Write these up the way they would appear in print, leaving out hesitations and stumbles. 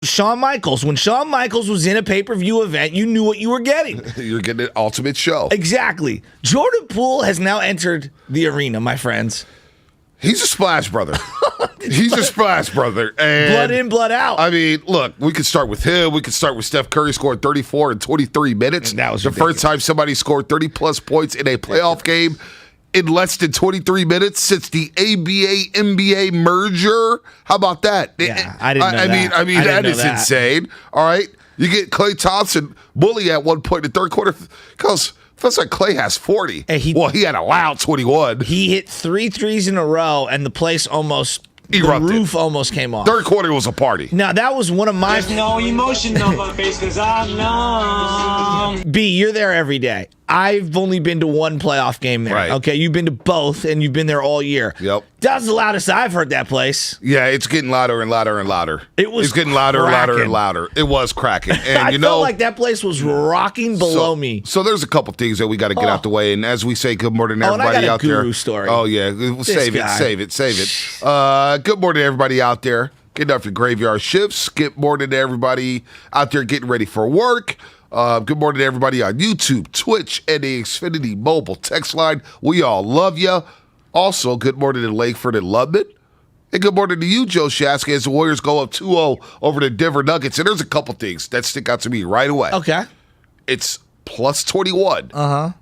Shawn Michaels. When Shawn Michaels was in a pay-per-view event, you knew what you were getting. You're getting an ultimate show. Exactly. Jordan Poole has now entered the arena, my friends. He's a splash brother. He's a splash brother. And blood in, blood out. I mean, look, we could start with him. We could start with Steph Curry scored 34 in 23 minutes. That was the ridiculous. first time somebody scored 30-plus points in a playoff game in less than 23 minutes since the ABA-NBA merger. How about that? Yeah, I didn't know that. I mean, that is insane. All right? You get Klay Thompson bully at one point in the third quarter because feels like Klay has 40. He had a loud 21. He hit 3 threes in a row, and the place almost erupted. The roof almost came off. Third quarter was a party. Now, that was one of my... There's no emotion on my face because I'm numb. B, you're there every day. I've only been to one playoff game there. Right. Okay, you've been to both, and you've been there all year. Yep. That's the loudest I've heard that place. Yeah, it's getting louder and louder and louder. It's getting louder and louder and louder. It was cracking. And I felt like that place was rocking below me. So there's a couple things that we got to get out the way. And as we say, good morning to everybody out there. I got a Guru story. Oh, yeah. Save it. Good morning to everybody out there. Getting off your graveyard shifts. Good morning to everybody out there getting ready for work. Good morning to everybody on YouTube, Twitch, and the Xfinity mobile text line. We all love you. Also, good morning to Lakeford and Lubbock. And good morning to you, Joe Shasky, as the Warriors go up 2-0 over the Denver Nuggets. And there's a couple things that stick out to me right away. Okay. It's plus 21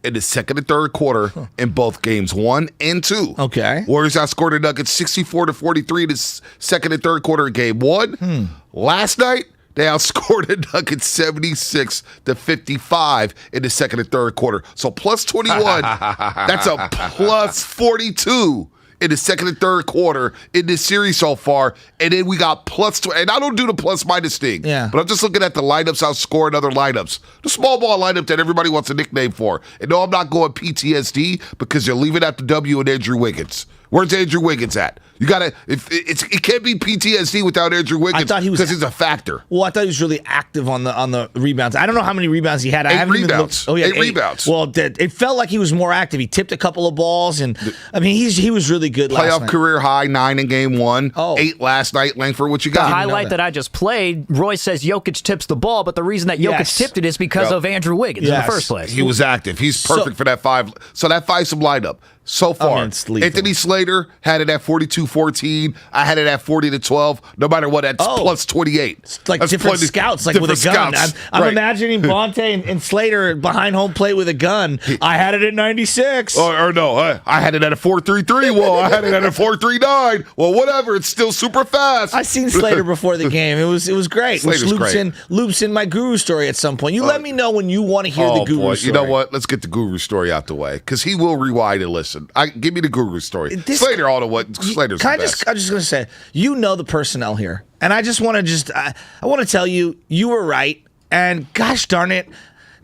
in the second and third quarter in both games 1 and 2. Okay. Warriors outscored the Nuggets 64-43 in the second and third quarter of game 1. Last night, they outscored the Nuggets 76-55 in the second and third quarter. So plus 21, that's a plus 42 in the second and third quarter in this series so far. And then we got plus 20. And I don't do the plus-minus thing. Yeah. But I'm just looking at the lineups outscoring other lineups. The small ball lineup that everybody wants a nickname for. And no, I'm not going PTSD because you're leaving out the W and Andrew Wiggins. Where's Andrew Wiggins at? You gotta. It can't be PTSD without Andrew Wiggins. I thought he was because he's a factor. Well, I thought he was really active on the rebounds. I don't know how many rebounds he had. I haven't rebounds. Even looked. Oh yeah, 8 rebounds. Well, it felt like he was more active. He tipped a couple of balls, and I mean he was really good last night. Playoff career high 9 in game 1. 8 last night. Langford, what you got? The highlight that I just played. Roy says Jokic tips the ball, but the reason that Jokic tipped it is because of Andrew Wiggins in the first place. He was active. He's perfect for that 5. So that 5-some lineup. So far, Anthony Slater had it at 42-14. I had it at 40-12. No matter what, that's plus 28. It's like that's different scouts, like with a gun. I'm imagining Bonte and Slater behind home plate with a gun. I had it at 96. Or no, I had it at a 4.33. Well, I had it at a 4.39. Well, whatever. It's still super fast. I seen Slater before the game. It was great. Slater's Which loops in my Guru story at some point. You let me know when you want to hear the Guru story. You know what? Let's get the Guru story out the way because he will rewind and listen. Give me the Guru story. Slater, all the what? Slater's the best. I'm just going to say, you know the personnel here, and I just want to I want to tell you, you were right, and gosh darn it,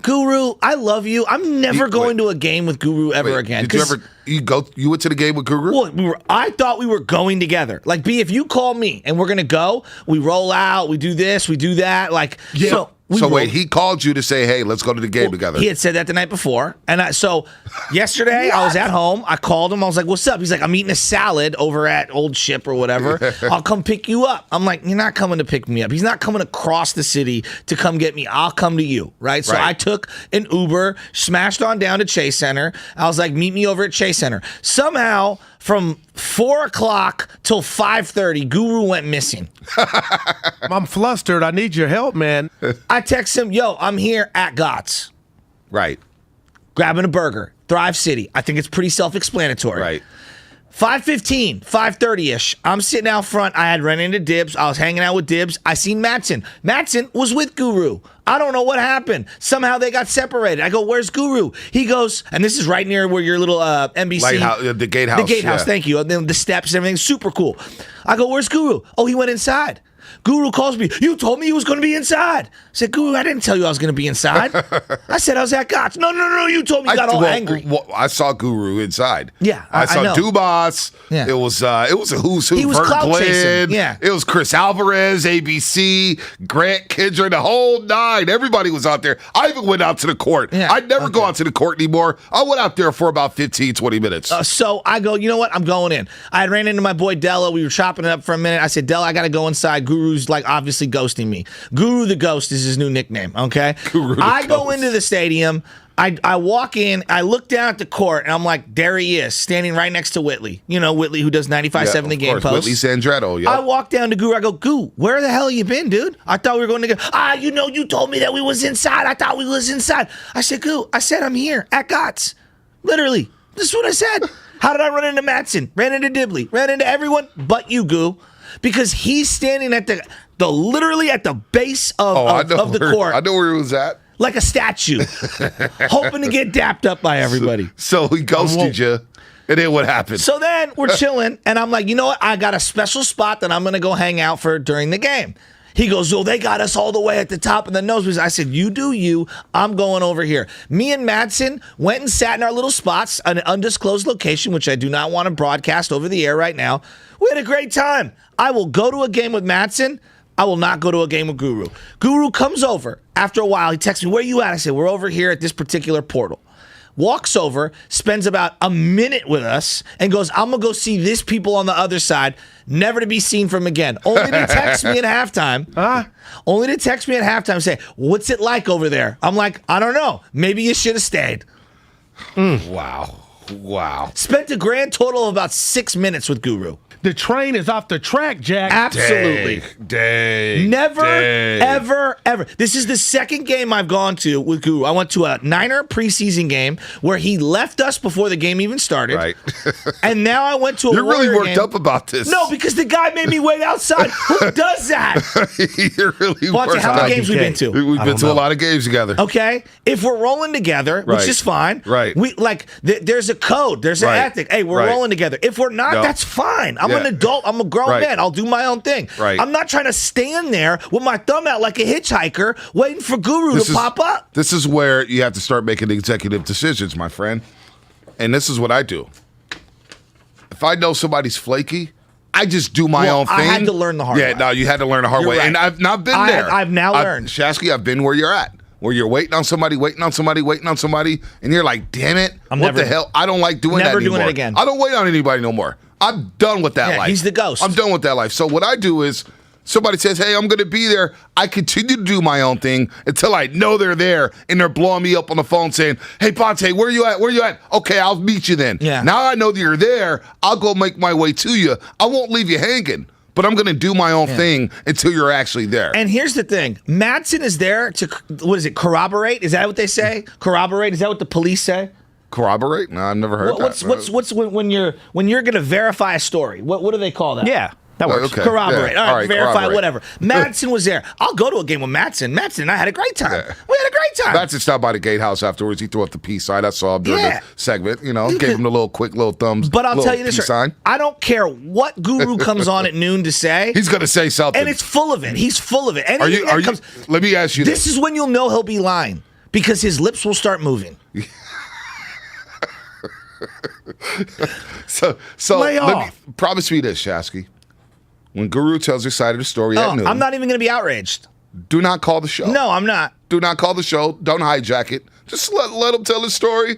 Guru, I love you. I'm never going to a game with Guru ever again. Did you ever? You went to the game with Guru? Well, I thought we were going together. Like, B, if you call me and we're going to go, we roll out, we do this, we do that. Like, yeah. So wait, he called you to say, hey, let's go to the game together. He had said that the night before. And so yesterday I was at home. I called him. I was like, what's up? He's like, I'm eating a salad over at Old Ship or whatever. I'll come pick you up. I'm like, you're not coming to pick me up. He's not coming across the city to come get me. I'll come to you, right? So I took an Uber, smashed on down to Chase Center. I was like, meet me over at Chase Center. Somehow, from 4 o'clock till 5:30, Guru went missing. I'm flustered. I need your help, man. I text him, yo, I'm here at Gott's. Right. Grabbing a burger. Thrive City. I think it's pretty self-explanatory. Right. 5:15, 5:30-ish. I'm sitting out front. I had run into Dibs. I was hanging out with Dibs. I seen Mattson. Mattson was with Guru. I don't know what happened. Somehow they got separated. I go, where's Guru? He goes, and this is right near where your little NBC. Lighthouse, the gatehouse. The gatehouse, thank you. And then the steps and everything, super cool. I go, where's Guru? Oh, he went inside. Guru calls me, you told me he was going to be inside. I said, Guru, I didn't tell you I was going to be inside. I said, I was at Gott's. No, you told me you got all angry. Well, I saw Guru inside. Yeah, I saw know. Dubas. Yeah. It was a who's who. He was clout chasing. Yeah. It was Chris Alvarez, ABC, Grant Kendra, the whole 9. Everybody was out there. I even went out to the court. Yeah. I never go out to the court anymore. I went out there for about 15, 20 minutes. So I go, you know what? I'm going in. I ran into my boy Della. We were chopping it up for a minute. I said, Della, I got to go inside. Guru Guru's like obviously ghosting me. Guru the Ghost is his new nickname, okay? I go into the stadium. I walk in, I look down at the court, and I'm like, there he is, standing right next to Whitley. You know, Whitley, who does 95.7 the game post. Whitley Sandretto, yeah. I walk down to Guru. I go, Goo, where the hell you been, dude? I thought we were going to go. You told me that we was inside. I thought we was inside. I said, Goo, I'm here at GOTS. Literally. This is what I said. How did I run into Matson? Ran into Dibley. Ran into everyone but you, Goo. Because he's standing at literally at the base of the court. I know where he was at. Like a statue, hoping to get dapped up by everybody. So he ghosted you, and then what happened? So then we're chilling, and I'm like, you know what? I got a special spot that I'm going to go hang out for during the game. He goes, they got us all the way at the top of the nose. I said, you do you. I'm going over here. Me and Madsen went and sat in our little spots, an undisclosed location, which I do not want to broadcast over the air right now. We had a great time. I will go to a game with Madsen. I will not go to a game with Guru. Guru comes over. After a while, he texts me, where you at? I said, we're over here at this particular portal. Walks over, spends about a minute with us, and goes, I'm going to go see this people on the other side, never to be seen from again. Only to text me at halftime. Only to text me at halftime and say, what's it like over there? I'm like, I don't know. Maybe you should have stayed. Wow. Spent a grand total of about 6 minutes with Guru. The train is off the track, Jack. Absolutely. Dang. Never, ever. This is the second game I've gone to with Guru. I went to a Niner preseason game where he left us before the game even started. Right. And now I went to a You're really Warrior worked game. up about this. No, because the guy made me wait outside. Who does that? You're really worked Bonte, how up. many games we been to? We've been to a lot of games together. Okay, if we're rolling together, which Right. is fine, Right. We there's a code, there's an Right. ethic. Hey, we're Right. rolling together. If we're not, No. that's fine. I'm Yeah. an adult. I'm a grown Right. man. I'll do my own thing. Right. I'm not trying to stand there with my thumb out like a hitchhiker, waiting for Guru to pop up. This is where you have to start making executive decisions, my friend. And this is what I do. If I know somebody's flaky, I just do my own thing. I had to learn the hard way. Yeah, no, you had to learn the hard You're way. right. And I've not been there. I've now learned. Shasky, I've been where you're at. Where you're waiting on somebody, and you're like, damn it, what the hell? I don't like doing that anymore. Never doing it again. I don't wait on anybody no more. I'm done with that life. He's the ghost. I'm done with that life. So what I do is, somebody says, hey, I'm going to be there. I continue to do my own thing until I know they're there, and they're blowing me up on the phone saying, hey, Ponte, where you at? Where you at? Okay, I'll meet you then. Yeah. Now I know that you're there. I'll go make my way to you. I won't leave you hanging, but I'm going to do my own thing until you're actually there. And here's the thing. Madsen is there to, corroborate? Is that what they say? Corroborate? Is that what the police say? Corroborate? No, I've never heard that. What's when you're going to verify a story? What do they call that? Yeah, that works. Okay. Corroborate. Yeah. All right, verify, corroborate. whatever. Madsen was there. I'll go to a game with Madsen. Madsen and I had a great time. Yeah. We had a great time. Madsen stopped by the gatehouse afterwards. He threw up the peace sign. I saw him during the segment. Gave him the quick little thumbs. But I'll tell you this, peace sign. I don't care what Guru comes on at noon to say. He's going to say something. And it's full of it. He's full of it. Are you? Let me ask you this. This is when you'll know he'll be lying, because his lips will start moving. So promise me this, Shasky. When Guru tells his side of the story at noon, I'm not even going to be outraged. Do not call the show. No, I'm not. Do not call the show. Don't hijack it. Just let him tell his story,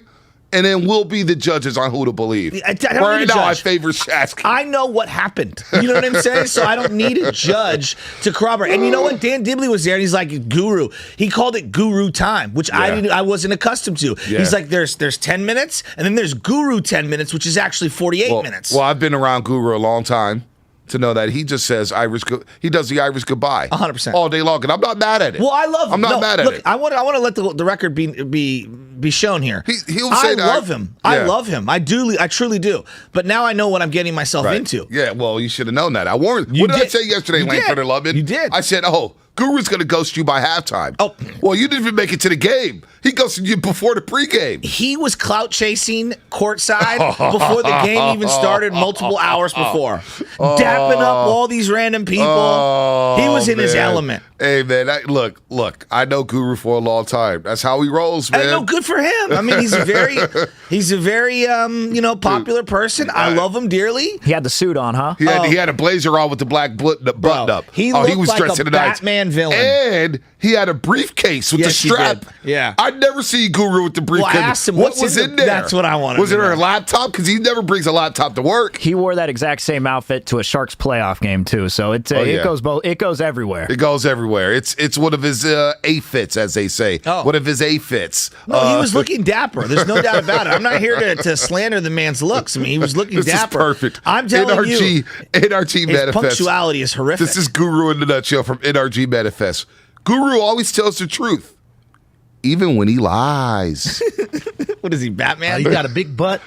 and then we'll be the judges on who to believe. I don't right need a now, I judge. favor Shasky. I know what happened. You know what I'm saying? So I don't need a judge to corroborate. And you know what? Dan Dibley was there, and he's like, Guru. He called it Guru time, which I wasn't accustomed to. Yeah. He's like, there's 10 minutes, and then there's Guru 10 minutes, which is actually 48 minutes. Well, I've been around Guru a long time to know that he just says he does the Irish goodbye 100% all day long, and I'm not mad at it. Well, I love him. I'm not mad at it. I want to let the record be shown here. He'll say I that. love him. Yeah. I love him. I truly do. But now I know what I'm getting myself into. Yeah, well, you should have known that. I warned. You What did I did. say yesterday, You Langford did. and Lubman? You did. I said, Guru's going to ghost you by halftime. Oh. Well, you didn't even make it to the game. He ghosted you before the pregame. He was clout chasing courtside before the game even started, multiple hours before, dapping up all these random people. He was in his element. Hey, man, look, I know Guru for a long time. That's how he rolls, man. I know, good for him. I mean, he's a very popular person. I love him dearly. He had the suit on, huh? He had a blazer on with the black button up. He looked was like dressed a in the night. Batman villain. And he had a briefcase with the Yes, he strap. did. Yeah. I I've never seen Guru with the briefcase. Well, I asked him, what was in there? That's what I wanted. Was to it know. her laptop? Because he never brings a laptop to work. He wore that exact same outfit to a Sharks playoff game too, so it goes both. It goes everywhere. It goes everywhere. It's one of his A fits, as they say. Oh. One of his A fits. No, he was looking dapper. There's no doubt about it. I'm not here to slander the man's looks. I mean, he was looking this dapper. Is perfect. I'm telling you, NRG his Manifest. punctuality is horrific. This is Guru in a nutshell from NRG Manifest. Guru always tells the truth, even when he lies. What is he, Batman? You got a big butt.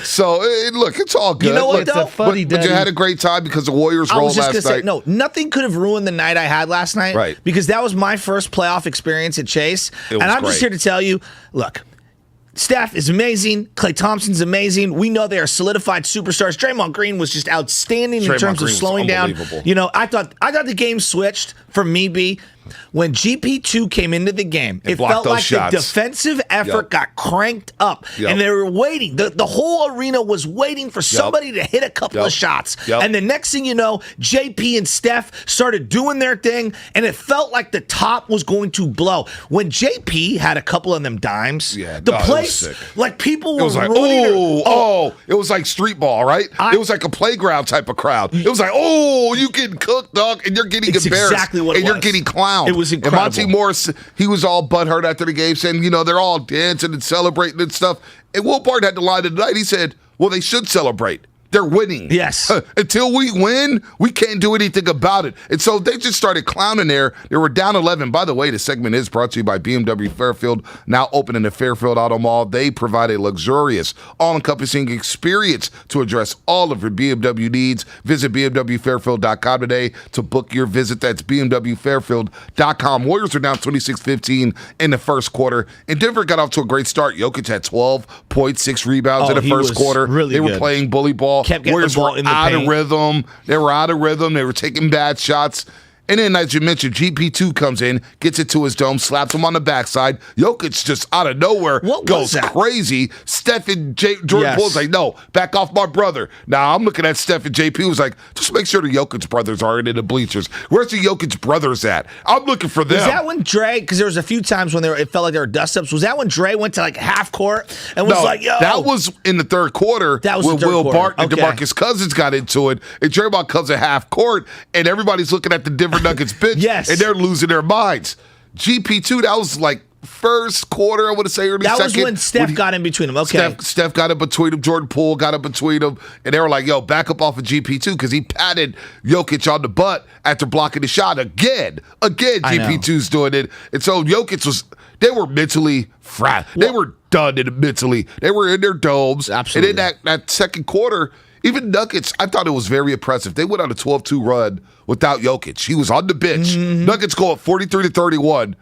So, look, it's all good. You know what, It's though? a funny But you had a great time because the Warriors I rolled was just last gonna night. say, no, nothing could have ruined the night I had last night. Right. Because that was my first playoff experience at Chase. It was and I'm just great. here to tell you, look, Steph is amazing. Klay Thompson's amazing. We know they are solidified superstars. Draymond Green was just outstanding in Draymond terms Green of was slowing down. unbelievable. You know, I thought the game switched for me, B. When GP2 came into the game, And it blocked felt those like shots. the defensive effort Yep. got cranked up. Yep. And they were waiting. The whole arena was waiting for somebody to hit a couple of shots. Yep. And the next thing you know, JP and Steph started doing their thing, and it felt like the top was going to blow. When JP had a couple of them dimes, the it was place, sick. like people It were was like, running. it was like street ball, right? It was like a playground type of crowd. It was like, you getting cooked, dog, and you're getting It's embarrassed. exactly what it and you're was. getting clowned. It was And incredible. Monty Morris, he was all butthurt after the game, saying, they're all dancing and celebrating and stuff. And Will Barton had the line of the night. He said, well, they should celebrate. They're winning. Yes. Until we win, we can't do anything about it. And so they just started clowning there. They were down 11. By the way, the segment is brought to you by BMW Fairfield, now open in the Fairfield Auto Mall. They provide a luxurious, all-encompassing experience to address all of your BMW needs. Visit BMWFairfield.com today to book your visit. That's BMWFairfield.com. Warriors are down 26-15 in the first quarter. And Denver got off to a great start. Jokic had 12.6 rebounds in the he first was quarter. really They were good. playing bully ball. Kept getting Warriors the ball were in the out of paint. rhythm. They were out of rhythm. They were taking bad shots. And then, as you mentioned, GP2 comes in, gets it to his dome, slaps him on the backside. Jokic just out of nowhere What was goes that? crazy. Steph and Jordan Yes. Poole's like, no, back off my brother. Now, I'm looking at Steph and JP was like, just make sure the Jokic brothers aren't in the bleachers. Where's the Jokic brothers at? I'm looking for them. Was that when Dre, because there was a few times when it felt like there were dust-ups, was that when Dre went to like half court and was No, like, yo. that was in the third quarter. That was when the third Will quarter. Barton and Okay. DeMarcus Cousins got into it, and Draymond comes at half court, and everybody's looking at the Denver Nuggets bench, Yes. and they're losing their minds. GP2, that was like first quarter, I want to say, early That second. was when Steph got in between them. Okay. Steph got in between them. Jordan Poole got in between them. And they were like, yo, back up off of GP2 because he patted Jokic on the butt after blocking the shot again. Again, I know. GP2's doing it. And so Jokic they were mentally they were done mentally. They were in their domes. Absolutely. And then that second quarter, even Nuggets, I thought it was very impressive. They went on a 12-2 run without Jokic. He was on the bench. Mm-hmm. Nuggets go up 43-31.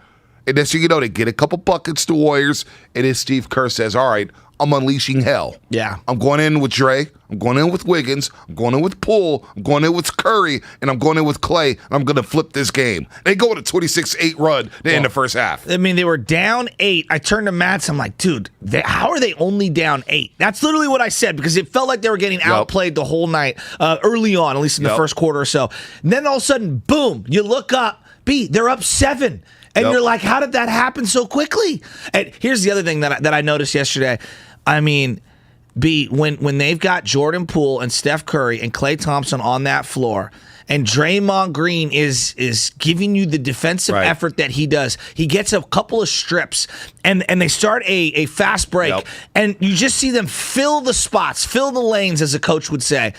And then, so they get a couple buckets to Warriors. And then Steve Kerr says, all right, I'm unleashing hell. Yeah. I'm going in with Dre. I'm going in with Wiggins. I'm going in with Poole. I'm going in with Curry. And I'm going in with Clay. And I'm going to flip this game. They go on a 26-8 run in the first half. I mean, they were down 8. I turned to Matt. I'm like, dude, how are they only down 8? That's literally what I said because it felt like they were getting outplayed the whole night early on, at least in the first quarter or so. And then all of a sudden, boom, you look up, they're up 7. And you're like, how did that happen so quickly? And here's the other thing that I noticed yesterday. I mean, when they've got Jordan Poole and Steph Curry and Klay Thompson on that floor, and Draymond Green is giving you the defensive effort that he does. He gets a couple of strips, and they start a fast break, and you just see them fill the spots, fill the lanes, as a coach would say.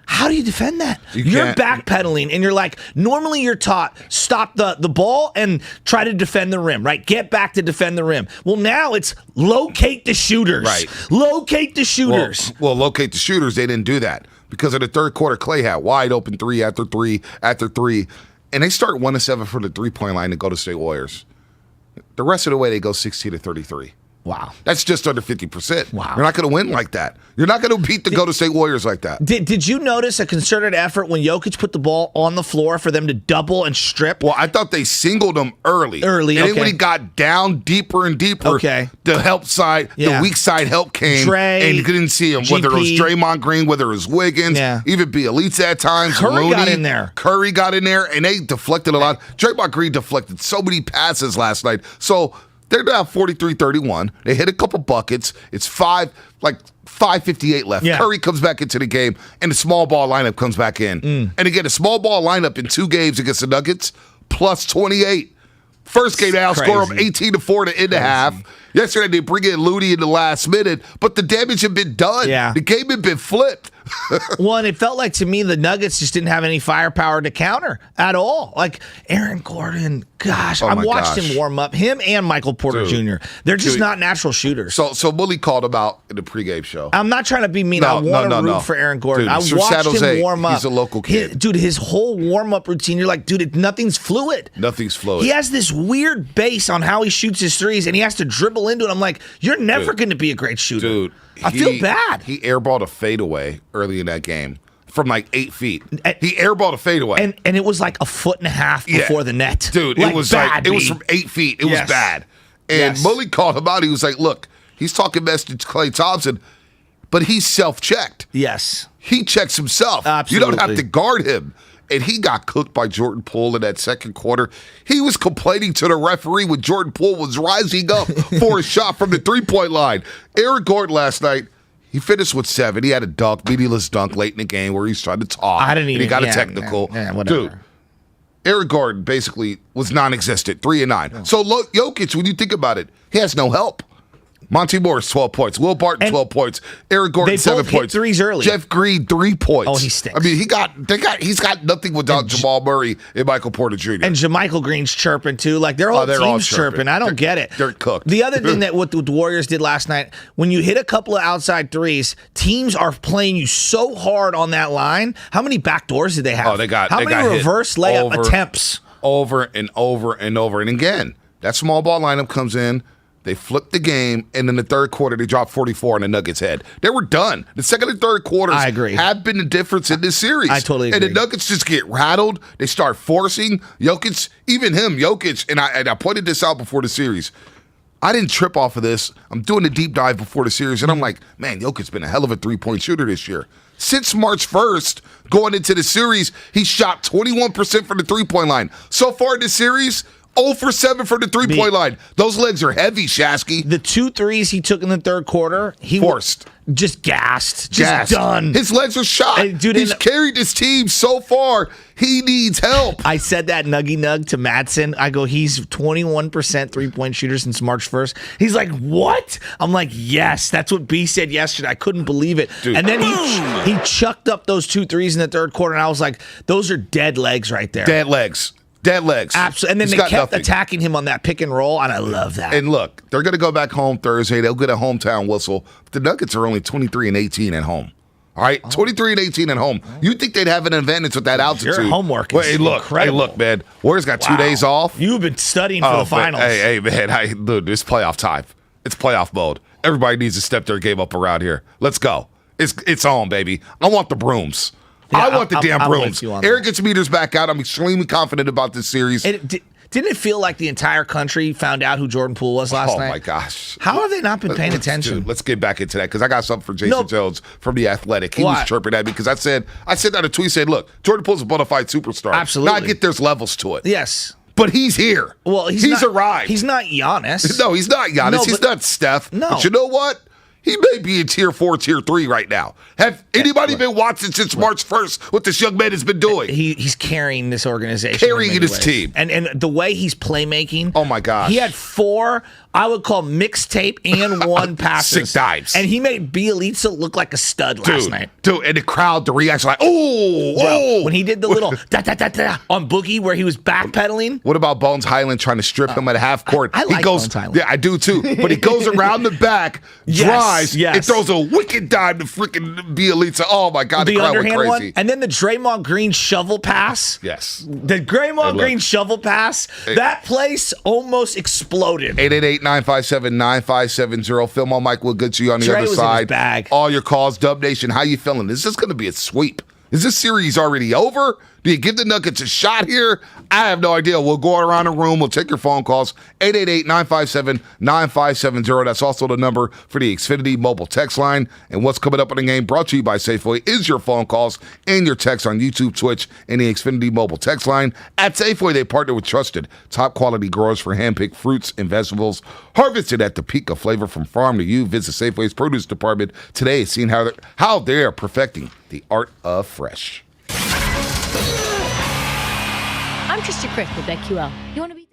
How do you defend that? You're backpedaling, and you're like, normally you're taught, stop the ball and try to defend the rim, right? Get back to defend the rim. Well, now it's locate the shooters. Right. Locate the shooters. Well, locate the shooters. They didn't do that because in the third quarter, Clay had wide open 3 after 3 after 3. And they start 1-7 from the 3-point line to go to State Warriors. The rest of the way, they go 16-33. Wow. That's just under 50%. Wow. You're not going to win like that. You're not going to beat the Golden State Warriors like that. Did you notice a concerted effort when Jokic put the ball on the floor for them to double and strip? Well, I thought they singled him early. And then when he got down deeper and deeper, the help side, the weak side help came. And you couldn't see him, whether it was Draymond Green, whether it was Wiggins, even Bielitsa at times. Curry got in there. Curry got in there, and they deflected a lot. Draymond Green deflected so many passes last night. So they're down 43-31. They hit a couple buckets. It's 5:58 left. Yeah. Curry comes back into the game, and the small ball lineup comes back in. And again, a small ball lineup in 2 games against the Nuggets, plus 28. First game, they outscore them 18-4 to end the half. Yesterday, they bring in Looney in the last minute, but the damage had been done. Yeah. The game had been flipped. Well, and it felt like to me the Nuggets just didn't have any firepower to counter at all. Like Aaron Gordon, gosh, I watched him warm up. Him and Michael Porter Jr. They're just not natural shooters. So Willie called him out in the pregame show. I'm not trying to be mean. I want to root for Aaron Gordon. I watched him warm up. He's a local kid. His whole warm-up routine, you're like, dude, nothing's fluid. Nothing's fluid. He has this weird base on how he shoots his threes, and he has to dribble into it. I'm like, you're never going to be a great shooter. Dude. I feel bad. He airballed a fadeaway early in that game from like 8 feet. He airballed a fadeaway. And it was like a foot and a half before the net. Dude, like it was bad, it was from 8 feet. It was bad. And Mully called him out. He was like, look, he's talking mess to Klay Thompson, but he's self-checked. Yes. He checks himself. Absolutely. You don't have to guard him. And he got cooked by Jordan Poole in that second quarter. He was complaining to the referee when Jordan Poole was rising up for a shot from the three-point line. Aaron Gordon last night, he finished with 7. He had a dunk, meaningless dunk late in the game where he's trying to talk. I didn't even. And he got a technical. Dude, Aaron Gordon basically was non-existent, 3 and 9. Oh. So Jokic, when you think about it, he has no help. Monty Morris, 12 points. Will Barton, 12 points. Aaron Gordon, 7 points. Hit threes early. Jeff Green, 3 points. Oh, he stinks. I mean, he's got nothing without Jamal Murray and Michael Porter Jr. And JaMychal Green's chirping too. Like their whole team's chirping. I don't get it. They're cooked. The other thing that what the Warriors did last night, when you hit a couple of outside threes, teams are playing you so hard on that line. How many back doors did they have? Oh, they got how many reverse layup attempts? Over and over and over. And again, that small ball lineup comes in. They flipped the game, and in the third quarter, they dropped 44 on the Nuggets' head. They were done. The second and third quarters have been the difference in this series. I totally agree. And the Nuggets just get rattled. They start forcing. Jokic, even him, Jokic, and I pointed this out before the series. I didn't trip off of this. I'm doing a deep dive before the series, and I'm like, man, Jokic's been a hell of a three-point shooter this year. Since March 1st, going into the series, he shot 21% from the three-point line. So far in this series, 0 for 7 from the three-point line. Those legs are heavy, Shasky. The 2 threes he took in the third quarter, he forced. Just gassed. Just done. His legs are shot. Dude, he's carried this team so far. He needs help. I said that nuggy nug to Madsen. I go, he's 21% three-point shooter since March 1st. He's like, what? I'm like, yes. That's what B said yesterday. I couldn't believe it. Dude. And then he chucked up those 2 threes in the third quarter, and I was like, those are dead legs right there. Dead legs. Dead legs. Absolutely. And then they kept attacking him on that pick and roll, and I love that. And look, they're going to go back home Thursday. They'll get a hometown whistle. The Nuggets are only 23-18 at home. All right? 23-18 at home. You think they'd have an advantage with that altitude? Your homework is incredible. Hey, look, man. Warriors got 2 days off. You've been studying for the finals. Hey, man. Dude, it's playoff time. It's playoff mode. Everybody needs to step their game up around here. Let's go. It's on, baby. I want the brooms. Yeah, I want the damn brooms. Eric gets meters back out. I'm extremely confident about this series. Didn't it feel like the entire country found out who Jordan Poole was last night? Oh, my gosh. How have they not been paying attention? Dude, let's get back into that because I got something for Jason Jones from The Athletic. He was chirping at me because I said out a tweet, said, look, Jordan Poole's a bona fide superstar. Absolutely. Now I get there's levels to it. Yes. But he's here. Well, he's arrived. He's not Giannis. No, he's not Giannis. He's not Steph. No. But you know what? He may be in tier 4, tier 3 right now. Have anybody been watching since March 1st what this young man has been doing? He's carrying this organization. Carrying his team. And the way he's playmaking. Oh, my gosh. He had 4, I would call mixtape and 1 passes. 6 dives. And he made Bielitsa look like a stud last night. Dude, and the crowd, the reaction like, oh. When he did the little da-da-da-da on Boogie where he was backpedaling. What about Bones Highland trying to strip him at half court? I like Bones Highland. Yeah, I do too. But he goes around the back, drives, eyes. Yes. It throws a wicked dime to freaking Bielitsa. Oh my God, The crowd went underhand crazy. one, and then the Draymond Green shovel pass. Yes. The Draymond Green shovel pass. That place almost exploded. 888-957-9570. Film on Mike Will good to you on the Dre other was in his side. bag. All your calls, Dub Nation. How you feeling? Is this going to be a sweep? Is this series already over? Do you give the Nuggets a shot here? I have no idea. We'll go around the room. We'll take your phone calls. 888-957-9570. That's also the number for the Xfinity mobile text line. And what's coming up in the game brought to you by Safeway is your phone calls and your texts on YouTube, Twitch, and the Xfinity mobile text line. At Safeway, they partner with trusted, top-quality growers for hand-picked fruits and vegetables harvested at the peak of flavor from farm to you. Visit Safeway's produce department today, seeing how they're perfecting the art of fresh. I'm Trisha Crick with BetQL. You want to be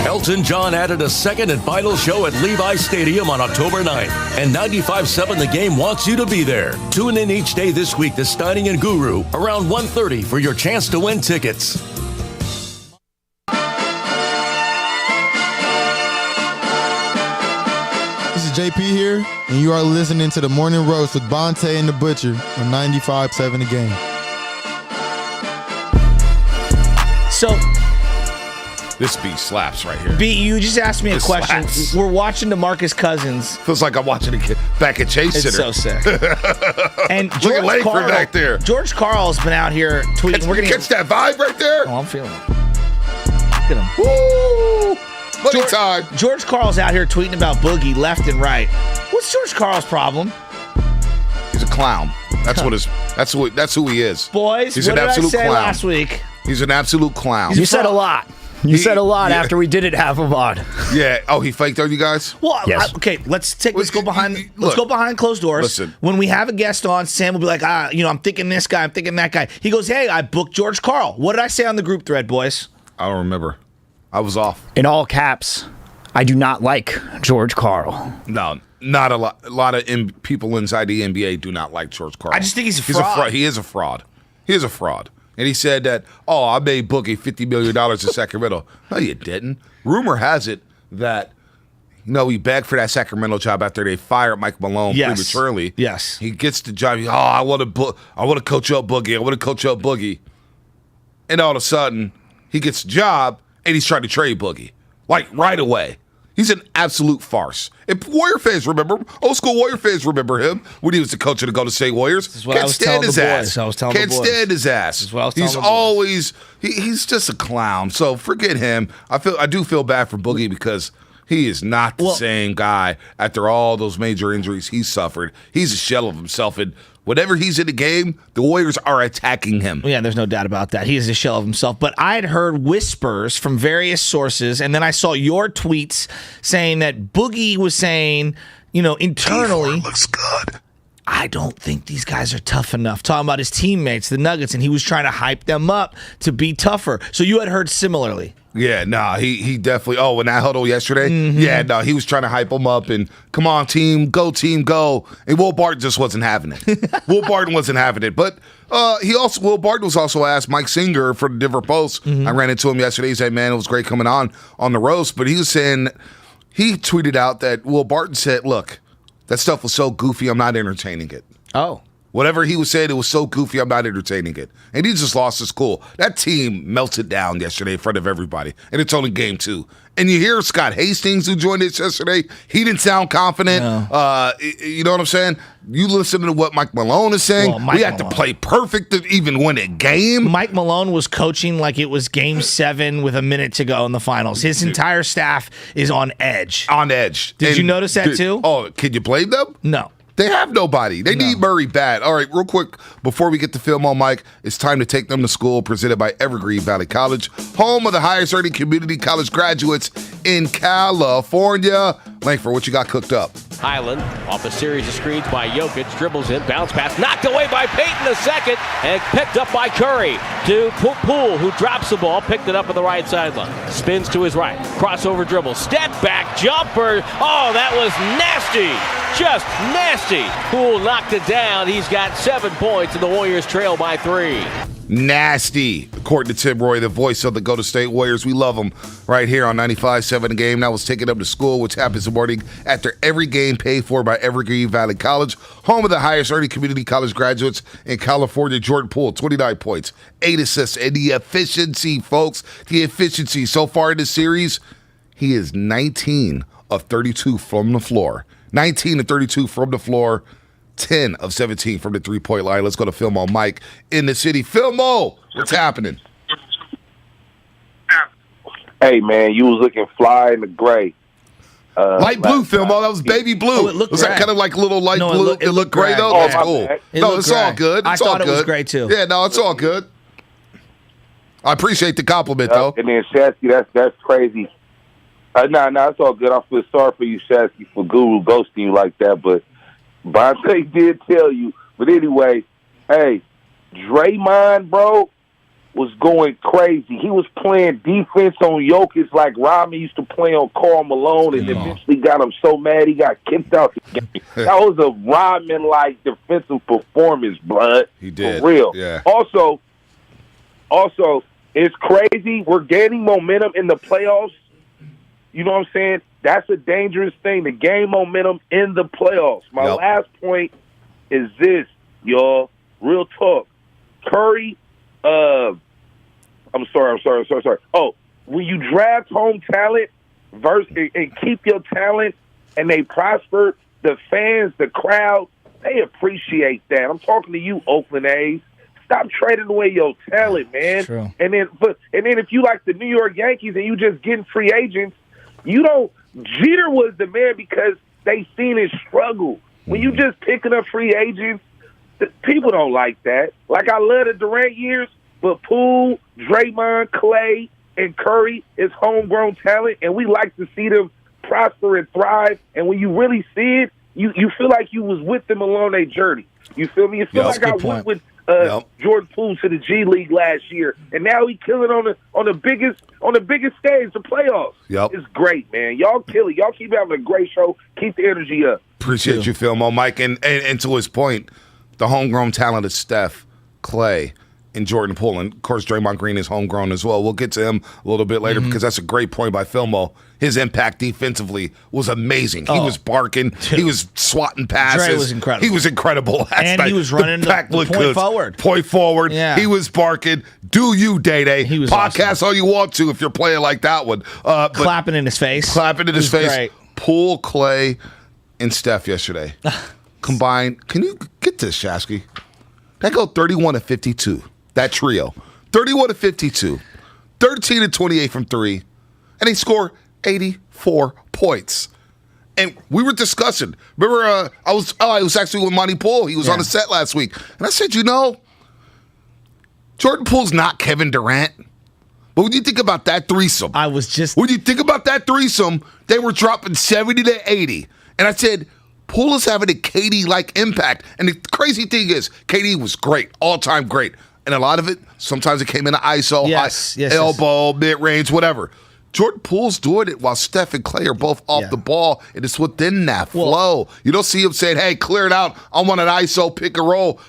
Elton John added a second and final show at Levi Stadium on October 9th, and 95.7 The Game wants you to be there. Tune in each day this week to Steiny Guru around 1:30 for your chance to win tickets. This is JP here, and you are listening to the Morning Roast with Bonte and the Butcher on 95.7 The Game. So, this B slaps right here. B, you just asked me a This question. slaps. We're watching DeMarcus Cousins. Feels like I'm watching a kid back at Chase It's Center. so sick. And Look at George Langford Karl, back there. George Karl's been out here tweeting. We're gonna catch that vibe right there. Oh, I'm feeling it. Look at him. Woo! Money time. George Karl's out here tweeting about Boogie left and right. What's George Karl's problem? He's a clown. That's who he is. Boys, he's what an did absolute I say clown. last week? He's an absolute clown. You said a lot. You said a lot after we didn't have him on. Yeah. Oh, he faked on you guys? Well, Yes. okay. Let's go behind. Look, let's go behind closed doors. Listen. When we have a guest on, Sam will be like, I'm thinking this guy, I'm thinking that guy. He goes, hey, I booked George Karl. What did I say on the group thread, boys? I don't remember. I was off. In all caps, I do not like George Karl. No, not a lot. A lot of people inside the NBA do not like George Karl. I just think he's a fraud. He is a fraud. He is a fraud. And he said that, I made Boogie $50 million in Sacramento. No, you didn't. Rumor has it that, he begged for that Sacramento job after they fired Mike Malone prematurely. Yes. He gets the job. I want to coach up Boogie. I want to coach up Boogie. And all of a sudden, he gets the job, and he's trying to trade Boogie. Like, right away. He's an absolute farce. If Warrior fans remember him, old school Warrior fans remember him when he was the coach of the Golden State Warriors. This is what I was telling the boys. I was telling the boys. Can't stand his ass. This is what I was telling He's the boys. always he's just a clown. So forget him. I do feel bad for Boogie because he is not the same guy after all those major injuries he suffered. He's a shell of himself, and whenever he's in the game, the Warriors are attacking him. Yeah, there's no doubt about that. He is a shell of himself. But I had heard whispers from various sources, and then I saw your tweets saying that Boogie was saying, internally, looks good. I don't think these guys are tough enough. Talking about his teammates, the Nuggets, and he was trying to hype them up to be tougher. So you had heard similarly. Yeah, he definitely. Oh, in that huddle yesterday, he was trying to hype them up and come on, team, go, and Will Barton just wasn't having it. Will Barton wasn't having it, but Will Barton was also asked Mike Singer for the Denver Post. I ran into him yesterday. He said, "Man, it was great coming on the roast," but he was saying he tweeted out that Will Barton said, "Look, that stuff was so goofy, I'm not entertaining it." Oh. Whatever he was saying, it was so goofy, I'm not entertaining it. And he just lost his cool. That team melted down yesterday in front of everybody. And it's only game 2. And you hear Scott Hastings, who joined us yesterday, he didn't sound confident. No. You know what I'm saying? You listen to what Mike Malone is saying. We have to play perfect to even win a game. Mike Malone was coaching like it was game 7 with a minute to go in the finals. His entire staff is on edge. On edge. Did you notice that too? Oh, can you blame them? No. They have nobody. They need Murray bad. All right, real quick, before we get to film on Mike, it's time to take them to school, presented by Evergreen Valley College, home of the highest earning community college graduates in California. Langford, what you got cooked up? Highland off a series of screens by Jokic, dribbles in, bounce pass, knocked away by Payton the second, and picked up by Curry to Poole, who drops the ball, picked it up on the right sideline, spins to his right, crossover dribble, step back, jumper, that was nasty, just nasty. Poole knocked it down, he's got 7 points, and the Warriors trail by 3. Nasty, according to Tim Roy, the voice of the Golden State Warriors. We love them right here on 95.7 The Game. That was taking them to school, which happens in the morning after every game paid for by Evergreen Valley College, home of the highest earning community college graduates in California. Jordan Poole, 29 points, 8 assists, and the efficiency, folks, the efficiency so far in this series, he is 19 of 32 from the floor. 19 of 32 from the floor. 10 of 17 from the three-point line. Let's go to Film on Mike in the city. Filmo, what's happening? Hey, man, you was looking fly in the gray. Light blue, Filmo. That was baby blue. Was that kind of like little light blue? It looked gray, though? That's cool. No, it's all good. It's all good. I thought it was gray, too. Yeah, no, it's all good. I appreciate the compliment, though. And then, Shasky, that's crazy. No, it's all good. I feel sorry for you, Shasky, for Guru ghosting you like that, but Bonte did tell you. But anyway, hey, Draymond, bro, was going crazy. He was playing defense on Jokic like Rodman used to play on Karl Malone, and eventually got him so mad he got kicked out the game. That was a Rodman-like defensive performance, blood. He did. For real. Yeah. Also, it's crazy. We're gaining momentum in the playoffs. You know what I'm saying? That's a dangerous thing, to gain momentum in the playoffs. My last point is this, y'all. Real talk. Curry, I'm sorry. Oh, when you draft home talent and keep your talent and they prosper, the fans, the crowd, they appreciate that. I'm talking to you, Oakland A's. Stop trading away your talent, man. True. And then if you like the New York Yankees and you just getting free agents, Jeter was the man because they seen his struggle. When you just picking up free agents, people don't like that. Like, I love the Durant years, but Poole, Draymond, Clay, and Curry is homegrown talent, and we like to see them prosper and thrive. And when you really see it, you feel like you was with them along their journey. You feel me? You feel like I went with Jordan Poole to the G League last year, and now he killing on the biggest stage, the playoffs. It's great, man. Y'all kill it. Y'all keep having a great show. Keep the energy up. Appreciate you, Philmo, Mike. And to his point, the homegrown talent is Steph, Clay, and Jordan Poole. And, of course, Draymond Green is homegrown as well. We'll get to him a little bit later because that's a great point by Philmo. His impact defensively was amazing. He was barking. Dude. He was swatting passes. Dre was incredible. He was incredible last And night. he was running the point forward. Point forward. Yeah. He was barking. Do you, Day-Day. He was Podcast awesome. all you want to if you're playing like that one. Clapping in his face. Clapping in his face. Great. Poole, Clay, and Steph yesterday. Combined. Can you get this, Shasky? That go 31-52. That trio. 31-52. 13-28 from three. And they score 84 points. And we were discussing. Remember, I was actually with Monty Poole. He was on the set last week. And I said, Jordan Poole's not Kevin Durant. But when you think about that threesome. When you think about that threesome, they were dropping 70-80. And I said, Poole is having a KD-like impact. And the crazy thing is, KD was great, all-time great. And a lot of it, sometimes it came in an ISO, elbow, mid-range, whatever. Jordan Poole's doing it while Steph and Clay are both off the ball, and it's within that flow. You don't see him saying, hey, clear it out. I want an ISO, pick and roll.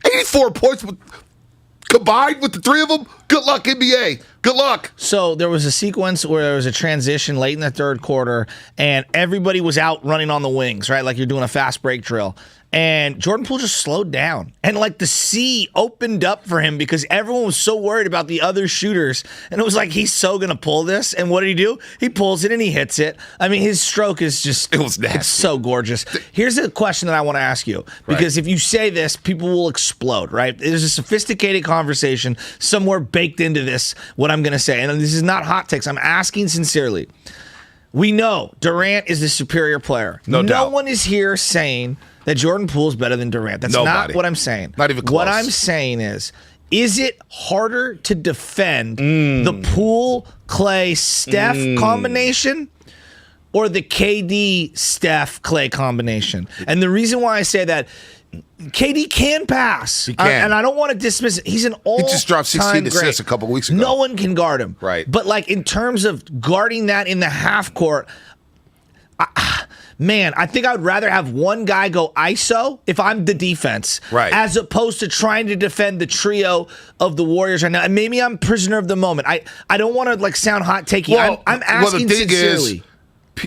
84 points combined with the three of them. Good luck, NBA. Good luck. So there was a sequence where there was a transition late in the third quarter, and everybody was out running on the wings, right? Like you're doing a fast break drill. And Jordan Poole just slowed down. And like the sea opened up for him because everyone was so worried about the other shooters. And it was like, he's so going to pull this. And what did he do? He pulls it and he hits it. I mean, his stroke is just, it was nasty. It's so gorgeous. Here's a question that I want to ask you. Because if you say this, people will explode, right? There's a sophisticated conversation somewhere baked into this, what I'm going to say. And this is not hot takes. I'm asking sincerely. We know Durant is the superior player. No doubt. No one is here saying that Jordan Poole is better than Durant. That's not what I'm saying. Not even close. What I'm saying is it harder to defend the Poole, Clay, Steph combination or the KD, Steph, Clay combination? And the reason why I say that, KD can pass. He can. And I don't want to dismiss it. He's an all-time He just dropped 16 great. assists a couple weeks ago. No one can guard him. Right. But like in terms of guarding that in the half court, man, I think I would rather have one guy go ISO if I'm the defense, as opposed to trying to defend the trio of the Warriors right now. And maybe I'm prisoner of the moment. I don't want to like sound hot takey. Well, I'm asking the thing sincerely.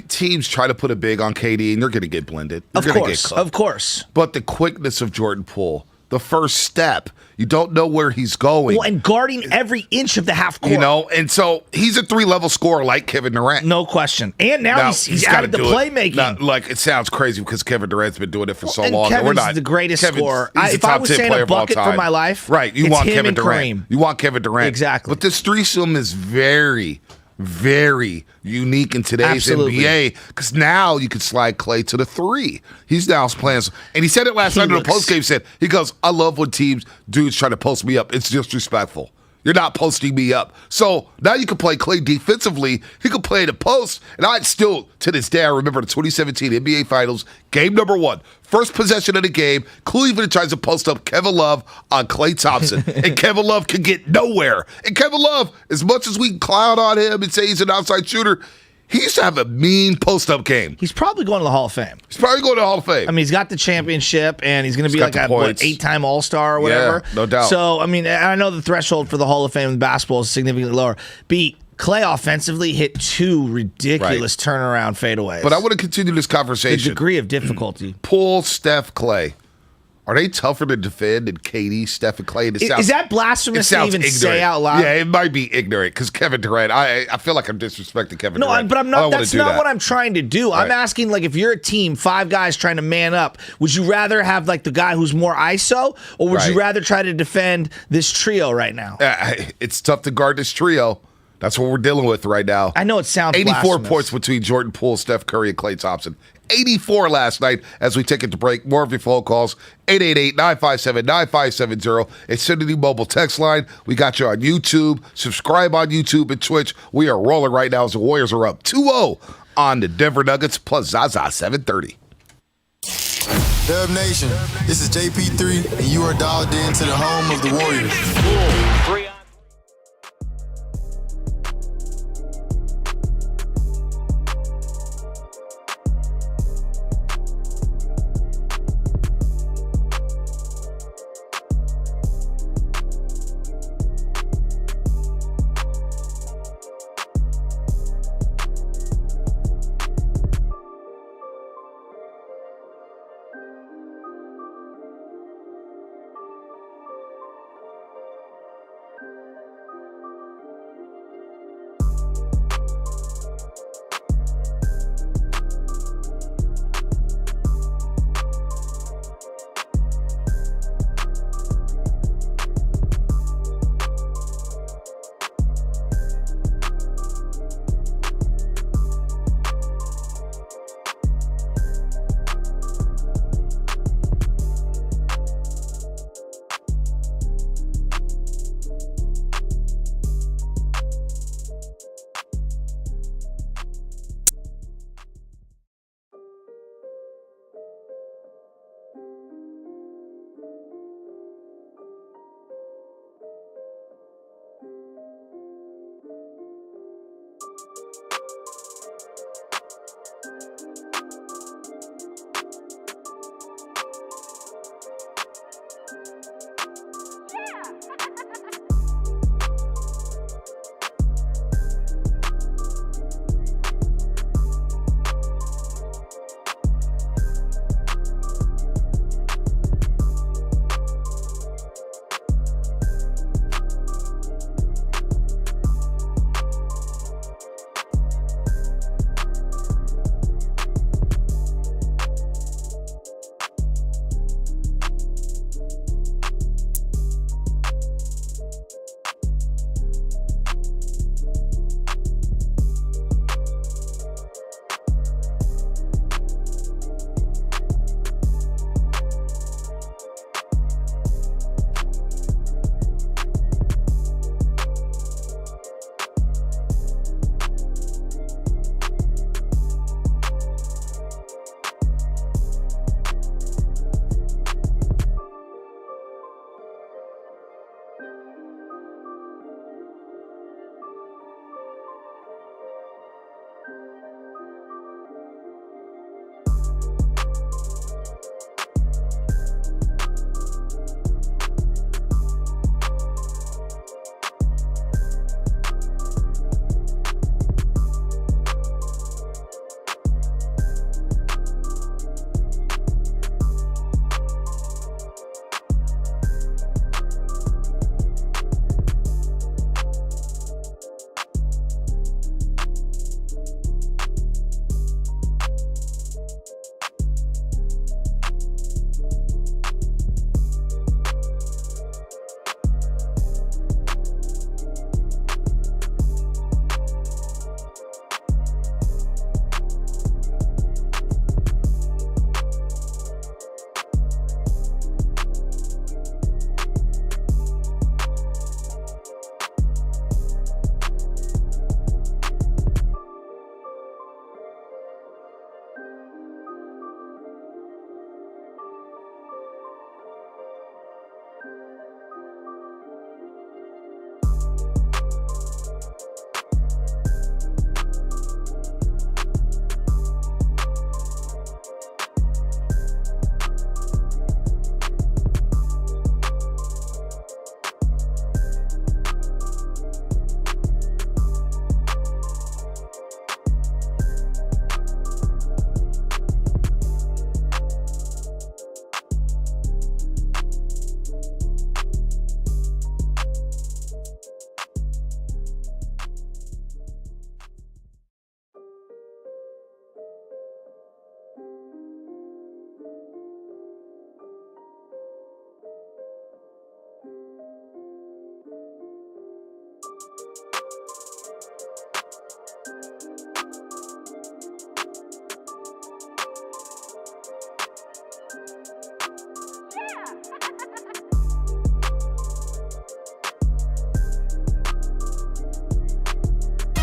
Teams try to put a big on KD, and they're going to get blended. Of course. But the quickness of Jordan Poole, the first step, you don't know where he's going. Well, and guarding every inch of the half court. And so he's a 3-level scorer like Kevin Durant. No question. And now he's added the playmaking. Now, like, it sounds crazy because Kevin Durant's been doing it for so long. Kevin's we're not the greatest scorer. He's If I was saying a bucket for my life, you it's want him Kevin and Durant. Kareem. You want Kevin Durant. Exactly. But this threesome is very, very unique in today's NBA because now you can slide Clay to the 3. He's now playing, and he said it last night in the postgame. He goes, "I love when dudes try to post me up. It's disrespectful." You're not posting me up. So now you can play Klay defensively. He can play in the post. And I still, to this day, I remember the 2017 NBA Finals, game number 1. First possession of the game, Cleveland tries to post up Kevin Love on Klay Thompson. And Kevin Love can get nowhere. And Kevin Love, as much as we can clown on him and say he's an outside shooter, he used to have a mean post-up game. He's probably going to the Hall of Fame. He's probably going to the Hall of Fame. I mean, he's got the championship, and he's going to be like a 8-time All-Star or whatever. Yeah, no doubt. So, I mean, I know the threshold for the Hall of Fame in basketball is significantly lower. Klay offensively hit 2 ridiculous turnaround fadeaways. But I want to continue this conversation. The degree of difficulty. Poole, Steph, Klay. Are they tougher to defend than KD, Steph, and Klay? Is that blasphemous to even say out loud? Yeah, it might be ignorant because Kevin Durant. I feel like I'm disrespecting Kevin Durant. No, but I'm not. That's not what I'm trying to do. Right. I'm asking, like, if you're a team, 5 guys trying to man up, would you rather have like the guy who's more ISO, or would you rather try to defend this trio right now? It's tough to guard this trio. That's what we're dealing with right now. I know it sounds 84 blasphemous. points between Jordan Poole, Steph Curry, and Klay Thompson. 84 last night as we take it to break. More of your phone calls, 888-957-9570. Xfinity Mobile text line. We got you on YouTube. Subscribe on YouTube and Twitch. We are rolling right now as the Warriors are up 2-0 on the Denver Nuggets plus Zaza 730. Dub Nation, this is JP3, and you are dialed in to the home of the Warriors. Poole, 3 on.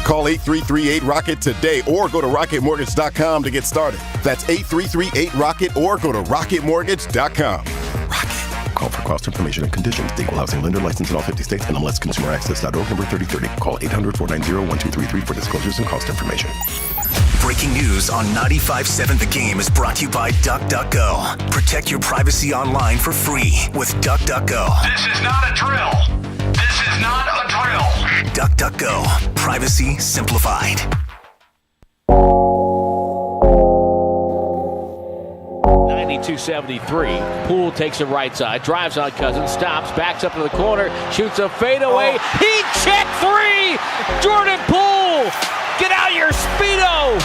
Call 8338-ROCKET today or go to rocketmortgage.com to get started. That's 8338-ROCKET or go to rocketmortgage.com. Rocket. Call for cost information and conditions. The Equal Housing Lender, licensed in all 50 states. NMLSConsumerAccess.org, number 3030. Call 800-490-1233 for disclosures and cost information. Breaking news on 95.7 The Game is brought to you by DuckDuckGo. Protect your privacy online for free with DuckDuckGo. This is not a drill. This is not a drill. DuckDuckGo. Privacy simplified. .273. Poole takes it right side, drives on Cousins, stops, backs up to the corner, shoots a fadeaway. Heat check three! Jordan Poole! Get out of your Speedo!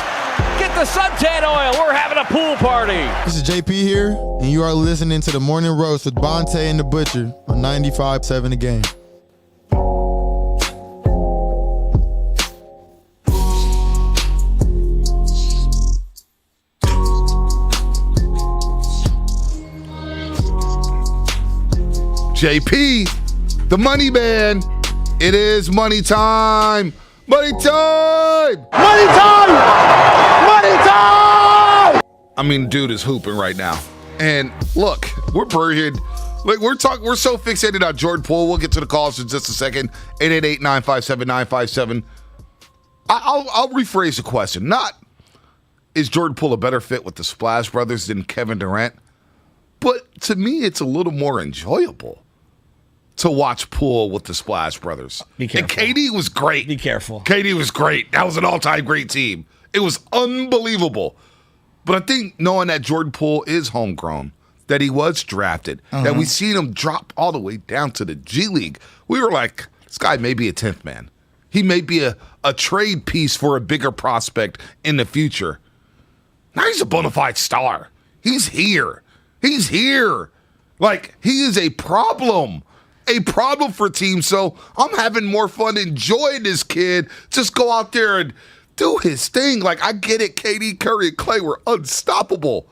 Get the suntan oil! We're having a pool party! This is JP here, and you are listening to the Morning Roast with Bonte and the Butcher on 95.7 The Game. JP, the money man. It is money time. Money time. Money time. Money time. I mean, dude is hooping right now. And look, we're buried. Like we're so fixated on Jordan Poole. We'll get to the calls in just a second. 888-957-957. I'll rephrase the question. Not is Jordan Poole a better fit with the Splash Brothers than Kevin Durant? But to me, it's a little more enjoyable to watch Poole with the Splash Brothers. Be careful. And KD was great. Be careful. KD was great. That was an all-time great team. It was unbelievable. But I think knowing that Jordan Poole is homegrown, that he was drafted, that we seen him drop all the way down to the G League, we were like, this guy may be a 10th man. He may be a trade piece for a bigger prospect in the future. Now he's a bona fide star. He's here. He's here. Like, he is a problem for teams. So I'm having more fun enjoying this kid. Just go out there and do his thing. Like, I get it. KD, Curry, and Clay were unstoppable.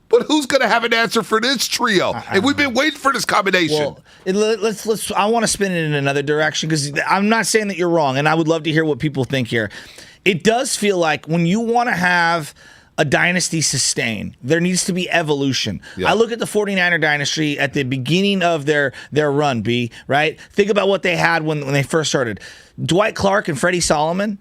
But who's going to have an answer for this trio? And we've been waiting for this combination. Well, let's. I want to spin it in another direction because I'm not saying that you're wrong, and I would love to hear what people think here. It does feel like when you want to have a dynasty sustain, there needs to be evolution. Yeah. I look at the 49er dynasty at the beginning of their run, B, right? Think about what they had when they first started. Dwight Clark and Freddie Solomon,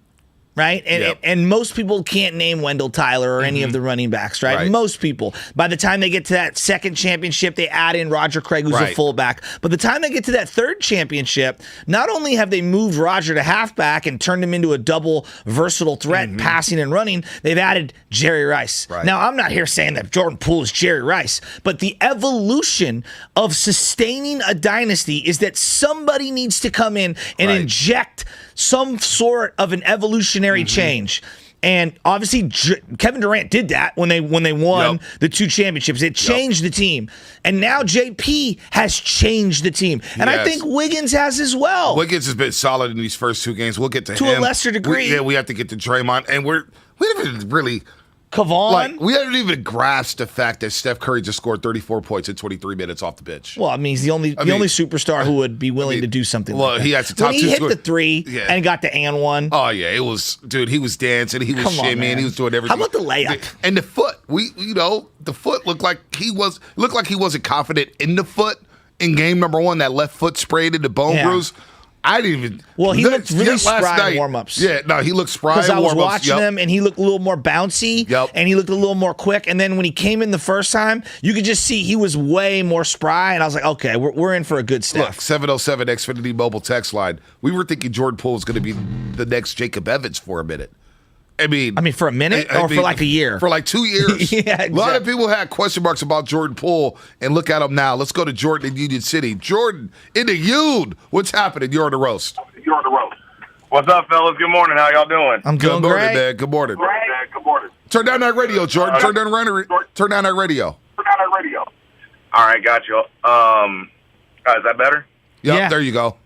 right? And most people can't name Wendell Tyler or any of the running backs, right? Most people. By the time they get to that second championship, they add in Roger Craig, who's a fullback. But the time they get to that third championship, not only have they moved Roger to halfback and turned him into a double versatile threat, passing and running, they've added Jerry Rice. Now, I'm not here saying that Jordan Poole is Jerry Rice, but the evolution of sustaining a dynasty is that somebody needs to come in and inject some sort of an evolutionary change. And obviously, Kevin Durant did that when they won the two championships. It changed the team. And now JP has changed the team. And I think Wiggins has as well. Wiggins has been solid in these first two games. We'll get to him. To a lesser degree. We have to get to Draymond. And we haven't really... Kavon? We haven't even grasped the fact that Steph Curry just scored 34 points in 23 minutes off the bench. Well, I mean, he's the only superstar who would be willing to do something like that. Well, he has the top when two he hit the three and got the and one. Oh, yeah. It was, dude, he was dancing. He was shimmying. He was doing everything. How about the layup? And the foot. The foot looked like he wasn't confident in the foot in game number one. That left foot sprayed into bone bruise. I didn't even. Well, he looked really spry in warm-ups. Yeah, no, he looked spry in warm-ups. Because I was watching him, and he looked a little more bouncy, and he looked a little more quick. And then when he came in the first time, you could just see he was way more spry. And I was like, okay, we're in for a good Steph. Look, 707 Xfinity mobile text line. We were thinking Jordan Poole was going to be the next Jacob Evans for a minute. I mean, for a minute or for like a year? For like 2 years. Yeah, exactly. A lot of people had question marks about Jordan Poole, and look at him now. Let's go to Jordan in Union City. Jordan in the Union. What's happening? You're on the roast. What's up, fellas? Good morning. How y'all doing? I'm doing Good morning, great. man. Good morning. Good morning. Turn down that radio, Jordan. Turn down that radio. All right, got you. Is that better? Yep, Yeah. There you go.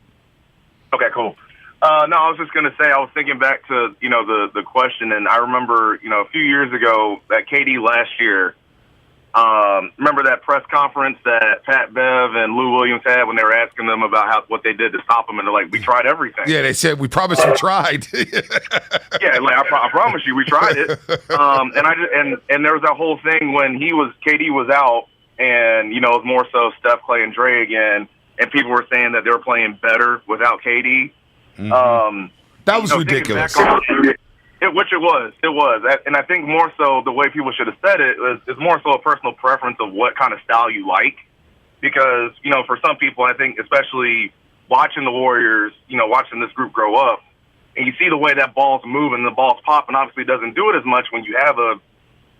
Okay, cool. No, I was just going to say, I was thinking back to, the question, and I remember, a few years ago, at KD last year, remember that press conference that Pat Bev and Lou Williams had when they were asking them about what they did to stop him, and they're like, "We tried everything." Yeah, they said we promised we tried. Yeah, like I promise you, we tried it. And there was that whole thing when KD was out, and it was more so Steph, Clay, and Dre again, and people were saying that they were playing better without KD. Mm-hmm. That was ridiculous. Which it was, and I think more so the way people should have said it is more so a personal preference of what kind of style you like, because for some people, I think especially watching the Warriors, watching this group grow up, and you see the way that ball's moving, and the ball's popping. Obviously, doesn't do it as much when you have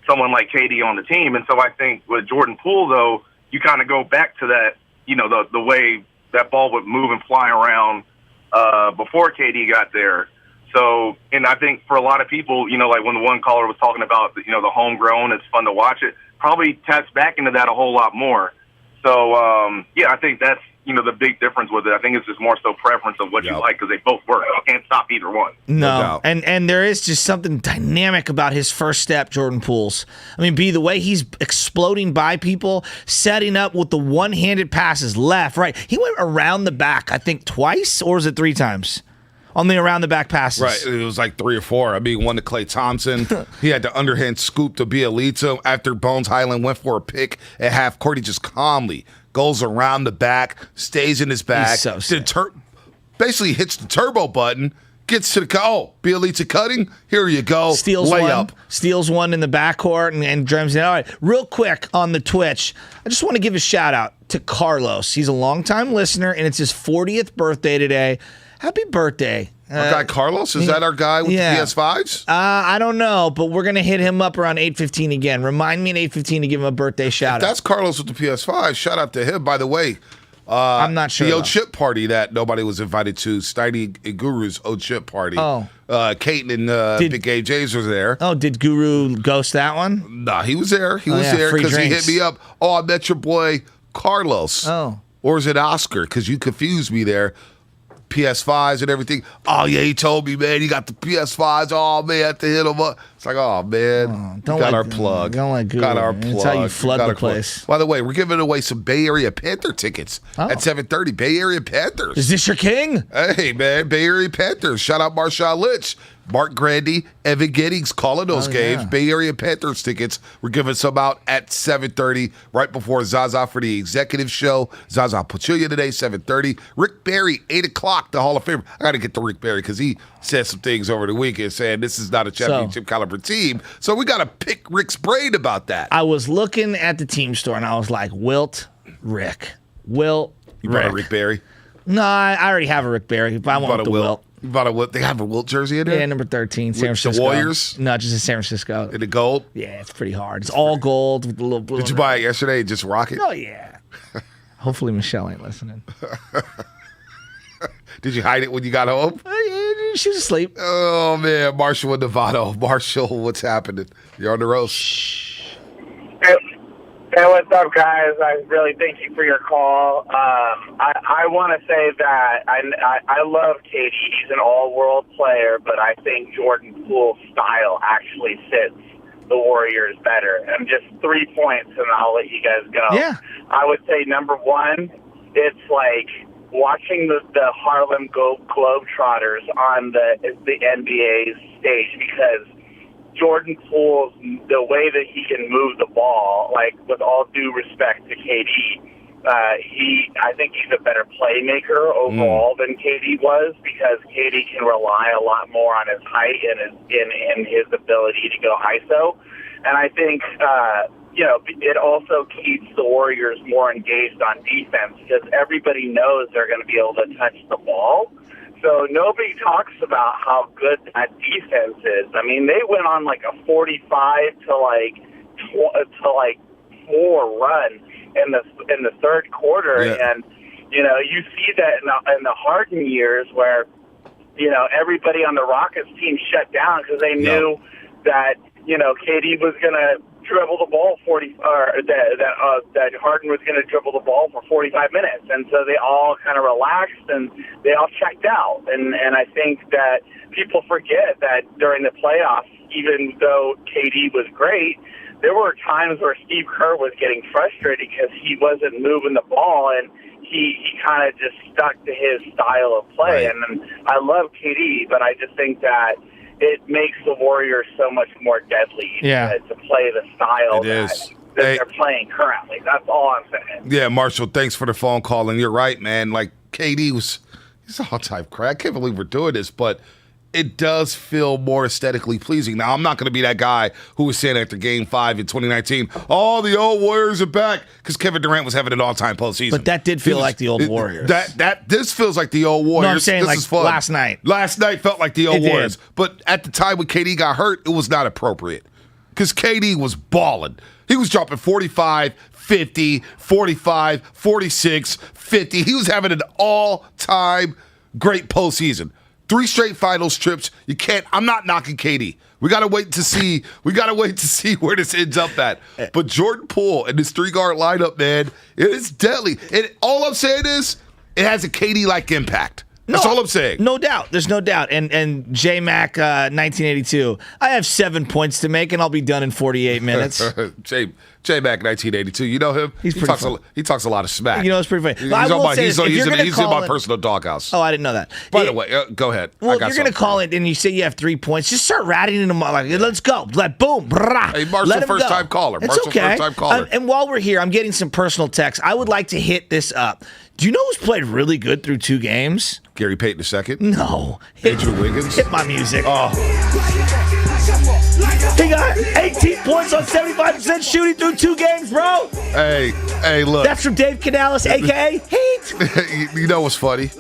someone like KD on the team, and so I think with Jordan Poole though, you kind of go back to that, the way that ball would move and fly around before KD got there. So, and I think for a lot of people, like when the one caller was talking about, the homegrown, it's fun to watch it, probably taps back into that a whole lot more. So, I think that's, the big difference with it. I think it's just more so preference of what you like, because they both work. You can't stop either one. No, and there is just something dynamic about his first step, Jordan Poole's. I mean, the way he's exploding by people, setting up with the one-handed passes, left, right. He went around the back, I think, twice, or was it 3 times? On the around-the-back passes. Right, it was like 3 or 4. I mean, one to Klay Thompson. He had the underhand scoop to Bielitsa after Bones Highland went for a pick at half court. He just calmly goes around the back, stays in his back. He's so sick. Basically hits the turbo button, gets to the Bielitsa cutting. Here you go. Steals one in the backcourt and drums it. All right, real quick on the Twitch, I just want to give a shout-out to Carlos. He's a longtime listener, and it's his 40th birthday today. Happy birthday. Our guy Carlos? Is that our guy with the PS5s? I don't know, but we're going to hit him up around 8:15 again. Remind me at 8:15 to give him a birthday shout-out. That's Carlos with the PS5. Shout out to him. By the way, I'm not sure. The O-Chip party that nobody was invited to, Steiny Guru's O-Chip party. Oh. Kate and Big Gabe James was there. Oh, did Guru ghost that one? Nah, he was there. He was there because he hit me up. Oh, I met your boy Carlos. Oh. Or is it Oscar? Because you confused me there. PS5s and everything. Oh, yeah, he told me, man, he got the PS5s. Oh, man, I have to hit him up. It's like, oh, man, got our plug. Don't let Guru. Got our plug. That's how you flood the place. By the way, we're giving away some Bay Area Panther tickets at 7:30. Bay Area Panthers. Is this your king? Hey, man, Bay Area Panthers. Shout out Marshawn Lynch, Mark Grandy, Evan Giddings calling those games. Bay Area Panthers tickets. We're giving some out at 7:30, right before Zaza for the executive show. Zaza Pachulia today, 7:30. Rick Barry, 8 o'clock, the Hall of Famer. I got to get to Rick Barry because he said some things over the weekend saying this is not a championship caliber team. So we got to pick Rick's brain about that. I was looking at the team store and I was like, Wilt, Rick. Wilt, You bought a Rick Barry? No, I already have a Rick Barry, but I want the Wilt. You bought a Wilt? They have a Wilt jersey in there? Yeah, number 13, San Francisco. The Warriors? No, just in San Francisco. In the gold? Yeah, it's pretty hard. It's all gold with a little blue. Did you buy it yesterday and just rock it? Oh, yeah. Hopefully Michelle ain't listening. Did you hide it when you got home? She was asleep. Oh, man. Marshall and Nevada. Marshall, what's happening? You're on the roast. Hey, what's up, guys? I really thank you for your call. I want to say that I love KD. He's an all-world player, but I think Jordan Poole's style actually fits the Warriors better. And just 3 points, and I'll let you guys go. Yeah. I would say, number one, it's like watching the Harlem Globetrotters on the NBA stage, because Jordan Poole, the way that he can move the ball, like, with all due respect to KD, I think he's a better playmaker overall than KD was, because KD can rely a lot more on his height and his ability to go ISO. And I think, it also keeps the Warriors more engaged on defense, because everybody knows they're going to be able to touch the ball. So nobody talks about how good that defense is. I mean, they went on like a 45 to 4 run in the third quarter, and you see that in the Harden years where everybody on the Rockets team shut down because they knew that KD was going to dribble the ball that Harden was going to dribble the ball for 45 minutes, and so they all kind of relaxed and they all checked out. And I think that people forget that during the playoffs, even though KD was great, there were times where Steve Kerr was getting frustrated because he wasn't moving the ball, and he kind of just stuck to his style of play. Right. And I love KD, but I just think that it makes the Warriors so much more deadly to play the style that they're playing currently. That's all I'm saying. Yeah, Marshall, thanks for the phone call. And you're right, man. Like, KD he's all type crap. I can't believe we're doing this, but it does feel more aesthetically pleasing. Now, I'm not going to be that guy who was saying after Game 5 in 2019, oh, the old Warriors are back, because Kevin Durant was having an all-time postseason. But that did feel like the old Warriors. This feels like the old Warriors. No, I'm saying this is fun. last night. Last night felt like the old It Warriors. did. But at the time when KD got hurt, it was not appropriate, because KD was balling. He was dropping 45, 50, 45, 46, 50. He was having an all-time great postseason. 3 straight finals trips. I'm not knocking KD. We gotta wait to see where this ends up at. But Jordan Poole and this 3-guard lineup, man, it is deadly. And all I'm saying is it has a KD-like impact. That's all I'm saying. No doubt. There's no doubt. And J-Mac 1982, I have 7 points to make, and I'll be done in 48 minutes. J-Mac 1982, you know him? He talks a lot of smack. You know, it's pretty funny. He's in my personal doghouse. Oh, I didn't know that. By the way, go ahead. Well, if you're going to call it and you say you have 3 points, just start rattling them like, let's go. Like, boom. Brah, hey, Marshall, first-time caller. It's Marshall, okay. first-time caller. And while we're here, I'm getting some personal texts. I would like to hit this up. Do you know who's played really good through 2 games? Gary Payton II? No. Andrew Wiggins? Hit my music. Oh. He got 18 points on 75% shooting through 2 games, bro. Hey, look. That's from Dave Canales, a.k.a. Heat. You know what's funny?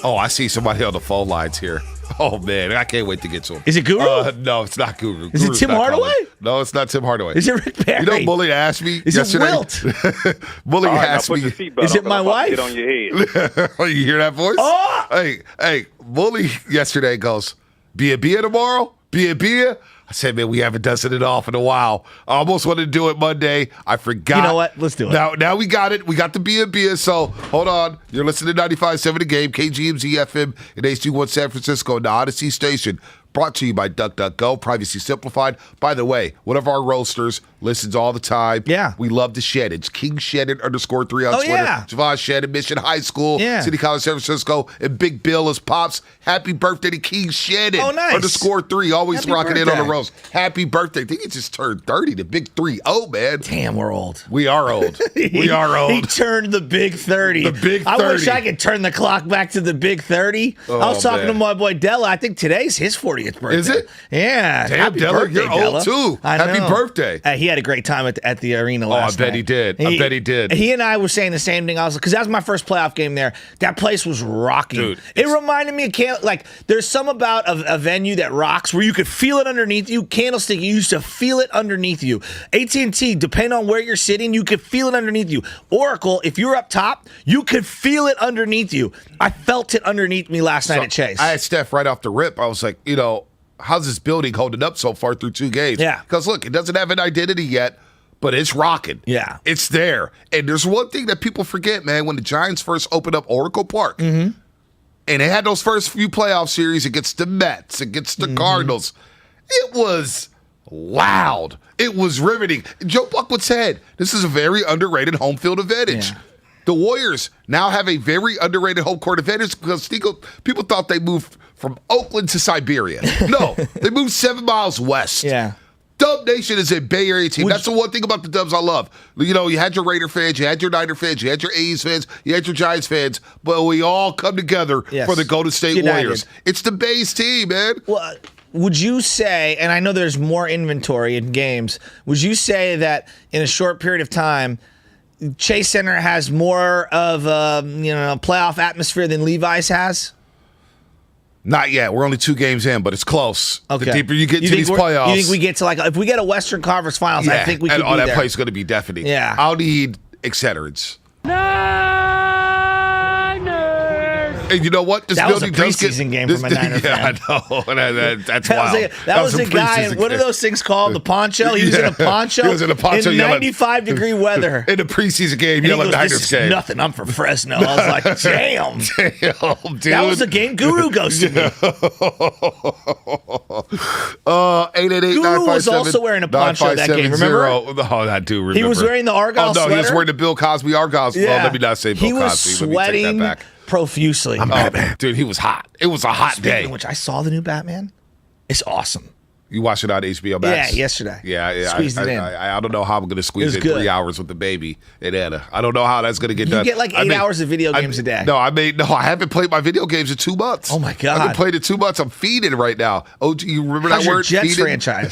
Oh, I see somebody on the phone lines here. Oh, man, I can't wait to get to him. Is it Guru? No, it's not Guru. Is it Tim Hardaway? No, it's not Tim Hardaway. Is it Rick Barry? You know, Bully asked me yesterday. Is it Wilt? Bully asked me. Is it my wife? Get on your head. Oh, you hear that voice? Oh! Hey, Bully yesterday goes, be a beer tomorrow? Be a beer? I said, man, we haven't dusted it off in a while. I almost wanted to do it Monday. I forgot. You know what? Let's do it. Now we got it. We got the beer. So hold on. You're listening to 95.7 The Game, KGMZ FM in HD1 San Francisco, the Odyssey Station. Brought to you by DuckDuckGo, privacy simplified. By the way, one of our roasters listens all the time. Yeah. We love to shed. It's King Shannon _3 on Twitter. Yeah. Javon Shannon, Mission High School, Yeah. City College, San Francisco, and Big Bill is Pops. Happy birthday to King Shannon. Oh, nice. _3, always Happy rocking in on the birthday. roast. Happy birthday. I think he just turned 30, the big 3-0, man. Damn, we're old. We are old. We are old. He turned the big 30. The big 30. I wish I could turn the clock back to the big 30. Oh, I was talking man. to my boy Della. I think today's his 40th birthday. Is it? Yeah. Damn, Happy Della, birthday, you're old Della. too. I Happy know. birthday. He had a great time at the arena last night. I bet he did. I bet he did. He and I were saying the same thing. I was because that was my first playoff game there. That place was rocking. Dude, it reminded me of like there's some about a venue that rocks where you could feel it underneath you. Candlestick, you used to feel it underneath you. AT&T, depending on where you're sitting, you could feel it underneath you. Oracle, if you're up top, you could feel it underneath you. I felt it underneath me last night at Chase. I had Steph right off the rip. I was like, how's this building holding up so far through 2 games? Yeah. Because, look, it doesn't have an identity yet, but it's rocking. Yeah. It's there. And there's one thing that people forget, man. When the Giants first opened up Oracle Park, and they had those first few playoff series against the Mets, against the Cardinals, it was loud. It was riveting. Joe Buck said, this is a very underrated home field advantage. Yeah. The Warriors now have a very underrated home court advantage because people thought they moved from Oakland to Siberia. No, they moved 7 miles west. Yeah. Dub Nation is a Bay Area team. That's the one thing about the Dubs I love. You had your Raider fans, you had your Niner fans, you had your A's fans, you had your Giants fans, but we all come together for the Golden State United. Warriors. It's the Bay's team, man. Well, would you say, and I know there's more inventory in games, would you say that in a short period of time, Chase Center has more of a playoff atmosphere than Levi's has? Not yet. We're only 2 games in, but it's close. Okay. The deeper you get into these playoffs. You think we get to if we get a Western Conference Finals, I think we could be that there. place is going to be deafening. Yeah. I'll need Excedrins. And you know what? This that was a building does preseason game this, from a Niner fan. Yeah, I know. That's wild. That was a guy. What are those things called? The poncho. He was in a poncho. He was in a poncho in 95-degree weather in a preseason game. Yelling Niners game. Nothing. I'm from Fresno. I was like, damn, dude. That was a game Guru ghosted me. 888 Guru was also wearing a poncho that game. Remember? Oh, I do remember. He was wearing the Argyle sweater. sweater. He was wearing the Bill Cosby Argyle sweater. Yeah. Well, let me not say Bill Cosby. He was sweating profusely. Dude, he was hot. It was a hot day. Which I saw the new Batman. It's awesome. You watched it on HBO Max? Yeah, yesterday. Yeah. Squeezed it in. I don't know how I'm going to squeeze in good. 3 hours with the baby and Anna. I don't know how that's going to get done. You get like 8 hours of video games a day. No, I haven't played my video games in 2 months. Oh my God. I haven't played in 2 months. I'm feeding right now. Oh, you remember How's that your word? Jets feeding? franchise?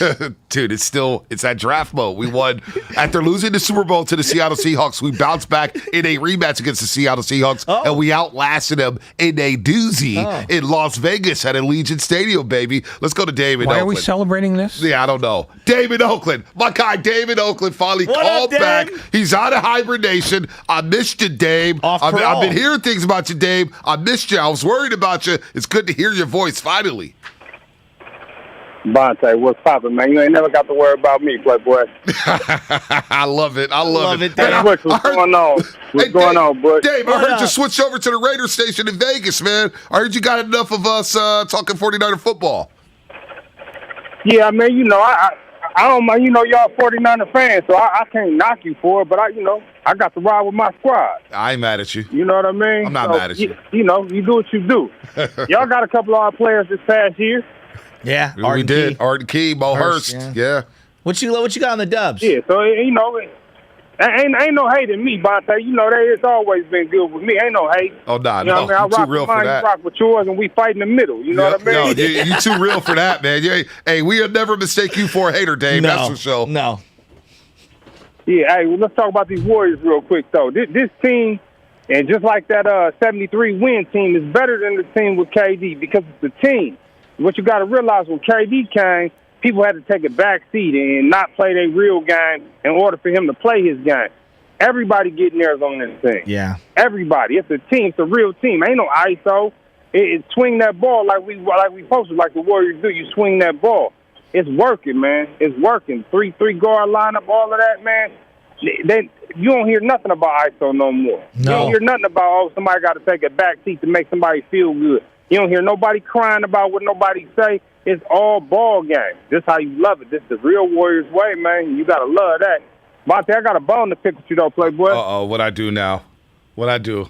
Dude, it's that draft mode. We won after losing the Super Bowl to the Seattle Seahawks. We bounced back in a rematch against the Seattle Seahawks, and we outlasted them in a doozy in Las Vegas at Allegiant Stadium, baby. Let's go to David. Why Oakland. are we celebrating this? Yeah, I don't know. David Oakland, my guy David Oakland finally called back. He's out of hibernation. I missed you, Dave. I've been hearing things about you, Dave. I missed you. I was worried about you. It's good to hear your voice finally. Bonte, what's poppin', man? You ain't never got to worry about me, playboy. I love it. I love it. Hey, what's going on? What's going on, Butch? Dave, I heard you switch over to the Raiders station in Vegas, man. I heard you got enough of us talking 49er football. Yeah, man, I don't mind, y'all 49er fans, so I can't knock you for it, but I got to ride with my squad. I ain't mad at you. You know what I mean? I'm not mad at you. You do what you do. Y'all got a couple of our players this past year. Yeah, we did. Arden Key, Mo Hurst. Yeah. What you got on the Dubs? Yeah, so ain't no hate in me, Bonte. It's always been good with me. Ain't no hate. Oh, nah, no. I rock too real with mine, for that. you rock with yours, and we fight in the middle. You know what I mean? No, you too real for that, man. Hey, we'll never mistake you for a hater, Dave. That's for sure. No. Yeah, hey, well, let's talk about these Warriors real quick, though. This team, and just like that 73-win team, is better than the team with KD because it's the team. What you got to realize, when KD came, people had to take a back seat and not play their real game in order for him to play his game. Everybody getting theirs on this thing. Yeah. Everybody. It's a team. It's a real team. Ain't no ISO. It swing that ball like we posted, like the Warriors do. You swing that ball. It's working, man. It's working. 3-3 guard lineup, all of that, man. You don't hear nothing about ISO no more. No. You don't hear nothing about, somebody got to take a back seat to make somebody feel good. You don't hear nobody crying about what nobody say. It's all ball game. This how you love it. This is the real Warriors way, man. You got to love that. Monte, I got a bone to pick with you, though, Playboy. Uh-oh, what I do now? What I do?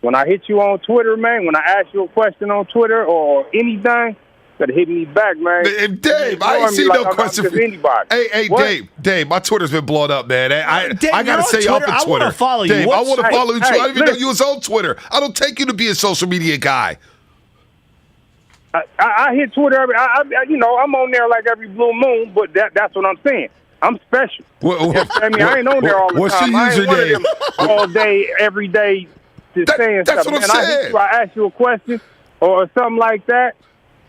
When I hit you on Twitter, man, when I ask you a question on Twitter or anything, you got to hit me back, man. Hey, Dave, I ain't seen no question for anybody. Hey, Dave, my Twitter's been blown up, man. Dave, I got to say off of Twitter. I want to follow you. Dave, I want to follow you, too. I didn't even know listen. you was on Twitter. I don't take you to be a social media guy. I hit Twitter I'm on there like every blue moon, but that's what I'm saying. I'm special. I ain't on there all the what's time. What's your username? I ain't one of them all day, every day, just saying that's stuff. what I'm saying. I ask you a question or something like that,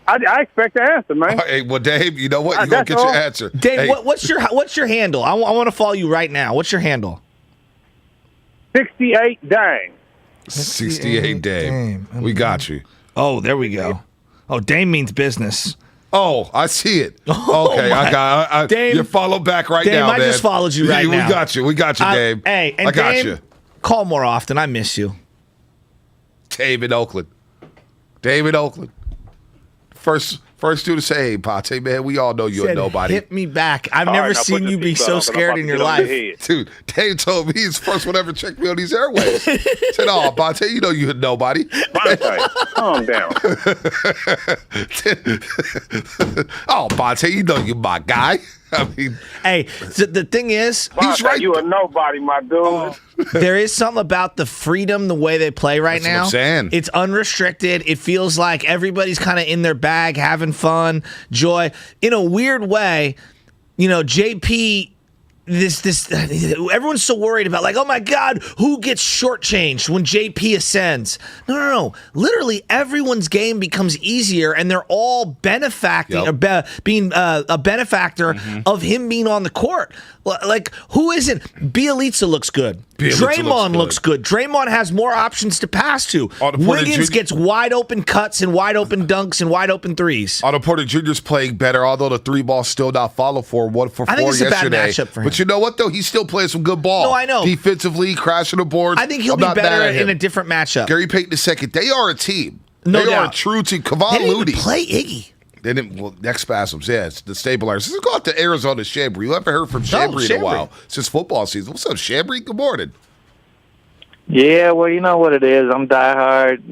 I expect the answer, man. Hey, well, Dave, you know what? You're going to get your answer. Dave, hey. what's your handle? I want to follow you right now. What's your handle? 68 Dame. 68 Dame. We got you. Oh, there we go. Oh, Dame means business. Oh, I see it. Okay, I got Dame, you. Follow back right Dame, now, I man. just followed you right now. We got you. We got you, Dave. Hey, and I got Dame, you. Call more often. I miss you. David Oakland. First dude to say, hey, Pate, man, we all know you're a nobody. Hit me back. I've never seen you be so scared in your life. Dude, Dave told me he's the first one ever checked me on these airways. Said, oh, Pate, you know you're a nobody. Calm down. Oh, Pate, you know you're my guy. I mean, hey, so the thing is, he's right. You a nobody, my dude. There is something about the freedom, the way they play right now. That's what I'm saying. It's unrestricted. It feels like everybody's kind of in their bag, having fun, joy. In a weird way, JP everyone's so worried about, like, oh my God, who gets shortchanged when JP ascends? No. Literally, everyone's game becomes easier, and they're all benefacting or being a benefactor of him being on the court. Like, who isn't? Bielitsa looks good. Draymond looks good. Draymond has more options to pass to. Wiggins gets wide open cuts and wide open dunks and wide open threes. Otto Porter Jr.'s playing better, although the 3-ball still not follow for 1 for 4 I think it's yesterday. a bad matchup for him. But you know what, though? He's still playing some good ball. No, I know. Defensively, crashing the boards. I think he'll be better in a different matchup. Gary Payton II, they are a team. They are a true team. Kevon Looney. Play Iggy. They didn't. Well, neck spasms. Yeah, it's the stabilizers. Let's go out to Arizona, Chambry. You haven't heard from Chambry in a while since football season. What's up, Chambry? Good morning. Yeah, well, you know what it is. I'm diehard,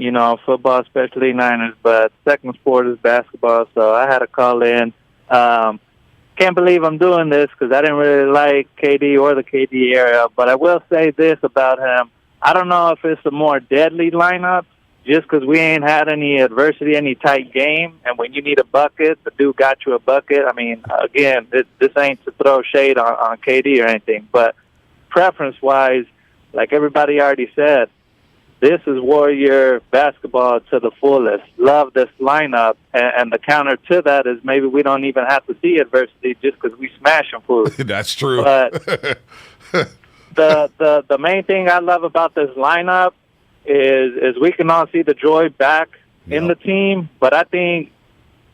football, especially Niners, but second sport is basketball, so I had to call in. Can't believe I'm doing this because I didn't really like KD or the KD era, but I will say this about him. I don't know if it's a more deadly lineup just because we ain't had any adversity, any tight game, and when you need a bucket, the dude got you a bucket. I mean, again, this ain't to throw shade on KD or anything, but preference-wise, like everybody already said, this is Warrior basketball to the fullest. Love this lineup, and the counter to that is maybe we don't even have to see adversity just because we smash them fools. That's true. But the main thing I love about this lineup is we can all see the joy back in the team, but I think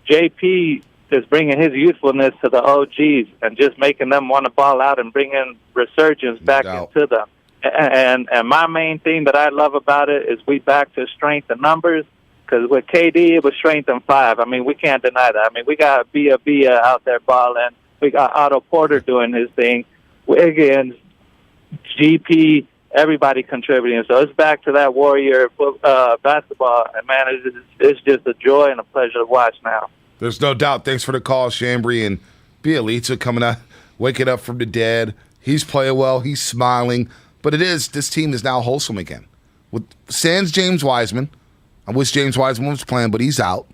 JP is bringing his youthfulness to the OGs and just making them want to ball out and bringing resurgence back into them. And my main thing that I love about it is we back to strength and numbers, because with KD, it was strength and 5. I mean, we can't deny that. I mean, we got Bia out there balling. We got Otto Porter doing his thing. Wiggins, GP, everybody contributing. So it's back to that Warrior basketball. And, man, it's just a joy and a pleasure to watch now. There's no doubt. Thanks for the call, Chambry. And Bielitsa coming out, waking up from the dead. He's playing well. He's smiling. But this team is now wholesome again. With sans James Wiseman, I wish James Wiseman was playing, but he's out.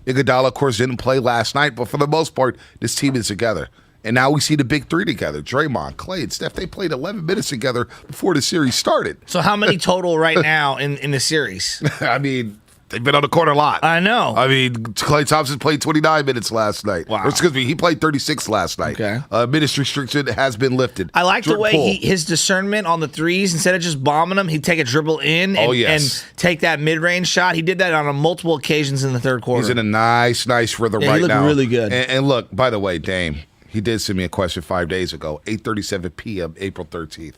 Iguodala, of course, didn't play last night, but for the most part, this team is together. And now we see the big three together. Draymond, Clay, and Steph, they played 11 minutes together before the series started. So how many total right now in the series? I mean, they've been on the court a lot. I know. I mean, Klay Thompson played 29 minutes last night. Wow. Or, excuse me, he played 36 last night. Okay. Minutes restriction has been lifted. I like the way Poole. his discernment on the threes, instead of just bombing them, he'd take a dribble in and take that mid-range shot. He did that on multiple occasions in the third quarter. He's in a nice rhythm right now. He looked really good. And look, by the way, Dame, he did send me a question 5 days ago, 8:37 p.m., April 13th.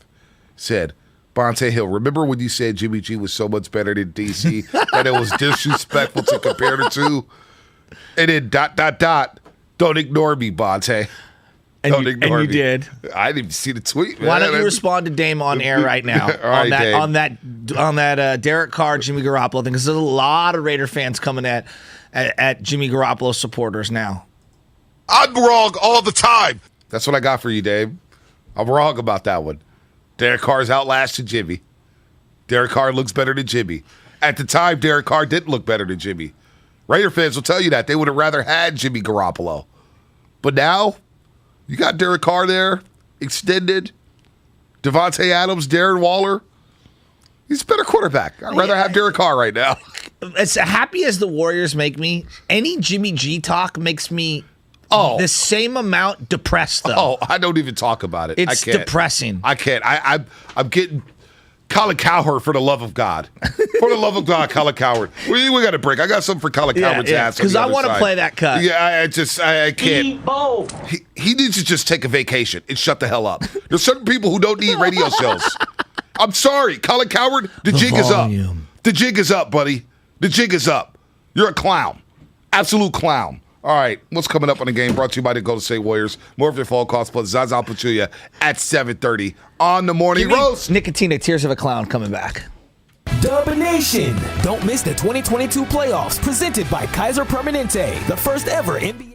Said, Bonte Hill, remember when you said Jimmy G was so much better than DC that it was disrespectful to compare the two? And then ... Don't ignore me, Bonte. Don't ignore me. And you did. I didn't even see the tweet, man. Why don't you respond to Dame on air right now All right, on that Derek Carr, Jimmy Garoppolo thing? Because there's a lot of Raider fans coming at Jimmy Garoppolo supporters now. I'm wrong all the time. That's what I got for you, Dave. I'm wrong about that one. Derek Carr's outlasted Jimmy. Derek Carr looks better than Jimmy. At the time, Derek Carr didn't look better than Jimmy. Raider fans will tell you that. They would have rather had Jimmy Garoppolo. But now, you got Derek Carr there, extended. Devontae Adams, Darren Waller. He's a better quarterback. I'd rather have Derek Carr right now. As happy as the Warriors make me, any Jimmy G talk makes me the same amount depressed, though. Oh, I don't even talk about it. It's depressing. I can't. I'm getting Colin Cowherd, for the love of God. For the love of God, Colin Cowherd. We got a break. I got something for Colin Cowherd's ass. Because I want to play that cut. Yeah, I can't. He needs to just take a vacation and shut the hell up. There's certain people who don't need radio shows. I'm sorry, Colin Cowherd, the jig is up. The jig is up, buddy. The jig is up. You're a clown. Absolute clown. All right, what's coming up on the game? Brought to you by the Golden State Warriors. More of your phone calls plus Zaza Pachulia at 7:30 on the Morning Roast. Nicotina, Tears of a Clown coming back. Dub Nation. Don't miss the 2022 playoffs presented by Kaiser Permanente, the first ever NBA.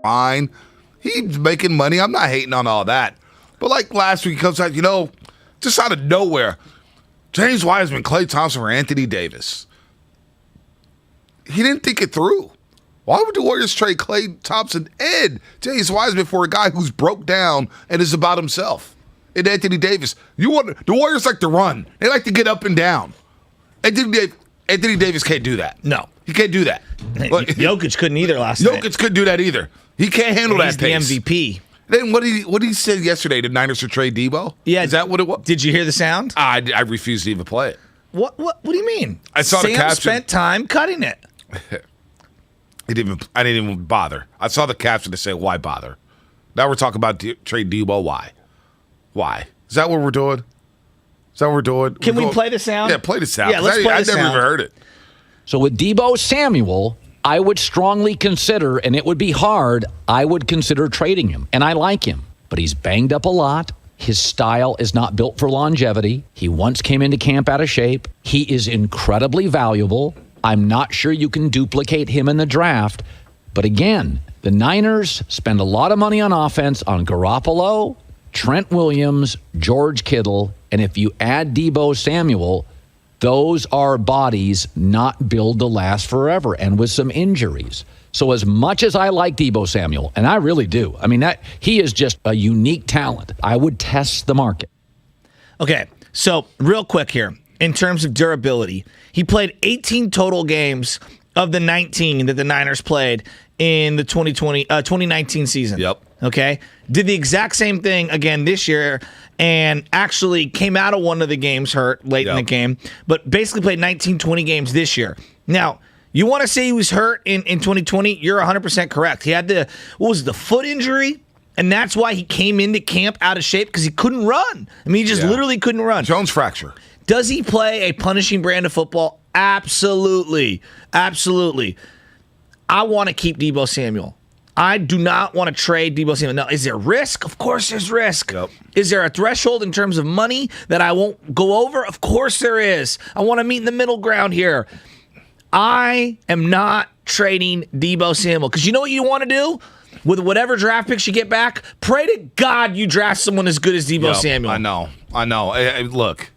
fine. He's making money. I'm not hating on all that. But like last week, he comes out, just out of nowhere, James Wiseman, Klay Thompson, or Anthony Davis. He didn't think it through. Why would the Warriors trade Klay Thompson and James Wiseman for a guy who's broke down and is about himself? And Anthony Davis. The Warriors like to run. They like to get up and down. Anthony Davis can't do that. No. He can't do that. Jokic couldn't either last night. Jokic couldn't do that either. He can't handle that pace. He's the MVP. Then what did he say yesterday? The Niners should trade Debo? Yeah. Is that what it was? Did you hear the sound? I refused to even play it. What do you mean? I saw the caption. Sam spent time cutting it. I didn't even bother. I saw the caption to say, why bother? Now we're talking about trade Debo. Why? Is that what we're doing? Can we play the sound? Yeah, play the sound. Yeah, let's play the sound. I never even heard it. So with Deebo Samuel, I would strongly consider, and it would be hard, I would consider trading him. And I like him, but he's banged up a lot. His style is not built for longevity. He once came into camp out of shape. He is incredibly valuable. I'm not sure you can duplicate him in the draft. But again, the Niners spend a lot of money on offense on Garoppolo, Trent Williams, George Kittle, and if you add Deebo Samuel, those are bodies not built to last forever and with some injuries. So as much as I like Deebo Samuel, and I really do, I mean, he is just a unique talent, I would test the market. Okay, so real quick here, in terms of durability, he played 18 total games of the 19 that the Niners played in the 2019 season. Yep. Okay? Did the exact same thing again this year and actually came out of one of the games hurt late in the game, but basically played 19, 20 games this year. Now, you want to say he was hurt in 2020? You're 100% correct. He had the foot injury, and that's why he came into camp out of shape because he couldn't run. I mean, he just literally couldn't run. Jones fracture. Does he play a punishing brand of football? Absolutely. Absolutely. I want to keep Deebo Samuel. I do not want to trade Deebo Samuel. Now, is there risk? Of course there's risk. Yep. Is there a threshold in terms of money that I won't go over? Of course there is. I want to meet in the middle ground here. I am not trading Deebo Samuel because you know what you want to do? With whatever draft picks you get back, pray to God you draft someone as good as Deebo Samuel. I know. Hey, look,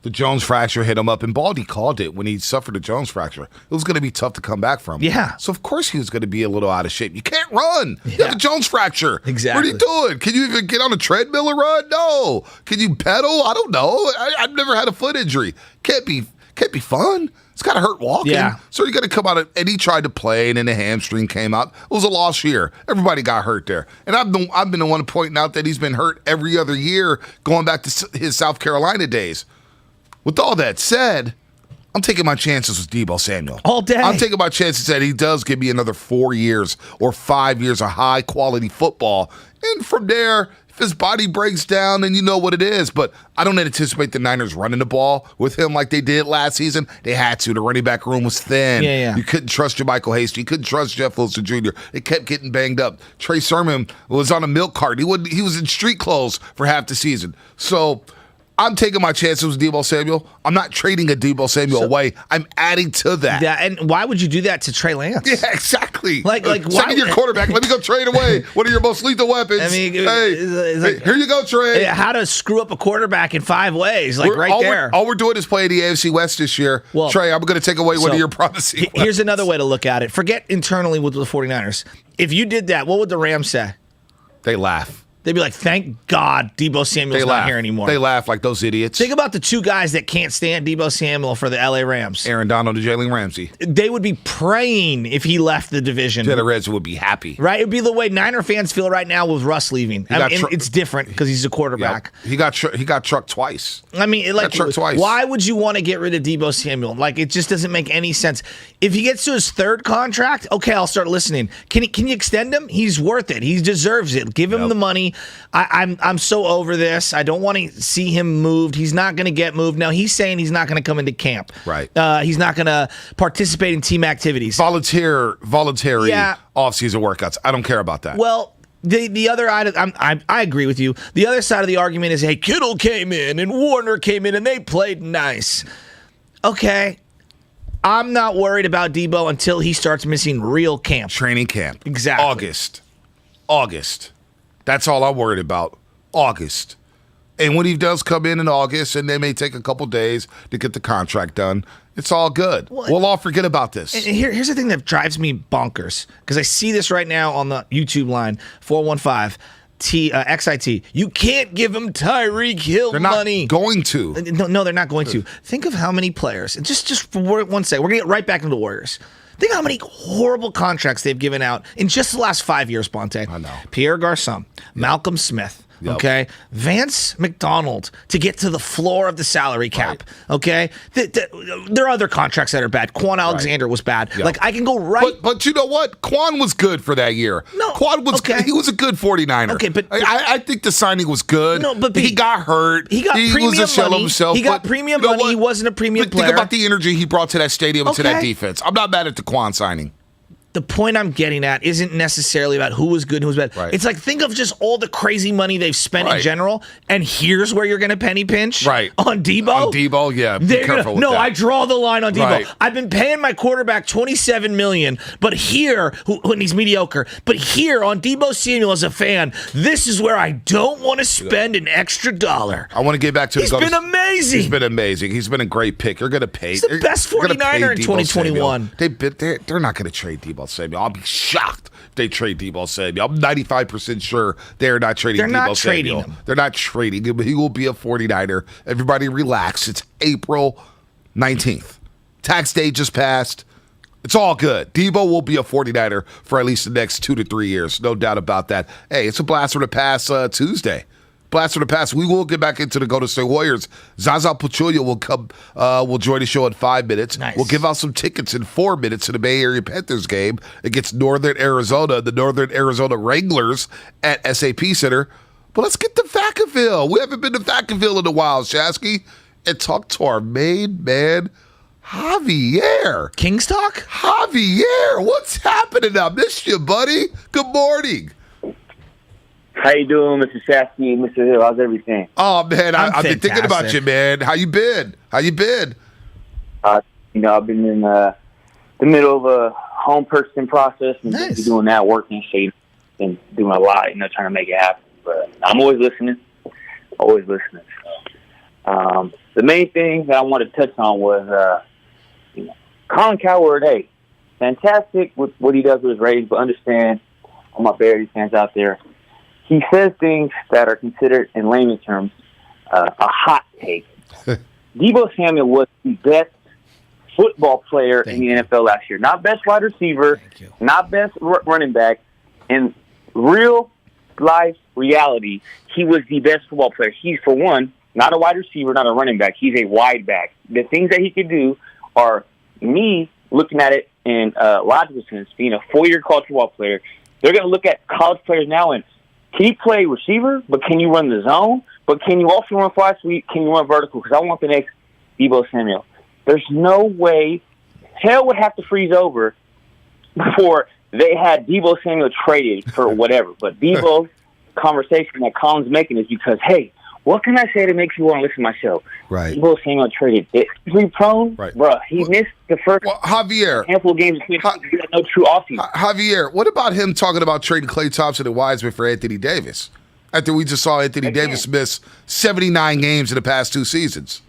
the Jones fracture hit him up, and Baldy called it when he suffered a Jones fracture. It was going to be tough to come back from. Yeah. So, of course, he was going to be a little out of shape. You can't run. You have a Jones fracture. Exactly. What are you doing? Can you even get on a treadmill and run? No. Can you pedal? I don't know. I've never had a foot injury. Can't be fun. It's got to hurt walking. Yeah. So you're going to come out, and he tried to play, and then the hamstring came out. It was a lost year. Everybody got hurt there. And I've been the one pointing out that he's been hurt every other year going back to his South Carolina days. With all that said, I'm taking my chances with Deebo Samuel. All day. I'm taking my chances that he does give me another 4 years or 5 years of high-quality football. And from there, if his body breaks down, then you know what it is. But I don't anticipate the Niners running the ball with him like they did last season. They had to. The running back room was thin. Yeah. You couldn't trust JaMychal Hasty. You couldn't trust Jeff Wilson Jr. They kept getting banged up. Trey Sermon was on a milk carton. He was in street clothes for half the season. So I'm taking my chances with Deebo Samuel. I'm not trading a Deebo Samuel away. I'm adding to that. Yeah, and why would you do that to Trey Lance? Yeah, exactly. Like second-year quarterback. Let me go trade away one of your most lethal weapons. I mean, hey, here you go, Trey. How to screw up a quarterback in 5 ways, all we're doing is playing the AFC West this year. Well, Trey, I'm going to take away one of your promising weapons. Here's another way to look at it. Forget internally with the 49ers. If you did that, what would the Rams say? They laugh. They'd be like, thank God Deebo Samuel's not here anymore. They laugh like those idiots. Think about the 2 guys that can't stand Deebo Samuel for the LA Rams. Aaron Donald and Jalen Ramsey. They would be praying if he left the division. The Reds would be happy. Right? It would be the way Niner fans feel right now with Russ leaving. It's different because he's a quarterback. Yep. He got trucked twice. I mean, trucked twice. Why would you want to get rid of Deebo Samuel? Like, it just doesn't make any sense. If he gets to his 3rd contract, okay, I'll start listening. Can you extend him? He's worth it. He deserves it. Give him the money. I'm so over this. I don't want to see him moved. He's not going to get moved. Now, he's saying he's not going to come into camp. Right. He's not going to participate in team activities. Voluntary off-season workouts. I don't care about that. Well, the other I agree with you. The other side of the argument is, hey, Kittle came in and Warner came in and they played nice. Okay. I'm not worried about Deebo until he starts missing real camp. Training camp. Exactly. August. That's all I'm worried about. August. And when he does come in August, and they may take a couple days to get the contract done, it's all good. We'll all forget about this. And here's the thing that drives me bonkers, because I see this right now on the YouTube line, 415 XIT. You can't give him Tyreek Hill money. They're not going to. No, they're not going to. Think of how many players, and just for 1 second, we're going to get right back into the Warriors. Think how many horrible contracts they've given out in just the last 5 years, Bonte. I know. Pierre Garçon, Malcolm Smith, okay? Vance McDonald to get to the floor of the salary cap, okay? There are other contracts that are bad. Quan Alexander was bad. Like, I can go right. But you know what? Quan was good for that year. No. Quan was good. He was a good 49er. Okay, but I think the signing was good. No, but he got hurt. He got premium was a shell money. of himself. He got premium money. He wasn't a premium player. Think about the energy he brought to that stadium and to that defense. I'm not mad at the Quan signing. the point I'm getting at isn't necessarily about who was good and who was bad. Right. It's like, think of just all the crazy money they've spent in general, and here's where you're going to penny pinch. Right. On Debo? On Debo, yeah. Be careful with that. I draw the line on Debo. Right. I've been paying my quarterback $27 million, but here, when he's mediocre, but here on Deebo Samuel as a fan, this is where I don't want to spend an extra dollar. I want to get back to He's been amazing. He's been amazing. He's been a great pick. You're going to pay. He's the best 49er in 2021. They're not going to trade Deebo Samuel. I'll be shocked if they trade Deebo Samuel. I'm 95% sure they're not trading Deebo Samuel. They're not trading him. He will be a 49er. Everybody relax. It's April 19th. Tax day just passed. It's all good. Deebo will be a 49er for at least the next 2 to 3 years. No doubt about that. Hey, it's a blast from the past Tuesday. Blast from the past. We will get back into the Golden State Warriors. Zaza Pachulia will come. Will join the show in 5 minutes. Nice. We'll give out some tickets in 4 minutes to the Bay Area Panthers game against Northern Arizona, the Northern Arizona Wranglers at SAP Center. But let's get to Vacaville. We haven't been to Vacaville in a while, Shasky, and talk to our main man, Javier. King's Talk? Javier, what's happening? I missed you, buddy. Good morning. How you doing, Mr. Shasky, Mr. Hill? How's everything? Oh, man, I've been thinking about you, man. How you been? I've been in the middle of a home purchasing process and Nice. doing that, working, and doing a lot, trying to make it happen. But I'm always listening. The main thing that I wanted to touch on was Colin Cowherd. Hey, fantastic with what he does with his ratings, but understand, all my Bears fans out there, he says things that are considered, in layman terms, a hot take. Deebo Samuel was the best football player in the NFL last year. Not best wide receiver, not best running back. In real life reality, he was the best football player. He's, for one, not a wide receiver, not a running back. He's a wide back. The things that he could do are, me looking at it in logical sense, being a 4-year college football player, they're going to look at college players now and can you play receiver, but can you run the zone? But can you also run flat sweep? Can you run vertical? Because I want the next Deebo Samuel. There's no way hell would have to freeze over before they had Deebo Samuel traded for whatever. But Deebo's conversation that Colin's making is because, hey, what can I say that makes you want to listen to my show? Right. Deebo Samuel traded. Injury prone, right. Bruh, he missed the first handful of games. No true offseason. Javier, what about him talking about trading Klay Thompson and Wiseman for Anthony Davis? After we just saw Anthony Davis miss 79 games in the past 2 seasons.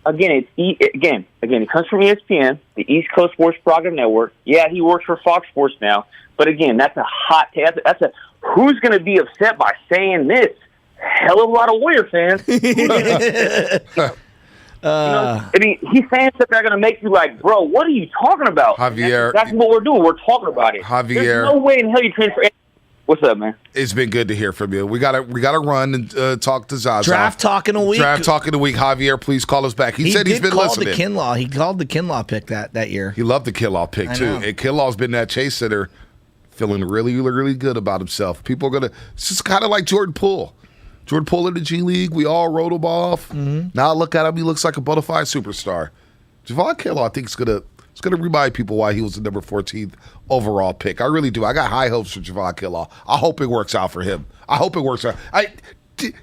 Again, it comes from ESPN, the East Coast Sports Program Network. Yeah, he works for Fox Sports now. But again, that's a hot take. That's a who's going to be upset by saying this? Hell of a lot of Warrior fans. He's saying stuff that are going to make you like, bro, what are you talking about? Javier. That's what we're doing. We're talking about it. Javier. There's no way in hell you transfer. What's up, man? It's been good to hear from you. We gotta run and talk to Zaza. Draft talk in a week. Javier, please call us back. He said he's been listening. He called the Kinlaw pick that year. He loved the Kinlaw pick too. And Kinlaw's been at Chase Center feeling really, really good about himself. People are gonna. It's just kind of like Jordan Poole. Jordan Poole in the G League, we all wrote him off. Mm-hmm. Now I look at him, he looks like a bona fide superstar. Javon Kinlaw, I think, is gonna remind people why he was the number 14th overall pick. I really do. I got high hopes for Javon Kinlaw. I hope it works out for him. I hope it works out.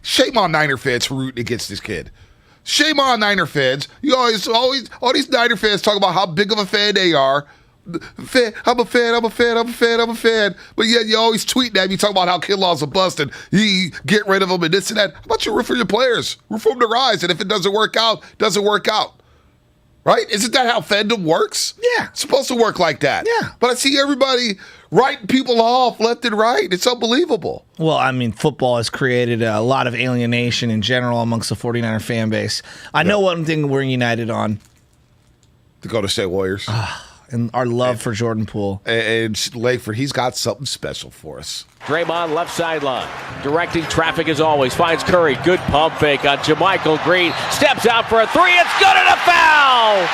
Shame on Niner fans for rooting against this kid. Shame on Niner fans. You always all these Niner fans talk about how big of a fan they are. I'm a fan. But yet you always tweeting at me talking about how Kinlaw's a bust and you get rid of him and this and that. How about you root for your players? Root for them to rise. And if it doesn't work out, doesn't work out. Right? Isn't that how fandom works? Yeah. It's supposed to work like that. Yeah. But I see everybody writing people off left and right. It's unbelievable. Well, I mean, football has created a lot of alienation in general amongst the 49er fan base. I know one thing we're united on. The Golden State Warriors. And our love for Jordan Poole. And Lakeford, he's got something special for us. Draymond left sideline, directing traffic as always, finds Curry, good pump fake on JaMychal Green, steps out for a three, it's good and a foul!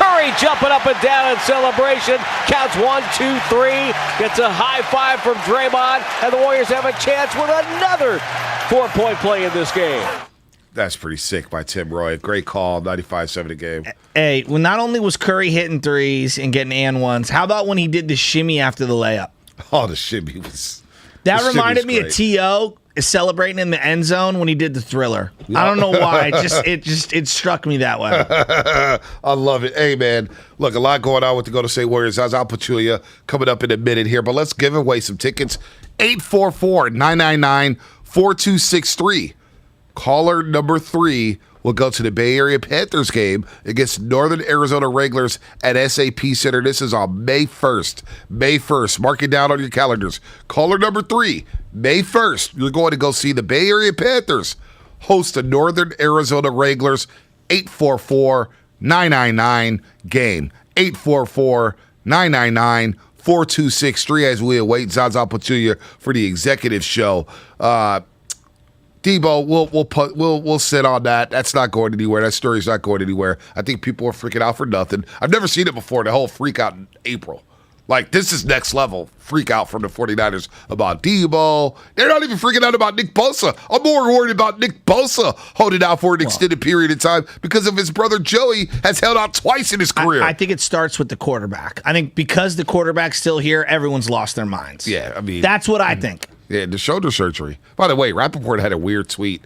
Curry jumping up and down in celebration, counts 1, 2, 3, gets a high five from Draymond, and the Warriors have a chance with another 4-point play in this game. That's pretty sick by Tim Roy. Great call, 95-7 a game. Hey, well, not only was Curry hitting threes and getting and ones, how about when he did the shimmy after the layup? Oh, the shimmy was... That reminded me of T.O. celebrating in the end zone when he did the Thriller. Yep. I don't know why. It struck me that way. I love it. Hey, man, look, a lot going on with the Golden State Warriors. Zaza Pachulia coming up in a minute here, but let's give away some tickets. 844-999-4263. Caller number 3 will go to the Bay Area Panthers game against Northern Arizona Wranglers at SAP Center. This is on May 1st. May 1st. Mark it down on your calendars. Caller number 3, May 1st. You're going to go see the Bay Area Panthers host the Northern Arizona Wranglers. 844-999-GAME. 844-999-4263 as we await Zaza Pachulia for the executive show. Deebo, we'll sit on that. That's not going anywhere. That story's not going anywhere. I think people are freaking out for nothing. I've never seen it before, the whole freak out in April. Like, this is next level freak out from the 49ers about Deebo. They're not even freaking out about Nick Bosa. I'm more worried about Nick Bosa holding out for an extended period of time because of his brother Joey has held out twice in his career. I think it starts with the quarterback. I think because the quarterback's still here, everyone's lost their minds. Yeah, I mean. That's what I think. Yeah, the shoulder surgery. By the way, Rappaport had a weird tweet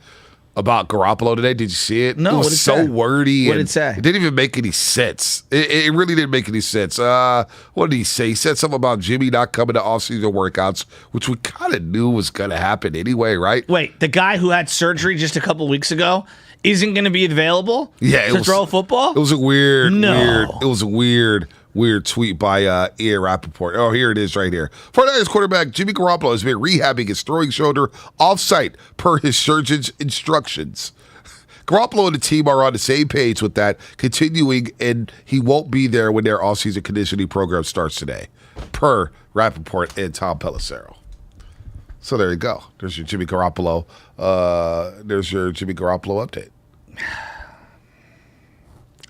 about Garoppolo today. Did you see it? No, it was so wordy. What did it say? It didn't even make any sense. It really didn't make any sense. What did he say? He said something about Jimmy not coming to offseason workouts, which we kind of knew was going to happen anyway, right? Wait, the guy who had surgery just a couple weeks ago isn't going to be available to throw a football? It was a weird tweet by Ian Rappaport. Oh, here it is right here. 49ers quarterback Jimmy Garoppolo has been rehabbing his throwing shoulder off-site per his surgeon's instructions. Garoppolo and the team are on the same page with that, continuing, and he won't be there when their off-season conditioning program starts today, per Rappaport and Tom Pelissero. So there you go. There's your Jimmy Garoppolo. Update.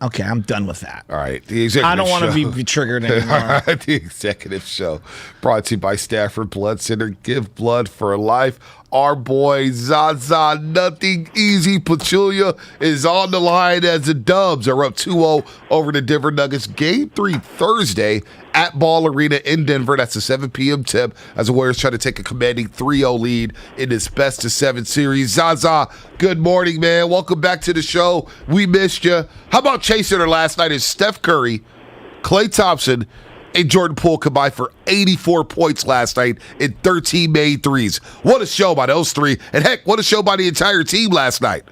Okay, I'm done with that. All right. The executive I don't want show. to be triggered anymore. The executive show brought to you by Stafford Blood Center. Give blood for life. Our boy Zaza, nothing easy. Pachulia is on the line as the Dubs are up 2-0 over the Denver Nuggets. Game 3 Thursday at Ball Arena in Denver. That's a 7 p.m. tip as the Warriors try to take a commanding 3-0 lead in this best-of-7 series. Zaza, good morning, man. Welcome back to the show. We missed you. How about chasing her last night as Steph Curry, Klay Thompson, and Jordan Poole combined for 84 points last night in 13 made threes. What a show by those three. And heck, what a show by the entire team last night.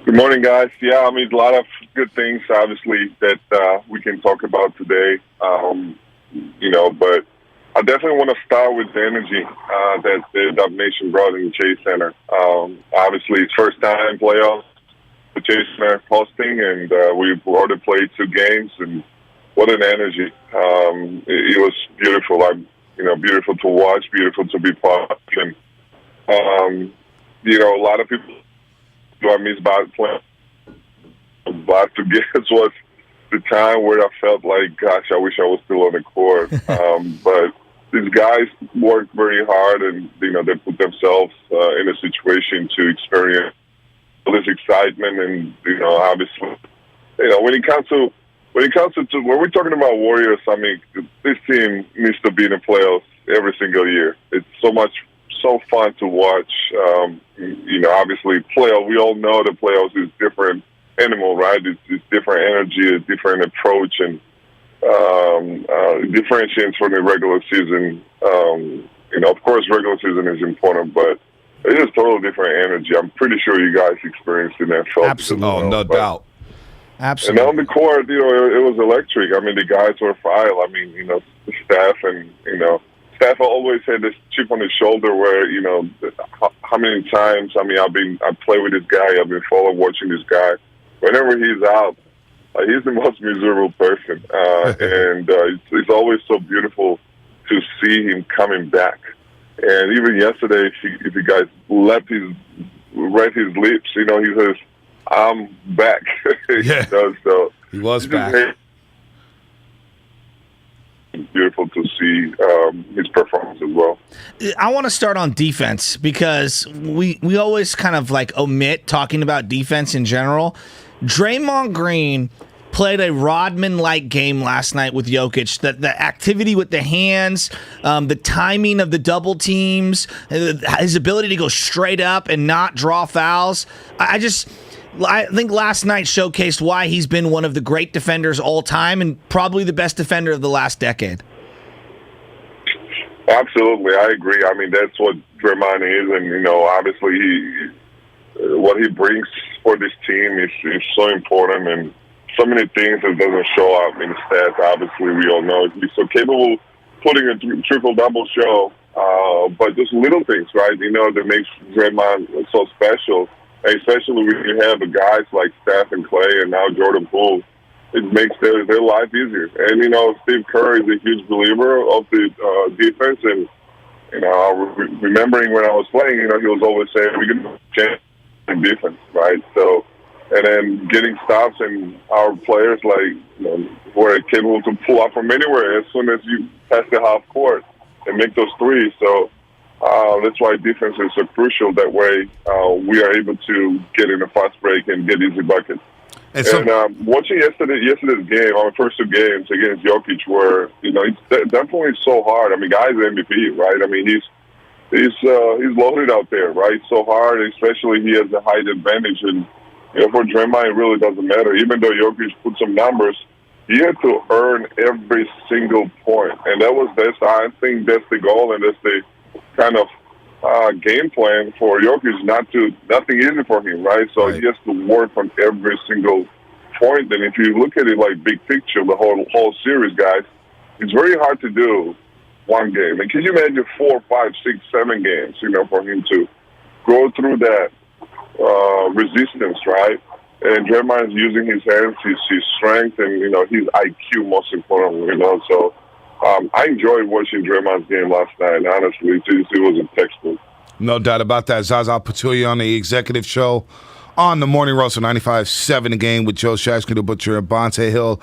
Good morning, guys. Yeah, I mean, a lot of good things, obviously, that we can talk about today. But I definitely want to start with the energy that the Dub Nation brought in the Chase Center. Obviously, it's first time playoffs, the Chase Center hosting, and we've already played 2 games, and what an energy. It was beautiful. Beautiful to watch, beautiful to be part of. And, a lot of people do I miss about playing. But to guess was the time where I felt like, gosh, I wish I was still on the court. But these guys work very hard, and, they put themselves in a situation to experience all this excitement. And, obviously, when it comes to when we're talking about Warriors, I mean, this team needs to be in the playoffs every single year. It's so fun to watch. Obviously, we all know the playoffs is different animal, right? It's different energy, a different approach, and differentiates from the regular season. Of course, regular season is important, but it is totally different energy. I'm pretty sure you guys experienced in that. Absolutely, no doubt. Absolutely. And on the court, it was electric. I mean, the guys were fire. I mean, the staff and, Steph always had this chip on his shoulder where, how many times, I mean, I play with this guy. I've been watching this guy. Whenever he's out, he's the most miserable person. And it's always so beautiful to see him coming back. And even yesterday, if you guys read his lips, he says, I'm back. Yeah. So he was back. beautiful to see his performance as well. I want to start on defense because we always kind of like omit talking about defense in general. Draymond Green played a Rodman-like game last night with Jokic. The activity with the hands, the timing of the double teams, his ability to go straight up and not draw fouls. I think last night showcased why he's been one of the great defenders all time and probably the best defender of the last decade. Absolutely, I agree. I mean, that's what Draymond is, and obviously what he brings for this team is so important, and so many things that doesn't show up in stats. Obviously, we all know he's so capable of putting a triple-double show, but just little things, right? That makes Draymond so special, especially when you have guys like Steph and Clay and now Jordan Poole. It makes their life easier. And, Steve Curry is a huge believer of the defense. And, remembering when I was playing, he was always saying, we can change in defense, right? So, and then getting stops and our players, who are capable to pull out from anywhere as soon as you pass the half court and make those threes. So that's why defense is so crucial. That way we are able to get in a fast break and get easy buckets. And watching yesterday's game, our first two games against Jokic, where it's definitely so hard. I mean, guy's MVP, right? I mean, he's loaded out there, right? So hard, especially he has a height advantage, and for Draymond, it really doesn't matter. Even though Jokic put some numbers, he had to earn every single point, and I think that's the goal, and that's the kind of game plan for Jokic. Nothing easy for him, right? So he has to work on every single point. And if you look at it like big picture, the whole series, guys, it's very hard to do one game. And can you imagine 4, 5, 6, 7 games? For him to go through that resistance, right? And Draymond is using his hands, his strength, and his IQ most importantly. So. I enjoyed watching Draymond's game last night. Honestly, it was a textbook. No doubt about that. Zaza Pachulia on the executive show on the Morning Roast of 95.7 The Game with Joe Shashkin, the Butcher, and Bonte Hill,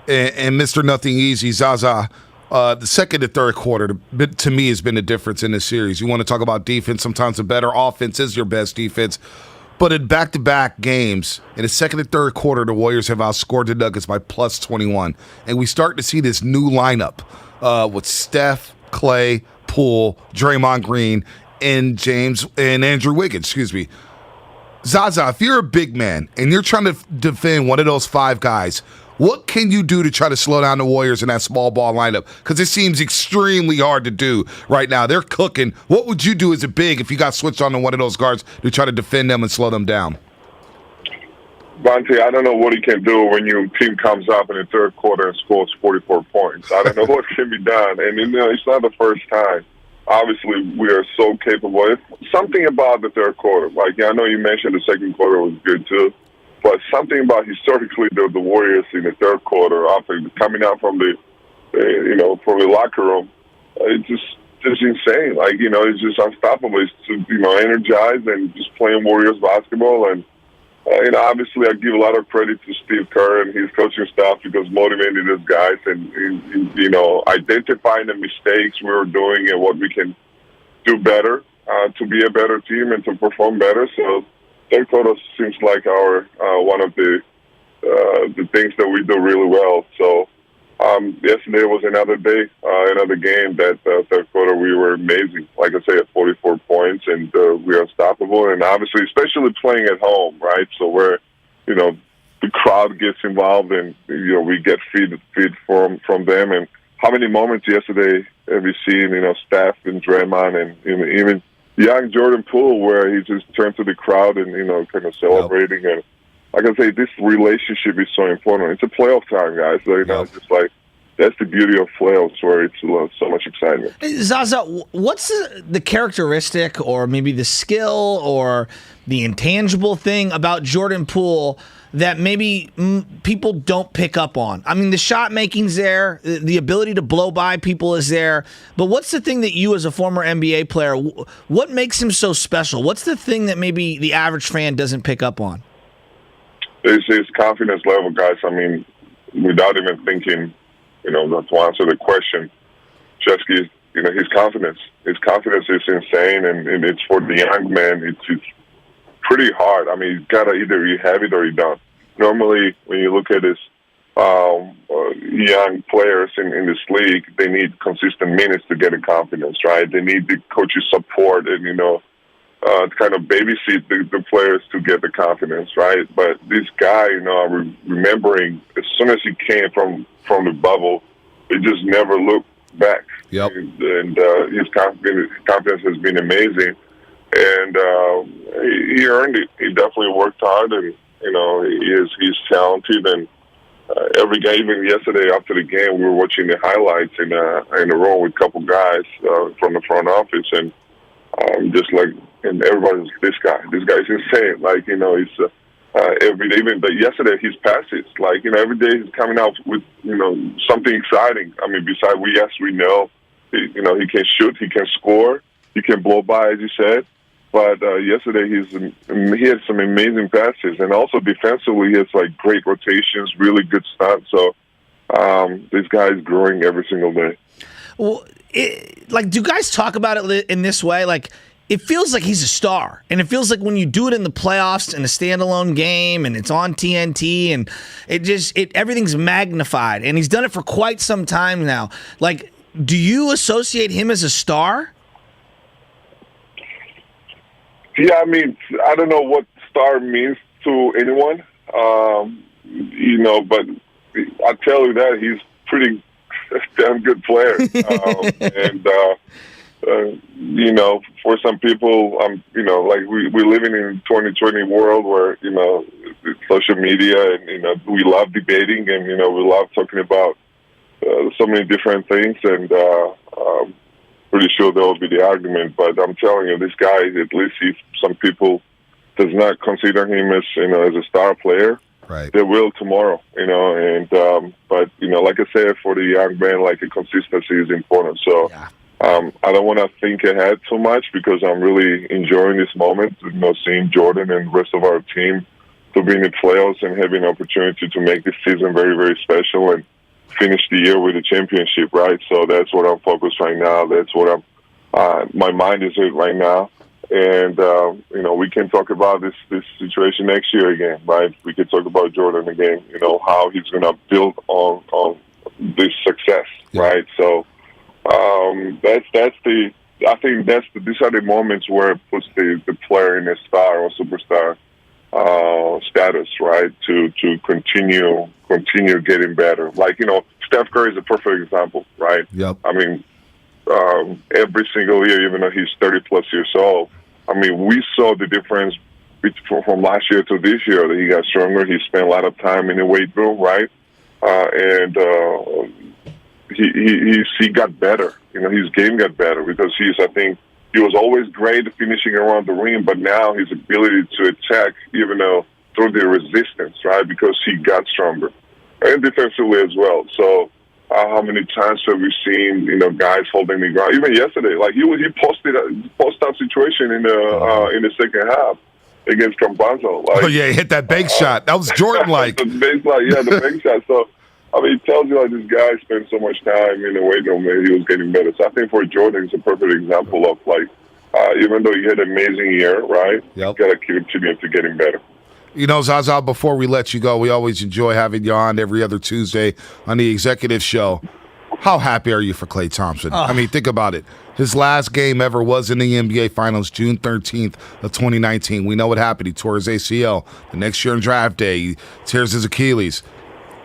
and Mr. Nothing Easy. Zaza, the second and third quarter, to me, has been the difference in this series. You want to talk about defense. Sometimes a better offense is your best defense. But in back-to-back games, in the second and third quarter, the Warriors have outscored the Nuggets by plus 21. And we start to see this new lineup with Steph, Clay, Poole, Draymond Green, and Andrew Wiggins, Zaza, if you're a big man and you're trying to defend one of those 5 guys, what can you do to try to slow down the Warriors in that small ball lineup? Because it seems extremely hard to do right now. They're cooking. What would you do as a big if you got switched on to one of those guards to try to defend them and slow them down? Bonte, I don't know what he can do when your team comes up in the third quarter and scores 44 points. I don't know what can be done. And, it's not the first time. Obviously, we are so capable. It's something about the third quarter. I know you mentioned the second quarter was good, too. But something about historically the Warriors in the third quarter, after coming out from the locker room, it's just insane. It's just unstoppable. It's energized and just playing Warriors basketball. And obviously, I give a lot of credit to Steve Kerr and his coaching staff because motivating these guys and identifying the mistakes we were doing and what we can do better to be a better team and to perform better. So. Third quarter seems like our one of the things that we do really well. So yesterday was another day, another game that third quarter we were amazing. Like I say, at 44 points, and we are unstoppable. And obviously, especially playing at home, right? So where the crowd gets involved, and we get feed from them. And how many moments yesterday have you seen? Steph and Draymond, and even young Jordan Poole, where he just turned to the crowd and, kind of celebrating. Yep. And like I say, this relationship is so important. It's a playoff time, guys. So, it's just that's the beauty of playoffs, where it's so much excitement. Zaza, what's the characteristic or maybe the skill or the intangible thing about Jordan Poole that maybe people don't pick up on? I mean, the shot making's there, the ability to blow by people is there, but what's the thing that you as a former NBA player, what makes him so special? What's the thing that maybe the average fan doesn't pick up on? It's his confidence level, guys. I mean, without even thinking to answer the question, Chesky, his confidence. His confidence is insane, and it's for the young man. It's pretty hard. I mean, either you have it or you don't. Normally, when you look at this young players in this league, they need consistent minutes to get the confidence, right? They need the coach's support and, kind of babysit the players to get the confidence, right? But this guy, I'm remembering as soon as he came from the bubble, it just never looked back. Yep. And his confidence has been amazing. And he earned it. He definitely worked hard, and, he's talented. And every game, even yesterday after the game, we were watching the highlights in a room with a couple guys from the front office, and just like, and everybody's this guy's insane. Like, he's every day, even yesterday, his passes, like, every day he's coming out with, something exciting. I mean, besides, we know, he can shoot, he can score, he can blow by, as you said. But yesterday he had some amazing passes, and also defensively he has like great rotations, really good stats. So this guy is growing every single day. Well, do guys talk about it in this way? Like, it feels like he's a star, and it feels like when you do it in the playoffs in a standalone game, and it's on TNT, and everything's magnified, and he's done it for quite some time now. Like, do you associate him as a star? Yeah, I mean, I don't know what star means to anyone, but I tell you that he's pretty damn good player. For some people, like we're living in 2020 world where, social media and, we love debating and, we love talking about so many different things, and pretty sure there will be the argument, but I'm telling you, this guy, at least some people does not consider him as, as a star player. Right. They will tomorrow, but, like I said, for the young man, like, the consistency is important. So I don't want to think ahead too much because I'm really enjoying this moment, seeing Jordan and the rest of our team to be in the playoffs and having an opportunity to make this season very, very special and finish the year with a championship, right? So that's what I'm focused right now. That's what my mind is in right now. And, we can talk about this situation next year again, right? We can talk about Jordan again, how he's going to build on this success, right? So I think these are the moments where it puts the player in a star or superstar status, right? To continue getting better. Like, Steph Curry is a perfect example, right? Yep. I mean, every single year, even though he's 30-plus years old, I mean, we saw the difference from last year to this year that he got stronger. He spent a lot of time in the weight room, right? And he got better. His game got better because I think he was always great finishing around the rim, but now his ability to attack, even though through the resistance, right? Because he got stronger. And defensively as well. So how many times have we seen, guys holding the ground? Even yesterday, like he posted a post-up situation in the second half against Campazzo. Like, he hit that bank shot. That was Jordan-like. The bank shot. So, I mean, it tells you like this guy spent so much time in the weight room and he was getting better. So I think for Jordan, it's a perfect example of like, even though he had an amazing year, right? Yep. You got to continue to getting better. Zaza, before we let you go, we always enjoy having you on every other Tuesday on the Executive Show. How happy are you for Klay Thompson? I mean, think about it. His last game ever was in the NBA Finals, June 13th of 2019. We know what happened. He tore his ACL. The next year on draft day, he tears his Achilles.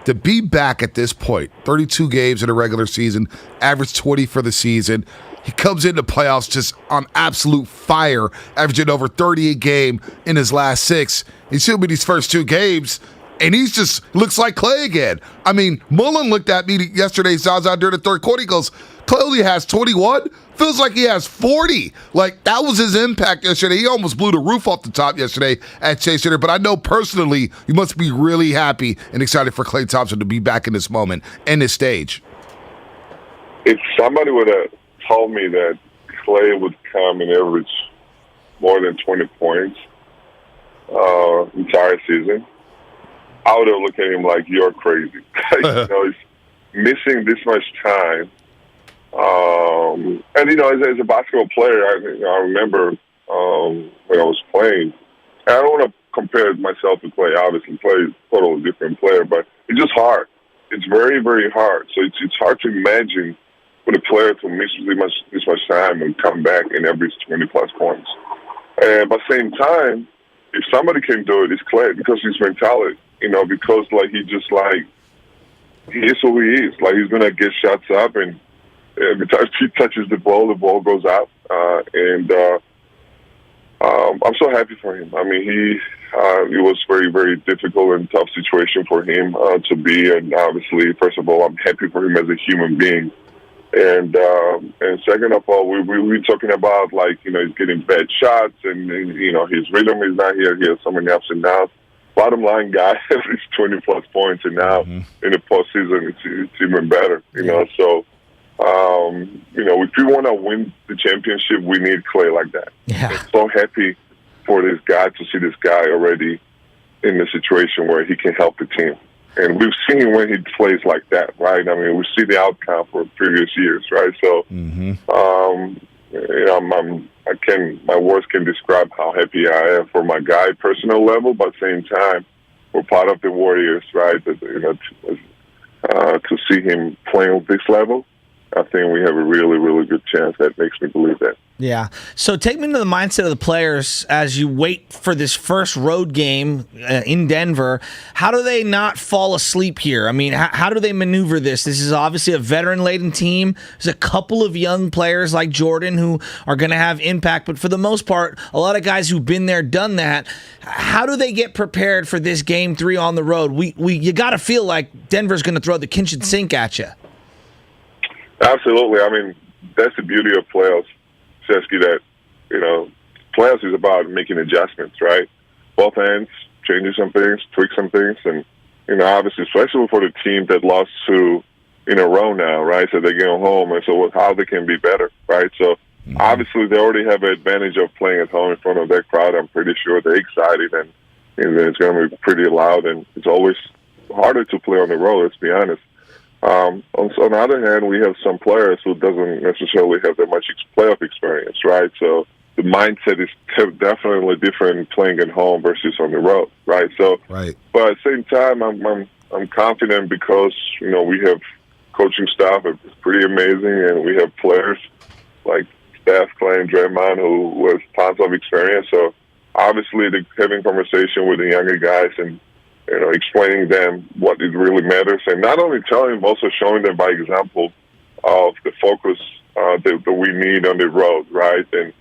To be back at this point, 32 games in a regular season, average 20 for the season. He comes into playoffs just on absolute fire, averaging over 30 a game in his last 6. He's still been these first 2 games, and he's just looks like Klay again. I mean, Mullen looked at me yesterday, Zaza, during the third quarter. He goes, Klay only has 21? Feels like he has 40. Like, that was his impact yesterday. He almost blew the roof off the top yesterday at Chase Center. But I know personally you must be really happy and excited for Klay Thompson to be back in this moment and this stage. If somebody would have told me that Klay would come and average more than 20 points entire season, I would have looked at him like, you're crazy. missing this much time. And, as a basketball player, I remember when I was playing, I don't want to compare myself to Clay. Obviously, Clay is a totally different player, but it's just hard. It's very, very hard. So it's hard to imagine for the player to miss this much time and come back and average 20-plus points. And at the same time, if somebody can do it, it's Clay because his mentality, because, he is who he is. Like, he's going to get shots up, and every time he touches the ball goes out. I'm so happy for him. I mean, it was very, very difficult and tough situation for him to be. And obviously, first of all, I'm happy for him as a human being. And second of all, we're talking about, he's getting bad shots and his rhythm is not here. He has so many ups and downs. Bottom line, guy, it's 20-plus points, and now in the postseason, it's even better, So, if we want to win the championship, we need Clay like that. Yeah. I'm so happy for this guy to see this guy already in the situation where he can help the team. And we've seen when he plays like that, right? I mean, we see the outcome for previous years, right? So, my words can describe how happy I am for my guy, personal level, but at the same time, we're part of the Warriors, right? To see him playing at this level, I think we have a really, really good chance. That makes me believe that. Yeah. So take me into the mindset of the players as you wait for this first road game in Denver. How do they not fall asleep here? I mean, how do they maneuver this? This is obviously a veteran-laden team. There's a couple of young players like Jordan who are going to have impact, but for the most part, a lot of guys who've been there, done that. How do they get prepared for this Game 3 on the road? You got to feel like Denver's going to throw the kitchen sink at you. Absolutely. I mean, that's the beauty of playoffs, Chesky, that, playoffs is about making adjustments, right? Both ends, changing some things, tweak some things, and, obviously, especially for the team that lost 2 in a row now, right? So they go home, and so how they can be better, right? So, obviously, they already have an advantage of playing at home in front of that crowd. I'm pretty sure they're excited, and it's going to be pretty loud, and it's always harder to play on the road, let's be honest. On the other hand, we have some players who doesn't necessarily have that much playoff experience, right? So the mindset is definitely different playing at home versus on the road, right? So, right. But at the same time, I'm confident because we have coaching staff that's pretty amazing, and we have players like Steph, Clay, and Draymond who has tons of experience. So obviously, having conversation with the younger guys and explaining them what it really matters, and not only telling them, also showing them by example of the focus that we need on the road, right? And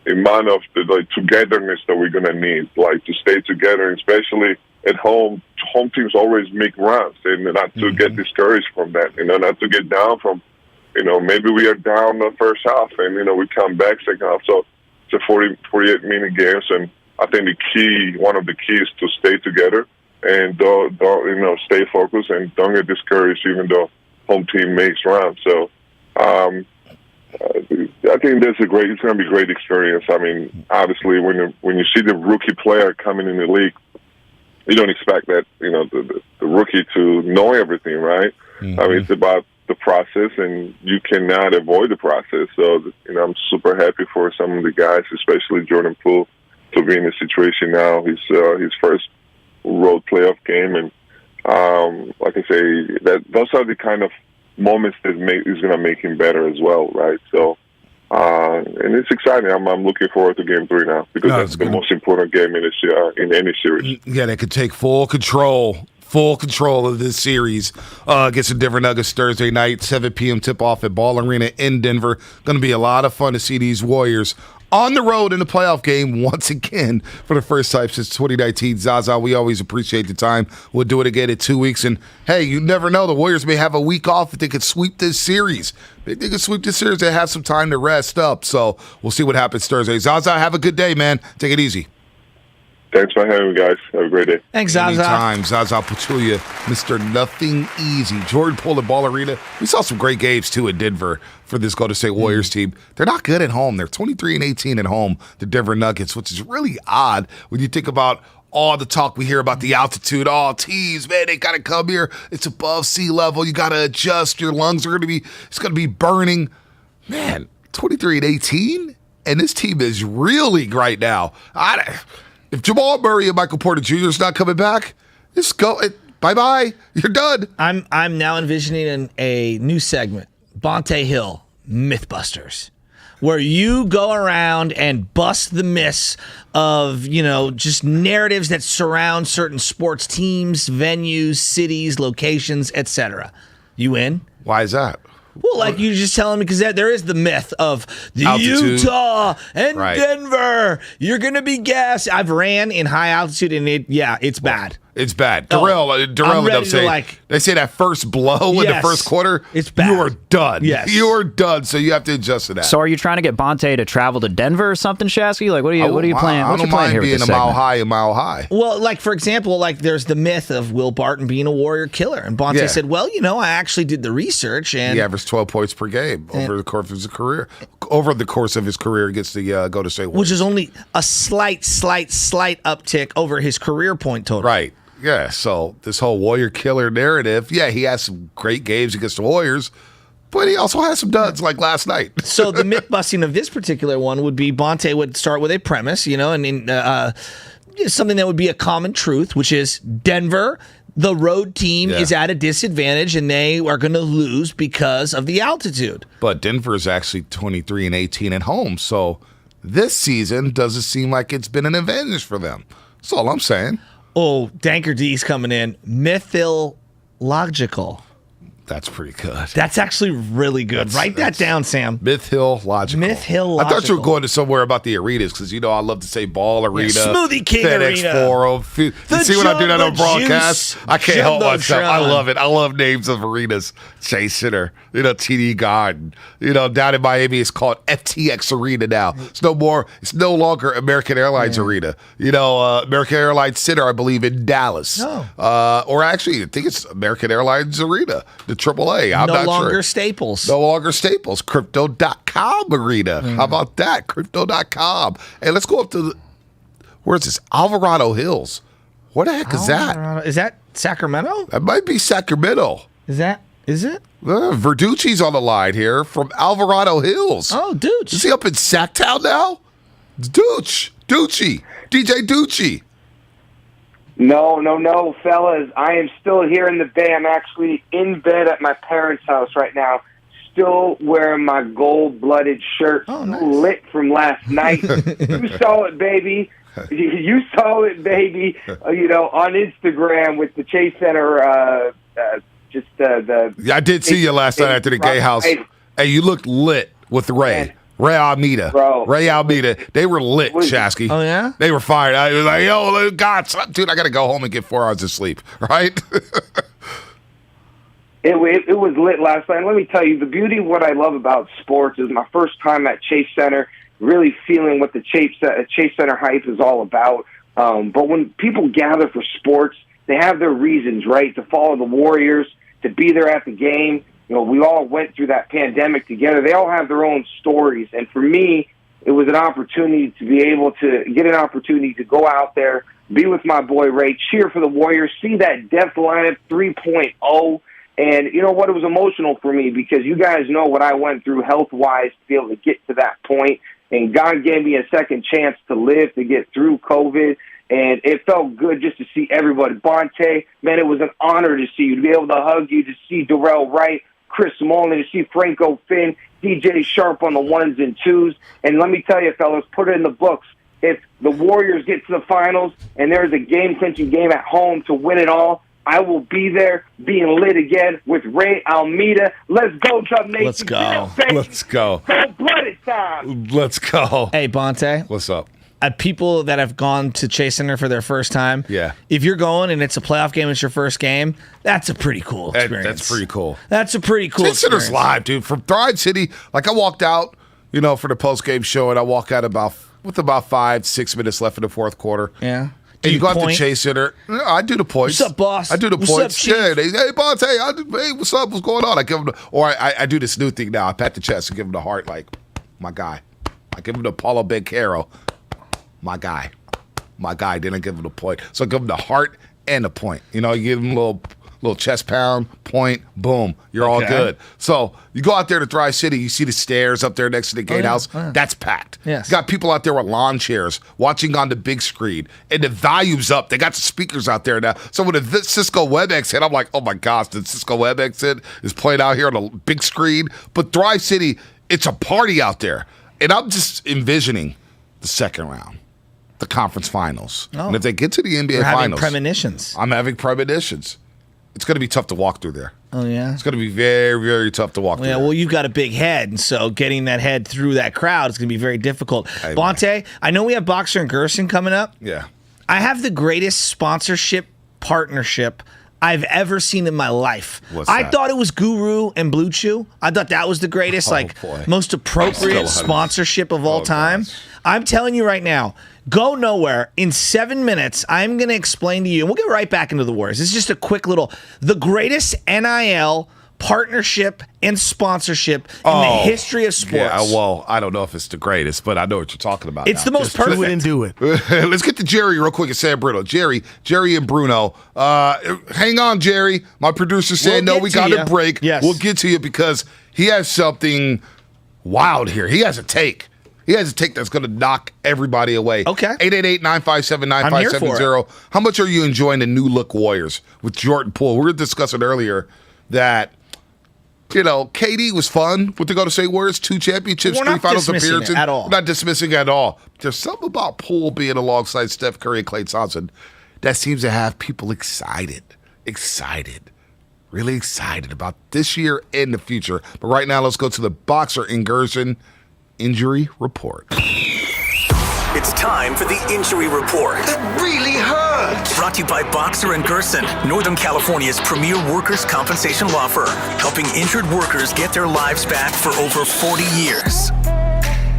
the amount of the togetherness that we're going to need, to stay together, and especially at home. Home teams always make runs, and not to get discouraged from that, not to get down from, maybe we are down the first half, and, we come back second half. So it's a 48-minute games, and I think one of the keys to stay together and don't stay focused and don't get discouraged even though home team makes runs. So I think it's going to be a great experience. I mean, obviously when you see the rookie player coming in the league, you don't expect that the rookie to know everything, right? I mean, it's about the process, and you cannot avoid the process. So I'm super happy for some of the guys, especially Jordan Poole, to be in this situation now. His first road playoff game, and like I say, those are the kind of moments that is going to make him better as well, right? So, and it's exciting. I'm looking forward to Game 3 now because that's the most important game in any series. Yeah, they could take full control of this series against the Denver Nuggets Thursday night, 7 p.m. tip-off at Ball Arena in Denver. Going to be a lot of fun to see these Warriors on the road in the playoff game once again for the first time since 2019. Zaza, we always appreciate the time. We'll do it again in 2 weeks. And, hey, you never know. The Warriors may have a week off if they could sweep this series. If they could sweep this series, they have some time to rest up. So we'll see what happens Thursday. Zaza, have a good day, man. Take it easy. Thanks for having me, guys. Have a great day. Thanks, Zaza. Anytime. Zaza Pachulia, Mr. Nothing Easy. Jordan Poole at Ball Arena. We saw some great games, too, at Denver for this Golden State Warriors team. They're not good at home. They're 23-18 at home, the Denver Nuggets, which is really odd when you think about all the talk we hear about the altitude. Oh, teams, man, they got to come here. It's above sea level. You got to adjust. Your lungs are going to be burning. Man, 23-18, and this team is reeling right now. If Jamal Murray and Michael Porter Jr. is not coming back, just go. Bye-bye. You're done. I'm now envisioning a new segment, Bonte Hill, Mythbusters, where you go around and bust the myths of, just narratives that surround certain sports teams, venues, cities, locations, etc. You in? Why is that? Well, like you just telling me, because there is the myth of the altitude. Utah and Denver. You're going to be gassed. I've ran in high altitude, and it's bad. It's bad. Darrell would say, they say that first blow in the first quarter, it's bad. You are done. Yes. You are done, so you have to adjust to that. So are you trying to get Bonte to travel to Denver or something, Shasky? Like, what are you playing? What's your plan here with this being a mile high. Well, like, for example, there's the myth of Will Barton being a Warrior killer. And Bonte said, well, I actually did the research. And he averaged 12 points per game over the course of his career. Over the course of his career, he gets to go to State Warriors. Which is only a slight uptick over his career point total. Right. Yeah, so this whole Warrior killer narrative, he has some great games against the Warriors, but he also has some duds like last night. So the myth busting of this particular one would be Bonte would start with a premise, and something that would be a common truth, which is Denver, the road team, is at a disadvantage, and they are going to lose because of the altitude. But Denver is actually 23-18 at home, so this season doesn't seem like it's been an advantage for them. That's all I'm saying. Oh, Danker D's coming in. Mythological. That's pretty good. That's actually really good. Write that down, Sam. Mythological. Mythological. I thought you were going to somewhere about the arenas because, I love to say Ball Arena. Smoothie King FedEx Arena. Forum. You see when I do that on broadcast? I can't help myself. I love it. I love names of arenas. Chase Center, TD Garden. Down in Miami, it's called FTX Arena now. It's no longer American Airlines Arena. American Airlines Center, I believe, in Dallas. Or actually, I think it's American Airlines Arena. The AAA. I'm not sure. Staples. No longer Staples. Crypto.com Arena. How about that? Crypto.com. And let's go up to where's this? Alvarado Hills. What the heck is that? Is that Sacramento? That might be Sacramento. Is it? Verducci's on the line here from Alvarado Hills. Oh, Dooch. Is he up in Sacktown now? It's Dooch. Ducci. DJ Ducci. No, fellas. I am still here in the Bay. I'm actually in bed at my parents' house right now, still wearing my gold-blooded shirt, lit from last night. You saw it, baby. You saw it, baby. On Instagram with the Chase Center. I did see you last night after the gay house. Hey, you looked lit with Ray. Ray Almeida. They were lit, Shasky. Oh, yeah? They were fired. I was like, yo, God, dude, I got to go home and get 4 hours of sleep, right? It was lit last night. Let me tell you, the beauty of what I love about sports is my first time at Chase Center, really feeling what the Chase Center hype is all about. But when people gather for sports, they have their reasons, right? To follow the Warriors, to be there at the game. We all went through that pandemic together. They all have their own stories. And for me, it was an opportunity to be able to get an opportunity to go out there, be with my boy Ray, cheer for the Warriors, see that depth lineup 3.0. And you know what? It was emotional for me because you guys know what I went through health-wise to be able to get to that point. And God gave me a second chance to live, to get through COVID. And it felt good just to see everybody. Bonte, man, it was an honor to see you, to be able to hug you, to see Darrell Wright, Chris Mullin, to see Franco Finn, DJ Sharp on the 1s and 2s. And let me tell you, fellas, put it in the books. If the Warriors get to the finals and there's a game-clinching game at home to win it all, I will be there being lit again with Ray Almeida. Let's go, Dub Nation. Let's go. Let's go. Cold-blooded time. Let's go. Hey, Bonte. What's up? People that have gone to Chase Center for their first time, if you're going and it's a playoff game, it's your first game, that's a pretty cool experience. That's pretty cool. That's a pretty cool Chase Center's live, dude. From Thrive City, I walked out, for the post-game show, and I walk out with about 5-6 minutes left in the fourth quarter. Yeah. And you go out to Chase Center. I do the points. What's up, boss? I do the What's points. up, Chief? Hey, Bonte, hey, what's up? What's going on? I give them I do this new thing now. I pat the chest and give them the heart, like, my guy. I give them the Paulo Bencaro. My guy. my guy didn't give him the point. So I give him the heart and the point. You know, you give him a little chest pound, point, boom, you're all good. So you go out there to Thrive City, you see the stairs up there next to the gatehouse. Yeah. That's packed. Yes. You got people out there with lawn chairs watching on the big screen, and the volume's up. They got the speakers out there now. So when the Cisco WebEx hit, I'm like, oh my gosh, the Cisco WebEx hit is played out here on a big screen. But Thrive City, it's a party out there. And I'm just envisioning the second round, the conference finals. Oh. And if they get to the NBA You're having finals. premonitions. I'm having premonitions. It's going to be tough to walk through there. Oh, yeah? It's going to be very, very tough to walk through there. Well, you've got a big head, and so getting that head through that crowd is going to be very difficult. Hey, Bonte, I know we have Boxer and Gerson coming up. Yeah. I have the greatest sponsorship partnership I've ever seen in my life. What's I that? thought it was Guru and Blue Chew. I thought that was the greatest, boy. most appropriate sponsorship of all time. Gosh. I'm telling you right now, go nowhere. In 7 minutes, I'm going to explain to you, and we'll get right back into the Warriors. It's just a quick the greatest NIL partnership and sponsorship in the history of sports. Yeah, well, I don't know if it's the greatest, but I know what you're talking about. It's the most perfect. Do it and do it. Let's get to Jerry real quick and San Bruno. Jerry and Bruno. Hang on, Jerry. My producer said, no, we got to break. Yes. We'll get to you because he has something wild here. He has a take. He has a take that's going to knock everybody away. Okay. 888-957-9570. How much are you enjoying the new look Warriors with Jordan Poole? We were discussing earlier that, you know, KD was fun with the Golden State Warriors, 2 championships, We're 3 not finals dismissing appearances. it at all. We're not dismissing it at all. There's something about Poole being alongside Steph Curry and Klay Thompson that seems to have people excited, really excited about this year and the future. But right now, let's go to the Boxer and Gerson injury report. It's time for the injury report. It really hurt. Brought to you by Boxer and Gerson, Northern California's premier workers' compensation law firm, helping injured workers get their lives back for over 40 years.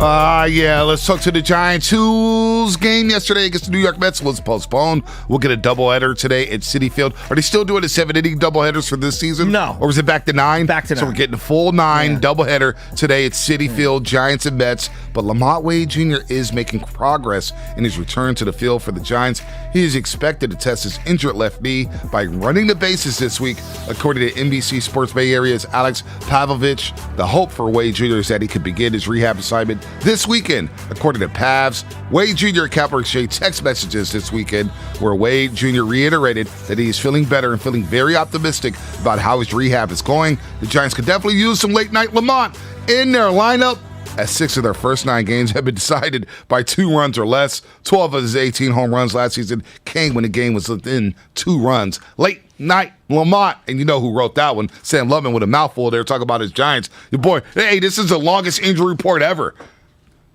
Yeah, let's talk to the Giants, whose game yesterday against the New York Mets was postponed. We'll get a doubleheader today at Citi Field. Are they still doing the 7-inning doubleheaders for this season? No. Or was it back to 9? Back to 9. So we're getting a full 9 doubleheader today at Citi Field, Giants and Mets. But Lamont Wade Jr. is making progress in his return to the field for the Giants. He is expected to test his injured left knee by running the bases this week, according to NBC Sports Bay Area's Alex Pavlovich. The hope for Wade Jr. is that he could begin his rehab assignment this weekend, according to Pavs. Wade Jr. and Kapler exchanged text messages this weekend where Wade Jr. reiterated that he is feeling better and feeling very optimistic about how his rehab is going. The Giants could definitely use some late-night Lamont in their lineup, as 6 of their first 9 games have been decided by 2 runs or less. 12 of his 18 home runs last season came when the game was within 2 runs. Late night Lamont, and you know who wrote that one? Sam Lubman with a mouthful there talking about his Giants. Your boy, hey, this is the longest injury report ever.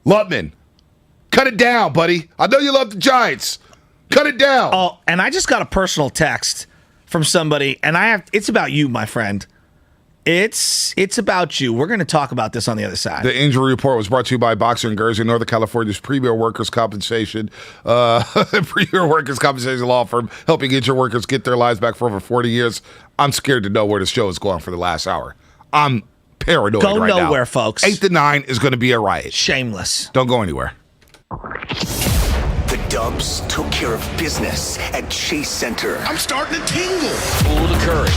Lubman, cut it down, buddy. I know you love the Giants. Cut it down. Oh, and I just got a personal text from somebody, and it's about you, my friend. It's about you. We're going to talk about this on the other side. The injury report was brought to you by Boxer and Gerson, Northern California's premier workers' compensation law firm, helping injured workers get their lives back for over 40 years. I'm scared to know where this show is going for the last hour. I'm paranoid Go right now. Go nowhere, folks. 8 to 9 is going to be a riot. Shameless. Don't go anywhere. The Dubs took care of business at Chase Center. I'm starting to tingle. Poole to Curry.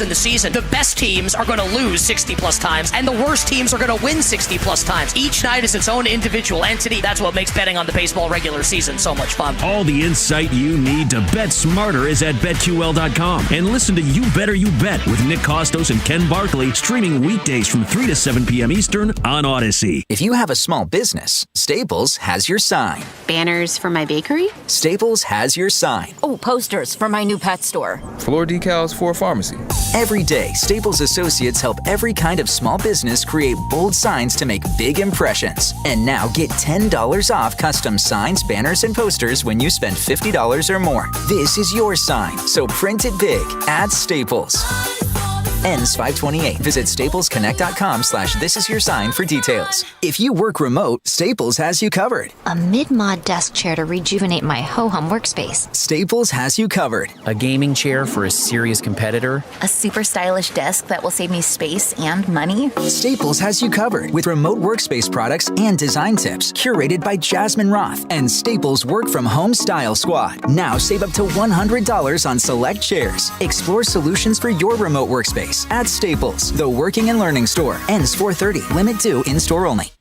In the season, the best teams are going to lose 60-plus times, and the worst teams are going to win 60-plus times. Each night is its own individual entity. That's what makes betting on the baseball regular season so much fun. All the insight you need to bet smarter is at BetQL.com. And listen to You Better You Bet with Nick Costos and Ken Barkley, streaming weekdays from 3 to 7 p.m. Eastern on Odyssey. If you have a small business, Staples has your sign. Banners for my bakery? Staples has your sign. Oh, posters for my new pet store. Floor decals for a pharmacy. Every day, Staples associates help every kind of small business create bold signs to make big impressions. And now get $10 off custom signs, banners, and posters when you spend $50 or more. This is your sign, so print it big at Staples. Ends 5/28. Visit staplesconnect.com/thisisyoursign for details. If you work remote, Staples has you covered. A mid-mod desk chair to rejuvenate my ho-hum workspace. Staples has you covered. A gaming chair for a serious competitor. A super stylish desk that will save me space and money. Staples has you covered with remote workspace products and design tips curated by Jasmine Roth and Staples Work From Home Style Squad. Now save up to $100 on select chairs. Explore solutions for your remote workspace at Staples, the working and learning store. Ends 4/30. Limit 2 in-store only.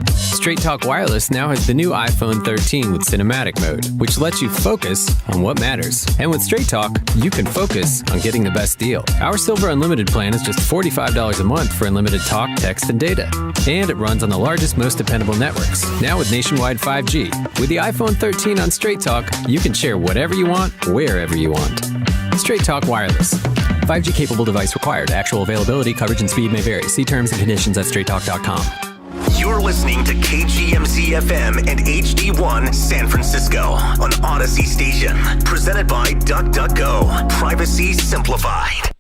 Straight Talk Wireless now has the new iPhone 13 with cinematic mode, which lets you focus on what matters. And with Straight Talk, you can focus on getting the best deal. Our Silver Unlimited plan is just $45 a month for unlimited talk, text, and data. And it runs on the largest, most dependable networks, now with nationwide 5G. With the iPhone 13 on Straight Talk, you can share whatever you want, wherever you want. Straight Talk Wireless. 5G capable device required. Actual availability, coverage, and speed may vary. See terms and conditions at straighttalk.com. You're listening to KGMZ FM and HD1 San Francisco on Odyssey Station. Presented by DuckDuckGo. Privacy simplified.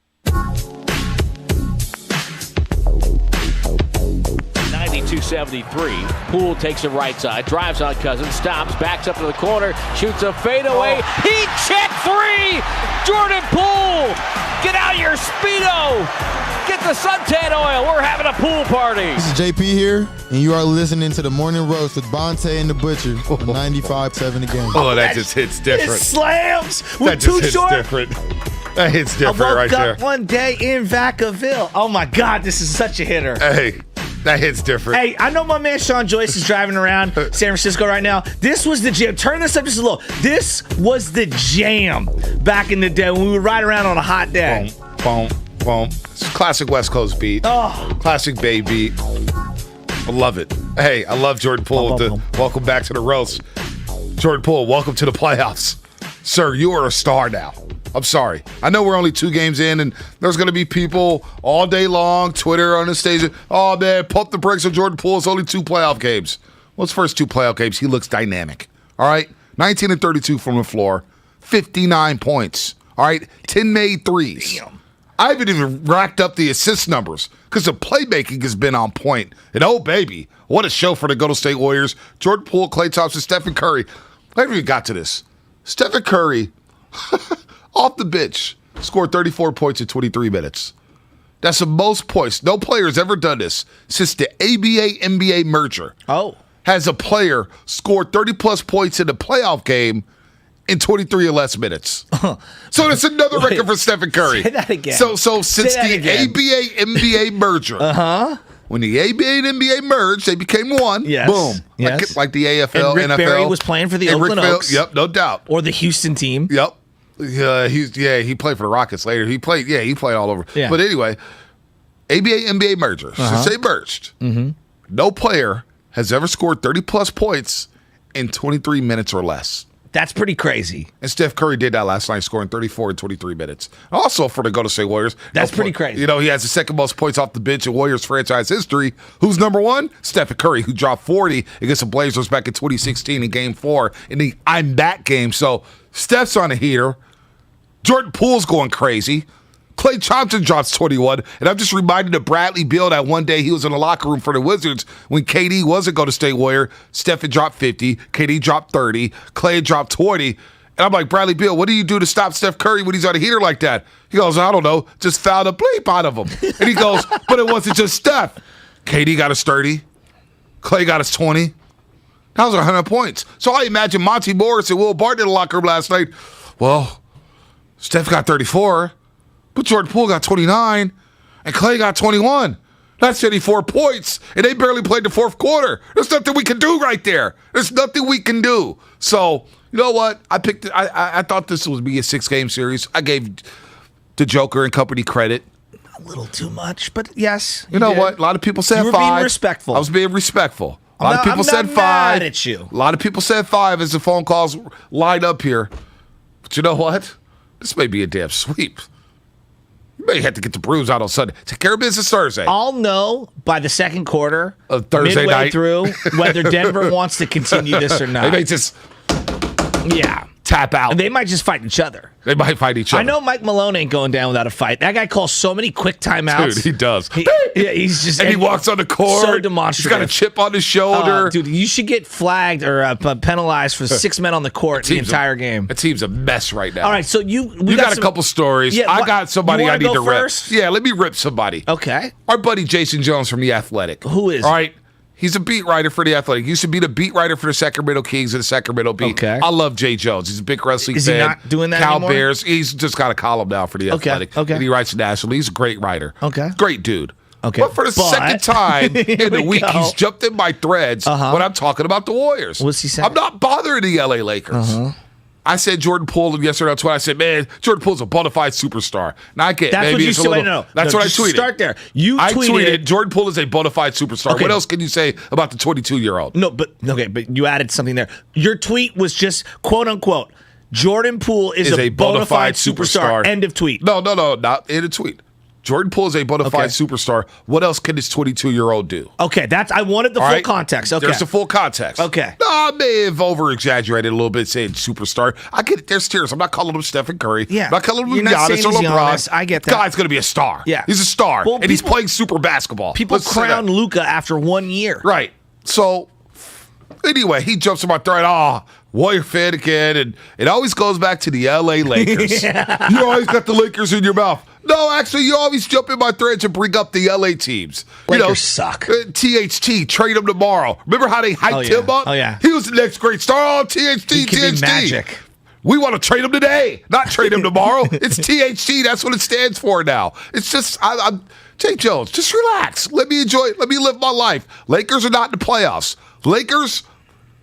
92-73. Poole takes it right side, drives on Cousins, stops, backs up to the corner, shoots a fadeaway. Heat check three! Jordan Poole! Get out your Speedo! Get the suntan oil. We're having a pool party. This is JP here, and you are listening to the Morning Roast with Bonte and the Butcher on 95.7 The Game. Oh, that just hits different. It slams with That just Too hits Short. different. That hits different right I there. woke up one day in Vacaville. Oh, my God, this is such a hitter. Hey, that hits different. Hey, I know my man Sean Joyce is driving around San Francisco right now. This was the jam. Turn this up just a little. This was the jam back in the day when we would ride around on a hot day. Boom, boom. It's a classic West Coast beat. Oh. Classic Bay beat. I love it. Hey, I love Jordan Poole. Welcome back to the roast. Jordan Poole, welcome to the playoffs. Sir, you are a star now. I'm sorry. I know we're only 2 games in, and there's going to be people all day long, Twitter on the stage, oh, man, pump the brakes on Jordan Poole. It's only 2 playoff games. Well, his first 2 playoff games, he looks dynamic. All right? 19 and 32 from the floor, 59 points. All right? 10 made threes. Damn. I haven't even racked up the assist numbers because the playmaking has been on point. And, oh, baby, what a show for the Golden State Warriors. Jordan Poole, Klay Thompson, Stephen Curry. I haven't even got to this. Stephen Curry, off the bench, scored 34 points in 23 minutes. That's the most points. No player has ever done this since the ABA-NBA merger. Oh. Has a player scored 30-plus points in a playoff game in 23 or less minutes. So that's another record for Stephen Curry. Say that again. So since the ABA-NBA merger, when the ABA and NBA merged, they became one. Yes. Boom. Yes. Like the AFL, and Rick NFL. Barry was playing for the And Oakland Oaks. Yep, no doubt. Or the Houston team. Yep. He played for the Rockets later. He played all over. Yeah. But anyway, ABA-NBA merger. Since they merged, no player has ever scored 30-plus points in 23 minutes or less. That's pretty crazy. And Steph Curry did that last night, scoring 34 in 23 minutes. Also for the Golden State Warriors. That's pretty crazy. You know, he has the second most points off the bench in Warriors franchise history. Who's number 1? Stephen Curry, who dropped 40 against the Blazers back in 2016 in Game 4 in the I'm Back game. So Steph's on a heater. Jordan Poole's going crazy. Klay Thompson drops 21, and I'm just reminded of Bradley Beal that one day he was in the locker room for the Wizards when KD was a Golden State Warrior. Steph had dropped 50, KD dropped 30, Klay had dropped 20. And I'm like, Bradley Beal, what do you do to stop Steph Curry when he's on a heater like that? He goes, I don't know, just foul the bleep out of him. And he goes, but it wasn't just Steph. KD got us 30, Klay got us 20. That was 100 points. So I imagine Monty Morris and Will Barton in the locker room last night. Well, Steph got 34. But Jordan Poole got 29, and Klay got 21. That's 84 points, and they barely played the fourth quarter. There's nothing we can do right there. There's nothing we can do. So, you know what? I thought this would be a 6-game series. I gave the Joker and company credit. A little too much, but yes. You know what? A lot of people said 5. You were being respectful. I was being respectful. A lot of people said 5. Mad at you. A lot of people said 5 as the phone calls lined up here. But you know what? This may be a damn sweep. You may have to get the Bruins out on Sunday. Take care of business Thursday. I'll know by the second quarter of Thursday midway night through whether Denver wants to continue this or not. They may just tap out. And they might just fight each other. They might fight each other. I know Mike Malone ain't going down without a fight. That guy calls so many quick timeouts. Dude, he does. He's just and he walks on the court. So demonstrative. He's got a chip on his shoulder. Dude, you should get flagged or penalized for 6 men on the court the entire game. The team's a mess right now. All right, so you got a couple stories. Yeah, I got somebody I need to rip. First? Yeah, let me rip somebody. Okay. Our buddy Jason Jones from The Athletic. Who is? All right. He's a beat writer for The Athletic. He used to be the beat writer for the Sacramento Kings and the Sacramento Beat. Okay. I love Jay Jones. He's a big wrestling fan. Is he not doing that Cal anymore? Bears. He's just got a column now for The Athletic. Okay. And he writes nationally. He's a great writer. Okay. Great dude. Okay. But for the second time in the week, he's jumped in my threads when I'm talking about the Warriors. What's he saying? I'm not bothering the LA Lakers. I said Jordan Poole yesterday on Twitter. I said, man, Jordan Poole's a bona fide superstar. Now I get that's maybe what you it's a said. little, No, that's what I tweeted. Start there. I tweeted Jordan Poole is a bona fide superstar. Okay. What else can you say about the 22-year-old? No, but you added something there. Your tweet was just quote unquote Jordan Poole is a bona fide superstar. End of tweet. No, not in a tweet. Jordan Poole is a bona fide superstar. What else can this 22-year-old do? Okay, I wanted the full context. Okay. There's the full context. Okay. No, I may have over-exaggerated a little bit saying superstar. I get it. There's tiers. I'm not calling him Stephen Curry. Yeah. I'm not calling him You're not Giannis saying or he's LeBron. Giannis. I get that. Guy's going to be a star. Yeah. He's a star. Well, and he's playing super basketball. People crown Luka after 1 year. Right. So, anyway, he jumps on my thread. Warrior fan again. And it always goes back to the LA Lakers. Yeah. You always got the Lakers in your mouth. No, actually, you always jump in my threads and bring up the LA teams. Lakers suck. THT, trade him tomorrow. Remember how they hyped him up? Oh, yeah. He was the next great star. Oh, THT, He could THT. be magic. We want to trade him today, not trade him tomorrow. It's THT. That's what it stands for now. It's just, I'm Jay Jones, just relax. Let me enjoy it. Let me live my life. Lakers are not in the playoffs. Lakers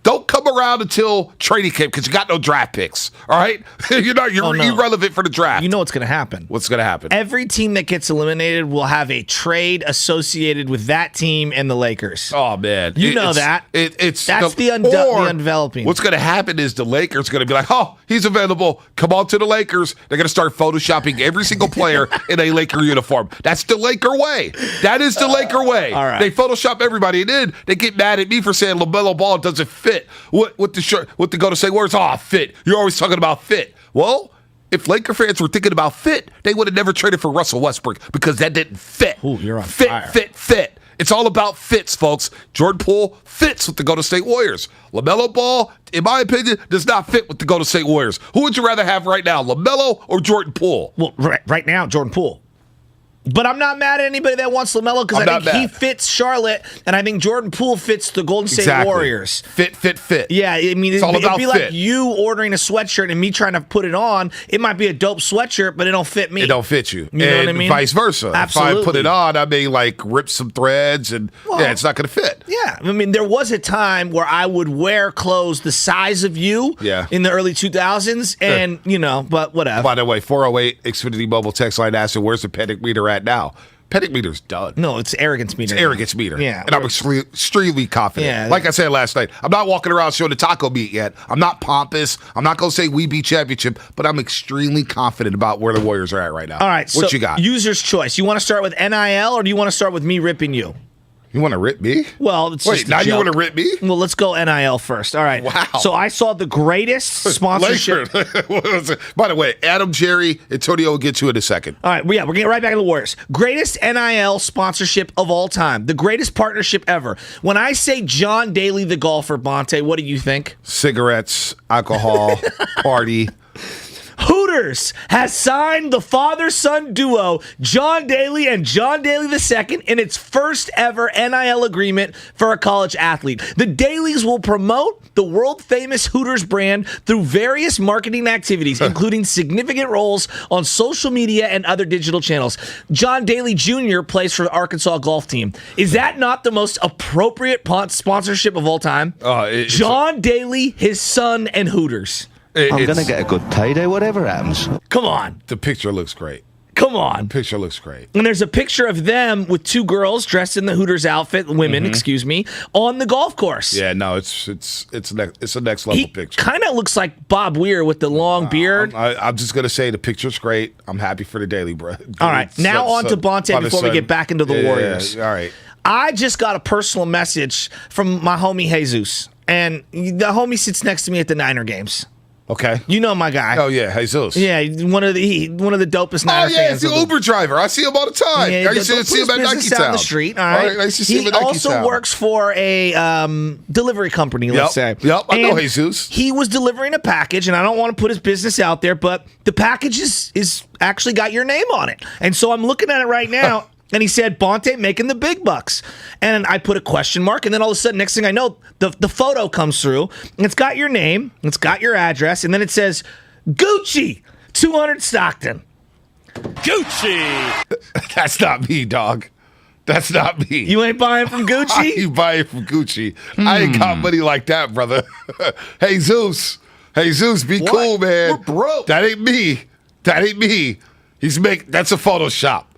don't come around until training camp because you got no draft picks. All right? You're irrelevant for the draft. You know what's going to happen. What's going to happen? Every team that gets eliminated will have a trade associated with that team and the Lakers. Oh, man. You know that. It's That's the undeveloping. What's going to happen is the Lakers going to be like, oh, he's available. Come on to the Lakers. They're going to start photoshopping every single player in a Laker uniform. That's the Laker way. That is the Laker way. All right. They Photoshop everybody. And then they get mad at me for saying LaMelo Ball doesn't fit. What the go to say words? Fit. You're always talking about fit. Well, if Laker fans were thinking about fit, they would have never traded for Russell Westbrook because that didn't fit. Ooh, you're on fit, fire. Fit. It's all about fits, folks. Jordan Poole fits with the Golden State Warriors. LaMelo Ball, in my opinion, does not fit with the Golden State Warriors. Who would you rather have right now, LaMelo or Jordan Poole? Well, right now, Jordan Poole. But I'm not mad at anybody that wants LaMelo because I think he fits Charlotte, and I think Jordan Poole fits the Golden State Warriors. Fit. Yeah, I mean, it's all about it'd be fit. like you ordering a sweatshirt and me trying to put it on. It might be a dope sweatshirt, but it don't fit me. It don't fit you. You know what I mean? Vice versa. Absolutely. If I put it on, I may rip some threads, and it's not going to fit. Yeah, I mean, there was a time where I would wear clothes the size of you in the early 2000s, and, but whatever. By the way, 408 Xfinity Mobile text line asking, where's the panic meter at now? Panic meter's done. No, it's arrogance meter. It's arrogance meter. Yeah. And I'm extremely confident. Yeah. Like I said last night, I'm not walking around showing the taco meat yet. I'm not pompous. I'm not going to say we beat championship, but I'm extremely confident about where the Warriors are at right now. All right. What you got? User's choice. You want to start with NIL or do you want to start with me ripping you? You want to rip me? Well, it's Wait, just a now you joke. want to rip me? Well, let's go NIL first. All right. Wow. So I saw the greatest sponsorship. By the way, Adam, Jerry, Antonio will get you in a second. All right, we're getting right back to the Warriors. Greatest NIL sponsorship of all time. The greatest partnership ever. When I say John Daly, the golfer, Bonte, what do you think? Cigarettes, alcohol, party. Hooters has signed the father-son duo, John Daly and John Daly II, in its first ever NIL agreement for a college athlete. The Dalys will promote the world-famous Hooters brand through various marketing activities, including significant roles on social media and other digital channels. John Daly Jr. plays for the Arkansas golf team. Is that not the most appropriate sponsorship of all time? John Daly, his son, and Hooters. I'm going to get a good payday, whatever happens. Come on. The picture looks great. Come on. The picture looks great. And there's a picture of them with two girls dressed in the Hooters outfit, women, excuse me, on the golf course. Yeah, no, it's a next level picture. Kind of looks like Bob Weir with the long beard. I'm just going to say the picture's great. I'm happy for the Daily, bro. All right, now on to Bonte before we get back into the Warriors. All right. I just got a personal message from my homie Jesus, and the homie sits next to me at the Niner games. Okay. You know my guy. Oh, yeah, Jesus. Yeah, one of the dopest Niner fans. Oh, yeah, it's the Uber driver. I see him all the time. Yeah, I used to see him at Nike Town. Down the street, all right? I used to see him at Nike also Town. works for a delivery company, let's say. Yep, I know And Jesus. He was delivering a package, and I don't want to put his business out there, but the package is actually got your name on it. And so I'm looking at it right now. And he said, Bonte making the big bucks. And I put a question mark. And then all of a sudden, next thing I know, the photo comes through. And it's got your name. It's got your address. And then it says, Gucci, 200 Stockton. Gucci. That's not me, dog. That's not me. You ain't buying from Gucci? I ain't buying from Gucci. I ain't got money like that, brother. Hey, Zeus. Hey, Zeus, be cool, man. We're broke. That ain't me. That ain't me. That's a Photoshop.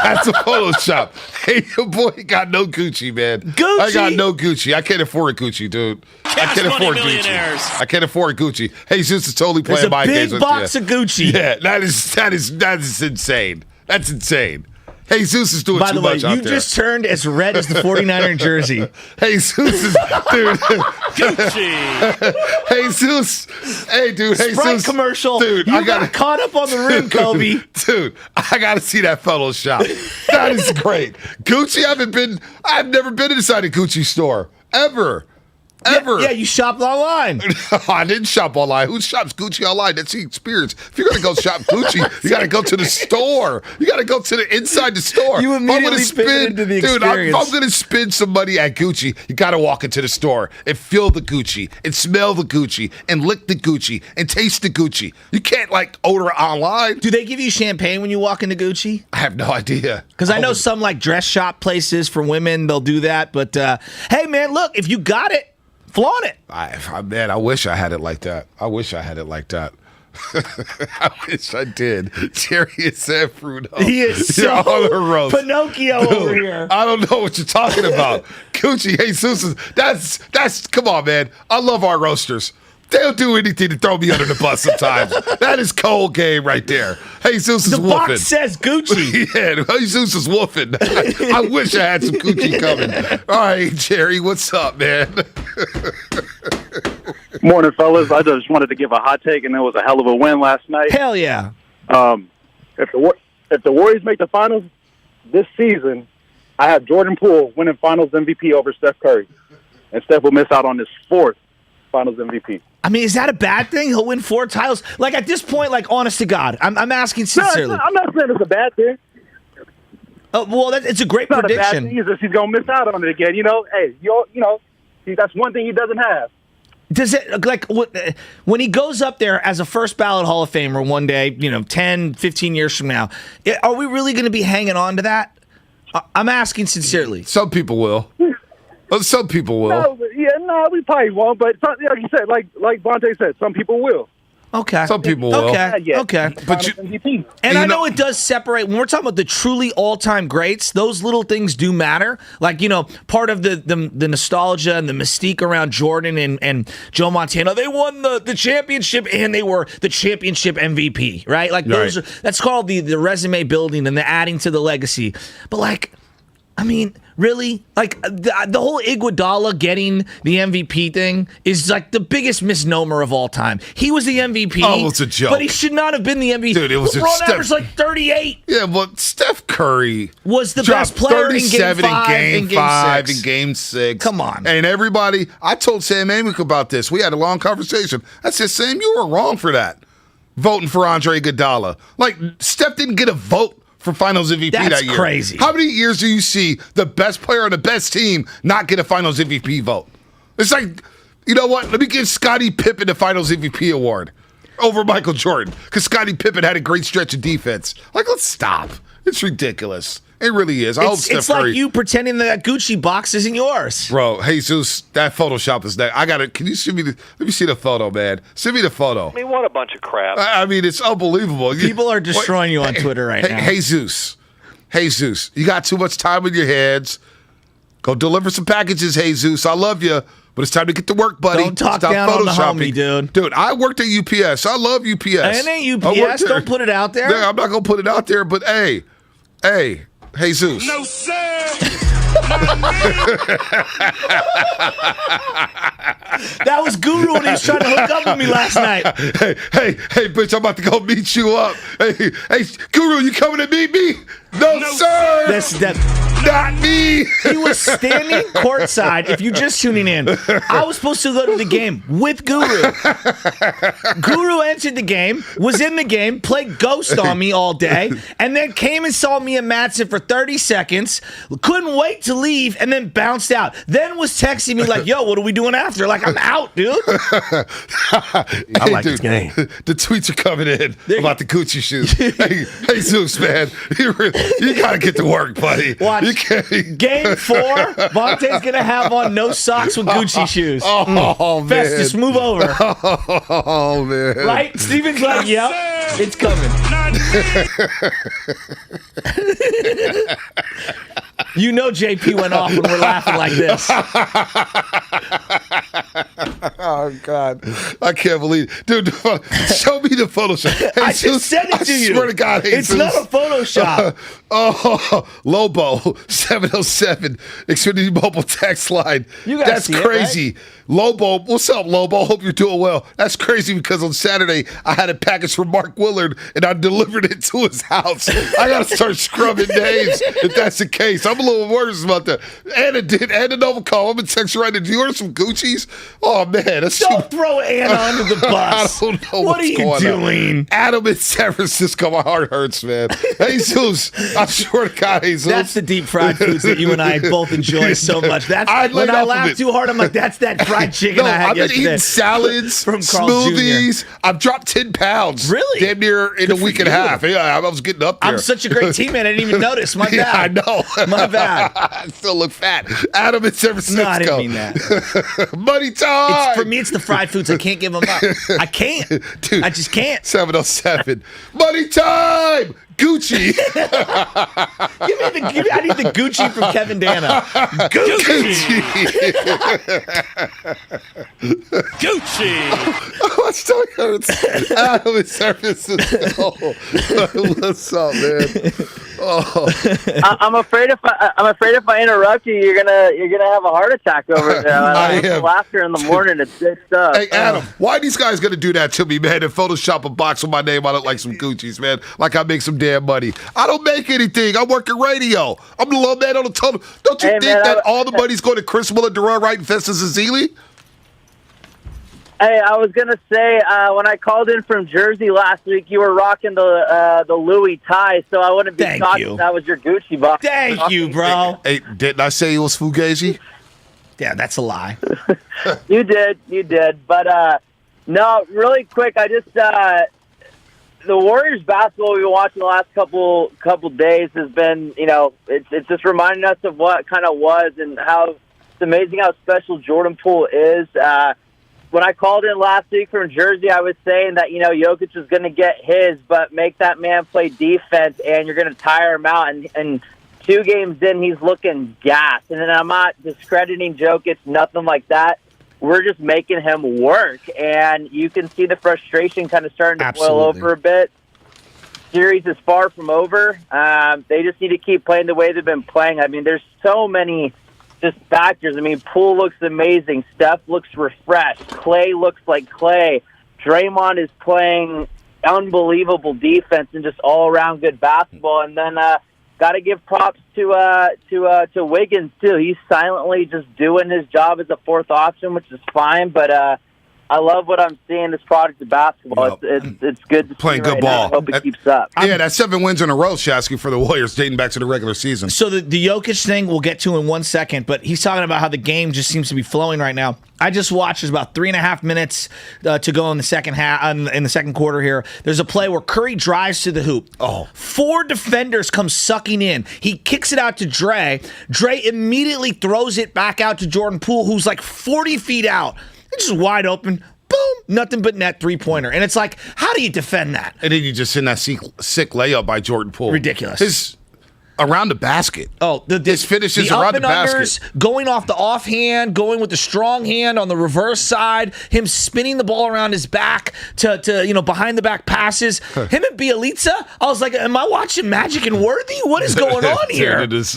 That's a Photoshop. Hey, your boy got no Gucci, man. Gucci? I got no Gucci. I can't afford Gucci, dude. I can't afford Gucci. I can't afford Gucci. Hey, Zeus is totally playing my games with you. There's a big box of Gucci. Yeah, that is insane. That's insane. Hey, Zeus is doing By too the way, much out you there. just turned as red as the 49er jersey. Hey, Zeus is, dude. Gucci. Hey, Zeus. Hey, dude. Hey, Sprite Zeus. commercial. Dude, You got caught up on the rim, Kobe. Dude, I got to see that Photoshop. That is great. Gucci, I've never been inside a Gucci store. Ever. Yeah, you shopped online. I didn't shop online. Who shops Gucci online? That's the experience. If you're going to go shop Gucci, you got to go to the store. You got to go to the inside the store. You immediately spin into the experience. If I'm going to spend some money at Gucci, you got to walk into the store and feel the Gucci and smell the Gucci and lick the Gucci and taste the Gucci. You can't order it online. Do they give you champagne when you walk into Gucci? I have no idea. Because I know some dress shop places for women, they'll do that. But hey, man, look, if you got it, flaunt it. Man, I wish I had it like that. I wish I did. Jerry is San Fruno. He is You're on the so road. Pinocchio over here. I don't know what you're talking about. Gucci, Jesus, that's come on, man. I love our roasters. They'll do anything to throw me under the bus sometimes. That is cold game right there. Jesus is The woofing. box says Gucci. Yeah, Jesus is woofing. I wish I had some Gucci coming. All right, Jerry, what's up, man? Morning, fellas. I just wanted to give a hot take, and it was a hell of a win last night. Hell yeah. If the Warriors make the finals this season, I have Jordan Poole winning Finals MVP over Steph Curry, and Steph will miss out on his fourth Finals MVP. I mean, is that a bad thing? He'll win 4 titles. At this point, honest to God, I'm asking sincerely. No, I'm not saying it's a bad thing. Well, it's a great It's not prediction. a bad thing. It's just he's gonna miss out on it again. Hey, that's one thing he doesn't have. Does it when he goes up there as a first ballot Hall of Famer one day, 10, 15 years from now, are we really going to be hanging on to that? I'm asking sincerely. Some people will. Some people will. No, we probably won't. But like you said, like Bonte said, some people will. Okay. Some people will. Okay. But and I know it does separate. When we're talking about the truly all-time greats, those little things do matter. Part of the nostalgia and the mystique around Jordan and Joe Montana, they won the championship and they were the championship MVP, right? That's called the resume building and the adding to the legacy. But Really? Like, the whole Iguodala getting the MVP thing is like the biggest misnomer of all time. He was the MVP. Oh, it's a joke. But he should not have been the MVP. Dude, it was LeBron averaged like 38. Yeah, but Steph Curry was the best player in Game 5 in Game 5 and Game 6. Come on. And everybody, I told Sam Amick about this. We had a long conversation. I said, Sam, you were wrong for that. Voting for Andre Iguodala. Like, Steph didn't get a vote for Finals MVP that year. That's crazy. How many years do you see the best player on the best team not get a Finals MVP vote? It's like, you know what? Let me give Scottie Pippen the Finals MVP award over Michael Jordan because Scottie Pippen had a great stretch of defense. Like, let's stop. It's ridiculous. It really is. I hope Steph It's like Curry, you pretending that Gucci box isn't yours. Bro, Jesus, that Photoshop is that. I got it. Can you send me let me see the photo, man. Send me the photo. I mean, what a bunch of crap. I mean, it's unbelievable. People are destroying you on Twitter right now. Jesus, you got too much time in your heads. Go deliver some packages, Jesus. I love you, but it's time to get to work, buddy. Don't talk Stop down on the photoshopping. homie, dude. Dude, I worked at UPS. I love UPS. It ain't UPS. Don't put it out there. Yeah, I'm not going to put it out there, but hey, Jesus. No, sir. That was Guru when he was trying to hook up with me last night. Hey, bitch, I'm about to go meet you up. Hey, Guru, you coming to meet me? No, sir. Not me. He was standing courtside. If you're just tuning in, I was supposed to go to the game with Guru. Guru entered the game, was in the game, played Ghost on me all day, and then came and saw me and Madsen for 30 seconds, couldn't wait to leave, and then bounced out. Then was texting me like, yo, what are we doing after? Like, I'm out, dude. I like this game. The tweets are coming in about the Gucci shoes. hey, Zeus, man. You got to get to work, buddy. Watch. Game 4, Vontae's going to have on no socks with Gucci shoes. Oh, man. Festus, move over. Oh, man. Right? Steven's like, yep, it's coming. You know JP went off when we're laughing like this. Oh, God. I can't believe it. Dude, show me the Photoshop. Hey, I just sent it to you. I swear to God. Hey, it's not a Photoshop. Lobo, 707, Xfinity Mobile text line. You guys That's see crazy. it, right? Lobo, what's up, Lobo? Hope you're doing well. That's crazy because on Saturday, I had a package from Mark Willard, and I delivered it to his house. I got to start scrubbing names if that's the case. I'm a little worried about that. Anna Nova call. I'm going to text you right now. Do you order some Gucci's? Oh, man. Don't throw Anna under the bus. I don't know what what's are you going doing? on. Adam in San Francisco. My heart hurts, man. Jesus. I swear to God, Jesus. That's the deep fried foods that you and I both enjoy so much. That's when I laugh too hard, I'm like, that's that fried chicken I had I've been yesterday. eating salads, from Carl's smoothies. Jr. I've dropped 10 pounds. Really? Damn near in a week and a half. Yeah, I was getting up there. I'm such a great teammate. I didn't even notice. My bad. Yeah, I know. My bad. I still look fat. Adam in San Francisco. No, I didn't mean that. Money time. For me, it's the fried foods. I can't give them up. I can't. Dude, I just can't. 707. Money time. Gucci. I need the Gucci from Kevin Dana. Gucci. My stomach hurts. Adam in San Francisco. What's up, man? Oh. I'm afraid if I interrupt you, you're gonna have a heart attack over there. I have laughter in the morning. It's good stuff. Hey, Adam, why are these guys gonna do that to me, man? And Photoshop a box with my name on it like some Gucci's, man. Like I make some damn money. I don't make anything. I work in radio. I'm the low man on the tunnel. Don't you think that all the money's going to Chris Willard, Durant, Wright, and Festus and Zealy? Hey, I was gonna say when I called in from Jersey last week, you were rocking the Louis tie, so I wouldn't be shocked if that was your Gucci box. Thank you, bro. Hey, didn't I say it was Fugazi? Yeah, that's a lie. You did. But no, really quick, I just the Warriors basketball we've been watching the last couple days has been, it's just reminding us of what kind of was and how it's amazing how special Jordan Poole is. When I called in last week from Jersey, I was saying that, Jokic was going to get his, but make that man play defense and you're going to tire him out. And 2 games in, he's looking gassed. And then I'm not discrediting Jokic, nothing like that. We're just making him work. And you can see the frustration kind of starting to boil over a bit. series is far from over. They just need to keep playing the way they've been playing. I mean, there's so many just factors. I mean, Poole looks amazing. Steph looks refreshed. Clay looks like Clay. Draymond is playing unbelievable defense and just all-around good basketball. And then got to give props to Wiggins, too. He's silently just doing his job as a fourth option, which is fine. But I love what I'm seeing this product of basketball. It's good to playing see good right ball. now. I hope it keeps up. Yeah, that's 7 wins in a row, Shasky, for the Warriors dating back to the regular season. So the Jokic thing we'll get to in 1 second, but he's talking about how the game just seems to be flowing right now. I just watched. There's about 3.5 minutes to go in the second half. In the second quarter here, there's a play where Curry drives to the hoop. 4 defenders come sucking in. He kicks it out to Dre. Dre immediately throws it back out to Jordan Poole, who's like 40 feet out. It's just wide open. Boom! Nothing but net 3-pointer. And it's like, how do you defend that? And then you just send that sick layup by Jordan Poole. Ridiculous. His around the basket. His finishes the around up the and basket. unders, going off the offhand, going with the strong hand on the reverse side, him spinning the ball around his back to behind the back passes. Him and Bielitsa, I was like, am I watching Magic and Worthy? What is going on here? Dude,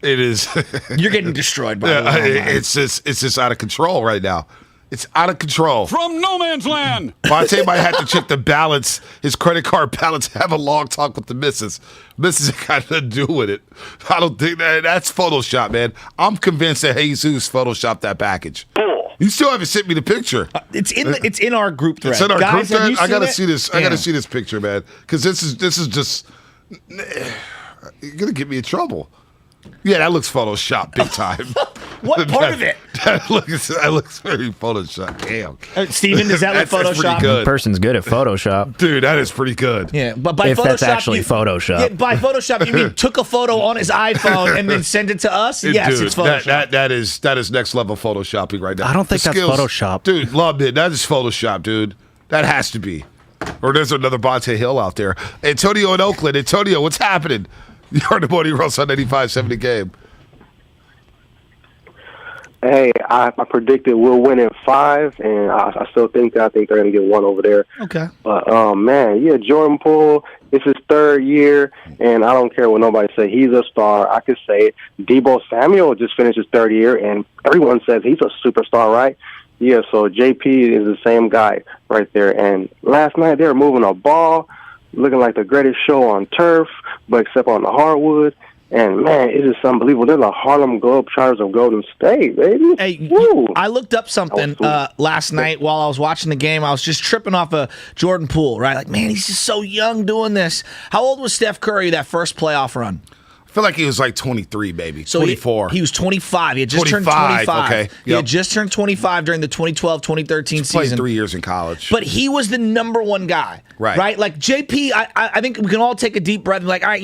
it is. You're getting destroyed by the way. It's just out of control right now. It's out of control. From no man's land. Vontae might have to check the balance, his credit card balance, have a long talk with the missus. Missus got nothing to do with it. I don't think that's Photoshop, man. I'm convinced that Jesus Photoshopped that package. You still haven't sent me the picture. It's in our group thread. It's in our Guys, group thread. I gotta it? see this. I gotta see this picture, man. Because this is just you're gonna get me in trouble. Yeah, that looks Photoshop big time. What part of it? That looks very Photoshop. Damn. Steven, does that look That's pretty Photoshop? good. Person's good at Photoshop. Dude, that is pretty good. Yeah, but by if Photoshop, that's actually Photoshop. Yeah, by Photoshop, you mean took a photo on his iPhone and then sent it to us? Yes, Dude, it's Photoshop. that is next level Photoshopping right now. I don't think The that's skills- Photoshop. Dude, loved it. That is Photoshop, dude. That has to be. Or there's another Bonte Hill out there. Antonio in Oakland. Antonio, what's happening? You're the Morning Roast on 95.7 The Game. Hey, I predicted we'll win in 5, and I still think they're going to get 1 over there. Okay. But, Jordan Poole, it's his 3rd year, and I don't care what nobody say. He's a star. I could say it. Deebo Samuel just finished his 3rd year, and everyone says he's a superstar, right? Yeah, so JP is the same guy right there. And last night they were moving a ball, looking like the greatest show on turf, but except on the hardwood. And, man, it's just unbelievable. They're the Harlem Globetrotters of Golden State, baby. Hey, I looked up something last night while I was watching the game. I was just tripping off of Jordan Poole, right? Like, man, he's just so young doing this. How old was Steph Curry that first playoff run? I feel like he was like 23, baby. So 24. He was 25. He had just 25, turned 25. okay. He had just turned 25 during the 2012-2013 Played season. 3 years in college. But he was the number 1 guy. Right. Like JP, I think we can all take a deep breath and be like, all right,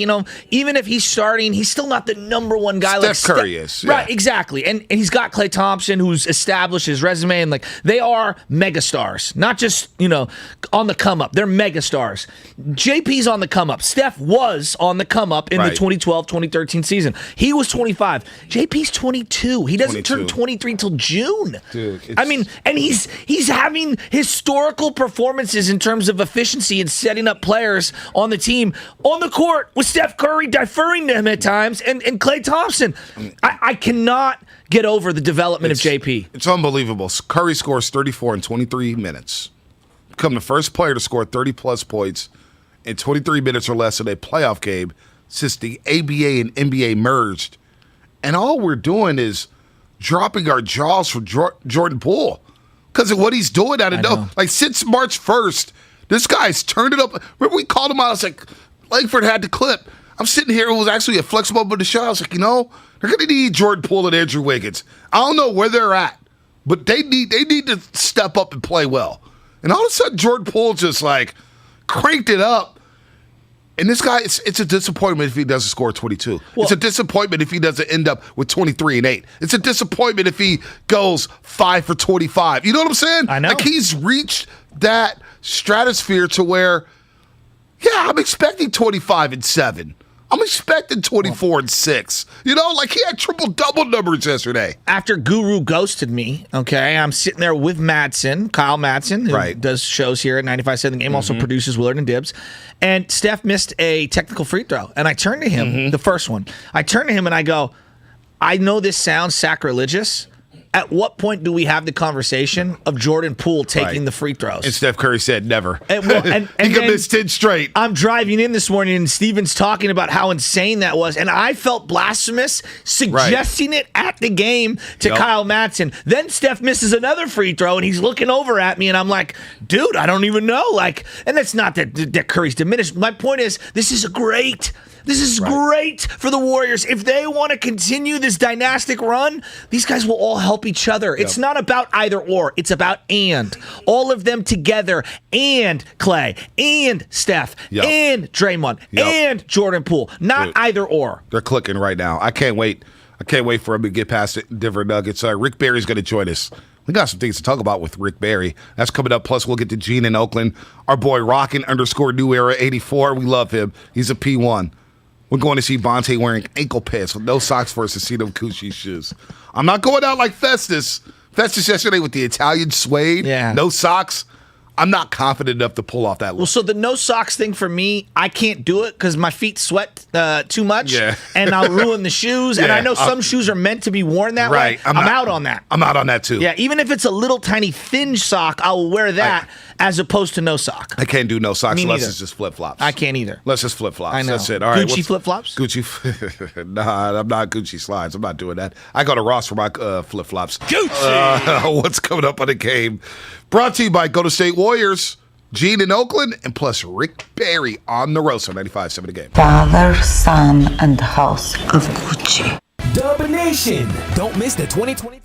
even if he's starting, he's still not the number 1 guy. Steph Curry is. Yeah. Right, exactly. And he's got Klay Thompson, who's established his resume, and they are megastars. Not just, on the come up. They're megastars. JP's on the come up. Steph was on the come up in the 2012-2013 season. He was 25. JP's 22. He doesn't turn 23 until June. Dude, and he's having historical performances in terms of efficiency and setting up players on the team on the court with Steph Curry deferring to him at times and Klay Thompson. I cannot get over the development of JP. It's unbelievable. Curry scores 34 in 23 minutes. Become the first player to score 30-plus points in 23 minutes or less in a playoff game since the ABA and NBA merged. And all we're doing is dropping our jaws for Jordan Poole because of what he's doing out of no. Like, since March 1st, this guy's turned it up. Remember, we called him out. I was like, Langford had the clip. I'm sitting here. It was actually a flexible of the show. I was like, they're going to need Jordan Poole and Andrew Wiggins. I don't know where they're at, but they need to step up and play well. And all of a sudden, Jordan Poole just, cranked it up. And this guy, it's a disappointment if he doesn't score 22. Well, it's a disappointment if he doesn't end up with 23 and 8. It's a disappointment if he goes 5 for 25. You know what I'm saying? I know. Like, he's reached that stratosphere to where, yeah, I'm expecting 25 and 7. I'm expecting 24 and 6. You know, like he had triple-double numbers yesterday. After Guru ghosted me, okay, I'm sitting there with Madsen, Kyle Madsen, who does shows here at 95.7 The Game, also produces Willard and Dibs. And Steph missed a technical free throw. And I turned to him, the first one. I turned to him and I go, I know this sounds sacrilegious. At what point do we have the conversation of Jordan Poole taking the free throws? And Steph Curry said never. And he could miss 10 straight. I'm driving in this morning and Steven's talking about how insane that was. And I felt blasphemous suggesting it at the game to Kyle Madsen. Then Steph misses another free throw and he's looking over at me and I'm like, dude, I don't even know. Like, and that's not that Curry's diminished. My point is, this is great. This is great for the Warriors. If they want to continue this dynastic run, these guys will all help each other. It's not about either or. It's about and. All of them together. And Clay. And Steph. And Draymond. And Jordan Poole. Not either or. They're clicking right now. I can't wait. I can't wait for him to get past the Denver Nuggets. Rick Barry's going to join us. We got some things to talk about with Rick Barry. That's coming up. Plus, we'll get to Gene in Oakland. Our boy Rockin' _New Era 84. We love him. He's a P1. We're going to see Bonte wearing ankle pads with no socks for us to see them Coochie shoes. I'm not going out like Festus. Festus yesterday with the Italian suede, no socks. I'm not confident enough to pull off that look. Well, so the no socks thing for me, I can't do it because my feet sweat too much, and I'll ruin the shoes. And I know some shoes are meant to be worn that way. I'm out on that. I'm out on that too. Yeah, even if it's a little tiny thin sock, I will wear that as opposed to no sock. I can't do no socks unless it's just flip-flops. I can't either. Let's just flip-flops. I know. That's it. All right. Gucci flip-flops? Gucci. Nah, I'm not Gucci slides. I'm not doing that. I go to Ross for my flip-flops. Gucci! What's coming up on the game? Brought to you by Golden State Warriors, Gene in Oakland, and plus Rick Barry on the roast on 95.7 The Game. Father, Son, and House of Gucci. Dub Nation. Don't miss the 2022.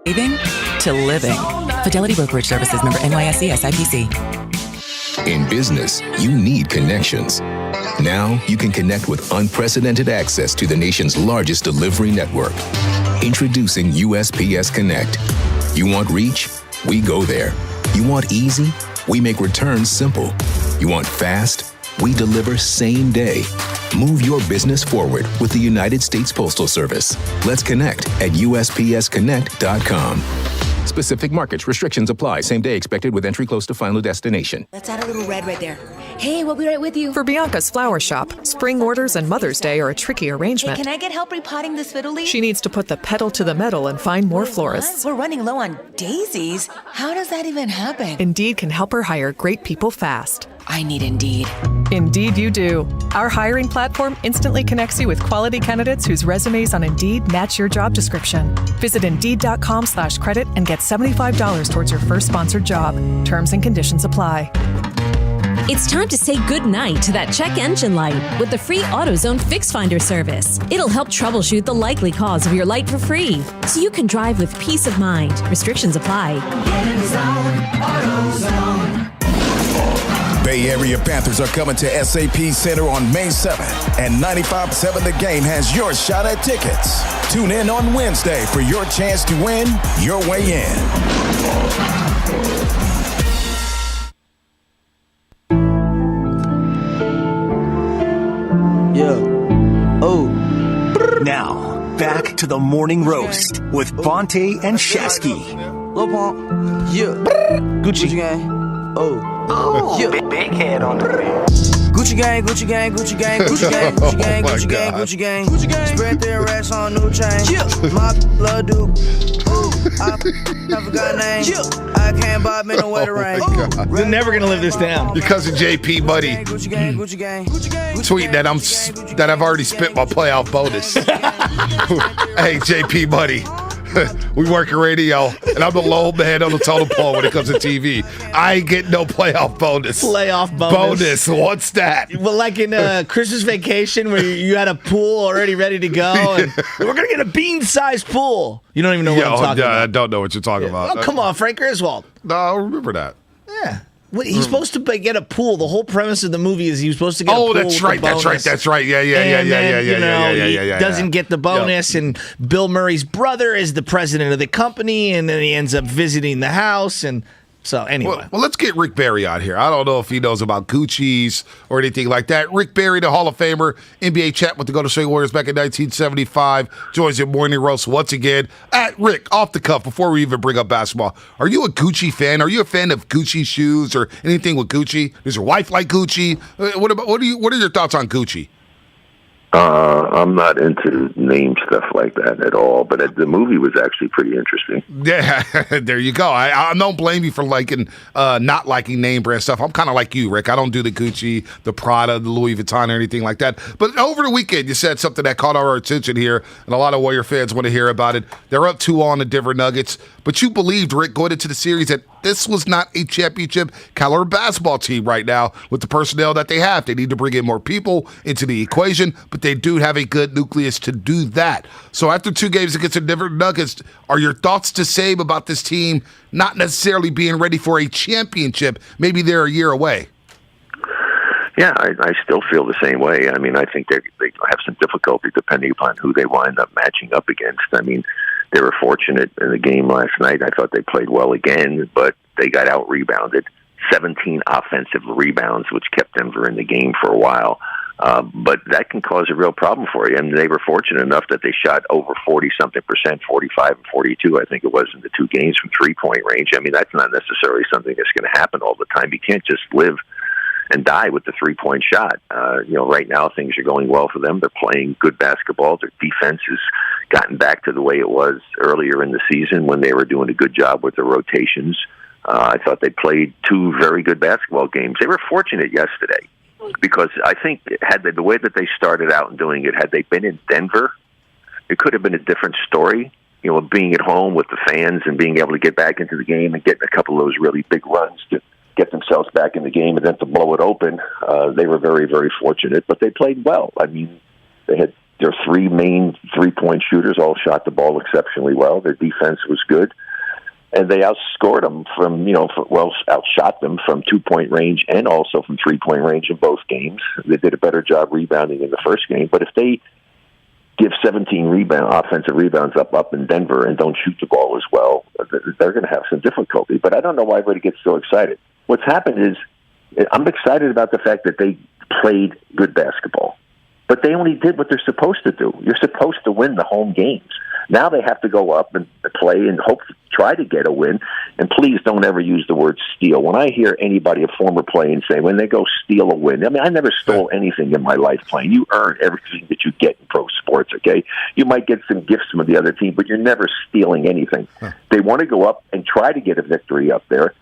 Saving to living. Fidelity Brokerage Services, member NYSE SIPC. In business, you need connections. Now you can connect with unprecedented access to the nation's largest delivery network. Introducing USPS Connect. You want reach? We go there. You want easy? We make returns simple. You want fast? We deliver same day. Move your business forward with the United States Postal Service. Let's connect at USPSConnect.com. Specific markets, restrictions apply. Same day expected with entry close to final destination. Let's add a little red right there. Hey, we'll be right with you. For Bianca's flower shop, spring orders and Mother's Day are a tricky arrangement. Hey, can I get help repotting this fiddle leaf? She needs to put the pedal to the metal and find more florists. We're running low on daisies. How does that even happen? Indeed can help her hire great people fast. I need Indeed. Indeed you do. Our hiring platform instantly connects you with quality candidates whose resumes on Indeed match your job description. Visit Indeed.com/credit and get $75 towards your first sponsored job. Terms and conditions apply. It's time to say goodnight to that check engine light with the free AutoZone Fix Finder service. It'll help troubleshoot the likely cause of your light for free, so you can drive with peace of mind. Restrictions apply. Bay Area Panthers are coming to SAP Center on May 7th, and 95.7 The Game has your shot at tickets. Tune in on Wednesday for your chance to win your way in. Now, back to the morning roast with Bonte and Shasky. Lil Pump. Yeah. Gucci gang. Oh, yeah. Big head on the bed. Gucci gang, Gucci gang, Gucci gang, Gucci gang, Gucci gang, Gucci gang, Gucci gang, Gucci gang. Spread their racks on new chain. My blood Duke. I forgot name. I can't buy me no wetter rain. They're never gonna live this down. Your cousin JP Buddy tweeting that I've already spent my playoff bonus. Hey JP Buddy. We work in radio, and I'm the low man on the totem pole when it comes to TV. I ain't getting no playoff bonus. Playoff bonus. What's that? Well, like in Christmas Vacation where you had a pool already ready to go, and we're going to get a bean-sized pool. You don't even know what I'm talking about. I don't know what you're talking about. Oh, come on, Frank Griswold. No, I don't remember that. Yeah. He's supposed to get a pool. The whole premise of the movie is he was supposed to get a pool. Oh, that's right. That's right. Yeah. He doesn't get the bonus, and Bill Murray's brother is the president of the company, and then he ends up visiting the house, and so anyway. Well, let's get Rick Barry out here. I don't know if he knows about Gucci's or anything like that. Rick Barry, the Hall of Famer, NBA champ with the Golden State Warriors back in 1975, joins your morning roast once again. At Rick, off the cuff, before we even bring up basketball, are you a Gucci fan? Are you a fan of Gucci shoes or anything with Gucci? Does your wife like Gucci? What are your thoughts on Gucci? I'm not into name stuff like that at all, but the movie was actually pretty interesting. Yeah, there you go. I don't blame you for not liking name brand stuff. I'm kind of like you, Rick. I don't do the Gucci, the Prada, the Louis Vuitton, or anything like that. But over the weekend, you said something that caught our attention here, and a lot of Warrior fans want to hear about it. They're up 2-0 on the Denver Nuggets, but you believed, Rick, going into the series that this was not a championship caliber basketball team right now with the personnel that they have. They need to bring in more people into the equation, but they do have a good nucleus to do that. So after 2 games against the Denver Nuggets, are your thoughts the same about this team not necessarily being ready for a championship? Maybe they're a year away. Yeah, I still feel the same way. I mean, I think they have some difficulty depending upon who they wind up matching up against. I mean, they were fortunate in the game last night. I thought they played well again, but they got out-rebounded. 17 offensive rebounds, which kept Denver in the game for a while. But that can cause a real problem for you. And they were fortunate enough that they shot over 40-something%, 45 and 42, I think it was, in the 2 games from three-point range. I mean, that's not necessarily something that's going to happen all the time. You can't just live and die with the three-point shot. Right now things are going well for them. They're playing good basketball. Their defense has gotten back to the way it was earlier in the season when they were doing a good job with the rotations. I thought they played 2 very good basketball games. They were fortunate yesterday because I think the way that they started out and doing it, had they been in Denver, it could have been a different story. Being at home with the fans and being able to get back into the game and getting a couple of those really big runs to get themselves back in the game and then to blow it open. They were very, very fortunate, but they played well. I mean, they had Their three main three-point shooters all shot the ball exceptionally well. Their defense was good. And they outscored them outshot them from 2-point range and also from 3-point range in both games. They did a better job rebounding in the first game. But if they give 17 offensive rebounds up in Denver and don't shoot the ball as well, they're going to have some difficulty. But I don't know why everybody gets so excited. What's happened is I'm excited about the fact that they played good basketball. But they only did what they're supposed to do. You're supposed to win the home games. Now they have to go up and play and try to get a win. And please don't ever use the word steal. When I hear anybody, a former player, and say, when they go steal a win, I mean, I never stole anything in my life playing. You earn everything that you get in pro sports, okay? You might get some gifts from the other team, but you're never stealing anything. They want to go up and try to get a victory up there,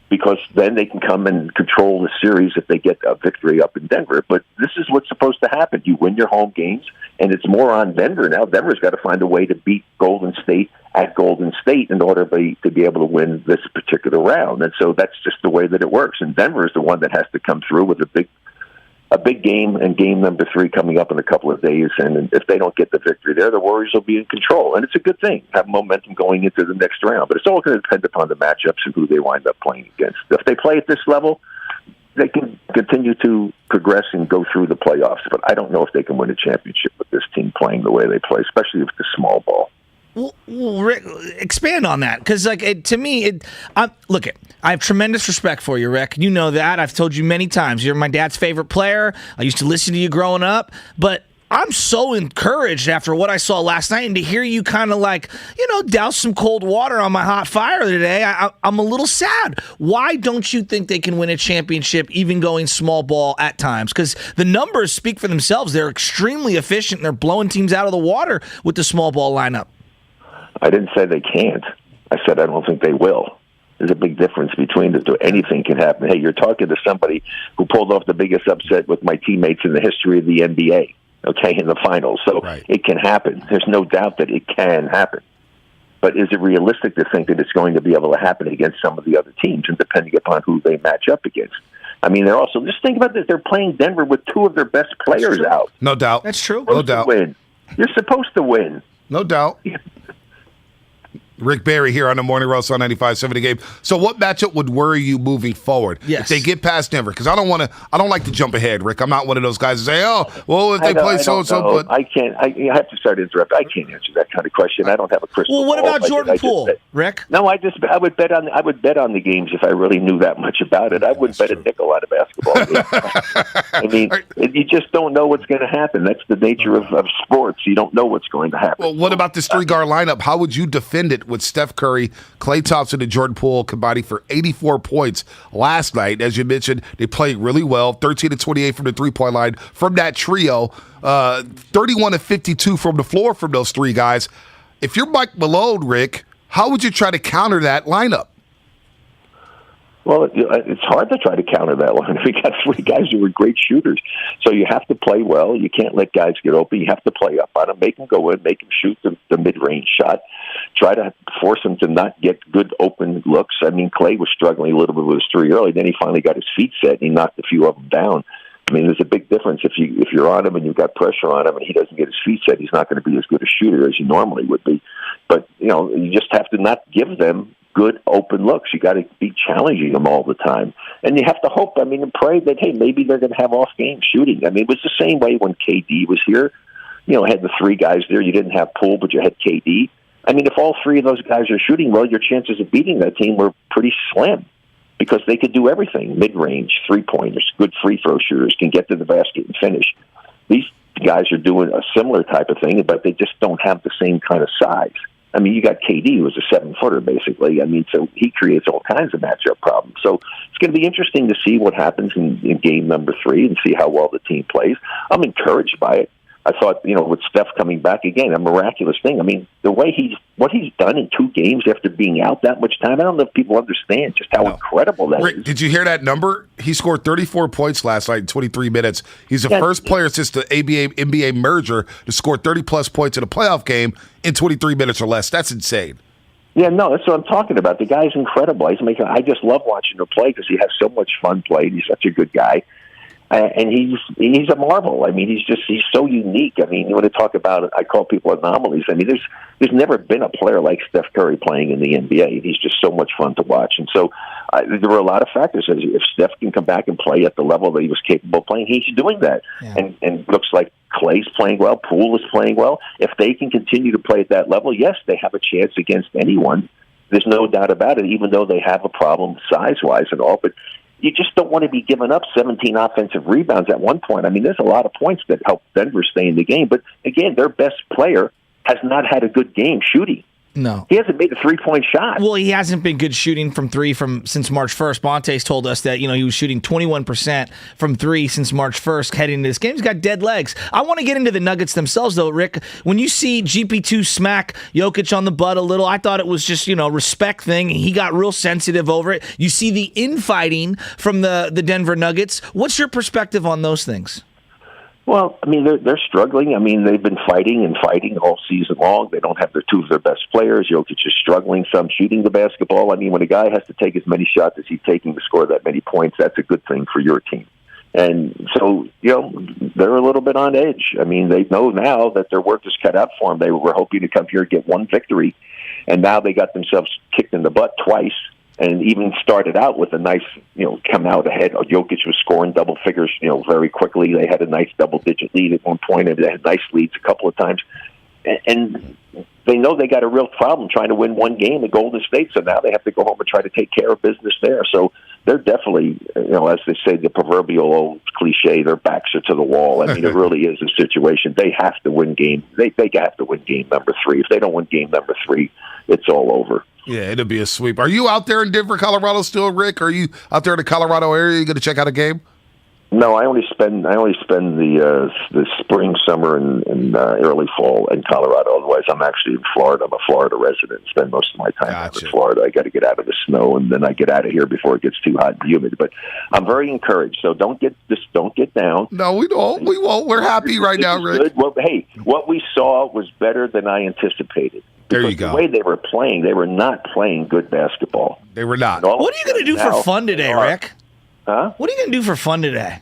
because then they can come and control the series if they get a victory up in Denver. But this is what's supposed to happen. You win your home games, and it's more on Denver now. Denver's got to find a way to beat Golden State at Golden State in order to be able to win this particular round. And so that's just the way that it works. And Denver is the one that has to come through with a big game, and game number 3 coming up in a couple of days. And if they don't get the victory there, the Warriors will be in control. And it's a good thing, have momentum going into the next round. But it's all going to depend upon the matchups and who they wind up playing against. If they play at this level, they can continue to progress and go through the playoffs. But I don't know if they can win a championship with this team playing the way they play, especially with the small ball. Well, Rick, expand on that, because to me, I have tremendous respect for you, Rick. You know that. I've told you many times. You're my dad's favorite player. I used to listen to you growing up, but I'm so encouraged after what I saw last night, and to hear you kind of douse some cold water on my hot fire today. I'm a little sad. Why don't you think they can win a championship even going small ball at times? Because the numbers speak for themselves. They're extremely efficient, and they're blowing teams out of the water with the small ball lineup. I didn't say they can't. I said I don't think they will. There's a big difference between the two. Anything can happen. Hey, you're talking to somebody who pulled off the biggest upset with my teammates in the history of the NBA, okay, in the finals. So It can happen. There's no doubt that it can happen. But is it realistic to think that it's going to be able to happen against some of the other teams, and depending upon who they match up against? I mean, they're also, just think about this, they're playing Denver with 2 of their best players out. No doubt. That's true. No doubt. You're supposed to win. No doubt. Rick Barry here on the Morning Roast on 95.7 The Game. So what matchup would worry you moving forward? Yes. If they get past Denver? Because I don't like to jump ahead, Rick. I'm not one of those guys that say, if they play so-and-so. But I can't. I have to start interrupting. I can't answer that kind of question. I don't have a crystal ball. Well, what about Jordan Poole, Rick? No, I would bet on the games if I really knew that much about it. I wouldn't bet a nickel on a basketball game. I mean, you just don't know what's going to happen. That's the nature of sports. You don't know what's going to happen. Well, what about this 3-guard lineup? How would you defend it with Steph Curry, Klay Thompson, and Jordan Poole combining for 84 points last night? As you mentioned, they played really well, 13 of 28 from the three-point line from that trio, 31 of 52 from the floor from those 3 guys. If you're Mike Malone, Rick, how would you try to counter that lineup? Well, it's hard to try to counter that one. We got 3 guys who are great shooters. So you have to play well. You can't let guys get open. You have to play up on them, make them go in, make them shoot the mid-range shot. Try to force them to not get good open looks. I mean, Klay was struggling a little bit with his 3 early. Then he finally got his feet set, and he knocked a few of them down. I mean, there's a big difference. If you're on him and you've got pressure on him and he doesn't get his feet set, he's not going to be as good a shooter as you normally would be. But, you just have to not give them good open looks. You got to be challenging them all the time. And you have to hope, and pray that, hey, maybe they're going to have off-game shooting. I mean, it was the same way when KD was here. Had the 3 guys there. You didn't have Poole, but you had KD. I mean, if all 3 of those guys are shooting well, your chances of beating that team were pretty slim because they could do everything. Mid-range, 3-pointers, good free-throw shooters, can get to the basket and finish. These guys are doing a similar type of thing, but they just don't have the same kind of size. I mean, you got KD, who was a 7-footer, basically. I mean, so he creates all kinds of matchup problems. So it's going to be interesting to see what happens in game number 3 and see how well the team plays. I'm encouraged by it. I thought, with Steph coming back again, a miraculous thing. I mean, the way what he's done in 2 games after being out that much time, I don't know if people understand just how incredible that is. Did you hear that number? He scored 34 points last night in 23 minutes. He's the first player since the NBA merger to score 30-plus points in a playoff game in 23 minutes or less. That's insane. Yeah, no, that's what I'm talking about. The guy's incredible. I just love watching him play because he has so much fun playing. He's such a good guy. And he's a marvel. I mean, he's so unique. I mean, you want to talk about, I call people anomalies. I mean, there's never been a player like Steph Curry playing in the NBA. He's just so much fun to watch. And so there were a lot of factors. If Steph can come back and play at the level that he was capable of playing, he's doing that. Yeah. And looks like Clay's playing well. Poole is playing well. If they can continue to play at that level, yes, they have a chance against anyone. There's no doubt about it, even though they have a problem size-wise and all. But you just don't want to be giving up 17 offensive rebounds at one point. I mean, there's a lot of points that help Denver stay in the game. But, again, their best player has not had a good game shooting. No. He hasn't made a three-point shot. Well, he hasn't been good shooting from three since March 1st. Bonte's told us that, he was shooting 21% from three since March 1st heading into this game. He's got dead legs. I want to get into the Nuggets themselves, though, Rick. When you see GP2 smack Jokic on the butt a little, I thought it was just, a respect thing. He got real sensitive over it. You see the infighting from the Denver Nuggets. What's your perspective on those things? Well, I mean, they're struggling. I mean, they've been fighting all season long. They don't have two of their best players. Jokic is struggling some shooting the basketball. I mean, when a guy has to take as many shots as he's taking to score that many points, that's a good thing for your team. And so, they're a little bit on edge. I mean, they know now that their work is cut out for them. They were hoping to come here and get one victory, and now they got themselves kicked in the butt twice. And even started out with a nice, come out ahead. Jokic was scoring double figures, very quickly. They had a nice double-digit lead at one point, and they had nice leads a couple of times. And they know they got a real problem trying to win one game at Golden State, so now they have to go home and try to take care of business there. So they're definitely, as they say, the proverbial old cliche, their backs are to the wall. I mean, it really is a situation. They have to win game. They have to win game number 3. If they don't win game number 3, it's all over. Yeah, it'll be a sweep. Are you out there in Denver, Colorado still, Rick? Are you out there in the Colorado area? You going to check out a game? No, I only spend the spring, summer, and early fall in Colorado. Otherwise, I'm actually in Florida. I'm a Florida resident. Spend most of my time in Florida. I got to get out of the snow, and then I get out of here before it gets too hot and humid. But I'm very encouraged. So don't get down. No, we don't. We won't. We're happy right now, Rick. Good. Well, hey, what we saw was better than I anticipated. There you go. The way they were playing, they were not playing good basketball. They were not. What are you going to do for fun today, Rick? Huh? What are you going to do for fun today?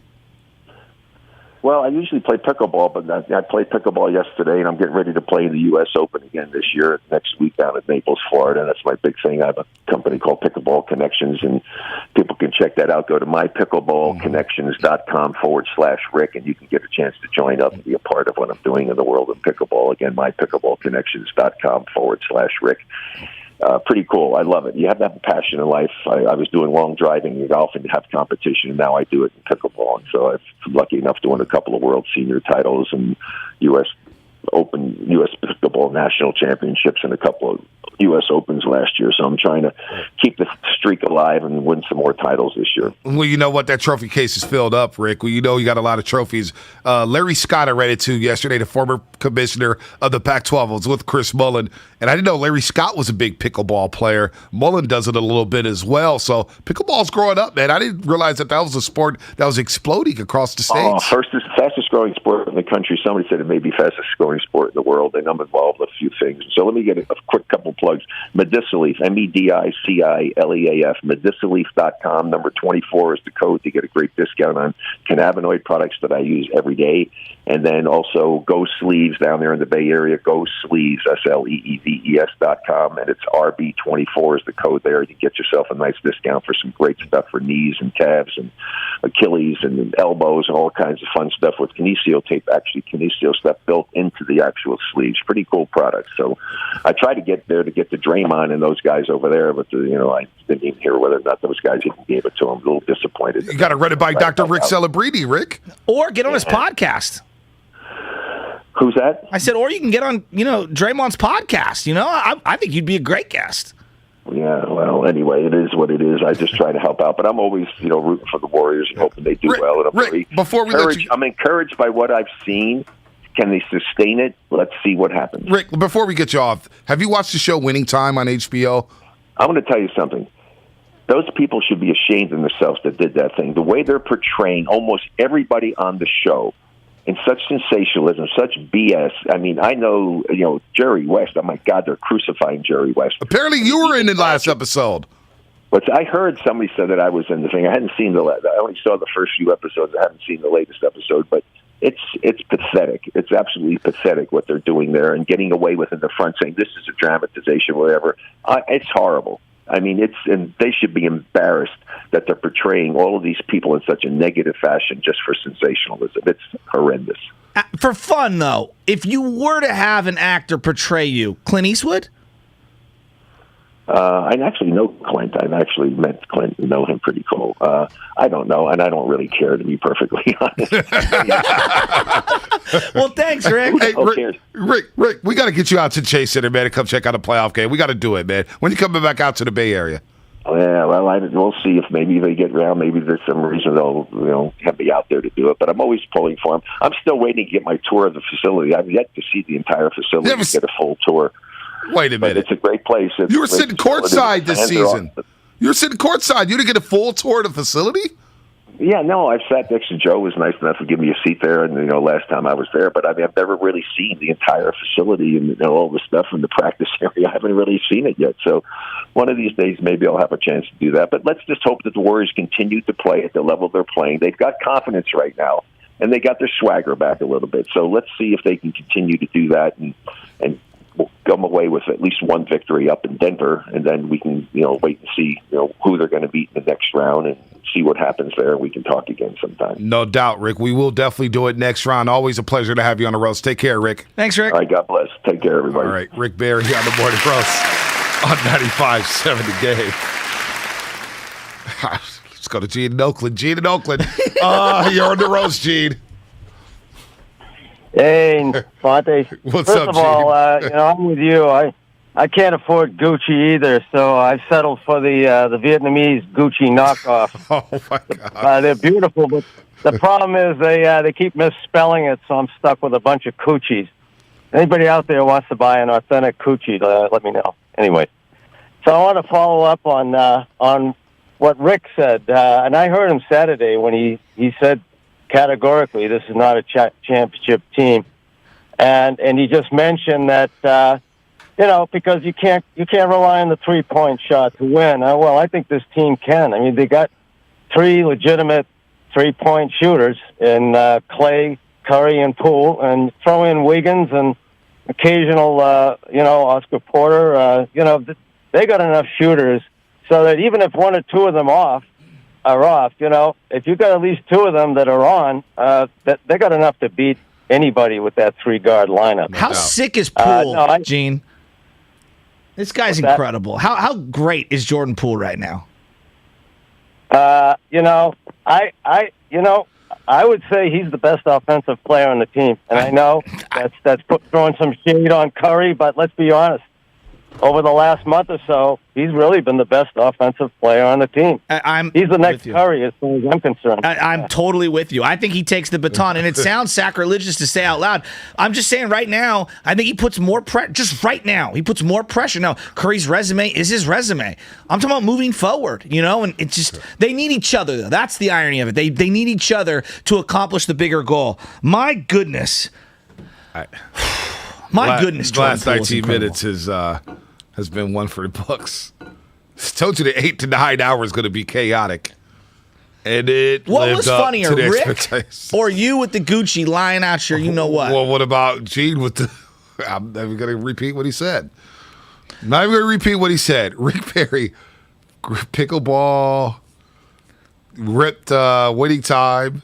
Well, I usually play pickleball, but I played pickleball yesterday, and I'm getting ready to play the U.S. Open again this year, next week down at Naples, Florida. And that's my big thing. I have a company called Pickleball Connections, and people can check that out. Go to mypickleballconnections.com/Rick, and you can get a chance to join up and be a part of what I'm doing in the world of pickleball. Again, mypickleballconnections.com/Rick. Pretty cool. I love it. You have to have a passion in life. I was doing long driving and golf and have competition, and now I do it in pickleball. And so I'm lucky enough to win a couple of World Senior titles and U.S. Open, U.S. Pickleball National Championships and a couple of U.S. Opens last year. So I'm trying to keep the streak alive and win some more titles this year. Well, you know what? That trophy case is filled up, Rick. Well, you got a lot of trophies. Larry Scott, I read it to yesterday, the former commissioner of the Pac-12, was with Chris Mullin. And I didn't know Larry Scott was a big pickleball player. Mullin does it a little bit as well. So pickleball's growing up, man. I didn't realize that was a sport that was exploding across the states. Fastest growing sport in the country. Somebody said it may be fastest growing sport in the world, and I'm involved in a few things. So let me get a quick couple plugs. Medicilleaf, MEDICILEAF, Medicilleaf.com. Number 24 is the code to get a great discount on cannabinoid products that I use every day. And then also Go Sleeves down there in the Bay Area, Go Sleeves, SLEEVES.com, and it's RB24 is the code there. You get yourself a nice discount for some great stuff for knees and calves and Achilles and elbows and all kinds of fun stuff with kinesio tape, actually kinesio stuff built into the actual sleeves. Pretty cool product. So I tried to get there to get the Draymond and those guys over there, but I didn't even hear whether or not those guys even gave it to him. I'm a little disappointed. You got to run it by Dr. Rick Celebrini, Rick. Or get on his podcast. Who's that? I said, or you can get on, Draymond's podcast. I think you'd be a great guest. Yeah, well, anyway, it is what it is. I just try to help out, but I'm always, rooting for the Warriors and hoping they do well. And I'm encouraged by what I've seen. Can they sustain it? Let's see what happens. Rick, before we get you off, have you watched the show Winning Time on HBO? I'm going to tell you something. Those people should be ashamed of themselves that did that thing. The way they're portraying almost everybody on the show in such sensationalism, such BS. I mean, I know, Jerry West. Oh, my God, they're crucifying Jerry West. Apparently you were in the last episode. But I heard somebody said that I was in the thing. I hadn't seen I only saw the first few episodes. I haven't seen the latest episode, but it's pathetic. It's absolutely pathetic what they're doing there and getting away with in the front saying this is a dramatization, whatever. It's horrible. I mean, and they should be embarrassed that they're portraying all of these people in such a negative fashion just for sensationalism. It's horrendous. For fun, though, if you were to have an actor portray you, Clint Eastwood? I actually know Clint. I've actually met Clint and know him pretty cool. I don't know, and I don't really care, to be perfectly honest. Well, thanks, Rick. Hey, Rick, we got to get you out to Chase Center, man, and come check out a playoff game. We got to do it, man. When you coming back out to the Bay Area? Yeah, well, we'll see if maybe they get around. Maybe there's some reason they'll have me out there to do it. But I'm always pulling for them. I'm still waiting to get my tour of the facility. I've yet to see the entire facility and get a full tour. Wait a minute. But it's a great place. You were sitting courtside this season. You were sitting courtside. You didn't get a full tour of the facility? Yeah, no, I've sat next to Joe. Was nice enough to give me a seat there, and last time I was there. But I've never really seen the entire facility and all the stuff in the practice area. I haven't really seen it yet. So one of these days, maybe I'll have a chance to do that. But let's just hope that the Warriors continue to play at the level they're playing. They've got confidence right now, and they got their swagger back a little bit. So let's see if they can continue to do that and come away with at least one victory up in Denver, and then we can wait and see who they're going to beat in the next round and see what happens there. We can talk again sometime. No doubt, Rick. We will definitely do it next round. Always a pleasure to have you on the roast. Take care, Rick. Thanks, Rick. All right, God bless. Take care, everybody. All right, Rick Barry on the morning roast on 95.7 The Game. Let's go to Gene in Oakland. Gene in Oakland. You're on the roast, Gene. Hey, Fonte. What's First up, of all, I'm with you. I can't afford Gucci either, so I've settled for the Vietnamese Gucci knockoff. Oh my God! They're beautiful, but the problem is they keep misspelling it, so I'm stuck with a bunch of Coochies. Anybody out there wants to buy an authentic Coochie, let me know. Anyway, so I want to follow up on what Rick said, and I heard him Saturday when he said categorically this is not a championship team, and he just mentioned that because you can't rely on the 3-point shot to win. Well, I think this team can. I mean, they got 3 legitimate 3-point shooters in Clay, Curry, and Poole, and throw in Wiggins and occasional Oscar Porter. They got enough shooters so that even if 1 or 2 of them are off, if you've got at least 2 of them that are on, they got enough to beat anybody with that 3-guard lineup. How sick is Poole, Gene? This guy's incredible. How great is Jordan Poole right now? I would say he's the best offensive player on the team, and I know that's throwing some shade on Curry, but let's be honest. Over the last month or so, he's really been the best offensive player on the team. He's the next Curry, as far as I'm concerned. I'm totally with you. I think he takes the baton, and it sounds sacrilegious to say out loud. I'm just saying right now, I think he puts more pressure. Just right now, he puts more pressure. Now, Curry's resume is his resume. I'm talking about moving forward, and it's just they need each other, though. That's the irony of it. They need each other to accomplish the bigger goal. My goodness. The last 19 minutes has been one for the books. I told you the 8 to 9 hours is going to be chaotic. And it what lived was up funnier, to the Rick expectations. or you with the Gucci lying out your you-know-what? Well, what about Gene with the... I'm never going to repeat what he said. I'm not even going to repeat what he said. Rick Perry, pickleball, ripped winning time.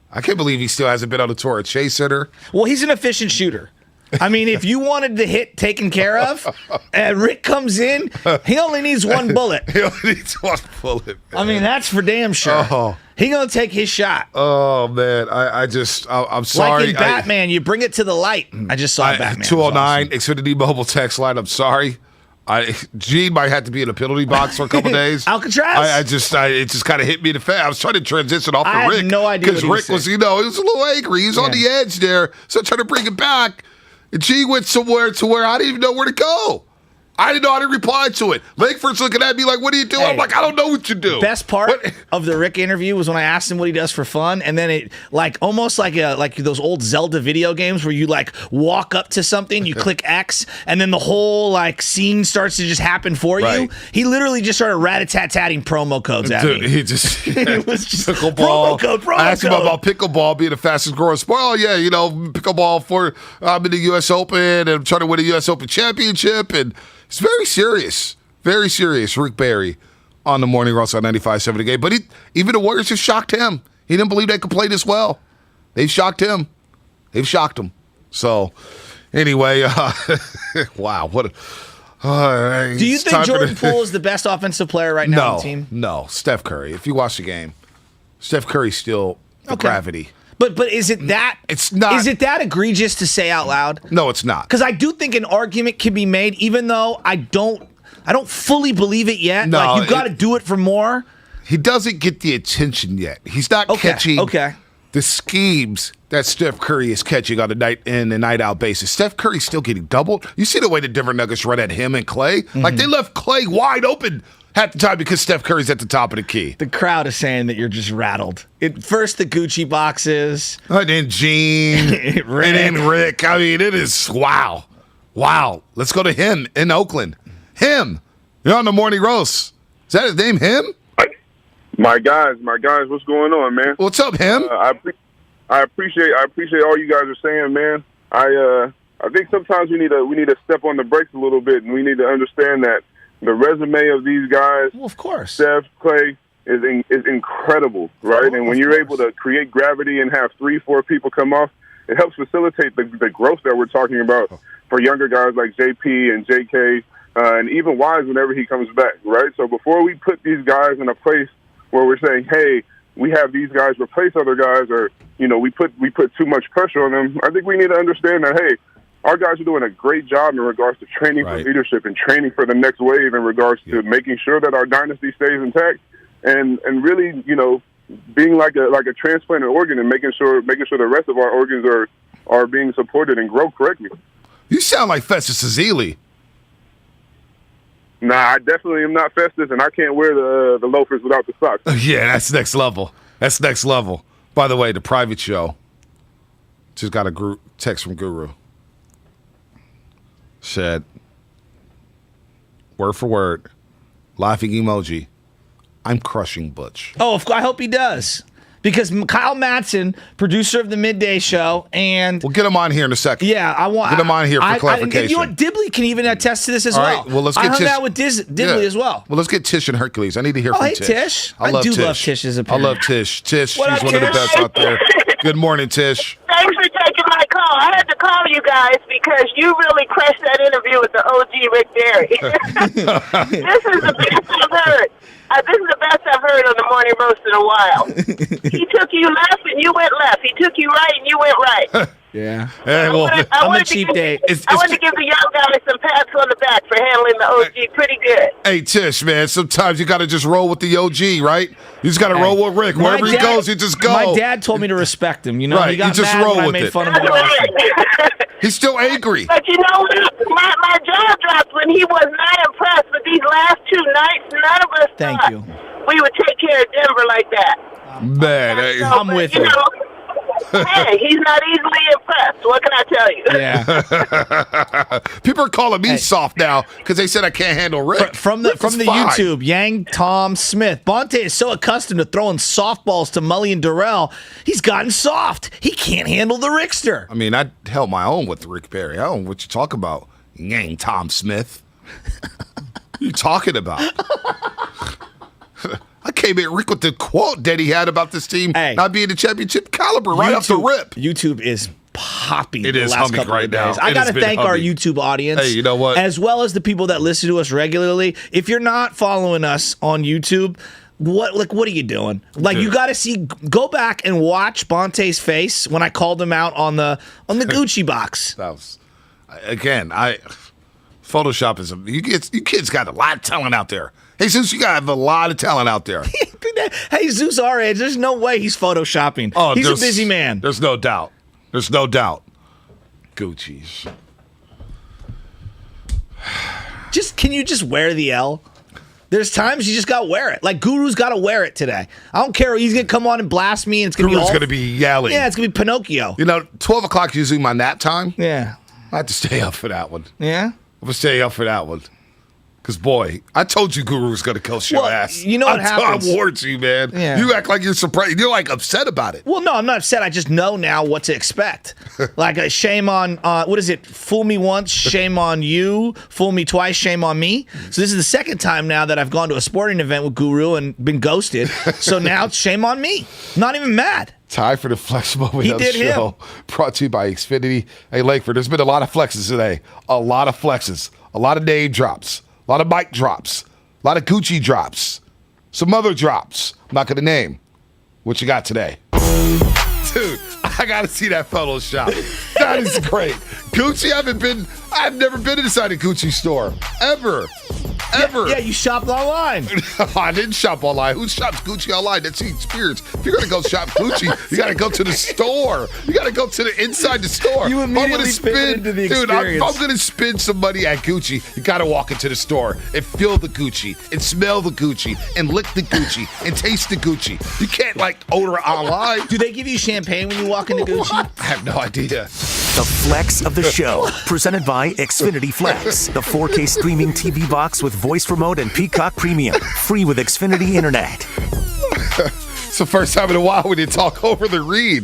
I can't believe he still hasn't been on the tour at Chase Center. Well, he's an efficient shooter. I mean, if you wanted the hit taken care of, and Rick comes in, he only needs 1 bullet. He only needs 1 bullet, man. I mean, that's for damn sure. Oh. He gonna take his shot. Oh, man. I'm sorry. Like in Batman, you bring it to the light. I just saw Batman. 209, Xfinity Mobile text line. I'm sorry. Gene might have to be in a penalty box for a couple days. Alcatraz? It just kind of hit me in the face. I was trying to transition off of Rick. I had no idea because Rick was, he was a little angry. He was on the edge there. So I tried to bring it back. And Gene went somewhere to where I didn't even know where to go. I didn't know how to reply to it. Langford's looking at me like, what do you do? I'm like, I don't know what you do. Best part of the Rick interview was when I asked him what he does for fun, and then it almost like those old Zelda video games where you walk up to something, you click X, and then the whole scene starts to just happen for you. He literally just started rat-a-tat-tatting promo codes at me. He was just pickleball. Promo code. I asked him about pickleball being the fastest growing sport. Oh yeah, pickleball I'm in the U.S. Open and I'm trying to win a U.S. Open championship, and it's very serious. Very serious. Rick Barry on the Morning Roast on 95.7 The Game. But even the Warriors have shocked him. He didn't believe they could play this well. They've shocked him. So, anyway, wow. What? Do you think Jordan Poole is the best offensive player right now on the team? No, Steph Curry. If you watch the game, Steph Curry's still the gravity. But is it that? It's not. Is it that egregious to say out loud? No, it's not. Because I do think an argument can be made, even though I don't fully believe it yet. No, you've got to do it for more. He doesn't get the attention yet. He's not catching the schemes that Steph Curry is catching on a night in and night out basis. Steph Curry's still getting doubled. You see the way the Denver Nuggets run at him and Clay? Like they left Clay wide open half the time because Steph Curry's at the top of the key. The crowd is saying that you're just rattled. First the Gucci boxes. And then Gene. And then Rick. I mean, it is wow. Wow. Let's go to him in Oakland. Him. You're on the Morning Roast. Is that his name, him? My guys, what's going on, man? What's up, him? I appreciate all you guys are saying, man. I think sometimes we need to step on the brakes a little bit, and we need to understand that the resume of these guys, of course, Steph, Clay, is incredible, right? And when you're able to create gravity and have 3-4 people come off, it helps facilitate the growth that we're talking about for younger guys like JP and JK, and even Wise whenever he comes back, right? So before we put these guys in a place where we're saying, hey, we have these guys replace other guys, or we put too much pressure on them, I think we need to understand that, hey, our guys are doing a great job in regards to training for leadership and training for the next wave in regards to making sure that our dynasty stays intact, and really, being like a transplanted organ and making sure the rest of our organs are being supported and grow correctly. You sound like Festus Ezeli. Nah, I definitely am not Festus, and I can't wear the loafers without the socks. Yeah, that's next level. By the way, the private show just got a text from Guru. Said, word for word, laughing emoji, I'm crushing Butch. Oh, I hope he does. Because Kyle Madsen, producer of the Midday Show, and... We'll get him on here in a second. Yeah, I want... Get him on here for clarification. You know what? Dibley can even attest to this as well. All right, well, let's get I hung out with Dibley as well. Well, let's get Tish and Hercules. I need to hear from Tish. Tish. I love Tish's opinion. I love Tish. Tish, she's one of the best out there. Good morning, Tish. Thanks for taking my call. I had to call you guys because you really crushed that interview with the OG Rick Barry. This is the best I've heard. This is the best I've heard on the Morning Roast in a while. He took you left and you went left. He took you right and you went right. Yeah. I'm a cheap date. I wanted to give the young guys some pats on the back for handling the OG pretty good. Hey, Tish, man, sometimes you got to just roll with the OG, right? You just got to roll with Rick. Wherever he goes, you just go. My dad told me to respect him. Right, he got you just mad roll when with I made it. fun of him. He's still angry. But you know what? My jaw dropped when he was not impressed. But these last 2 nights, none of us thought we would take care of Denver like that. Man, I'm with you. Hey, he's not easily impressed. What can I tell you? Yeah. People are calling me soft now because they said I can't handle Rick. From the YouTube, Yang Tom Smith. Bonte is so accustomed to throwing softballs to Mully and Durrell, he's gotten soft. He can't handle the Rickster. I mean, I held my own with Rick Barry. I don't know what you're talking about, Yang Tom Smith. What are you talking about? I came at Rick with the quote that he had about this team not being the championship caliber right off the rip. YouTube is popping. It the is last humming couple right of days. now. I got to thank our YouTube audience. Hey, you know what? As well as the people that listen to us regularly. If you're not following us on YouTube, what are you doing? You got to go back and watch Bonte's face when I called him out on the Gucci box. That was, again, Photoshop is you kids got a lot of talent out there. Hey, Zeus, you got to have a lot of talent out there. Hey, Zeus, our age, there's no way he's photoshopping. Oh, he's a busy man. There's no doubt. Gucci's. can you just wear the L? There's times you just got to wear it. Like, Guru's got to wear it today. I don't care. He's going to come on and blast me, and it's going to be Guru's going to be yelling. Yeah, it's going to be Pinocchio. 12 o'clock is usually my nap time. Yeah. I have to stay up for that one. Yeah? I'm going to stay up for that one. Because, boy, I told you Guru was going to coach your ass. You know what happens? I warned you, man. Yeah. You act like you're surprised. You're, like, upset about it. Well, no, I'm not upset. I just know now what to expect. Like, a shame on, what is it? Fool me once, shame on you. Fool me twice, shame on me. So this is the second time now that I've gone to a sporting event with Guru and been ghosted. So now it's shame on me. Not even mad. Time for the flex moment He of the did show. him. Brought to you by Xfinity. Hey, Lakeford, there's been a lot of flexes today. A lot of flexes. A lot of name drops. A lot of mic drops. A lot of Gucci drops. Some other drops. I'm not going to name. What you got today? Dude, I got to see that Photoshop. That is great. Gucci, I've never been inside a Gucci store. Ever. Yeah, you shopped online. I didn't shop online. Who shops Gucci online? That's the experience. If you're going to go shop Gucci, you got to go to the store. You got to go to the inside the store. You immediately fit into the experience. If I'm going to spend some money at Gucci, you got to walk into the store and feel the Gucci and smell the Gucci and lick the Gucci and taste the Gucci. You can't, order it online. Do they give you champagne when you walk into Gucci? I have no idea. The flex of the show, presented by Xfinity Flex, the 4K streaming TV box with voice remote and Peacock Premium, free with Xfinity Internet. It's the first time in a while we didn't talk over the read,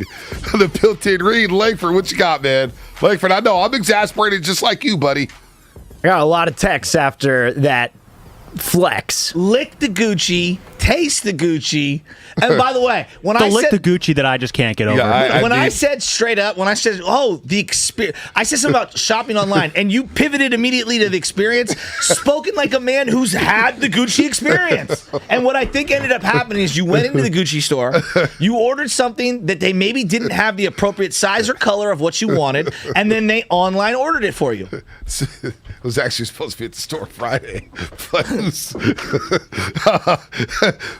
the built-in read. Langford, what you got, man? Langford, I know I'm exasperated just like you, buddy. I got a lot of texts after that flex. Lick the Gucci, taste the Gucci. And by the way, when I lick said the Gucci that I just can't get over. Yeah, I said straight up, when I said, the experience, I said something about shopping online, and you pivoted immediately to the experience, spoken like a man who's had the Gucci experience. And what I think ended up happening is you went into the Gucci store, you ordered something that they maybe didn't have the appropriate size or color of what you wanted, and then they online ordered it for you. It was actually supposed to be at the store Friday. But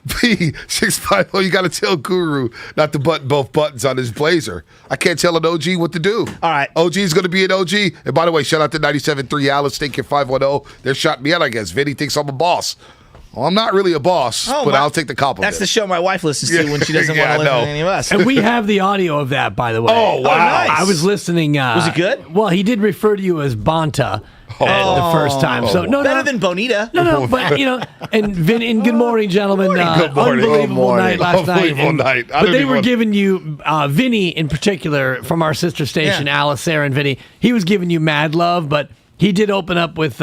B650, you got to tell Guru not to button both buttons on his blazer. I can't tell an OG what to do. All right. OG is going to be an OG. And by the way, shout out to 97.3 Alice, Think You're 510. They're shouting me out, I guess. Vinny thinks I'm a boss. Well, I'm not really a boss, but I'll take the compliment. That's the show my wife listens to when she doesn't want to listen to any of us. And we have the audio of that, by the way. Oh, wow. Nice. I was listening. Was it good? Well, he did refer to you as Bonta the first time. So better than Bonita. No, but and Vin, and good morning, gentlemen. Good morning. Unbelievable night last night. Unbelievable night. But they were giving you Vinny in particular from our sister station, Alice, Sarah, and Vinny. He was giving you mad love, but he did open up with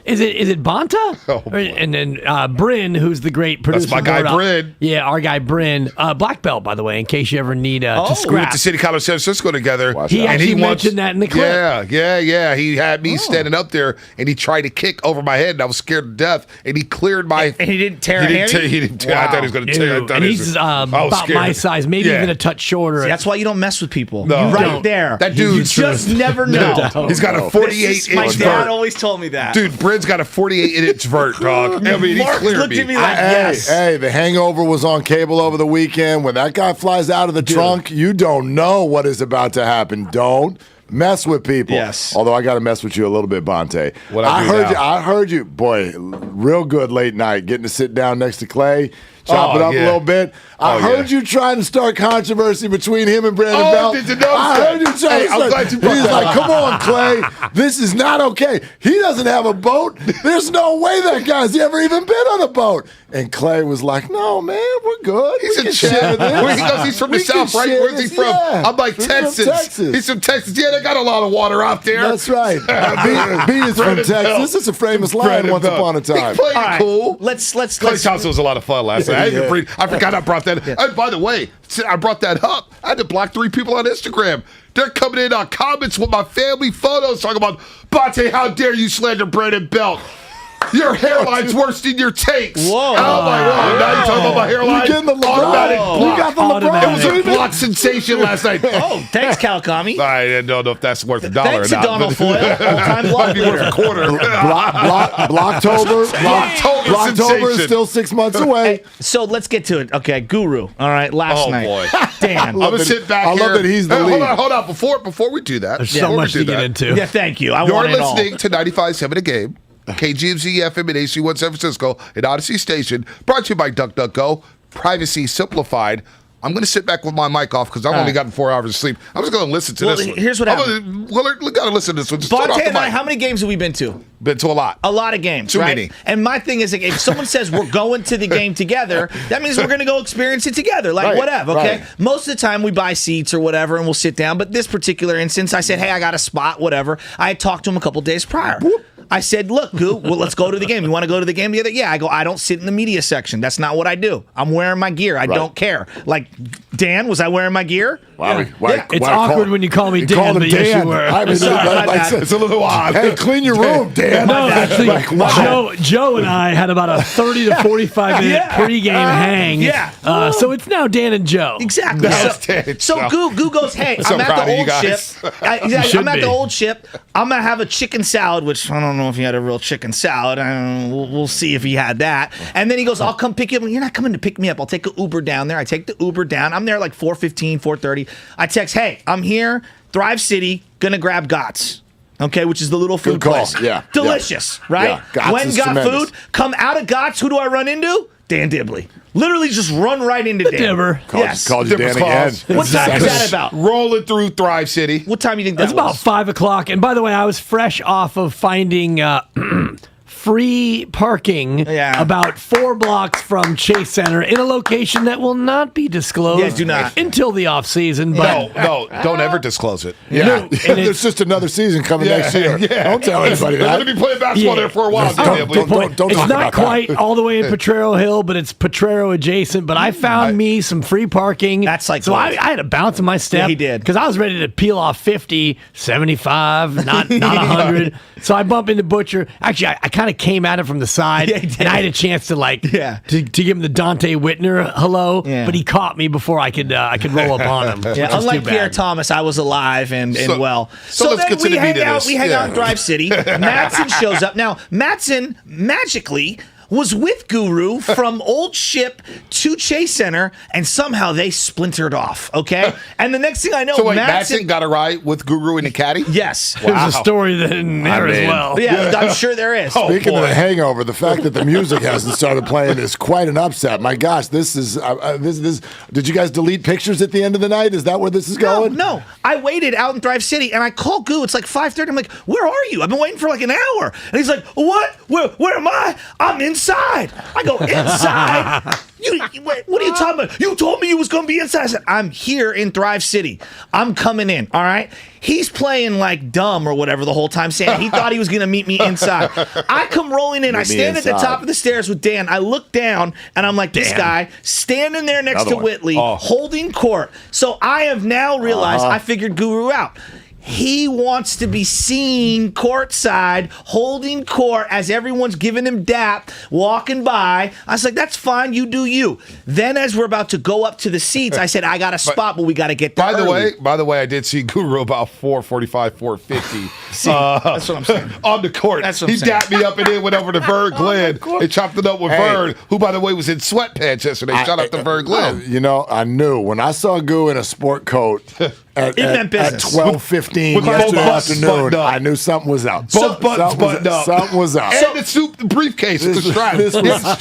is it Bonta? And then Bryn, who's the great producer. That's my guy Bryn. Yeah, our guy Bryn. Black belt, by the way, in case you ever need to We scrap. went to City College San Francisco together. He actually mentioned that in the clip. Yeah. He had me standing up there, and he tried to kick over my head, and I was scared to death, and he cleared my... And he didn't tear a hammy? He didn't tear. I thought he was going to tear. And he's about my size, maybe even a touch shorter. See, that's why you don't mess with people. No. Right there. That dude... You just never know. He's got a 48-inch My dad vert. always told me that. Dude, Bryn's got a 48-inch vert, dog. I mean, he Mark cleared looked me. at me like, yes. Hey, The Hangover was on cable over the weekend. When that guy flies out of the trunk, you don't know what is about to happen. Don't mess with people. Yes. Although I got to mess with you a little bit, Bonte. I heard you. Boy, real good late night, getting to sit down next to Clay, chop it up a little bit. I heard you trying to start controversy between him and Brandon Bell. Did you notice I that? heard you trying to I'm glad you brought He's that like, up. come on, Clay. This is not okay. He doesn't have a boat. There's no way that guy's ever even been on a boat. And Clay was like, no, man, we're good. He's We a can champ. share this. Where he goes, he's from the We can South, right? share Where's he this. from? Yeah. I'm like, He's from Texas. Texas. He's from Texas. Yeah, they got a lot of water out there. That's right. B is from Brandon Texas. Bell. It's a famous line Brandon once Bell. upon a time. He played All right, cool. Let's Clay Thompson was a lot of fun last night. I forgot I brought that. And by the way, I brought that up. I had to block 3 people on Instagram. They're coming in on comments with my family photos talking about, Bonte, how dare you slander Brandon Belt? Your hairline's worse than your takes. Whoa. Oh, my God. Now you're talking about my hairline? You getting the LeBron? Automatic block. You got the LeBron It was a treatment? block sensation last night. Oh, thanks, Kawakami. I don't know if that's worth $1 Thanks or to not. Donald Foyle, all-time block Might be worth leader. a quarter. Blocktober. Blocktober is still 6 months away. So let's get to it. Okay, Guru. All right, last night. Oh, boy. Dan. I'm going to sit back I here. love that he's the lead. Hold on. Before we do that. There's so much to get into. Yeah, thank you. I You're want it all. listening to 95.7 A Game. KGMZ FM and AC1 San Francisco and Odyssey Station. Brought to you by DuckDuckGo. Privacy simplified. I'm going to sit back with my mic off because I've only gotten 4 hours of sleep. I'm just going to listen to this one. Here's what happened. Willard, got to listen to this one. Just Bonte and I, how many games have we been to? Been to a lot. A lot of games, Too right? many. And my thing is, like, if someone says we're going to the game together, that means we're going to go experience it together. Like, whatever, okay? Right. Most of the time, we buy seats or whatever, and we'll sit down. But this particular instance, I said, hey, I got a spot, whatever. I had talked to him a couple days prior. Whoop. I said, look, Goo, well, let's go to the game. You want to go to the game together? Yeah. I go, I don't sit in the media section. That's not what I do. I'm wearing my gear. I don't care. Like, Dan, was I wearing my gear? Wow. It's awkward when you call me Dan, but yes, you were. I mean, it's a little odd. Hey, clean your room, Dan. No, actually, Joe and I had about a 30 to 45-minute pregame hang. Yeah. So it's now Dan and Joe. Exactly. So Goo goes, hey, I'm at the old ship. I'm at the old ship. I'm going to have a chicken salad, which I don't know if he had a real chicken salad. We'll see if he had that. And then he goes, I'll come pick you up. You're not coming to pick me up. I'll take an Uber down there. I take the Uber down. I'm there like 4:15, 4:30. I text, hey, I'm here, Thrive City, gonna grab Gott's. Okay, which is the little food place. Yeah. Delicious, right? Yeah. When got tremendous. Food, come out of Gott's, who do I run into? Dan Dibley. Literally just run right into Dan. Dibber. Called you Dan again. What time is that about? Rolling through Thrive City. What time do you think that was? It's about 5 o'clock. And by the way, I was fresh off of finding free parking about 4 blocks from Chase Center in a location that will not be disclosed do not. until the off season. But No, don't ever disclose it. Yeah. No, there's just another season coming next year. Yeah. Don't tell anybody that. They're going to be playing basketball there for a while. Don't it's not quite all the way in Potrero Hill, but it's Potrero adjacent. But I found me some free parking. That's like so I had a bounce in my step. Yeah, he did. Because I was ready to peel off 50, 75, not 100. So I bump into Butcher. Actually, I kind of came at him from the side, and I had a chance to to give him the Dante Whitner hello, but he caught me before I could roll up on him. Yeah, unlike Pierre Thomas, I was alive and well. So let's then get to we the meat hang of out. this. We hang out in Thrive City. Mattson shows up. Now, Mattson magically was with Guru from Old Ship to Chase Center, and somehow they splintered off, okay? And the next thing I know, so wait, Mattson got a ride with Guru in the caddy? Yes. Wow. There's a story there as well. Yeah, I'm sure there is. Speaking of the hangover, the fact that the music hasn't started playing is quite an upset. My gosh, this is this. Did you guys delete pictures at the end of the night? Is that where this is going? No. I waited out in Thrive City, and I called Goo. It's like 5:30. I'm like, where are you? I've been waiting for like an hour. And he's like, what? Where am I? I'm inside. I go, inside? What are you talking about? You told me you was going to be inside. I said, I'm here in Thrive City. I'm coming in, all right? He's playing like dumb or whatever the whole time, saying he thought he was going to meet me inside. I come rolling in. I stand at the top of the stairs with Dan. I look down, and I'm like, this guy standing there next to Whitley, holding court. So I have now realized I figured Guru out. He wants to be seen courtside, holding court as everyone's giving him dap, walking by. I was like, that's fine, you do you. Then as we're about to go up to the seats, I said, I got a spot, but we got to get there By the way, I did see Guru about 4:45, 4:50. See, that's what I'm saying. On the court. That's what I'm saying. He dapped me up and then went over to Vern Glenn and chopped it up with Vern, who, by the way, was in sweatpants yesterday. Shout out to Vern Glenn. I knew when I saw Goo in a sport coat at 12:15 yesterday afternoon, I knew something was out. Both buttons buttoned up. Something was out. And the suit briefcase with the strap. This was the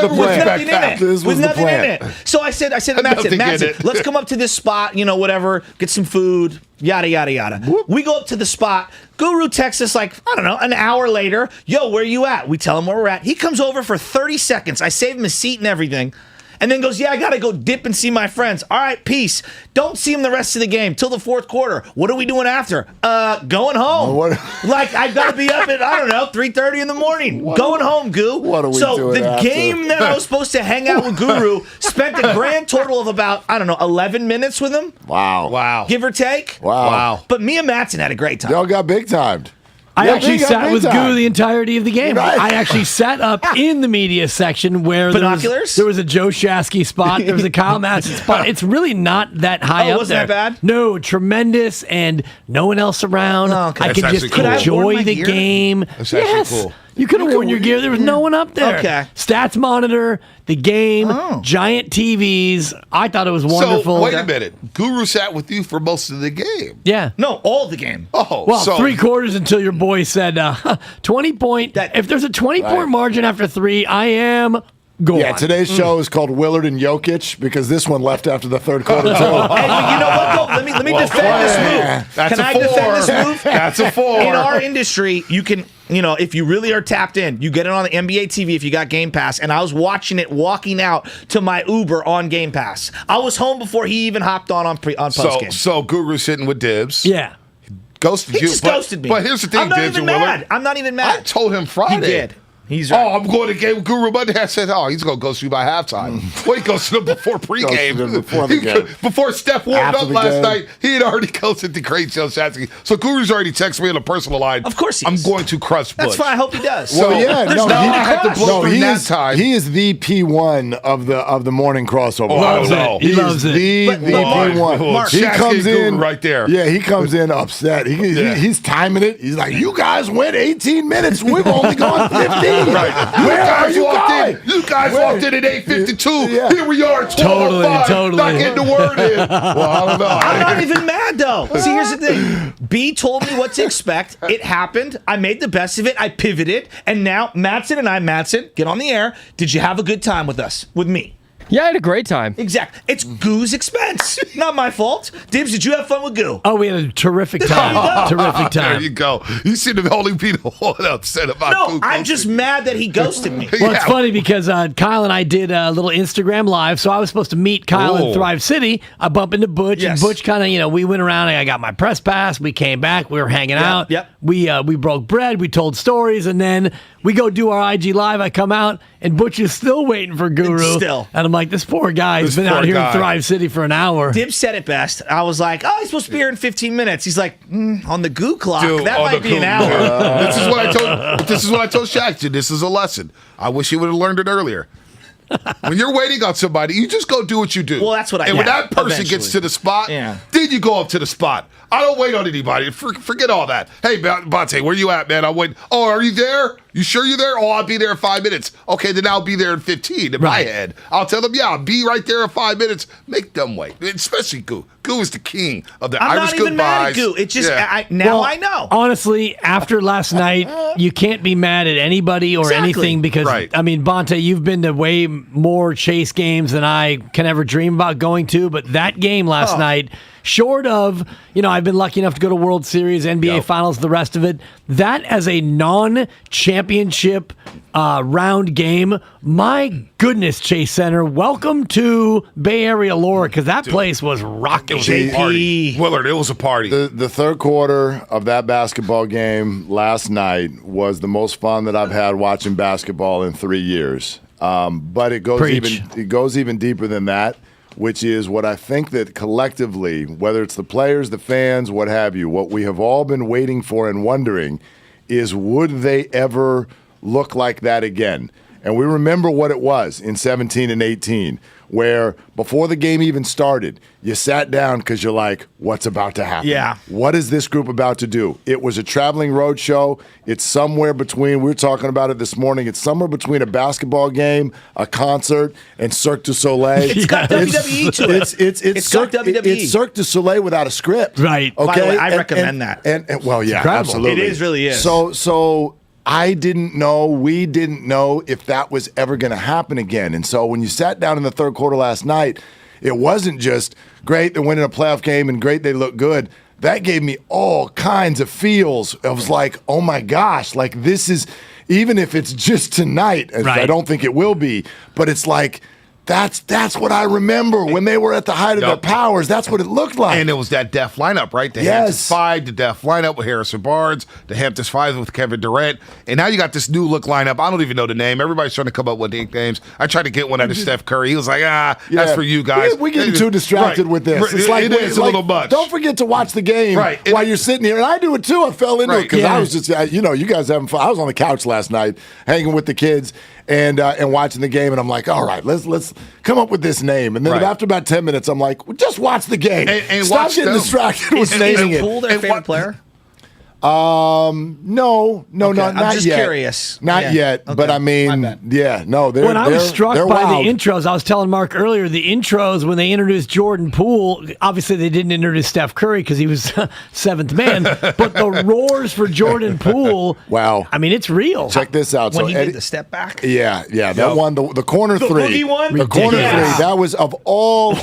plan. This was the plan. So I said, Mattson, let's come up to this spot, whatever, get some food, yada, yada, yada. Whoop. We go up to the spot. Guru texts us like, I don't know, an hour later. Yo, where you at? We tell him where we're at. He comes over for 30 seconds. I save him a seat and everything. And then goes, I got to go dip and see my friends. All right, peace. Don't see him the rest of the game till the fourth quarter. What are we doing after? Going home. Like, I got to be up at, 3:30 in the morning. Going home, Goo. What are we doing So the after? Game that I was supposed to hang out with Guru spent a grand total of about, 11 minutes with him. Wow. Give or take. Wow. But me and Mattson had a great time. Y'all got big timed. I actually sat with Goo the entirety of the game. Right. I actually sat up in the media section where binoculars. There was a Joe Shasky spot. There was a Kyle Mattson spot. It's really not that high up wasn't there. that bad? No, tremendous, and no one else around. Oh, okay. I That's could just actually cool. enjoy the game. That's actually cool. You could have worn your gear. There was no one up there. Okay. Stats monitor, the game, giant TVs. I thought it was wonderful. So, wait a minute. Guru sat with you for most of the game. Yeah. No, all the game. Oh, well, so 3 quarters until your boy said 20-point. If there's a 20-point margin after 3, I am gone. Yeah, today's show is called Willard and Jokic because this one left after the third quarter, too. Hey, but you know what, though? Let me defend this move. That's Can a I 4. defend this move? That's a 4. In our industry, you can, if you really are tapped in, you get it on the NBA TV if you got Game Pass. And I was watching it walking out to my Uber on Game Pass. I was home before he even hopped on postgame. So Guru's sitting with Dibs. Yeah. Ghosted you. He just ghosted me. But here's the thing, I'm not Dibs even and mad. Willard. I'm not even mad. I told him Friday. He did. He's right. Oh, I'm going to game with Guru Monday. I said, he's going to ghost you by halftime. Well, he ghosted him before pregame. Before the game. Before Steph warmed After up the last game. night, he had already ghosted the great Joe Shatsky. So Guru's already texted me on a personal line. Of course he I'm is. going to crush Bush. That's fine. I hope he does. Well, yeah, There's no, no he, one to had to crush. blow through he that is, time. he is the P1 of the morning crossover. Oh, I don't know. He loves it. The Mark, P1. Mark, He Shatsky comes Guru in right there. Yeah, he comes in upset. He's timing it. He's like, "You guys went 18 minutes. We've only gone 15. Right. Where are you going?" You guys walked in at 8:52. Yeah. Here we are at 12:05. Totally. Not getting the word in. Well, I don't know. I'm not even mad, though. See, here's the thing. B told me what to expect. It happened. I made the best of it. I pivoted. And now, Mattson, get on the air. Did you have a good time with us? With me? Yeah, I had a great time. Exactly. It's Goo's expense. Not my fault. Dibs, did you have fun with Goo? Oh, we had a terrific time. Terrific time. There you go. You seem to be only be the one upset about No, Goo I'm just mad that he ghosted me. Well, it's funny because Kyle and I did a little Instagram live, so I was supposed to meet Kyle in Thrive City. I bump into Butch, and Butch kind of, we went around, and I got my press pass. We came back. We were hanging out. Yep. We broke bread. We told stories, and then we go do our IG live. I come out, and Butch is still waiting for Guru. Still. And I'm like, this poor guy has been out here in Thrive City for an hour. Dibs said it best. I was like, he's supposed to be here in 15 minutes. He's like, on the Goo clock, Dude, that might be an hour. This is what I told Shaq. This is a lesson. I wish he would have learned it earlier. When you're waiting on somebody, you just go do what you do. Well, that's what I And when did, that person eventually. gets to the spot, Yeah. then you go up to the spot. I don't wait on anybody. Forget all that. Hey, Bonte, where you at, man? I'm waiting. Oh, are you there? You sure you're there? Oh, I'll be there in 5 minutes. Okay, then I'll be there in 15 in my head. I'll tell them, I'll be right there in 5 minutes. Make them wait, especially Goo. Goo is the king of the I'm Irish not even mad at goodbyes. Goo. It's just, Yeah. I know. Honestly, after last night, you can't be mad at anybody or anything because, Bonte, you've been to way more Chase games than I can ever dream about going to, but that game last night, short of, I've been lucky enough to go to World Series, NBA Finals, the rest of it, that as a non-championship round game, my goodness, Chase Center, welcome to Bay Area lore because that place was rocking. It was a party. Willard, it was a party. The third quarter of that basketball game last night was the most fun that I've had watching basketball in 3 years. But it goes even deeper than that, which is what I think that collectively, whether it's the players, the fans, what have you, what we have all been waiting for and wondering is would they ever look like that again? And we remember what it was in 17 and 18, where before the game even started, you sat down because you're like, what's about to happen? Yeah. What is this group about to do? It was a traveling road show. It's somewhere between, we were talking about it this morning, it's somewhere between a basketball game, a concert, and Cirque du Soleil. It's got WWE to it. It's got WWE. It's Cirque du Soleil without a script. Right. Okay. By the way, I recommend that. And well, yeah, absolutely. It really is. So we didn't know if that was ever going to happen again. And so when you sat down in the third quarter last night, it wasn't just great they're winning a playoff game and great they look good. That gave me all kinds of feels. I was like, oh my gosh, like this is, even if it's just tonight, and I don't think it will be, but it's like, that's what I remember when they were at the height of their powers. That's what it looked like. And it was that Def lineup, right? The Hamptons 5, the Def lineup with Harrison Barnes, the Hamptons 5 with Kevin Durant. And now you got this new look lineup. I don't even know the name. Everybody's trying to come up with nicknames. I tried to get one out of Steph Curry. He was like, that's for you guys. We're getting too distracted with this. It's like, it's a little much. Don't forget to watch the game while you're sitting here. And I do it too. I fell into it because I was just, you guys having fun. I was on the couch last night hanging with the kids and watching the game. And I'm like, all right, let's come up with this name. And then after about 10 minutes, I'm like, well, just watch the game. And stop watch getting them. distracted with Is naming it. Poole their favorite player? No, not yet. I'm just curious. Not yet, but I mean, they're When I was struck by wild. the intros, I was telling Mark earlier, the intros when they introduced Jordan Poole, obviously they didn't introduce Steph Curry because he was seventh man, but the roars for Jordan Poole, wow. I mean, it's real. Check this out. When so he Eddie, did the step back? Yeah, that one, the corner The three. boogie one? The corner Ridiculous. three, that was of all,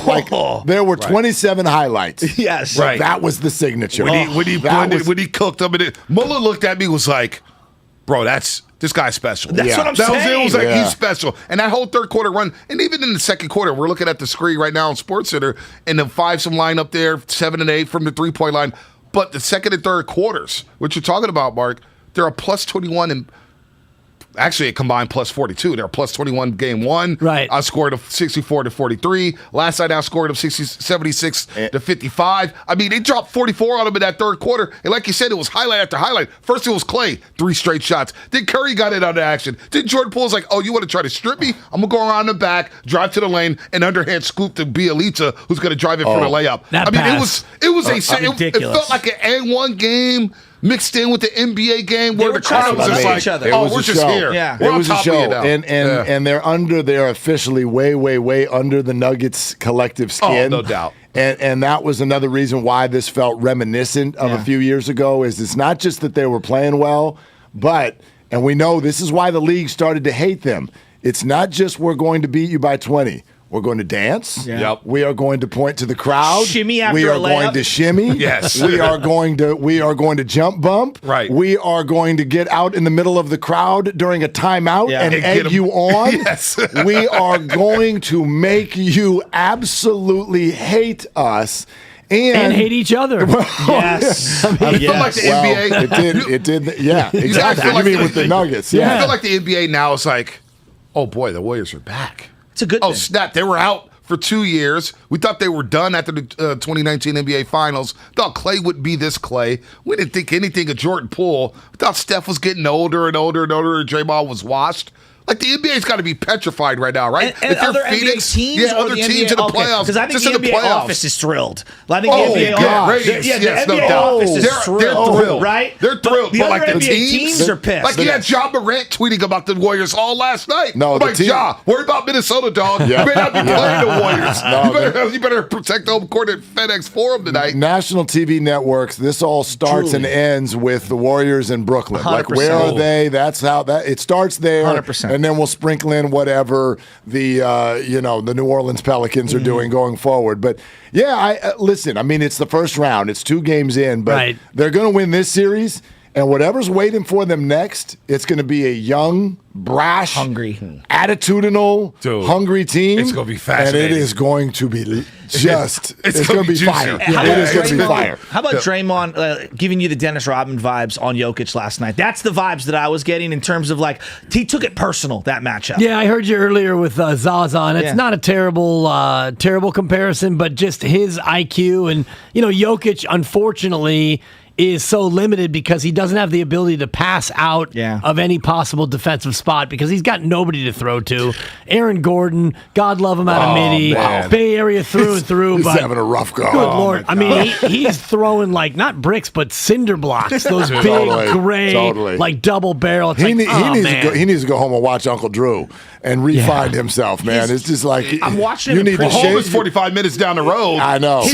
there were 27 highlights. Yes. Right. That was the signature. When he cooked them, Muller looked at me was like, bro, this guy's special. That's what I'm saying. It was like, he's special. And that whole third quarter run, and even in the second quarter, we're looking at the screen right now on SportsCenter, and the 5-some line up there, 7 and 8 from the 3-point line. But the second and third quarters, what you're talking about, Mark, they're a plus 21 and actually a combined plus 42. They're a plus 21 game one. Right. I scored of 64 to 43. Last night I scored of 76 to 55. I mean, they dropped 44 on them in that third quarter. And like you said, it was highlight after highlight. First it was Clay, 3 straight shots. Then Curry got in on the action. Then Jordan Poole's like, oh, you want to try to strip me? I'm going to go around the back, drive to the lane, and underhand scoop to Bielitsa, who's going to drive in for the layup. It felt like an N1 game mixed in with the NBA game where the crowd was just like, we're just here. Yeah. We're It on was a top show, of it now. and they're officially way under the Nuggets' collective skin. Oh, no doubt. And that was another reason why this felt reminiscent of a few years ago. Is it's not just that they were playing well, and we know this is why the league started to hate them. It's not just we're going to beat you by 20. We're going to dance. Yeah. Yep. We are going to point to the crowd. Shimmy after we a are layup. going to shimmy. Yes. We are going to jump bump. Right. We are going to get out in the middle of the crowd during a timeout and egg you on. Yes. We are going to make you absolutely hate us. And hate each other. Yes. It felt like the NBA. It did. Yeah, You exactly. feel like You mean with the Nuggets? Yeah. I feel like the NBA now is like, oh boy, the Warriors are back. It's a good thing. Oh, snap. They were out for 2 years. We thought they were done after the 2019 NBA Finals. Thought Clay wouldn't be this Clay. We didn't think anything of Jordan Poole. We thought Steph was getting older and older and older, and Draymond was washed. Like, the NBA's got to be petrified right now, right? And other NBA teams? Yeah, other teams in the playoffs. Because I think just the in the NBA playoffs. office is thrilled. I think the NBA office, ratings, the yes, no NBA doubt. office is They're thrilled, right? They're thrilled. The But other like the NBA teams are pissed. Like, you had John Morant tweeting about the Warriors all last night. No, I'm the like, team- Ja, worry about Minnesota, dog. Yeah. You may not be playing the Warriors. No, you better protect the home court at FedEx Forum tonight. National TV networks, this all starts and ends with the Warriors in Brooklyn. Like, 100%. where are they? That's how it starts there. 100%. And then we'll sprinkle in whatever the New Orleans Pelicans are doing going forward. But yeah, listen, I mean, it's the first round. It's 2 games in, but they're going to win this series. And whatever's waiting for them next, it's going to be a young, brash, hungry, attitudinal, hungry team. It's going to be fascinating. And it is going to be just, it's going to be juicy. fire. Yeah, It is going to be fire. How about Draymond giving you the Dennis Rodman vibes on Jokic last night? That's the vibes that I was getting in terms of, like, he took it personal, that matchup. Yeah, I heard you earlier with Zaza, and it's not a terrible comparison, but just his IQ. And, Jokic, unfortunately, is so limited because he doesn't have the ability to pass out of any possible defensive spot because he's got nobody to throw to. Aaron Gordon, God love him out of Midi, Bay Area through and through. He's but having a rough go. Good Lord. I mean, he's throwing like not bricks, but cinder blocks. Those big gray, like double barrel. It's He needs to go home and watch Uncle Drew and refine himself, man. It's just like I'm watching him. You need to home is 45 minutes down the road. I know.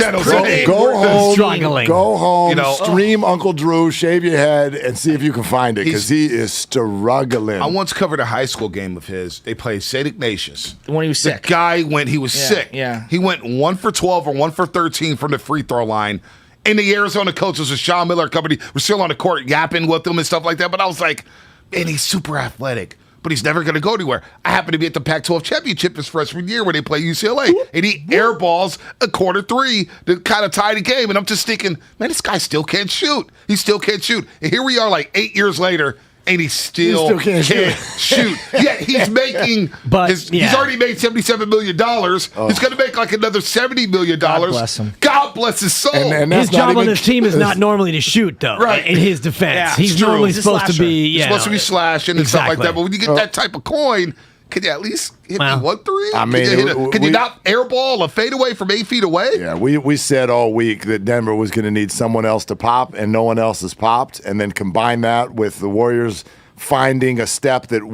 Go home, struggling. Go home, stream Uncle Drew, shave your head, and see if you can find it because he is struggling. I once covered a high school game of his. They played St. Ignatius. When he was sick. The guy he was sick. Yeah. He went 1 for 12 or 1 for 13 from the free throw line. And the Arizona coaches with Sean Miller Company were still on the court yapping with him and stuff like that. But I was like, man, he's super athletic. But he's never going to go anywhere. I happened to be at the Pac-12 championship his freshman year when they play UCLA. And he airballs a quarter 3 to kind of tie the game. And I'm just thinking, man, this guy still can't shoot. He still can't shoot. And here we are like 8 years later, and he still can't shoot. Yeah, he's making, he's already made $77 million. He's going to make like another $70 million. God bless him. God bless his soul. And his job on this team is not normally to shoot, though. Right. In his defense, Yeah, he's it's true. normally He's a supposed to slasher. be. He's supposed to be slashing and stuff like Exactly. that. But when you get that type of coin, Can you at least hit me 1 3? I mean, can you not airball a fadeaway from 8 feet away? Yeah, we said all week that Denver was going to need someone else to pop, and no one else has popped. And then combine that with the Warriors finding a step that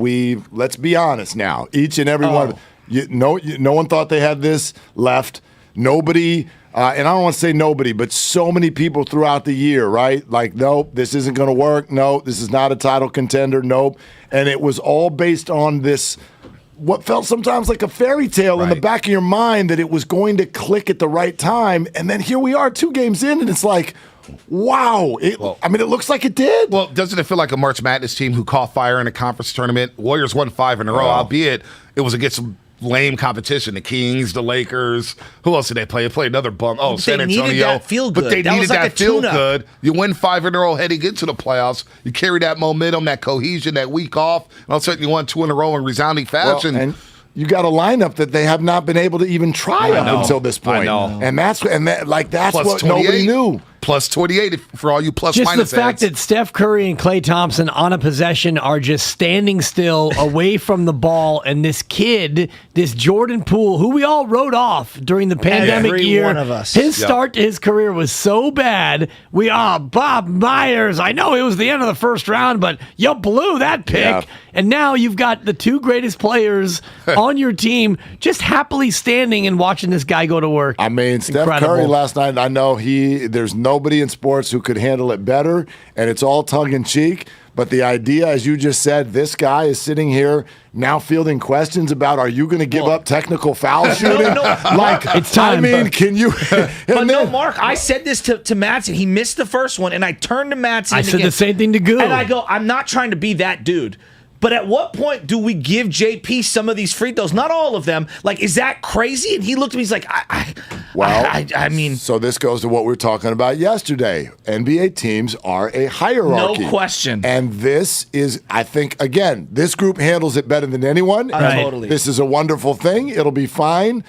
let's be honest now, each and every one. No one thought they had this left. Nobody. And I don't want to say nobody, but so many people throughout the year, right? Like, nope, this isn't going to work. No, this is not a title contender. Nope. And it was all based on this, what felt sometimes like a fairy tale in the back of your mind that it was going to click at the right time. And then here we are 2 games in, and it's like, wow. It looks like it did. Well, doesn't it feel like a March Madness team who caught fire in a conference tournament? Warriors won 5 in a row, albeit it was against some lame competition. The Kings, the Lakers. Who else did they play? They played another bum. Oh, San Antonio. Needed that feel good. But they needed that feel good. You win 5 in a row heading into the playoffs. You carry that momentum, that cohesion, that week off, and all of a sudden you won 2 in a row in resounding fashion. And you got a lineup that they have not been able to even try up until this point. I know. And that's Plus what 28. nobody knew. Plus 28 for all you plus just minus the fact ads. that Steph Curry and Klay Thompson on a possession are just standing still away from the ball, and this kid, this Jordan Poole, who we all wrote off during the pandemic year, one of us. his start to his career was so bad. Bob Myers, I know it was the end of the first round, but you blew that pick. Yeah. And now you've got the 2 greatest players on your team just happily standing and watching this guy go to work. I mean, Steph Curry last night, I know there's nobody in sports who could handle it better, and it's all tongue-in-cheek. But the idea, as you just said, this guy is sitting here now fielding questions about, are you going to give up technical foul shooting? Like, it's time. I mean, can you? No, Mark, I said this to Madsen. He missed the first one, and I turned to Madsen. I said the same thing to Goo. And I go, I'm not trying to be that dude. But at what point do we give JP some of these free throws? Not all of them. Like, is that crazy? And he looked at me, he's like, I mean. So this goes to what we were talking about yesterday. NBA teams are a hierarchy. No question. And this is, I think, again, this group handles it better than anyone. Totally. This is a wonderful thing. It'll be fine.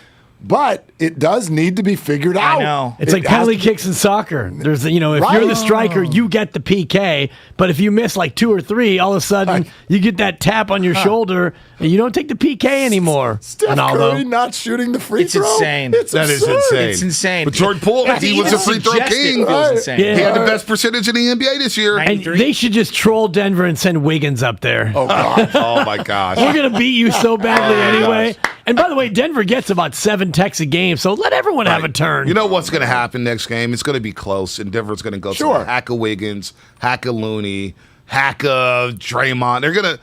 But it does need to be figured out. I know. It's like penalty kicks in soccer. There's, if you're the striker, you get the PK. But if you miss like 2 or 3, all of a sudden you get that tap on your shoulder, and you don't take the PK anymore. Steph Curry not shooting the free throw. It's insane. That is insane. It's insane. But Jordan Poole, he was a free throw king. Insane. He had the best percentage in the NBA this year. And they should just troll Denver and send Wiggins up there. Oh, God. Oh, my gosh. We're going to beat you so badly anyway. And by the way, Denver gets about 7 techs a game, so let everyone have a turn. You know what's going to happen next game? It's going to be close, and Denver's going to go to hack of Wiggins, hack of Looney, hack of Draymond. They're going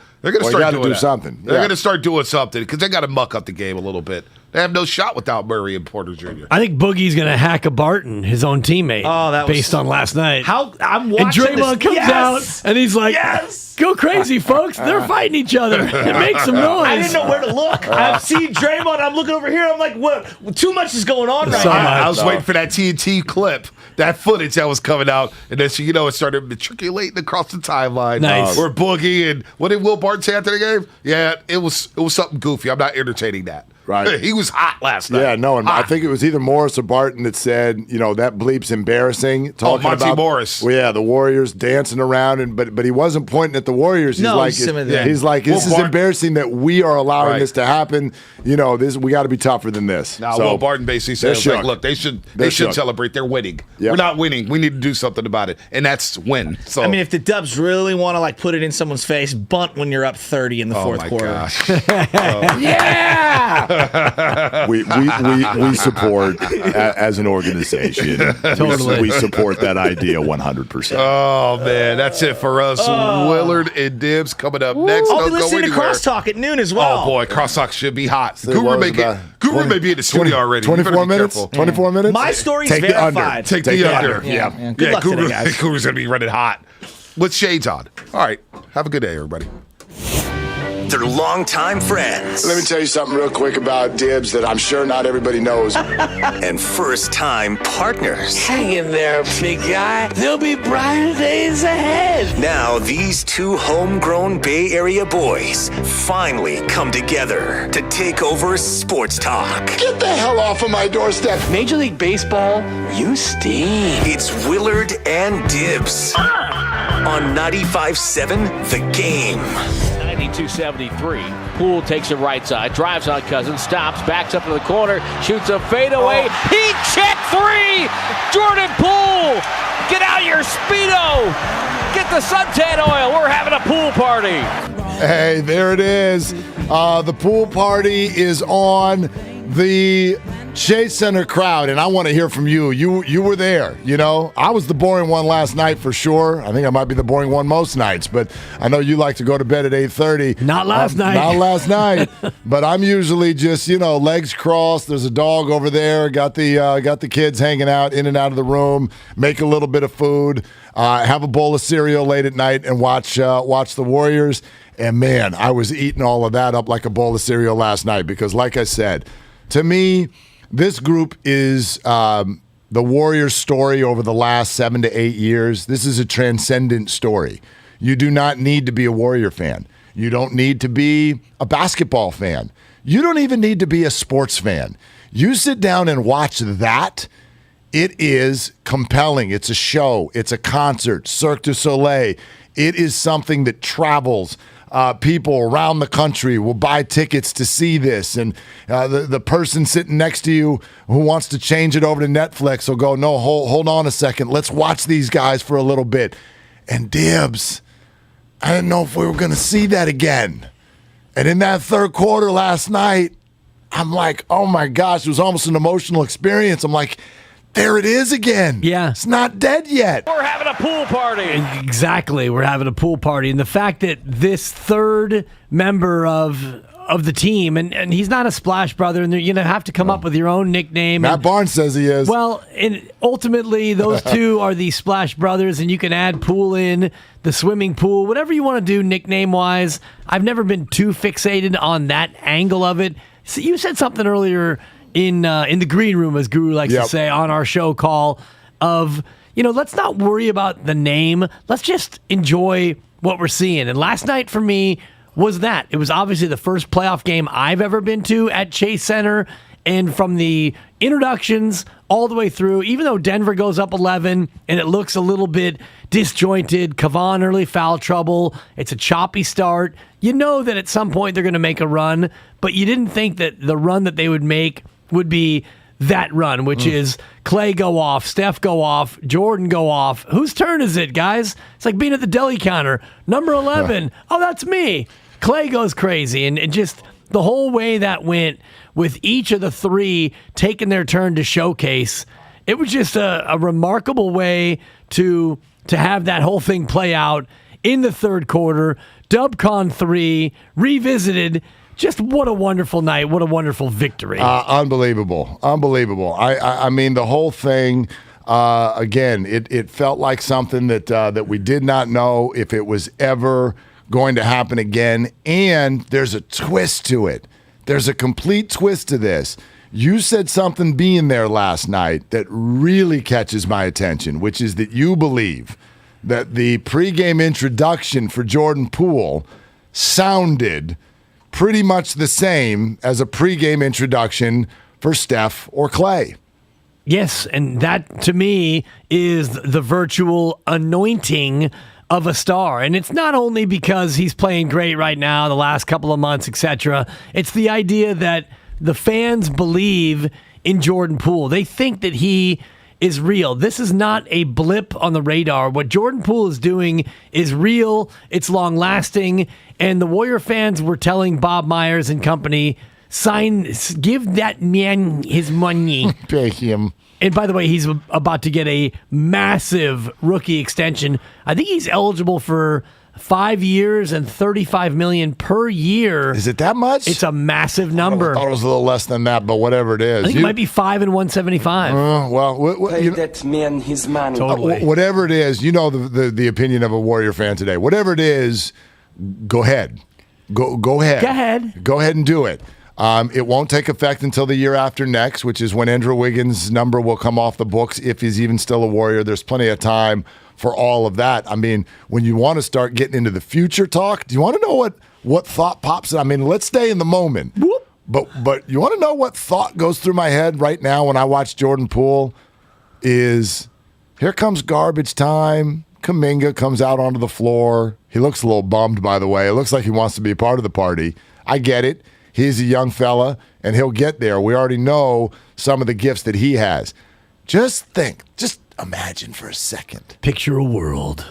to start doing something. They're going to start doing something because they got to muck up the game a little bit. They have no shot without Murray and Porter Jr. I think Boogie's going to hack a Barton, his own teammate, based on last night. I'm watching and Draymond comes out, and he's like, go crazy, folks. They're fighting each other. It makes some noise. I didn't know where to look. I've seen Draymond. I'm looking over here. I'm like, what? Too much is going on right now. I was waiting for that TNT clip, that footage that was coming out, and then it started matriculating across the timeline. Nice. Or Boogie, and what did Will Barton say after the game? Yeah, it was something goofy. I'm not entertaining that. Right. He was hot last night. Yeah, no, and I think it was either Morris or Barton that said, that bleep's embarrassing. Talking Monty about, Morris. Well, yeah, the Warriors dancing around, but he wasn't pointing at the Warriors. He's like, this is embarrassing that we are allowing this to happen. We got to be tougher than this. Now, Will Barton basically said, look, they should celebrate. They're winning. Yep. We're not winning. We need to do something about it, and that's win. So I mean, if the Dubs really want to put it in someone's face, bunt when you're up 30 in the fourth quarter. Gosh. Yeah. We support as an organization. Totally. We support that idea 100%. Oh man, that's it for us. Willard and Dibs coming up next. I'll be listening to Crosstalk at noon as well. Oh boy, Crosstalk should be hot. Guru may be in the studio already. 24 minutes. 24 minutes. My story's verified. Take the under. Yeah. Good luck today, guys. Guru's gonna be running hot with shades on. All right, have a good day, everybody. They're longtime friends. Let me tell you something real quick about Dibs that I'm sure not everybody knows. And first-time partners. Hang in there, big guy. There'll be brighter days ahead. Now, these 2 homegrown Bay Area boys finally come together to take over sports talk. Get the hell off of my doorstep. Major League Baseball, you stink. It's Willard and Dibs on 95.7 The Game. 72-73. Poole takes it right side, drives on Cousins, stops, backs up to the corner, shoots a fadeaway. Heat check three! Jordan Poole! Get out your Speedo! Get the suntan oil! We're having a pool party! Hey, there it is. The pool party is on. The Chase Center crowd, and I want to hear from you. You were there, you know. I was the boring one last night for sure. I think I might be the boring one most nights, but I know you like to go to bed at 8:30. Not last night. Not last night. But I'm usually just, legs crossed. There's a dog over there. Got the kids hanging out in and out of the room. Make a little bit of food. Have a bowl of cereal late at night and watch the Warriors. And man, I was eating all of that up like a bowl of cereal last night because, like I said, to me, this group is the Warriors' story over the last 7 to 8 years. This is a transcendent story. You do not need to be a Warrior fan. You don't need to be a basketball fan. You don't even need to be a sports fan. You sit down and watch that. It is compelling. It's a show. It's a concert. Cirque du Soleil. It is something that travels. People around the country will buy tickets to see this, and the person sitting next to you who wants to change it over to Netflix will go, no, hold on a second. Let's watch these guys for a little bit. And Dibs, I didn't know if we were going to see that again. And in that third quarter last night, I'm like, oh my gosh, it was almost an emotional experience. I'm like, there it is again. Yeah. It's not dead yet. We're having a pool party. Exactly. We're having a pool party. And the fact that this third member of the team, and he's not a Splash Brother, and you're going to have to come up with your own nickname. Matt Barnes says he is. Well, and ultimately, those two are the Splash Brothers, and you can add Poole in, the swimming pool, whatever you want to do nickname-wise. I've never been too fixated on that angle of it. So you said something earlier in the green room, as Guru likes to say on our show call, of, let's not worry about the name. Let's just enjoy what we're seeing. And last night for me was that. It was obviously the first playoff game I've ever been to at Chase Center. And from the introductions all the way through, even though Denver goes up 11 and it looks a little bit disjointed, Kavan early foul trouble, it's a choppy start. You know that at some point they're going to make a run, but you didn't think that the run that they would make would be that run, which is Clay go off, Steph go off, Jordan go off. Whose turn is it, guys? It's like being at the deli counter. Number 11. Oh, that's me. Clay goes crazy. And just the whole way that went with each of the three taking their turn to showcase, it was just a remarkable way to have that whole thing play out in the third quarter. DubCon 3, revisited. Just what a wonderful night. What a wonderful victory. Unbelievable. I mean, the whole thing, again, it felt like something that we did not know if it was ever going to happen again. And there's a twist to it. There's a complete twist to this. You said something being there last night that really catches my attention, which is that you believe that the pregame introduction for Jordan Poole sounded pretty much the same as a pregame introduction for Steph or Clay. Yes, and that to me is the virtual anointing of a star. And it's not only because he's playing great right now, the last couple of months, etc. It's the idea that the fans believe in Jordan Poole. They think that he is real. This is not a blip on the radar. What Jordan Poole is doing is real. It's long-lasting. And the Warrior fans were telling Bob Myers and company, give that man his money. Pay him. And by the way, he's about to get a massive rookie extension. I think he's eligible for 5 years and $35 million per year. Is it that much? It's a massive number. I thought it was a little less than that, but whatever it is. I think it might be 5 and $175. Pay that man his money. Totally. Whatever it is, you know the opinion of a Warrior fan today. Whatever it is, go ahead. Go ahead. Go ahead. Go ahead and do it. It won't take effect until the year after next, which is when Andrew Wiggins' number will come off the books if he's even still a Warrior. There's plenty of time for all of that. I mean, when you want to start getting into the future talk, do you want to know what thought pops in? I mean, let's stay in the moment. Whoop. But you want to know what thought goes through my head right now when I watch Jordan Poole is here comes garbage time. Kuminga comes out onto the floor. He looks a little bummed, by the way. It looks like he wants to be a part of the party. I get it. He's a young fella, and he'll get there. We already know some of the gifts that he has. Just imagine for a second. Picture a world.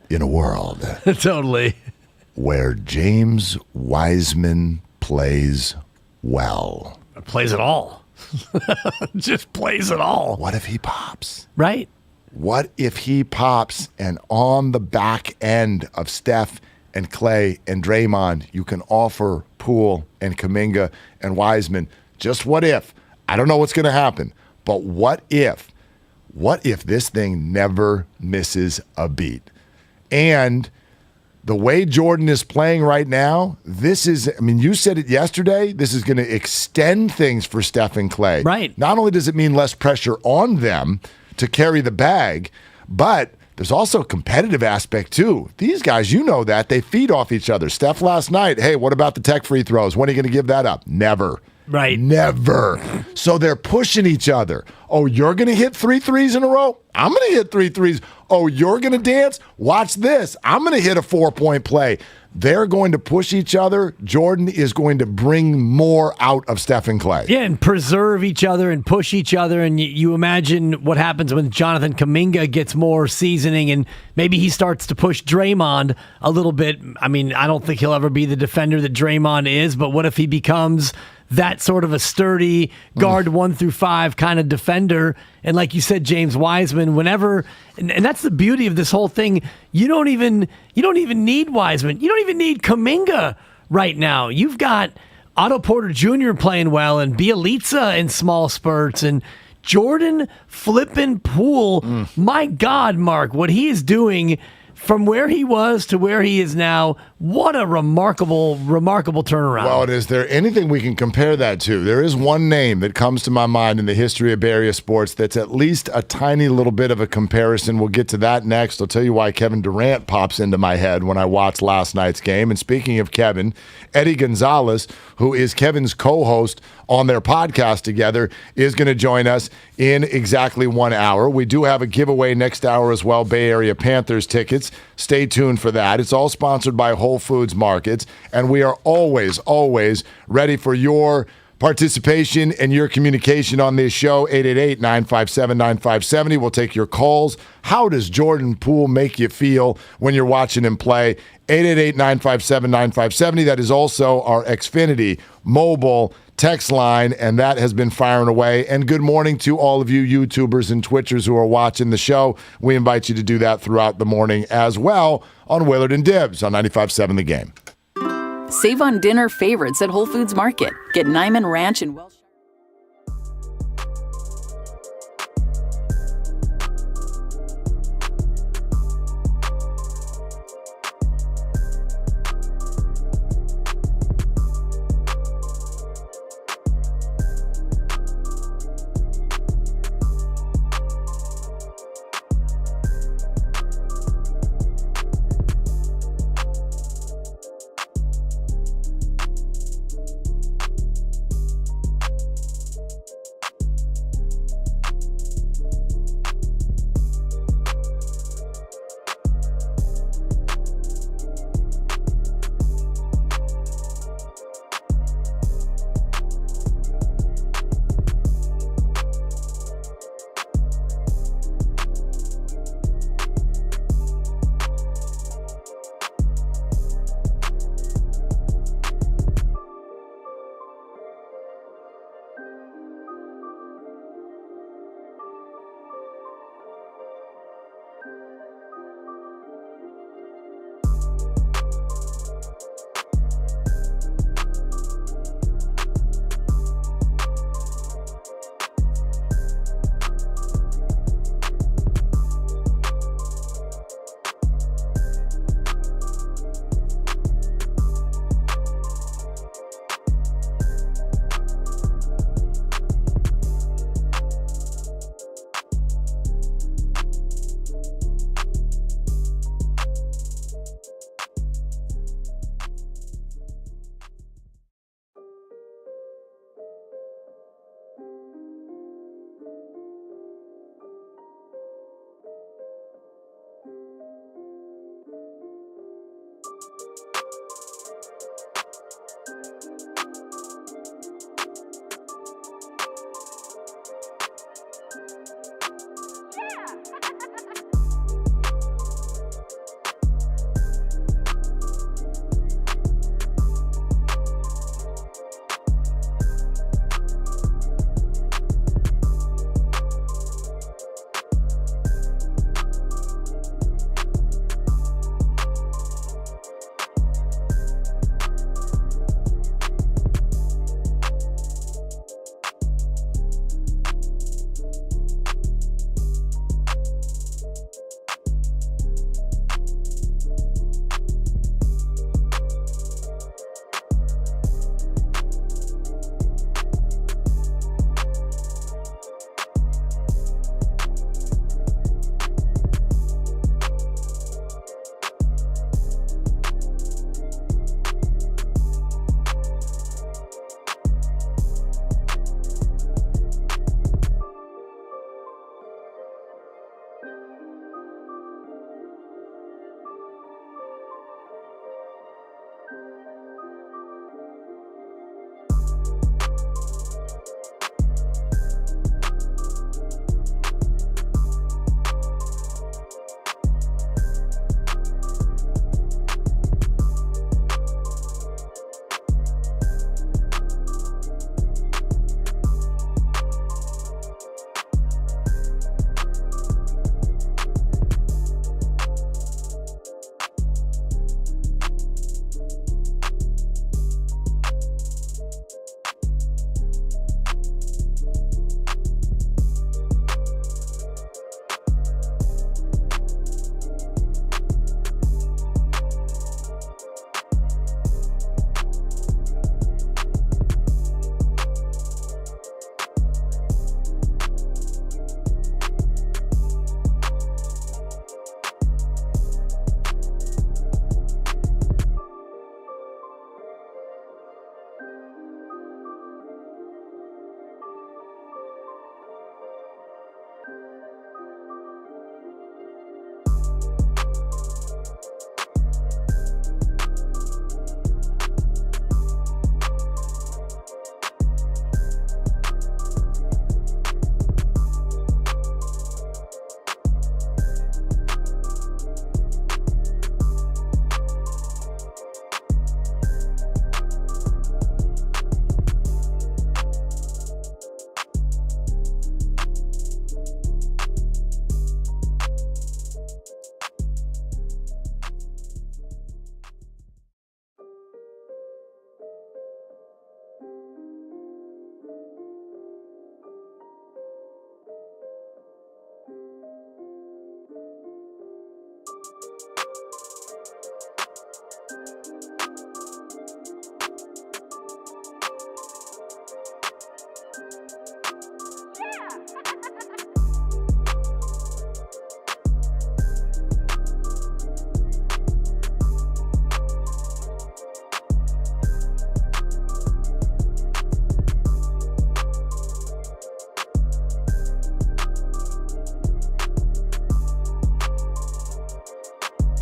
In a world. Totally. Where James Wiseman plays well. Plays it all. Just plays it all. What if he pops? Right. What if he pops and on the back end of Steph and Clay and Draymond, you can offer Poole and Kuminga and Wiseman? Just what if? I don't know what's going to happen, but what if this thing never misses a beat? And the way Jordan is playing right now, you said it yesterday, this is going to extend things for Steph and Clay. Right. Not only does it mean less pressure on them to carry the bag, but there's also a competitive aspect too. These guys, you know that, they feed off each other. Steph last night, hey, what about the tech free throws? When are you going to give that up? Never. Right. Never. So they're pushing each other. Oh, you're going to hit 3 threes in a row? I'm going to hit 3 threes. Oh, you're going to dance? Watch this. I'm going to hit a 4-point play. They're going to push each other. Jordan is going to bring more out of Steph and Clay. Yeah, and preserve each other and push each other. And you imagine what happens when Jonathan Kuminga gets more seasoning and maybe he starts to push Draymond a little bit. I mean, I don't think he'll ever be the defender that Draymond is, but what if he becomes that sort of a sturdy guard 1 through 5 kind of defender? And like you said, James Wiseman, whenever, and that's the beauty of this whole thing. You don't even need Wiseman. You don't even need Kuminga right now. You've got Otto Porter Jr. playing well and Bielitsa in small spurts and Jordan flipping Poole. My God, Mark, what he is doing from where he was to where he is now, what a remarkable turnaround. Well, is there anything we can compare that to? There is one name that comes to my mind in the history of Bay Area sports that's at least a tiny little bit of a comparison. We'll get to that next. I'll tell you why Kevin Durant pops into my head when I watched last night's game. And speaking of Kevin, Eddie Gonzalez, who is Kevin's co-host on their podcast together, is going to join us in exactly 1 hour. We do have a giveaway next hour as well, Bay Area Panthers tickets. Stay tuned for that. It's all sponsored by Whole Foods Markets, and we are always ready for your participation and your communication on this show. 888-957-9570. We'll take your calls. How does Jordan Poole make you feel when you're watching him play? 888-957-9570. That is also our Xfinity mobile text line, and that has been firing away. And good morning to all of you YouTubers and Twitchers who are watching the show. We invite you to do that throughout the morning as well on Willard and Dibs on 95.7 The Game. Save on dinner favorites at Whole Foods Market. Get Nyman Ranch and Welsh.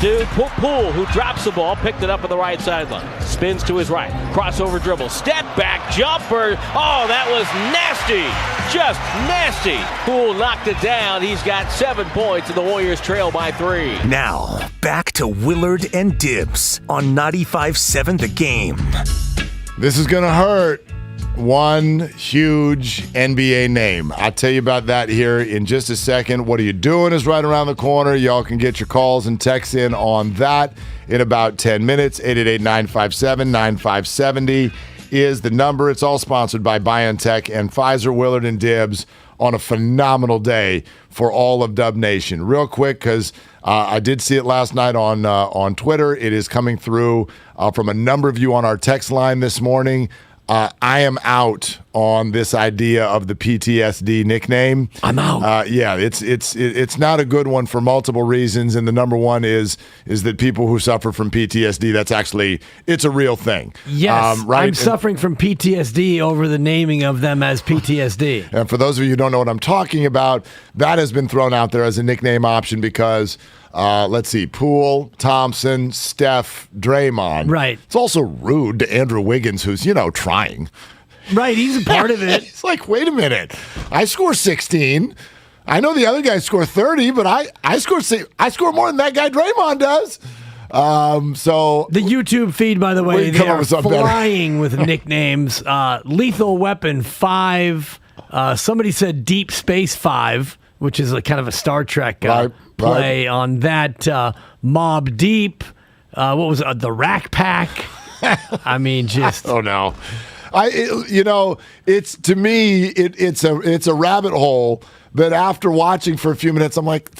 to Poole, who drops the ball, picked it up on the right sideline. Spins to his right. Crossover dribble. Step back jumper. Oh, that was nasty. Just nasty. Poole knocked it down. He's got 7 points, and the Warriors trail by 3. Now, back to Willard and Dibs on 95.7 The Game. This is going to hurt. One huge NBA name. I'll tell you about that here in just a second. What Are You Doing is right around the corner. Y'all can get your calls and texts in on that in about 10 minutes. 888-957-9570 is the number. It's all sponsored by BioNTech and Pfizer. Willard and Dibs on a phenomenal day for all of Dub Nation. Real quick, because I did see it last night on Twitter. It is coming through from a number of you on our text line this morning. I am out on this idea of the PTSD nickname. I'm out. Yeah, it's not a good one for multiple reasons, and the number one is that people who suffer from PTSD, it's a real thing. Yes, right? I'm suffering from PTSD over the naming of them as PTSD. And for those of you who don't know what I'm talking about, that has been thrown out there as a nickname option because let's see, Poole, Thompson, Steph, Draymond. Right. It's also rude to Andrew Wiggins, who's, trying. Right, he's a part of it. It's like, wait a minute. I score 16. I know the other guys score 30, but I score more than that guy Draymond does. So the YouTube feed, by the way, they are flying with nicknames. Lethal Weapon 5. Somebody said Deep Space 5, which is a kind of a Star Trek play on that. Mob Deep. What was it? The Rack Pack. I mean, just oh no. It's to me, it's a rabbit hole that after watching for a few minutes, I'm like,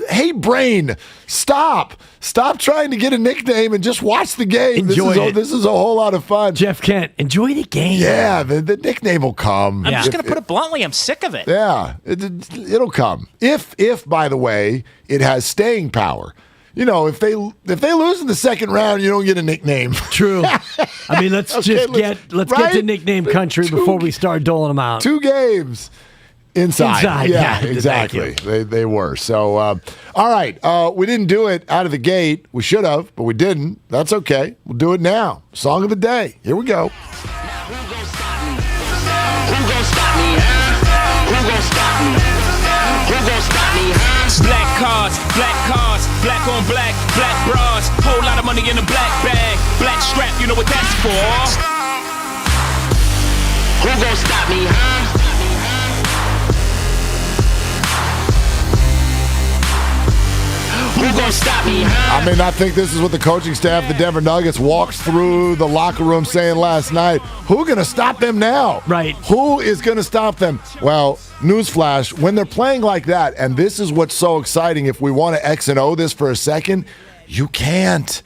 hey, brain, stop trying to get a nickname and just watch the game. This is a whole lot of fun. Jeff Kent, enjoy the game. Yeah, the nickname will come. I'm just going to put it bluntly, I'm sick of it. Yeah, it'll come. If by the way, it has staying power. If they lose in the second round, you don't get a nickname. True. I mean, let's get to nickname country before we start doling them out. 2 games inside. Yeah, exactly. They were. So, all right. We didn't do it out of the gate. We should have, but we didn't. That's okay. We'll do it now. Song of the day. Here we go. Black cars, black on black bras. Whole lot of money in a black bag. Black strap, you know what that's for. Who gon' stop me, huh? Who gon' stop me, huh? I mean, I think this is what the coaching staff, the Denver Nuggets, walked through the locker room saying last night. Who gonna stop them now? Right. Who is gonna stop them? Well, newsflash, when they're playing like that, and this is what's so exciting, if we want to X and O this for a second, you can't.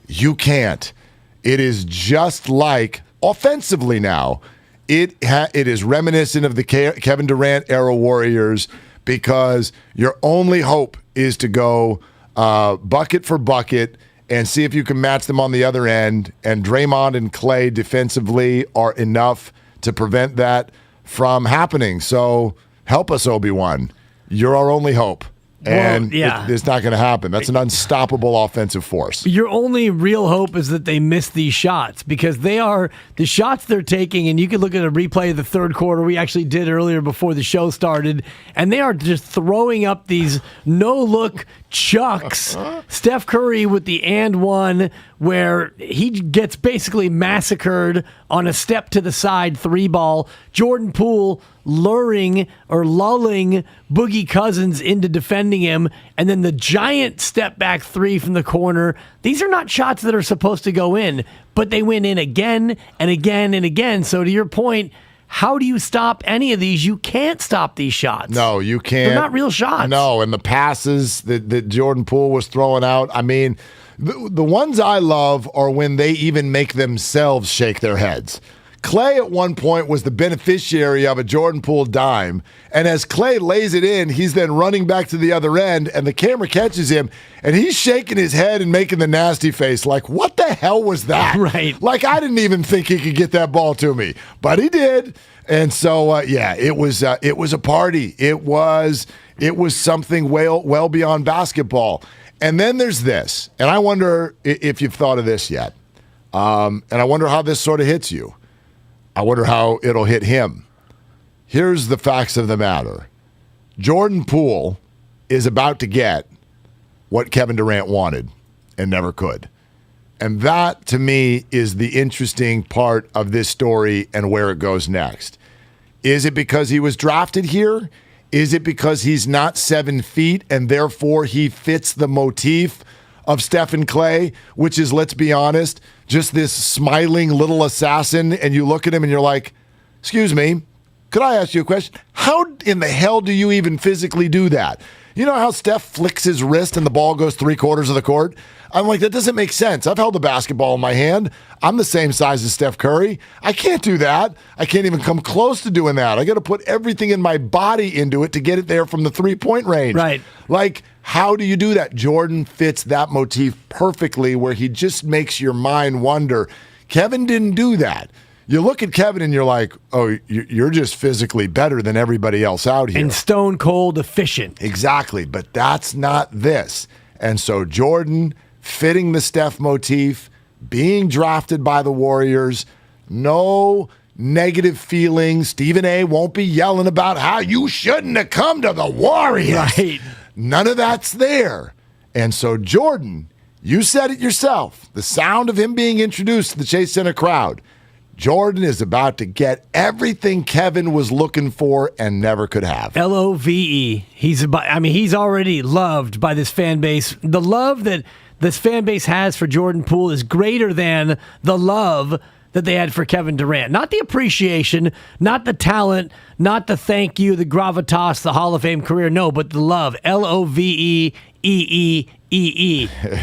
You can't. It is just like, offensively now, it is reminiscent of the Kevin Durant era Warriors because your only hope is to go bucket for bucket and see if you can match them on the other end. And Draymond and Clay defensively are enough to prevent that from happening. So help us, Obi-Wan. You're our only hope. And it's not going to happen. That's an unstoppable offensive force. Your only real hope is that they miss these shots because they are the shots they're taking. And you can look at a replay of the third quarter. We actually did earlier before the show started. And they are just throwing up these no-look chucks. Steph Curry with the and one where he gets basically massacred on a step to the side 3-ball. Jordan Poole lulling Boogie Cousins into defending him, and then the giant step back 3 from the corner. These are not shots that are supposed to go in, but they went in again and again and again. So to your point, how do you stop any of these? You can't stop these shots. No, you can't. They're not real shots. No, and the passes that Jordan Poole was throwing out, I mean, the ones I love are when they even make themselves shake their heads. Clay at one point was the beneficiary of a Jordan Poole dime. And as Clay lays it in, he's then running back to the other end, and the camera catches him, and he's shaking his head and making the nasty face like, what the hell was that? Right. Like, I didn't even think he could get that ball to me. But he did. And so, it was a party. It was something well beyond basketball. And then there's this, and I wonder if you've thought of this yet. And I wonder how this sort of hits you. I wonder how it'll hit him. Here's the facts of the matter. Jordan Poole is about to get what Kevin Durant wanted and never could. And that, to me, is the interesting part of this story and where it goes next. Is it because he was drafted here? Is it because he's not 7 feet and therefore he fits the motif of Stephen Clay, which is, let's be honest, just this smiling little assassin, and you look at him and you're like, excuse me, could I ask you a question? How in the hell do you even physically do that? You know how Steph flicks his wrist and the ball goes 3/4 of the court? I'm like, that doesn't make sense. I've held a basketball in my hand. I'm the same size as Steph Curry. I can't do that. I can't even come close to doing that. I got to put everything in my body into it to get it there from the 3-point range. Right. Like, how do you do that? Jordan fits that motif perfectly where he just makes your mind wonder. Kevin didn't do that. You look at Kevin and you're like, oh, you're just physically better than everybody else out here. And stone cold efficient. Exactly, but that's not this. And so Jordan fitting the Steph motif, being drafted by the Warriors, no negative feelings. Stephen A. won't be yelling about how you shouldn't have come to the Warriors. Right. None of that's there. And so Jordan, you said it yourself, the sound of him being introduced to the Chase Center crowd, Jordan is about to get everything Kevin was looking for and never could have. LOVE. He's already loved by this fan base. The love that this fan base has for Jordan Poole is greater than the love that they had for Kevin Durant. Not the appreciation, not the talent, not the thank you, the gravitas, the Hall of Fame career. No, but the love. LOVEEEEE.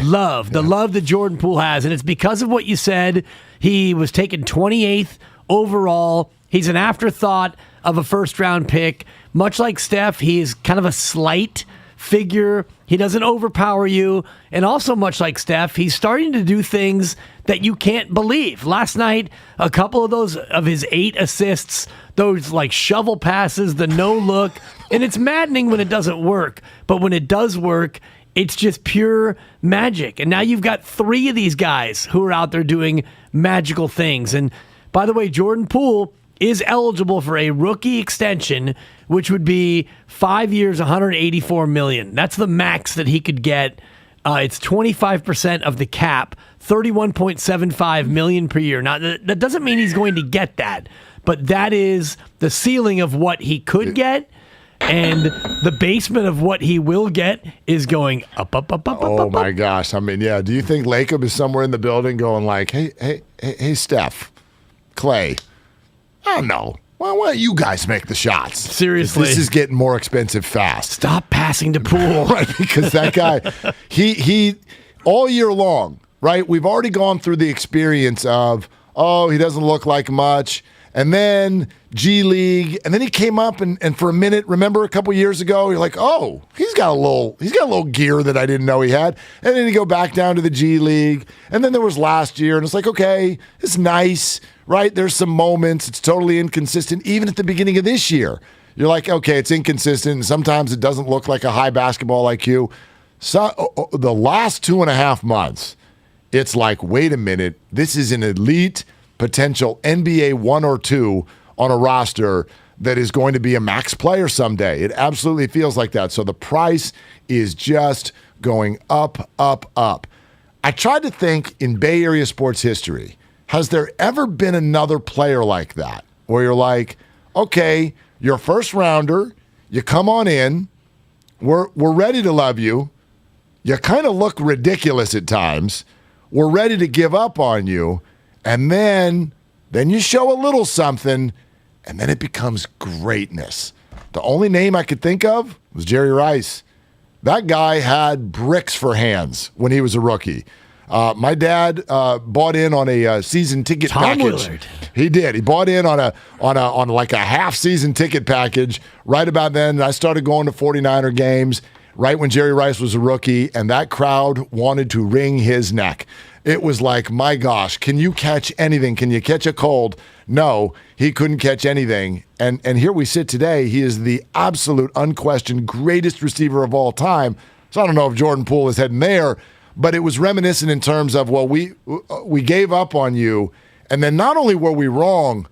Love. The love that Jordan Poole has. And it's because of what you said. He was taken 28th overall. He's an afterthought of a first-round pick. Much like Steph, he is kind of a slight figure. He doesn't overpower you. And also much like Steph, he's starting to do things that you can't believe. Last night, a couple of those of his 8 assists, those like shovel passes, the no look, and it's maddening when it doesn't work. But when it does work, it's just pure magic. And now you've got 3 of these guys who are out there doing magical things. And by the way, Jordan Poole is eligible for a rookie extension, which would be 5 years, $184 million. That's the max that he could get. It's 25% of the cap, $31.75 million per year. Now, that doesn't mean he's going to get that, but that is the ceiling of what he could get. And the basement of what he will get is going up. Oh, my gosh. I mean, yeah. Do you think Lacob is somewhere in the building going like, hey, Steph, Clay, I don't know. Why don't you guys make the shots? Seriously. This is getting more expensive fast. Stop passing to Poole. Right, because that guy, he all year long, right, we've already gone through the experience of, oh, he doesn't look like much. And then G League, and then he came up and for a minute, remember a couple years ago, you're like, oh, he's got a little gear that I didn't know he had. And then he go back down to the G League. And then there was last year, and it's like, okay, it's nice, right? There's some moments. It's totally inconsistent. Even at the beginning of this year, you're like, okay, it's inconsistent. And sometimes it doesn't look like a high basketball IQ. So the last 2.5 months, it's like, wait a minute, this is an elite potential NBA 1 or 2 on a roster that is going to be a max player someday. It absolutely feels like that. So the price is just going up, up, up. I tried to think in Bay Area sports history, has there ever been another player like that where you're like, okay, you're a first rounder, you come on in, we're ready to love you, you kind of look ridiculous at times, we're ready to give up on you, and then you show a little something, and then it becomes greatness. The only name I could think of was Jerry Rice. That guy had bricks for hands when he was a rookie. My dad bought in on a season ticket package. Willard. He did. He bought in on like a half season ticket package right about then. I started going to 49er games right when Jerry Rice was a rookie, and that crowd wanted to wring his neck. It was like, my gosh, can you catch anything? Can you catch a cold? No, he couldn't catch anything. And here we sit today. He is the absolute, unquestioned greatest receiver of all time. So I don't know if Jordan Poole is heading there, but it was reminiscent in terms of, well, we gave up on you, and then not only were we wrong,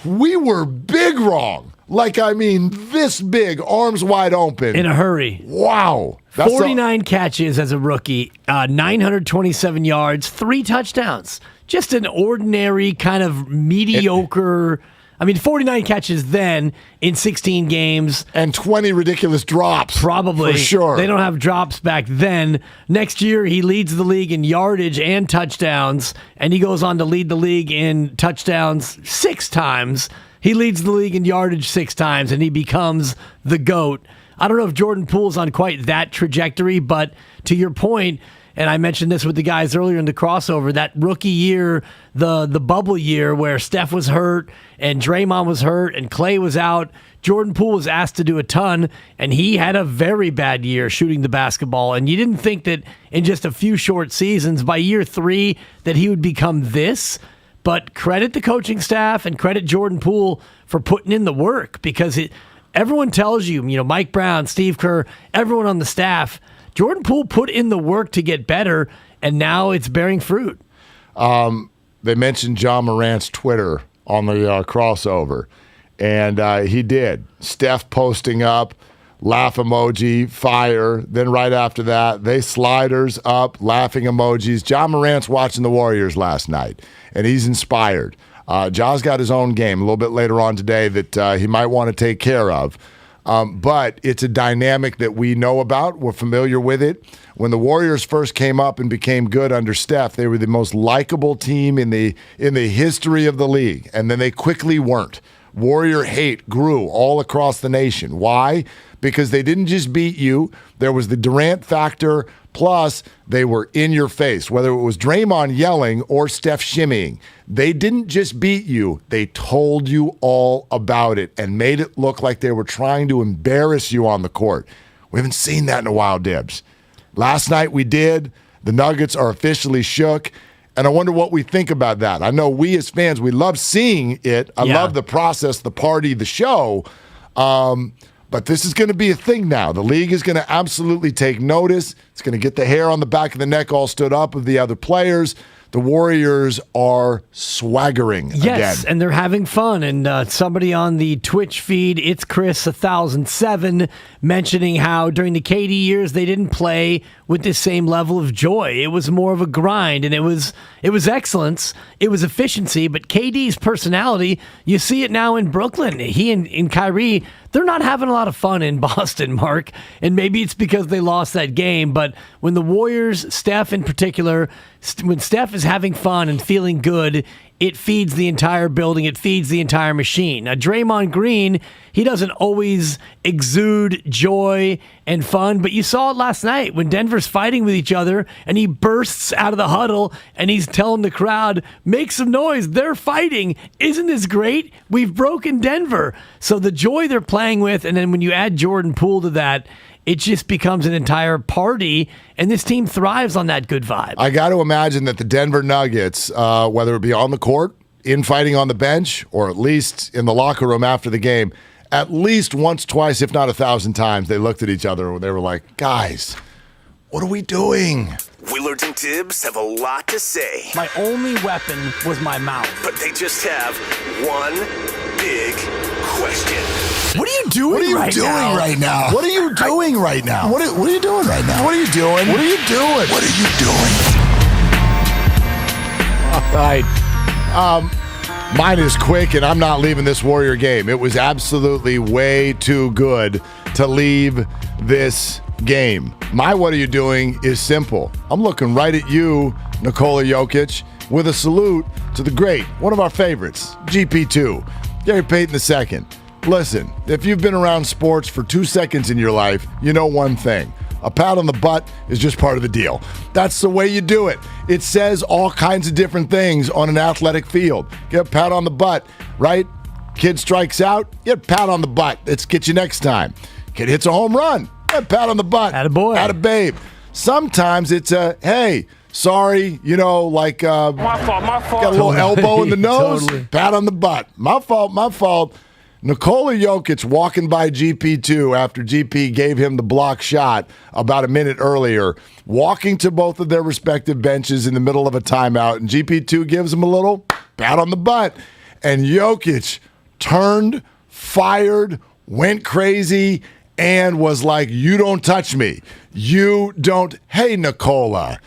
we were big wrong. Like, I mean, this big, arms wide open. In a hurry. Wow. 49 catches as a rookie, 927 yards, 3 touchdowns. Just an ordinary kind of mediocre. 49 catches then in 16 games. And 20 ridiculous drops. Probably. For sure. They don't have drops back then. Next year, he leads the league in yardage and touchdowns, and he goes on to lead the league in touchdowns 6 times. He leads the league in yardage 6 times, and he becomes the GOAT. I don't know if Jordan Poole's on quite that trajectory, but to your point, and I mentioned this with the guys earlier in the crossover, that rookie year, the bubble year where Steph was hurt and Draymond was hurt and Clay was out, Jordan Poole was asked to do a ton, and he had a very bad year shooting the basketball. And you didn't think that in just a few short seasons, by year 3, that he would become this. But credit the coaching staff and credit Jordan Poole for putting in the work, because everyone tells you, Mike Brown, Steve Kerr, everyone on the staff, Jordan Poole put in the work to get better, and now it's bearing fruit. They mentioned John Morant's Twitter on the crossover, and he did. Steph posting up, laugh emoji, fire. Then right after that, they sliders up, laughing emojis. John Morant's watching the Warriors last night, and he's inspired. John's got his own game a little bit later on today that he might want to take care of. But it's a dynamic that we know about. We're familiar with it. When the Warriors first came up and became good under Steph, they were the most likable team in the history of the league, and then they quickly weren't. Warrior hate grew all across the nation. Why? Because they didn't just beat you. There was the Durant factor, plus they were in your face, whether it was Draymond yelling or Steph shimmying. They didn't just beat you. They told you all about it and made it look like they were trying to embarrass you on the court. We haven't seen that in a while, Dibs. Last night we did. The Nuggets are officially shook. And I wonder what we think about that. I know we as fans, we love seeing it. I love the process, the party, the show. But this is going to be a thing now. The league is going to absolutely take notice. It's going to get the hair on the back of the neck all stood up of the other players. The Warriors are swaggering again. Yes, and they're having fun. And somebody on the Twitch feed, It's Chris 1007, mentioning how during the KD years they didn't play with the same level of joy. It was more of a grind, and it was excellence. It was efficiency. But KD's personality, you see it now in Brooklyn. He and Kyrie, they're not having a lot of fun in Boston, Mark. And maybe it's because they lost that game. But when the Warriors, Steph in particular, when Steph is having fun and feeling good, it feeds the entire building. It feeds the entire machine. Now, Draymond Green, he doesn't always exude joy and fun, but you saw it last night when Denver's fighting with each other and he bursts out of the huddle and he's telling the crowd, make some noise. They're fighting. Isn't this great? We've broken Denver. So the joy they're playing with, and then when you add Jordan Poole to that, it just becomes an entire party, and this team thrives on that good vibe. I got to imagine that the Denver Nuggets, whether it be on the court, infighting on the bench, or at least in the locker room after the game, at least once, twice, if not 1,000 times, they looked at each other and they were like, guys, what are we doing? Willard and Dibs have a lot to say. My only weapon was my mouth. But they just have one big question. What are you doing right now? What are you doing right now? What are you doing right now? What are you doing? What are you doing? What are you doing? All right. Mine is quick, and I'm not leaving this Warrior game. It was absolutely way too good to leave this game. My what are you doing is simple. I'm looking right at you, Nikola Jokic, with a salute to the great, one of our favorites, GP2, Gary Payton II. Listen, if you've been around sports for 2 seconds in your life, you know one thing. A pat on the butt is just part of the deal. That's the way you do it. It says all kinds of different things on an athletic field. Get a pat on the butt, right? Kid strikes out, get a pat on the butt. Let's get you next time. Kid hits a home run, get a pat on the butt. Attaboy. Attababe. Sometimes it's a, hey, sorry, my fault. Got a little elbow in the nose, Totally. pat on the butt. My fault. Nikola Jokic walking by GP2 after GP gave him the block shot about a minute earlier, walking to both of their respective benches in the middle of a timeout, and GP2 gives him a little pat on the butt. And Jokic turned, fired, went crazy, and was like, you don't touch me. You don't. Hey, Nikola,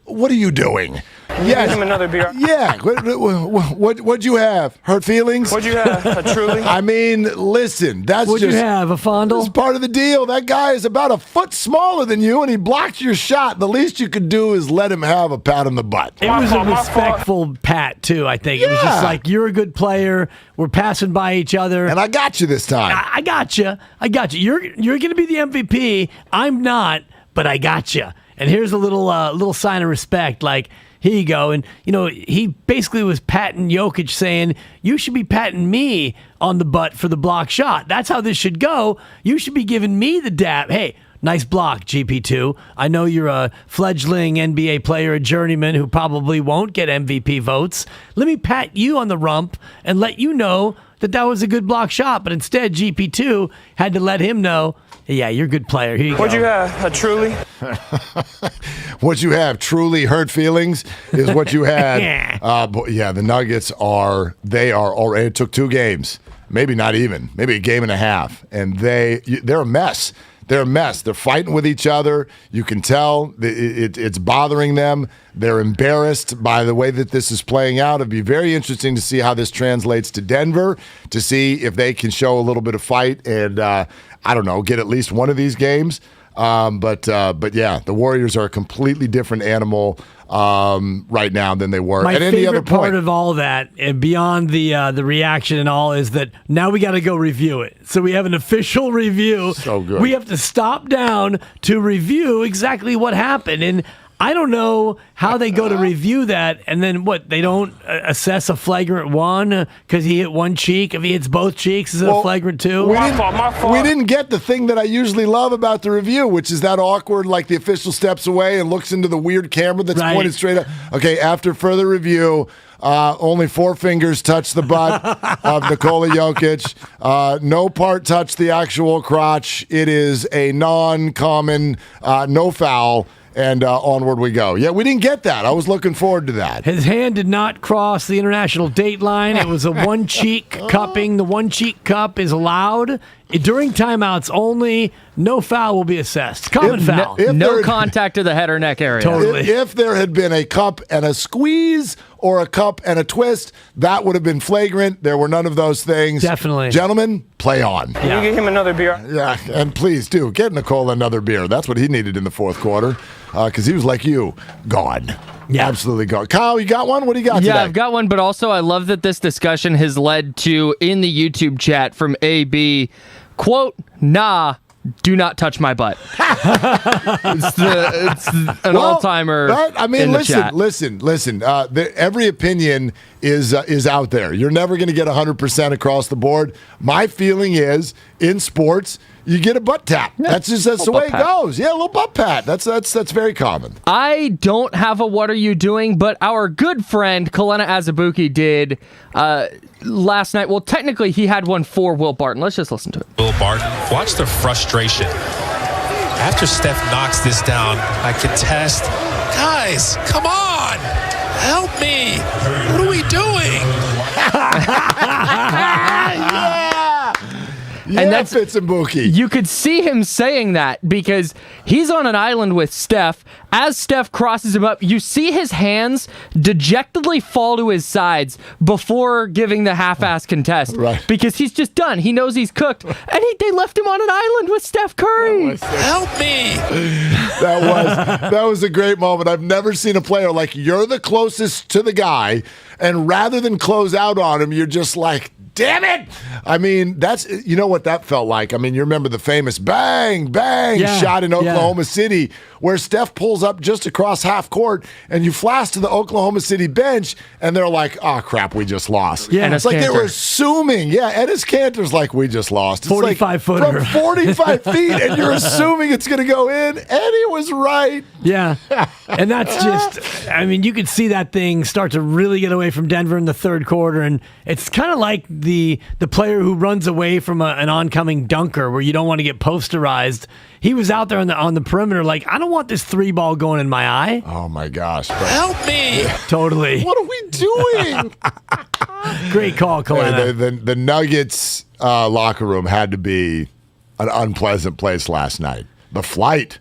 what are you doing? Yes. Give him another beer. Yeah. What'd you have? Hurt feelings? What'd you have? A Truly? I mean, listen, that's What'd just... you have, a fondle? It's part of the deal. That guy is about a foot smaller than you, and he blocked your shot. The least you could do is let him have a pat on the butt. It was a respectful pat, too, I think. It was just like, you're a good player. We're passing by each other. And I got you this time. I got you. You're going to be the MVP. I'm not, but I got you. And here's a little sign of respect, like, here you go. And, he basically was patting Jokic saying, you should be patting me on the butt for the block shot. That's how this should go. You should be giving me the dap. Hey, nice block, GP2. I know you're a fledgling NBA player, a journeyman who probably won't get MVP votes. Let me pat you on the rump and let you know that was a good block shot. But instead, GP2 had to let him know, yeah, you're a good player. Here you What'd go. you have? A Truly? What you have, truly hurt feelings, is what you had. The Nuggets they are already, it took 2 games, maybe not even, maybe a game and a half, and they're a mess. They're a mess. They're fighting with each other. You can tell it's bothering them. They're embarrassed by the way that this is playing out. It'd be very interesting to see how this translates to Denver, to see if they can show a little bit of fight and, I don't know, get at least one of these games. But yeah, the Warriors are a completely different animal right now than they were at any other point. My favorite part of all that, and beyond the reaction and all, is that now we got to go review it. So we have an official review. So good. We have to stop down to review exactly what happened. And I don't know how they go to review that, and then what, they don't assess a flagrant one because he hit one cheek? If he hits both cheeks, is it a flagrant two? My fault. We didn't get the thing that I usually love about the review, which is that awkward, like the official steps away and looks into the weird camera that's pointed straight up. Okay, after further review, only 4 fingers touch the butt of Nikola Jokic. No part touch the actual crotch. It is a non-common, no foul. And onward we go. Yeah, we didn't get that. I was looking forward to that. His hand did not cross the international date line. It was a one-cheek cupping. The one-cheek cup is allowed during timeouts only. No foul will be assessed. Common foul. No contact to the head or neck area. Totally. If there had been a cup and a squeeze or a cup and a twist, that would have been flagrant. There were none of those things. Definitely. Gentlemen, play on. Can you get him another beer? Yeah, and please do. Get Nikola another beer. That's what he needed in the fourth quarter because he was like you, gone. Yeah. Absolutely gone. Kyle, you got one? What do you got today? Yeah, I've got one, but also I love that this discussion has led to, in the YouTube chat from AB, quote, nah, do not touch my butt. it's an all-timer. Right? I mean, in the chat. listen. Every opinion is out there. You're never going to get 100% across the board. My feeling is, in sports, you get a butt tap. Yeah, that's the way it goes. Yeah, a little butt pat. That's very common. I don't have a what are you doing, but our good friend Kalena Azubuike did last night. Well, technically he had one for Will Barton. Let's just listen to it. Will Barton, watch the frustration. After Steph knocks this down, I contest. Guys, come on. Help me. What are we doing? Yeah, and that's Fitz and Buki. You could see him saying that because he's on an island with Steph. As Steph crosses him up, you see his hands dejectedly fall to his sides before giving the half-ass contest. Right. Because he's just done. He knows he's cooked. And they left him on an island with Steph Curry. Help me. That was a great moment. I've never seen a player like, you're the closest to the guy, and rather than close out on him, you're just like, damn it. I mean, you know what that felt like. I mean, you remember the famous bang, bang shot in Oklahoma City where Steph pulls up just across half court and you flash to the Oklahoma City bench and they're like, oh, crap, we just lost. Yeah, and it's like they were assuming. Yeah, Ennis Cantor's like, we just lost. It's 45-footer. From 45 feet, and you're assuming it's going to go in, and he was right. Yeah, and that's just, I mean, you could see that thing start to really get away from Denver in the third quarter, and it's kind of like the player who runs away from an oncoming dunker where you don't want to get posterized. He was out there on the perimeter like, I don't want this 3-ball going in my eye. Oh, my gosh. Help me. Totally. What are we doing? Great call, Kalena. The Nuggets locker room had to be an unpleasant place last night. The flight.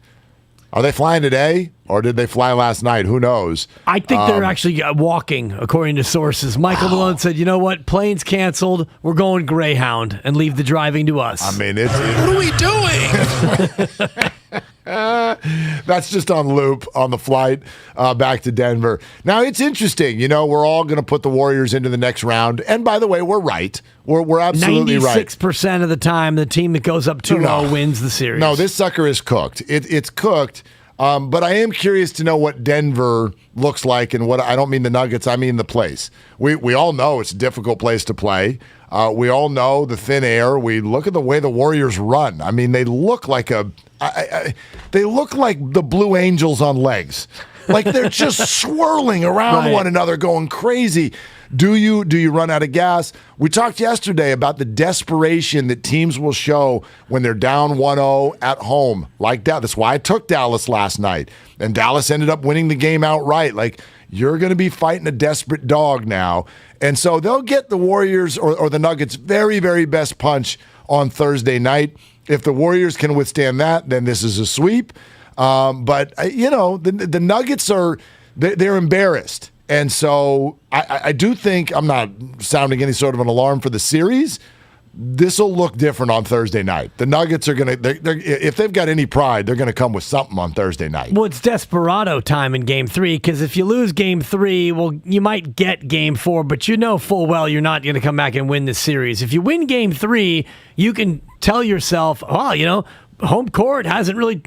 Are they flying today, or did they fly last night? Who knows? I think they're actually walking, according to sources. Michael Malone said, you know what? Plane's canceled. We're going Greyhound and leave the driving to us. I mean, what are we doing? That's just on loop on the flight back to Denver. Now, it's interesting. You know, we're all going to put the Warriors into the next round. And by the way, we're right. We're absolutely 96% right. 96% of the time, the team that goes up 2-0 wins the series. No, this sucker is cooked. It's cooked. But I am curious to know what Denver looks like, and what I don't mean the Nuggets, I mean the place. We all know it's a difficult place to play. We all know the thin air. We look at the way the Warriors run. I mean, they look like they look like the Blue Angels on legs. Like they're just swirling around one another, going crazy. Do you run out of gas? We talked yesterday about the desperation that teams will show when they're down 1-0 at home like that. That's why I took Dallas last night. And Dallas ended up winning the game outright. Like, you're going to be fighting a desperate dog now. And so they'll get the Warriors or the Nuggets' very, very best punch on Thursday night. If the Warriors can withstand that, then this is a sweep. But, you know, the Nuggets they're embarrassed. And so I do think, I'm not sounding any sort of an alarm for the series, this will look different on Thursday night. The Nuggets are going to, if they've got any pride, they're going to come with something on Thursday night. Well, it's desperado time in Game 3, because if you lose Game 3, well, you might get Game 4, but you know full well you're not going to come back and win this series. If you win Game 3, you can tell yourself, oh, you know, home court hasn't really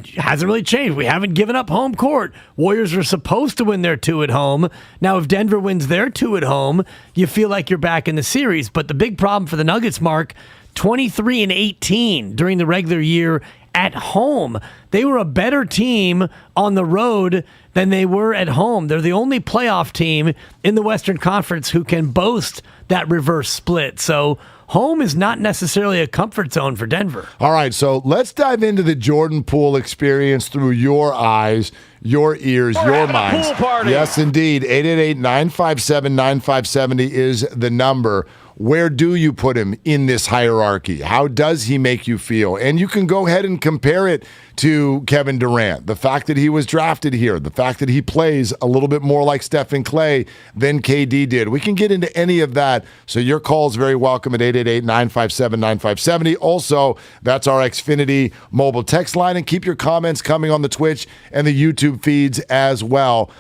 changed. We haven't given up home court. Warriors are supposed to win their 2 at home. Now, if Denver wins their 2 at home, you feel like you're back in the series. But the big problem for the Nuggets, Mark, 23-18 during the regular year at home. They were a better team on the road than they were at home. They're the only playoff team in the Western Conference who can boast that reverse split. So home is not necessarily a comfort zone for Denver. All right, so let's dive into the Jordan Poole experience through your eyes, your ears, your minds. Pool party. Yes, indeed. 888-957-9570 is the number. Where do you put him in this hierarchy? How does he make you feel? And you can go ahead and compare it to Kevin Durant. The fact that he was drafted here, the fact that he plays a little bit more like Stephen Clay than KD did. We can get into any of that. So your call is very welcome at 888-957-9570. Also, that's our Xfinity mobile text line. And keep your comments coming on the Twitch and the YouTube feeds as well.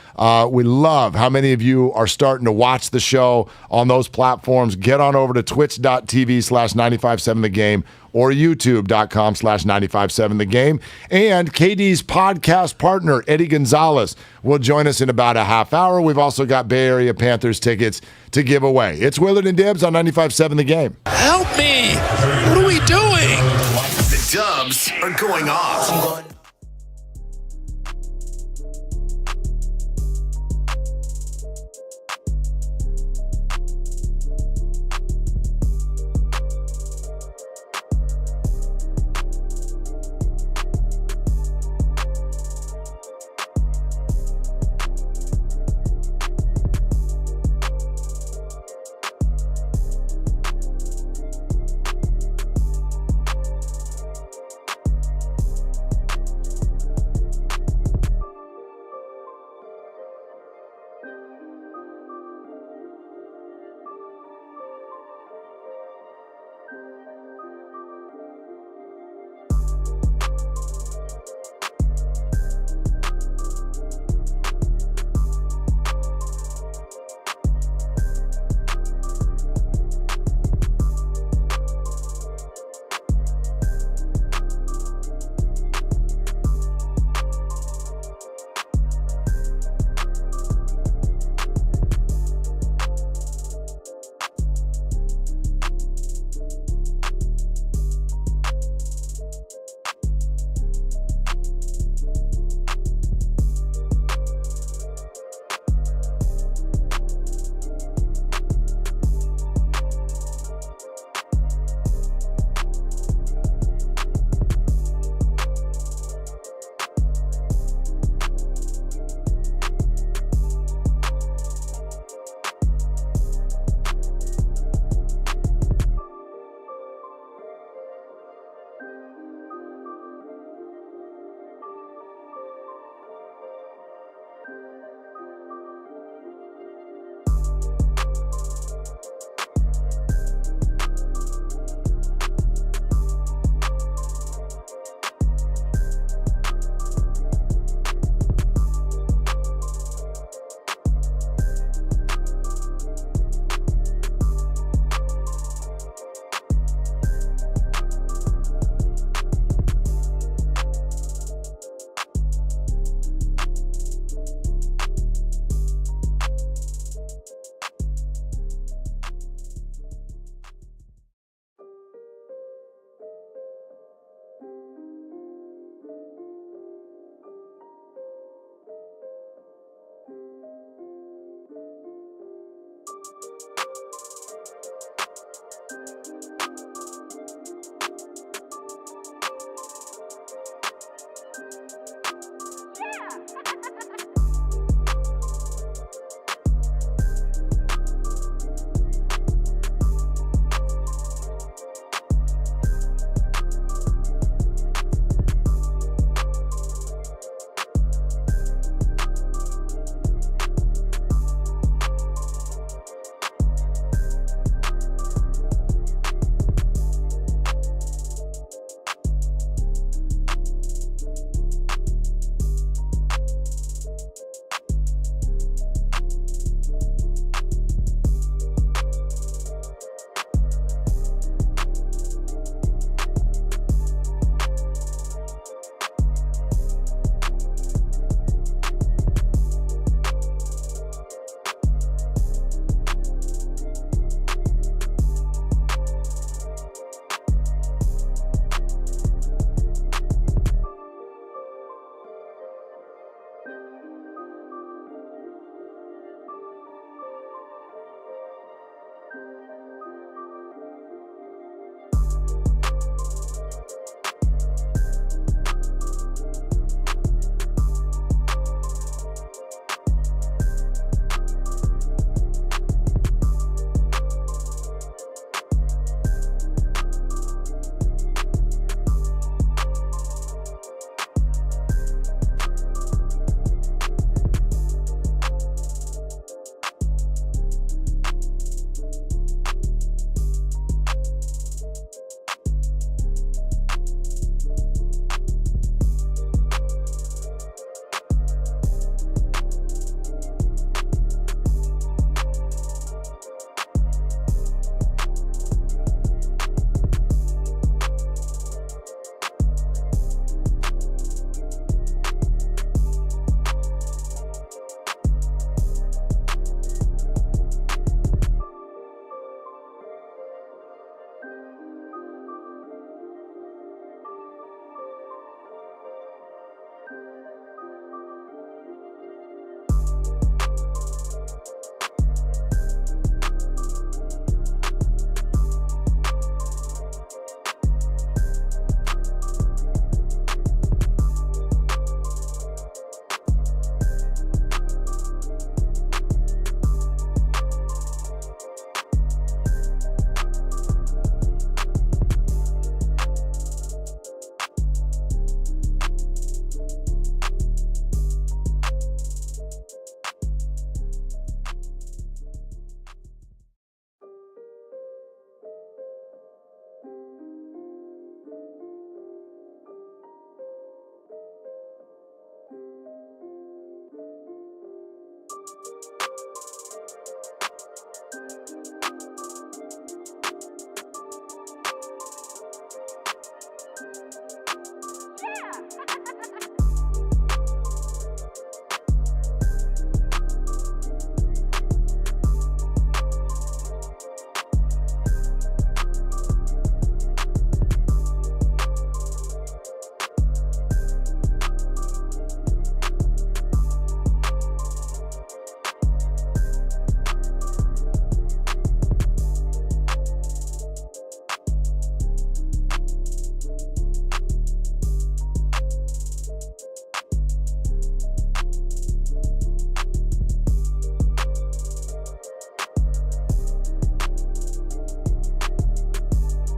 We love how many of you are starting to watch the show on those platforms. Get on over to twitch.tv/957thegame or youtube.com/957thegame. And KD's podcast partner, Eddie Gonzalez, will join us in about a half hour. We've also got Bay Area Panthers tickets to give away. It's Willard and Dibs on 95.7 The Game. Help me! What are we doing? The Dubs are going off.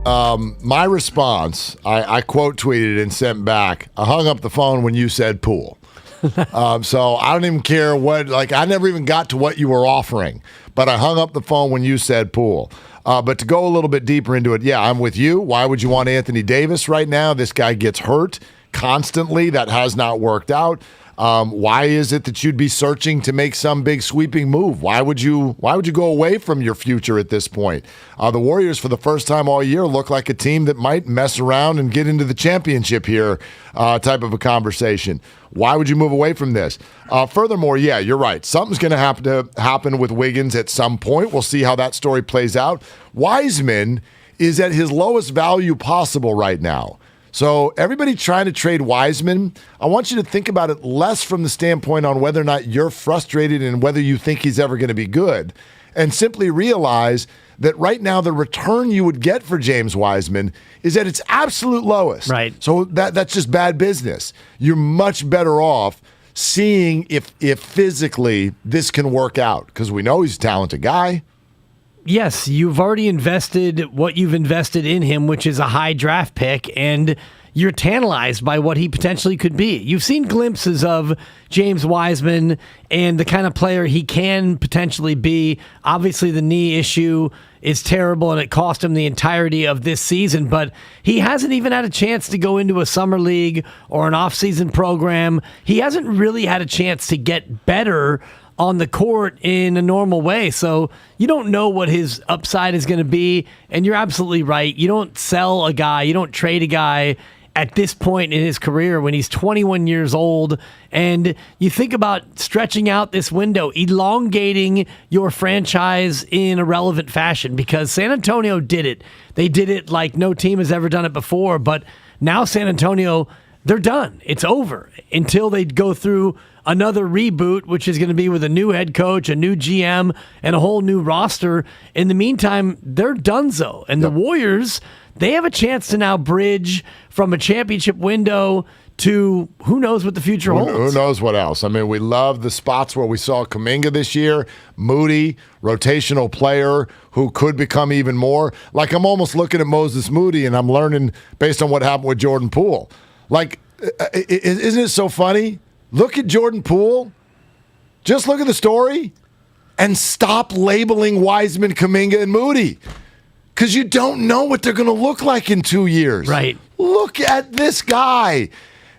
my response, I quote tweeted and sent back, I hung up the phone when you said Poole. So I don't even care I never even got to what you were offering, but I hung up the phone when you said Poole. But to go a little bit deeper into it, yeah, I'm with you. Why would you want Anthony Davis right now? This guy gets hurt constantly. That has not worked out. Why is it that you'd be searching to make some big sweeping move? Why would you go away from your future at this point? The Warriors, for the first time all year, look like a team that might mess around and get into the championship here type of a conversation. Why would you move away from this? Furthermore, yeah, you're right. Something's going to have to happen with Wiggins at some point. We'll see how that story plays out. Wiseman is at his lowest value possible right now. So everybody trying to trade Wiseman, I want you to think about it less from the standpoint on whether or not you're frustrated and whether you think he's ever going to be good, and simply realize that right now the return you would get for James Wiseman is at its absolute lowest. Right. So that's just bad business. You're much better off seeing if physically this can work out, because we know he's a talented guy. Yes, you've already invested what you've invested in him, which is a high draft pick, and you're tantalized by what he potentially could be. You've seen glimpses of James Wiseman and the kind of player he can potentially be. Obviously, the knee issue is terrible, and it cost him the entirety of this season, but he hasn't even had a chance to go into a summer league or an off-season program. He hasn't really had a chance to get better on the court in a normal way. So you don't know what his upside is going to be. And you're absolutely right. You don't sell a guy, you don't trade a guy at this point in his career when he's 21 years old. And you think about stretching out this window, elongating your franchise in a relevant fashion, because San Antonio did it. They did it like no team has ever done it before. But now San Antonio, they're done. It's over until they go through another reboot, which is going to be with a new head coach, a new GM, and a whole new roster. In the meantime, they're donezo. And the Warriors, they have a chance to now bridge from a championship window to who knows what the future holds. Who knows what else? I mean, we love the spots where we saw Kuminga this year, Moody, rotational player who could become even more. Like, I'm almost looking at Moses Moody, and I'm learning based on what happened with Jordan Poole. Like, isn't it so funny? Look at Jordan Poole. Just look at the story and stop labeling Wiseman, Kuminga, and Moody, because you don't know what they're going to look like in 2 years. Right. Look at this guy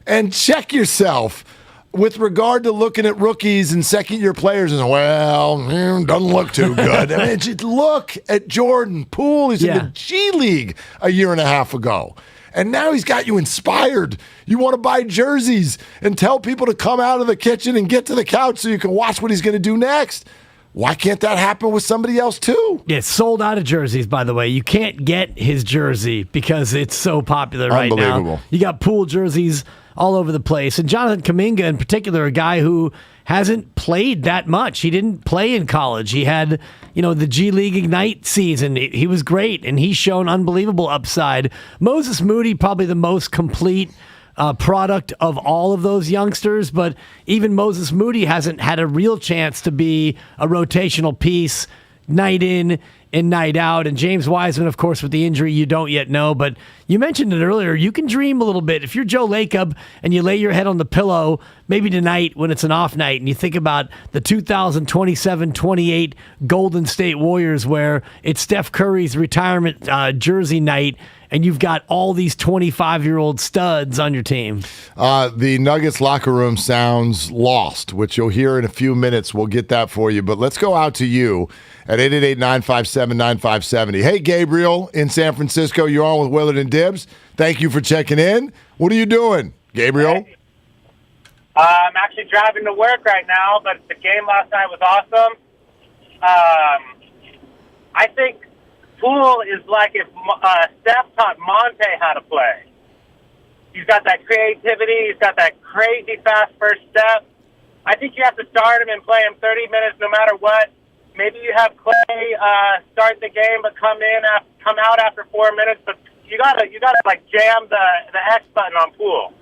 and check yourself with regard to looking at rookies and second-year players and, doesn't look too good. I mean, just look at Jordan Poole. He's in the G League a year and a half ago. And now he's got you inspired. You want to buy jerseys and tell people to come out of the kitchen and get to the couch so you can watch what he's going to do next. Why can't that happen with somebody else too? Yeah, it's sold out of jerseys, by the way. You can't get his jersey because it's so popular right now. Unbelievable. You got Poole jerseys all over the place. And Jonathan Kuminga in particular, a guy who hasn't played that much. He didn't play in college. He had, the G League Ignite season. He was great, and he's shown unbelievable upside. Moses Moody, probably the most complete product of all of those youngsters, but even Moses Moody hasn't had a real chance to be a rotational piece night in and night out. And James Wiseman, of course, with the injury, you don't yet know, but you mentioned it earlier. You can dream a little bit. If you're Joe Lacob and you lay your head on the pillow, maybe tonight when it's an off night, and you think about the 2027-28 Golden State Warriors, where it's Steph Curry's retirement jersey night, and you've got all these 25-year-old studs on your team. The Nuggets locker room sounds lost, which you'll hear in a few minutes. We'll get that for you. But let's go out to you at 888-957-9570. Hey, Gabriel in San Francisco. You're on with Willard and Dibs. Thank you for checking in. What are you doing, Gabriel? Hey. I'm actually driving to work right now, but the game last night was awesome. I think Poole is like if Steph taught Monte how to play. He's got that creativity. He's got that crazy fast first step. I think you have to start him and play him 30 minutes no matter what. Maybe you have Clay start the game but come out after 4 minutes. But you gotta like jam the X button on Poole.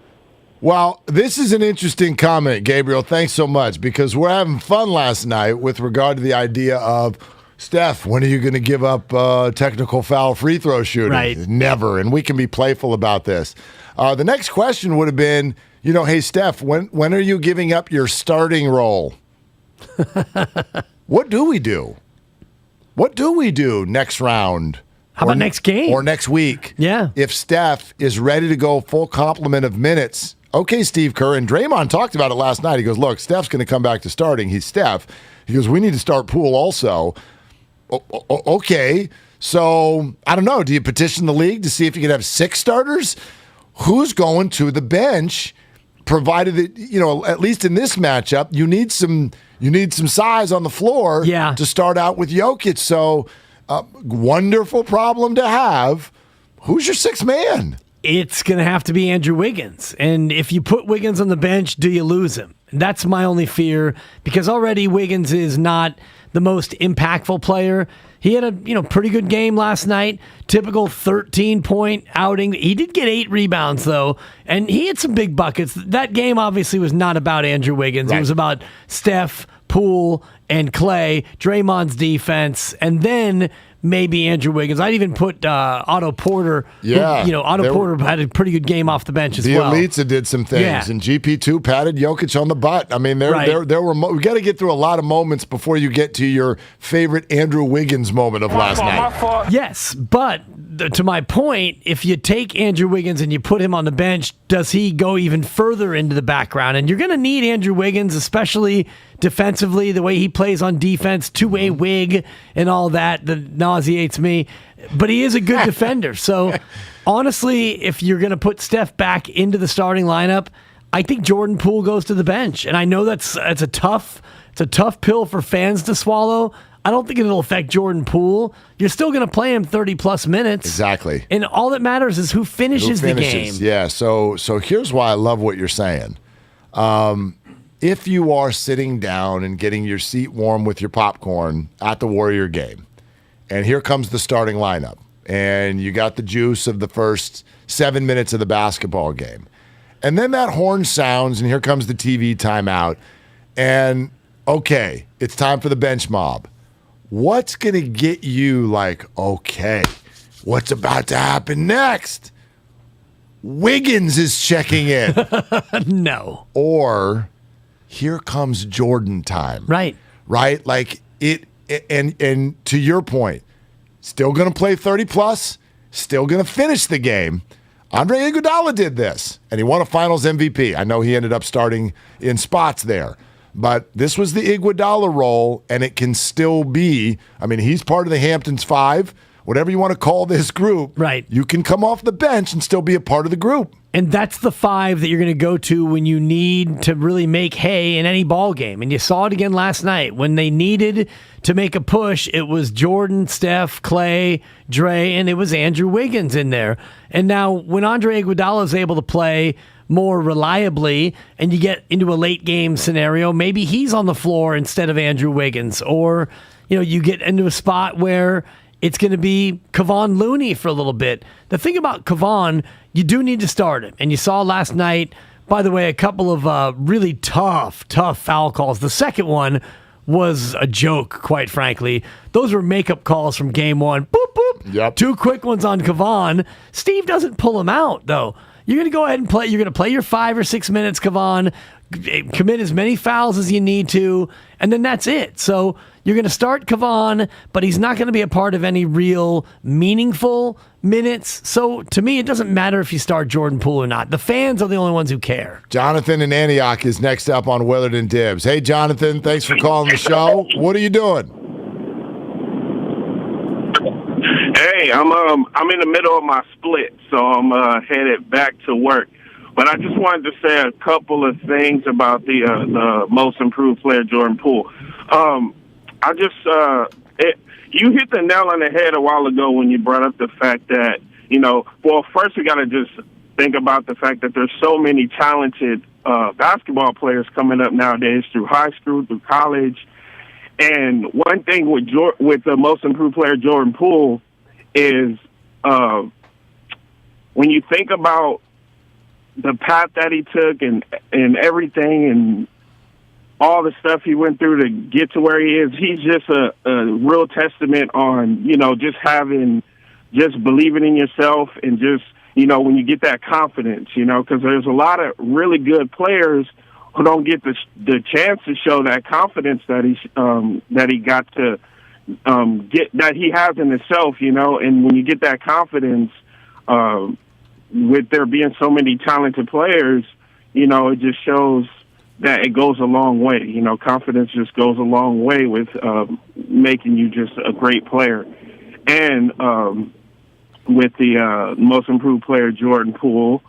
Well, this is an interesting comment, Gabriel. Thanks so much, because we're having fun last night with regard to the idea of Steph, when are you going to give up technical foul free throw shooting? Right. Never. And we can be playful about this. The next question would have been, hey, Steph, when are you giving up your starting role? What do we do? What do we do next round? How about next game? Or next week? Yeah. If Steph is ready to go full complement of minutes, okay, Steve Kerr, and Draymond talked about it last night. He goes, look, Steph's going to come back to starting. He's Steph. He goes, we need to start Poole also. Okay, so I don't know. Do you petition the league to see if you can have 6 starters? Who's going to the bench? Provided that at least in this matchup, you need some size on the floor to start out with Jokic. So wonderful problem to have. Who's your 6th man? It's going to have to be Andrew Wiggins. And if you put Wiggins on the bench, do you lose him? That's my only fear, because already Wiggins is not the most impactful player. He had a pretty good game last night. Typical 13-point outing. He did get 8 rebounds, though, and he had some big buckets. That game obviously was not about Andrew Wiggins. Right. It was about Steph, Poole, and Clay, Draymond's defense, and then maybe Andrew Wiggins. I'd even put Otto Porter. Yeah. Porter had a pretty good game off the bench as well. The Elites did some things, and GP2 patted Jokic on the butt. I mean, there were we got to get through a lot of moments before you get to your favorite Andrew Wiggins moment of last night. Yes, but to my point, if you take Andrew Wiggins and you put him on the bench, does he go even further into the background? And you're going to need Andrew Wiggins, especially defensively, the way he plays on defense, two-way wig and all that nauseates me. But he is a good defender. So honestly, if you're going to put Steph back into the starting lineup, I think Jordan Poole goes to the bench. And I know it's a tough pill for fans to swallow. I don't think it'll affect Jordan Poole. You're still going to play him 30-plus minutes. Exactly. And all that matters is who finishes the game. Yeah, so here's why I love what you're saying. If you are sitting down and getting your seat warm with your popcorn at the Warrior game, and here comes the starting lineup, and you got the juice of the first 7 minutes of the basketball game, and then that horn sounds, and here comes the TV timeout, and okay, it's time for the bench mob. What's going to get you like, okay, what's about to happen next? Wiggins is checking in. No. Or here comes Jordan time. Right. Right? Like it, and to your point, still going to play 30 plus, still going to finish the game. Andre Iguodala did this, and he won a Finals MVP. I know he ended up starting in spots there. But this was the Iguodala role, and it can still be. I mean, he's part of the Hamptons 5, whatever you want to call this group. Right. You can come off the bench and still be a part of the group. And that's the 5 that you're going to go to when you need to really make hay in any ball game. And you saw it again last night. When they needed to make a push, it was Jordan, Steph, Clay, Dre, and it was Andrew Wiggins in there. And now when Andre Iguodala is able to play more reliably and you get into a late game scenario, maybe he's on the floor instead of Andrew Wiggins. Or, you get into a spot where it's going to be Kevon Looney for a little bit. The thing about Kevon, you do need to start him. And you saw last night, by the way, a couple of really tough foul calls. The second one was a joke, quite frankly. Those were makeup calls from game 1. Boop, boop. Yep. 2 quick ones on Kevon. Steve doesn't pull him out, though. You're going to go ahead and play. You're going to play your 5 or 6 minutes, Kevon. Commit as many fouls as you need to, and then that's it. So you're going to start Kevon, but he's not going to be a part of any real meaningful minutes. So to me, it doesn't matter if you start Jordan Poole or not. The fans are the only ones who care. Jonathan in Antioch is next up on Willard and Dibs. Hey, Jonathan, thanks for calling the show. What are you doing? Hey, I'm in the middle of my split, so I'm headed back to work. But I just wanted to say a couple of things about the most improved player, Jordan Poole. You hit the nail on the head a while ago when you brought up the fact that, first we got to just think about the fact that there's so many talented basketball players coming up nowadays through high school, through college. And one thing with the most improved player, Jordan Poole, is when you think about the path that he took and everything, and all the stuff he went through to get to where he is. He's just a real testament on, just believing in yourself and just, when you get that confidence, because there's a lot of really good players who don't get the chance to show that confidence that he got to get, that he has in himself, and when you get that confidence, with there being so many talented players, it just shows that it goes a long way. Confidence just goes a long way with making you just a great player. And with the most improved player, Jordan Poole,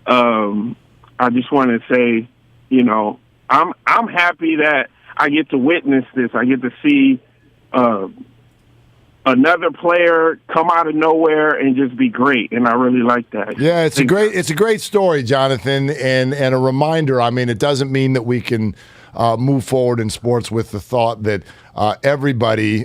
I just want to say, I'm happy that I get to witness this. I get to see another player come out of nowhere and just be great, and I really like that. Yeah, it's a great story, Jonathan, and a reminder. I mean, it doesn't mean that we can move forward in sports with the thought that everybody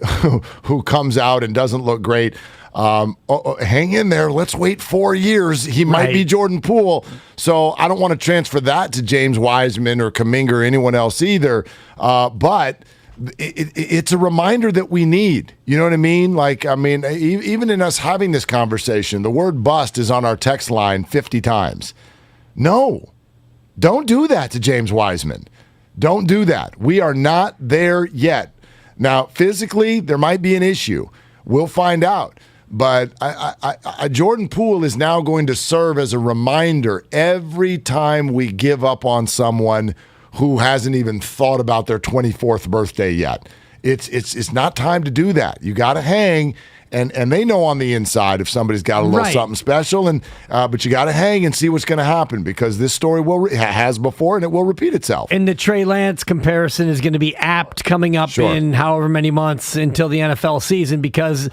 who comes out and doesn't look great, hang in there. Let's wait 4 years. He might be Jordan Poole. So I don't want to transfer that to James Wiseman or Kuminga or anyone else either. But it's a reminder that we need. You know what I mean? Even in us having this conversation, the word bust is on our text line 50 times. No, don't do that to James Wiseman. Don't do that. We are not there yet. Now, physically, there might be an issue. We'll find out. But Jordan Poole is now going to serve as a reminder every time we give up on someone who hasn't even thought about their 24th birthday yet. It's not time to do that. You got to hang, and they know on the inside if somebody's got a little something special, and but you got to hang and see what's going to happen, because this story has before, and it will repeat itself. And the Trey Lance comparison is going to be apt coming up in however many months until the NFL season, because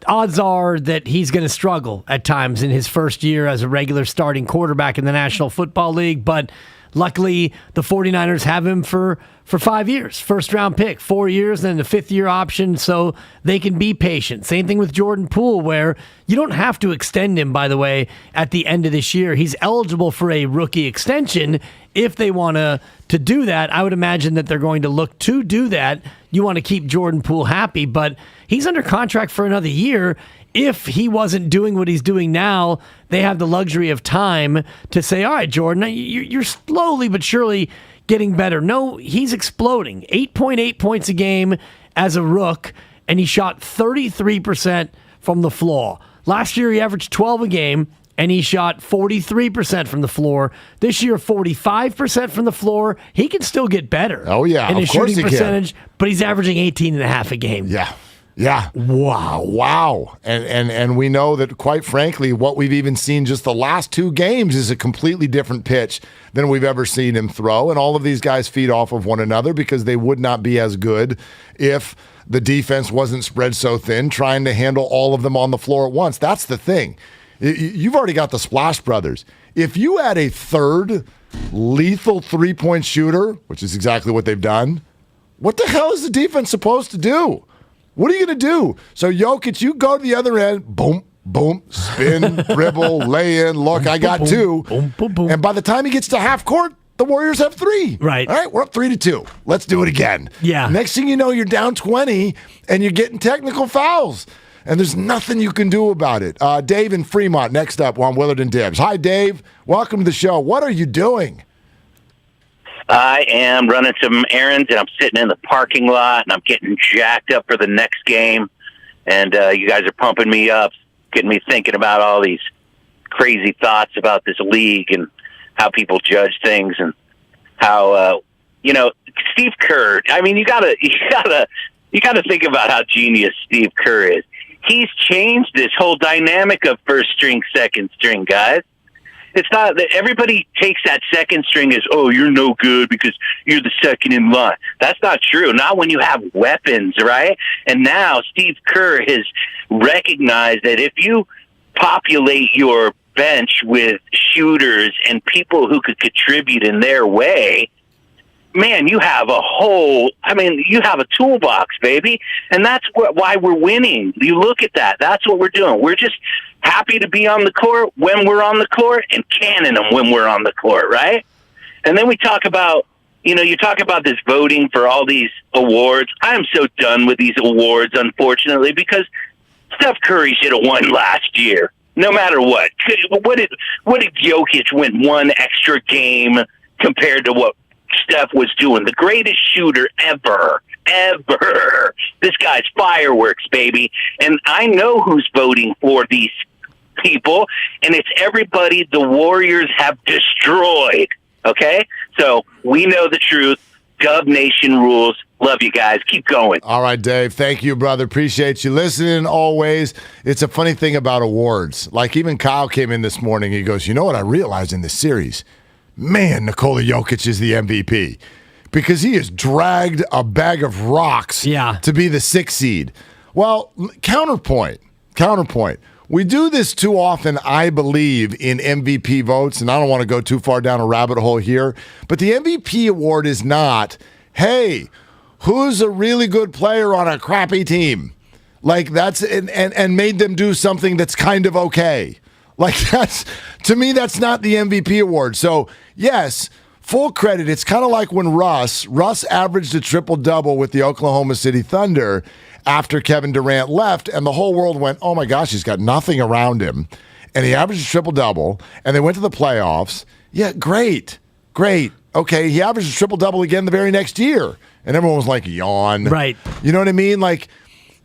odds are that he's going to struggle at times in his first year as a regular starting quarterback in the National Football League, but luckily, the 49ers have him for 5 years. First-round pick, 4 years, and then the fifth-year option, so they can be patient. Same thing with Jordan Poole, where you don't have to extend him, by the way, at the end of this year. He's eligible for a rookie extension if they want to do that. I would imagine that they're going to look to do that. You want to keep Jordan Poole happy, but he's under contract for another year. If he wasn't doing what he's doing now, they have the luxury of time to say, all right, Jordan, you're slowly but surely getting better. No, he's exploding. 8.8 points a game as a rook, and he shot 33% from the floor. Last year, he averaged 12 a game, and he shot 43% from the floor. This year, 45% from the floor. He can still get better. Oh, yeah, in his shooting percentage, but he's averaging 18.5 a game. Yeah. Yeah. Wow. And we know that, quite frankly, what we've even seen just the last 2 games is a completely different pitch than we've ever seen him throw. And all of these guys feed off of one another, because they would not be as good if the defense wasn't spread so thin, trying to handle all of them on the floor at once. That's the thing. You've already got the Splash Brothers. If you add a third lethal three-point shooter, which is exactly what they've done, what the hell is the defense supposed to do? What are you going to do? So, Jokic, you go to the other end, boom, boom, spin, dribble, lay in, look, I got 2. Boom, boom, boom. And by the time he gets to half court, the Warriors have 3. Right. All right, we're up 3-2. Let's do it again. Yeah. Next thing you know, you're down 20, and you're getting technical fouls. And there's nothing you can do about it. Dave in Fremont, next up on Willard and Dibs. Hi, Dave. Welcome to the show. What are you doing? I am running some errands, and I'm sitting in the parking lot, and I'm getting jacked up for the next game. And you guys are pumping me up, getting me thinking about all these crazy thoughts about this league and how people judge things, and how Steve Kerr. I mean, you gotta think about how genius Steve Kerr is. He's changed this whole dynamic of first string, second string, guys. It's not that everybody takes that second string as, oh, you're no good because you're the second in line. That's not true. Not when you have weapons, right? And now Steve Kerr has recognized that if you populate your bench with shooters and people who could contribute in their way, man, you have you have a toolbox, baby. And that's why we're winning. You look at that. That's what we're doing. We're just happy to be on the court when we're on the court and cannon them when we're on the court, right? And then we talk about, You talk about this voting for all these awards. I'm so done with these awards, unfortunately, because Steph Curry should have won last year, no matter what. What if Jokic went one extra game compared to what Steph was doing? The greatest shooter ever. This guy's fireworks, baby. And I know who's voting for these people, and it's everybody the Warriors have destroyed. Okay? So we know the truth. Dub Nation rules. Love you guys. Keep going. All right, Dave. Thank you, brother. Appreciate you listening always. It's a funny thing about awards. Like, even Kyle came in this morning. He goes, you know what I realized in this series? Man, Nikola Jokic is the MVP. Because he has dragged a bag of rocks to be the 6th seed. Well, counterpoint. We do this too often, I believe, in MVP votes, and I don't want to go too far down a rabbit hole here, but the MVP award is not, hey, who's a really good player on a crappy team? Like, that's and made them do something that's kind of okay. Like, to me, that's not the MVP award. So, yes, full credit. It's kind of like when Russ averaged a triple-double with the Oklahoma City Thunder after Kevin Durant left, and the whole world went, oh my gosh, he's got nothing around him. And he averaged a triple-double, and they went to the playoffs. Yeah, great. Okay, he averaged a triple-double again the very next year. And everyone was like, yawn. Right. You know what I mean? Like,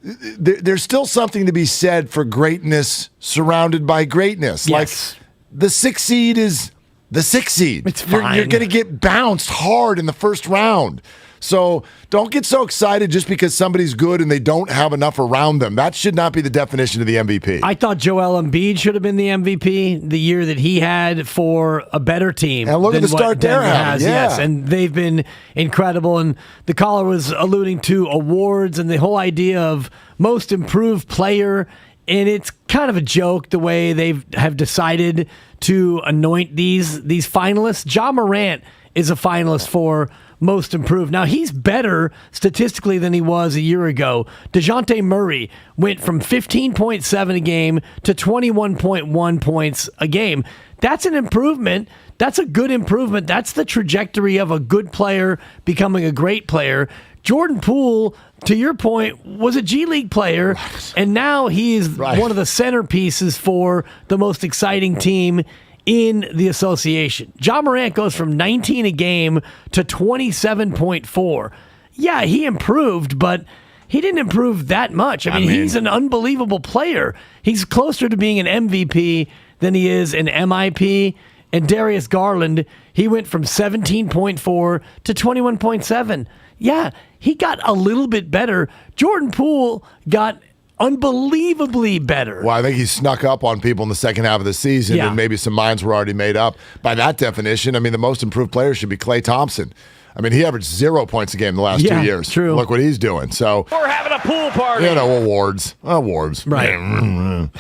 there's still something to be said for greatness surrounded by greatness. Yes. Like, the 6th seed is the 6th seed. It's fine. You're going to get bounced hard in the first round. So don't get so excited just because somebody's good and they don't have enough around them. That should not be the definition of the MVP. I thought Joel Embiid should have been the MVP the year that he had for a better team. And look at the start they're having. Yes, and they've been incredible. And the caller was alluding to awards and the whole idea of most improved player. And it's kind of a joke the way they have decided to anoint these finalists. Ja Morant is a finalist for most improved. Now, he's better statistically than he was a year ago. DeJounte Murray went from 15.7 a game to 21.1 points a game. That's an improvement. That's a good improvement. That's the trajectory of a good player becoming a great player. Jordan Poole, to your point, was a G League player, and now he's one of the centerpieces for the most exciting team in the association. Ja Morant goes from 19 a game to 27.4. Yeah, he improved, but he didn't improve that much. I mean, he's an unbelievable player. He's closer to being an MVP than he is an MIP. And Darius Garland, he went from 17.4 to 21.7. Yeah, he got a little bit better. Jordan Poole got unbelievably better. Well, I think he snuck up on people in the second half of the season, and maybe some minds were already made up. By that definition, I mean, the most improved player should be Klay Thompson. I mean, he averaged 0 points a game the last 2 years. True. Look what he's doing. So we're having a pool party. Awards. Right. Awards.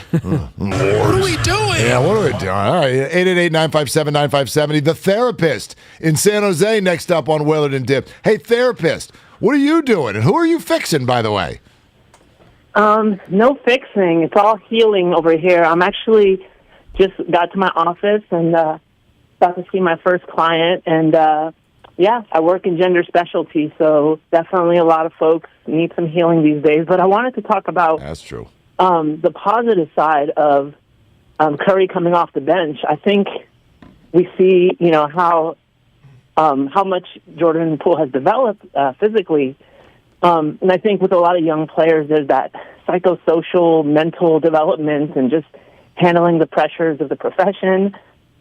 What are we doing? Yeah, what are we doing? All right, 888-957-9570. The Therapist in San Jose next up on Willard and Dibs. Hey, Therapist, what are you doing? And who are you fixing, by the way? No fixing. It's all healing over here. I'm actually just got to my office and about to see my first client. And, I work in gender specialty, so definitely a lot of folks need some healing these days. But I wanted to talk about that's true. The positive side of Curry coming off the bench. I think we see, how much Jordan Poole has developed physically. And I think with a lot of young players, there's that psychosocial, mental development and just handling the pressures of the profession,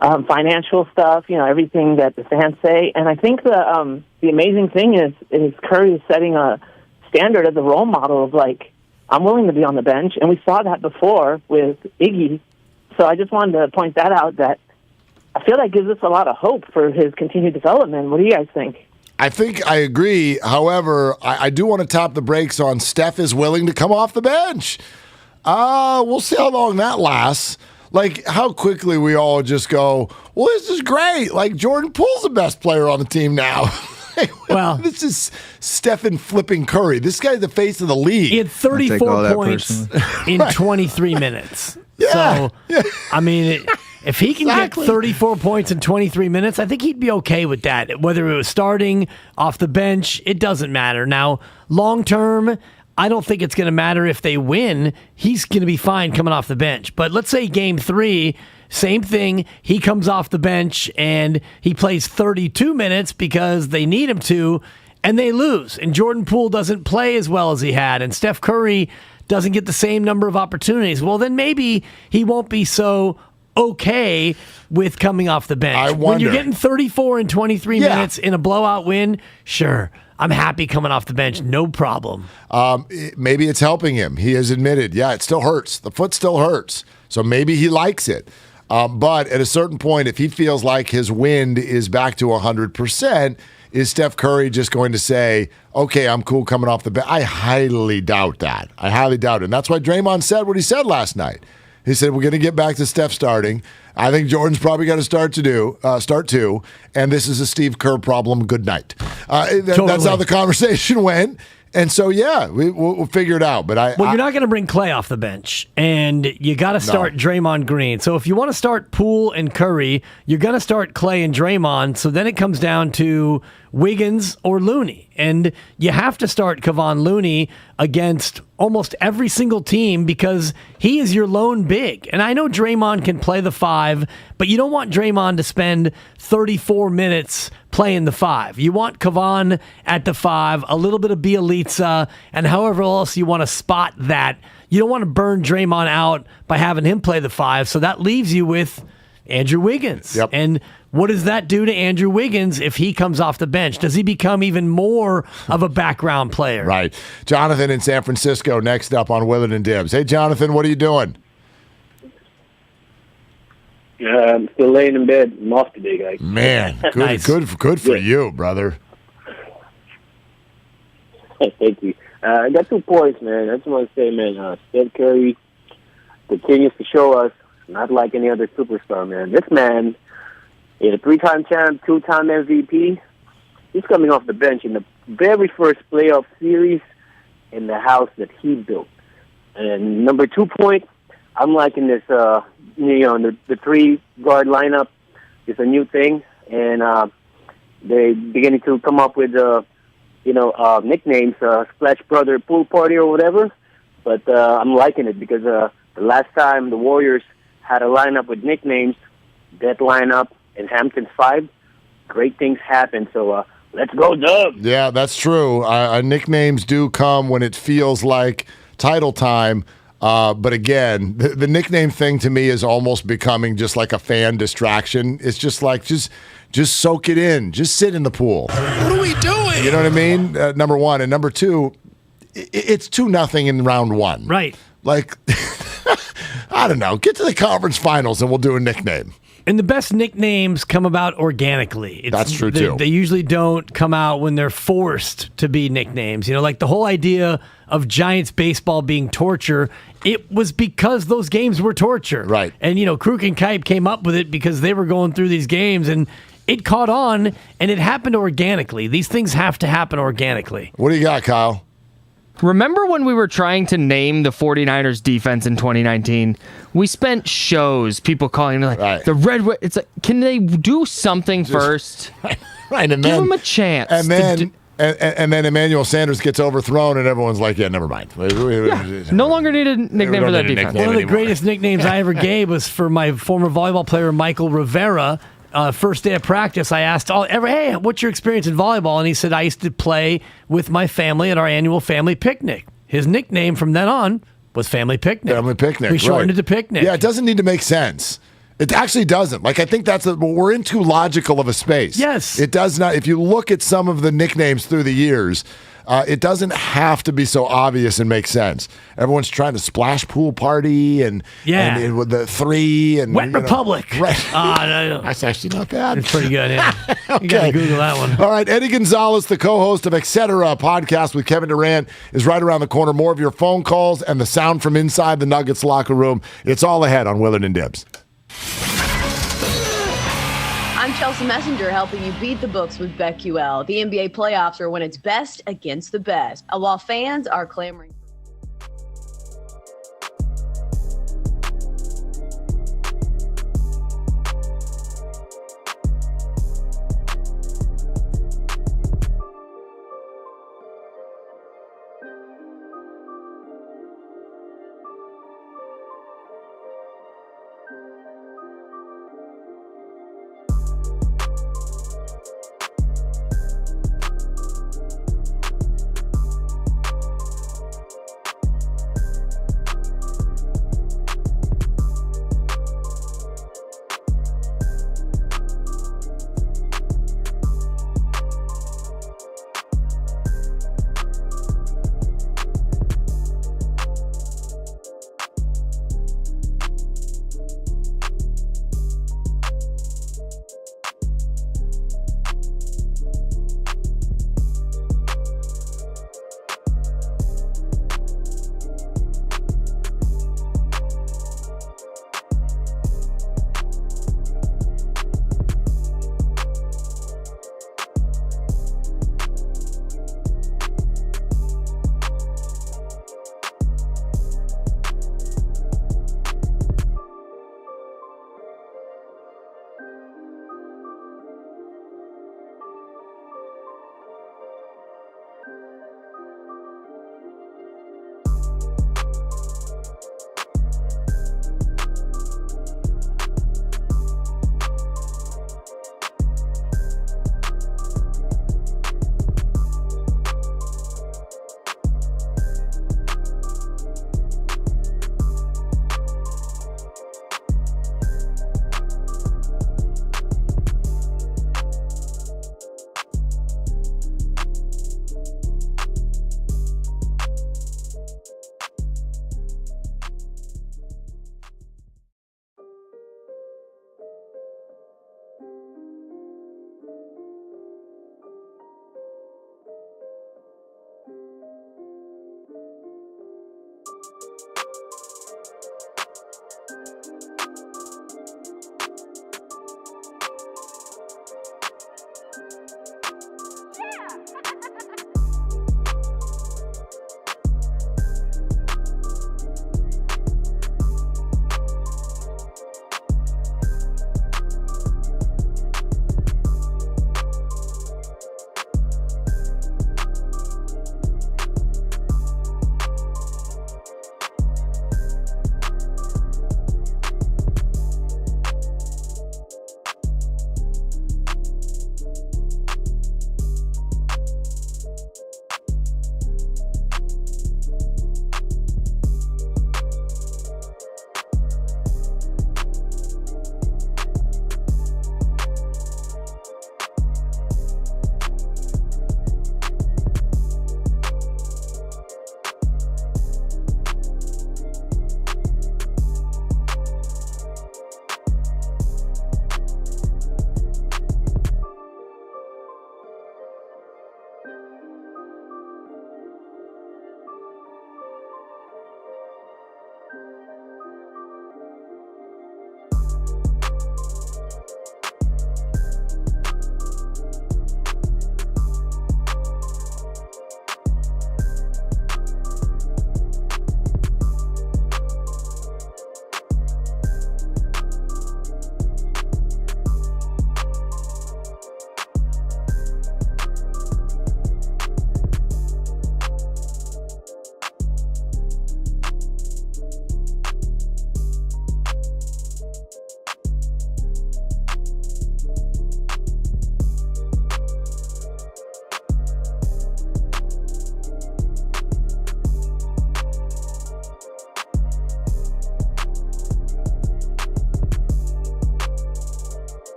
financial stuff, everything that the fans say. And I think the amazing thing is Curry is setting a standard as a role model of, like, I'm willing to be on the bench. And we saw that before with Iggy. So I just wanted to point that out, that I feel that gives us a lot of hope for his continued development. What do you guys think? I think I agree. However, I do want to tap the brakes on Steph is willing to come off the bench. We'll see how long that lasts. Like, how quickly we all just go, well, this is great. Like, Jordan Poole's the best player on the team now. Well, this is Stephen flipping Curry. This guy's the face of the league. He had 34 points in 23 minutes. Yeah. So, I mean, If he can get 34 points in 23 minutes, I think he'd be okay with that. Whether it was starting, off the bench, it doesn't matter. Now, long term, I don't think it's going to matter if they win. He's going to be fine coming off the bench. But let's say game 3, same thing. He comes off the bench and he plays 32 minutes because they need him to, and they lose. And Jordan Poole doesn't play as well as he had, and Steph Curry doesn't get the same number of opportunities. Well, then maybe he won't be so okay with coming off the bench. When you're getting 34 in 23 minutes in a blowout win, sure, I'm happy coming off the bench, no problem. Maybe it's helping him. He has admitted, it still hurts. The foot still hurts. So maybe he likes it. But at a certain point, if he feels like his wind is back to 100%, is Steph Curry just going to say, okay, I'm cool coming off the bench? I highly doubt that. I highly doubt it. And that's why Draymond said what he said last night. He said, we're going to get back to Steph starting. I think Jordan's probably got to start too. And this is a Steve Kerr problem. Good night. That's how the conversation went. And so, we'll figure it out. But you're not going to bring Clay off the bench, and you got to start Draymond Green. So if you want to start Poole and Curry, you're going to start Clay and Draymond. So then it comes down to Wiggins or Looney, and you have to start Kevon Looney against almost every single team because he is your lone big. And I know Draymond can play the 5, but you don't want Draymond to spend 34 minutes playing the 5. You want Kevon at the 5, a little bit of Bielitsa, and however else you want to spot that. You don't want to burn Draymond out by having him play the 5, so that leaves you with Andrew Wiggins. Yep. And what does that do to Andrew Wiggins if he comes off the bench? Does he become even more of a background player? Right. Jonathan in San Francisco next up on Willard and Dibs. Hey, Jonathan, what are you doing? I'm still laying in bed. I'm off today, guys. Man, good, Nice. good for you, brother. Thank you. I got 2 points, man. I just want to say, man, Steph Curry continues to show us not like any other superstar, man. This man is a 3-time champ, 2-time MVP. He's coming off the bench in the very first playoff series in the house that he built. And number 2 point, I'm liking this, the 3-guard lineup is a new thing, and they're beginning to come up with, nicknames, Splash Brother Pool Party or whatever. But I'm liking it because the last time the Warriors had a lineup with nicknames, that lineup in Hampton's 5, great things happen. So let's go, Doug. Yeah, that's true. Nicknames do come when it feels like title time. But again, the nickname thing to me is almost becoming just like a fan distraction. It's just like, just soak it in. Just sit in the pool. What are we doing? You know what I mean? Number 1. And number 2, it's 2-0 in round 1. Right. Like, I don't know. Get to the conference finals and we'll do a nickname. And the best nicknames come about organically. That's true, too. They usually don't come out when they're forced to be nicknames. Like the whole idea of Giants baseball being torture, it was because those games were torture. Right. And, Kruk and Kipe came up with it because they were going through these games, and it caught on, and it happened organically. These things have to happen organically. What do you got, Kyle? Remember when we were trying to name the 49ers defense in 2019? We spent shows, people calling the Red. It's like, can they do something first? Right, and give them a chance. And then Emmanuel Sanders gets overthrown, and everyone's like, "Yeah, never mind." No longer need a nickname for that defense. One of the greatest nicknames I ever gave was for my former volleyball player Michael Rivera. First day of practice, I asked, hey, what's your experience in volleyball? And he said, I used to play with my family at our annual family picnic. His nickname from then on was Family Picnic. Family Picnic. We shortened it to Picnic. Yeah, it doesn't need to make sense. It actually doesn't. Like, I think we're in too logical of a space. Yes. It does not. If you look at some of the nicknames through the years, it doesn't have to be so obvious and make sense. Everyone's trying to Splash Pool Party and with the 3 and Wet Republic. Right. No. That's actually not bad. It's pretty good. Yeah. Okay. You got to Google that one. All right, Eddie Gonzalez, the co-host of Etc. podcast with Kevin Durant, is right around the corner. More of your phone calls and the sound from inside the Nuggets locker room. It's all ahead on Willard and Dibs. I'm Chelsea Messenger, helping you beat the books with BetQL. The NBA playoffs are when it's best against the best, while fans are clamoring.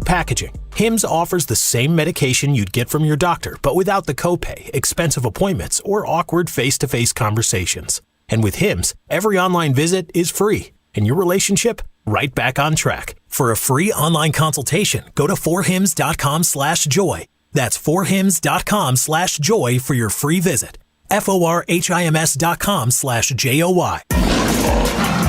packaging. Hims offers the same medication you'd get from your doctor, but without the copay, expensive appointments, or awkward face-to-face conversations. And with Hims, every online visit is free, and your relationship right back on track. For a free online consultation, go to forhims.com/joy. That's forhims.com/joy for your free visit. forhims.com/joy.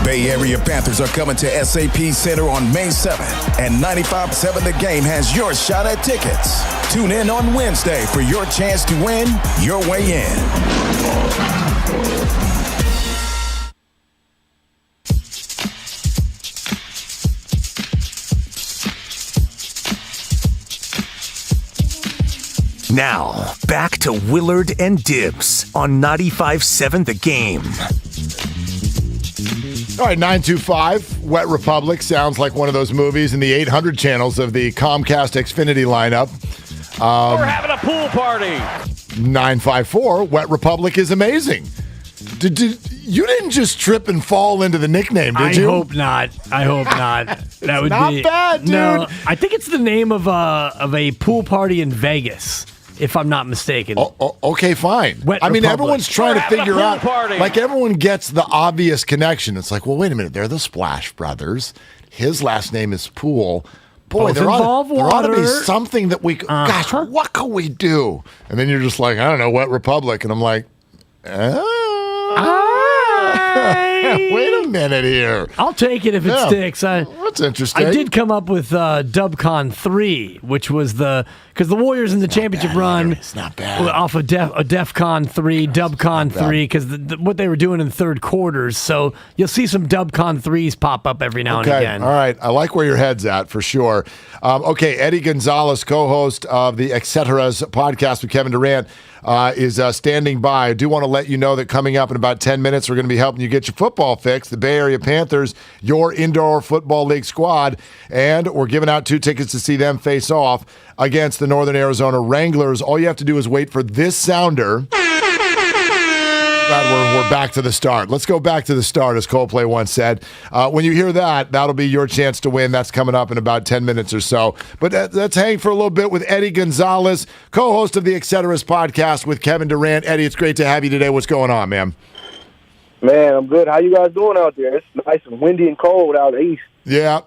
Bay Area Panthers are coming to SAP Center on May 7th, and 95.7 The Game has your shot at tickets. Tune in on Wednesday for your chance to win your way in. Now, back to Willard and Dibs on 95.7 The Game. All right, 925, Wet Republic sounds like one of those movies in the 800 channels of the Comcast Xfinity lineup. We're having a pool party. 954, Wet Republic is amazing. You didn't just trip and fall into the nickname, did you? I hope not. That would not be bad, dude. No, I think it's the name of a pool party in Vegas, if I'm not mistaken. Okay, fine. Wet I mean, Republic. everyone's trying to figure out. Party. Like, everyone gets the obvious connection. It's like, well, wait a minute. They're the Splash Brothers. His last name is Poole. Boy, Both there ought to be water. something that we. Gosh, what can we do? And then you're just like, I don't know, Wet Republic, and I'm like, wait a minute here. I'll take it if it sticks. That's interesting. I did come up with DubCon 3, which was because the Warriors in the championship run. It's not bad. Off of DEFCON 3, DubCon 3, because what they were doing in third quarters. So you'll see some DubCon 3s pop up every now and again. All right. I like where your head's at for sure. Okay. Eddie Gonzalez, co-host of the Etcetera's podcast with Kevin Durant, is standing by. I do want to let you know that coming up in about 10 minutes, we're going to be helping you get your football fix. The Bay Area Panthers, your indoor football league squad, and we're giving out 2 tickets to see them face off against the Northern Arizona Wranglers. All you have to do is wait for this sounder. We're back to the start. Let's go back to the start, as Coldplay once said. When you hear that, that'll be your chance to win. That's coming up in about 10 minutes or so. But let's hang for a little bit with Eddie Gonzalez, co-host of the Etcetera's podcast with Kevin Durant. Eddie, it's great to have you today. What's going on, man? Man, I'm good. How you guys doing out there? It's nice and windy and cold out east. Yeah.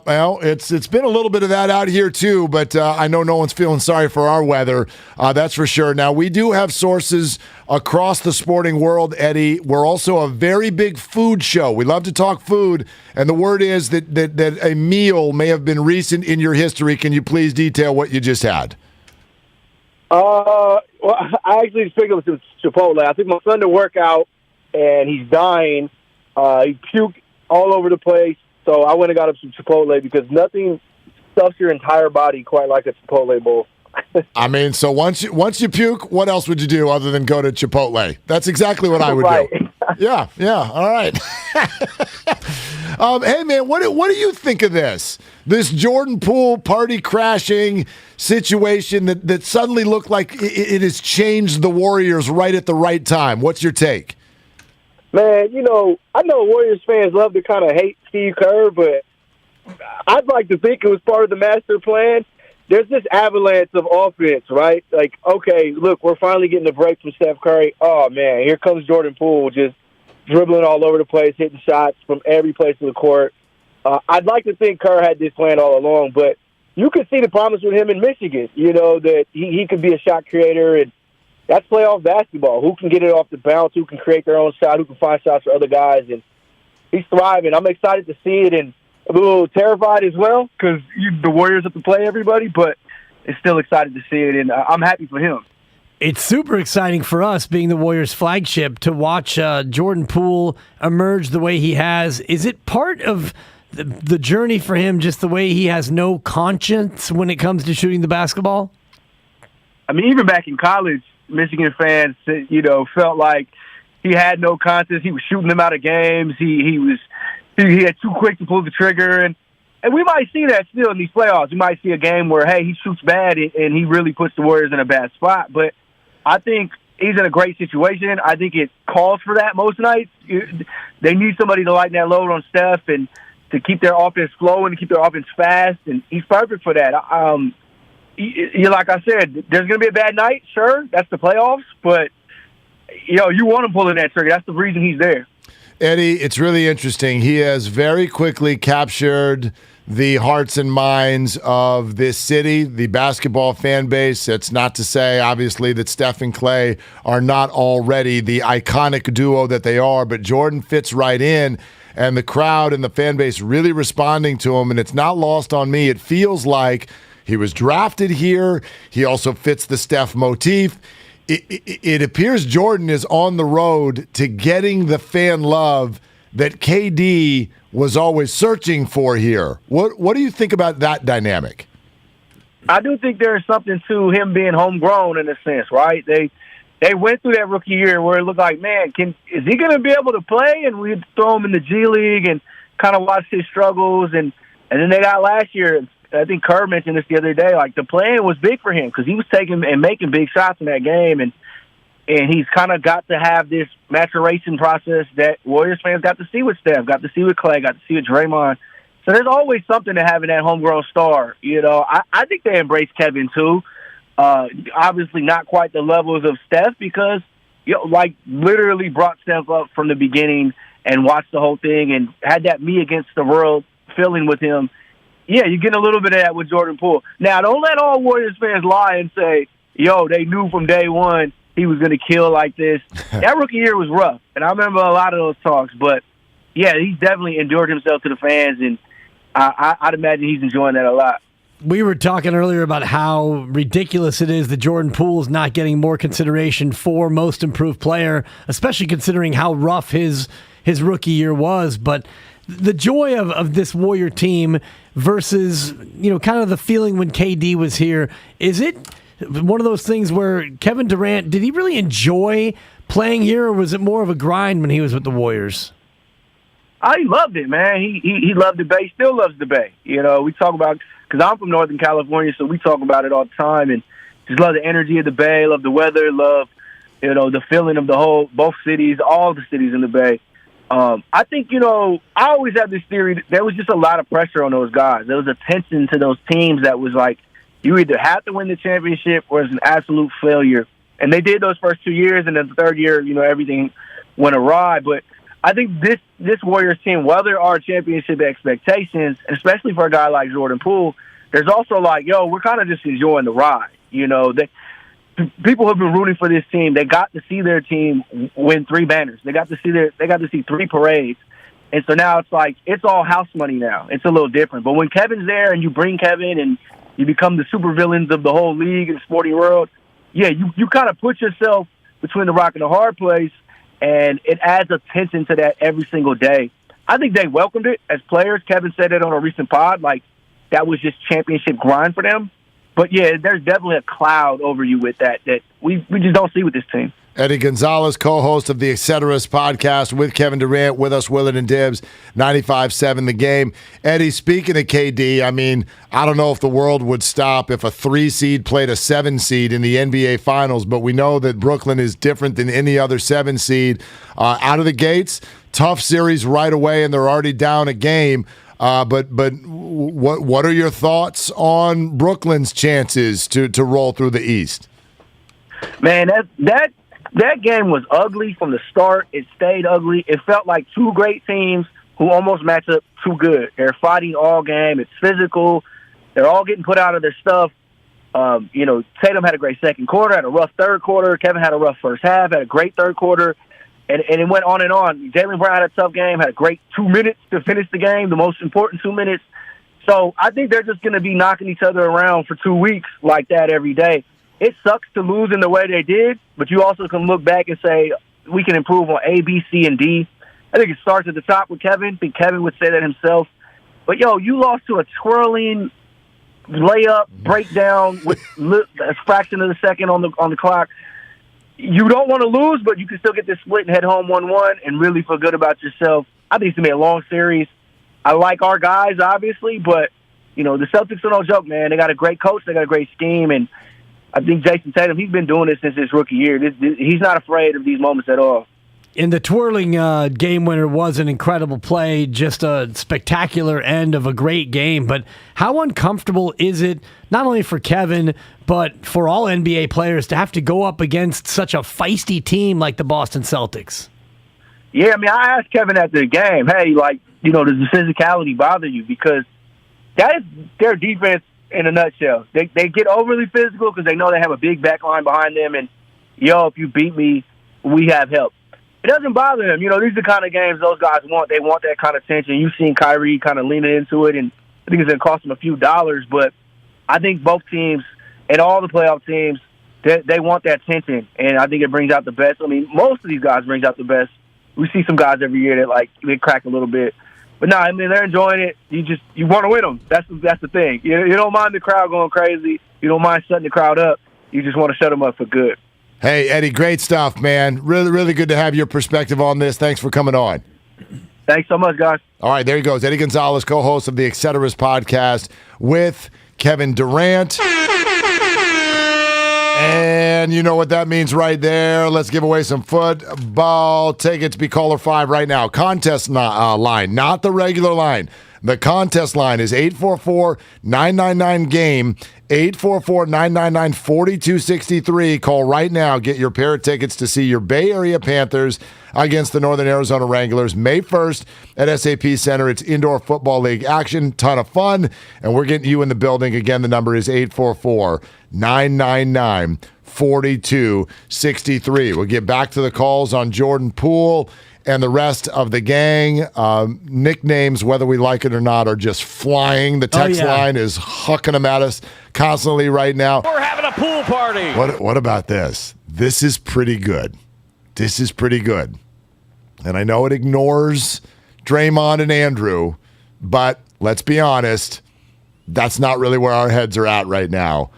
Well, it's been a little bit of that out here too, but I know no one's feeling sorry for our weather. That's for sure. Now, we do have sources across the sporting world, Eddie. We're also a very big food show. We love to talk food, and the word is that a meal may have been recent in your history. Can you please detail what you just had? Well, I actually picked up some Chipotle. I took my son to work out, and he's dying. He puked all over the place. So I went and got him some Chipotle because nothing stuffs your entire body quite like a Chipotle bowl. I mean, so once you puke, what else would you do other than go to Chipotle? That's exactly what I would do. Yeah. All right. Hey, man, what do you think of this? This Jordan Poole party crashing situation that suddenly looked like it has changed the Warriors right at the right time. What's your take? Man, I know Warriors fans love to kind of hate Steve Kerr, but I'd like to think it was part of the master plan. There's this avalanche of offense, right? Like, okay, look, we're finally getting a break from Steph Curry. Oh, man, here comes Jordan Poole just dribbling all over the place, hitting shots from every place in the court. I'd like to think Kerr had this plan all along, but you could see the promise with him in Michigan, that he could be a shot creator, and that's playoff basketball. Who can get it off the bounce? Who can create their own shot? Who can find shots for other guys? And he's thriving. I'm excited to see it, and a little terrified as well because the Warriors have to play everybody, but it's still excited to see it, and I'm happy for him. It's super exciting for us, being the Warriors' flagship, to watch Jordan Poole emerge the way he has. Is it part of the journey for him, just the way he has no conscience when it comes to shooting the basketball? I mean, even back in college, Michigan fans, felt like he had no conscience. He was shooting them out of games. He had too quick to pull the trigger, and we might see that still in these playoffs. We might see a game where, hey, he shoots bad and he really puts the Warriors in a bad spot. But I think he's in a great situation. I think it calls for that most nights. They need somebody to lighten that load on Steph, and to keep their offense flowing, to keep their offense fast, and he's perfect for that. Like I said, there's going to be a bad night, sure. That's the playoffs, but you want him pulling that trigger. That's the reason he's there. Eddie, it's really interesting. He has very quickly captured the hearts and minds of this city, the basketball fan base. It's not to say, obviously, that Steph and Klay are not already the iconic duo that they are, but Jordan fits right in, and the crowd and the fan base really responding to him, and it's not lost on me. It feels like he was drafted here. He also fits the Steph motif. It appears Jordan is on the road to getting the fan love that KD was always searching for here. What do you think about that dynamic? I do think there is something to him being homegrown in a sense, right? They went through that rookie year where it looked like, man, is he going to be able to play? And we'd throw him in the G League and kind of watch his struggles. And then they got last year. I think Kerr mentioned this the other day. Like, the plan was big for him because he was taking and making big shots in that game, and he's kind of got to have this maturation process that Warriors fans got to see with Steph, got to see with Klay, got to see with Draymond. So there's always something to having that homegrown star. I think they embrace Kevin too. Obviously, not quite the levels of Steph because literally brought Steph up from the beginning and watched the whole thing and had that me against the world feeling with him. Yeah, you're getting a little bit of that with Jordan Poole. Now, don't let all Warriors fans lie and say, they knew from day one he was going to kill like this. That rookie year was rough, and I remember a lot of those talks. But, yeah, he's definitely endured himself to the fans, and I'd imagine he's enjoying that a lot. We were talking earlier about how ridiculous it is that Jordan Poole is not getting more consideration for most improved player, especially considering how rough his rookie year was. But the joy of this Warrior team versus, kind of the feeling when KD was here, is it one of those things where Kevin Durant, did he really enjoy playing here, or was it more of a grind when he was with the Warriors? He loved it, man. He loved the Bay, still loves the Bay. We talk about, because I'm from Northern California, so we talk about it all the time, and just love the energy of the Bay, love the weather, love, the feeling of both cities, all the cities in the Bay. I think, I always have this theory that there was just a lot of pressure on those guys. There was a tension to those teams that was like, you either have to win the championship or it's an absolute failure. And they did those first 2 years, and then the third year, everything went awry. But I think this Warriors team, while there are championship expectations, especially for a guy like Jordan Poole, there's also like, we're kind of just enjoying the ride. People have been rooting for this team. They got to see their team win 3 banners. They got to see 3 parades. And so now it's like, it's all house money now. It's a little different. But when Kevin's there and you bring Kevin and you become the supervillains of the whole league and sporting world, you kind of put yourself between the rock and the hard place, and it adds a tension to that every single day. I think they welcomed it as players. Kevin said it on a recent pod, like that was just championship grind for them. But, there's definitely a cloud over you with that we just don't see with this team. Eddie Gonzalez, co-host of the Etceteras podcast with Kevin Durant, with us, Willard and Dibs, 95.7 The Game. Eddie, speaking of KD, I don't know if the world would stop if a 3 seed played a 7 seed in the NBA Finals, but we know that Brooklyn is different than any other 7 seed. Out of the gates, tough series right away, and they're already down a game. But what are your thoughts on Brooklyn's chances to roll through the East? Man, that game was ugly from the start. It stayed ugly. It felt like 2 great teams who almost match up too good. They're fighting all game. It's physical. They're all getting put out of their stuff. Tatum had a great second quarter, had a rough third quarter. Kevin had a rough first half, had a great third quarter. And it went on and on. Jaylen Brown had a tough game, had a great 2 minutes to finish the game, the most important 2 minutes. So I think they're just going to be knocking each other around for 2 weeks like that every day. It sucks to lose in the way they did, but you also can look back and say, we can improve on A, B, C, and D. I think it starts at the top with Kevin. I think Kevin would say that himself. But, you lost to a twirling layup breakdown with a fraction of a second on the clock. You don't want to lose, but you can still get this split and head home 1-1 and really feel good about yourself. I think it's going to be a long series. I like our guys, obviously, but, the Celtics are no joke, man. They got a great coach. They got a great scheme, and I think Jason Tatum, he's been doing this since his rookie year. He's not afraid of these moments at all. And the twirling game winner was an incredible play, just a spectacular end of a great game. But how uncomfortable is it, not only for Kevin, but for all NBA players to have to go up against such a feisty team like the Boston Celtics? Yeah, I mean, I asked Kevin after the game, hey, like, does the physicality bother you? Because that is their defense in a nutshell. They get overly physical because they know they have a big back line behind them, and, if you beat me, we have help. It doesn't bother them. These are the kind of games those guys want. They want that kind of tension. You've seen Kyrie kind of leaning into it, and I think it's going to cost them a few dollars, but I think both teams and all the playoff teams, they want that tension, and I think it brings out the best. I mean, most of these guys brings out the best. We see some guys every year that, they crack a little bit. But no, I mean, they're enjoying it. You want to win them. That's the thing. You don't mind the crowd going crazy. You don't mind shutting the crowd up. You just want to shut them up for good. Hey, Eddie, great stuff, man. Really, really good to have your perspective on this. Thanks for coming on. Thanks so much, guys. All right, there he goes. Eddie Gonzalez, co-host of the Etceteras podcast with Kevin Durant. And you know what that means right there. Let's give away some football tickets. Be caller 5 right now. Contest line, not the regular line. The contest line is 844-999-GAME, 844-999-4263. Call right now. Get your pair of tickets to see your Bay Area Panthers against the Northern Arizona Wranglers May 1st at SAP Center. It's indoor football league action. Ton of fun. And we're getting you in the building. Again, the number is 844-999-4263. We'll get back to the calls on Jordan Poole and the rest of the gang. Nicknames, whether we like it or not, are just flying. The text line is hucking them at us constantly right now. We're having a pool party. What about this? This is pretty good. This is pretty good. And I know it ignores Draymond and Andrew, but let's be honest, that's not really where our heads are at right now.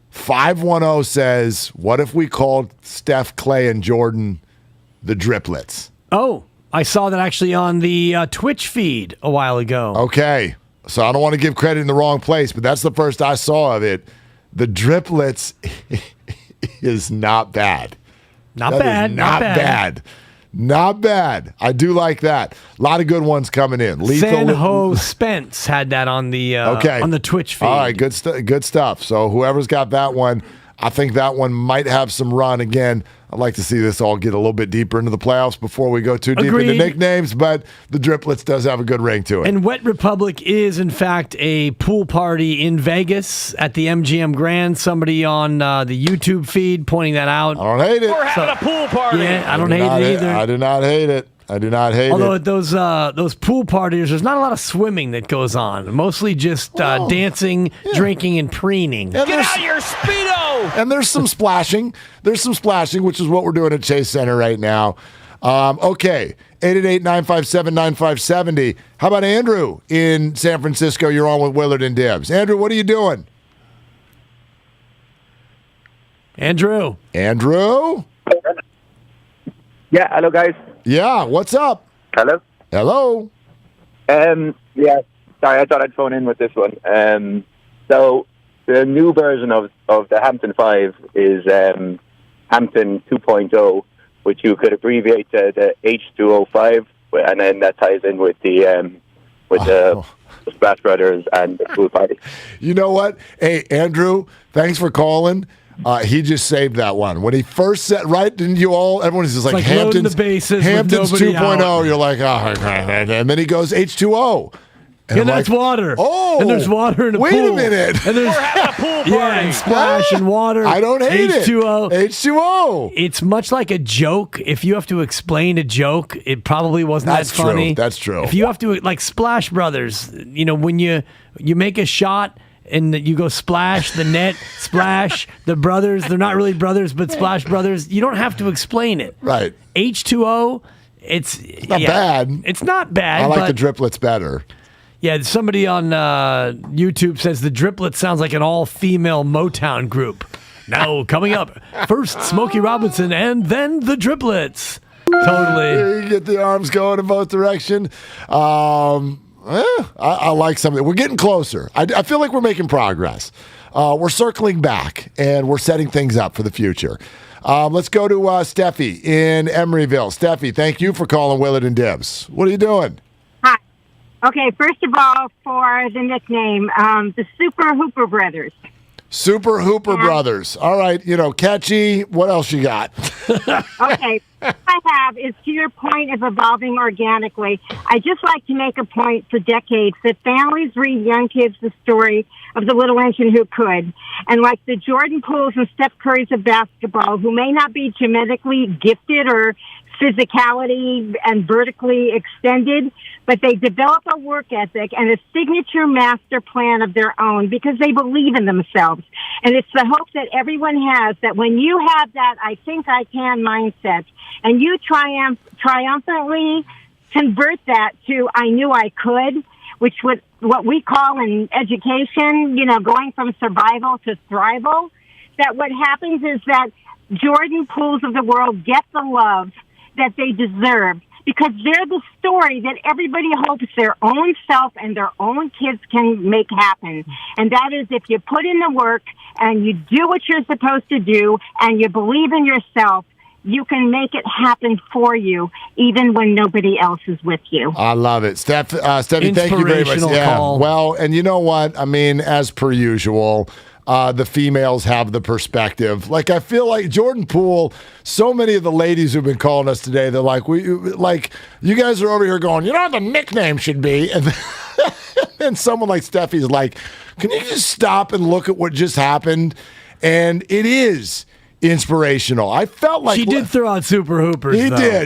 510 says, what if we called Steph, Clay, and Jordan the Driplets? Oh, I saw that actually on the Twitch feed a while ago. Okay, so I don't want to give credit in the wrong place, but that's the first I saw of it. The Driplets is not bad. Not bad. I do like that. A lot of good ones coming in. Sanho Spence had that on the on the Twitch feed. All right, good stuff. So whoever's got that one, I think that one might have some run. Again, I'd like to see this all get a little bit deeper into the playoffs before we go too deep into nicknames, but the Driplets does have a good ring to it. And Wet Republic is, in fact, a pool party in Vegas at the MGM Grand. Somebody on the YouTube feed pointing that out. I don't hate it. We're having a pool party. Yeah, I don't hate it either. I do not hate it. Although at those pool parties, there's not a lot of swimming that goes on. Mostly just dancing, drinking, and preening. Get out your Speedo! And there's some splashing. Which is what we're doing at Chase Center right now. Okay, 888-957-9570. How about Andrew in San Francisco? You're on with Willard and Dibs. Andrew, what are you doing? Andrew? Yeah, hello, guys. Yeah, what's up? Hello? Yeah, sorry, I thought I'd phone in with this one. So the new version of the Hampton 5 is Hampton 2.0, which you could abbreviate to the H205, and then that ties in with the Splash Brothers and the pool party. You know what? Hey, Andrew, thanks for calling. He just saved that one. When he first said, right, didn't you all? Everyone's just like Hampton's, the bases Hampton's 2.0. Out. You're like, oh, and then he goes H2O. And that's water. Oh. And there's water in the pool. Wait a minute. And there's, We're having a pool party. Yeah, and splash and water. I don't hate H2O. it. H2O. It's much like a joke. If you have to explain a joke, it probably wasn't that funny. That's true. If you have to, like Splash Brothers, when you make a shot and you go splash, the net, splash, the brothers, they're not really brothers, but Splash Brothers, you don't have to explain it. Right. H2O, it's not bad. It's not bad. I like the Driplets better. Yeah, somebody on YouTube says the Driplets sounds like an all-female Motown group. Now, coming up, first Smokey Robinson and then the Driplets. Totally. You get the arms going in both directions. I like something. We're getting closer. I feel like we're making progress. We're circling back, and we're setting things up for the future. Let's go to Steffi in Emeryville. Steffi, thank you for calling Willard and Dibs. What are you doing? Hi. Okay, first of all, for the nickname, the Super Hooper Brothers. Super Hooper Brothers. All right, catchy. What else you got? Okay, what I have is to your point of evolving organically. I just like to make a point for decades that families read young kids the story of the little engine who could. And like the Jordan Pooles and Steph Currys of basketball, who may not be genetically gifted or physicality and vertically extended, but they develop a work ethic and a signature master plan of their own because they believe in themselves. And it's the hope that everyone has that when you have that I think I can mindset and you triumphantly convert that to I knew I could, which would what we call in education, going from survival to thrival, that what happens is that Jordan Pooles of the world get the love that they deserve because they're the story that everybody hopes their own self and their own kids can make happen. And that is if you put in the work and you do what you're supposed to do and you believe in yourself, you can make it happen for you, even when nobody else is with you. I love it. Steffi, thank you very much. Call. Well, and you know what? I mean, as per usual, the females have the perspective. Like, I feel like Jordan Poole, so many of the ladies who've been calling us today, they're like, you guys are over here going, you know what the nickname should be? And then someone like Steffi's like, can you just stop and look at what just happened? And it is inspirational. I felt like she did throw out Super Hoopers.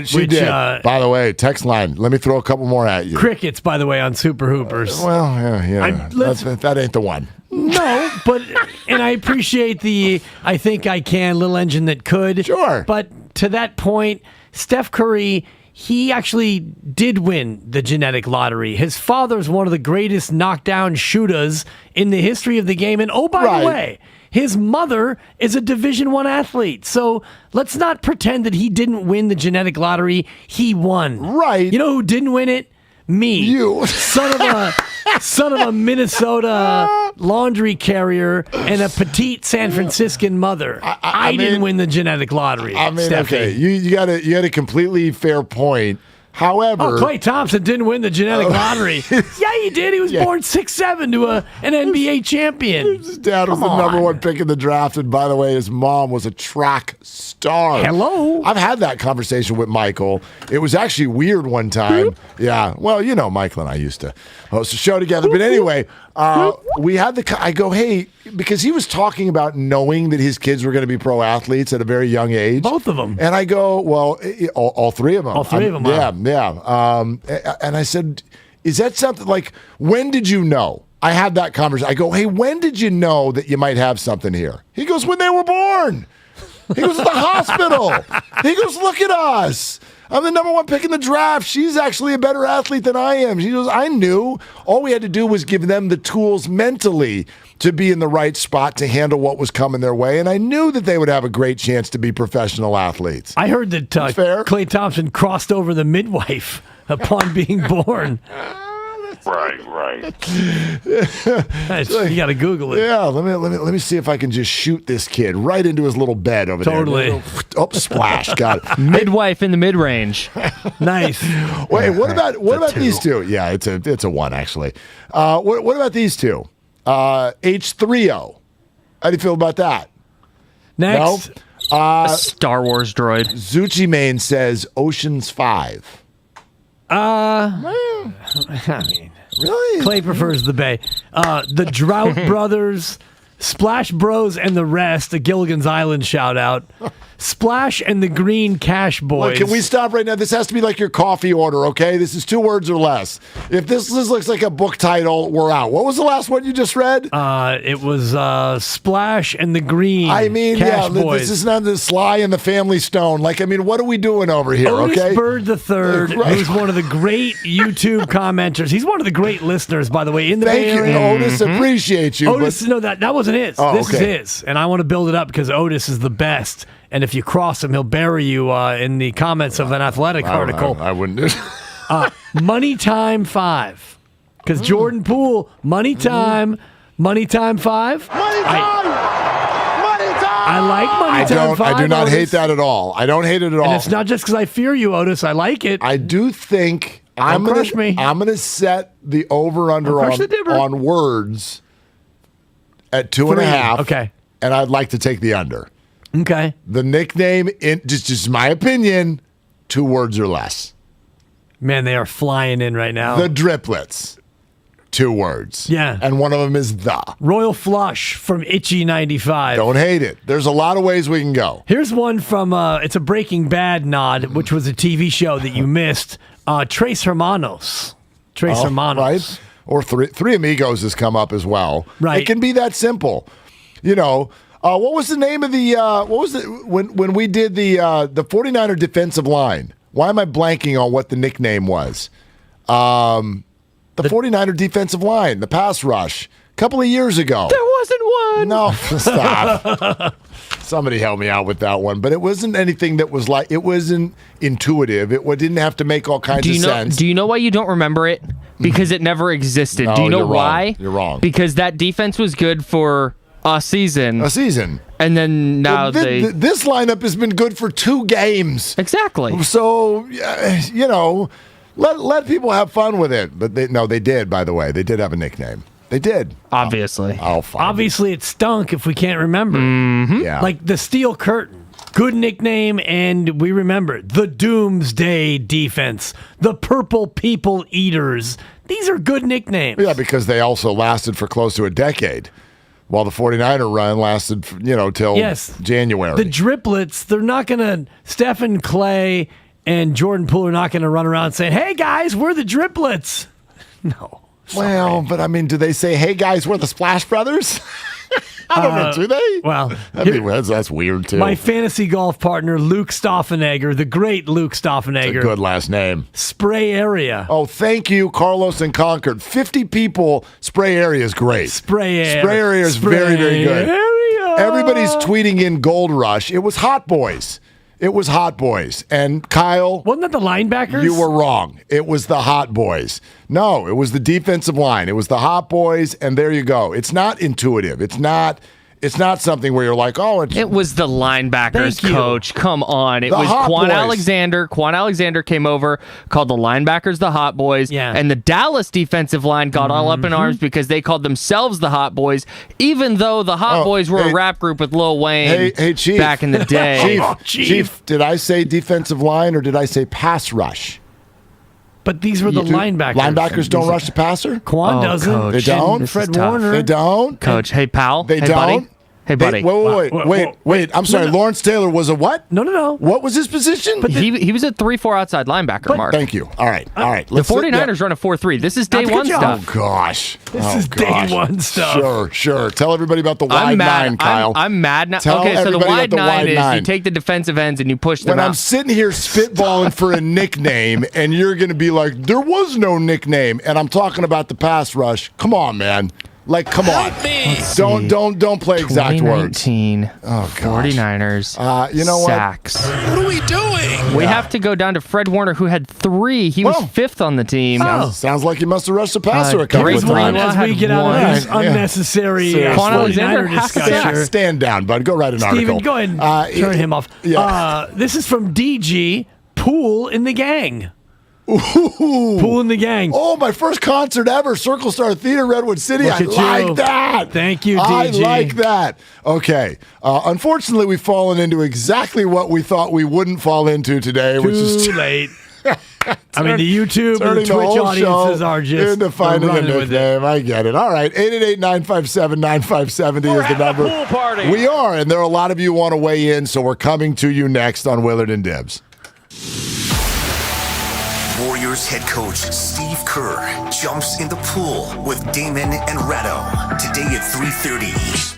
She did. By the way, text line. Let me throw a couple more at you. Crickets, by the way, on Super Hoopers. That ain't the one. No, and I appreciate the I think I can little engine that could. Sure. But to that point, Steph Curry, he actually did win the genetic lottery. His father's one of the greatest knockdown shooters in the history of the game. And by the way, his mother is a Division I athlete. So let's not pretend that he didn't win the genetic lottery. He won. Right. You know who didn't win it? Me. You. Son of a Minnesota laundry carrier and a petite San Franciscan mother. I didn't win the genetic lottery. I mean, Steffi. okay, you got a completely fair point. However, Klay Thompson didn't win the genetic lottery. Yeah, he did. He was born 6'7" to an NBA champion. His dad was the number one pick in the draft, and by the way, his mom was a track star. Hello. I've had that conversation with Michael. It was actually weird one time. Yeah, well, Michael and I used to host a show together. But anyway, we had I go, hey, because he was talking about knowing that his kids were going to be pro athletes at a very young age. Both of them. And I go, well, all three of them. All three of them. Yeah. And I said, is that something like, when did you know? I had that conversation. I go, hey, when did you know that you might have something here? He goes, when they were born. He goes, at the hospital. He goes, look at us. I'm the number one pick in the draft. She's actually a better athlete than I am. She goes, I knew. All we had to do was give them the tools mentally to be in the right spot to handle what was coming their way. And I knew that they would have a great chance to be professional athletes. I heard that Klay Thompson crossed over the midwife upon being born. Right. You got to Google it. Yeah, let me see if I can just shoot this kid right into his little bed over there. Totally. Oh, splash! Got it. Midwife in the mid range. Nice. Wait, what about these two? Yeah, it's a one actually. What about these two? H3O. How do you feel about that? Next. No? Star Wars droid. Zucci Main says Ocean's 5. I mean, really? Clay prefers the Bay. The Drought Brothers, Splash Bros, and the rest. The Gilligan's Island shout out. Splash and the Green Cash Boys. Look, can we stop right now? This has to be like your coffee order, okay? This is 2 words or less. If this looks like a book title, we're out. What was the last one you just read? It was Splash and the Green Cash Boys. This is not the Sly and the Family Stone. What are we doing over here, Otis okay? Bird III, who's one of the great YouTube commenters. He's one of the great listeners, by the way, in the Bay Area. Thank you, Otis. Appreciate you. Otis, no, that wasn't his. Oh, this is his. And I want to build it up because Otis is the best. And if you cross him, he'll bury you in the comments of an Athletic article. I wouldn't do Money Time 5. Because Jordan Poole, money time 5. Money time! I like money time 5. I do not Otis. hate that at all. I don't hate it at all. And it's not just because I fear you, Otis. I like it. I do think I'm going to set the over-under on words at 2.5. Okay. And I'd like to take the under. Okay. The nickname, just my opinion, 2 words or less. Man, they are flying in right now. The Driplets. 2 words. Yeah. And one of them is the. Royal Flush from Itchy 95. Don't hate it. There's a lot of ways we can go. Here's one from, it's a Breaking Bad nod, which was a TV show that you missed. Tres Hermanos. Hermanos. Right. Or Three Amigos has come up as well. Right. It can be that simple. What was the name of the, when we did the 49er defensive line? Why am I blanking on what the nickname was? The 49er defensive line, the pass rush, a couple of years ago. There wasn't one. No, stop. Somebody help me out with that one. But it wasn't anything that was like, it wasn't intuitive. It didn't have to make all kinds of sense. Do you know why you don't remember it? Because it never existed. No, do you know you're why? Wrong. You're wrong. Because that defense was good for a season. And then now this lineup has been good for 2 games. Exactly. So, let people have fun with it. But they did, by the way. They did have a nickname. They did. Obviously. Obviously, it stunk if we can't remember. Mm-hmm. Yeah. Like the Steel Curtain. Good nickname, and we remember it. The Doomsday Defense. The Purple People Eaters. These are good nicknames. Yeah, because they also lasted for close to a decade. While the 49er run lasted, till January. The Driplets, they're not going to, Stephen Clay and Jordan Poole are not going to run around saying, hey, guys, we're the Driplets. No. Well, but I mean, do they say, hey, guys, we're the Splash Brothers? I don't know, do they? Well, that's weird, too. My fantasy golf partner, Luke Stoffenegger, the great Luke Stoffenegger. It's a good last name. Spray Area. Oh, thank you, Carlos and Concord. 50 people, Spray Area is great. Spray Area is very, very good. Everybody's tweeting in Gold Rush. It was Hot Boys. And Kyle. Wasn't that the linebackers? You were wrong. It was the Hot Boys. No, it was the defensive line. It was the Hot Boys, and there you go. It's not intuitive. It's not something where you're like, oh, it was the linebackers, Thank you. Coach. Come on. It was Hot Quan Boys. Alexander. Quan Alexander came over, called the linebackers the Hot Boys. Yeah. And the Dallas defensive line got all up in arms because they called themselves the Hot Boys, even though the Hot Boys were a rap group with Lil Wayne Hey, Chief. back in the day. Chief, did I say defensive line or did I say pass rush? But these were the linebackers. Linebackers don't rush the passer? Quan doesn't. Coach. They don't? This is Fred tough. Warner. They don't? Coach, hey, pal. They hey, don't? Buddy. Hey, buddy. Wait. I'm sorry. No. Lawrence Taylor was a what? No. What was his position? But he was a 3-4 outside linebacker, Mark. Thank you. All right. The 49ers run a 4-3. This is day one stuff. Oh, gosh. This is day one stuff. Sure. Tell everybody about the wide nine, Kyle. I'm mad now. Tell Okay, so the everybody wide about the nine wide is nine. you take the defensive ends and you push them When out. I'm sitting here spitballing for a nickname and you're going to be like, there was no nickname, and I'm talking about the pass rush. Come on, man. Like, come on. Don't play exact words. 2019 Oh, gosh. 49ers You know what? sacks. What are we doing? We have to go down to Fred Warner, who had 3. He was 5th on the team. Sounds like you must have rushed the passer a couple Here's of one times. as we get out of this unnecessary Quan Alexander 49er has to discussion. Stand down, bud. Go write an article. Steven, go ahead and turn him off. Yeah. This is from DG, Poole in the Gang. Ooh. Poole in the Gang. Oh, my first concert ever, Circle Star Theater, Redwood City. Look I at like you. that. Thank you, I DG. like that. Okay. Unfortunately, we've fallen into exactly what we thought we wouldn't fall into today, which is Too late. I mean, the YouTube and the turning Twitch whole audiences show are just into finding a running with it. nickname. I get it. All right, 888-957-9570 is the number. Pool party. We are, and there are a lot of you who want to weigh in, so we're coming to you next on Willard and Dibs. Warriors head coach Steve Kerr jumps in the pool with Damon and Ratto today at 3:30.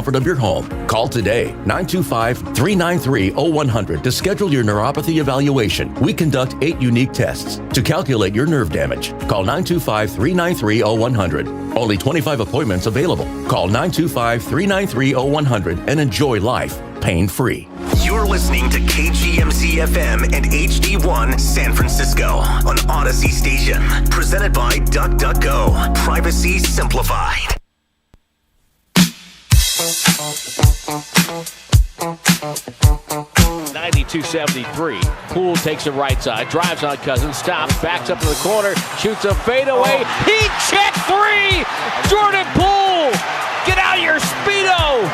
comfort of your home. Call today, 925-393-0100 to schedule your neuropathy evaluation. We conduct 8 unique tests to calculate your nerve damage. Call 925-393-0100. Only 25 appointments available. Call 925-393-0100 and enjoy life pain-free. You're listening to KGMZ FM and HD1 San Francisco on Odyssey Station. Presented by DuckDuckGo. Privacy simplified. 92-73. Poole takes it right side, drives on Cousins, stops, backs up to the corner, shoots a fadeaway. Heat check three! Jordan Poole! Get out your Speedo!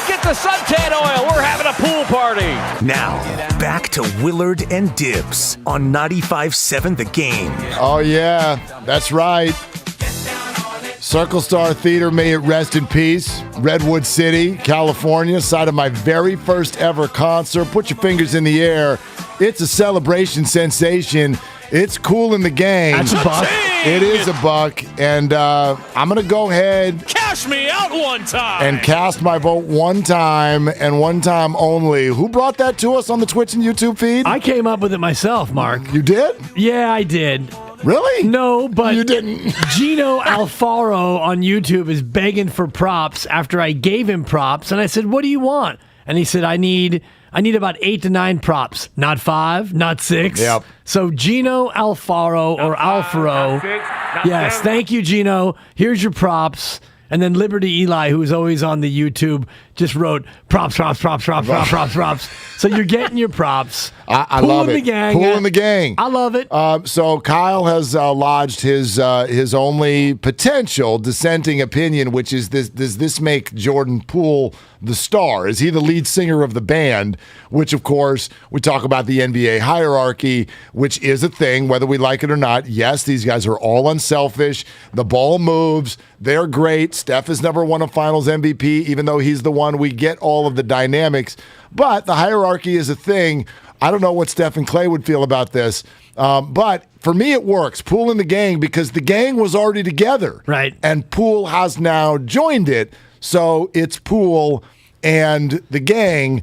Get the suntan oil. We're having a pool party. Now, back to Willard and Dibs on 95.7 The Game. Oh, yeah, that's right. Circle Star Theater, may it rest in peace. Redwood City, California, site of my very first ever concert. Put your fingers in the air. It's a celebration sensation. It's Kool and the Gang. That's a buck. It is a buck. And I'm going to go ahead. Cash me out one time. And cast my vote one time and one time only. Who brought that to us on the Twitch and YouTube feed? I came up with it myself, Mark. You did? Yeah, I did. Really? No, but you didn't. Gino Alfaro on YouTube is begging for props after I gave him props, and I said, "What do you want?" And he said, "I need about 8 to 9 props, not 5, not 6." Yep. So Gino Alfaro or Alfaro, yes, thank you, Gino. Here's your props. And then Liberty Eli, who's always on the YouTube, just wrote props. So you're getting your props. I love it. The gang. Pool in the gang. I love it. So Kyle has lodged his only potential dissenting opinion, which is this: does this make Jordan Poole the star? Is he the lead singer of the band? Which, of course, we talk about the NBA hierarchy, which is a thing, whether we like it or not. Yes, these guys are all unselfish. The ball moves. They're great. Steph has never won a Finals MVP, even though he's the one. We get all of the dynamics. But the hierarchy is a thing. I don't know what Steph and Clay would feel about this. But for me, it works. Poole in the gang, because the gang was already together. Right. And Poole has now joined it. So it's Poole and the gang.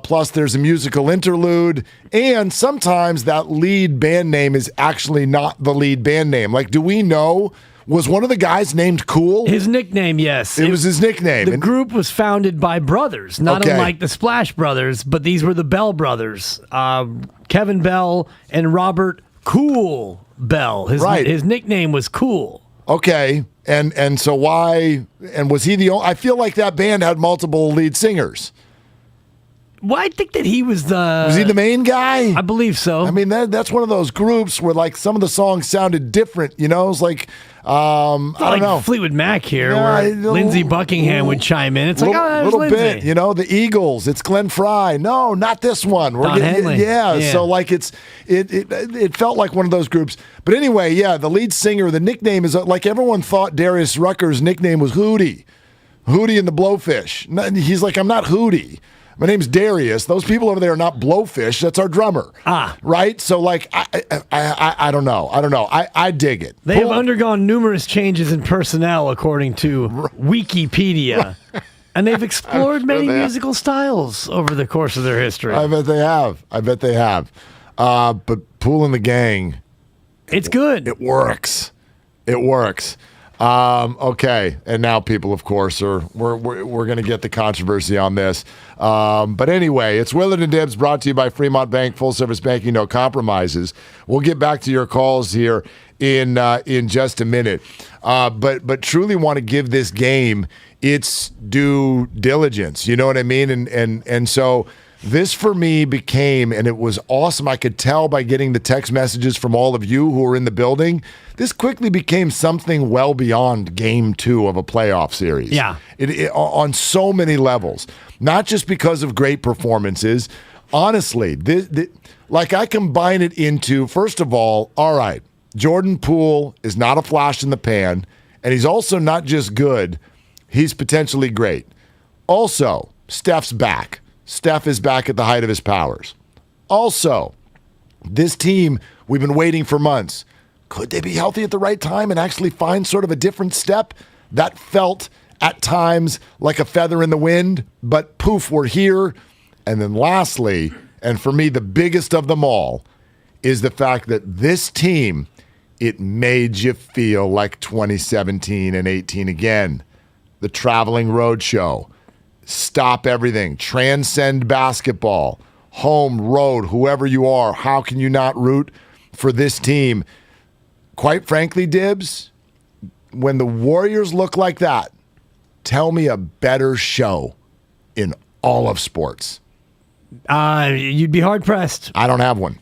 Plus, there's a musical interlude. And sometimes that lead band name is actually not the lead band name. Like, do we know? Was one of the guys named Kool? His nickname, yes. It was his nickname. The group was founded by brothers, not unlike the Splash Brothers, but these were the Bell brothers. Kevin Bell and Robert Kool Bell. His nickname was Kool. Okay. And so why? And was he the only? I feel like that band had multiple lead singers. Well, I think that he was the... Was he the main guy? I believe so. I mean, that's one of those groups where, like, some of the songs sounded different, you know? It's like, I don't know. Fleetwood Mac here, where Lindsey Buckingham would chime in. It's like, there's Lindsey. Bit, you know? The Eagles, it's Glenn Fry. No, not this one. Don Henley. Yeah, so, like, it felt like one of those groups. But anyway, yeah, the lead singer, the nickname is, like, everyone thought Darius Rucker's nickname was Hootie. Hootie and the Blowfish. He's like, I'm not Hootie. My name's Darius. Those people over there are not Blowfish. That's our drummer. Right? So, like, I don't know. I dig it. They have undergone numerous changes in personnel, according to Wikipedia. And they've explored many musical styles over the course of their history. I bet they have. But Poole and the Gang. It's good. It works. Okay, and now people, of course, we're going to get the controversy on this. But anyway, it's Willard and Dibs, brought to you by Fremont Bank, full service banking, no compromises. We'll get back to your calls here in just a minute. But truly want to give this game its due diligence. You know what I mean? And so this for me became, and it was awesome. I could tell by getting the text messages from all of you who were in the building. This quickly became something well beyond game 2 of a playoff series. Yeah. It on so many levels, not just because of great performances. Honestly, like I combine it into, first of all right, Jordan Poole is not a flash in the pan, and he's also not just good, he's potentially great. Also, Steph's back. Steph is back at the height of his powers. Also, this team, we've been waiting for months. Could they be healthy at the right time and actually find sort of a different step? That felt at times like a feather in the wind, but poof, we're here. And then lastly, and for me, the biggest of them all, is the fact that this team, it made you feel like 2017 and 18 again. The traveling road show. Stop everything. Transcend basketball. Home, road, whoever you are, how can you not root for this team? Quite frankly, Dibs, when the Warriors look like that, tell me a better show in all of sports. You'd be hard-pressed. I don't have one.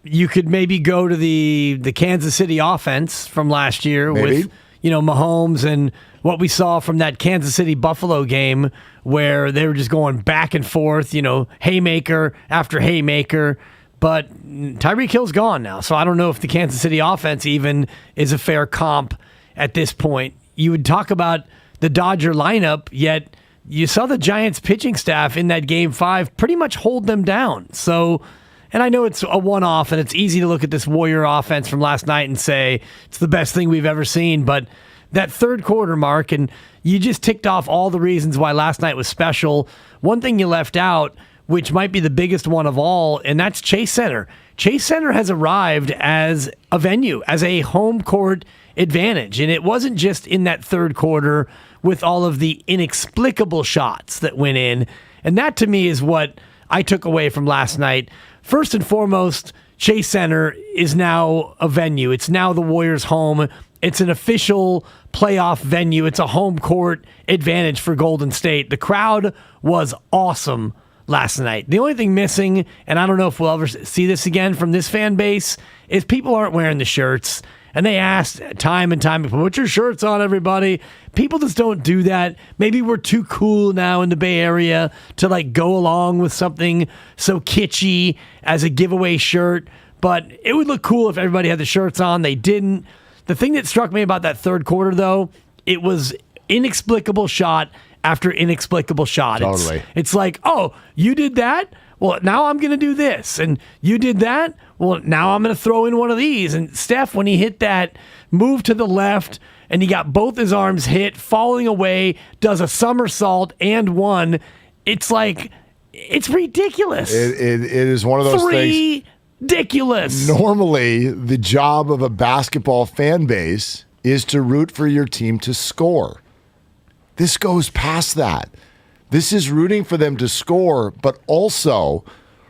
You could maybe go to the Kansas City offense from last year with Mahomes and what we saw from that Kansas City Buffalo game where they were just going back and forth, haymaker after haymaker. But Tyreek Hill's gone now, so I don't know if the Kansas City offense even is a fair comp at this point. You would talk about the Dodger lineup, yet you saw the Giants pitching staff in that Game 5 pretty much hold them down. So, and I know it's a one-off, and it's easy to look at this Warrior offense from last night and say it's the best thing we've ever seen, but that third quarter, Mark, and you just ticked off all the reasons why last night was special. One thing you left out, which might be the biggest one of all, and that's Chase Center. Chase Center has arrived as a venue, as a home court advantage, and it wasn't just in that third quarter with all of the inexplicable shots that went in, and that to me is what I took away from last night. First and foremost, Chase Center is now a venue. It's now the Warriors' home. It's an official playoff venue. It's a home court advantage for Golden State. The crowd was awesome last night. The only thing missing, and I don't know if we'll ever see this again from this fan base, is people aren't wearing the shirts. And they asked time and time, put your shirts on, everybody. People just don't do that. Maybe we're too cool now in the Bay Area to go along with something so kitschy as a giveaway shirt. But it would look cool if everybody had the shirts on. They didn't. The thing that struck me about that third quarter, though, it was inexplicable shot after inexplicable shot. Totally. It's like, oh, you did that? Well, now I'm going to do this. And you did that? Well, now I'm going to throw in one of these. And Steph, when he hit that move to the left and he got both his arms hit, falling away, does a somersault and one, it's like, it's ridiculous. It is one of those things. Ridiculous. Normally, the job of a basketball fan base is to root for your team to score. This goes past that. This is rooting for them to score, but also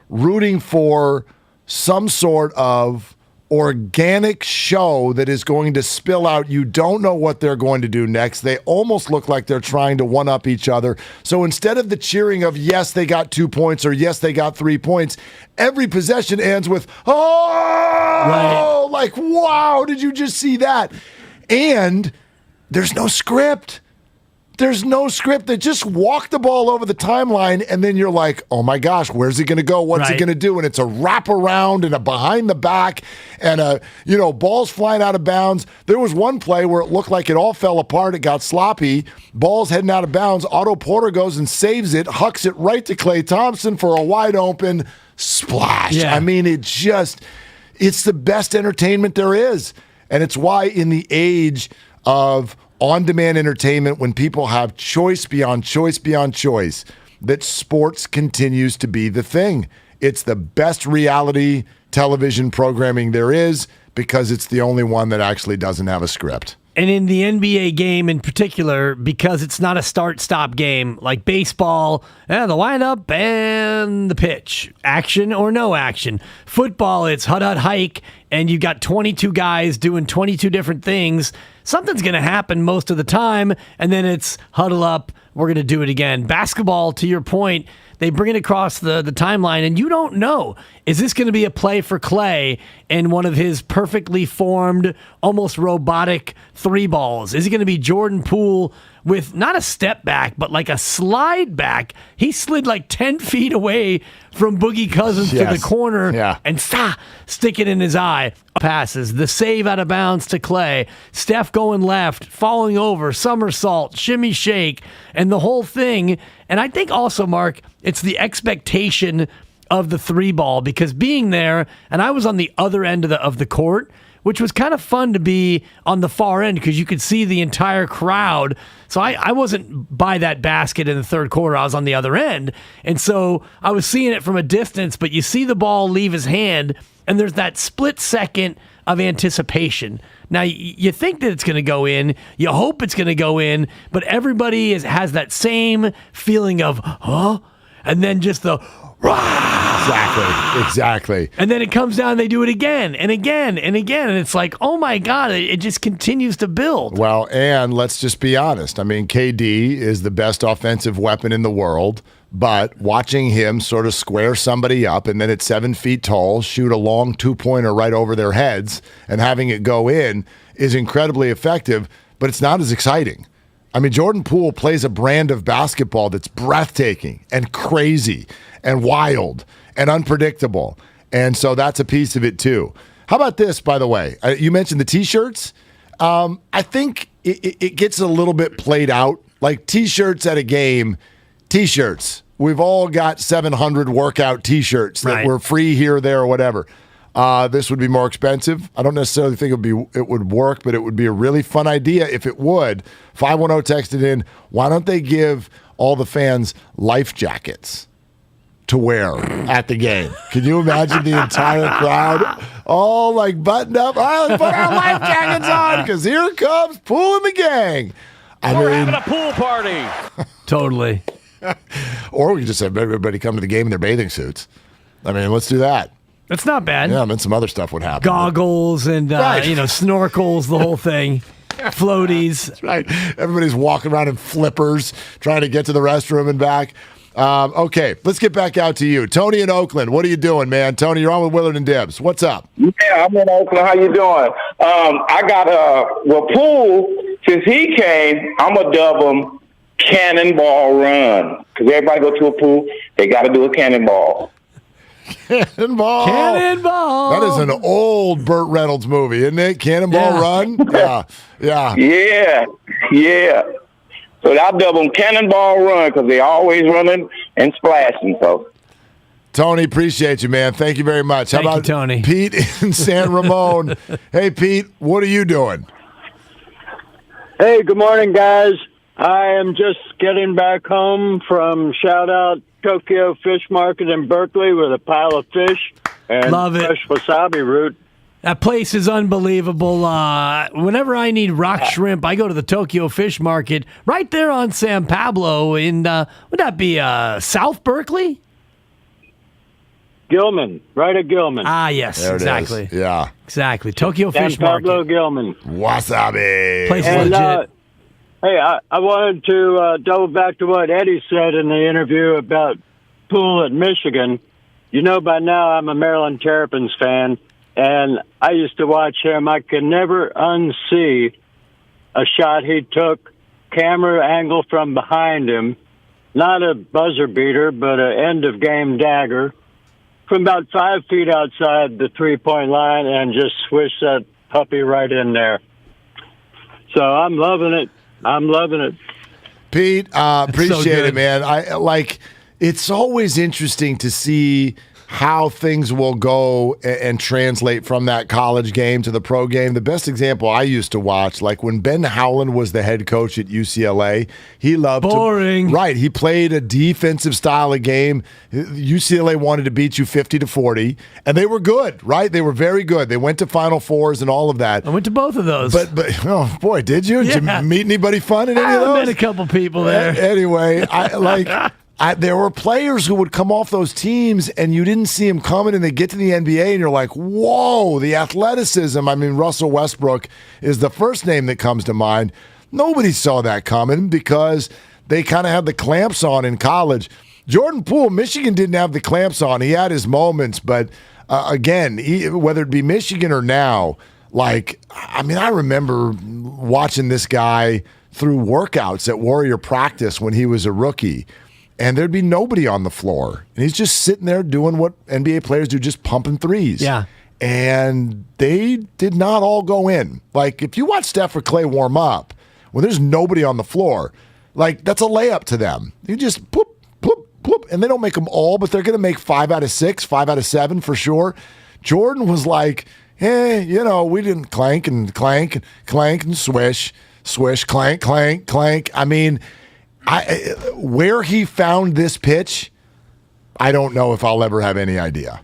rooting for some sort of organic show that is going to spill out. You don't know what they're going to do next. They almost look like they're trying to one-up each other. So instead of the cheering of, yes, they got 2 points or yes, they got 3 points, every possession ends with, oh, right. Like, wow, did you just see that? And there's no script. There's no script. They just walk the ball over the timeline, and then you're like, oh my gosh, where's he going to go? What's he going to do? And it's a wraparound and a behind the back and balls flying out of bounds. There was one play where it looked like it all fell apart. It got sloppy. Ball's heading out of bounds. Otto Porter goes and saves it, hucks it right to Klay Thompson for a wide open splash. Yeah. I mean, it's the best entertainment there is. And it's why in the age of on-demand entertainment, when people have choice beyond choice beyond choice, that sports continues to be the thing. It's the best reality television programming there is because it's the only one that actually doesn't have a script. And in the NBA game in particular, because it's not a start-stop game like baseball, the windup and the pitch, action or no action. Football, it's hut-hike, and you've got 22 guys doing 22 different things. Something's going to happen most of the time, and then it's huddle up, we're going to do it again. Basketball, to your point, they bring it across the timeline, and you don't know. Is this going to be a play for Klay in one of his perfectly formed, almost robotic three balls? Is it going to be Jordan Poole with not a step back, but like a slide back? He slid like 10 feet away from Boogie Cousins to the corner and stick it in his eye. Passes, the save out of bounds to Klay, Steph going left, falling over, somersault, shimmy shake, and the whole thing. And I think also, Mark, it's the expectation of the three ball, because being there, and I was on the other end of the court which was kind of fun to be on the far end because you could see the entire crowd. So I wasn't by that basket in the third quarter. I was on the other end. And so I was seeing it from a distance, but you see the ball leave his hand, and there's that split second of anticipation. Now, you think that it's going to go in. You hope it's going to go in, but everybody has that same feeling of, huh? And then just the, Exactly. and then it comes down and they do it again and again and again. And it's like, oh my God, it just continues to build. Well, and let's just be honest. I mean, KD is the best offensive weapon in the world, but watching him sort of square somebody up and then at 7 feet tall, shoot a long two-pointer right over their heads and having it go in is incredibly effective, but it's not as exciting. I mean, Jordan Poole plays a brand of basketball that's breathtaking and crazy and wild and unpredictable. And so that's a piece of it too. How about this, by the way? You mentioned the T-shirts. I think it gets a little bit played out. Like T-shirts at a game, T-shirts. We've all got 700 workout T-shirts that were free here, there, or whatever. This would be more expensive. I don't necessarily think it would work, but it would be a really fun idea if it would. 510 texted in, why don't they give all the fans life jackets to wear at the game? Can you imagine the entire crowd all like buttoned up? All right, let's put our life jackets on because here comes Poole and the gang. We're having a pool party. Totally. Or we could just have everybody come to the game in their bathing suits. I mean, let's do that. That's not bad. Yeah, I mean, some other stuff would happen. Goggles and, snorkels, the whole thing. Floaties. That's right. Everybody's walking around in flippers trying to get to the restroom and back. Okay, let's get back out to you. Tony in Oakland, what are you doing, man? Tony, you're on with Willard and Dibs. What's up? Yeah, I'm in Oakland. How you doing? I got, Poole, since he came, I'm going to dub him Cannonball Run. Because everybody go to a pool, they got to do a cannonball. Cannonball. Cannonball. That is an old Burt Reynolds movie, isn't it? Cannonball Run? Yeah. Yeah. So I'll dub them Cannonball Run because they always running and splashing. So, Tony, appreciate you, man. Thank you very much. How about Tony? Pete in San Ramon? Hey, Pete, what are you doing? Hey, good morning, guys. I am just getting back home from shout-out Tokyo Fish Market in Berkeley with a pile of fish and fresh wasabi root. That place is unbelievable. Whenever I need rock shrimp, I go to the Tokyo Fish Market right there on San Pablo in, would that be South Berkeley? Gilman, right at Gilman. Ah, yes, There it exactly. is. Yeah. Exactly. Tokyo San Fish Pablo, Market. Gilman. Wasabi. Place is legit. Hey, I wanted to double back to what Eddie said in the interview about Poole at Michigan. You know, by now I'm a Maryland Terrapins fan, and I used to watch him. I could never unsee a shot he took, camera angle from behind him, not a buzzer beater, but an end-of-game dagger, from about 5 feet outside the three-point line and just swish that puppy right in there. So I'm loving it. Pete, appreciate so it, man. It's always interesting to see how things will go and translate from that college game to the pro game. The best example I used to watch, like when Ben Howland was the head coach at UCLA, he loved boring. Right. He played a defensive style of game. UCLA wanted to beat you 50-40, and they were good, right? They were very good. They went to Final Fours and all of that. I went to both of those. But oh boy, did you? Did you meet anybody fun in any of those? I met a couple people there. Anyway, there were players who would come off those teams and you didn't see them coming, and they get to the NBA and you're like, whoa, the athleticism. I mean, Russell Westbrook is the first name that comes to mind. Nobody saw that coming because they kind of had the clamps on in college. Jordan Poole, Michigan didn't have the clamps on. He had his moments, but again, whether it be Michigan or now, I remember watching this guy through workouts at Warrior practice when he was a rookie. And there'd be nobody on the floor. And he's just sitting there doing what NBA players do, just pumping threes. Yeah. And they did not all go in. Like, if you watch Steph or Clay warm up, when there's nobody on the floor, that's a layup to them. You just ploop, ploop, ploop. And they don't make them all, but they're going to make 5 out of 6, 5 out of 7 for sure. Jordan was like, we didn't clank and clank and clank and swish, clank, clank, clank. I mean, where he found this pitch, I don't know if I'll ever have any idea.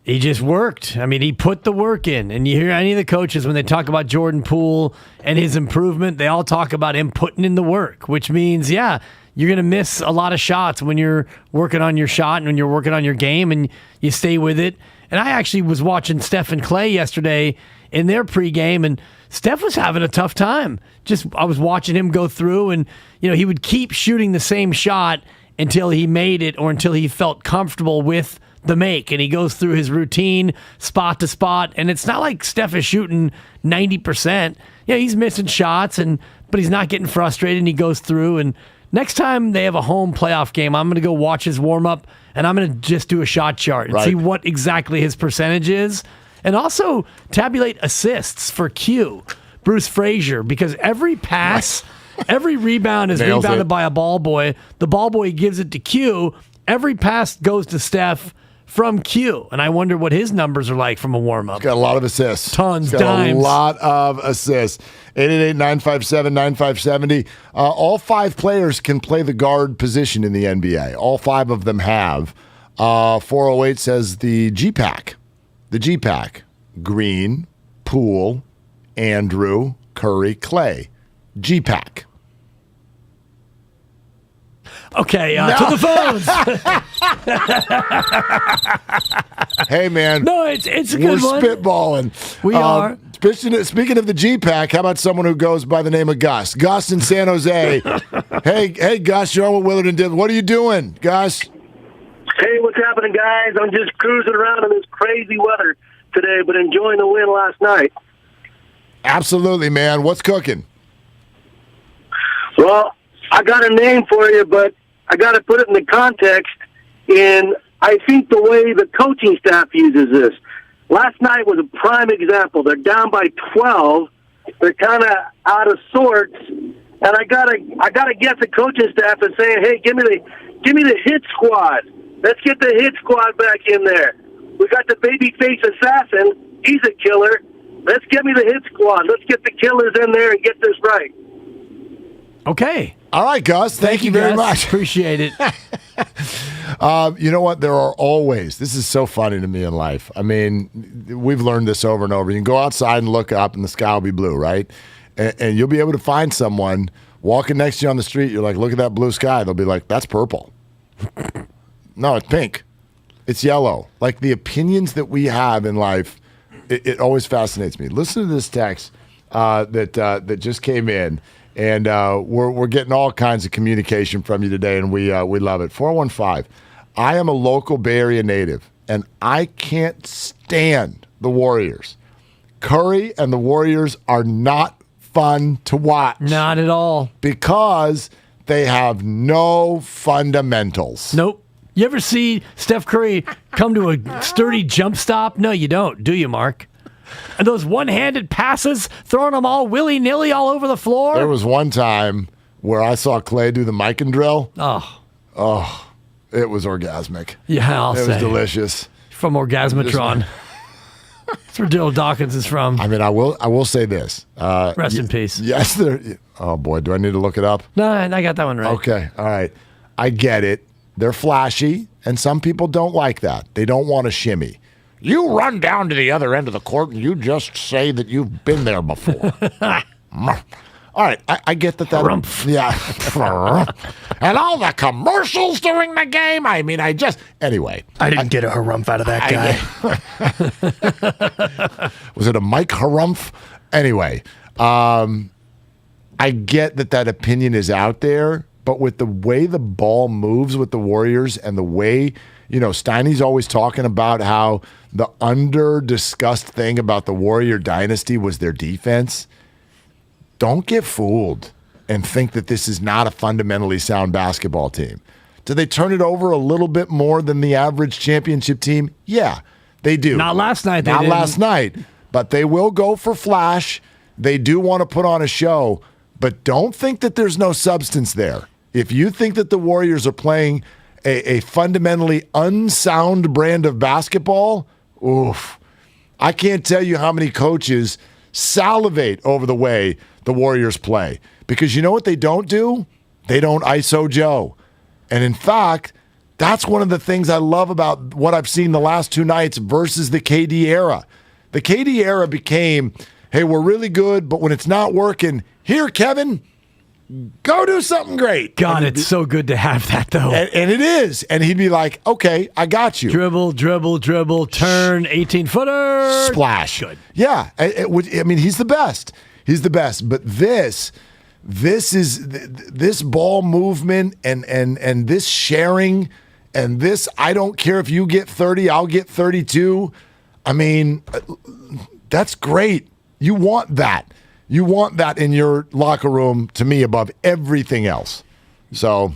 He just worked. I mean, he put the work in. And you hear any of the coaches, when they talk about Jordan Poole and his improvement, they all talk about him putting in the work, which means, you're going to miss a lot of shots when you're working on your shot and when you're working on your game and you stay with it. And I actually was watching Steph and Clay yesterday in their pregame, and Steph was having a tough time. I was watching him go through, and he would keep shooting the same shot until he made it or until he felt comfortable with the make, and he goes through his routine spot to spot, and it's not like Steph is shooting 90%. He's missing shots, but he's not getting frustrated, and he goes through. And next time they have a home playoff game, I'm going to go watch his warm-up, and I'm going to just do a shot chart and see what exactly his percentage is, and also tabulate assists for Q, Bruce Frazier, because every pass, every rebound is rebounded by a ball boy. The ball boy gives it to Q. Every pass goes to Steph from Q, and I wonder what his numbers are like from a warm-up. He's got a lot of assists. Tons, He's got dimes. a lot of assists. 888-957-9570. All 5 players can play the guard position in the NBA. All 5 of them have. 408 says the G-Pack. The G-Pack. Green, Poole, Andrew, Curry, Clay. G-Pack. Okay, to the phones. Hey, man. No, it's a good one. We're spitballing. We are. Speaking of the G-Pack, how about someone who goes by the name of Gus? Gus in San Jose. Hey, Gus, you're on with Willard and Dibs. What are you doing, Gus? Hey, what's happening, guys? I'm just cruising around in this crazy weather today, but enjoying the win last night. Absolutely, man. What's cooking? Well, I got a name for you, but I got to put it in the context in, I think, the way the coaching staff uses this. Last night was a prime example. They're down by 12. They're kind of out of sorts, and I gotta get the coaching staff and saying, "Hey, give me the hit squad. Let's get the hit squad back in there. We got the babyface assassin. He's a killer. Let's get me the hit squad. Let's get the killers in there and get this right." Okay. All right, Gus. Thank you very much. Appreciate it. You know what? There are always, this is so funny to me in life. I mean, we've learned this over and over. You can go outside and look up and the sky will be blue, right? And you'll be able to find someone walking next to you on the street. You're like, look at that blue sky. They'll be like, that's purple. No, it's pink. It's yellow. Like the opinions that we have in life, it always fascinates me. Listen to this text that just came in. And we're getting all kinds of communication from you today, and we love it. 415, I am a local Bay Area native, and I can't stand the Warriors. Curry and the Warriors are not fun to watch. Not at all. Because they have no fundamentals. Nope. You ever see Steph Curry come to a sturdy jump stop? No, you don't, do you, Mark? And those one-handed passes, throwing them all willy-nilly all over the floor. There was one time where I saw Clay do the mic and drill. Oh, it was orgasmic. Yeah, I'll say. It was delicious. From Orgasmatron. That's where Dill Dawkins is from. I mean, I will say this. Rest in peace. Yes, oh boy, do I need to look it up? No, I got that one right. Okay, all right. I get it. They're flashy, and some people don't like that. They don't want to shimmy. You run down to the other end of the court and you just say that you've been there before. All right, I get that. Harumph. Yeah. And all the commercials during the game. I mean, anyway. I didn't get a harumph out of that guy. Was it a Mike harumph? Anyway, I get that opinion is out there, but with the way the ball moves with the Warriors and the way, Steiny's always talking about how the under-discussed thing about the Warrior dynasty was their defense. Don't get fooled and think that this is not a fundamentally sound basketball team. Do they turn it over a little bit more than the average championship team? Yeah, they do. Not last night. Not last night, but they will go for flash. They do want to put on a show, but don't think that there's no substance there. If you think that the Warriors are playing a fundamentally unsound brand of basketball, oof, I can't tell you how many coaches salivate over the way the Warriors play. Because you know what they don't do? They don't ISO Joe. And in fact, that's one of the things I love about what I've seen the last two nights versus the KD era. The KD era became, hey, we're really good, but when it's not working, here, Kevin, go do something great. God, it's so good to have that, though. And it is. And he'd be like, okay, I got you. Dribble, turn, 18-footer. Splash. Good. Yeah. I mean, he's the best. He's the best. But this ball movement and this sharing and this, I don't care if you get 30, I'll get 32. I mean, that's great. You want that. You want that in your locker room, to me, above everything else. So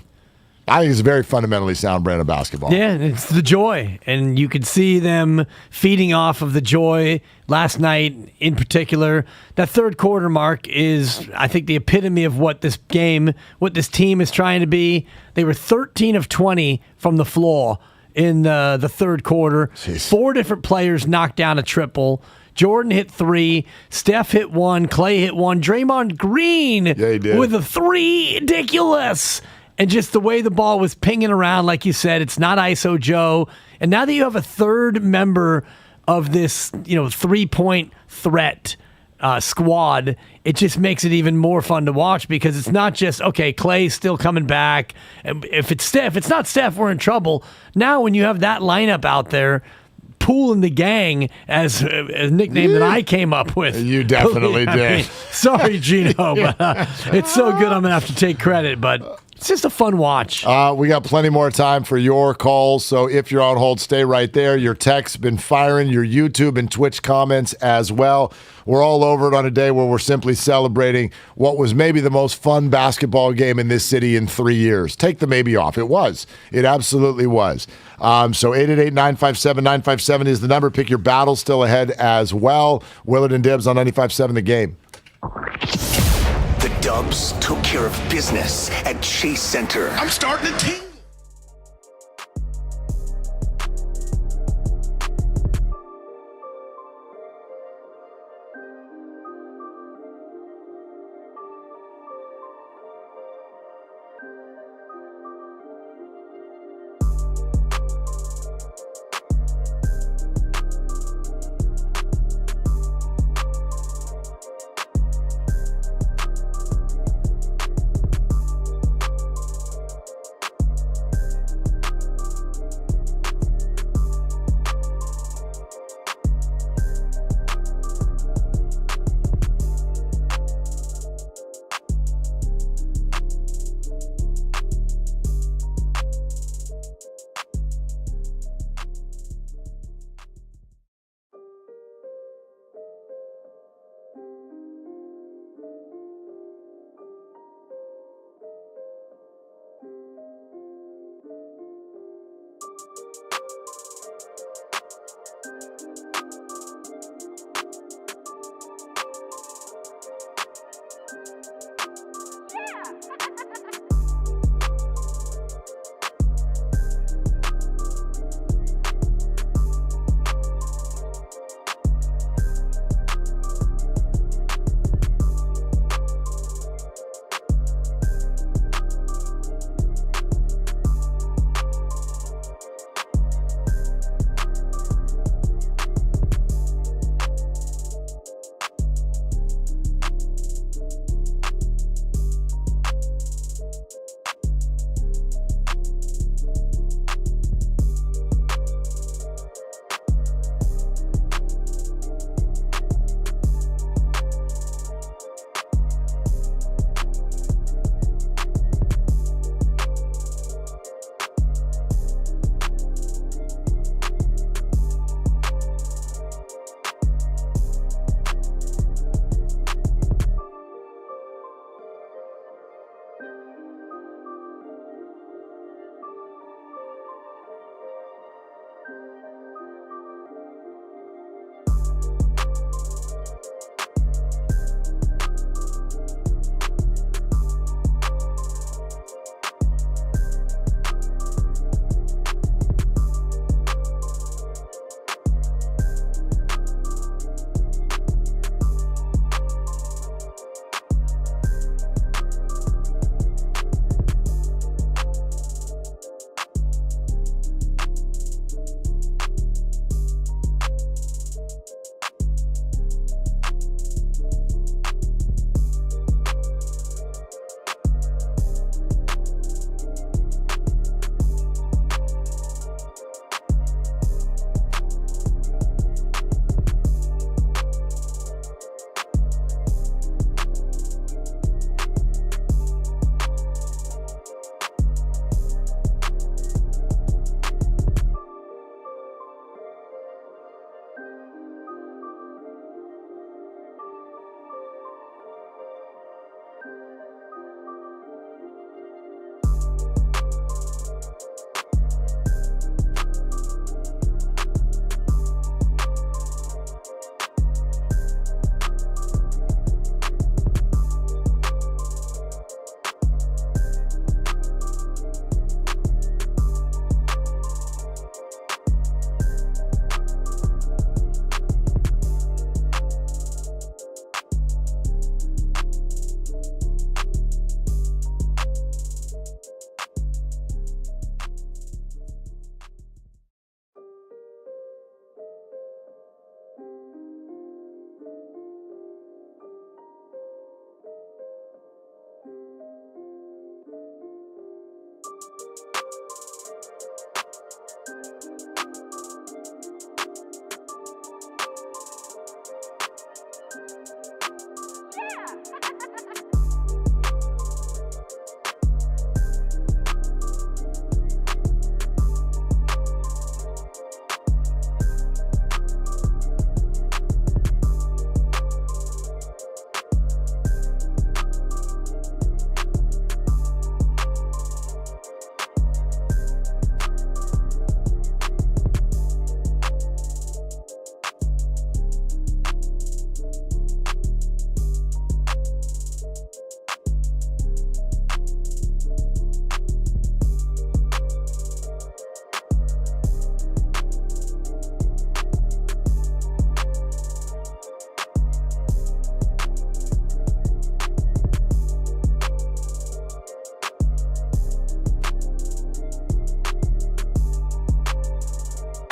I think it's a very fundamentally sound brand of basketball. Yeah, it's the joy. And you could see them feeding off of the joy last night in particular. That third quarter mark is, I think, the epitome of what this team is trying to be. They were 13 of 20 from the floor in the third quarter. Jeez. 4 different players knocked down a triple. Jordan hit 3, Steph hit 1, Clay hit 1, Draymond Green with a 3. Ridiculous. And just the way the ball was pinging around, like you said, it's not ISO Joe. And now that you have a third member of this, 3-point threat squad, it just makes it even more fun to watch because it's not just, okay, Clay's still coming back. If it's not Steph, we're in trouble. Now when you have that lineup out there, Poole and the gang, as a nickname that I came up with. You definitely did. Sorry, Gino, but it's so good I'm going to have to take credit, but it's just a fun watch. We got plenty more time for your calls, so if you're on hold, stay right there. Your texts been firing, your YouTube and Twitch comments as well. We're all over it on a day where we're simply celebrating what was maybe the most fun basketball game in this city in 3 years. Take the maybe off. It was. It absolutely was. So 888-957-957 is the number. Pick your battle, still ahead as well. Willard and Dibs on 95.7 The Game. The Dubs took care of business at Chase Center. I'm starting to tingle.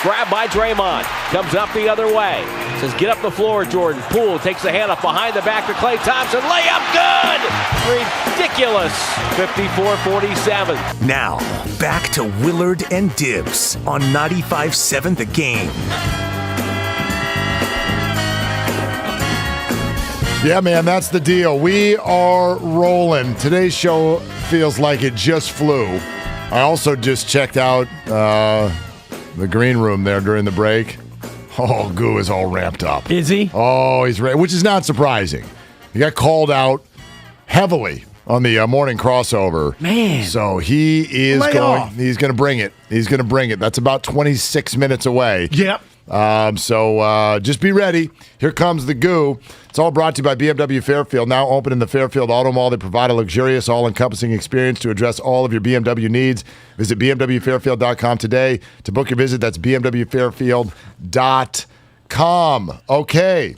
Grab by Draymond. Comes up the other way. Says, get up the floor, Jordan. Poole takes the hand up behind the back to Klay Thompson. Layup good! Ridiculous. 54-47. Now, back to Willard and Dibs on 95.7 The Game. Yeah, man, that's the deal. We are rolling. Today's show feels like it just flew. I also just checked out the green room there during the break. Oh, Goo is all ramped up. Is he? Oh, he's which is not surprising. He got called out heavily on the morning crossover. Man. So he is he's going to bring it. He's going to bring it. That's about 26 minutes away. Yep. So just be ready. Here comes the Goo. It's all brought to you by BMW Fairfield, now open in the Fairfield Auto Mall. They provide a luxurious, all-encompassing experience to address all of your BMW needs. Visit BMWFairfield.com today to book your visit. That's BMWFairfield.com. Okay.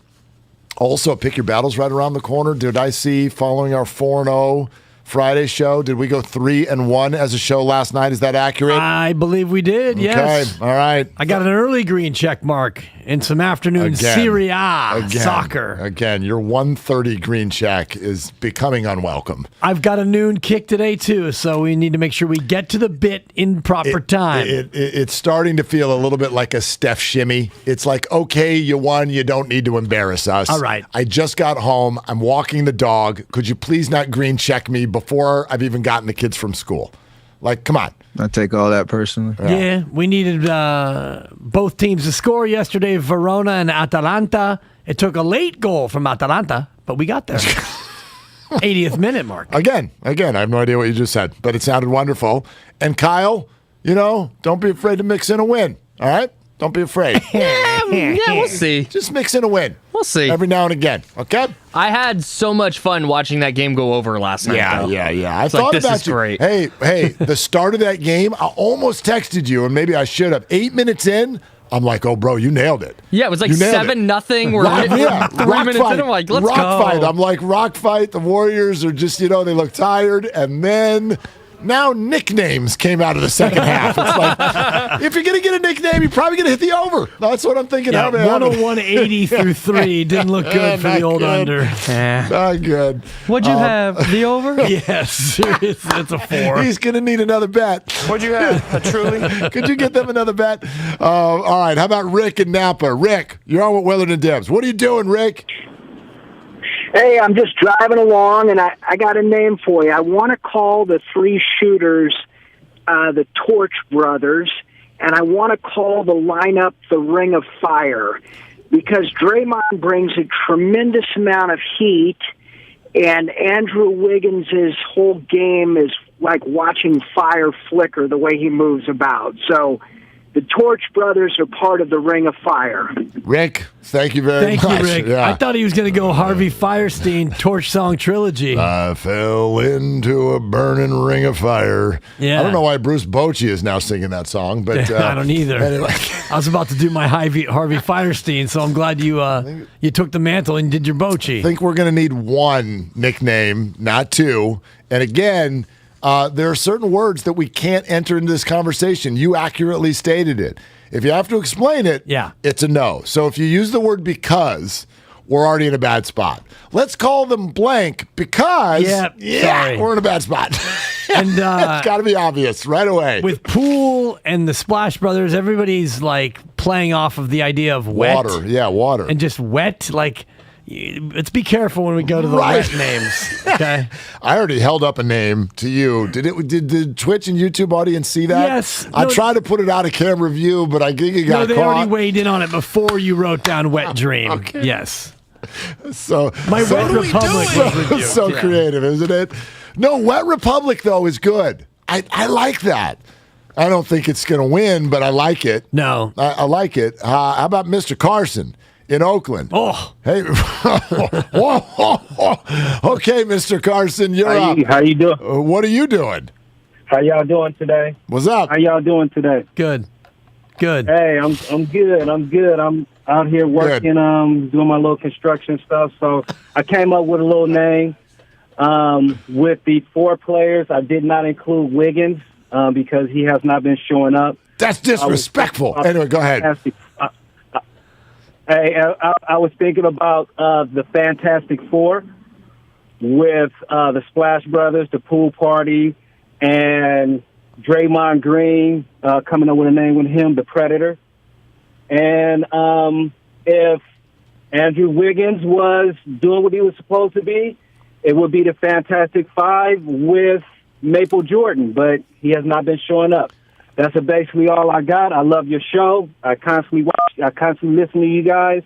Also, pick your battles right around the corner. Did I see, following our 4-0 Friday show, did we go 3-1 as a show last night? Is that accurate? I believe we did, yes. Okay, all right. I got an early green check mark and some afternoon Serie A soccer. Again, your 1:30 green check is becoming unwelcome. I've got a noon kick today, too, so we need to make sure we get to the bit in proper time. It's starting to feel a little bit like a Steph shimmy. It's like, okay, you won. You don't need to embarrass us. All right. I just got home. I'm walking the dog. Could you please not green check me before I've even gotten the kids from school? Like, come on. I take all that personally. Yeah, we needed both teams to score yesterday, Verona and Atalanta. It took a late goal from Atalanta, but we got there. 80th minute mark. Again, I have no idea what you just said, but it sounded wonderful. And Kyle, don't be afraid to mix in a win, all right? Don't be afraid. Yeah, we'll see. Just mix in a win. We'll see. Every now and again, okay? I had so much fun watching that game go over last night. Yeah. I thought about this is you. Great. Hey, the start of that game, I almost texted you, and maybe I should have. 8 minutes in, I'm like, oh, bro, you nailed it. Yeah, it was like 7-0. We're 3 minutes in. I'm like, let's go. Rock fight. I'm like, rock fight. The Warriors are just, they look tired. And then now nicknames came out of the second half. It's like, if you're going to get a nickname, you're probably going to hit the over. That's what I'm thinking. Yeah, 101.80 through 3 didn't look good for the old under. Not good. What'd you have? The over? Yes, it's a 4. He's going to need another bet. What'd you have? A truly? Could you get them another bet? All right. How about Rick in Napa? Rick, you're on with Willard and Dibs. What are you doing, Rick? Hey, I'm just driving along, and I got a name for you. I want to call the 3 shooters the Torch Brothers, and I want to call the lineup the Ring of Fire, because Draymond brings a tremendous amount of heat, and Andrew Wiggins' whole game is like watching fire flicker the way he moves about. So the Torch Brothers are part of the Ring of Fire. Rick, thank you very much. Thank you, Rick. Yeah. I thought he was going to go Harvey Firestein Torch Song Trilogy. I fell into a burning ring of fire. Yeah. I don't know why Bruce Bochy is now singing that song, but I don't either. Anyway. I was about to do my Harvey Firestein, so I'm glad you took the mantle and did your Bochy. I think we're going to need one nickname, not 2. And again, there are certain words that we can't enter into this conversation. You accurately stated it. If you have to explain it, it's a no. So if you use the word because, we're already in a bad spot. Let's call them blank because we're in a bad spot. And it's got to be obvious right away. With Poole and the Splash Brothers, everybody's like playing off of the idea of wet. Water. And just wet, like... Let's be careful when we go to the wet names. Okay, I already held up a name to you. Did the Twitch and YouTube audience see that? Yes. I tried to put it out of camera view, but I think it got caught. No, they already weighed in on it before you wrote down Wet Dream. Okay. Yes. So Wet Republic was rebuked. So creative, isn't it? No, Wet Republic though is good. I like that. I don't think it's going to win, but I like it. No, I like it. How about Mr. Carson in Oakland? Oh, hey, okay, Mr. Carson, you're up. How you doing? What are you doing? How y'all doing today? What's up? How y'all doing today? Good. Hey, I'm good. I'm out here working, doing my little construction stuff. So I came up with a little name. With the 4 players, I did not include Wiggins because he has not been showing up. That's disrespectful. Anyway, go ahead. I was thinking about the Fantastic Four with the Splash Brothers, the Poole Party, and Draymond Green coming up with a name with him, the Predator. And if Andrew Wiggins was doing what he was supposed to be, it would be the Fantastic Five with Maple Jordan, but he has not been showing up. That's basically all I got. I love your show. I constantly watch. I constantly listen to you guys,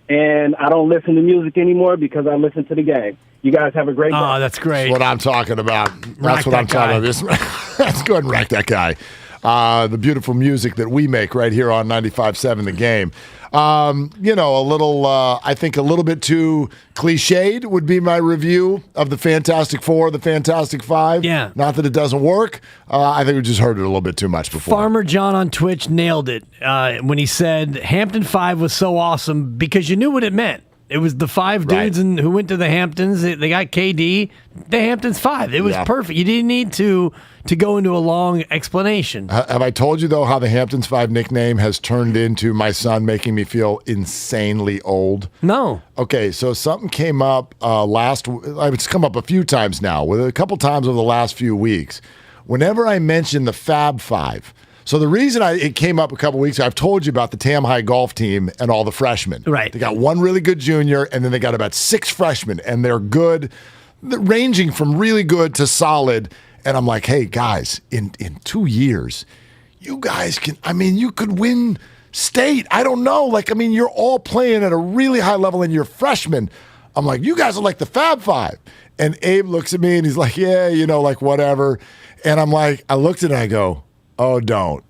and I don't listen to music anymore because I listen to the game. You guys have a great day. Oh, that's great. That's what I'm talking about. That's what I'm talking about. Let's go ahead and wreck that guy. The beautiful music that we make right here on 95.7 The Game. A little, I think a little bit too cliched would be my review of the Fantastic Four, the Fantastic Five. Yeah. Not that it doesn't work. I think we just heard it a little bit too much before. Farmer John on Twitch nailed it when he said Hampton 5 was so awesome because you knew what it meant. It was the five dudes who went to the Hamptons. They got KD. The Hamptons 5. It was perfect. You didn't need to go into a long explanation. Have I told you, though, how the Hamptons 5 nickname has turned into my son making me feel insanely old? No. Okay, so something came up it's come up a few times now, with a couple times over the last few weeks. Whenever I mention the Fab Five, so the reason it came up a couple weeks ago, I've told you about the Tam High golf team and all the freshmen. Right. They got one really good junior, and then they got about 6 freshmen, and they're good, ranging from really good to solid. And I'm like, hey, guys, in 2 years, you guys you could win state. I don't know. You're all playing at a really high level, and you're freshmen. I'm like, you guys are like the Fab Five. And Abe looks at me, and he's like, yeah, whatever. And I'm like, I looked at it, and I go, oh, don't.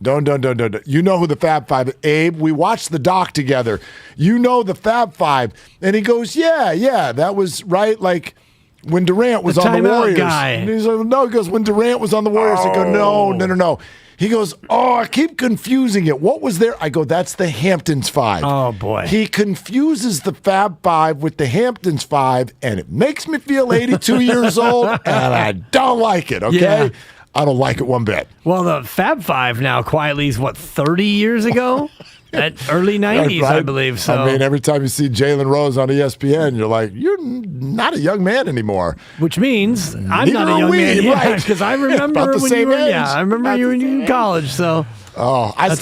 You know who the Fab Five is. Abe, we watched the doc together. You know the Fab Five. And he goes, yeah, that was right, when Durant was on the Warriors. Guy. And he's like, no, he goes, when Durant was on the Warriors. I go, no. He goes, I keep confusing it. What was there? I go, that's the Hamptons 5. Oh, boy. He confuses the Fab 5 with the Hamptons 5, and it makes me feel 82 years old, and I don't like it, okay? Yeah. I don't like it one bit. Well, the Fab Five now quietly is, 30 years ago? At early 90s, right? I believe so. Every time you see Jalen Rose on ESPN, you're like, you're not a young man anymore. Which means I'm not a young man. Yeah, because I remember when you were, I remember you were in college, so. Oh, I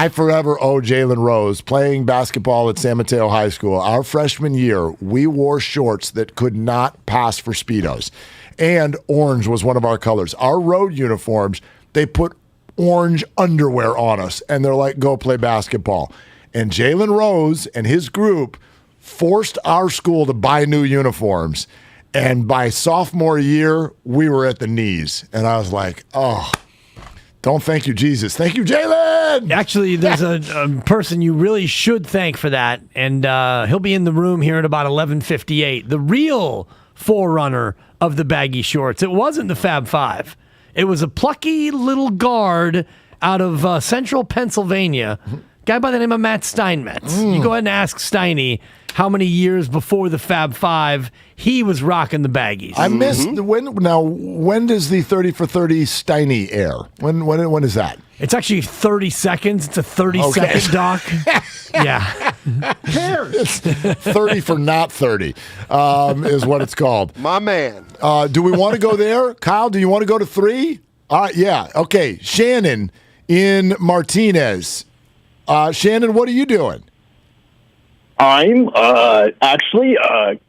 forever owe Jalen Rose playing basketball at San Mateo High School. Our freshman year, we wore shorts that could not pass for Speedos. And orange was one of our colors. Our road uniforms, they put orange underwear on us, and they're like, go play basketball. And Jalen Rose and his group forced our school to buy new uniforms. And by sophomore year, we were at the knees. And I was like, oh, don't thank you, Jesus. Thank you, Jalen. Actually, there's a person you really should thank for that. And he'll be in the room here at about 11:58. The real forerunner of the baggy shorts. It wasn't the Fab Five. It was a plucky little guard out of central Pennsylvania, guy by the name of Matt Steinmetz. You go ahead and ask Steiny how many years before the Fab Five he was rocking the baggies. I missed when does the 30 for 30 Steiny air? When is that? It's actually 30 seconds. It's a 30-second doc. Yeah. Who cares? It's 30 for not 30 is what it's called. My man. Do we want to go there? Kyle, do you want to go to 3? All right, yeah. Okay, Shannon in Martinez. Shannon, what are you doing? I'm actually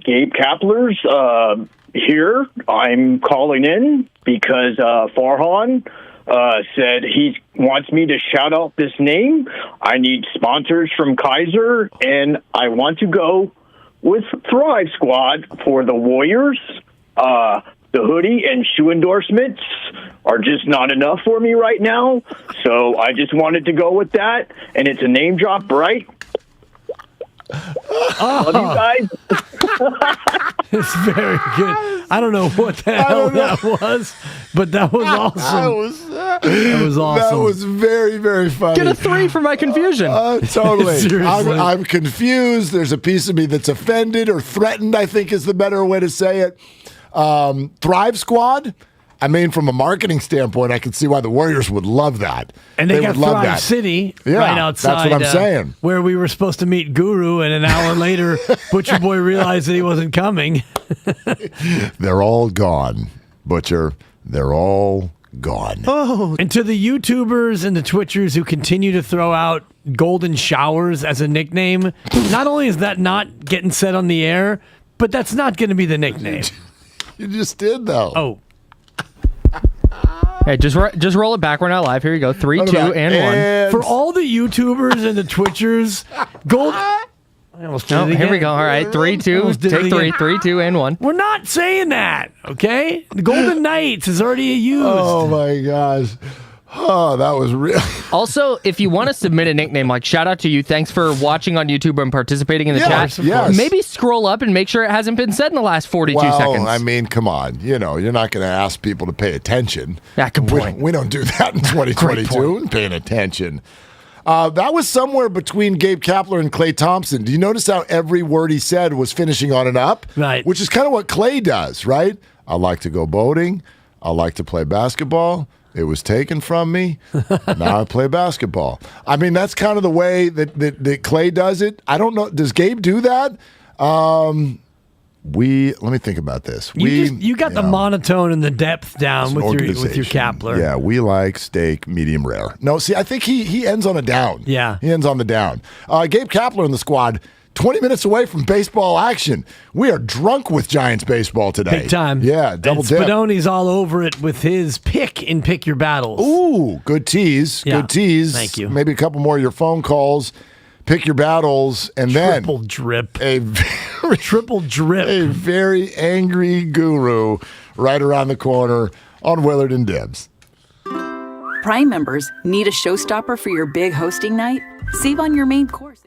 Gabe Kapler's here. I'm calling in because Farhan said he wants me to shout out this name. I need sponsors from Kaiser, and I want to go with Thrive Squad for the Warriors. The hoodie and shoe endorsements are just not enough for me right now, so I just wanted to go with that, and it's a name drop, right? Love you guys. It's very good. I don't know what the hell that was, but that was awesome. That was awesome. That was very, very funny. Get a 3 for my confusion. Totally. I'm confused. There's a piece of me that's offended or threatened, I think is the better way to say it. Thrive Squad. I mean, from a marketing standpoint, I can see why the Warriors would love that. And they would got love Thrive that. City Yeah, right outside. that's what I'm saying. Where we were supposed to meet Guru, and an hour later, Butcher Boy realized that he wasn't coming. They're all gone, Butcher. They're all gone. Oh. And to the YouTubers and the Twitchers who continue to throw out golden showers as a nickname, not only is that not getting said on the air, but that's not going to be the nickname. You just did, though. Oh. Hey, just roll it back. We're not live. Here you go. 3, 2, and 1. For all the YouTubers and the Twitchers, I almost did it again. Here we go. All right. 3, 2. Take 3. 3, 2, and 1. We're not saying that, okay? The Golden Knights is already used. Oh, my gosh. Oh, that was real. Also, if you want to submit a nickname, like shout out to you. Thanks for watching on YouTube and participating in the chat. Yes. Maybe scroll up and make sure it hasn't been said in the last 42 seconds. I mean, come on. You're not going to ask people to pay attention. Yeah, good point. We don't do that in 2022. Paying attention. That was somewhere between Gabe Kapler and Klay Thompson. Do you notice how every word he said was finishing on an up? Right. Which is kind of what Klay does, right? I like to go boating. I like to play basketball. It was taken from me. Now I play basketball. I mean, that's kind of the way that Klay does it. I don't know. Does Gabe do that? Let me think about this. You got the monotone and the depth down with your Kapler. Yeah, we like steak medium rare. No, see, I think he ends on a down. Yeah. He ends on the down. Gabe Kapler in the squad, 20 minutes away from baseball action. We are drunk with Giants baseball today. Big time. Yeah, double and dip. Spadoni's all over it with his pick in Pick Your Battles. Ooh, good tease. Yeah. Good tease. Thank you. Maybe a couple more of your phone calls. Pick your battles, and Triple drip. A very angry Guru right around the corner on Willard and Dibs. Prime members need a showstopper for your big hosting night? Save on your main course.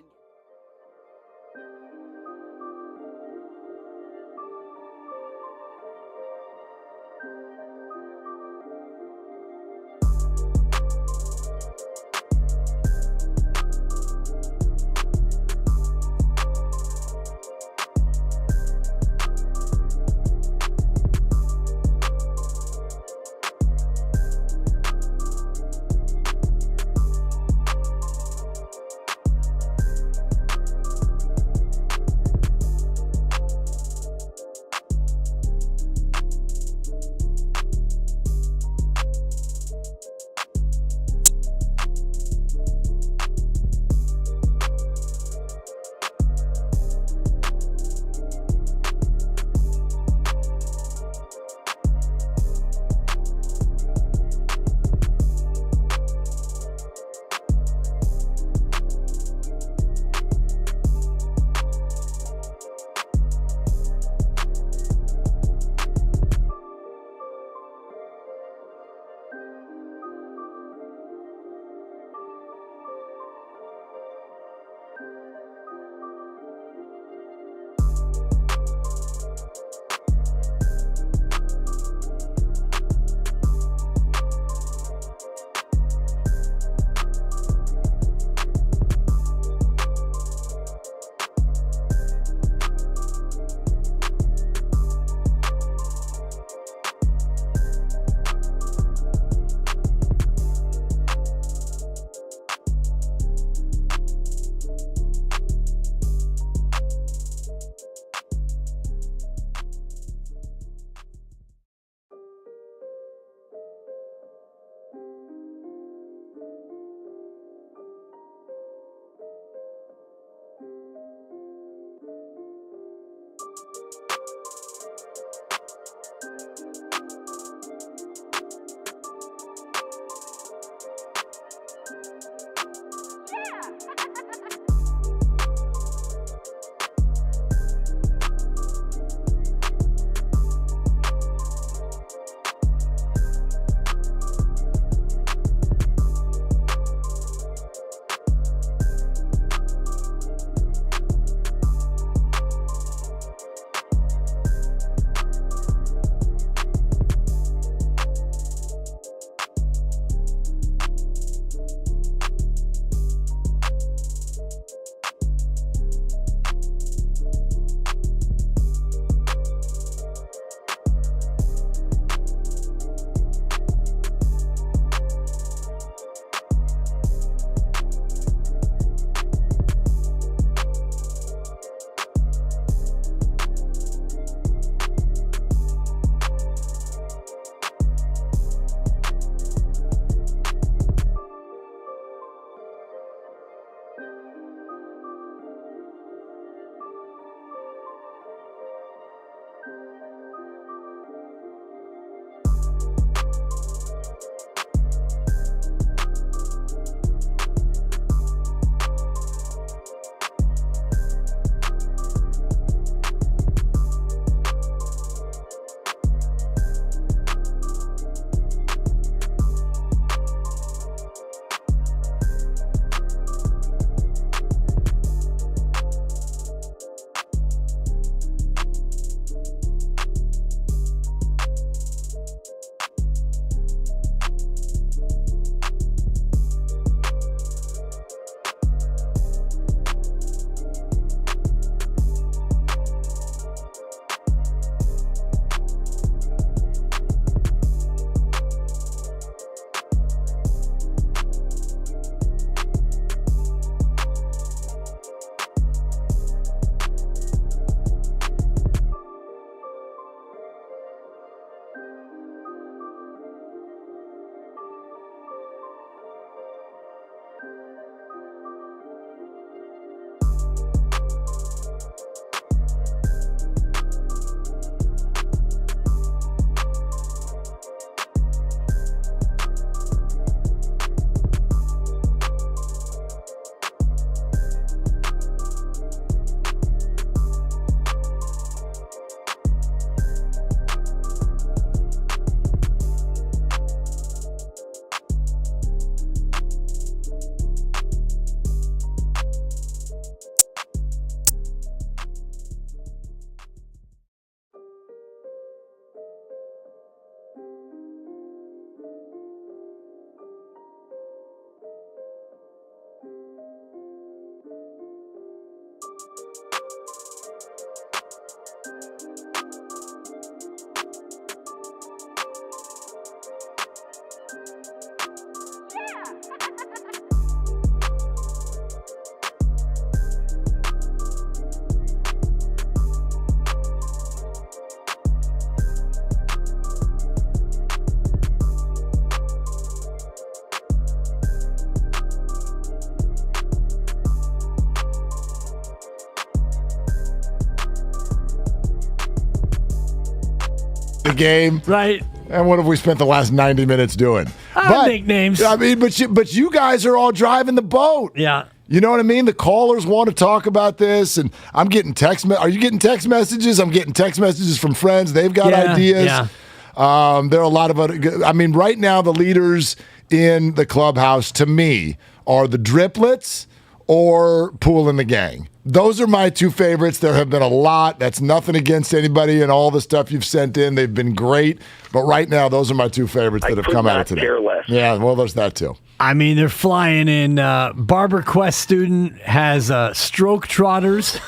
the game. Right. And what have we spent the last 90 minutes doing? Nicknames. I mean, but you guys are all driving the boat. Yeah. You know what I mean? The callers want to talk about this, and I'm getting Are you getting text messages? I'm getting text messages from friends. They've got ideas. Yeah. There are a lot of other. I mean, right now the leaders in the clubhouse to me are the Driplets or Poole and the gang. Those are my two favorites. There have been a lot. That's nothing against anybody and all the stuff you've sent in. They've been great. But right now, those are my two favorites that have come out of today. Care less. Yeah, well, there's that too. I mean, they're flying in. Barber Quest student has stroke trotters,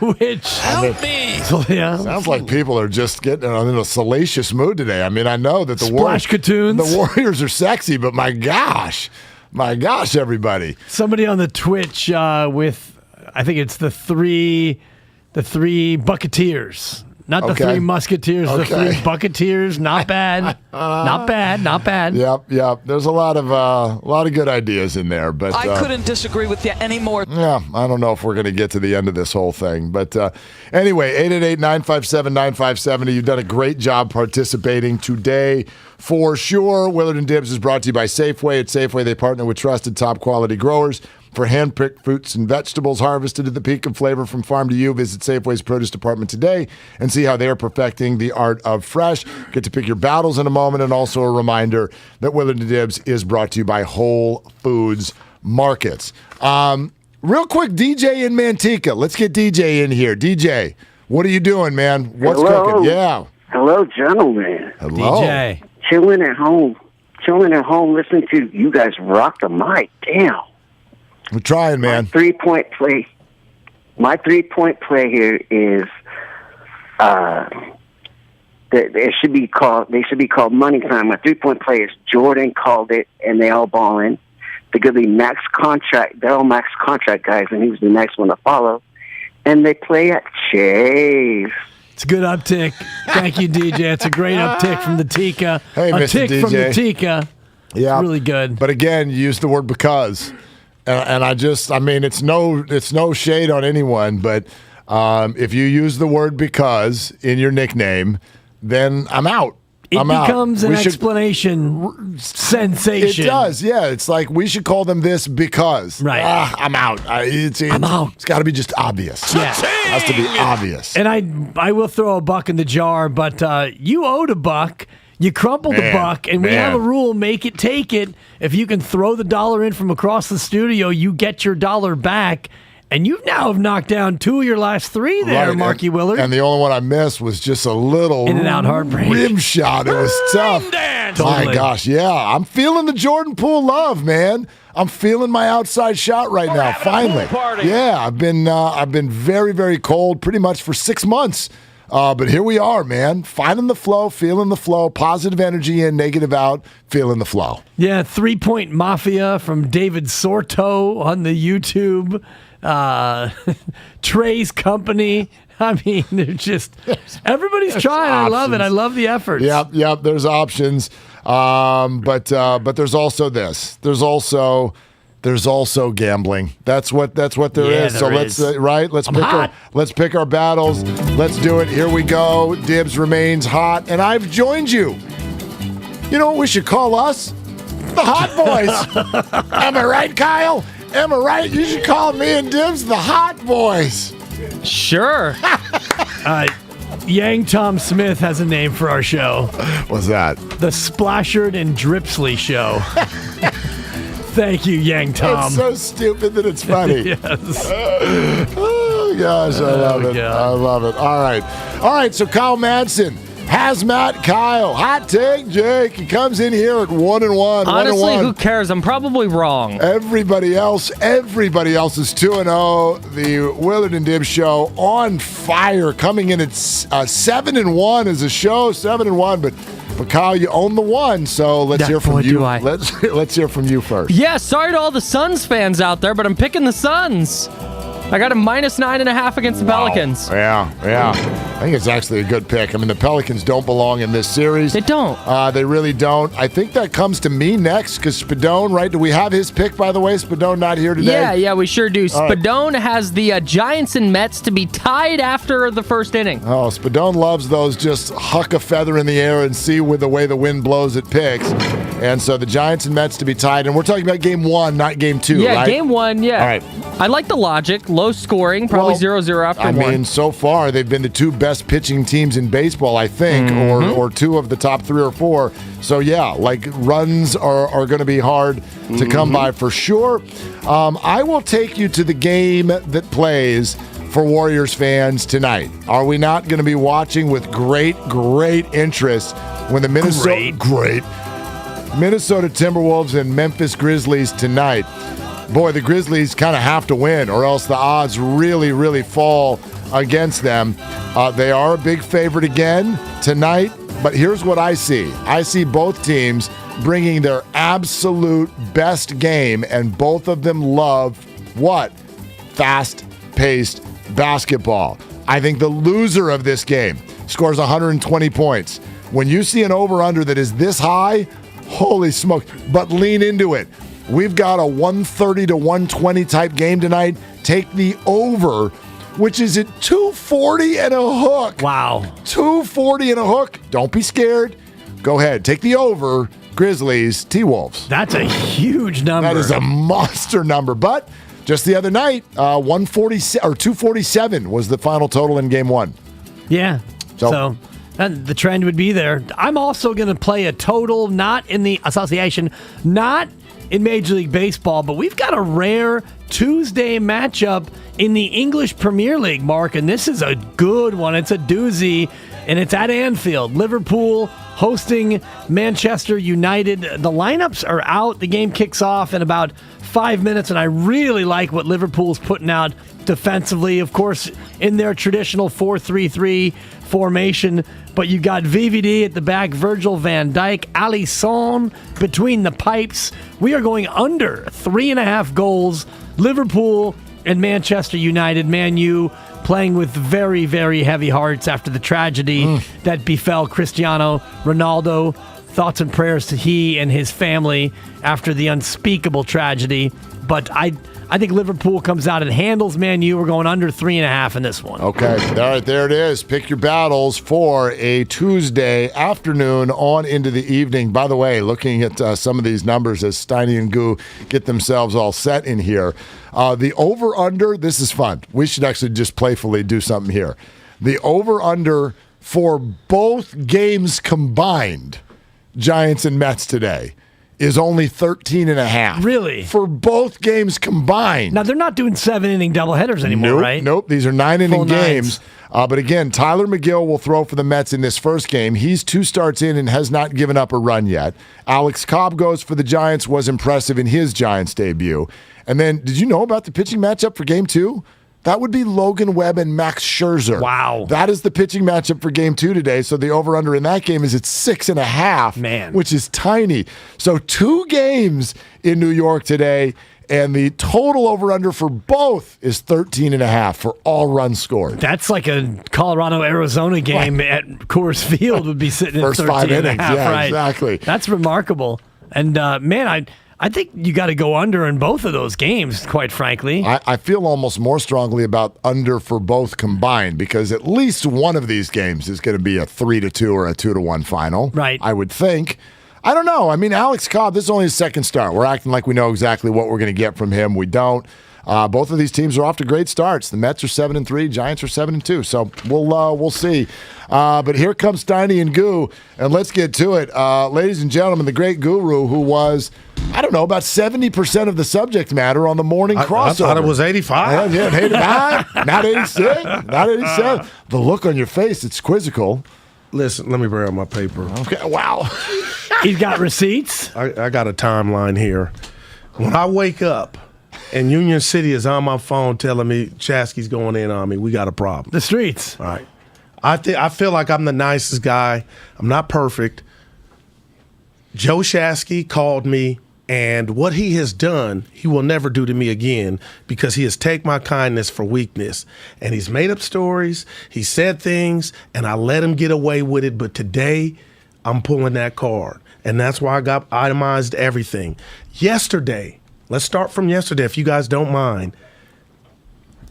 which help me. So, yeah, sounds like people are just getting in a salacious mood today. I mean, I know that the Warriors are sexy, but my gosh, everybody. Somebody on the Twitch with, I think it's the three Bucketeers. Not the three Musketeers, the three Bucketeers. Not bad. Not bad. Yep. There's a lot of good ideas in there. But I couldn't disagree with you anymore. Yeah, I don't know if we're going to get to the end of this whole thing. But anyway, 888-957-9570. You've done a great job participating today for sure. Willard and Dibs is brought to you by Safeway. At Safeway, they partner with trusted top-quality growers for hand-picked fruits and vegetables harvested at the peak of flavor from farm to you. Visit Safeway's produce department today and see how they are perfecting the art of fresh. Get to pick your battles in a moment, and also a reminder that Willard and Dibs is brought to you by Whole Foods Markets. Real quick, DJ in Manteca. Let's get DJ in here. DJ, what are you doing, man? What's cooking? Yeah. Hello, gentlemen. Hello. DJ. Chilling at home, listening to you guys rock the mic. Damn. We're trying, man. My 3-point play. My 3-point play here is they should be called money time. My 3-point play is Jordan called it, and they all balling. They're gonna be max contract. They're all max contract guys, and he was the next one to follow. And they play at Chase. It's a good uptick. Thank you, DJ. It's a great uptick from the Tika. Hey, a Mr. tick DJ. from the Tika. Yeah, it's really good. But again, you used the word because. And I mean, it's no shade on anyone, but if you use the word because in your nickname, then I'm out. It becomes an explanation sensation. It does, yeah. It's like we should call them this because. Right. I'm out. I'm out. It's got to be just obvious. Yeah. It has to be obvious. And I will throw a buck in the jar, but you owed a buck. You crumpled the buck, and we have a rule, make it, take it. If you can throw the dollar in from across the studio, you get your dollar back. And you now have knocked down 2 of your last 3 there, right. Marky Willard. And the only one I missed was just a little in-and-out heartbreak rim shot. It was tough. Totally. My gosh, yeah. I'm feeling the Jordan Poole love, man. I'm feeling my outside shot right now, finally. Yeah, I've been very, very cold pretty much for 6 months. But here we are, man. Finding the flow, feeling the flow, positive energy in, negative out, feeling the flow. Yeah, 3-Point Mafia from David Sorto on the YouTube. Trey's Company. I mean, they're just everybody's trying. I love it. I love the efforts. Yep. There's options, but there's also this. There's also gambling. That's what there is. So let's let's pick our battles. Let's do it. Here we go. Dibs remains hot, and I've joined you. You know what we should call us? The Hot Boys. Am I right, Kyle? Am I right? You should call me and Dibs the Hot Boys. Sure. Yang Tom Smith has a name for our show. What's that? The Splashered and Dripsley Show. Thank you, Yang Tom. It's so stupid that it's funny. Yes. Oh, gosh, I love it. God. I love it. All right, so Kyle Madsen. Hazmat Kyle, Hot Take Jake. He comes in here at 1-1. Honestly, who cares? I'm probably wrong. Everybody else is 2-0. The Willard and Dibs show on fire, coming in at 7-1 as a show, 7-1. But Kyle, you own the one, so let's hear from you. Let's hear from you first. Yeah, sorry to all the Suns fans out there, but I'm picking the Suns. I got a -9.5 against the Pelicans. Yeah. I think it's actually a good pick. I mean, the Pelicans don't belong in this series. They don't. They really don't. I think that comes to me next because Spadone, right? Do we have his pick, by the way? Spadone not here today? Yeah, we sure do. Spadone has the Giants and Mets to be tied after the first inning. Oh, Spadone loves those just huck a feather in the air and see with the way the wind blows it picks. And so the Giants and Mets to be tied. And we're talking about game 1, not game 2, right? Yeah, game 1, yeah. All right. I like the logic. Low scoring, probably 0-0 after one. I mean, so far, they've been the 2 best pitching teams in baseball, I think, or 2 of the top 3 or 4. So, yeah, like runs are going to be hard to come by for sure. I will take you to the game that plays for Warriors fans tonight. Are we not going to be watching with great interest when the Minnesota Timberwolves and Memphis Grizzlies tonight? Boy, the Grizzlies kind of have to win, or else the odds really, really fall against them. They are a big favorite again tonight, but here's what I see. I see both teams bringing their absolute best game, and both of them love what? Fast-paced basketball. I think the loser of this game scores 120 points. When you see an over-under that is this high, holy smoke, but lean into it. We've got a 130 to 120 type game tonight. Take the over, which is at 240 and a hook. Wow. 240 and a hook. Don't be scared. Go ahead. Take the over. Grizzlies, T-Wolves. That's a huge number. That is a monster number. But just the other night, 247 was the final total in game 1. Yeah. So the trend would be there. I'm also going to play a total, not in the association, not in Major League Baseball, but we've got a rare Tuesday matchup in the English Premier League, Mark, and this is a good one. It's a doozy, and it's at Anfield. Liverpool hosting Manchester United. The lineups are out. The game kicks off in about 5 minutes, and I really like what Liverpool's putting out defensively. Of course, in their traditional 4-3-3 formation, but you got VVD at the back, Virgil van Dijk, Alisson between the pipes. We are going under 3.5 goals. Liverpool and Manchester United, Man U, playing with very, very heavy hearts after the tragedy that befell Cristiano Ronaldo. thoughts and prayers to he and his family after the unspeakable tragedy. But I think Liverpool comes out and handles Man U. We're going under 3.5 in this one. Okay. All right, there it is. Pick your battles for a Tuesday afternoon on into the evening. By the way, looking at some of these numbers as Steiny and Goo get themselves all set in here. The over-under, this is fun. We should actually just playfully do something here. The over-under for both games combined, Giants and Mets today, is only 13.5. Really? For both games combined. Now, they're not doing 7-inning doubleheaders anymore, right? Nope. These are 9-inning Full games. But again, Tyler McGill will throw for the Mets in this first game. He's 2 starts in and has not given up a run yet. Alex Cobb goes for the Giants, was impressive in his Giants debut. And then, did you know about the pitching matchup for Game 2? That would be Logan Webb and Max Scherzer. Wow. That is the pitching matchup for Game 2 today. So the over-under in that game is at 6.5, man, which is tiny. So 2 games in New York today, and the total over-under for both is 13.5 for all runs scored. That's like a Colorado-Arizona game at Coors Field would be sitting at 13.5. First 5 innings, yeah, right. exactly. That's remarkable. And, man, I think you got to go under in both of those games, quite frankly. I feel almost more strongly about under for both combined because at least one of these games is going to be a 3-2 or a 2-1 final. Right. I would think. I don't know. I mean, Alex Cobb, this is only his second start. We're acting like we know exactly what we're going to get from him. We don't. Both of these teams are off to great starts. The Mets are 7-3, Giants are 7-2. So we'll see. But here comes Steiny and Goo, and let's get to it. Ladies and gentlemen, the great Guru, who was, I don't know, about 70% of the subject matter on the morning crossover. I thought it was 85. Yeah, 85. Not 86. Not 87. The look on your face, it's quizzical. Listen, let me bring out my paper. Okay, wow. He's got receipts. I got a timeline here. When I wake up, and Union City is on my phone telling me Chasky's going in on me, we got a problem. The streets. All right. I feel like I'm the nicest guy. I'm not perfect. Joe Shasky called me, and what he has done, he will never do to me again because he has taken my kindness for weakness. And he's made up stories. He said things, and I let him get away with it. But today, I'm pulling that card. And that's why I got itemized everything. Yesterday, let's start from yesterday, if you guys don't mind.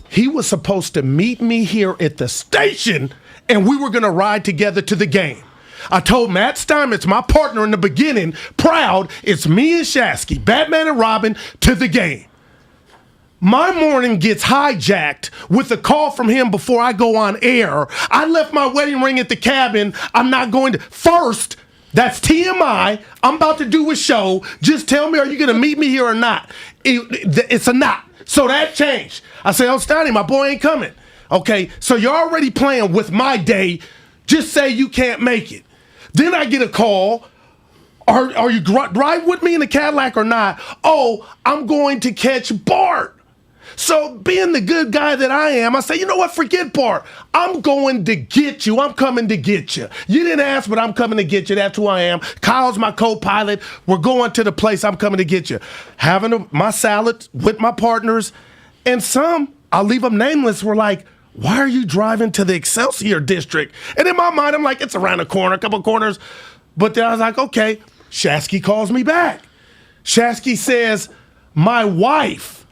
He was supposed to meet me here at the station, and we were going to ride together to the game. I told Matt Steinmetz, my partner in the beginning, proud, it's me and Shasky, Batman and Robin, to the game. My morning gets hijacked with a call from him before I go on air. I left my wedding ring at the cabin. I'm not going to. First, that's TMI. I'm about to do a show. Just tell me, are you going to meet me here or not? It's a not. So that changed. I say, oh, Steiny, my boy ain't coming. Okay, so you're already playing with my day. Just say you can't make it. Then I get a call. Are you drive with me in the Cadillac or not? Oh, I'm going to catch Bart. So being the good guy that I am, I say, you know what, forget Bart. I'm going to get you. I'm coming to get you. You didn't ask, but I'm coming to get you. That's who I am. Kyle's my co-pilot. We're going to the place. I'm coming to get you. Having my salad with my partners, and some, I'll leave them nameless, were like, why are you driving to the Excelsior district? And in my mind, I'm like, it's around the corner, a couple corners. But then I was like, okay. Shasky calls me back. Shasky says, my wife,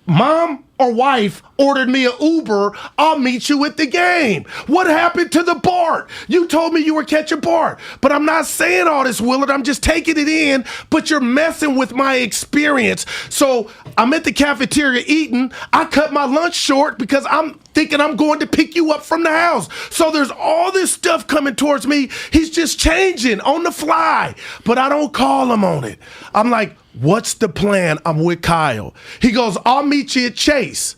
mom or wife, ordered me an Uber. I'll meet you at the game. What happened to the Bart? You told me you were catching Bart. But I'm not saying all this, Willard. I'm just taking it in. But you're messing with my experience. So I'm at the cafeteria eating. I cut my lunch short because I'm thinking I'm going to pick you up from the house. So there's all this stuff coming towards me. He's just changing on the fly. But I don't call him on it. I'm like, what's the plan? I'm with Kyle. He goes, I'll meet you at Chase.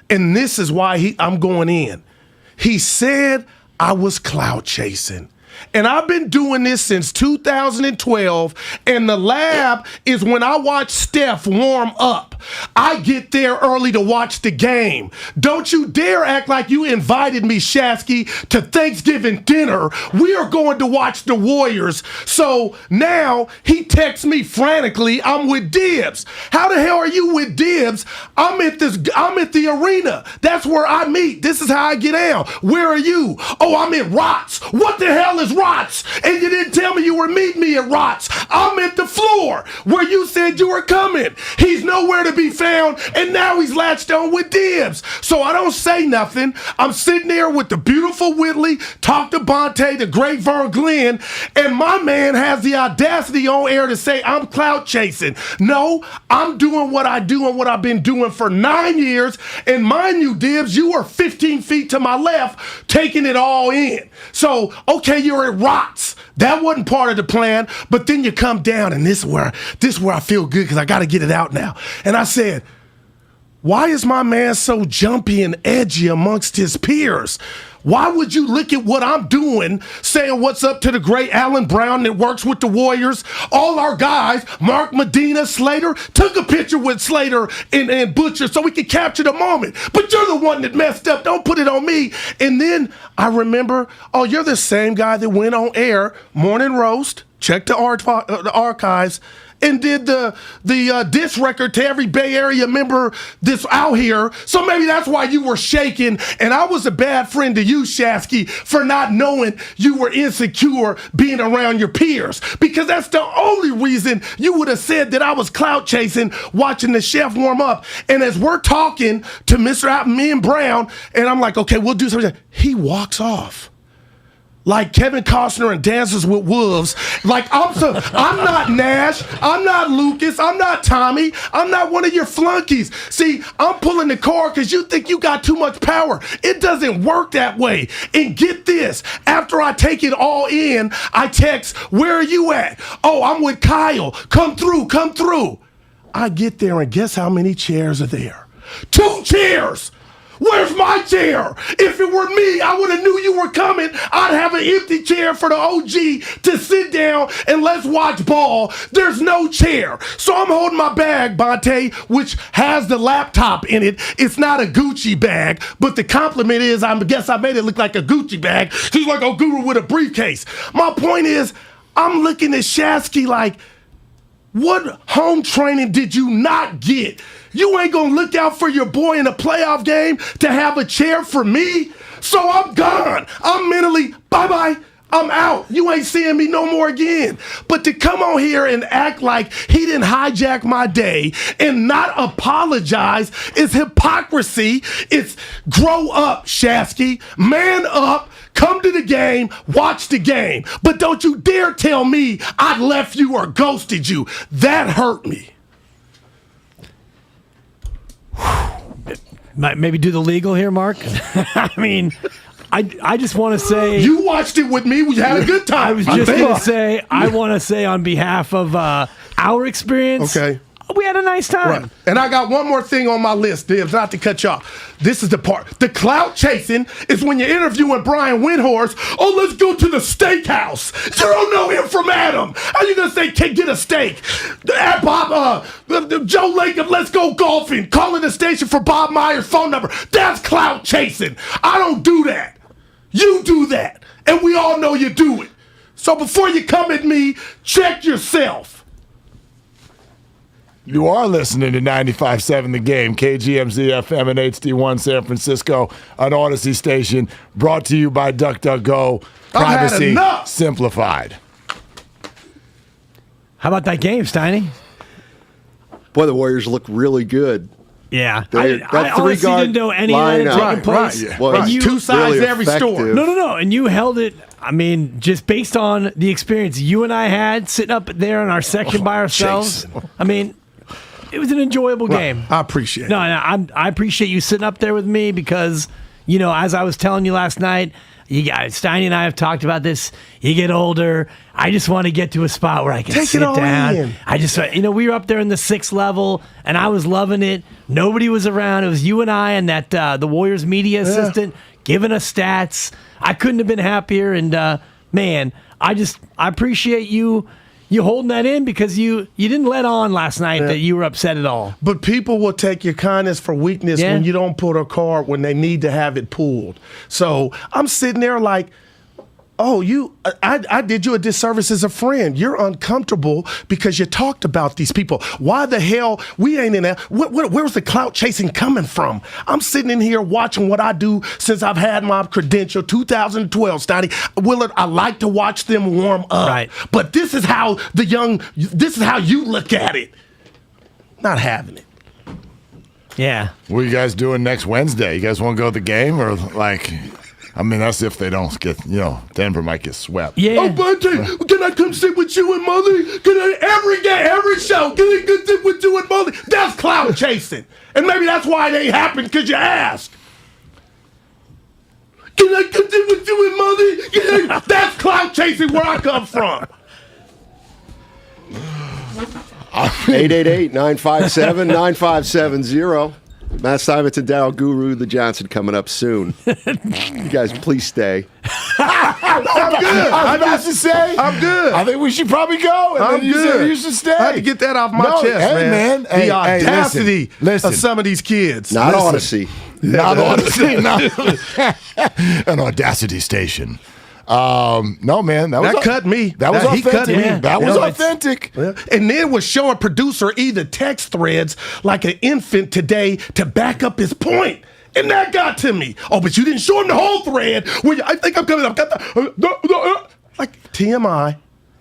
And this is why I'm going in. He said I was cloud chasing. And I've been doing this since 2012. And the lab is when I watch Steph warm up. I get there early to watch the game. Don't you dare act like you invited me, Shasky, to Thanksgiving dinner. We are going to watch the Warriors. So now he texts me frantically, I'm with Dibs. How the hell are you with Dibs? I'm at the arena. That's where I meet. This is how I get down. Where are you? Oh, I'm at Rots. What the hell is Rots? And you didn't tell me you were meeting me at Rots. I'm at the floor where you said you were coming. He's nowhere to be found, and now he's latched on with Dibs. So I don't say nothing. I'm sitting there with the beautiful Whitley, talk to Bonte, the great Vern Glenn, and my man has the audacity on air to say I'm clout chasing. No, I'm doing what I do and what I've been doing for 9 years, and mind you, Dibs, you are 15 feet to my left, taking it all in. So, okay, you're at Rots. That wasn't part of the plan, but then you come down, and this is where I feel good because I got to get it out now. And I said, why is my man so jumpy and edgy amongst his peers? Why would you look at what I'm doing, saying what's up to the great Allen Brown that works with the Warriors? All our guys, Mark Medina, Slater, took a picture with Slater and Butcher so we could capture the moment. But you're the one that messed up. Don't put it on me. And then I remember, oh, you're the same guy that went on air, Morning Roast, check the archives, and did the diss record to every Bay Area member that's out here. So maybe that's why you were shaking. And I was a bad friend to you, Shasky, for not knowing you were insecure being around your peers. Because that's the only reason you would have said that I was clout chasing watching the chef warm up. And as we're talking to me and Brown, and I'm like, okay, we'll do something. He walks off. Like Kevin Costner in Dances with Wolves. Like, I'm not Nash. I'm not Lucas. I'm not Tommy. I'm not one of your flunkies. See, I'm pulling the car because you think you got too much power. It doesn't work that way. And get this. After I take it all in, I text, where are you at? Oh, I'm with Kyle. Come through, come through. I get there, and guess how many chairs are there? 2 chairs. Where's my chair? If it were me, I would have knew you were coming. I'd have an empty chair for the OG to sit down and let's watch ball. There's no chair. So I'm holding my bag, Bonte, which has the laptop in it. It's not a Gucci bag, but the compliment is, I guess I made it look like a Gucci bag. He's like a guru with a briefcase. My point is, I'm looking at Shasky like, what home training did you not get? You ain't gonna look out for your boy in a playoff game to have a chair for me? So I'm gone. I'm mentally, bye-bye. I'm out. You ain't seeing me no more again. But to come on here and act like he didn't hijack my day and not apologize is hypocrisy. It's grow up, Shasky. Man up. Come to the game, watch the game. But don't you dare tell me I left you or ghosted you. That hurt me. Maybe do the legal here, Mark. I mean, I just want to say you watched it with me. We had a good time. I was just going to say I want to say on behalf of our experience. Okay. We had a nice time. Right. And I got one more thing on my list, Dibs, not to cut you off. This is the part. The clout chasing is when you're interviewing Brian Windhorst. Oh, let's go to the steakhouse. You don't know him from Adam. How you going to say, get a steak? Bob, Joe Lacob, let's go golfing. Calling the station for Bob Meyer's phone number. That's clout chasing. I don't do that. You do that. And we all know you do it. So before you come at me, check yourself. You are listening to 95.7 The Game, KGMZ FM and HD1 San Francisco, an Odyssey station, brought to you by DuckDuckGo. Privacy simplified. How about that game, Steiny? Boy, the Warriors look really good. Yeah. I honestly didn't know any of that had taken place. Right. Well, and 2 sides to every store. No. And you held it, I mean, just based on the experience you and I had sitting up there in our section by ourselves. I mean, it was an enjoyable game. I appreciate it. No, I appreciate you sitting up there with me because, you know, as I was telling you last night, Steiny and I have talked about this. You get older. I just want to get to a spot where I can sit down. In. I just, we were up there in the 6th level, and I was loving it. Nobody was around. It was you and I and that the Warriors media assistant giving us stats. I couldn't have been happier. And man, I appreciate you. You holding that in because you didn't let on last night that you were upset at all. But people will take your kindness for weakness when you don't pull a card when they need to have it pulled. So I'm sitting there like, oh, I did you a disservice as a friend. You're uncomfortable because you talked about these people. Why the hell we ain't in that? Where's the clout chasing coming from? I'm sitting in here watching what I do since I've had my credential, 2012, Steiny. Willard, I like to watch them warm up. Right. But this is how this is how you look at it. Not having it. Yeah. What are you guys doing next Wednesday? You guys want to go to the game or like... I mean, that's if they don't get, Denver might get swept. Yeah. Oh, Bunty, can I come sit with you and Molly? Can I, every day, every show, can I come sit with you and Molly? That's clout chasing. And maybe that's why it ain't happened, because you asked. Can I come sit with you and Molly? That's clout chasing where I come from. 888-957-9570. Matt Simonton, Dow Guru, the Johnson coming up soon. You guys, please stay. I'm good. I was about to say. I'm good. I think we should probably go. And I'm then you good. said you should stay. I had to get that off my chest, man. Hey, the audacity listen. of some of these kids. Not Odyssey. Not Odyssey. An Audacity station. No, man. That cut me. That was authentic. Cut me. That was authentic. And then was showing producer either text threads like an infant today to back up his point. And that got to me. Oh, but you didn't show him the whole thread. I think I'm coming. I've got the like TMI.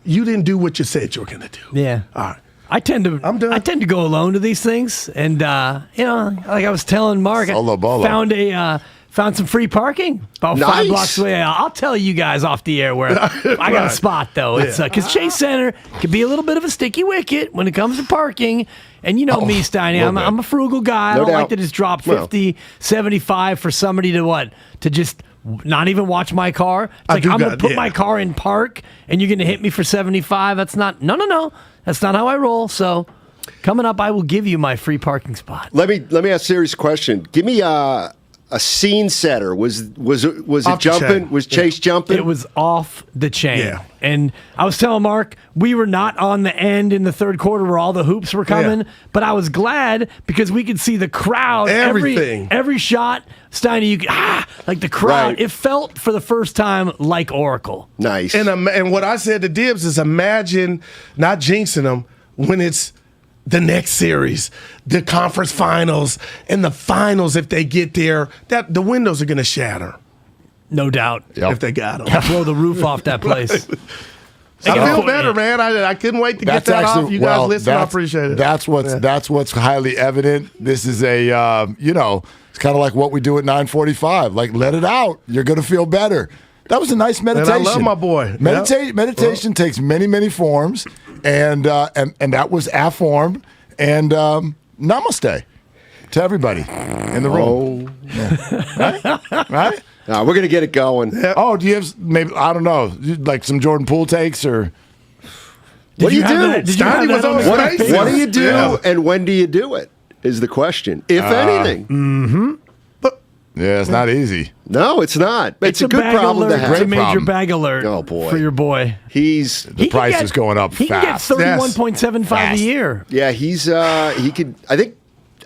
You didn't do what you said you were going to do. Yeah. All right. I'm done. I tend to go alone to these things, and like I was telling Mark, I found some free parking about 5 blocks away. I'll tell you guys off the air where I got a spot, though. It's because Chase Center can be a little bit of a sticky wicket when it comes to parking. And you know me, Steiny. I'm a frugal guy. I don't like to just drop 50, 75 for somebody to just not even watch my car. It's like I'm going to put my car in park, and you're going to hit me for 75. That's not. No. That's not how I roll. So coming up, I will give you my free parking spot. Let me ask a serious question. Give me a scene setter. Was it jumping? Was Chase jumping? It was off the chain. Yeah. And I was telling Mark, we were not on the end in the third quarter where all the hoops were coming, but I was glad because we could see the crowd. Everything. Every shot, Steiny, you could, like the crowd. Right. It felt for the first time like Oracle. Nice. And what I said to Dibs is imagine not jinxing them when it's the next series, the conference finals, and the finals. If they get there, that the windows are going to shatter. No doubt. If they got them. Blow the roof off that place. I feel better, man. I couldn't wait to get that off. You guys listen, I appreciate it. That's what's highly evident. This is a it's kind of like what we do at 9:45. Like, let it out. You're going to feel better. That was a nice meditation. And I love my boy. Meditation takes many, many forms, and that was a form. And namaste to everybody in the room. Right? No, we're going to get it going. Oh, do you have maybe, I don't know, like some Jordan Poole takes or? What do you do? What do you do and when do you do it is the question, if anything. Mm-hmm. Yeah, it's not easy. No, it's not. It's a good problem to have. It's a major bag alert for your boy. The price is going up fast. He can get 31.75 a year. Yeah, he could, I think,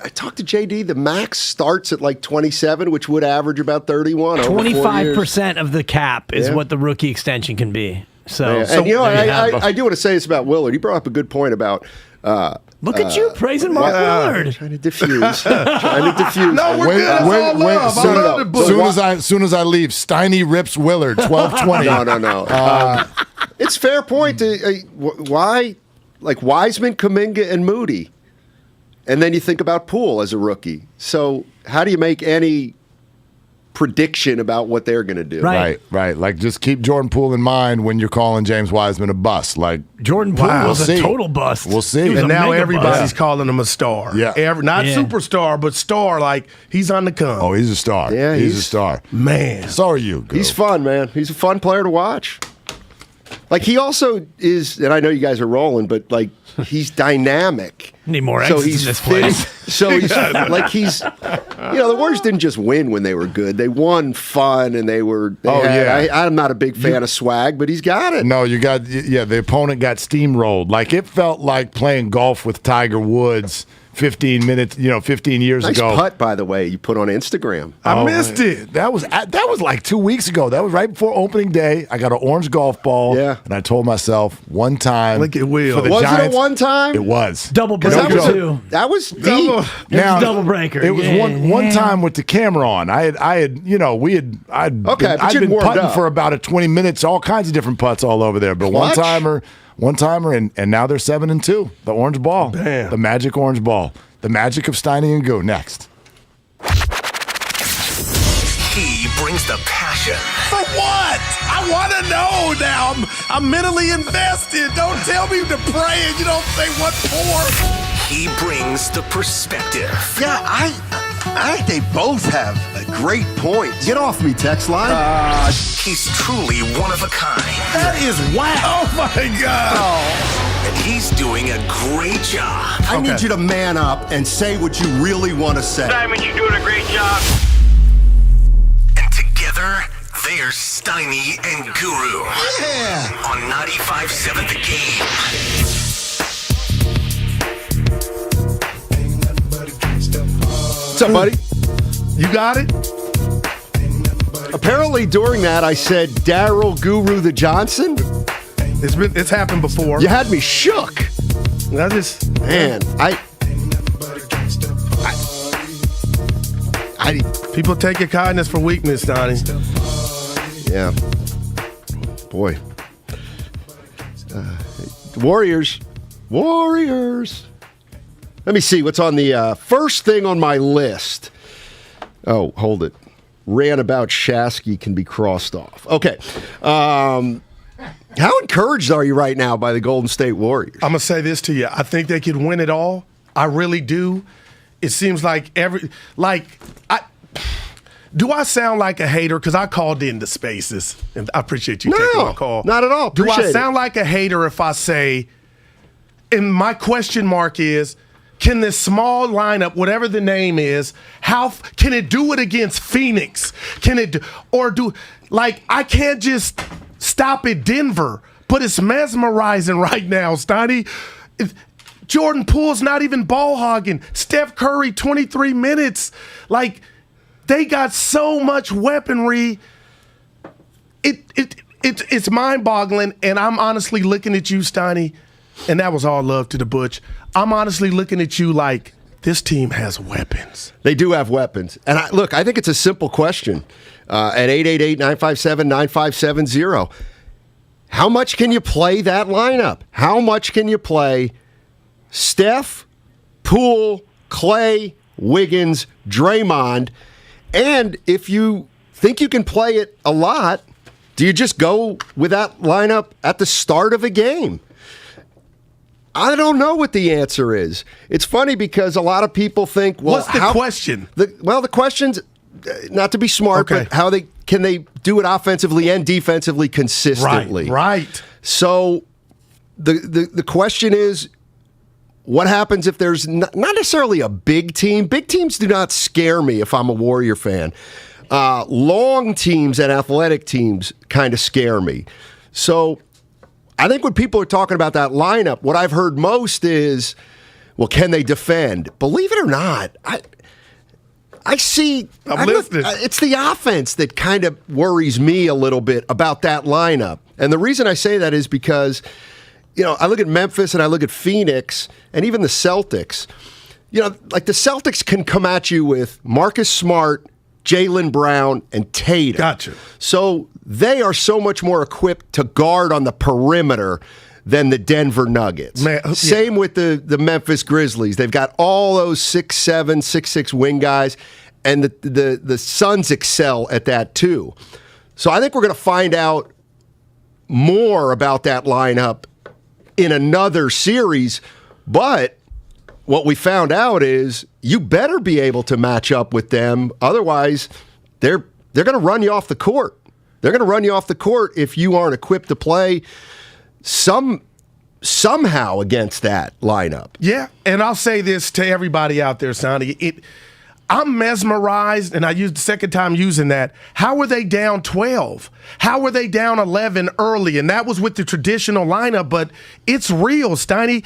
I talked to JD, the max starts at like 27, which would average about 31 25% of the cap is what the rookie extension can be. So, I do want to say this about Willard. He brought up a good point about look at you praising Mark Willard. Trying to diffuse. No, we're good. It's all love. Soon as I leave, Steiny rips Willard 12-20. No. It's fair point. Why, like Wiseman, Kuminga, and Moody, and then you think about Poole as a rookie. So how do you make any prediction about what they're going to do? Right. Like, just keep Jordan Poole in mind when you're calling James Wiseman a bust. Like, Jordan Poole was a total bust. We'll see. And now everybody's calling him a star. Yeah. Not superstar, but star. Like, he's on the come. Oh, he's a star. Yeah, he's a star. Man. So are you. He's fun, man. He's a fun player to watch. Like, he also is, and I know you guys are rolling, but like, he's dynamic. Need more so exits he's in this place. So he's like the Warriors didn't just win when they were good. They won fun and I'm not a big fan of swag, but he's got it. No, the opponent got steamrolled. Like it felt like playing golf with Tiger Woods 15 years ago. Nice putt, by the way, you put on Instagram. I missed it. That was like 2 weeks ago. That was right before opening day. I got an orange golf ball. Yeah. And I told myself one time. Look at Will. Was it a one time? It was. Double breaker, too. That was deep. Now, double breaker. It was one time with the camera on. I'd been putting for about 20 minutes, all kinds of different putts all over there. But one timer, and now they're 7-2. The orange ball. Damn. The magic orange ball. The magic of Steiny and Guru. Next. He brings the passion. For what? I want to know now. I'm mentally invested. Don't tell me to pray and you don't say what for. He brings the perspective. Yeah, I think they both have a great point. Get off me, text line. He's truly one of a kind. That is wow. Oh, my God. And he's doing a great job. I need you to man up and say what you really want to say. Simon, you're doing a great job. And together, they're Steiny and Guru. Yeah. On 95.7 The Game. What's up, buddy? You got it? Apparently, during that, I said Daryl Guru the Johnson. It's happened before. You had me shook. People take your kindness for weakness, Donnie. Yeah. Boy. Warriors. Let me see what's on the first thing on my list. Oh, hold it. Ran about Shasky can be crossed off. Okay. How encouraged are you right now by the Golden State Warriors? I'm going to say this to you. I think they could win it all. I really do. It seems like do I sound like a hater? Because I called in the spaces. And I appreciate you taking my call. Not at all. Do I sound like a hater if I say, and my question mark is, can this small lineup, whatever the name is, how can it do it against Phoenix? Can it I can't just stop at Denver, but it's mesmerizing right now, Steiny. Jordan Poole's not even ball hogging. Steph Curry, 23 minutes. Like, they got so much weaponry. It's mind-boggling, and I'm honestly looking at you, Steiny, and that was all love to the Butch. I'm honestly looking at you like this team has weapons. They do have weapons. And I think it's a simple question. At 888-957-9570, how much can you play that lineup? How much can you play Steph, Poole, Clay, Wiggins, Draymond? And if you think you can play it a lot, do you just go with that lineup at the start of a game? I don't know what the answer is. It's funny because a lot of people think, well, what's the question? The question's not to be smart, but how can they do it offensively and defensively consistently? Right. So the question is, what happens if there's not necessarily a big team? Big teams do not scare me if I'm a Warrior fan. Long teams and athletic teams kind of scare me. So I think when people are talking about that lineup, what I've heard most is, well, can they defend? Believe it or not, I see. It's the offense that kind of worries me a little bit about that lineup. And the reason I say that is because, I look at Memphis and I look at Phoenix and even the Celtics. Like the Celtics can come at you with Marcus Smart, Jaylen Brown, and Tatum. Gotcha. So they are so much more equipped to guard on the perimeter than the Denver Nuggets. Same with the Memphis Grizzlies. They've got all those 6'7", 6'6" wing guys, and the Suns excel at that too. So I think we're going to find out more about that lineup in another series, but what we found out is you better be able to match up with them. Otherwise, they're going to run you off the court. They're going to run you off the court if you aren't equipped to play some somehow against that lineup. Yeah, and I'll say this to everybody out there, Sonny. I'm mesmerized, and I used the second time using that. How were they down 12? How were they down 11 early? And that was with the traditional lineup, but it's real, Steiny.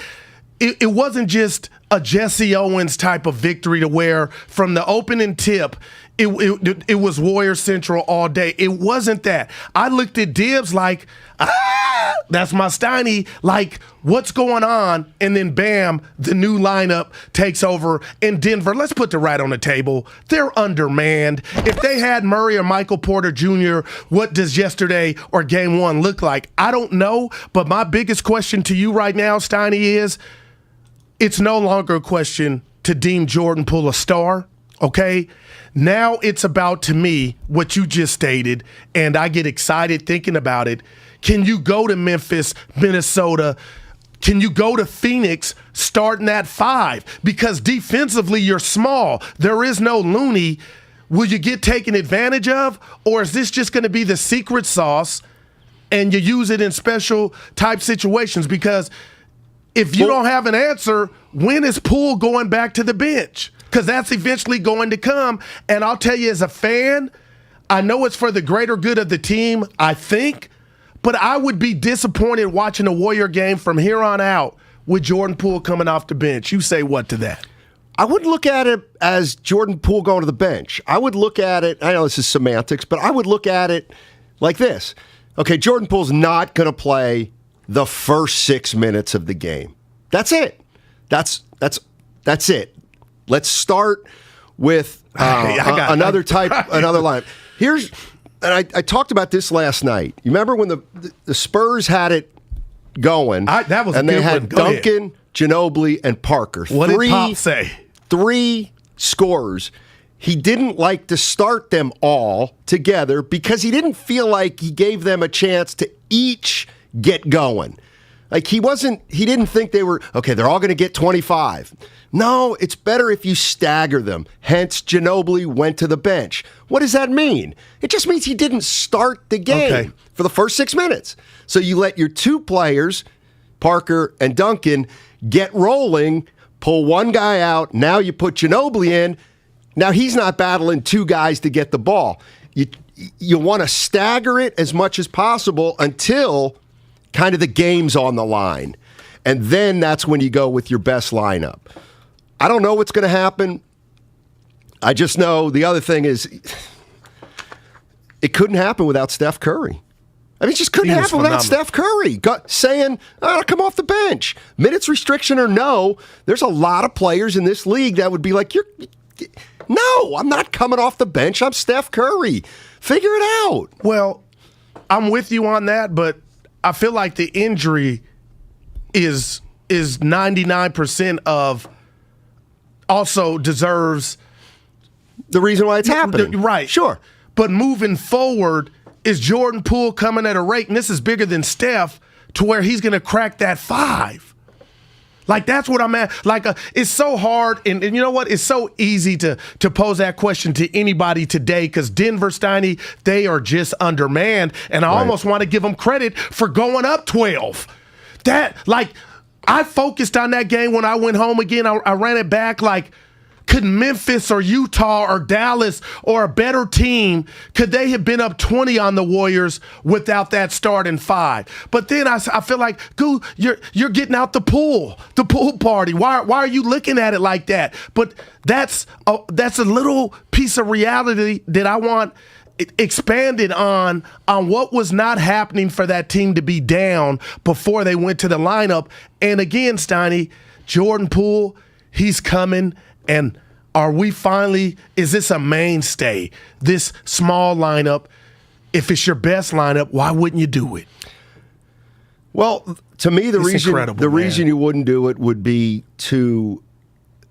It wasn't just a Jesse Owens type of victory to where from the opening tip, it was Warrior Central all day. It wasn't that. I looked at Dibs like, that's my Steiny. Like, what's going on? And then, bam, the new lineup takes over. In Denver, let's put the right on the table. They're undermanned. If they had Murray or Michael Porter Jr., what does yesterday or game one look like? I don't know. But my biggest question to you right now, Steiny, is it's no longer a question to deem Jordan Poole a star, okay? Now it's about, to me, what you just stated, and I get excited thinking about it. Can you go to Memphis, Minnesota? Can you go to Phoenix starting at 5? Because defensively, you're small. There is no Looney. Will you get taken advantage of? Or is this just going to be the secret sauce and you use it in special type situations? Because if you don't have an answer, when is Poole going back to the bench? Because that's eventually going to come. And I'll tell you, as a fan, I know it's for the greater good of the team, I think, but I would be disappointed watching a Warrior game from here on out with Jordan Poole coming off the bench. You say what to that? I wouldn't look at it as Jordan Poole going to the bench. I would look at it, I know this is semantics, but I would look at it like this. Okay, Jordan Poole's not going to play the first 6 minutes of the game. That's it. That's it. Let's start with another line. I talked about this last night. You remember when the Spurs had it going? That was and a good they had one. Duncan, Ginobili, and Parker. What did Pop say? 3 scorers. He didn't like to start them all together because he didn't feel like he gave them a chance to each get going. Like he didn't think they were, okay, they're all going to get 25. No, it's better if you stagger them. Hence, Ginobili went to the bench. What does that mean? It just means he didn't start the game for the first 6 minutes. So you let your 2 players, Parker and Duncan, get rolling, pull one guy out. Now you put Ginobili in. Now he's not battling 2 guys to get the ball. You want to stagger it as much as possible until kind of the game's on the line. And then that's when you go with your best lineup. I don't know what's going to happen. I just know the other thing is it couldn't happen without Steph Curry. I mean, it just couldn't happen without Steph Curry saying, come off the bench. Minutes restriction or no, there's a lot of players in this league that would be like, no, I'm not coming off the bench. I'm Steph Curry. Figure it out. Well, I'm with you on that, but I feel like the injury is 99% of also deserves the reason why it's happening. Right. Sure. But moving forward, is Jordan Poole coming at a rate, and this is bigger than Steph, to where he's going to crack that 5? Like, that's what I'm at. Like, it's so hard, and you know what? It's so easy to pose that question to anybody today because Denver, Steiny, they are just undermanned, and I almost want to give them credit for going up 12. I focused on that game when I went home again. I ran it back like, could Memphis or Utah or Dallas or a better team, could they have been up 20 on the Warriors without that starting 5? But then I feel like, Goo, you're getting out the pool party. Why are you looking at it like that? But that's a little piece of reality that I want expanded on what was not happening for that team to be down before they went to the lineup. And again, Steiny, Jordan Poole, he's coming. And is this a mainstay? This small lineup, if it's your best lineup, why wouldn't you do it? Well, to me, the reason you wouldn't do it would be to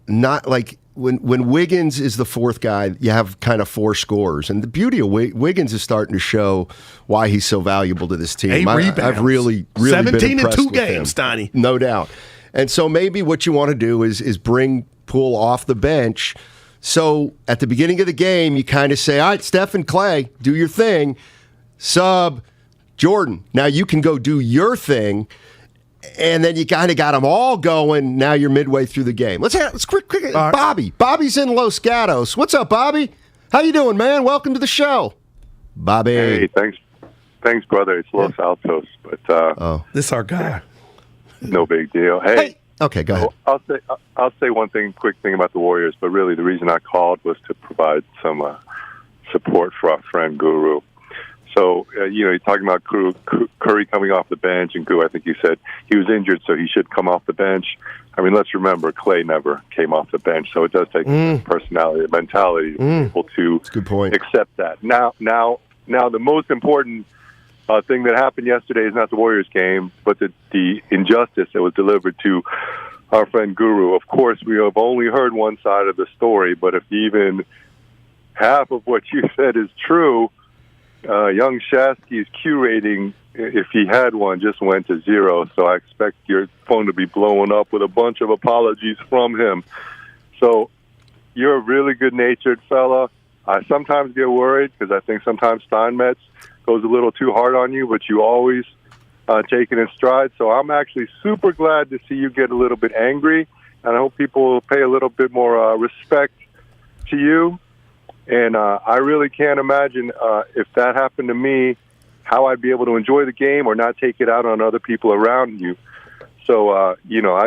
not like when Wiggins is the 4th guy, you have kind of 4 scorers. And the beauty of Wiggins is starting to show why he's so valuable to this team. 8 rebounds. I've really 17 been impressed in 2 with games, him. Steiny. No doubt. And so maybe what you want to do is bring Poole off the bench. So at the beginning of the game, you kind of say, all right, Steph and Clay, do your thing. Sub Jordan. Now you can go do your thing. and then you kind of got them all going. Now you're midway through the game. Let's quick. Right. Bobby. Bobby's in Los Gatos. What's up, Bobby? How you doing, man? Welcome to the show, Bobby. Hey, thanks, brother. It's Los Altos, but this our guy. No big deal. Hey. Okay, go ahead. I'll say one quick thing about the Warriors, but really the reason I called was to provide some support for our friend Guru. So, you're talking about Curry coming off the bench, and Guru, I think you said he was injured, so he should come off the bench. I mean, let's remember, Clay never came off the bench, so it does take personality and mentality to be able to accept that. Now, the most important thing that happened yesterday is not the Warriors game, but the injustice that was delivered to our friend Guru. Of course, we have only heard one side of the story, but if even half of what you said is true, young Shasky's Q rating, if he had one, just went to 0. So I expect your phone to be blowing up with a bunch of apologies from him. So you're a really good-natured fella. I sometimes get worried because I think sometimes Steinmetz goes a little too hard on you, but you always take it in stride. So I'm actually super glad to see you get a little bit angry, and I hope people will pay a little bit more respect to you. And I really can't imagine if that happened to me, how I'd be able to enjoy the game or not take it out on other people around you. So, I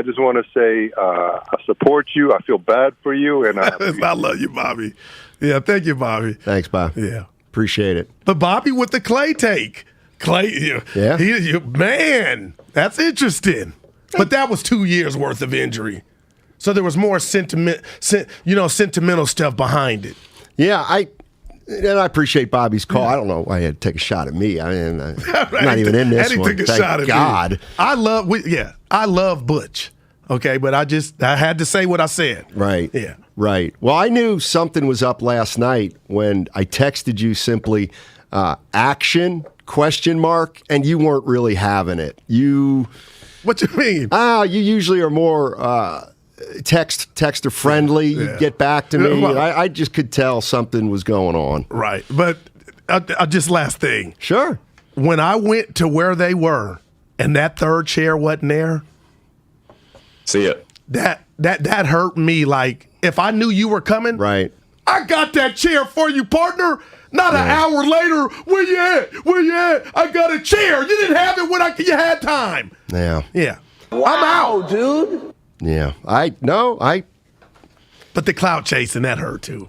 just want to say I support you. I feel bad for you. And I love you, Bobby. Yeah, thank you, Bobby. Thanks, Bob. Yeah. Appreciate it. But Bobby with the Clay take. Clay, man, that's interesting. But that was 2 years worth of injury. So there was more sentimental stuff behind it. Yeah, I appreciate Bobby's call. I don't know why he had to take a shot at me. I'm not even in this one. Took a Thank shot at God. Me. I love Butch. Okay, but I had to say what I said. Right. Yeah. Right. Well, I knew something was up last night when I texted you simply action ? And you weren't really having it. What you mean? You usually are more texter friendly. You get back to me. I just could tell something was going on. Right. But just last thing. Sure. When I went to where they were and that third chair wasn't there. See it. That hurt me. Like, if I knew you were coming. Right. I got that chair for you, partner. Not an hour later. Where you at? Where you at? I got a chair. You didn't have it when you had time. Yeah. Yeah. Wow, I'm out, dude. Yeah. But the clout chasing, that hurt too.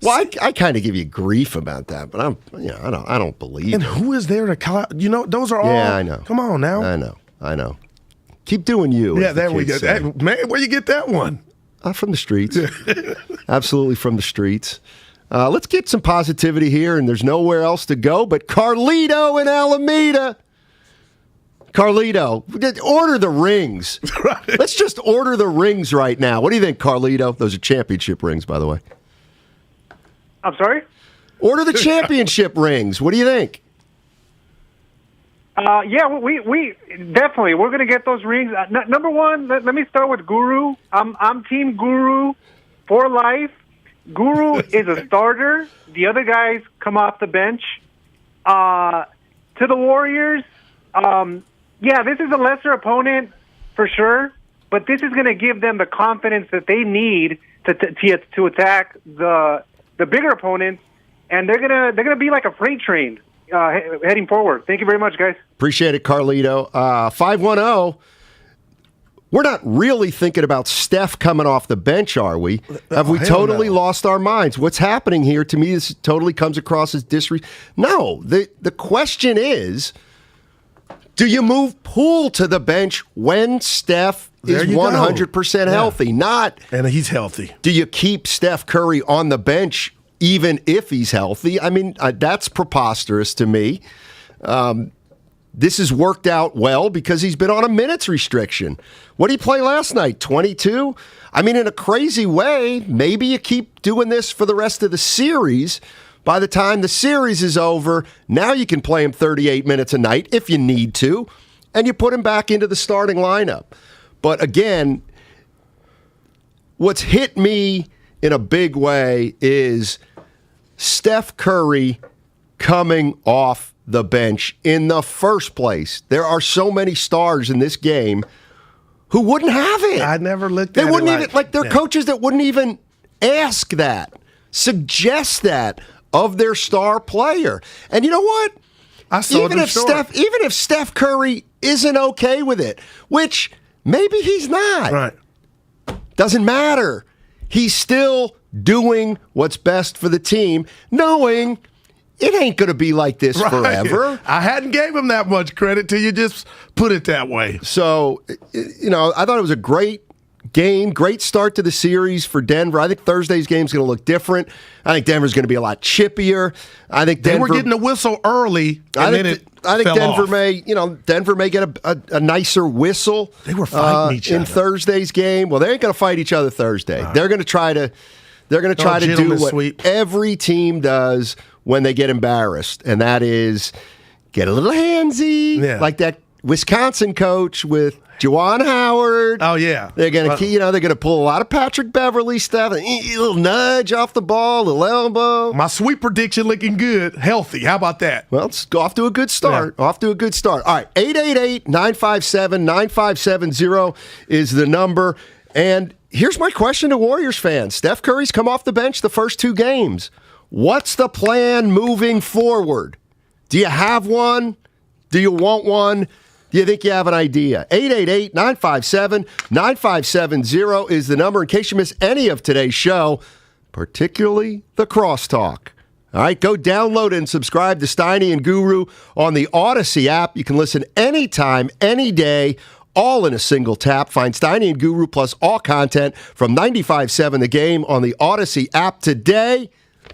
Well, I kind of give you grief about that, but I don't believe. And who is there to clout? Those are all. Yeah, I know. Come on now. I know. Keep doing you. Yeah, there we go. Man, where you get that one? From the streets. Absolutely from the streets. Let's get some positivity here, and there's nowhere else to go but Carlito in Alameda. Carlito, order the rings. Right. Let's just order the rings right now. What do you think, Carlito? Those are championship rings, by the way. I'm sorry? Order the championship rings. What do you think? Yeah, we definitely we're gonna get those rings. Number one, let me start with Guru. I'm Team Guru for life. Guru is a starter. The other guys come off the bench. To the Warriors, this is a lesser opponent for sure, but this is going to give them the confidence that they need to attack the bigger opponents, and they're gonna be like a freight train heading forward. Thank you very much, guys. Appreciate it, Carlito. 510. We're not really thinking about Steph coming off the bench, are we? Have we totally lost our minds? What's happening here, to me, this totally comes across as disrespect. No, the question is, do you move Poole to the bench when Steph is 100% healthy? Not. And he's healthy. Do you keep Steph Curry on the bench even if he's healthy? I mean, that's preposterous to me. This has worked out well because he's been on a minutes restriction. What did he play last night? 22? I mean, in a crazy way, maybe you keep doing this for the rest of the series. By the time the series is over, now you can play him 38 minutes a night if you need to, and you put him back into the starting lineup. But again, what's hit me in a big way is Steph Curry coming off the bench in the first place. There are so many stars in this game who wouldn't have it. I never looked at it. They wouldn't even, like, they're coaches that wouldn't even ask that, suggest that of their star player. And you know what? Even if Steph Curry isn't okay with it, which maybe he's not. Right. Doesn't matter. He's still doing what's best for the team, knowing it ain't going to be like this forever. I hadn't gave him that much credit till you just put it that way. So, I thought it was a great game, great start to the series for Denver. I think Thursday's game is going to look different. I think Denver's going to be a lot chippier. I think they were getting the whistle early, and then it I think fell Denver off. Denver may get a nicer whistle. They were fighting each other in Thursday's game. Well, they ain't going to fight each other Thursday. They're going to try to do what every team does when they get embarrassed, and that is get a little handsy, like that Wisconsin coach with Juwan Howard. Oh yeah, they're gonna they're gonna pull a lot of Patrick Beverly stuff, a little nudge off the ball, a little elbow. My sweep prediction looking good, healthy. How about that? Well, it's off to a good start. Yeah. Off to a good start. All right, 888-957-9570 is the number. And here's my question to Warriors fans: Steph Curry's come off the bench the first 2 games. What's the plan moving forward? Do you have one? Do you want one? Do you think you have an idea? 888-957-9570 is the number in case you miss any of today's show, particularly the crosstalk. All right, go download and subscribe to Steiny and Guru on the Odyssey app. You can listen anytime, any day, all in a single tap. Find Steiny and Guru plus all content from 95.7 The Game on the Odyssey app today.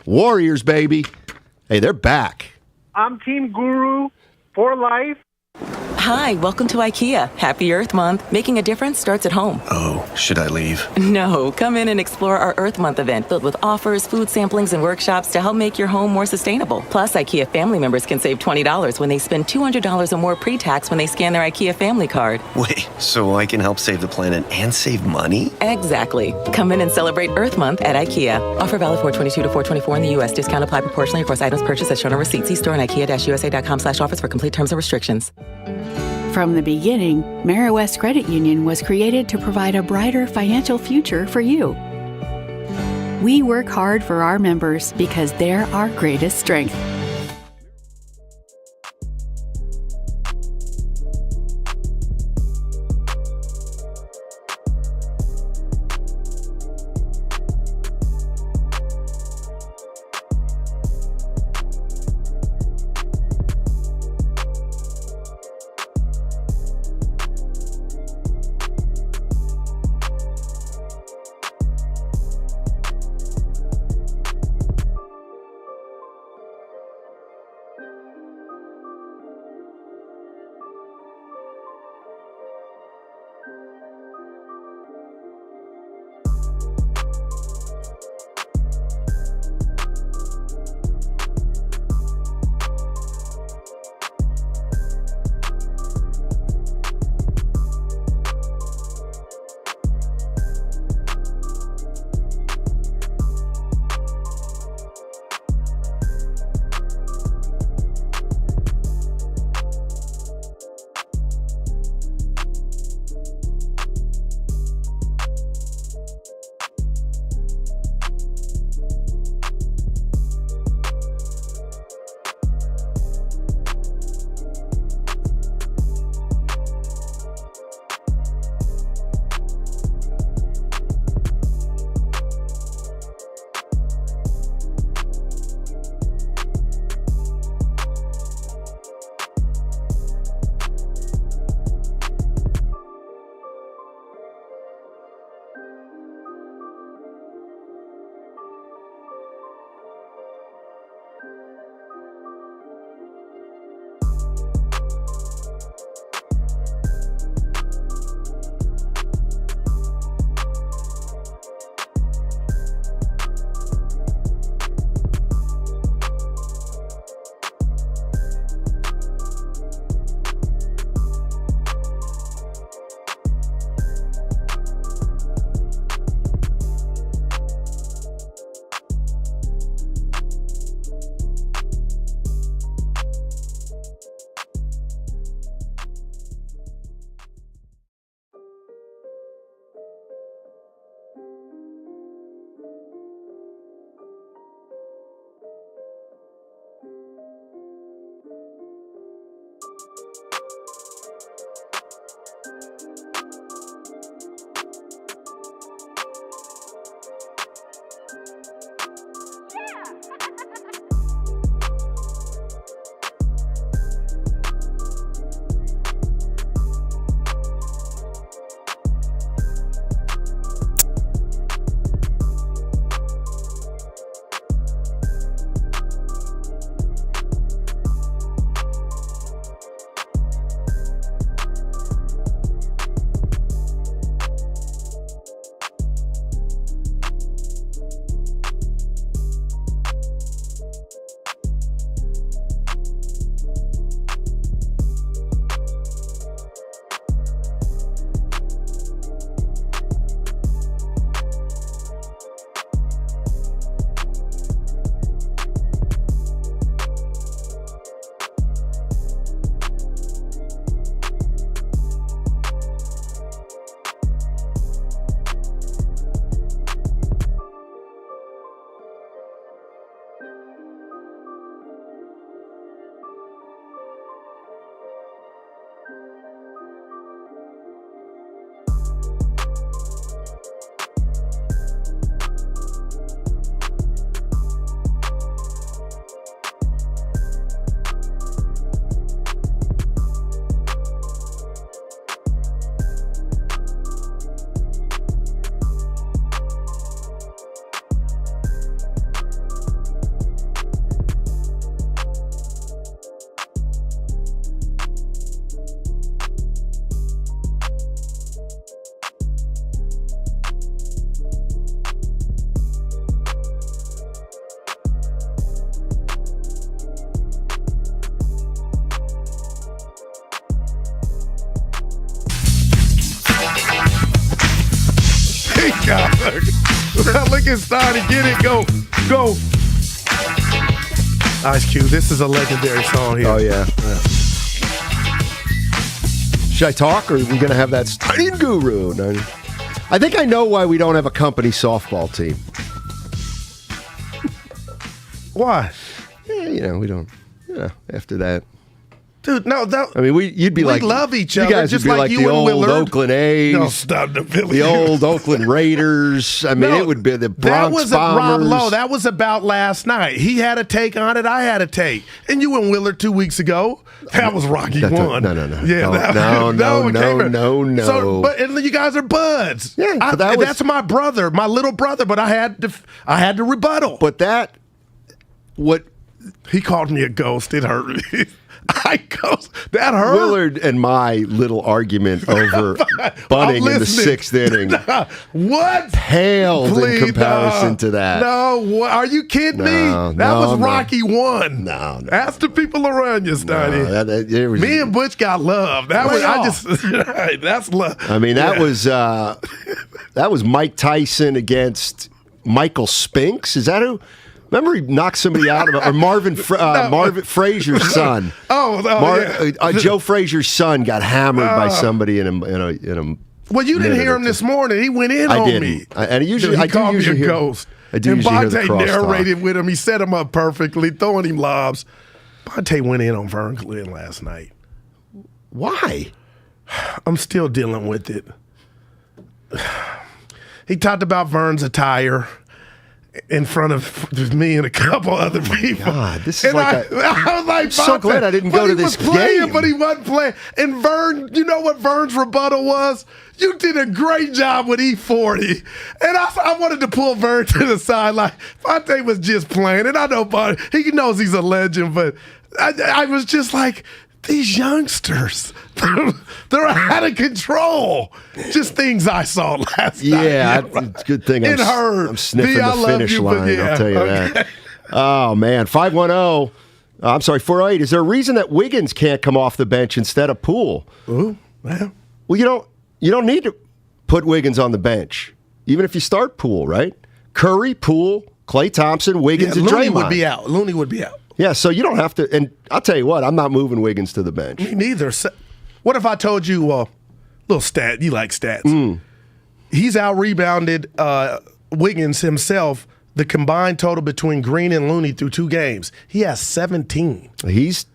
Warriors, baby. Hey, they're back. I'm Team Guru for life. Hi, welcome to IKEA. Happy Earth Month. Making a difference starts at home. Oh, should I leave? No, come in and explore our Earth Month event filled with offers, food samplings, and workshops to help make your home more sustainable. Plus, IKEA family members can save $20 when they spend $200 or more pre-tax when they scan their IKEA family card. Wait, so I can help save the planet and save money? Exactly. Come in and celebrate Earth Month at IKEA. Offer valid 4/22 to 4/24 in the U.S. Discount applied proportionally across items purchased as shown on receipt. See store and IKEA-USA.com/offers for complete terms and restrictions. From the beginning, Meriwest Credit Union was created to provide a brighter financial future for you. We work hard for our members because they're our greatest strength. Look at Steiny. Get it. Go. Ice Cube. This is a legendary song here. Oh, yeah. Should I talk, or are we going to have that Steiny Guru? No. I think I know why we don't have a company softball team. Why? Yeah, we don't. After that. Dude, no. I mean, you'd be like. We love each other. You guys just would be like you the and old Willard. Oakland A's. No, stop the old Oakland Raiders. I mean, it would be the Bronx That was Bombers. Rob Lowe. That was about last night. He had a take on it. I had a take. And you and Willard 2 weeks ago. That was Rocky 1. No. Yeah, No. So, and you guys are buds. Yeah, that's my brother, my little brother. But I had to rebuttal. But what he called me a ghost. It hurt me. That hurt. Willard and my little argument over bunting in the 6th inning. What? Paled in comparison to that. No, are you kidding me? That was Rocky 1. No. Ask the people around you, Steiny. Me and Butch got love. That's love. I mean, that was Mike Tyson against Michael Spinks. Is that who? Remember he knocked somebody out or Marvin Frazier's son. Joe Frazier's son got hammered by somebody in a. Well, you didn't hear him this morning. He went in on me. And usually he called me a ghost. I do usually hear the crosstalk. Narrated with him. He set him up perfectly, throwing him lobs. Bonte went in on Vern Glenn last night. Why? I'm still dealing with it. He talked about Vern's attire in front of me and a couple other people. God, this is I was like, I'm so glad I didn't go to this game. But he wasn't playing. And Vern, you know what Vern's rebuttal was? You did a great job with E40. And I wanted to pull Vern to the side. Like, Fonte was just playing. And I know he knows he's a legend, but I was just like, these youngsters, they're out of control. Just things I saw last night. Yeah, it's a good thing I'm sniffing the finish line, I'll tell you that. Oh, man. 510. I'm sorry, 408. Is there a reason that Wiggins can't come off the bench instead of Poole? Ooh, well. Well, you don't need to put Wiggins on the bench, even if you start Poole, right? Curry, Poole, Klay Thompson, Wiggins, and Draymond. Looney would be out. Yeah, so you don't have to. And I'll tell you what, I'm not moving Wiggins to the bench. Me neither. What if I told you, little stat, you like stats. He's out-rebounded Wiggins himself, the combined total between Green and Looney through 2 games. He has 17. He's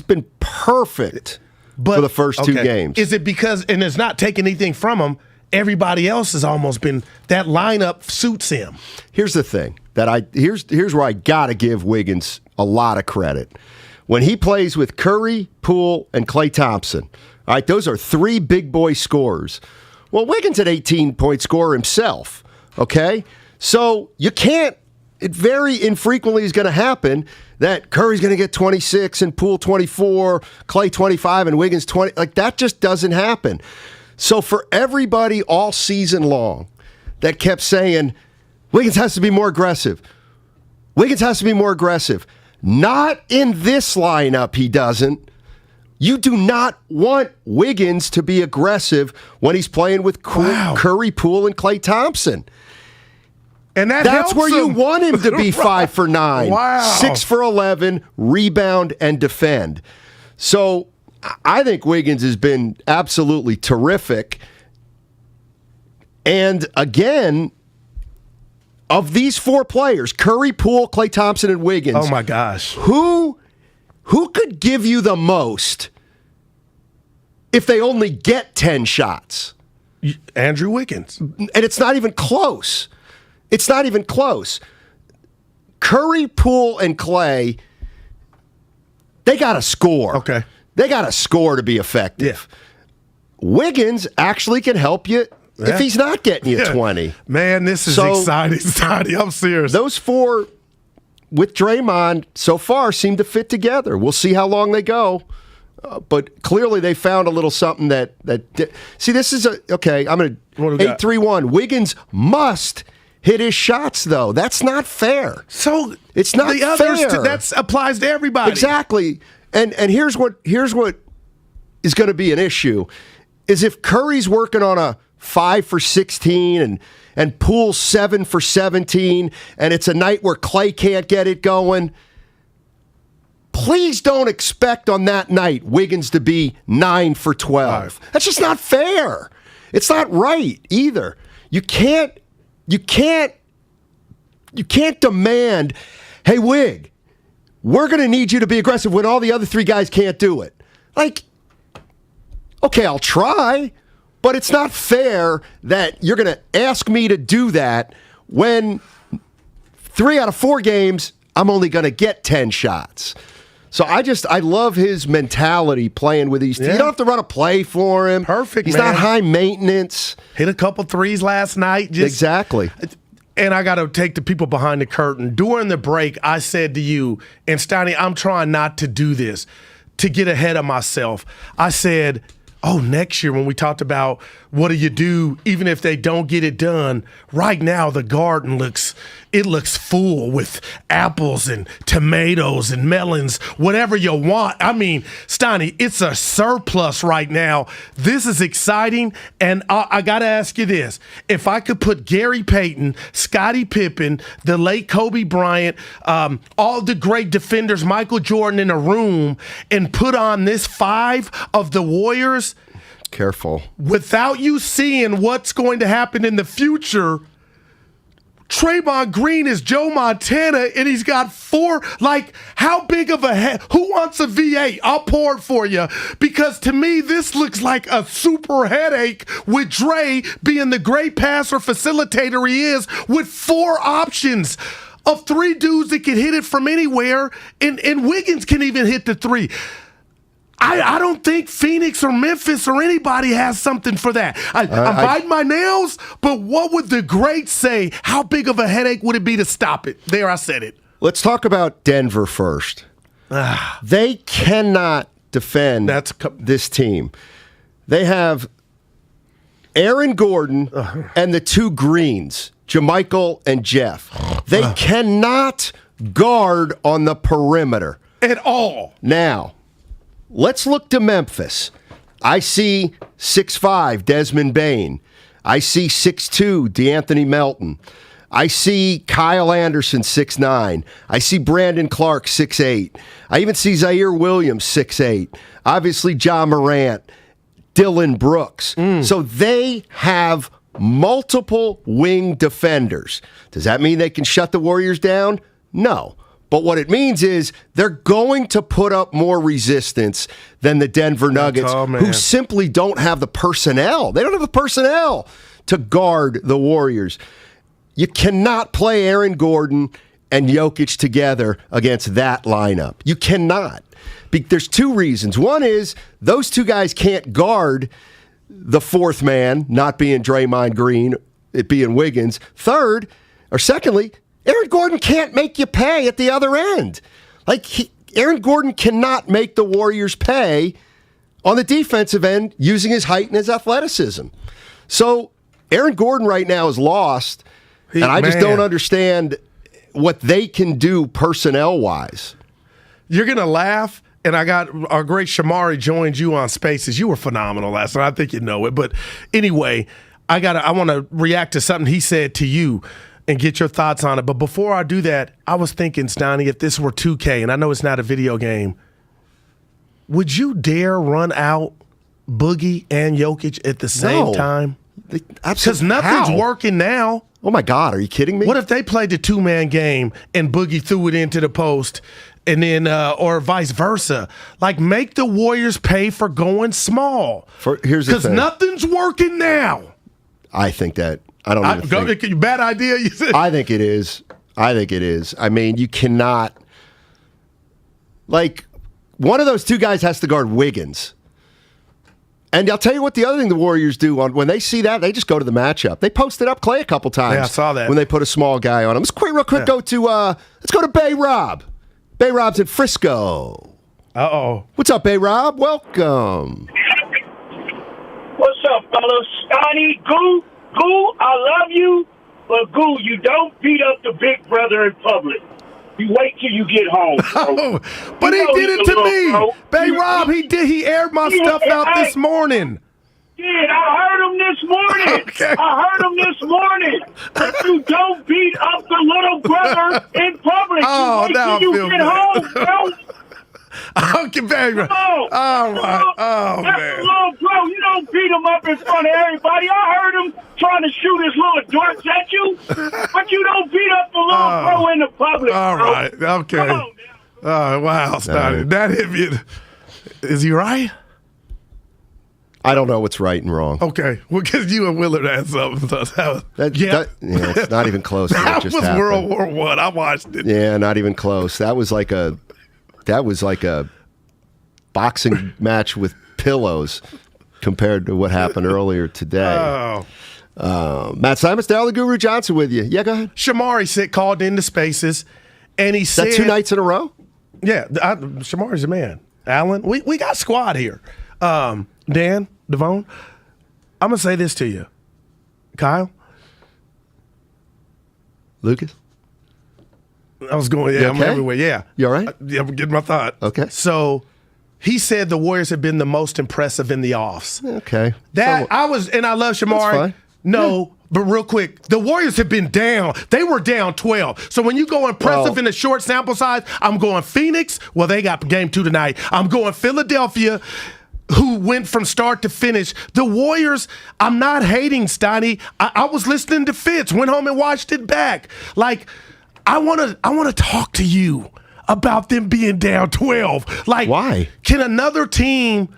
been perfect for the first 2 games. Is it because, and it's not taking anything from him, everybody else has almost been, that lineup suits him. Here's the thing, here's where I got to give Wiggins a lot of credit. When he plays with Curry, Poole, and Klay Thompson, all right, those are 3 big boy scorers. Well, Wiggins an 18-point scorer himself, okay? So you can't, it very infrequently is going to happen that Curry's going to get 26 and Poole 24, Klay 25, and Wiggins 20. Like, that just doesn't happen. So for everybody all season long that kept saying, Wiggins has to be more aggressive. Wiggins has to be more aggressive. Not in this lineup, he doesn't. You do not want Wiggins to be aggressive when he's playing with Curry, Poole, and Klay Thompson. And that's where you want him to be 5 for 9, 6 for 11, rebound, and defend. So I think Wiggins has been absolutely terrific. And again, of these 4 players, Curry, Poole, Klay Thompson, and Wiggins. Oh my gosh. Who could give you the most if they only get 10 shots? Andrew Wiggins. And it's not even close. It's not even close. Curry, Poole, and Klay, they got to score. Okay. They got to score to be effective. Yeah. Wiggins actually can help you if he's not getting you 20. Man, this is exciting, Steiny. I'm serious. Those 4 with Draymond so far seem to fit together. We'll see how long they go. But clearly they found a little something that see, this is okay, I'm going to 8-3-1. Wiggins must hit his shots, though. That's not fair. So it's not the others fair. That applies to everybody. Exactly. And here's what is going to be an issue is if Curry's working on a 5 for 16 and Poole 7 for 17, and it's a night where Clay can't get it going, please don't expect on that night Wiggins to be 9 for 12. That's just not fair. It's not right either. You can't demand, hey, Wig, we're going to need you to be aggressive when all the other 3 guys can't do it. Like, okay, I'll try, but it's not fair that you're going to ask me to do that when 3 out of 4 games, I'm only going to get 10 shots. So I love his mentality playing with these teams. You don't have to run a play for him. Perfect, He's man. not high maintenance. Hit a couple threes last night. Exactly. And I got to take the people behind the curtain. During the break, I said to you, and Steiny, I'm trying not to do this, to get ahead of myself. I said, next year when we talked about what do you do even if they don't get it done, right now the garden looks full with apples and tomatoes and melons, whatever you want. I mean, Steiny, it's a surplus right now. This is exciting, and I got to ask you this. If I could put Gary Payton, Scottie Pippen, the late Kobe Bryant, all the great defenders, Michael Jordan in a room and put on this 5 of the Warriors, careful, without you seeing what's going to happen in the future, Draymond Green is Joe Montana, and he's got 4. Like, how big of a head? Who wants a V8? I'll pour it for you. Because to me, this looks like a super headache with Dre being the great passer facilitator he is, with 4 options of 3 dudes that can hit it from anywhere, and Wiggins can even hit the 3. I don't think Phoenix or Memphis or anybody has something for that. I'm biting my nails, but what would the greats say? How big of a headache would it be to stop it? There, I said it. Let's talk about Denver first. They cannot defend this team. They have Aaron Gordon and the 2 Greens, JaMychal and Jeff. They cannot guard on the perimeter. At all. Now, let's look to Memphis. I see 6'5", Desmond Bane. I see 6'2", DeAnthony Melton. I see Kyle Anderson, 6'9". I see Brandon Clark, 6'8". I even see Zaire Williams, 6'8". Obviously, Ja Morant, Dylan Brooks. So they have multiple wing defenders. Does that mean they can shut the Warriors down? No. But what it means is they're going to put up more resistance than the Denver Nuggets, who simply don't have the personnel. They don't have the personnel to guard the Warriors. You cannot play Aaron Gordon and Jokic together against that lineup. You cannot. There's 2 reasons. One is those 2 guys can't guard the 4th man, not being Draymond Green, it being Wiggins. Secondly, Aaron Gordon can't make you pay at the other end. Aaron Gordon cannot make the Warriors pay on the defensive end using his height and his athleticism. So Aaron Gordon right now is lost, and I just don't understand what they can do personnel-wise. You're going to laugh, and I got our great Shamari joined you on Spaces. You were phenomenal last night. I think you know it. But anyway, I want to react to something he said to you and get your thoughts on it. But before I do that, I was thinking, Steiny, if this were 2K, and I know it's not a video game, would you dare run out Boogie and Jokic at the same time? Because nothing's working now. Oh, my God. Are you kidding me? What if they played the 2-man game and Boogie threw it into the post and then, or vice versa? Like, make the Warriors pay for going small. Here's the thing. Because nothing's working now. I think that. I don't even think. Bad idea? You said. I think it is. I mean, you cannot. Like, one of those 2 guys has to guard Wiggins. And I'll tell you what the other thing the Warriors do, when they see that, they just go to the matchup. They posted up Clay a couple times. Yeah, I saw that. When they put a small guy on him. Let's real quick go to, let's go to Bay Rob. Bay Rob's in Frisco. Uh-oh. What's up, Bay Rob? Welcome. What's up, fellas? Steiny Guru. I love you, but Goo, you don't beat up the big brother in public. You wait till you get home. But he did it to me. Bay Rob, he aired my stuff out this morning. Yeah, did. I heard him this morning. Okay. I heard him this morning. But you don't beat up the little brother in public. Oh, you now I wait till feel you get good. home, bro. Okay, baby. All right. Oh, That's man. a little bro. You don't beat him up in front of everybody. I heard him trying to shoot his little darts at you, but you don't beat up the little bro in the public. All bro. right. Okay. Come on, Oh, wow, Steiny. That hit me. Is he right? I don't know what's right and wrong. Okay. Well, because you and Willard had something. It's not even close to what That just was happened. World War I. I watched it. Yeah, not even close. That was like a boxing match with pillows compared to what happened earlier today. Matt Simons, Darryl the Guru Johnson with you. Yeah, go ahead. Shamari called into Spaces, and he said... Is that 2 nights in a row? Yeah, Shamari's a man. Alan, we got squad here. Dan, Devone, I'm going to say this to you. Kyle? Lucas? I was going, You I'm okay? everywhere, yeah. You all right? I'm getting my thought. Okay. So he said the Warriors have been the most impressive in the offs. Okay. That I love Shamari. That's fine. No, but real quick, the Warriors have been down. They were down 12. So when you go impressive in a short sample size, I'm going Phoenix. Well, they got game 2 tonight. I'm going Philadelphia, who went from start to finish. The Warriors, I'm not hating, Steiny. I was listening to Fitz, went home and watched it back. Like, I wanna talk to you about them being down 12. Like, why? Can another team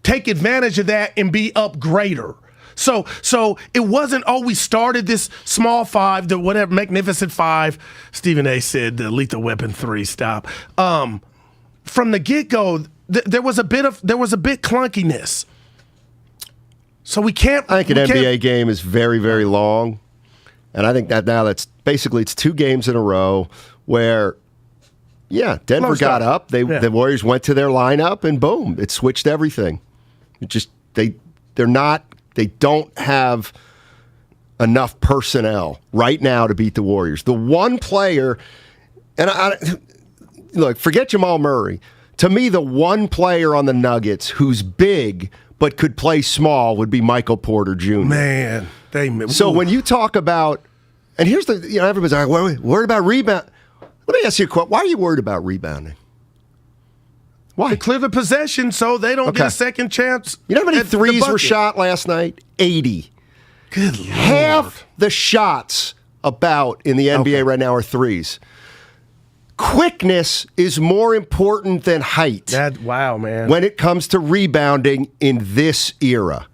take advantage of that and be up greater? So it wasn't, we started this small 5, the whatever, magnificent 5. Stephen A. said the Lethal Weapon 3 stop. From the get-go, there was a bit clunkiness. So we can't. I think an NBA game is very, very long. And I think that now it's 2 games in a row where, Denver got up. The Warriors went to their lineup and boom, it switched everything. It just they don't have enough personnel right now to beat the Warriors. The one player, and look, forget Jamal Murray. To me, the one player on the Nuggets who's big but could play small would be Michael Porter Jr. Man, so when you talk about, and here's the, everybody's like, worried about rebound. Let me ask you a question. Why are you worried about rebounding? Why? They clear the possession so they don't get a second chance. You know how many threes were shot last night? 80. Good Lord. Half the shots in the NBA right now are threes. Quickness is more important than height. Wow, man. When it comes to rebounding in this era.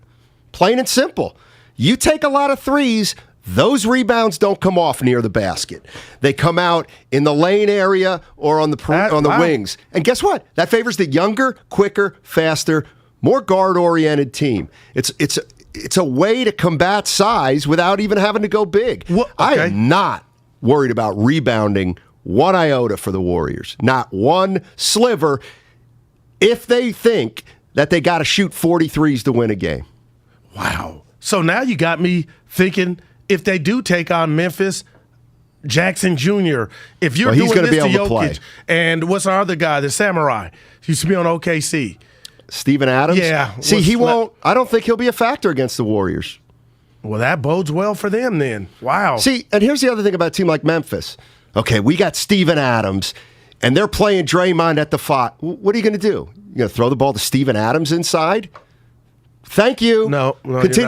Plain and simple. You take a lot of threes, those rebounds don't come off near the basket. They come out in the lane area or on the wings. And guess what? That favors the younger, quicker, faster, more guard-oriented team. It's a way to combat size without even having to go big. I am not worried about rebounding one iota for the Warriors. Not one sliver if they think that they got to shoot 43s to win a game. Wow. So now you got me thinking, if they do take on Memphis, Jackson Jr., if you're doing this to Jokic, and what's our other guy, the Samurai, he used to be on OKC. Steven Adams? Yeah. See, he won't, I don't think he'll be a factor against the Warriors. Well, that bodes well for them then. Wow. See, and here's the other thing about a team like Memphis. Okay, we got Steven Adams, and they're playing Draymond at the 5. What are you going to do? You going to throw the ball to Steven Adams inside? Thank you. No,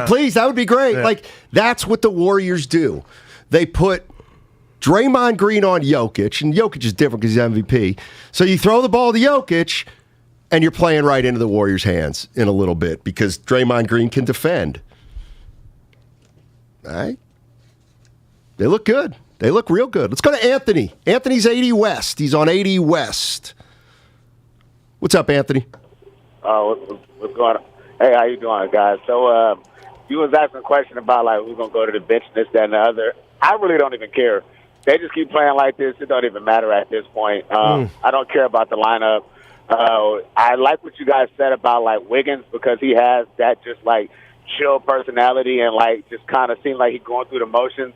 please, that would be great. Yeah. Like, that's what the Warriors do. They put Draymond Green on Jokic, and Jokic is different because he's MVP. So you throw the ball to Jokic, and you're playing right into the Warriors' hands in a little bit because Draymond Green can defend. All right? They look good. They look real good. Let's go to Anthony. Anthony's 80 West. He's on 80 West. What's up, Anthony? What's going on? Hey, how you doing, guys? So you was asking a question about, like, who's going to go to the bench, this, that, and the other. I really don't even care. They just keep playing like this. It don't even matter at this point. I don't care about the lineup. I like what you guys said about, like, Wiggins because he has that just, like, chill personality and, like, just kind of seems like he's going through the motions.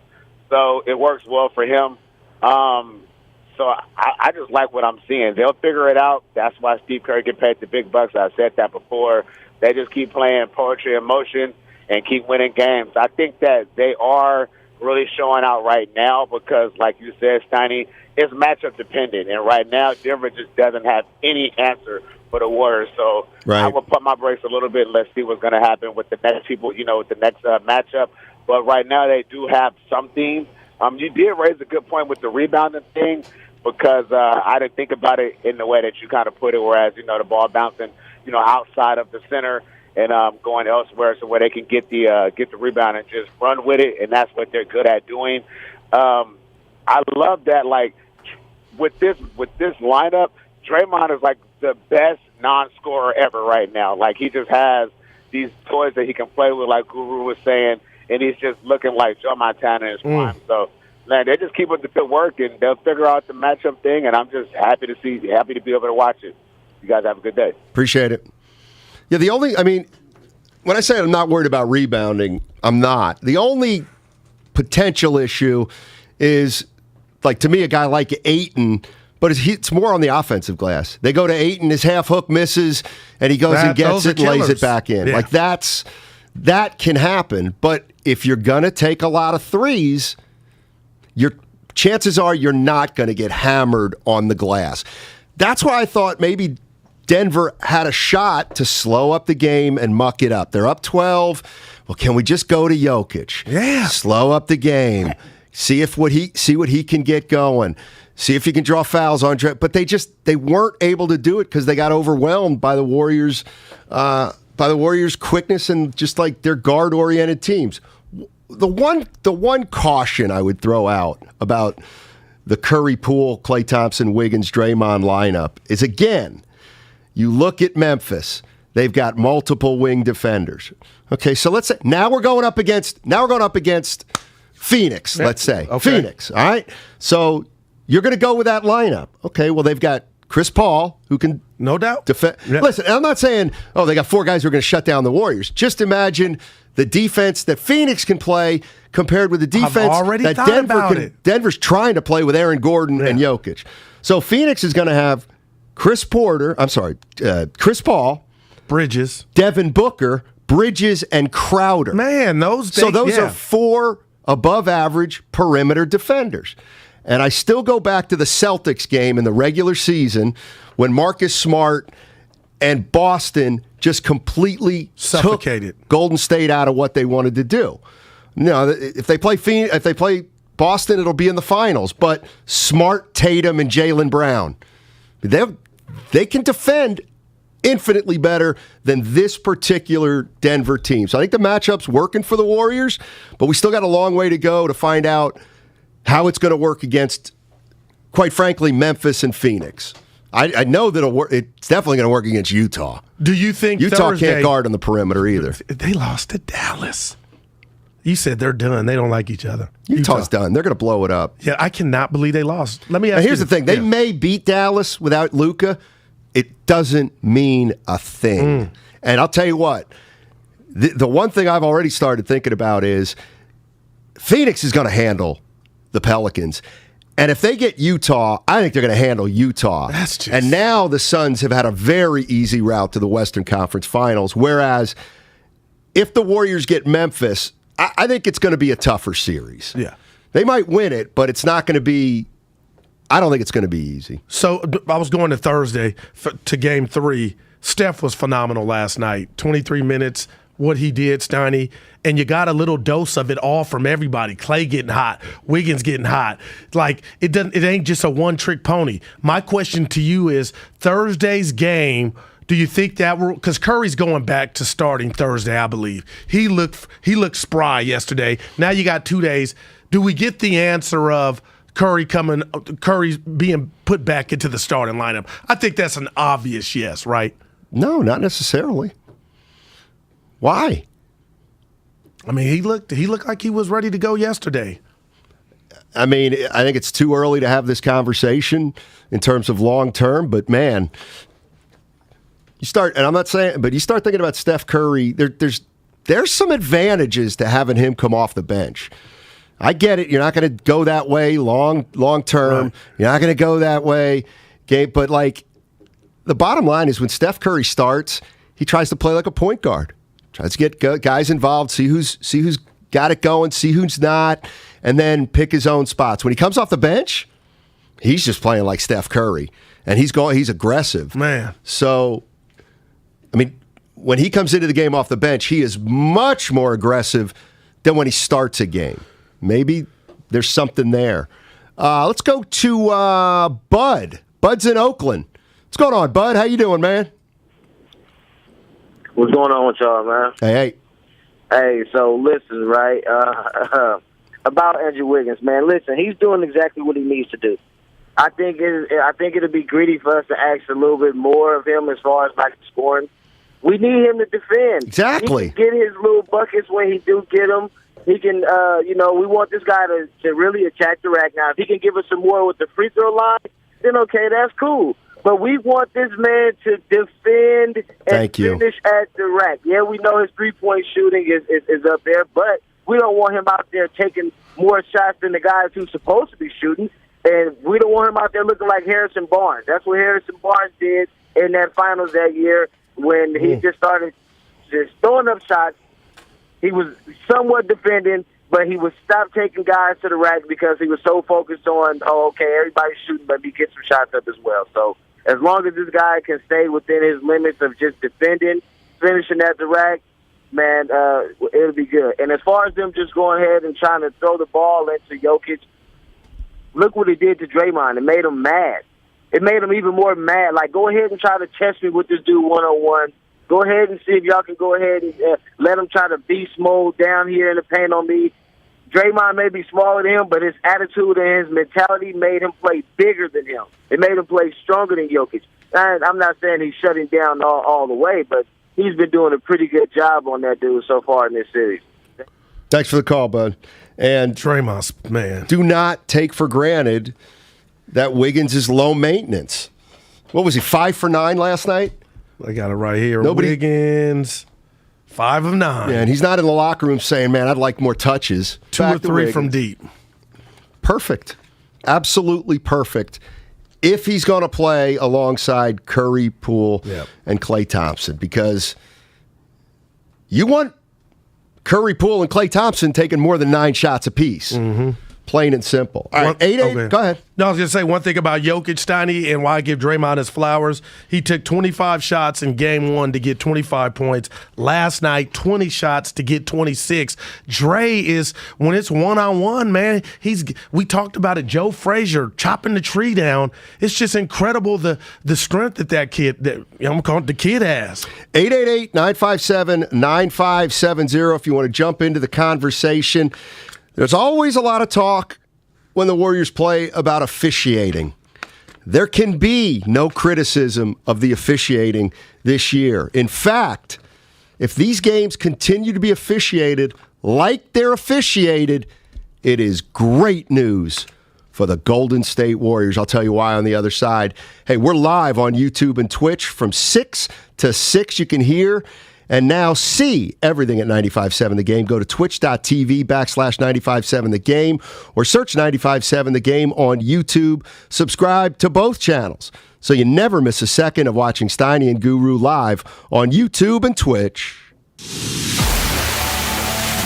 So it works well for him. So I just like what I'm seeing. They'll figure it out. That's why Steve Curry get paid the big bucks. I said that before. they just keep playing poetry in motion and keep winning games. I think that they are really showing out right now because, like you said, Steiny, it's matchup dependent. And right now, Denver just doesn't have any answer for the Warriors. So I'm going to put my brakes a little bit. Let's see what's going to happen with the next people, with the next matchup. But right now, they do have something. You did raise a good point with the rebounding thing because I didn't think about it in the way that you kind of put it, whereas, the ball bouncing, outside of the center and going elsewhere so where they can get the rebound and just run with it, and that's what they're good at doing. I love that, like, with this lineup, Draymond is, like, the best non-scorer ever right now. Like, he just has these toys that he can play with, like Guru was saying, and he's just looking like Joe Montana in his prime. So, man, they just keep up the good work, and they'll figure out the matchup thing, and I'm just happy to be able to watch it. You guys have a good day. Appreciate it. Yeah, when I say I'm not worried about rebounding, I'm not. The only potential issue is, like, to me, a guy like Ayton, but it's more on the offensive glass. They go to Ayton, his half hook misses, and he goes and gets it and lays it back in. Yeah. Like, that can happen. But if you're going to take a lot of threes, your chances are you're not going to get hammered on the glass. That's why I thought maybe Denver had a shot to slow up the game and muck it up. They're up 12. Well, can we just go to Jokic? Yeah. Slow up the game. See what he can get going. See if he can draw fouls on Dre. But they weren't able to do it because they got overwhelmed by the Warriors' quickness and just like their guard-oriented teams. The one caution I would throw out about the Curry, Poole, Klay Thompson, Wiggins, Draymond lineup is, again, you look at Memphis. They've got multiple wing defenders. Okay, so let's say now we're going up against Phoenix. Let's say Phoenix. All right, so you're going to go with that lineup. Okay, well they've got Chris Paul, who can no doubt defend. Yeah. Listen, I'm not saying they got 4 guys who are going to shut down the Warriors. Just imagine the defense that Phoenix can play compared with the defense that Denver's trying to play with Aaron Gordon and Jokic. So Phoenix is going to have Chris Paul, Bridges, Devin Booker, Bridges, and Crowder. Man, those are 4 above-average perimeter defenders. And I still go back to the Celtics game in the regular season when Marcus Smart and Boston just completely suffocated took Golden State out of what they wanted to do. No, if they play Boston, it'll be in the finals. But Smart, Tatum, and Jaylen Brown, they can defend infinitely better than this particular Denver team. So I think the matchup's working for the Warriors, but we still got a long way to go to find out how it's going to work against, quite frankly, Memphis and Phoenix. I know that it's definitely going to work against Utah. Do you think Utah Thursday, can't guard on the perimeter either? They lost to Dallas. You said they're done. They don't like each other. Utah's done. They're going to blow it up. Yeah, I cannot believe they lost. Let me ask you. Here's the thing. They may beat Dallas without Luka. It doesn't mean a thing. And I'll tell you what, the one thing I've already started thinking about is Phoenix is going to handle the Pelicans. And if they get Utah, I think they're going to handle Utah. And now the Suns have had a very easy route to the Western Conference Finals, whereas if the Warriors get Memphis, I think it's going to be a tougher series. Yeah. They might win it, but it's not going to be – I don't think it's going to be easy. So I was going to Thursday to Game 3. Steph was phenomenal last night. 23 minutes, what he did, Steiny. And you got a little dose of it all from everybody. Klay getting hot, Wiggins getting hot. Like, it ain't just a one-trick pony. My question to you is, Thursday's game, do you think that will – because Curry's going back to starting Thursday, I believe. He looked spry yesterday. Now you got 2 days. Do we get the answer of Curry's being put back into the starting lineup? I think that's an obvious yes, right? No, not necessarily. Why? I mean, he looked like he was ready to go yesterday. I mean, I think it's too early to have this conversation in terms of long term, but man, you start, and I'm not saying, but you start thinking about Steph Curry, there's some advantages to having him come off the bench. I get it. You're not going to go that way long term. Right. You're not going to go that way. Okay, but like the bottom line is when Steph Curry starts, he tries to play like a point guard. Tries to get guys involved, see who's got it going, see who's not, and then pick his own spots. When he comes off the bench, he's just playing like Steph Curry, and he's aggressive. Man. So, I mean, when he comes into the game off the bench, he is much more aggressive than when he starts a game. Maybe there's something there. Let's go to Bud. Bud's in Oakland. What's going on, Bud? How you doing, man? What's going on with y'all, man? Hey. Hey, so listen, right? About Andrew Wiggins, man. Listen, he's doing exactly what he needs to do. I think it'll be greedy for us to ask a little bit more of him as far as like scoring. We need him to defend. Exactly. He can get his little buckets when he do get them. He can, we want this guy to really attack the rack. Now, if he can give us some more with the free throw line, then okay, that's cool. But we want this man to defend and finish at the rack. Yeah, we know his three-point shooting is up there, but we don't want him out there taking more shots than the guys who's supposed to be shooting. And we don't want him out there looking like Harrison Barnes. That's what Harrison Barnes did in that finals that year when he just started just throwing up shots. He was somewhat defending, but he would stop taking guys to the rack because he was so focused on, everybody's shooting, let me get some shots up as well. So as long as this guy can stay within his limits of just defending, finishing at the rack, man, it'll be good. And as far as them just going ahead and trying to throw the ball into Jokic, look what it did to Draymond. It made him mad. It made him even more mad. Like, go ahead and try to test me with this dude one-on-one. Go ahead and see if y'all can go ahead and let him try to beast mode down here in the paint on me. Draymond may be smaller than him, but his attitude and his mentality made him play bigger than him. It made him play stronger than Jokic. I'm not saying he's shutting down all the way, but he's been doing a pretty good job on that dude so far in this series. Thanks for the call, bud. And Draymond's, man. Do not take for granted that Wiggins is low maintenance. What was he, 5 for 9 last night? I got it right here. Wiggins, 5 of 9. Yeah, and he's not in the locker room saying, man, I'd like more touches. 2 or 3 from deep. Perfect. Absolutely perfect. If he's going to play alongside Curry, Poole, and Klay Thompson, because you want Curry, Poole, and Klay Thompson taking more than 9 shots apiece. Mm-hmm. Plain and simple. All right, 8-8. Go ahead. No, I was going to say one thing about Jokic, Steiny, and why I give Draymond his flowers. He took 25 shots in game 1 to get 25 points. Last night, 20 shots to get 26. Dre is, when it's one-on-one, man, we talked about it, Joe Frazier chopping the tree down. It's just incredible the strength that kid, I'm calling it the kid has. 888-957-9570 if you want to jump into the conversation. There's always a lot of talk when the Warriors play about officiating. There can be no criticism of the officiating this year. In fact, if these games continue to be officiated like they're officiated, it is great news for the Golden State Warriors. I'll tell you why on the other side. Hey, we're live on YouTube and Twitch from 6 to 6. You can hear and now see everything at 95.7 The Game. Go to twitch.tv/95.7 The Game or search 95.7 The Game on YouTube. Subscribe to both channels so you never miss a second of watching Steiny and Guru live on YouTube and Twitch.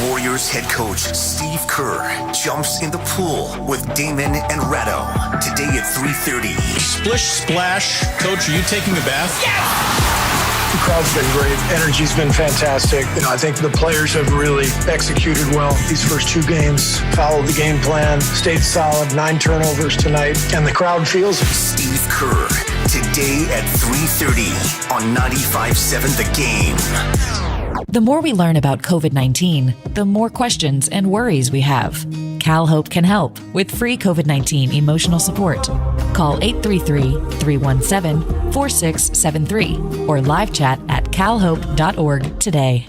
Warriors head coach Steve Kerr jumps in the pool with Damon and Ratto today at 3:30. Splish splash. Coach, are you taking a bath? Yes! The crowd's been great. Energy's been fantastic. I think the players have really executed well these first 2 games, followed the game plan, stayed solid, 9 turnovers tonight, and the crowd feels it. Steve Kerr, today at 3:30 on 95.7 The Game. The more we learn about COVID-19, the more questions and worries we have. CalHope can help with free COVID-19 emotional support. Call 833-317-4673 or live chat at calhope.org today.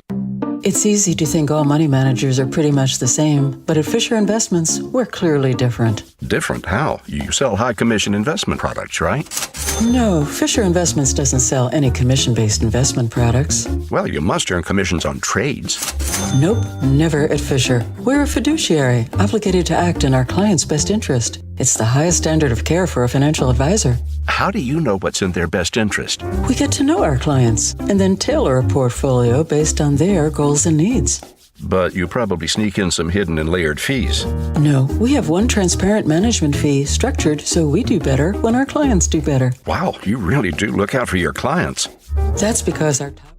It's easy to think all money managers are pretty much the same, but at Fisher Investments, we're clearly different. Different how? You sell high commission investment products, right? No, Fisher Investments doesn't sell any commission-based investment products. Well, you must earn commissions on trades. Nope, never at Fisher. We're a fiduciary, obligated to act in our client's best interest. It's the highest standard of care for a financial advisor. How do you know what's in their best interest? We get to know our clients and then tailor a portfolio based on their goals and needs. But you probably sneak in some hidden and layered fees. No, we have one transparent management fee structured so we do better when our clients do better. Wow, you really do look out for your clients. That's because our top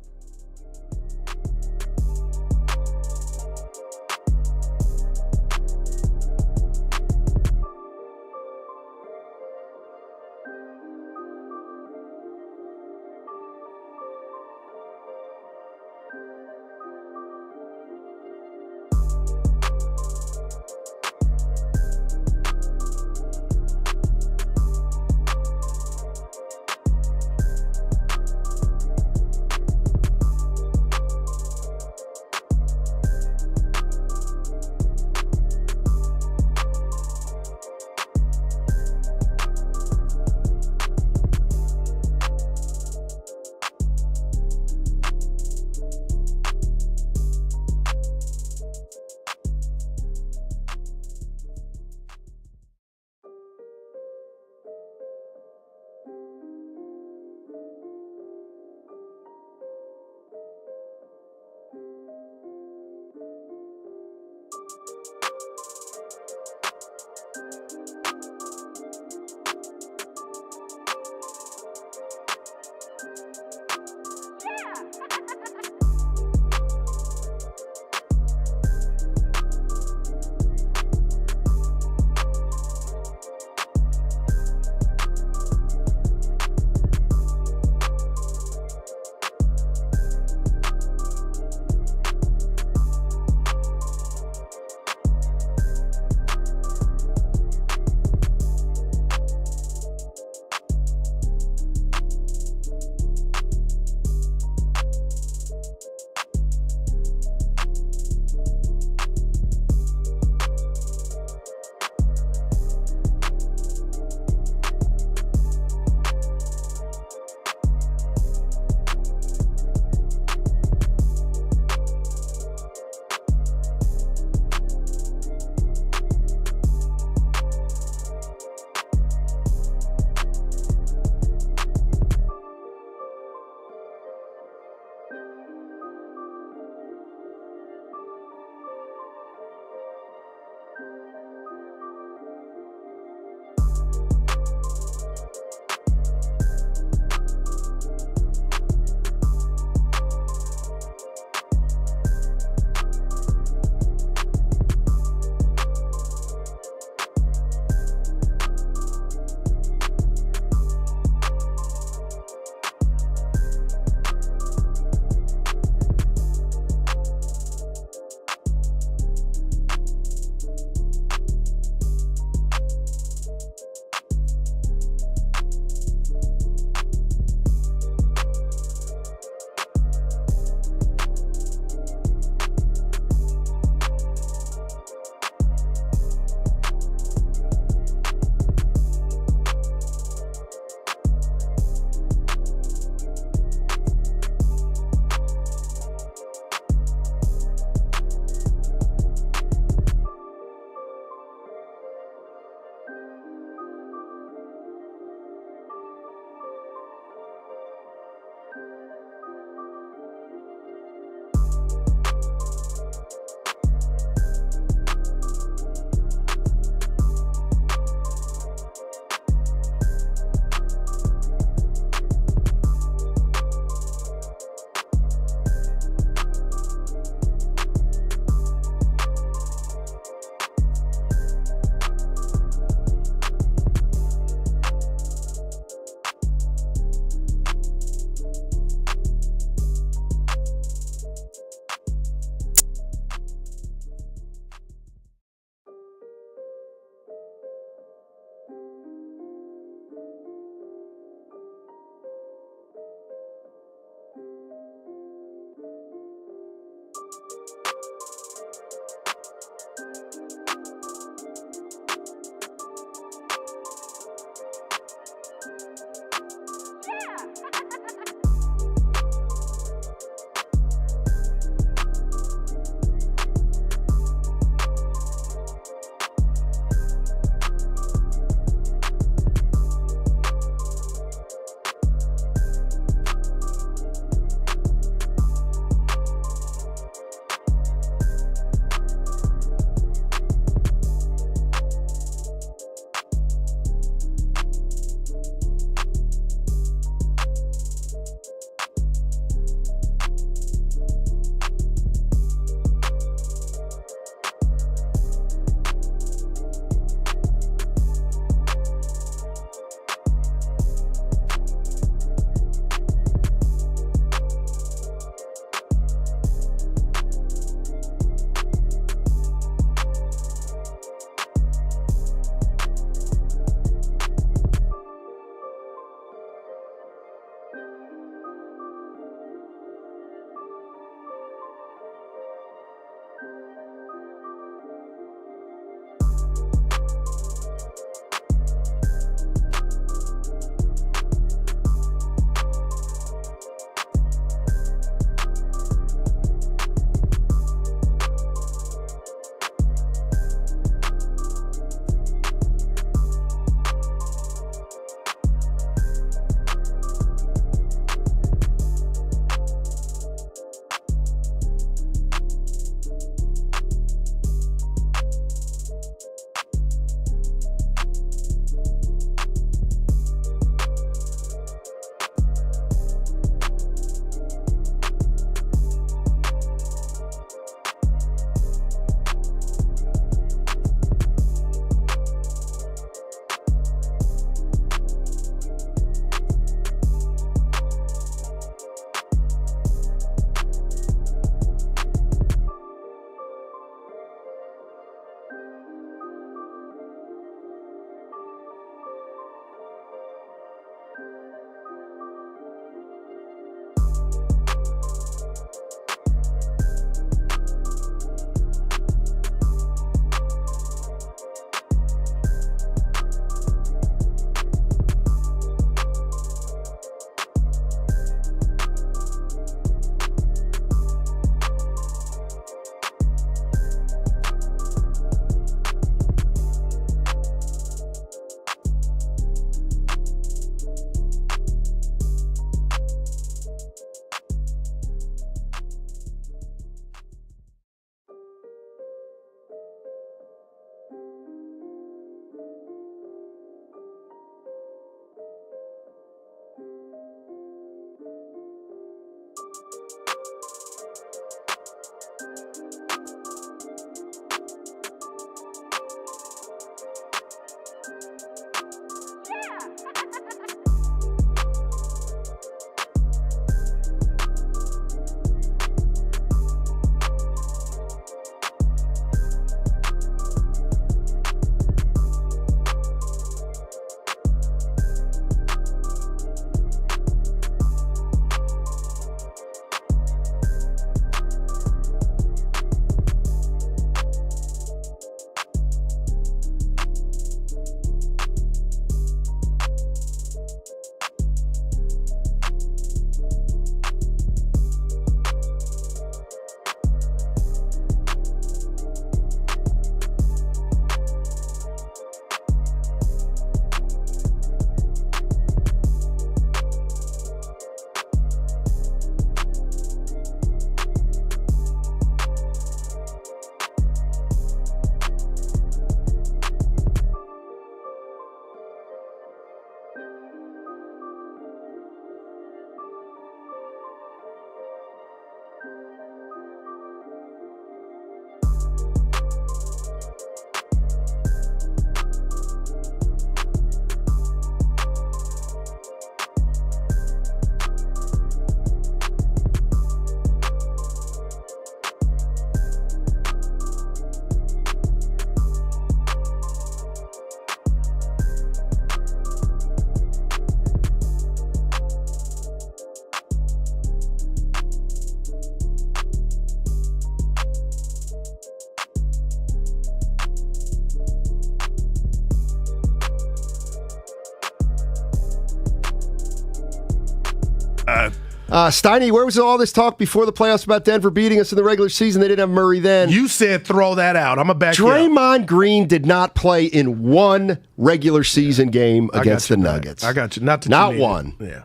Steiny, where was all this talk before the playoffs about Denver beating us in the regular season? They didn't have Murray then. You said throw that out. I'm a back you up. Draymond Green did not play in one regular season game against the Nuggets. I got you. Not one. Yeah.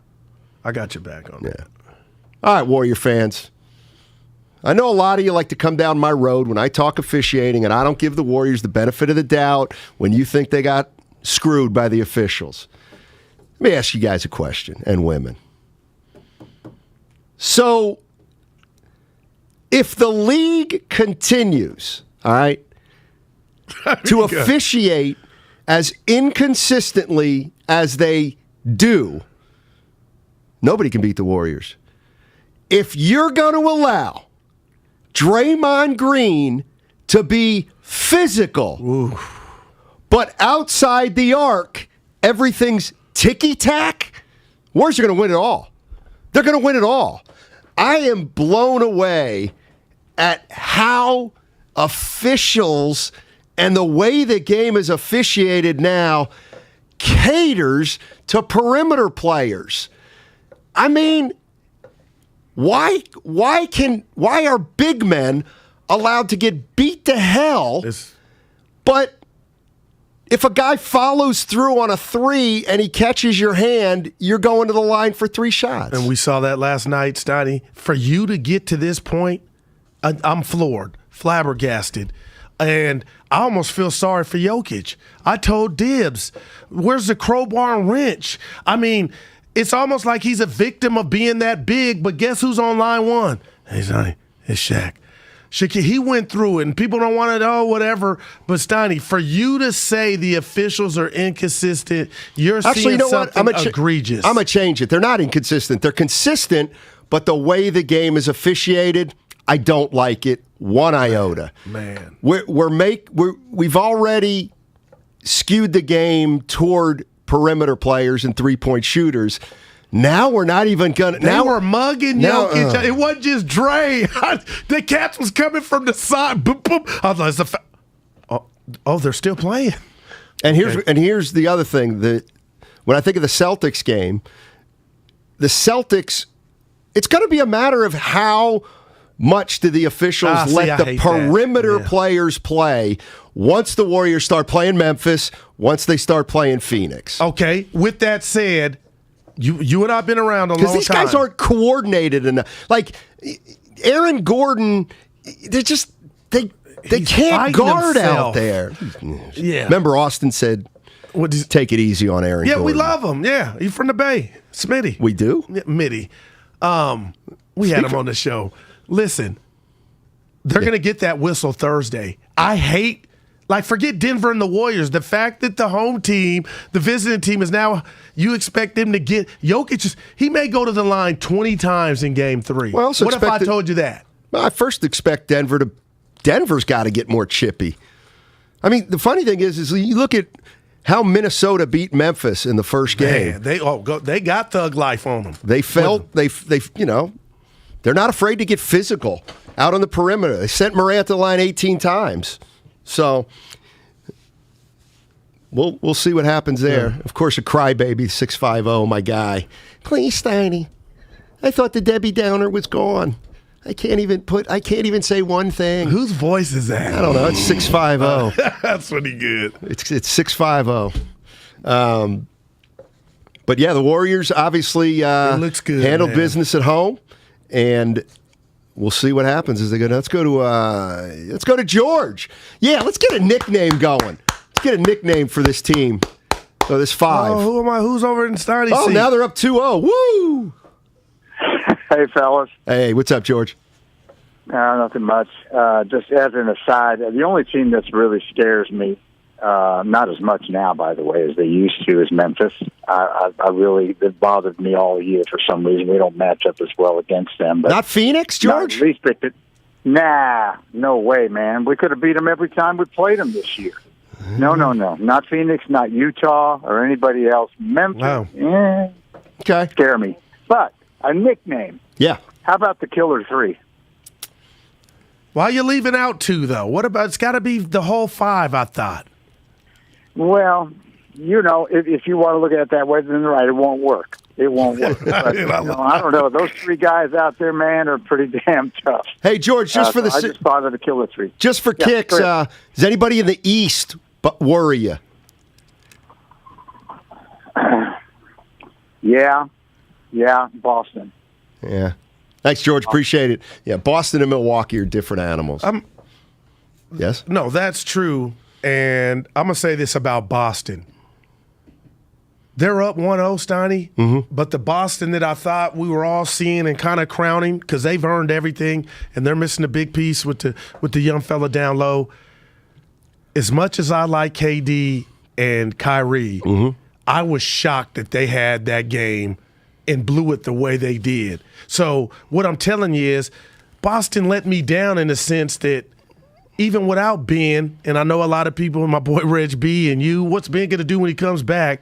I got you back on that. All right, Warrior fans. I know a lot of you like to come down my road when I talk officiating, and I don't give the Warriors the benefit of the doubt when you think they got screwed by the officials. Let me ask you guys a question, and women. So, if the league continues, all right, to officiate as inconsistently as they do, nobody can beat the Warriors. If you're going to allow Draymond Green to be physical, but outside the arc, everything's ticky-tack, Warriors are going to win it all. They're going to win it all. I am blown away at how officials and the way the game is officiated now caters to perimeter players. I mean, why are big men allowed to get beat to hell, but if a guy follows through on a three and he catches your hand, you're going to the line for 3 shots? And we saw that last night, Steiny. For you to get to this point, I'm floored, flabbergasted. And I almost feel sorry for Jokic. I told Dibs, where's the crowbar and wrench? I mean, it's almost like he's a victim of being that big, but guess who's on line one? It's Shaq. He went through it, and people don't want to whatever. But, Steiny, for you to say the officials are inconsistent, you're seeing something egregious. I'm going to change it. They're not inconsistent. They're consistent, but the way the game is officiated, I don't like it one iota. Man. We've already skewed the game toward perimeter players and three-point shooters. Now we're not even going to... They were mugging Jokic. It wasn't just Dre. The catch was coming from the side. Boop, boop. I was like, they're still playing. And here's the other thing. When I think of the Celtics game, the Celtics, it's going to be a matter of how much do the officials let the perimeter players play once the Warriors start playing Memphis, once they start playing Phoenix. Okay, with that said... You and I have been around a long time. Because these guys aren't coordinated enough. Like, Aaron Gordon, they can't guard out there. Yeah. Remember Austin said, take it easy on Aaron Gordon. Yeah, we love him. Yeah, he's from the Bay. Smitty. We do? Yeah, Mitty. We had him on the show. Listen, they're going to get that whistle Thursday. I hate... forget Denver and the Warriors. The fact that the home team, the visiting team, is now, you expect them to get Jokic. He may go to the line 20 times in Game 3. Well, what if I told you that? Well, I first expect Denver's got to get more chippy. I mean, the funny thing is you look at how Minnesota beat Memphis in the first game. Man, they got thug life on them. They felt they're not afraid to get physical out on the perimeter. They sent Morant to the line 18 times. So we'll see what happens there. Yeah. Of course, a crybaby, 650, my guy. Please, Steiny. I thought the Debbie Downer was gone. I can't even say one thing. Whose voice is that? I don't know. It's 650. That's pretty good. It's 650. But yeah, the Warriors obviously looks good, handled business at home, and we'll see what happens as they go. Let's go to George. Yeah, let's get a nickname going. Let's get a nickname for this team. So this 5. Oh, who am I? Who's over in Steiny? Oh, now they're up 2-0. Woo! Hey, fellas. Hey, what's up, George? Nothing much. Just as an aside, the only team that's really scares me, not as much now, by the way, as they used to, is Memphis. It bothered me all year for some reason. We don't match up as well against them. But not Phoenix, George? At least nah, no way, man. We could have beat them every time we played them this year. No. Not Phoenix, not Utah, or anybody else. Memphis. Wow. Okay. Scare me. But a nickname. Yeah. How about the Killer 3? Why are you leaving out 2, though? What about, it's got to be the whole 5, I thought. Well, if you want to look at it that way, then right, it won't work. It won't work. But, I don't know. Those three guys out there, man, are pretty damn tough. Hey, George, just for the I just bothered to kill the three. Just for kicks, does anybody in the East worry you? Yeah, Boston. Yeah. Thanks, George. Appreciate it. Yeah, Boston and Milwaukee are different animals. Yes? No, that's true. And I'm going to say this about Boston. They're up 1-0, Steiny, but the Boston that I thought we were all seeing and kind of crowning, because they've earned everything, and they're missing a big piece with the young fella down low. As much as I like KD and Kyrie, I was shocked that they had that game and blew it the way they did. So what I'm telling you is Boston let me down in the sense that even without Ben, and I know a lot of people, my boy Reg B and you, what's Ben going to do when he comes back?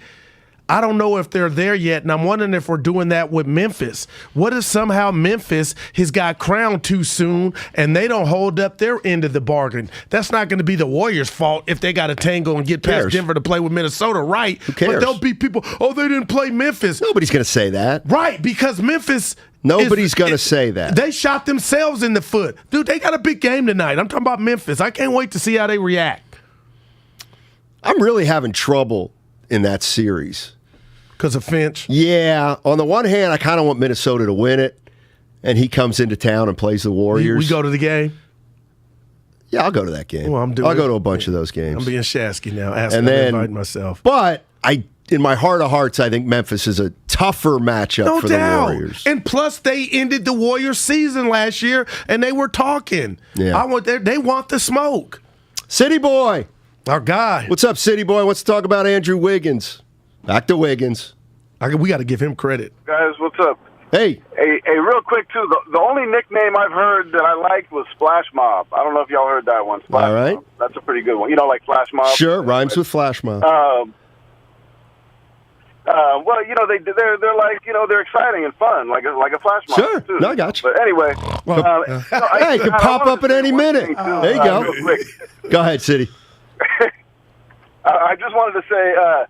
I don't know if they're there yet, and I'm wondering if we're doing that with Memphis. What if somehow Memphis has got crowned too soon and they don't hold up their end of the bargain? That's not going to be the Warriors' fault if they got to tango and get past Denver to play with Minnesota, right? Who cares? But they'll be people, they didn't play Memphis. Nobody's going to say that. Right, because Memphis Nobody's going to say that. They shot themselves in the foot. Dude, they got a big game tonight. I'm talking about Memphis. I can't wait to see how they react. I'm really having trouble in that series. Because of Finch? Yeah. On the one hand, I kind of want Minnesota to win it, and he comes into town and plays the Warriors. We go to the game? Yeah, I'll go to that game. Well, I'll go to a bunch of those games. I'm being Shasky now, asking to invite myself. But in my heart of hearts, I think Memphis is a tougher matchup for the Warriors. And plus, they ended the Warriors season last year, and they were talking. Yeah. They want the smoke. City Boy. Our guy. What's up, City Boy? Let's talk about Andrew Wiggins. Back to Wiggins. We got to give him credit. Guys, what's up? Hey. Hey, real quick, too. The only nickname I've heard that I liked was Splash Mob. I don't know if y'all heard that one. Splash All right. Mob. That's a pretty good one. You know, like Flash Mob? Sure, rhymes with Flash Mob. Well, you know, they're like, you know, they're exciting and fun, like a Flash Mob. Sure. Too. No, I got you. But anyway. Hey, it can pop up at any minute. There you go. Real quick. Go ahead, City. I just wanted to say,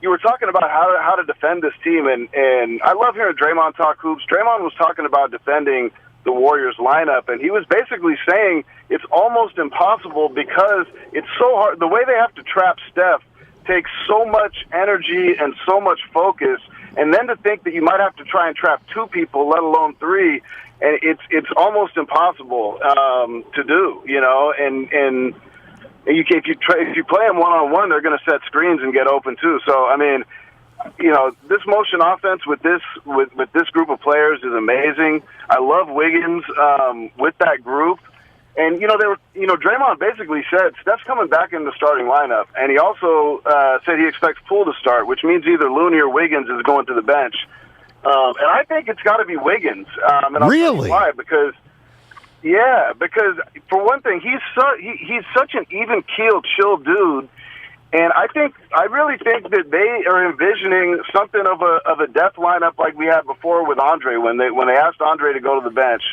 you were talking about how to defend this team, and I love hearing Draymond talk hoops. Draymond was talking about defending the Warriors lineup, and he was basically saying it's almost impossible because it's so hard. The way they have to trap Steph takes so much energy and so much focus, and then to think that you might have to try and trap two people, let alone three, and it's almost impossible to do, you know, and if you play them one-on-one, they're going to set screens and get open too. So I mean, you know, this motion offense with this group of players is amazing. I love Wiggins with that group, and Draymond basically said Steph's coming back in the starting lineup, and he also said he expects Poole to start, which means either Looney or Wiggins is going to the bench, and I think it's got to be Wiggins. And I'll tell you why, because. Yeah, because for one thing, he's such an even-keeled, chill dude, and I really think that they are envisioning something of a death lineup like we had before with Andre when they asked Andre to go to the bench,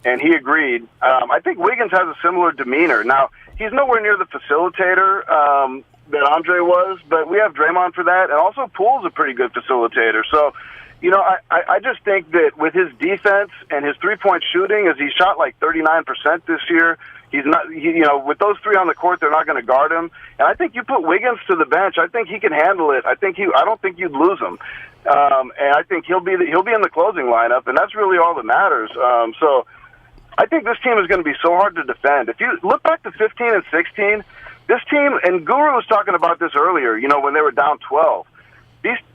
and he agreed. I think Wiggins has a similar demeanor. Now he's nowhere near the facilitator that Andre was, but we have Draymond for that, and also Poole's a pretty good facilitator. So. You know, I just think that with his defense and his three-point shooting, as he shot like 39% this year, he's not. With those three on the court, they're not going to guard him. And I think you put Wiggins to the bench. I think he can handle it. I don't think you'd lose him. And I think he'll be in the closing lineup, and that's really all that matters. So I think this team is going to be so hard to defend. If you look back to 15 and 16, this team, and Guru was talking about this earlier. You know, when they were down 12.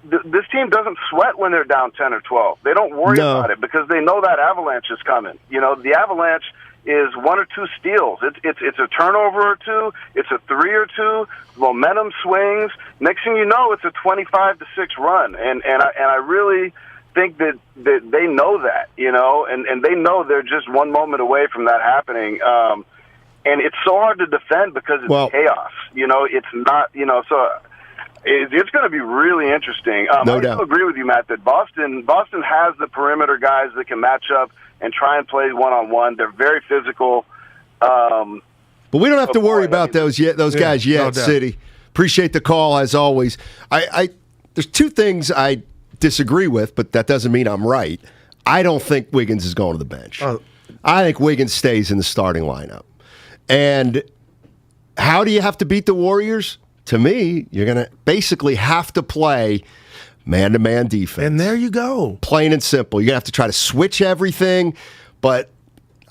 This team doesn't sweat when they're down 10 or 12. They don't worry about it because they know that avalanche is coming. You know, the avalanche is one or two steals. It's a turnover or two. It's a three or two. Momentum swings. Next thing you know, it's a 25-6 run. And I really think that they know that, you know, and they know they're just one moment away from that happening. And it's so hard to defend because it's chaos. You know, it's not, you know, so... It's going to be really interesting. No I doubt. do agree with you, Matt, that Boston has the perimeter guys that can match up and try and play one-on-one. They're very physical. But we don't have to worry about those guys yet, no doubt. City. Appreciate the call, as always. There's two things I disagree with, but that doesn't mean I'm right. I don't think Wiggins is going to the bench. I think Wiggins stays in the starting lineup. And how do you have to beat the Warriors? To me, you're going to basically have to play man-to-man defense. And there you go. Plain and simple. You're going to have to try to switch everything, but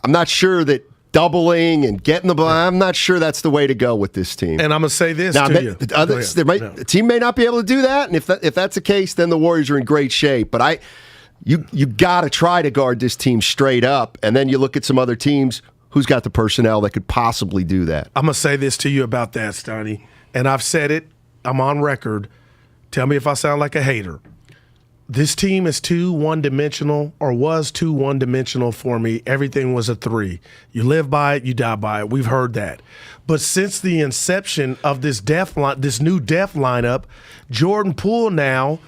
I'm not sure that doubling and getting the ball, I'm not sure that's the way to go with this team. And I'm going to say this to you. The team may not be able to do that, and if that's the case, then the Warriors are in great shape. But you got to try to guard this team straight up, and then you look at some other teams who's got the personnel that could possibly do that. I'm going to say this to you about that, Steiny, and I've said it. I'm on record. Tell me if I sound like a hater. This team is too one-dimensional, or was too one-dimensional for me. Everything was a 3. You live by it, you die by it. We've heard that. But since the inception of this new depth lineup, Jordan Poole now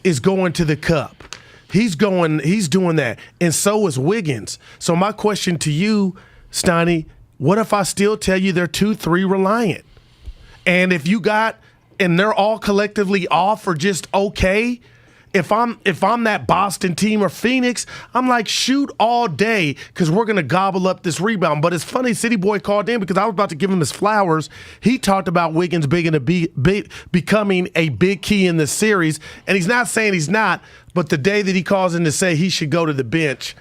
is going to the cup. He's doing that, and so is Wiggins. So my question to you, Steiny, what if I still tell you they're 2-3 reliant? And if you got, and they're all collectively off or just okay, if I'm that Boston team or Phoenix, I'm like, shoot all day because we're going to gobble up this rebound. But it's funny, City Boy called in because I was about to give him his flowers. He talked about Wiggins becoming a big key in this series, and he's not saying he's not, but the day that he calls in to say he should go to the bench,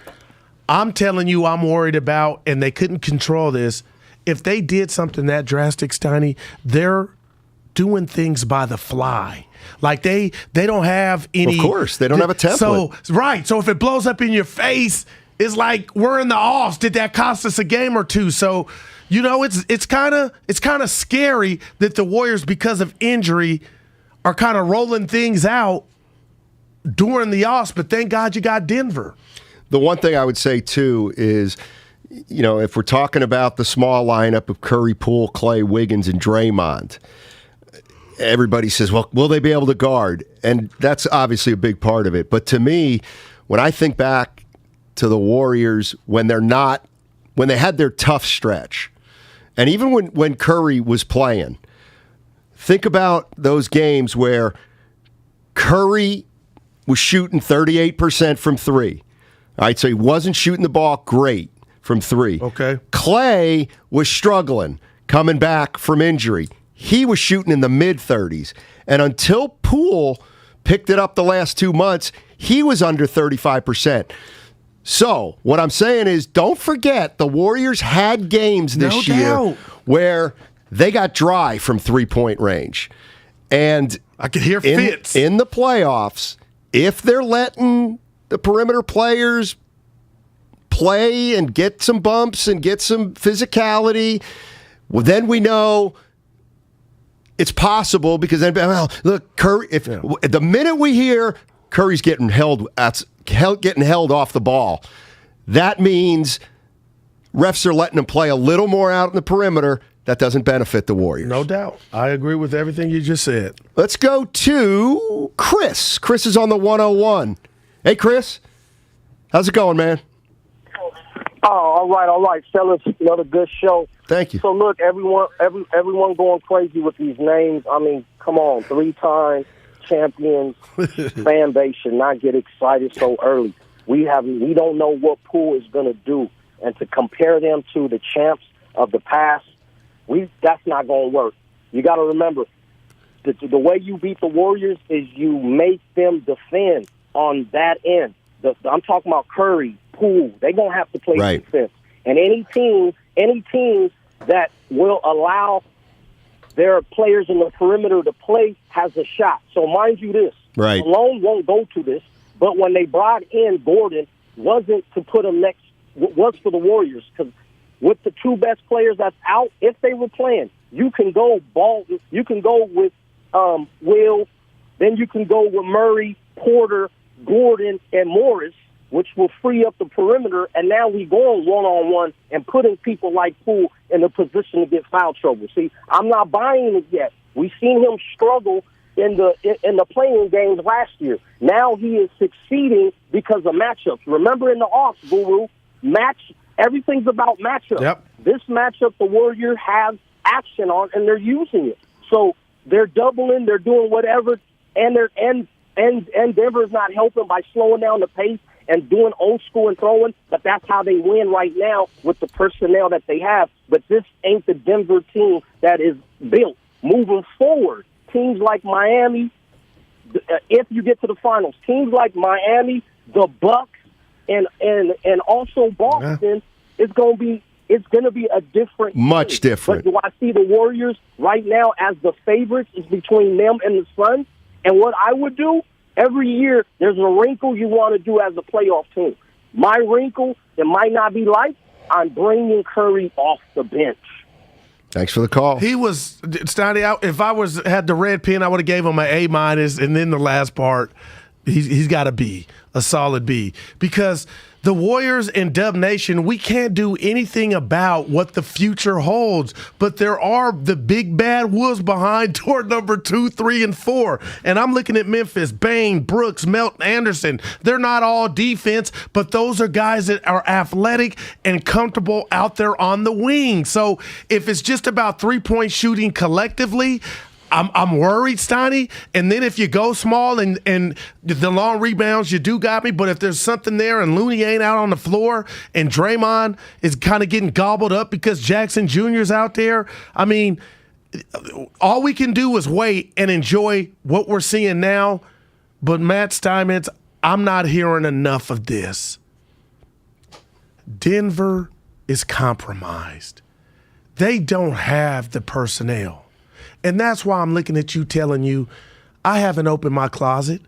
I'm telling you I'm worried about, and they couldn't control this, if they did something that drastic, Steiny, they're doing things by the fly. Like they don't have any. Of course, they don't have a template. So if it blows up in your face, it's like we're in the offs. Did that cost us a game or two? So, it's kind of scary that the Warriors, because of injury, are kind of rolling things out during the offs. But thank God you got Denver. The one thing I would say too is, if we're talking about the small lineup of Curry, Poole, Clay, Wiggins, and Draymond, everybody says, well, will they be able to guard? And that's obviously a big part of it. But to me, when I think back to the Warriors, when they had their tough stretch, and even when Curry was playing, think about those games where Curry was shooting 38% from 3. All right, so he wasn't shooting the ball great from 3. Okay. Clay was struggling, coming back from injury. He was shooting in the mid-30s. And until Poole picked it up the last 2 months, he was under 35%. So what I'm saying is, don't forget, the Warriors had games this year where they got dry from three-point range. And I could hear Fitz. In the playoffs, if they're letting the perimeter players play and get some bumps and get some physicality, well, then we know it's possible, because then, look, Curry. The minute we hear Curry's getting held off the ball, that means refs are letting him play a little more out in the perimeter. That doesn't benefit the Warriors. No doubt. I agree with everything you just said. Let's go to Chris. Chris is on the 101. Hey, Chris. How's it going, man? Oh, all right, fellas. Another good show. Thank you. So look, everyone going crazy with these names. I mean, come on, 3-time champions. Fan base should not get excited so early. We don't know what Poole is going to do, and to compare them to the champs of the past, that's not going to work. You got to remember, the way you beat the Warriors is you make them defend on that end. I'm talking about Curry, Poole. They're going to have to play defense. And any team that will allow their players in the perimeter to play has a shot. So mind you this. Right. Malone won't go to this, but when they brought in Gordon, wasn't to put him next, was for the Warriors. Because with the 2 best players that's out, if they were playing, you can go Bolton, you can go with Will, then you can go with Murray, Porter, Gordon, and Morris, which will free up the perimeter, and now we going one-on-one and putting people like Poole in a position to get foul trouble. See, I'm not buying it yet. We've seen him struggle in the playing games last year. Now he is succeeding because of matchups. Remember in the offs, Guru, everything's about matchups. Yep. This matchup the Warriors have action on, and they're using it. So they're doubling, they're doing whatever, and and Denver's not helping by slowing down the pace and doing old school and throwing, but that's how they win right now with the personnel that they have. But this ain't the Denver team that is built. Moving forward, teams like Miami, if you get to the finals, teams like Miami, the Bucks, and also Boston, it's going to be a different much team. different. But do I see the Warriors right now as the favorites? Is between them and the Suns. And what I would do, every year there's a wrinkle you want to do as a playoff team. My wrinkle, it might not be like, I'm bringing Curry off the bench. Thanks for the call. He was Steiny. If I had the red pen, I would have gave him an A-, and then the last part, he's got a B, a solid B, because the Warriors and Dub Nation, we can't do anything about what the future holds, but there are the big bad wolves behind toward number 2, 3, and 4. And I'm looking at Memphis, Bane, Brooks, Melton, Anderson. They're not all defense, but those are guys that are athletic and comfortable out there on the wing. So if it's just about three-point shooting collectively, I'm worried, Steiny. And then if you go small and the long rebounds, you do got me. But if there's something there and Looney ain't out on the floor and Draymond is kind of getting gobbled up because Jackson Jr.'s out there, I mean, all we can do is wait and enjoy what we're seeing now. But Matt Steinmetz, I'm not hearing enough of this. Denver is compromised. They don't have the personnel. And that's why I'm looking at you telling you, I haven't opened my closet.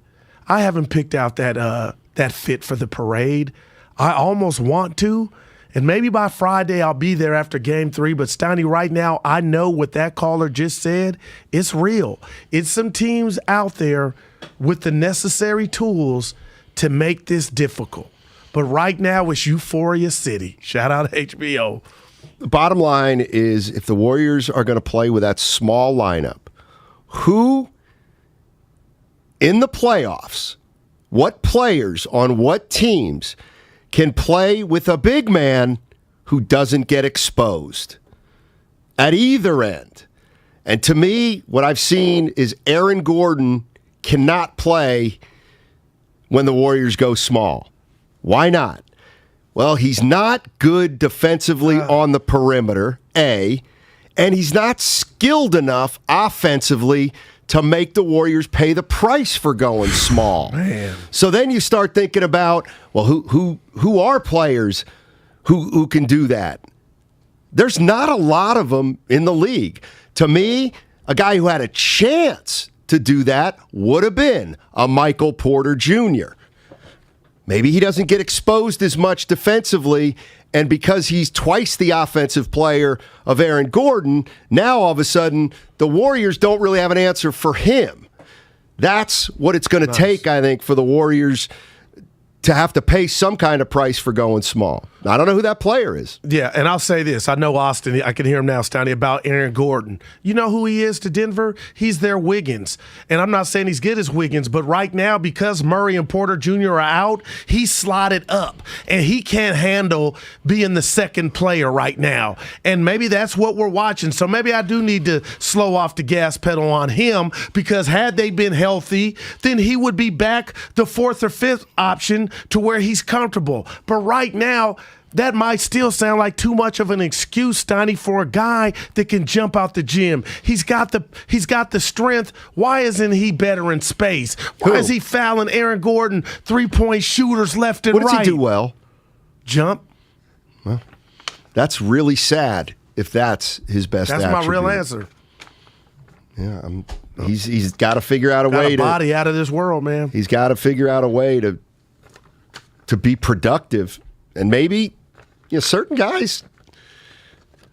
I haven't picked out that fit for the parade. I almost want to. And maybe by Friday I'll be there after Game 3. But, Steiny, right now I know what that caller just said. It's real. It's some teams out there with the necessary tools to make this difficult. But right now it's Euphoria City. Shout out to HBO. The bottom line is, if the Warriors are going to play with that small lineup, who in the playoffs, what players on what teams can play with a big man who doesn't get exposed at either end? And to me, what I've seen is Aaron Gordon cannot play when the Warriors go small. Why not? Well, he's not good defensively on the perimeter, A, and he's not skilled enough offensively to make the Warriors pay the price for going small. Man. So then you start thinking about, well, who are players who can do that? There's not a lot of them in the league. To me, a guy who had a chance to do that would have been a Michael Porter Jr. Maybe he doesn't get exposed as much defensively, and because he's twice the offensive player of Aaron Gordon, now all of a sudden the Warriors don't really have an answer for him. That's what it's going to take, I think, for the Warriors to have to pay some kind of price for going small. I don't know who that player is. Yeah, and I'll say this. I know Austin, I can hear him now, Steiny, about Aaron Gordon. You know who he is to Denver? He's their Wiggins. And I'm not saying he's good as Wiggins, but right now, because Murray and Porter Jr. are out, he's slotted up. And he can't handle being the second player right now. And maybe that's what we're watching. So maybe I do need to slow off the gas pedal on him, because had they been healthy, then he would be back the fourth or fifth option to where he's comfortable. But right now, that might still sound like too much of an excuse, Steiny, for a guy that can jump out the gym. He's got the strength. Why isn't he better in space? Why is he fouling Aaron Gordon 3-point shooters left and right? What does he do well? Jump. Well, that's really sad if that's his best attribute. That's my real answer. Yeah, he's got to figure out a way to body out of this world, man. He's got to figure out a way to be productive, and maybe. You know, certain guys,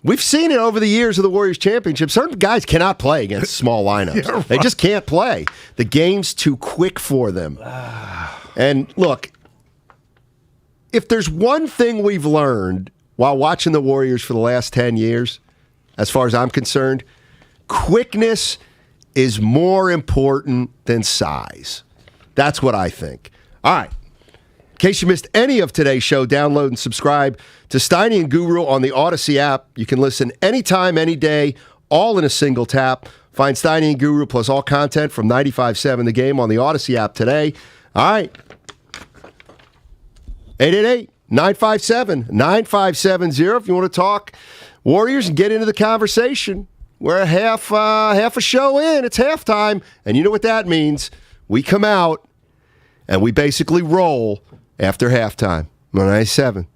we've seen it over the years of the Warriors championship. Certain guys cannot play against small lineups. Yeah, right. They just can't play. The game's too quick for them. And look, if there's one thing we've learned while watching the Warriors for the last 10 years, as far as I'm concerned, quickness is more important than size. That's what I think. All right. In case you missed any of today's show, download and subscribe to Steiny and Guru on the Odyssey app. You can listen anytime, any day, all in a single tap. Find Steiny Guru plus all content from 95.7 The Game on the Odyssey app today. All right. 888-957-9570 if you want to talk Warriors and get into the conversation. We're half a show in. It's halftime. And you know what that means. We come out and we basically roll after halftime. 97.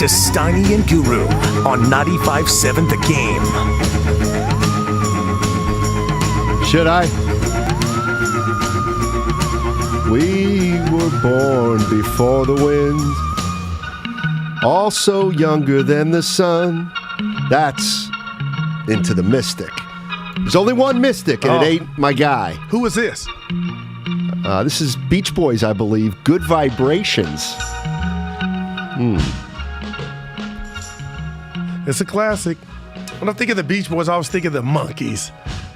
to Steiny and Guru on 95.7 The Game. Should I? We were born before the wind, also younger than the sun. That's Into the Mystic. There's only one Mystic, and it ain't my guy. Who is this? This is Beach Boys, I believe. Good Vibrations. It's a classic. When I think of the Beach Boys, I always think of the Monkees.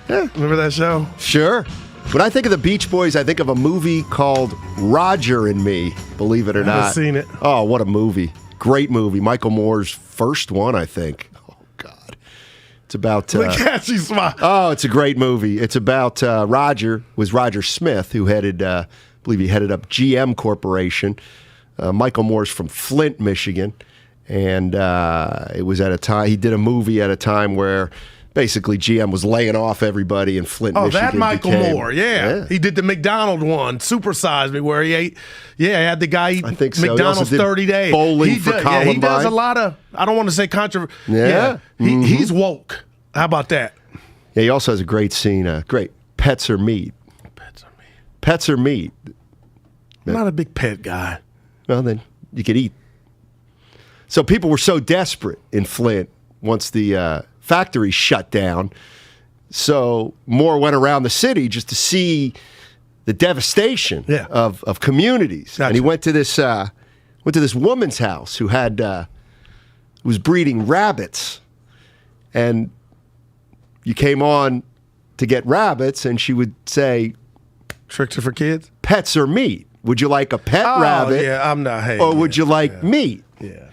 Yeah. Remember that show? Sure. When I think of the Beach Boys, I think of a movie called Roger and Me, believe it or I not. haven't seen it. Oh, what a movie. Great movie. Michael Moore's first one, I think. Oh, God. It's about... Look at you smile. Oh, it's a great movie. It's about Roger Smith, who headed, I believe he headed up GM Corporation. Michael Moore's from Flint, Michigan. And it was at a time, he did a movie at a time where basically GM was laying off everybody in Flint, Michigan. Oh, that Michael Moore, yeah. He did the McDonald one, Super Size Me, where he ate, had the guy eat McDonald's 30 days. Bowling for Columbine. Yeah, he does a lot of, I don't want to say controversy. Yeah. He's woke. How about that? Yeah, he also has a great scene, great Pets Are Meat. Pets Are Meat. I'm not a big pet guy. Well, then you could eat. So people were so desperate in Flint once the factory shut down. So Moore went around the city just to see the devastation of communities. Gotcha. And he went to this woman's house who was breeding rabbits. And you came on to get rabbits, and she would say, "Tricks are for kids? Pets are meat. Would you like a pet rabbit? Yeah, I'm not. Hey, or would you like meat?" Yeah.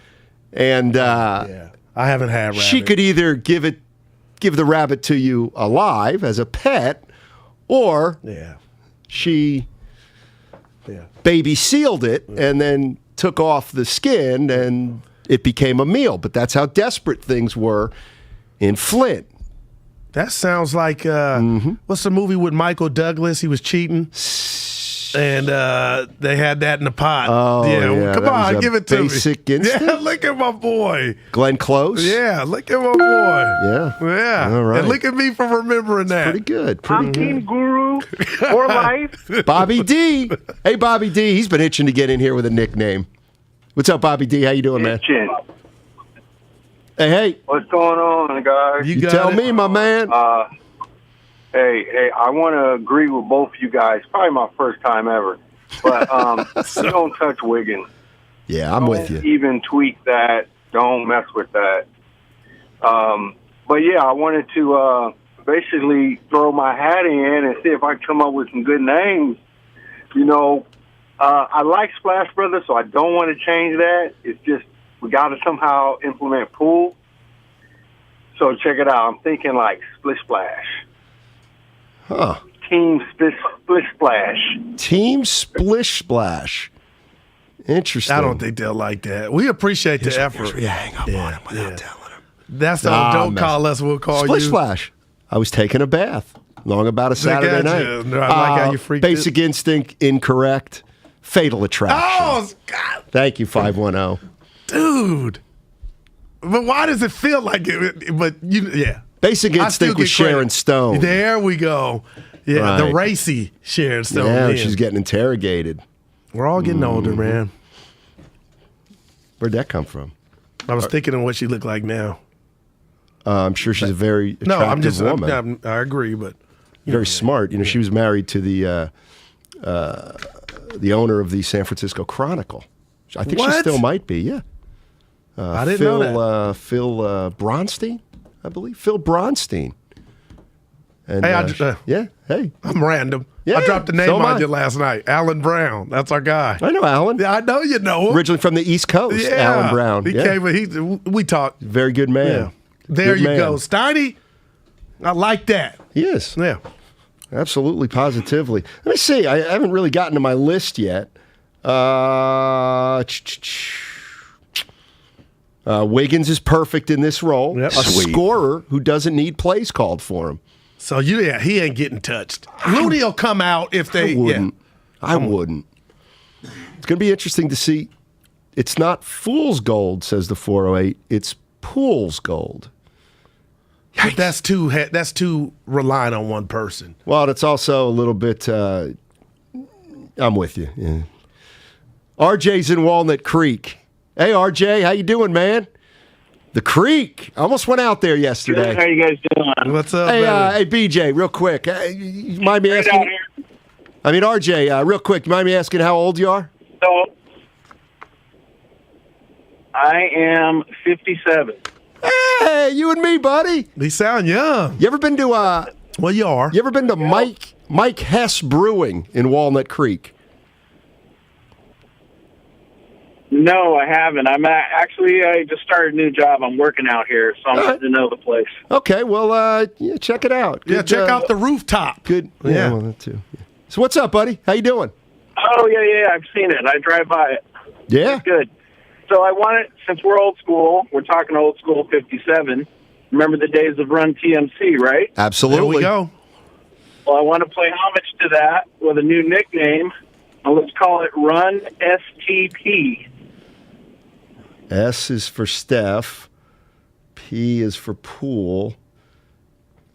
And I haven't had rabbit. She could either give the rabbit to you alive as a pet, or she baby sealed it and then took off the skin and it became a meal. But that's how desperate things were in Flint. That sounds like what's the movie with Michael Douglas? He was cheating. And they had that in the pot. Oh, yeah. Come on, give it to me. Basic Instinct? Yeah, look at my boy. Glenn Close? Yeah, look at my boy. Yeah. Yeah. All right. And look at me for remembering that. Pretty good. I'm Team Guru for life. Bobby D. Hey, Bobby D. He's been itching to get in here with a nickname. What's up, Bobby D? How you doing, man? Hey. What's going on, guys? You tell me, my man. Hey, I want to agree with both of you guys. Probably my first time ever. But you don't touch Wiggins. Yeah, I'm with you. Don't even tweak that. Don't mess with that. But, yeah, I wanted to basically throw my hat in and see if I can come up with some good names. You know, I like Splash Brothers, so I don't want to change that. It's just we got to somehow implement Poole. So check it out. I'm thinking like Splish Splash. Huh. Team Splish Splash. Team Splish Splash. Interesting. I don't think they'll like that. We appreciate the effort. We hang up on him without telling him. That's don't call us. We'll call Splish you. Splash. I was taking a bath long about a Saturday night. I like how you freaked Basic Instinct, incorrect. Fatal Attraction. Oh, God. Thank you, 510. Dude. But why does it feel like it? But Basic Instinct with Sharon Stone. There we go. Yeah, Right. the racy Sharon Stone. Yeah, man. she's getting interrogated. We're all getting older, man. Where'd that come from? I was thinking of what she looked like now. I'm sure she's a very attractive woman. I agree, but very smart. You know, she was married to the owner of the San Francisco Chronicle. I think she still might be. Yeah. I didn't know that. Phil Bronstein, I believe. Phil Bronstein. And, hey, hey. I'm random. Yeah, I dropped the name so on you last night. Alan Brown. That's our guy. I know Alan. Yeah, I know you know him. Originally from the East Coast, Alan Brown. He came. We talked. Very good man. Yeah. There good you man. go, Steiny. I like that. He is. Yeah. Absolutely, positively. Let me see. I haven't really gotten to my list yet. Wiggins is perfect in this role. Yep. A scorer who doesn't need plays called for him. So he ain't getting touched. Looney will come out if they. I wouldn't. It's going to be interesting to see It's not fool's gold, says the 408. It's Poole's gold. But that's too relying on one person. Well, it's also a little bit. I'm with you. Yeah. RJ's in Walnut Creek. Hey, RJ, how you doing, man? The Creek. I almost went out there yesterday. Good. How you guys doing? What's up, hey, BJ, real quick. You mind me asking? I mean, RJ, real quick. You mind me asking how old you are? So, I am 57. Hey, you and me, buddy. They sound young. You ever been to Well, you are. You ever been to Mike Hess Brewing in Walnut Creek? No, I haven't. I just started a new job. I'm working out here, so I'm getting to know the place. Okay, well, check it out. Good, check out the rooftop. Good. Yeah, well, that too. Yeah. So what's up, buddy? How you doing? Oh, yeah, I've seen it. I drive by it. Yeah? It's good. So I wanted, since we're old school, we're talking old school 57, remember the days of Run TMC, right? Absolutely. There we go. Well, I want to play homage to that with a new nickname. Let's call it Run STP. S is for Steph. P is for Poole.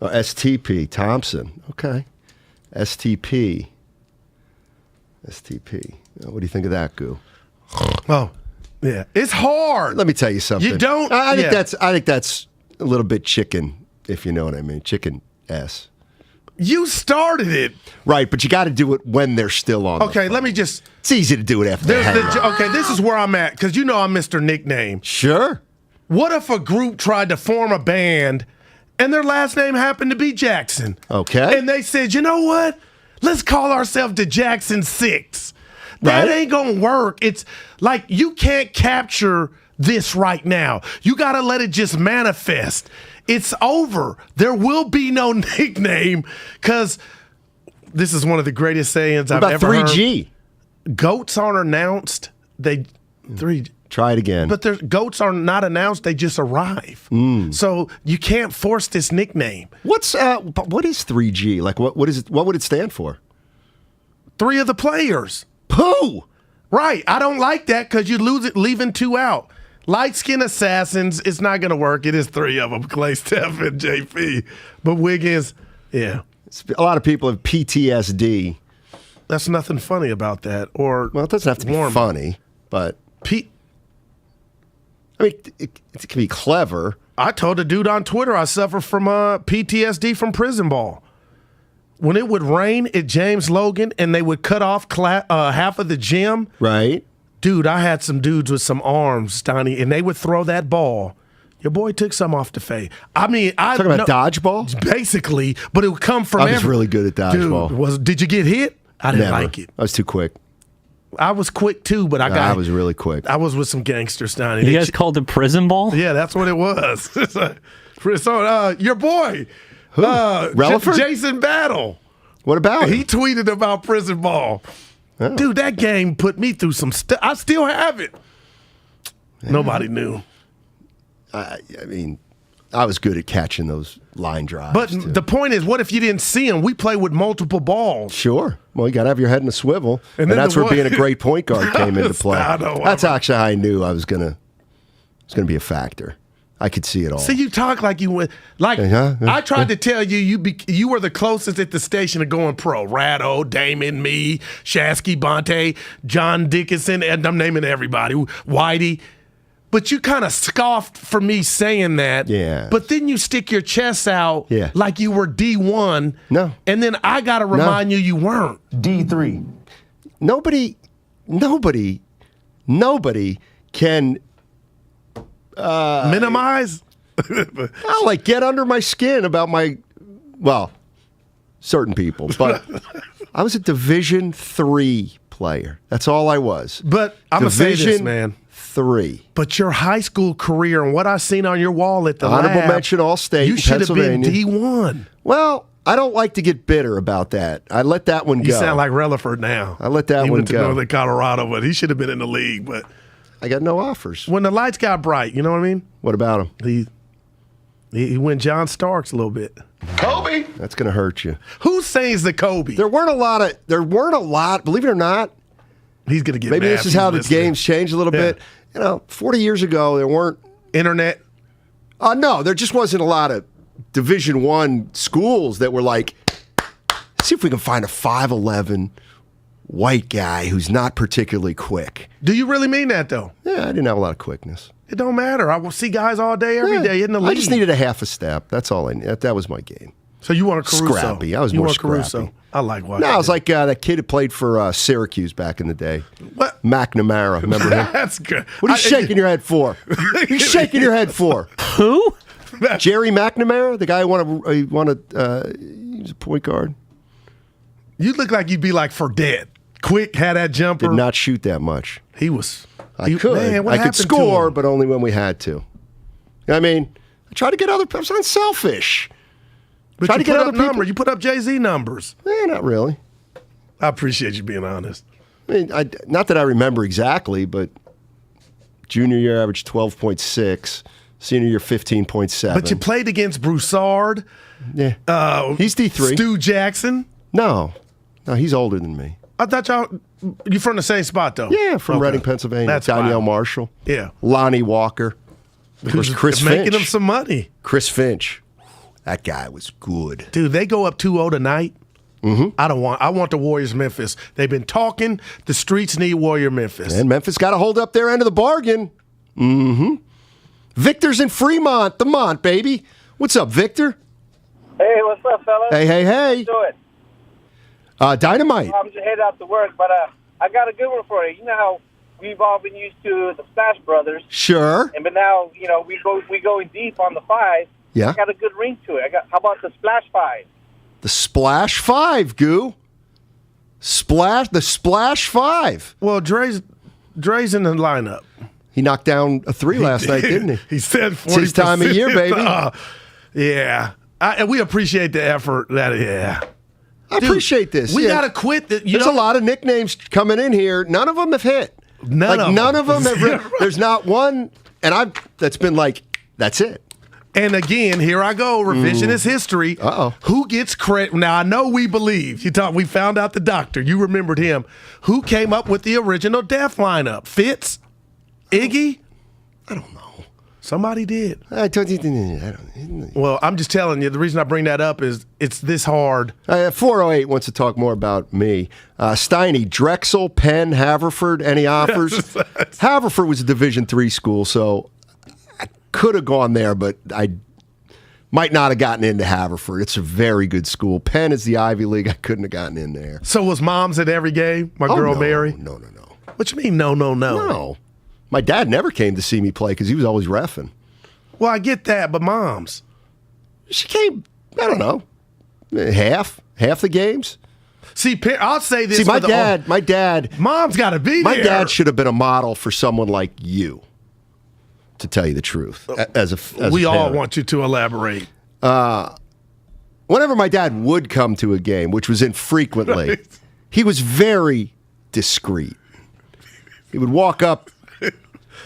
Oh, STP, Thompson. Okay. STP. STP. What do you think of that, Goo? Oh, yeah. It's hard. Let me tell you something. You don't. I think that's a little bit chicken, if you know what I mean. Chicken S. You started it. Right, but you got to do it when they're still on. Okay, let me just. It's easy to do it after they hang out. Okay, this is where I'm at, because you know I'm Mr. Nickname. Sure. What if a group tried to form a band and their last name happened to be Jackson? Okay. And they said, you know what? Let's call ourselves the Jackson 6. That ain't going to work. It's like you can't capture this right now. You got to let it just manifest. It's over. There will be no nickname, because this is one of the greatest sayings I've ever heard. 3G? Goats aren't announced. Try it again. But goats are not announced. They just arrive. So you can't force this nickname. What is 3G? Like what is it? What would it stand for? 3 of the players. Pooh. Right. I don't like that, because you lose it leaving 2 out. Light skin assassins, it's not going to work. It is 3 of them, Clay, Steph, and JP. But Wiggins, yeah. A lot of people have PTSD. That's nothing funny about that. Well, it doesn't have to be funny, but I mean, it can be clever. I told a dude on Twitter I suffer from PTSD from prison ball. When it would rain at James Logan and they would cut off half of the gym. Right. Dude, I had some dudes with some arms, Steiny, and they would throw that ball. Your boy took some off the face. I mean, talking about dodgeball? Basically, but it would come from I was really good at dodgeball. Dude, did you get hit? I didn't Never. like it. I was too quick. I was quick too, but I was really quick. I was with some gangsters, Steiny. You guys called it prison ball? Yeah, that's what it was. So, your boy, Relaford? Jason Battle. What about him? He tweeted about prison ball. Oh. Dude, that game put me through some stuff. I still have it. Yeah. Nobody knew. I mean, I was good at catching those line drives. But too. The point is, what if you didn't see them? We play with multiple balls. Sure. Well, you got to have your head in a swivel. And that's where being a great point guard came into play. That's actually how I knew I was going to be a factor. I could see it all. See, you talk like you went I tried to tell you you were the closest at the station to going pro. Ratto, Damon, me, Shasky, Bonte, John Dickinson, and I'm naming everybody. Whitey. But you kind of scoffed for me saying that. Yeah. But then you stick your chest out like you were D1. No. And then I got to remind you weren't. D3. Nobody can minimize? I'll get under my skin about certain people. But I was a Division III player. That's all I was. But I'm going to say this, man. 3. But your high school career and what I seen on your wall at the Honorable lab, mention All-State, you should have been Pennsylvania. D1. Well, I don't like to get bitter about that. I let that one go. You sound like Relaford now. I let that he one went to go. Northern Colorado, but he should have been in the league. But I got no offers. When the lights got bright, you know what I mean? What about him? He went John Starks a little bit. Kobe. That's going to hurt you. Who says the Kobe? There weren't a lot. Believe it or not, He's going to get maybe mad this is how the game's changed a little bit. 40 years ago, there weren't internet. No, there just wasn't a lot of Division I schools that were like, see if we can find a 5'11" white guy who's not particularly quick. Do you really mean that, though? Yeah, I didn't have a lot of quickness. It don't matter. I will see guys all day, every day in the league. I just needed a half a step. That's all I needed. That was my game. So you want a Caruso? Scrappy. I was more scrappy. Caruso. I like watching. No, I was like that kid who played for Syracuse back in the day. What? McNamara. Remember him? That's good. What are you shaking your head for? What are you shaking your head for? Who? Jerry McNamara, the guy who wanted he was a point guard. You look like you'd be like Fredette. Quick, had that jumper. Did not shoot that much. He was. I could. Man, what I could happened to score, him? but only when we had to. I mean, I try to get other people. I'm selfish. But try you to get put other up people. numbers. You put up Jay-Z numbers. Not really. I appreciate you being honest. I mean, not that I remember exactly, but junior year average 12.6, senior year 15.7. But you played against Broussard. Yeah. He's D3. Stu Jackson. No, he's older than me. I thought you from the same spot, though. Yeah, from Reading, Pennsylvania. That's Danielle wild. Marshall. Yeah. Lonnie Walker. Of course, Chris Finch. Making him some money. Chris Finch. That guy was good. Dude, they go up 2-0 tonight. Mm-hmm. I want the Warriors Memphis. They've been talking. The streets need Warrior Memphis. And Memphis got to hold up their end of the bargain. Mm-hmm. Victor's in Fremont, the Mont, baby. What's up, Victor? Hey, what's up, fellas? Hey. How you doing? Dynamite. I'm just headed out to work, but I got a good one for you. You know how we've all been used to the Splash Brothers. Sure. But now, we go deep on the 5. Yeah. I got a good ring to it. How about the Splash 5? The Splash 5, Goo. The Splash 5. Well, Dre's in the lineup. He knocked down a 3 last night, didn't he? He said 40%. It's his time of year, baby. Yeah. And we appreciate the effort. I appreciate this. We got to quit. There's a lot of nicknames coming in here. None of them have hit. None of them have. There's not one, and that's been like, that's it. And again, here I go, revisionist history. Uh-oh. Who gets credit? Now, I know we believe. We found out the doctor. You remembered him. Who came up with the original Death lineup? Fitz? Iggy? I don't know. Somebody did. I don't. Well, I'm just telling you, the reason I bring that up is it's this hard. 408 wants to talk more about me. Steiny, Drexel, Penn, Haverford, any offers? Haverford was a Division III school, so I could have gone there, but I might not have gotten into Haverford. It's a very good school. Penn is the Ivy League. I couldn't have gotten in there. So was Mom's at every game? My girl Mary? No. What you mean, no? No. My dad never came to see me play because he was always reffing. Well, I get that, but Mom's. She came, I don't know, half the games. See, I'll say this. See, my dad. Mom's got to be there. My dad should have been a model for someone like you, to tell you the truth. We all want you to elaborate. Whenever my dad would come to a game, which was infrequently, right. He was very discreet. He would walk up,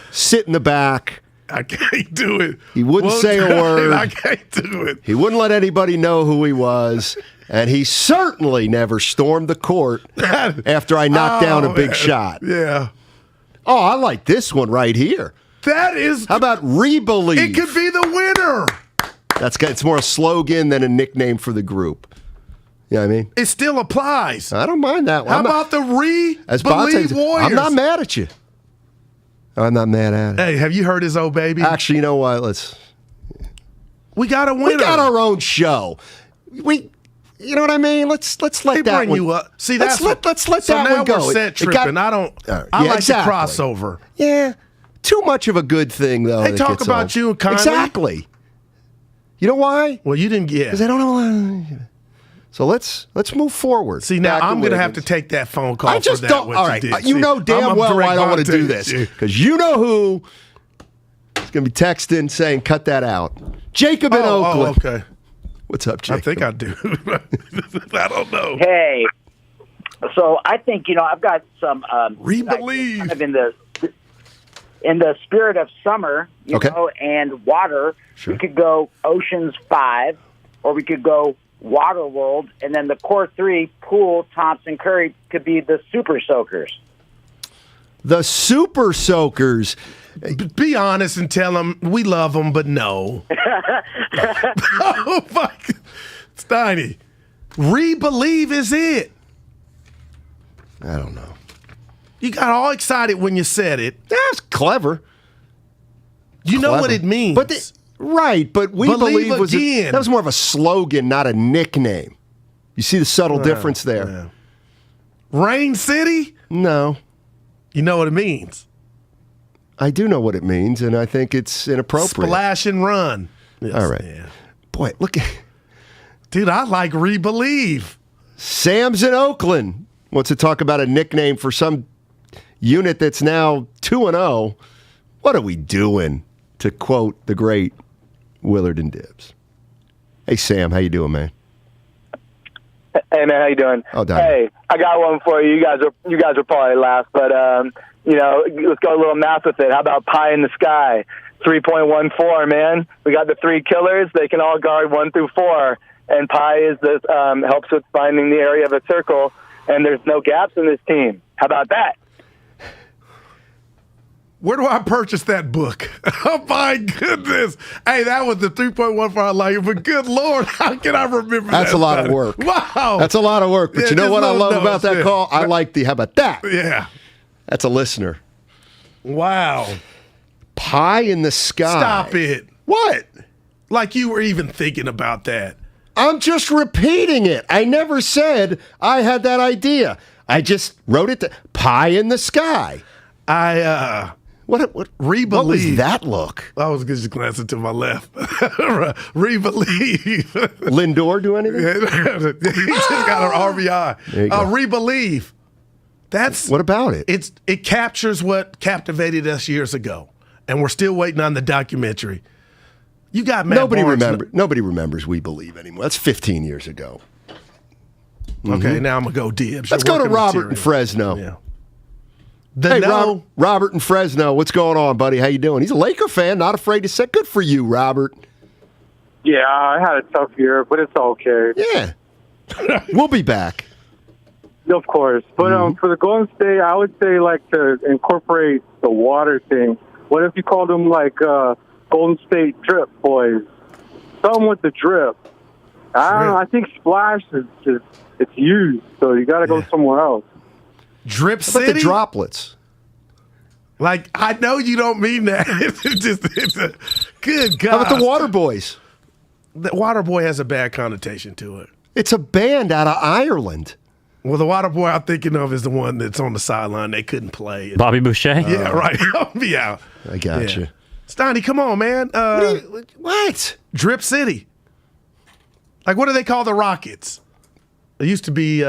sit in the back. I can't do it. He wouldn't say a word. I can't do it. He wouldn't let anybody know who he was. And he certainly never stormed the court after I knocked down a big shot. Yeah. Oh, I like this one right here. That is. How about Rebelieve? It could be the winner. It's more a slogan than a nickname for the group. You know what I mean? It still applies. I don't mind that one. How about the Rebelieve Warriors? I'm not mad at you. I'm not mad at it. Hey, have you heard his old baby? Actually, you know what? We got a winner. We got our own show. You know what I mean? Let's let that bring one. You up. See, let's let that one go. We're set tripping. I like the crossover. Yeah, too much of a good thing though. They talk about you kindly. Exactly. You know why? Well, you didn't get. Because I don't know. So let's move forward. See, now I'm going to have to take that phone call. I just for don't. That, all right, you know damn well I don't want to do this because you know who is going to be texting saying cut that out. Jacob in Oakland. Oh, okay. What's up, Jacob? I think I do. I don't know. Hey, so I think I've got some Rebelieve kind of in the spirit of summer, you know, and water. Sure. We could go Oceans 5, or we could go Waterworld, and then the core 3, Poole, Thompson, Curry, could be the Super Soakers. The Super Soakers. Be honest and tell them we love them, but no. Oh, fuck. Steiny. Re-believe is it. I don't know. You got all excited when you said it. That's clever. You know what it means. But right, but we believe that was more of a slogan, not a nickname. You see the subtle difference there. Yeah. Rain City? No. You know what it means. I do know what it means, and I think it's inappropriate. Splash and run. Yes, all right. Yeah. Boy, look at... Dude, I like re-believe. Sam's in Oakland wants to talk about a nickname for some unit that's now 2-0. What are we doing? To quote the great Willard and Dibs. Hey, Sam, how you doing, man? Hey, man, how you doing? Oh, hey, I got one for you. You guys are probably laugh, but let's go a little math with it. How about pie in the sky? 3.14, man. We got the 3 killers. They can all guard 1 through 4, and pi is this helps with finding the area of a circle, and there's no gaps in this team. How about that? Where do I purchase that book? Oh, my goodness. Hey, that was the 3.15 I like, but good Lord, how can I remember that? That's a lot of work. Wow. That's a lot of work. But Yeah, you know just what I little love about that notes, call? I like the, how about that? Yeah. That's a listener. Wow. Pie in the sky. Stop it. What? Like you were even thinking about that. I'm just repeating it. I never said I had that idea. I just wrote it. Pie in the sky. What re-believe. What was that look? I was just glancing to my left. Re-believe. Lindor do anything? He just got an RBI. There you go. Re-believe. That's what about it? It captures what captivated us years ago, and we're still waiting on the documentary. You got Matt Barnes. Nobody remembers We Believe anymore. That's 15 years ago. Okay, now I'm gonna go Dibs. Let's go to Robert in Fresno. Yeah. Robert in Fresno, what's going on, buddy? How you doing? He's a Laker fan, not afraid to say. Good for you, Robert. Yeah, I had a tough year, but it's okay. Yeah. We'll be back. Of course. But for the Golden State, I would say, like, to incorporate the water thing. What if you called them, like, Golden State Drip Boys? Something with the drip. I don't know. I think Splash is just, it's used, so you got to go somewhere else. Drip How about City? the droplets? Like, I know you don't mean that. It's a good God. How about the Water Boys? The Water Boy has a bad connotation to it. It's a band out of Ireland. Well, the Water Boy I'm thinking of is the one that's on the sideline. They couldn't play. Bobby Boucher? Yeah, right. Help me out. I got you. Steiny, come on, man. What? Drip City. Like, what do they call the Rockets? It used to be...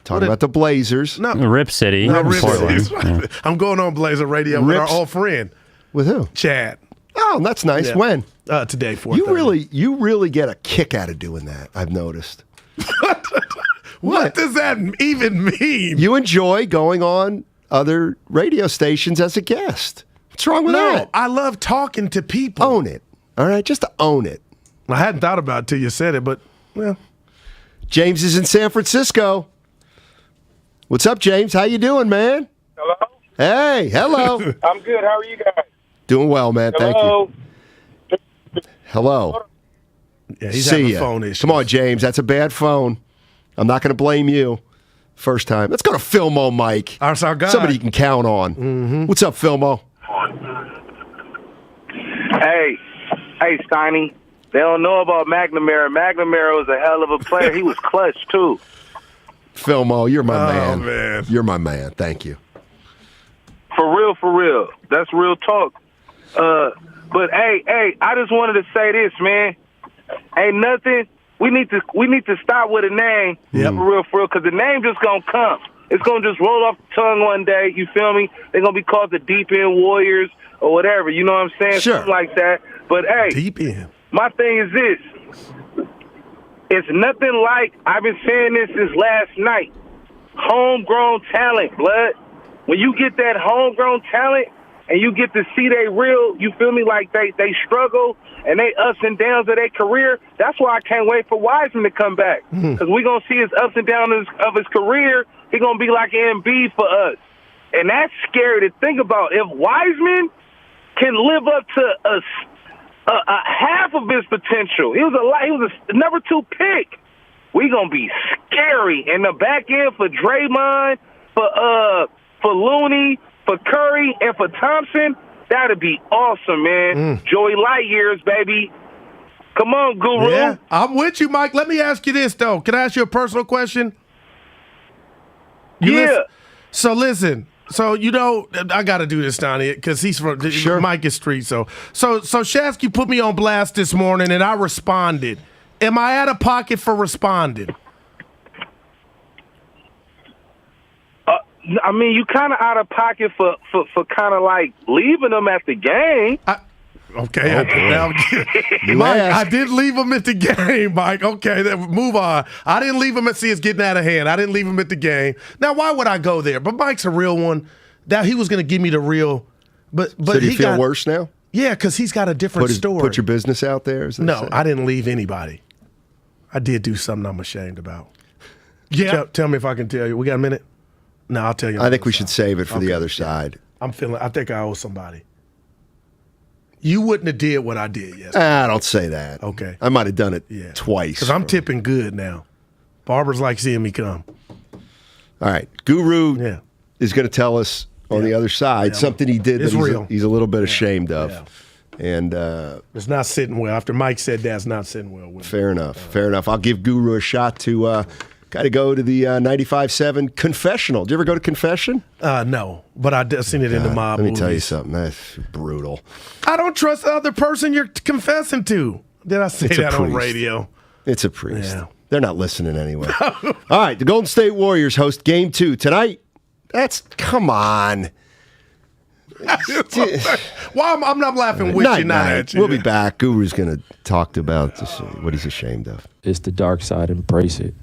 Talking about the Blazers. No. Rip City. No, Rip Portland. City. Yeah. I'm going on Blazer Radio with our old friend. With who? Chad. Oh, that's nice. Yeah. When? Today, 4:30. You really get a kick out of doing that, I've noticed. What does that even mean? You enjoy going on other radio stations as a guest. What's wrong with that? I love talking to people. Own it. All right, just own it. I hadn't thought about it till you said it, but, well. James is in San Francisco. What's up, James? How you doing, man? Hello? Hey, hello. I'm good. How are you guys? Doing well, man. Hello? Thank you. Hello. Yeah, he's See having ya. phone issues. Come on, James. That's a bad phone. I'm not going to blame you. First time. Let's go to Filmo Mike. That's our guy. Somebody you can count on. Mm-hmm. What's up, Filmo? Hey, Steiny. They don't know about McNamara. McNamara was a hell of a player. He was clutch, too. Filmo, you're my man. Man. You're my man. Thank you. For real. That's real talk. But hey, I just wanted to say this, man. Ain't nothing. We need to stop with a name. For real, because the name just gonna come. It's gonna just roll off the tongue one day. You feel me? They're gonna be called the Deep End Warriors or whatever. You know what I'm saying? Sure. Something like that. But hey, Deep End. My thing is this. It's nothing like, I've been saying this since last night, homegrown talent, blood. When you get that homegrown talent and you get to see they real, you feel me, like they struggle and they ups and downs of their career, that's why I can't wait for Wiseman to come back. Because we're going to see his ups and downs of his career. He's going to be like Embiid for us. And that's scary to think about. If Wiseman can live up to a half of his potential, he was a number 2 pick. We gonna be scary in the back end for Draymond, for Looney, for Curry, and for Thompson. That'd be awesome, man. Joey Light years, baby. Come on, Guru. Yeah, I'm with you, Mike. Let me ask you this, though. Can I ask you a personal question? So listen. So, I got to do this, Steiny, because he's from Mike is street. So Shasky put me on blast this morning, and I responded. Am I out of pocket for responding? I mean, you kind of out of pocket for kind of like leaving them at the game. Okay. Mike, I did leave him at the game, Mike. Okay, then move on. I didn't leave him it's getting out of hand. I didn't leave him at the game. Now, why would I go there? But Mike's a real one. That he was going to give me the real. But so do you feel worse now? Yeah, because he's got a different story. Put your business out there? No, I didn't leave anybody. I did do something I'm ashamed about. Yeah. Tell me if I can tell you. We got a minute? No, I'll tell you. I think we should save it for the other side. I think I owe somebody. You wouldn't have did what I did yesterday. I don't say that. Okay. I might have done it twice. Because I'm tipping good now. Barbers like seeing me come. All right. Guru is going to tell us on the other side something he did that he's a little bit ashamed of. Yeah. And it's not sitting well. After Mike said that, it's not sitting well with Fair enough. Fair enough. I'll give Guru a shot to kind of go to the 95.7 confessional. Did you ever go to confession? No, but I've seen it in the mob Let me movies. tell you something. That's brutal. I don't trust the other person you're confessing to. Did I say that on radio? It's a priest. Yeah. They're not listening anyway. All right, the Golden State Warriors host Game 2 tonight. Come on. Well, I'm not laughing with you, not at you. We'll be back. Guru's going to talk about what he's ashamed of. It's the dark side. Embrace it.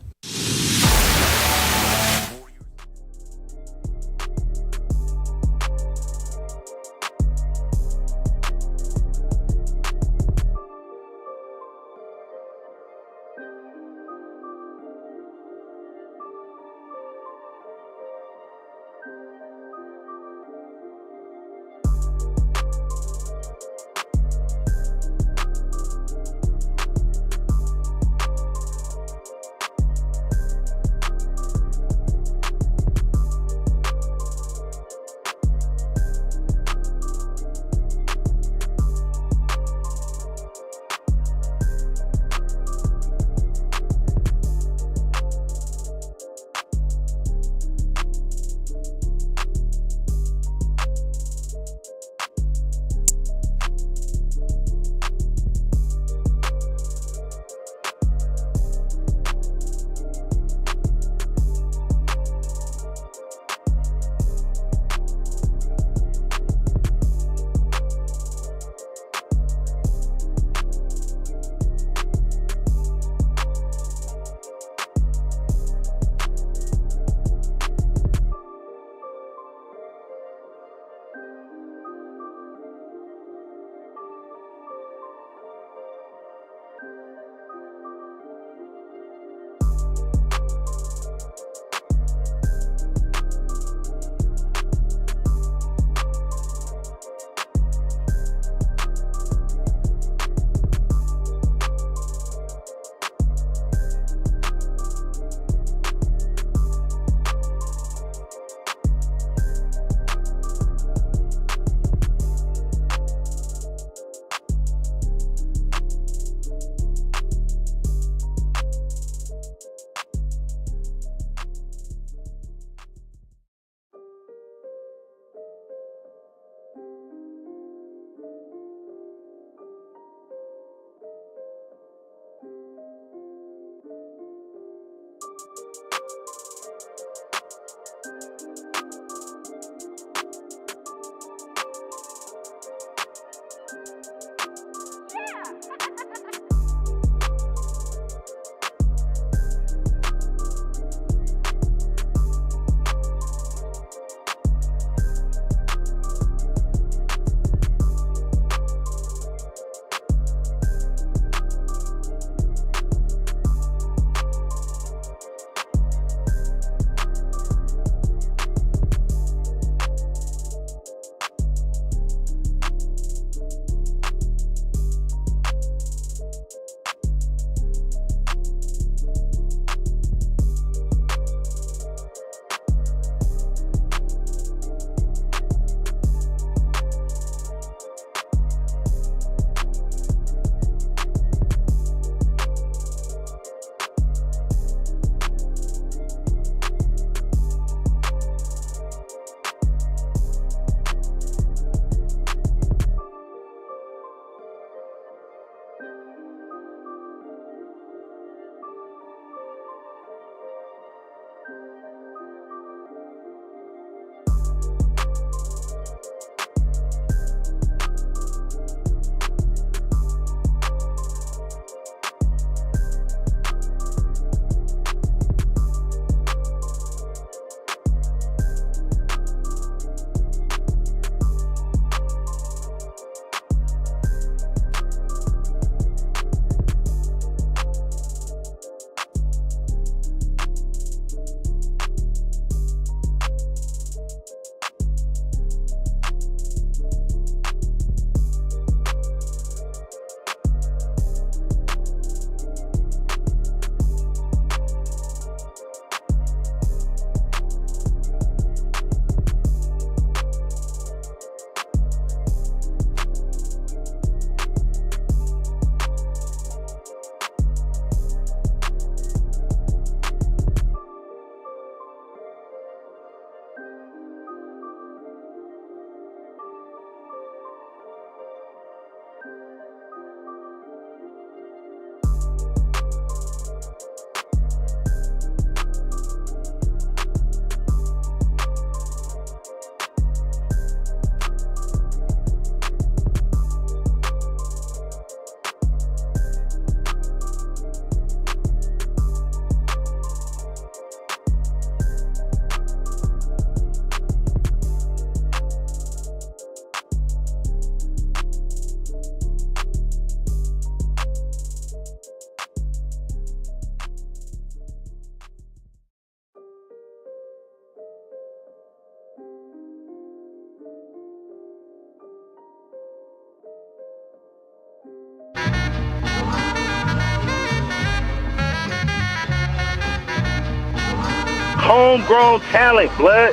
homegrown talent, blood.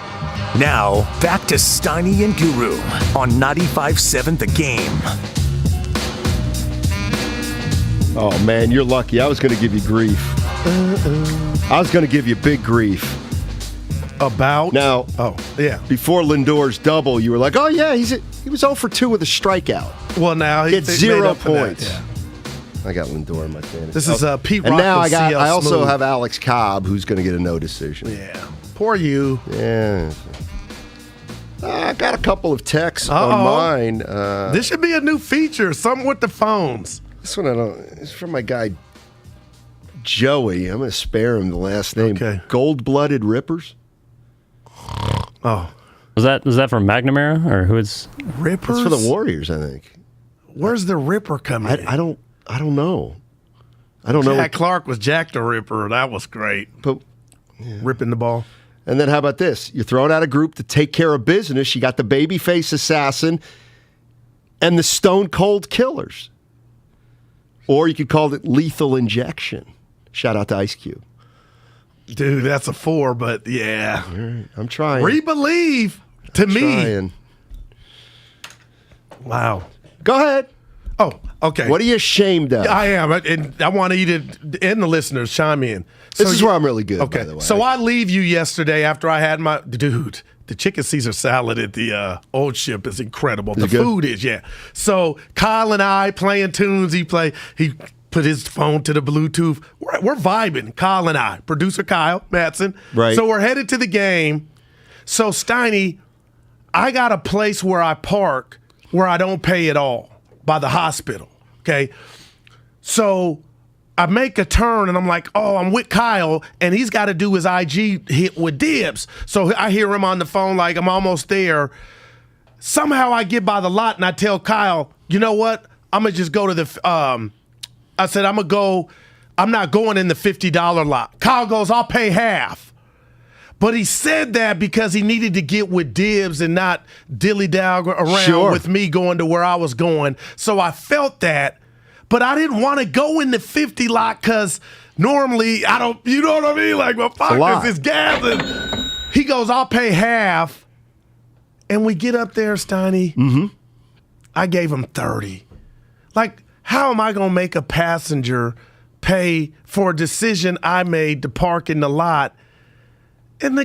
Now, back to Steiny and Guru on 95.7 The Game. Oh, man, you're lucky. I was going to give you grief. I was going to give you big grief. About? Now, yeah. Before Lindor's double, you were like, oh, yeah, he was 0 for 2 with a strikeout. Well, now he gets 0 points. Yeah. I got Lindor in my fantasy. This is Pete Rock. And now I also Smooth. have Alex Cobb, who's going to get a no decision. Yeah. Poor you. Yeah. I got a couple of texts on mine. This should be a new feature, something with the phones. This one I don't. It's from my guy Joey. I'm going to spare him the last name. Okay. Gold-blooded Rippers. Oh, was that from McNamara or who is Rippers? It's for the Warriors, I think. Where's the Ripper coming? I don't know. I don't know. Jack Clark was Jack the Ripper. That was great. But ripping the ball. And then how about this? You're throwing out a group to take care of business. You got the babyface assassin and the stone cold killers. Or you could call it lethal injection. Shout out to Ice Cube. Dude, that's a 4, but yeah. Right, I'm trying. Re-believe to me. Trying. Wow. Go ahead. Oh, okay. What are you ashamed of? I am, and I want you to and the listeners chime in. This is where I'm really good, okay. by the way. So I leave you yesterday after I had my dude. The chicken Caesar salad at the Old Ship is incredible. The food is, yeah. So Kyle and I playing tunes. He put his phone to the Bluetooth. We're vibing, Kyle and I. Producer Kyle Matson. Right. So we're headed to the game. So Steiny, I got a place where I park where I don't pay at all by the hospital. Okay. So I make a turn and I'm like, oh, I'm with Kyle, and he's got to do his IG hit with Dibs. So I hear him on the phone like I'm almost there. Somehow I get by the lot and I tell Kyle, you know what? I'm going to just go to the I said, I'm not going in the $50 lot. Kyle goes, I'll pay half. But he said that because he needed to get with Dibs and not dilly-dally around with me going to where I was going. So I felt that. But I didn't want to go in the 50 lot because normally I don't, you know what I mean? Like, well, fuck, this is gas. And he goes, I'll pay half. And we get up there, Steiny. Mm-hmm. I gave him 30. Like, how am I going to make a passenger pay for a decision I made to park in the lot? And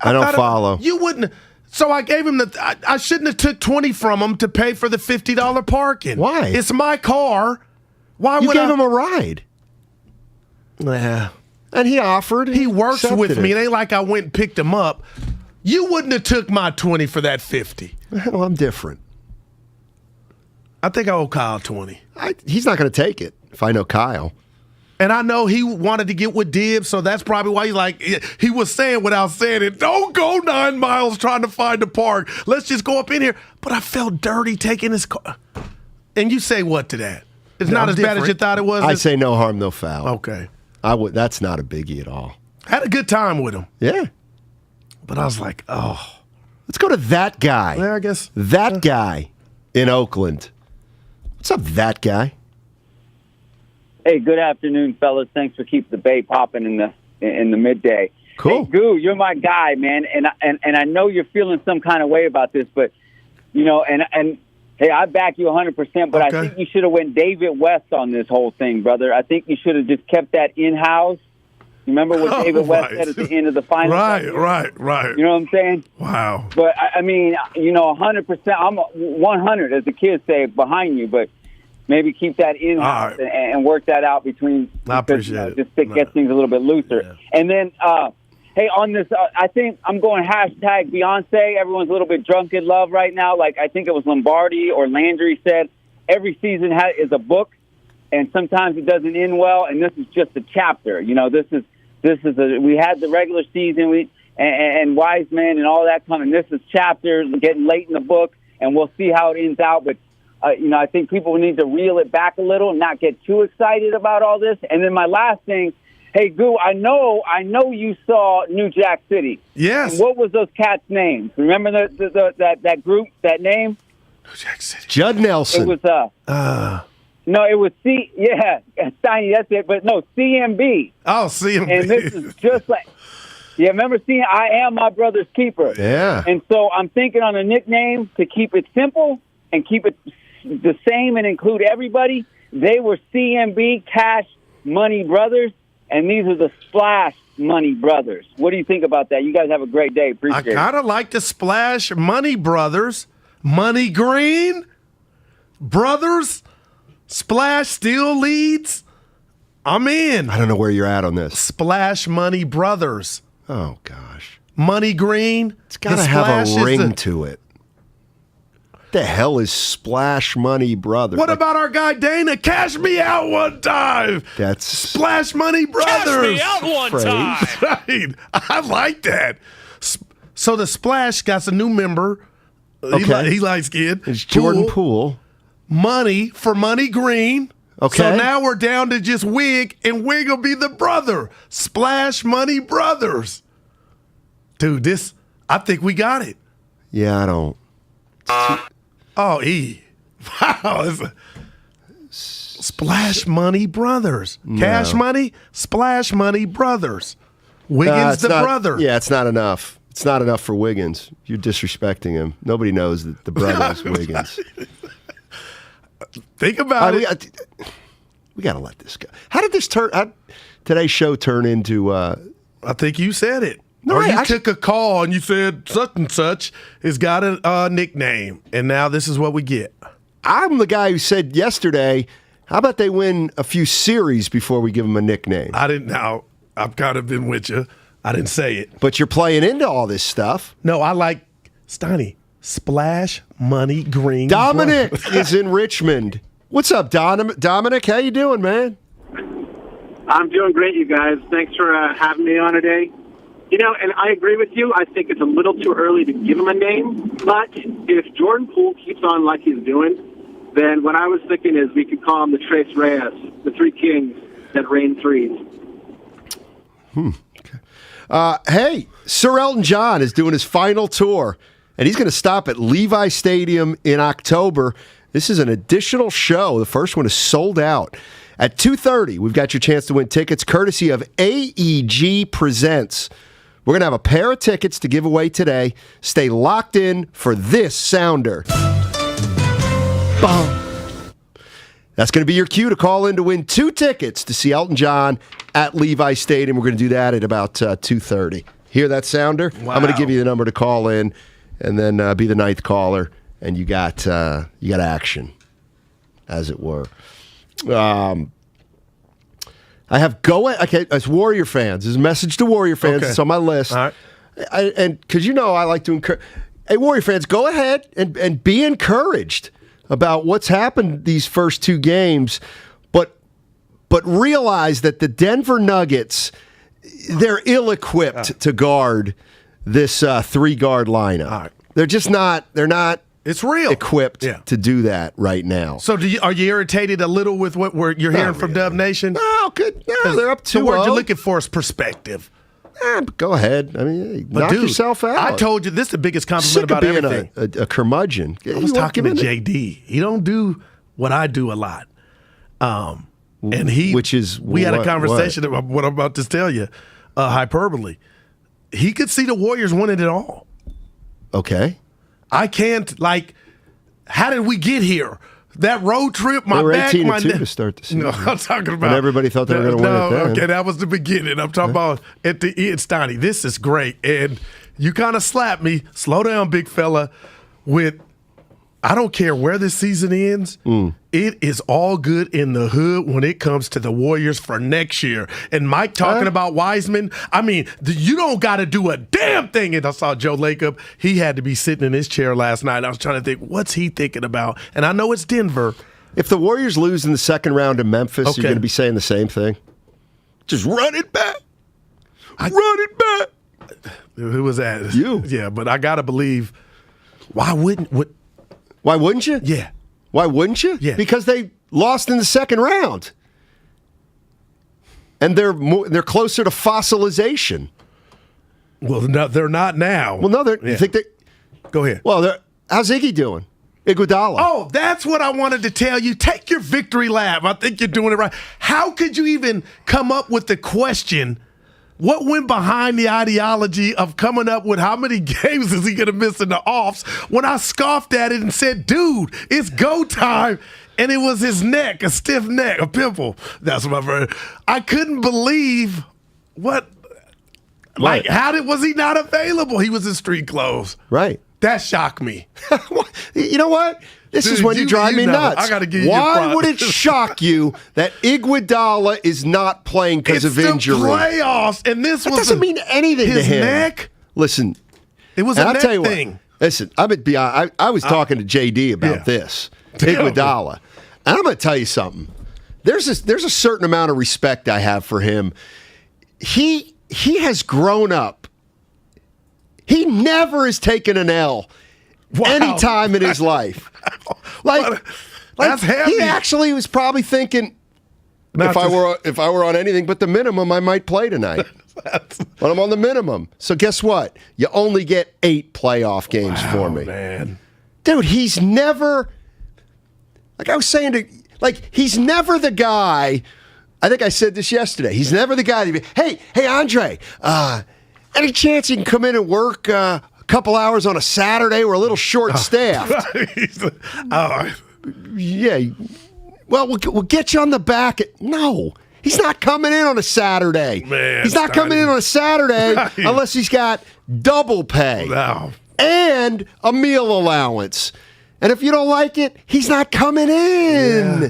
I don't follow. You wouldn't. So I gave him I shouldn't have took 20 from him to pay for the $50 parking. Why? It's my car. Why you would gave him a ride. Yeah. And he offered. He works with me. It It ain't like I went and picked him up. You wouldn't have took my 20 for that 50. Well, I'm different. I think I owe Kyle 20. He's not going to take it if I know Kyle. And I know he wanted to get with Dibs, so that's probably why he was saying without saying it, don't go 9 miles trying to find a park. Let's just go up in here. But I felt dirty taking his car. And you say what to that? It's not as bad as you thought it was? I say no harm, no foul. Okay. That's not a biggie at all. Had a good time with him. Yeah. But I was like, oh. Let's go to that guy. Yeah, I guess. That guy in Oakland. What's up, that guy? Hey, good afternoon, fellas. Thanks for keeping the bay popping in the midday. Cool. Hey, Goo, you're my guy, man, and I know you're feeling some kind of way about this, but you know, and hey, I back you 100%. But I think you should have went David West on this whole thing, brother. I think you should have just kept that in house. Remember what David West said at the end of the final? Right. You know what I'm saying? Wow. But I mean, you know, 100%. I'm 100, as the kids say, behind you, but. Maybe keep that in-house and work that out between. I appreciate it. Just to get things a little bit looser. Yeah. And then, hey, on this, I think I'm going hashtag Beyonce. Everyone's a little bit drunk in love right now. Like I think it was Lombardi or Landry said, every season is a book, and sometimes it doesn't end well. And this is just a chapter. You know, we had the regular season, and Wiseman and all that coming. This is chapters getting late in the book, and we'll see how it ends out. But you know, I think people need to reel it back a little and not get too excited about all this. And then my last thing, hey, Goo, I know you saw New Jack City. Yes. And what was those cats' names? Remember that group, that name? New Jack City. Judd Nelson. It was no, it was Steiny, that's it. But no, CMB. Oh, CMB. And this is just like. Yeah, remember seeing I Am My Brother's Keeper. Yeah. And so I'm thinking on a nickname to keep it simple and keep it the same and include everybody. They were CMB, Cash Money Brothers, and these are the Splash Money Brothers. What do you think about that? You guys have a great day. Appreciate it. I kind of like the Splash Money Brothers. Money Green Brothers. Splash still leads. I'm in. I don't know where you're at on this. Splash Money Brothers. Oh, gosh. Money Green. It's got to have a ring to it. The hell is Splash Money Brothers? What about our guy Dana? Cash me out one time. That's Splash Money Brothers. Cash me out one time. Right. I like that. So the Splash got a new member. Okay. He likes kid. It's Jordan Poole. Money for Money Green. Okay. So now we're down to just Wig, and Wig will be the brother. Splash Money Brothers. Dude, I think we got it. Yeah, I don't. Oh, E. Wow. Splash Money Brothers. No. Cash Money, Splash Money Brothers. Wiggins brother. Yeah, it's not enough. It's not enough for Wiggins. You're disrespecting him. Nobody knows that the brother is Wiggins. Think about it. We got to let this go. How did this today's show turn into? I think you said it. No, or you took a call and you said such and such has got a nickname, and now this is what we get. I'm the guy who said yesterday, how about they win a few series before we give them a nickname? I didn't know. I've kind of been with you. I didn't say it. But you're playing into all this stuff. No, I like Steiny. Splash Money Green. Dominic is in Richmond. What's up, Dominic? How you doing, man? I'm doing great, you guys. Thanks for having me on today. You know, and I agree with you. I think it's a little too early to give him a name. But if Jordan Poole keeps on like he's doing, then what I was thinking is we could call him the Trace Reyes, the three kings that rain threes. Hey, Sir Elton John is doing his final tour, and he's going to stop at Levi Stadium in October. This is an additional show. The first one is sold out. At 2:30, we've got your chance to win tickets courtesy of AEG Presents. We're going to have a pair of tickets to give away today. Stay locked in for this sounder. Bum. That's going to be your cue to call in to win 2 tickets to see Elton John at Levi Stadium. We're going to do that at about 2:30. Hear that sounder? Wow. I'm going to give you the number to call in, and then be the 9th caller, and you got action, as it were. I have okay, as Warrior fans. This is a message to Warrior fans. Okay. It's on my list. All right. And because I like to encourage. Hey, Warrior fans, go ahead and be encouraged about what's happened these first 2 games, but realize that the Denver Nuggets, they're ill-equipped to guard this 3-guard lineup. All right. They're just not. They're not. It's real. Equipped to do that right now. So are you irritated a little with what you're hearing from Dub Nation? No, good. No, they're up 2-0. The word you're looking for is perspective. Go ahead. I mean, hey, knock yourself out. I told you this is the biggest compliment Sick about of being everything. a curmudgeon. I was talking to JD. He don't do what I do a lot. And we had a conversation about what I'm about to tell you. Hyperbole. He could see the Warriors winning it all. Okay. I can't, how did we get here? That road trip, my back, they were 18-2 to start the season. No, I'm talking about. And everybody thought they were going to win it then. Okay, that was the beginning. I'm talking about at the end, Steiny. This is great. And you kind of slapped me. Slow down, big fella, with I don't care where this season ends. It is all good in the hood when it comes to the Warriors for next year. And Mike talking about Wiseman, I mean, you don't got to do a damn thing. And I saw Joe Lacob. He had to be sitting in his chair last night. I was trying to think, what's he thinking about? And I know it's Denver. If the Warriors lose in the second round in Memphis, you're going to be saying the same thing? Just run it back. Run it back. Who was that? You. Yeah, but I got to believe, why wouldn't you? Yeah. Why wouldn't you? Yeah. Because they lost in the second round. And they're closer to fossilization. Well, no, they're not now. Well, no, you think they... Go ahead. Well, how's Iggy doing? Iguodala. Oh, that's what I wanted to tell you. Take your victory lap. I think you're doing it right. How could you even come up with the question What went behind the ideology of coming up with how many games is he going to miss in the offs when I scoffed at it and said, dude, it's go time. And it was his neck, a stiff neck, a pimple. That's my friend. I couldn't believe what. Like, was he not available? He was in street clothes. Right. That shocked me. You know what? This is when you drive me nuts. I got to give you Why would it shock you that Iguodala is not playing because of injury? It's the playoffs, and this doesn't mean anything to him. His neck? Listen. It was a neck thing. Listen, I was talking to JD about this. Iguodala. And I'm going to tell you something. There's a certain amount of respect I have for him. He has grown up. He never has taken an L any time in his life. That's heavy. He actually was probably thinking, if I were on anything but the minimum, I might play tonight. But I'm on the minimum. So guess what? You only get 8 playoff games for me. Man. Dude, he's never, like I was saying, he's never the guy. I think I said this yesterday. He's never the guy that hey, Andre, any chance you can come in and work a couple hours on a Saturday? We're a little short-staffed. Yeah. Well, we'll get you on the back. No. He's not coming in on a Saturday. Man, he's not coming in on a Saturday unless he's got double pay and a meal allowance. And if you don't like it, he's not coming in. Yeah.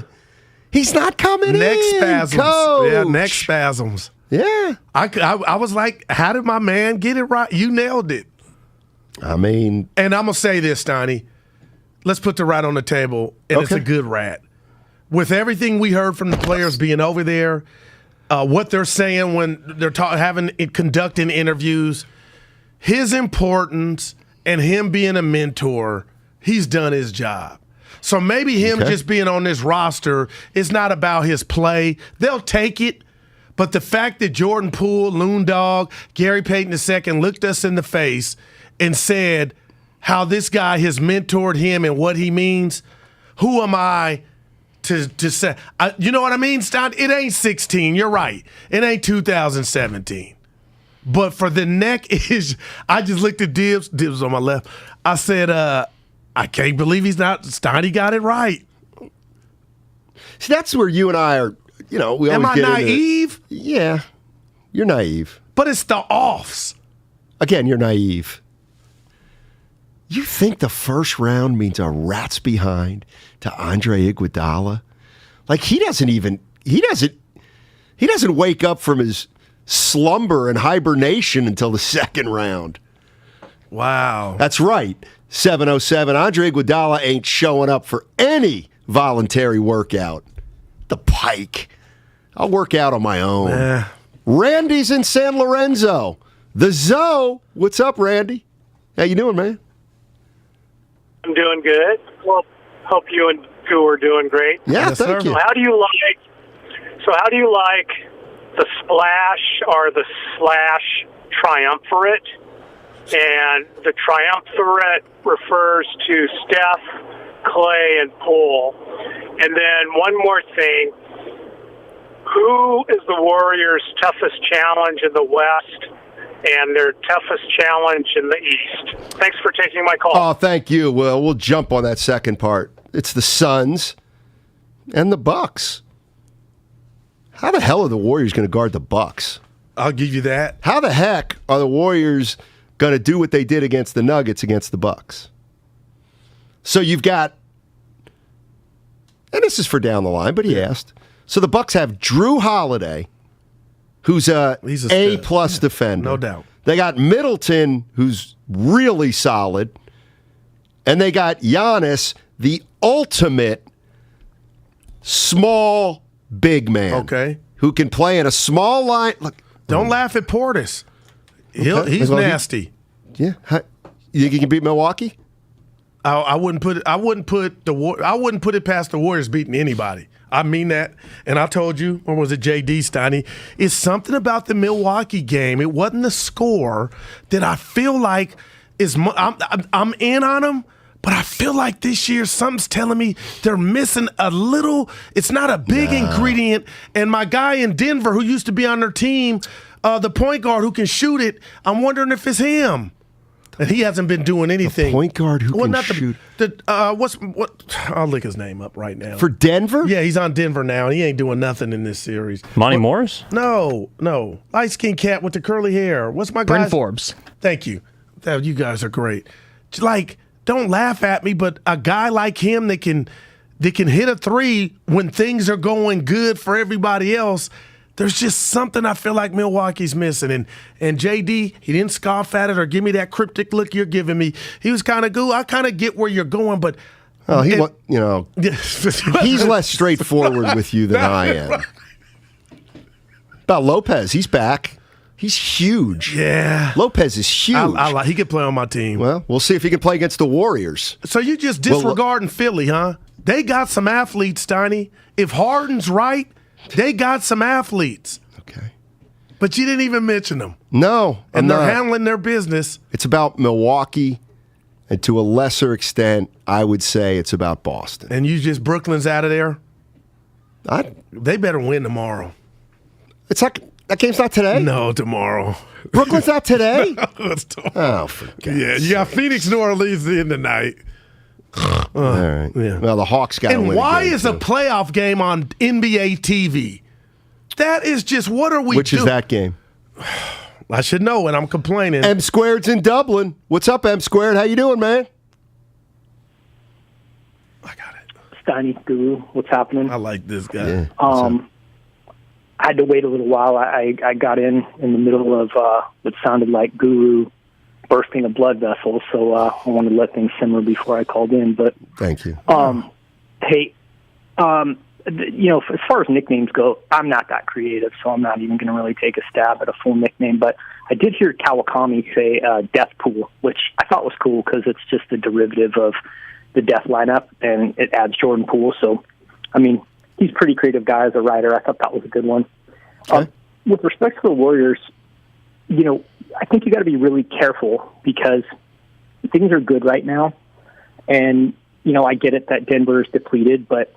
He's not coming neck in. Spasms. Coach. Yeah, neck spasms. Yeah. I was like, how did my man get it right? You nailed it. I mean. And I'm going to say this, Steiny. Let's put the rat on the table, and it's a good rat. With everything we heard from the players being over there, what they're saying when they're conducting interviews, his importance and him being a mentor, he's done his job. So maybe him just being on this roster is not about his play. They'll take it. But the fact that Jordan Poole, Loon Dog, Gary Payton II looked us in the face and said how this guy has mentored him and what he means, who am I to say? You know what I mean, Stein? It ain't 16. You're right. It ain't 2017. But for the neck is, I just looked at Dibs on my left. I said, I can't believe he's not. Steiny got it right. See, that's where you and I are. We always Am I get naive? Yeah, you're naive. But it's the offs. Again, you're naive. You think the first round means a rat's behind to Andre Iguodala? Like he doesn't wake up from his slumber and hibernation until the second round. Wow. That's right. 707. Andre Iguodala ain't showing up for any voluntary workout. The Pike. I'll work out on my own. Randy's in San Lorenzo. The Zoe. What's up, Randy? How you doing, man? I'm doing good. Well, hope you and Goo are doing great. Yeah, thank you. How do you like the splash or the slash triumvirate? And the triumvirate refers to Steph, Clay, and Poole. And then one more thing. Who is the Warriors' toughest challenge in the West and their toughest challenge in the East? Thanks for taking my call. Oh, thank you. Well, we'll jump on that second part. It's the Suns and the Bucks. How the hell are the Warriors going to guard the Bucks? I'll give you that. How the heck are the Warriors going to do what they did against the Nuggets against the Bucks? So you've got, and this is for down the line, but he asked. So the Bucks have Drew Holiday, who's he's a A-plus defender. No doubt. They got Middleton, who's really solid, and they got Giannis, the ultimate small big man. Okay. Who can play in a small line. Look, don't laugh at Portis. He's nasty. Yeah. You think he can beat Milwaukee? I wouldn't put it past the Warriors beating anybody. I mean that. And I told you, or was it JD Steiny? It's something about the Milwaukee game. It wasn't the score that I feel like is. I'm in on them, but I feel like this year something's telling me they're missing a little. It's not a big ingredient. And my guy in Denver, who used to be on their team, the point guard who can shoot it. I'm wondering if it's him. And he hasn't been doing anything. Point guard who can shoot. I'll look his name up right now. For Denver? Yeah, he's on Denver now, and he ain't doing nothing in this series. Monty Morris? No. Light skinned cat with the curly hair. What's my guy? Bryn Forbes. Thank you. You guys are great. Like, don't laugh at me, but a guy like him that can hit a three when things are going good for everybody else. There's just something I feel like Milwaukee's missing. And JD, he didn't scoff at it or give me that cryptic look you're giving me. He was kind of cool. I kind of get where you're going, but he's less straightforward with you than I am. About Lopez, he's back. He's huge. Yeah. Lopez is huge. He could play on my team. Well, we'll see if he can play against the Warriors. So you just disregarding Philly, huh? They got some athletes, Steiny. If Harden's right, they got some athletes. Okay. But you didn't even mention them. No. And they're handling their business. It's about Milwaukee, and to a lesser extent, I would say it's about Boston. And Brooklyn's out of there? They better win tomorrow. It's like that game's not today? No, tomorrow. Brooklyn's not today? No, it's tomorrow. Oh, for God's sake. You got Phoenix, New Orleans in tonight. All right. Yeah. Well, the Hawks got to win. And why is a playoff game on NBA TV? That is just, what are we doing? Which is that game? I should know, and I'm complaining. M Squared's in Dublin. What's up, M Squared? How you doing, man? I got it. Steiny Guru, what's happening? I like this guy. Yeah, I had to wait a little while. I got in the middle of what sounded like Guru bursting a blood vessel, so I wanted to let things simmer before I called in. But thank you. Hey, as far as nicknames go, I'm not that creative, so I'm not even going to really take a stab at a full nickname. But I did hear Kawakami say Death Pool, which I thought was cool because it's just a derivative of the Death lineup, and it adds Jordan Poole. So, I mean, he's a pretty creative guy as a writer. I thought that was a good one. Okay. With respect to the Warriors, I think you got to be really careful because things are good right now. And, I get it that Denver is depleted, but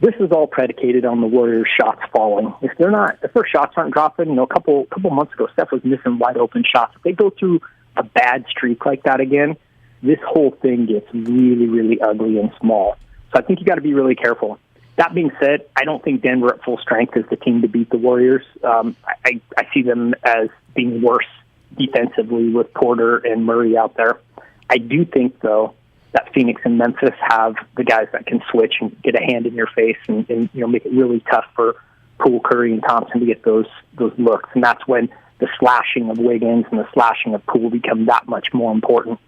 this is all predicated on the Warriors' shots falling. If their shots aren't dropping, a couple months ago, Steph was missing wide open shots. If they go through a bad streak like that again, this whole thing gets really, really ugly and small. So I think you got to be really careful. That being said, I don't think Denver at full strength is the team to beat the Warriors. I see them as being worse defensively with Porter and Murray out there. I do think, though, that Phoenix and Memphis have the guys that can switch and get a hand in your face and make it really tough for Poole, Curry, and Thompson to get those looks. And that's when the slashing of Wiggins and the slashing of Poole become that much more important.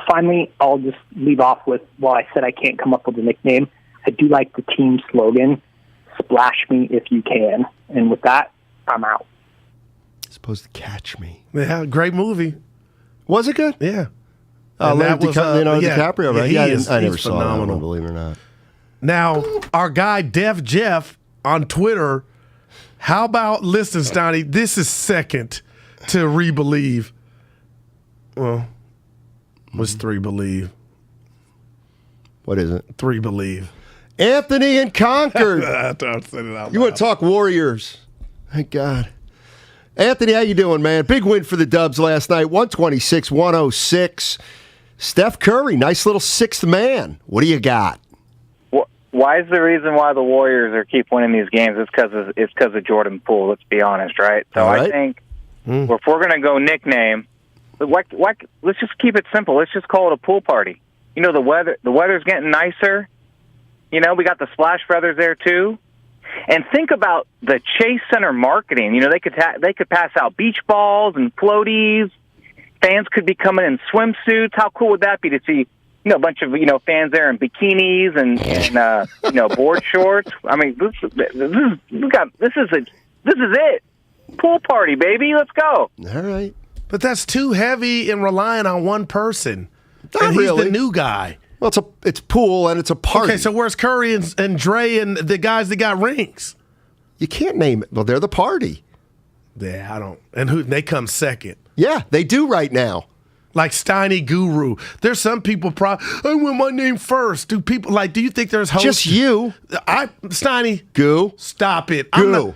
Finally, I'll just leave off with, while I said I can't come up with a nickname, I do like the team slogan, "Splash me if you can." And with that, I'm out. Supposed to catch me. Yeah, great movie. Was it good? Yeah. DiCaprio, right? Yeah, I never saw phenomenal. that one, believe it or not. Now, our guy Def Jeff on Twitter, how about, listen, Steiny, this is second to Rebelieve. Well, what's 3 Believe? What is it? 3 Believe. Anthony in Concord. I said it out You want to talk Warriors? Thank God. Anthony, how you doing, man? Big win for the Dubs last night, 126-106. Steph Curry, nice little sixth man. What do you got? Why is the reason why the Warriors are keep winning these games? It's because of Jordan Poole. Let's be honest, right? So I think if we're going to go nickname, let's just keep it simple. Let's just call it a pool party. The weather's getting nicer. We got the Splash Brothers there too. And think about the Chase Center marketing. They could pass out beach balls and floaties. Fans could be coming in swimsuits. How cool would that be to see, a bunch of fans there in bikinis and board shorts? I mean, this is it. Pool party, baby. Let's go. All right. But that's too heavy and relying on one person. Not and he's really. the new guy. Well, it's Poole and it's a party. Okay, so where's Curry and Dre and the guys that got rings? You can't name it. Well, they're the party. Yeah, I don't. And they come second. Yeah, they do right now. Like Steiny Guru. There's some people I want my name first. Do you think there's hosts? Just you. Steiny. Goo. Stop it. Goo.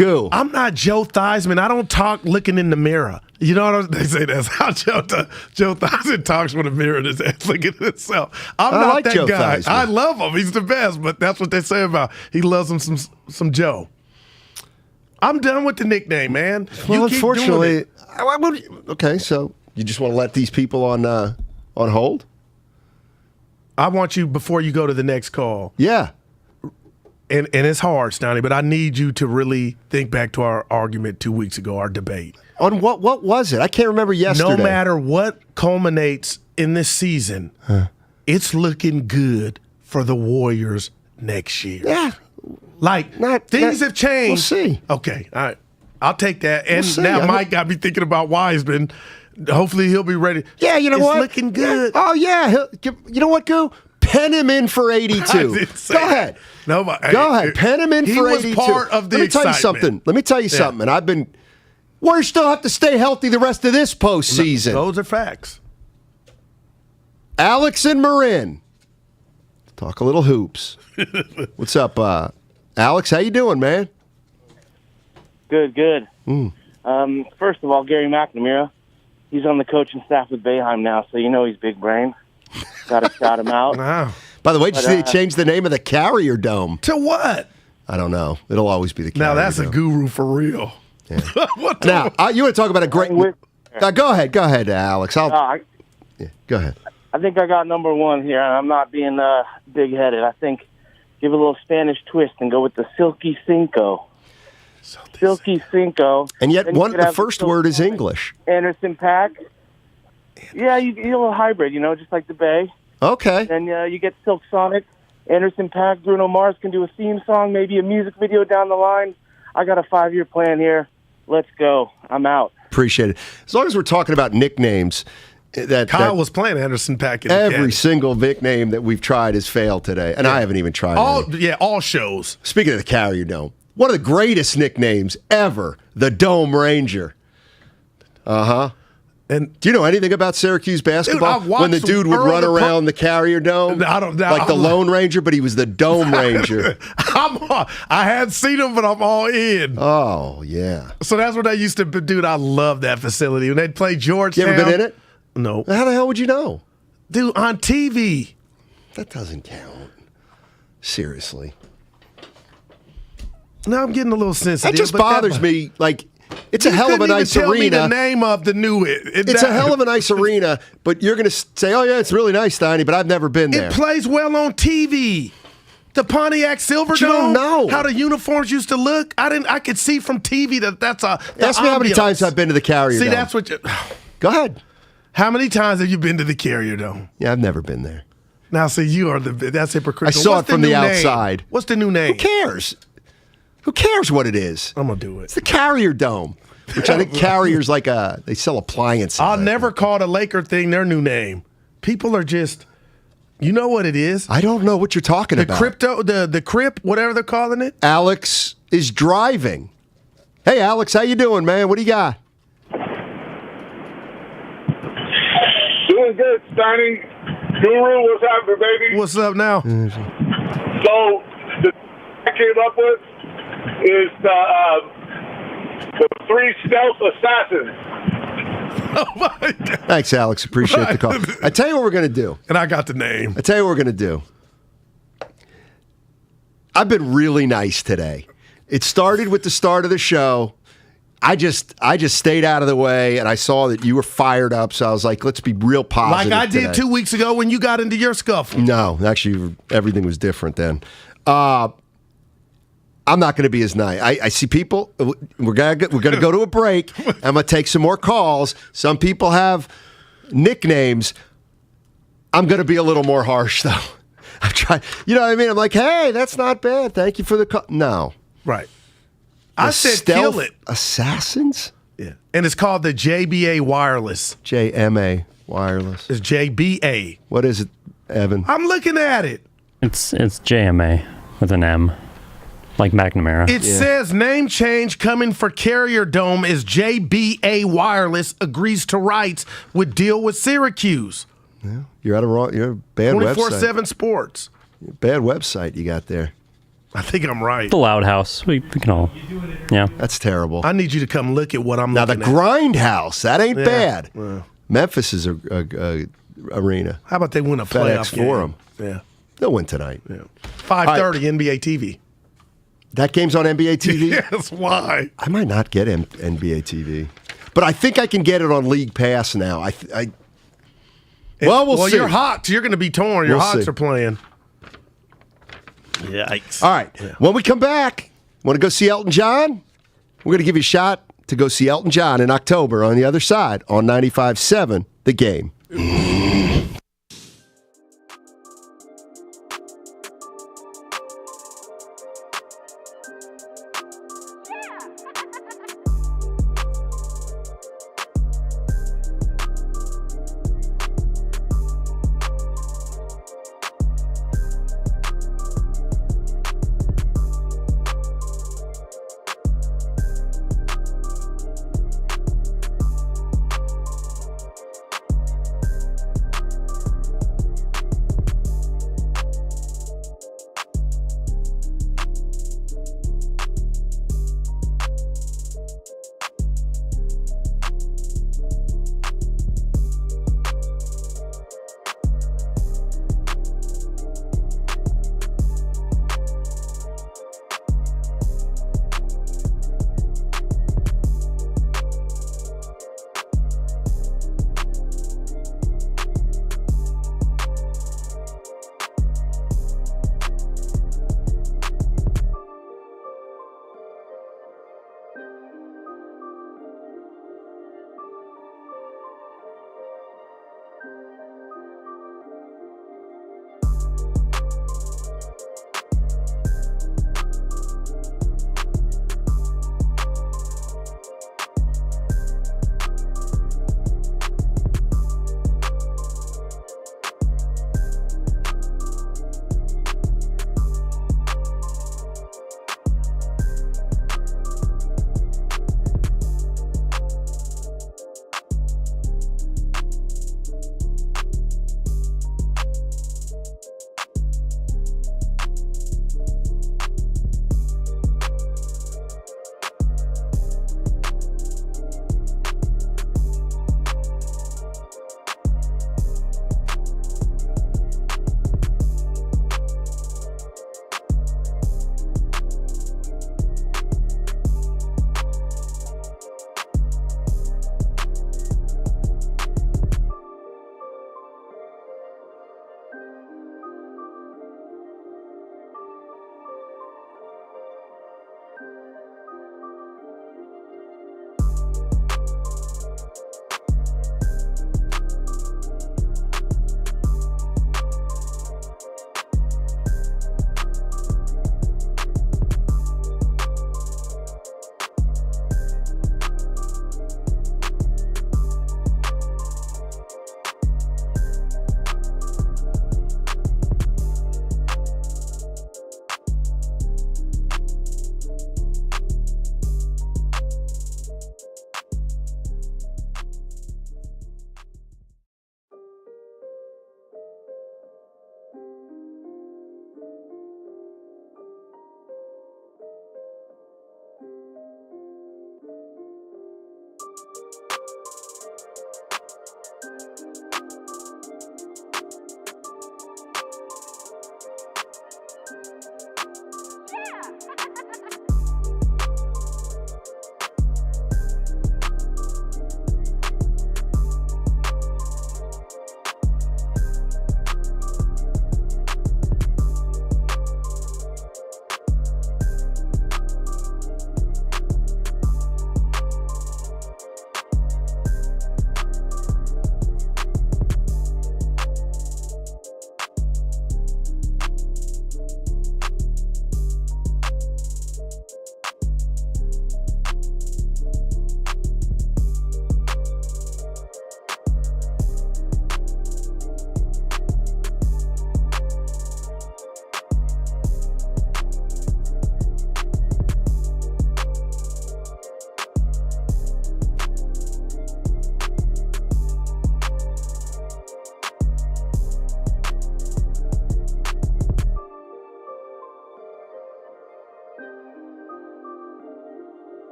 Goo. I'm not Joe Theismann. I don't talk looking in the mirror. You know what they say? That's how Joe Theismann talks with a mirror in his head, looking at himself. I'm not like that Joe guy. Theismann. I love him. He's the best. But that's what they say about he loves him some Joe. I'm done with the nickname, man. Well, You keep unfortunately, doing it. okay. So you just want to let these people on hold? I want you before you go to the next call. Yeah. And it's hard, Steiny, but I need you to really think back to our argument 2 weeks ago, our debate. On what was it? I can't remember yesterday. No matter what culminates in this season, it's looking good for the Warriors next year. Yeah. Like, things have changed. We'll see. Okay, all right. I'll take that. And We'll see. now Mike got me thinking about Wiseman. Hopefully he'll be ready. Yeah, you know it's what? Looking good. Oh, yeah. You know what, Goo? Pen him in for 82. Go ahead. No, Go ahead. Pen him in for 82. He was part of the Let me tell you something. Let me tell you something. And Warriors still have to stay healthy the rest of this postseason. Those are facts. Alex and Marin. Talk a little hoops. What's up, Alex? How you doing, man? Good. First of all, Gary McNamara, he's on the coaching staff with Boeheim now, so you know he's big brain. Got to shout him out. Wow. By the way, did you see they changed the name of the Carrier Dome? To what? I don't know. It'll always be the Carrier Now that's Dome. a guru for real. Yeah. Now, you want to talk about a great... Go ahead, Alex. Go ahead. I think I got number one here, and I'm not being big-headed. I think give a little Spanish twist and go with the Silky Cinco. Silky Cinco. And yet, Then you could the have first word is English. Anderson .Paak. Yeah, you get a little hybrid, just like the Bay. Okay. Then you get Silk Sonic, Anderson .Paak, Bruno Mars can do a theme song, maybe a music video down the line. I got a 5-year plan here. Let's go. I'm out. Appreciate it. As long as we're talking about nicknames, Kyle was playing Anderson .Paak. Every single nickname that we've tried has failed today, and I haven't even tried any. All shows. Speaking of the Carrier Dome, one of the greatest nicknames ever, the Dome Ranger. And do you know anything about Syracuse basketball? Dude, when the dude would run around the Carrier Dome, like the Lone Ranger, but he was the Dome Ranger. I hadn't seen him, but I'm all in. Oh yeah. So that's what I used to do. Dude, I love that facility when they'd play Georgetown. You ever been in it? No. How the hell would you know? Dude, on TV. That doesn't count. Seriously. Now I'm getting a little sensitive. It just bothers me. Like, it's a hell of a nice arena. Me the name of the new It's a hell of a nice arena, but you're going to say, "Oh yeah, it's really nice, Steiny," but I've never been there. It plays well on TV. The Pontiac Silverdome. You don't know how the uniforms used to look. I could see from TV that's a. Ask me how many times I've been to the Carrier Dome. See, that's what you. Go ahead. How many times have you been to the Carrier Dome? Yeah, I've never been there. Now, see, that's hypocritical. I saw it from the outside. What's the new name? Who cares? Who cares what it is? I'm gonna do it. It's the Carrier Dome, which I think Carrier's like they sell appliances. I'll never call the Laker thing their new name. People are just, you know what it is? I don't know what you're talking about. The Crip, whatever they're calling it. Alex is driving. Hey, Alex, how you doing, man? What do you got? Doing good, Steiny. Guru, what's happening, baby? What's up now? So, the I came up with is the 3 stealth assassins. Oh my God. Thanks, Alex. Appreciate the call. I tell you what we're going to do. And I got the name. I tell you what we're going to do. I've been really nice today. It started with the start of the show. I just stayed out of the way, and I saw that you were fired up, so I was like, let's be real positive. Like I did today. 2 weeks ago when you got into your scuffle. No, actually, everything was different then. I'm not going to be as nice. I see people. We're gonna go to a break. I'm going to take some more calls. Some people have nicknames. I'm going to be a little more harsh, though. I'm trying. You know what I mean? I'm like, hey, that's not bad. Thank you for the call. No. Right. I said kill it. Assassins? Yeah. And it's called the JBA Wireless. JMA Wireless. It's JBA. What is it, Evan? I'm looking at it. It's JMA with an M, like McNamara. It says name change coming for Carrier Dome as JBA Wireless agrees to rights with deal with Syracuse. Yeah. You're a bad website. 24/7 Sports. Bad website you got there. I think I'm right. The Loud House. We can all. Yeah. That's terrible. I need you to come look at what I'm Now, the looking at. Grindhouse, that ain't Yeah. bad. Well. Memphis is a arena. How about they win a playoff FedEx game? Forum. Yeah. They'll win tonight. Yeah. 5:30 NBA TV. That game's on NBA TV? Yes, why? I might not get NBA TV. But I think I can get it on League Pass now. We'll see. Your Hawks, you're going to be torn. Your We'll Hawks see. are playing. Yikes. All right. When we come back, want to go see Elton John? We're going to give you a shot to go see Elton John in October on the other side on 95.7 The Game.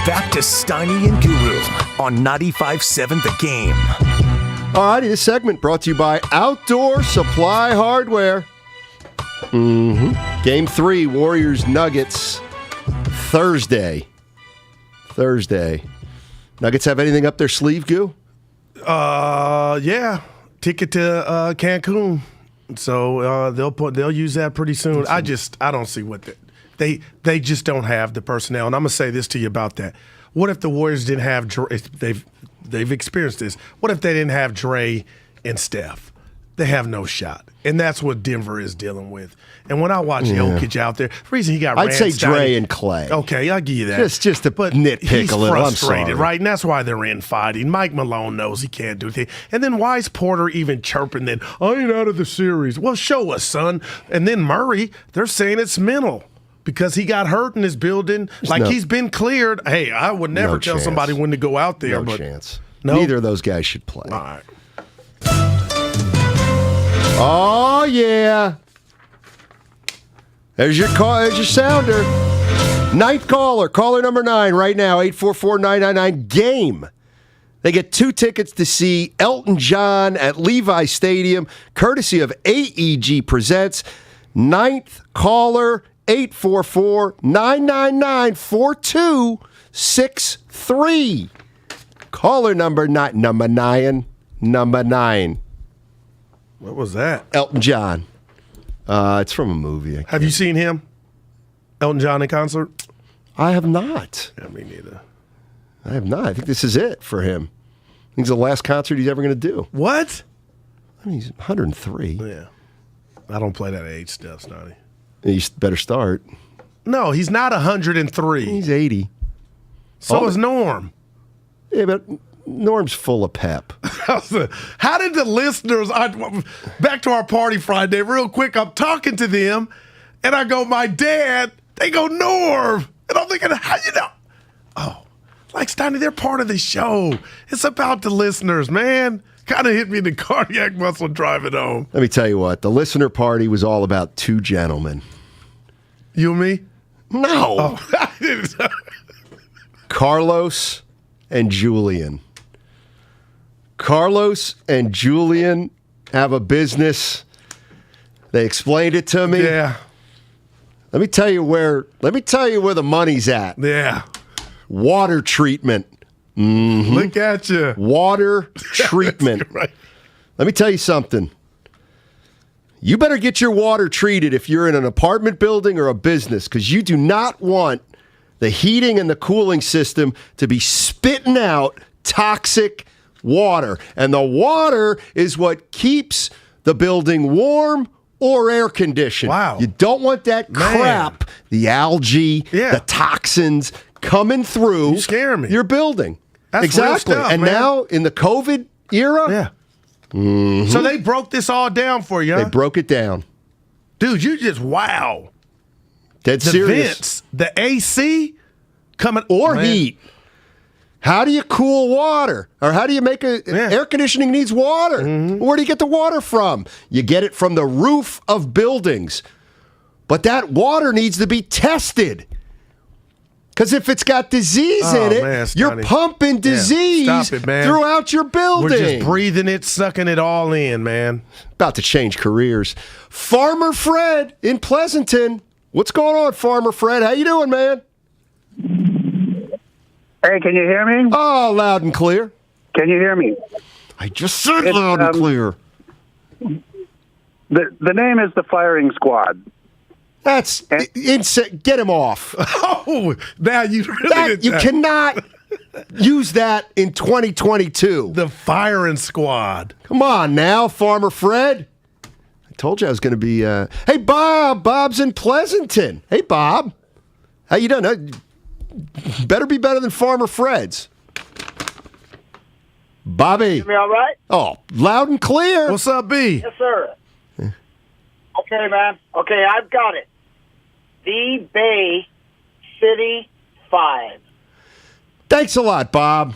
back to Steiny and Guru on 95.7 The Game. All righty, this segment brought to you by Outdoor Supply Hardware. Game 3, Warriors-Nuggets, Thursday. Nuggets have anything up their sleeve, Goo? Yeah. Ticket to Cancun. So they'll use that pretty soon. I don't see what they just don't have the personnel. And I'm gonna say this to you about that. What if the Warriors didn't have they've experienced this? What if they didn't have Dre and Steph? They have no shot. And that's what Denver is dealing with. And when I watch Jokic out there, the reason he got I'd say Dre and Clay. Okay, I'll give you that. Just to nitpick he's a little. Frustrated, I'm sorry. right? And that's why they're infighting. Mike Malone knows he can't do anything. And then why is Porter even chirping that, I ain't out of the series? Well, show us, son. And then Murray, they're saying it's mental because he got hurt in his building. He's been cleared. Hey, I would never tell somebody when to go out there. No chance. Neither of those guys should play. All right. Oh, yeah. There's your call. There's your sounder. Ninth caller. Caller number 9 right now. 844-999-GAME. They get 2 tickets to see Elton John at Levi Stadium, courtesy of AEG Presents. Ninth caller, 844-999-4263. Caller number 9. What was that? Elton John. It's from a movie. Have you seen him? Elton John in concert? I have not. Yeah, me neither. I have not. I think this is it for him. I think it's the last concert he's ever going to do. What? I mean, he's 103. Yeah. I don't play that age stuff, Snotty. You better start. No, he's not 103. He's 80. So is Norm. Yeah, but Norm's full of pep. How did the listeners, back to our party Friday, real quick, I'm talking to them, and I go, my dad, they go, Norm. And I'm thinking, how you know? Oh, like Steiny, they're part of the show. It's about the listeners, man. Kind of hit me in the cardiac muscle driving home. Let me tell you what, the listener party was all about 2 gentlemen. You and me? No. Oh. Carlos and Julian. Carlos and Julian have a business. They explained it to me. Yeah. Let me tell you where the money's at. Yeah. Water treatment. Mm-hmm. Look at you. Water treatment. Right. Let me tell you something. You better get your water treated if you're in an apartment building or a business, because you do not want the heating and the cooling system to be spitting out toxic water. And the water is what keeps the building warm or air conditioned. Wow. You don't want that crap, the algae, the toxins coming through your building. That's exactly. real stuff, and man. now in the COVID era, yeah. Mm-hmm. So they broke this all down for you, huh? They broke it down. Dude, you just, wow. Dead the serious. Vents, the AC coming. Or man. heat. How do you cool water? Or how do you make air conditioning needs water? Mm-hmm. Where do you get the water from? You get it from the roof of buildings. But that water needs to be tested. Because if it's got disease in it, man, you're pumping disease Stop it, man. throughout your building. We're just breathing it, sucking it all in, man. About to change careers. Farmer Fred in Pleasanton. What's going on, Farmer Fred? How you doing, man? Hey, can you hear me? Oh, loud and clear. Can you hear me? I just said loud and clear. The name is the Firing Squad. That's insane. Get him off. Oh, now you really did you that. cannot use that in 2022. The Firing Squad. Come on now, Farmer Fred. I told you I was going to be. Hey, Bob. Bob's in Pleasanton. Hey, Bob. How you doing? Better be better than Farmer Fred's. Bobby. Hear me all right? Oh, loud and clear. What's up, B? Yes, sir. Okay, man. Okay, I've got it. The Bay City 5. Thanks a lot, Bob.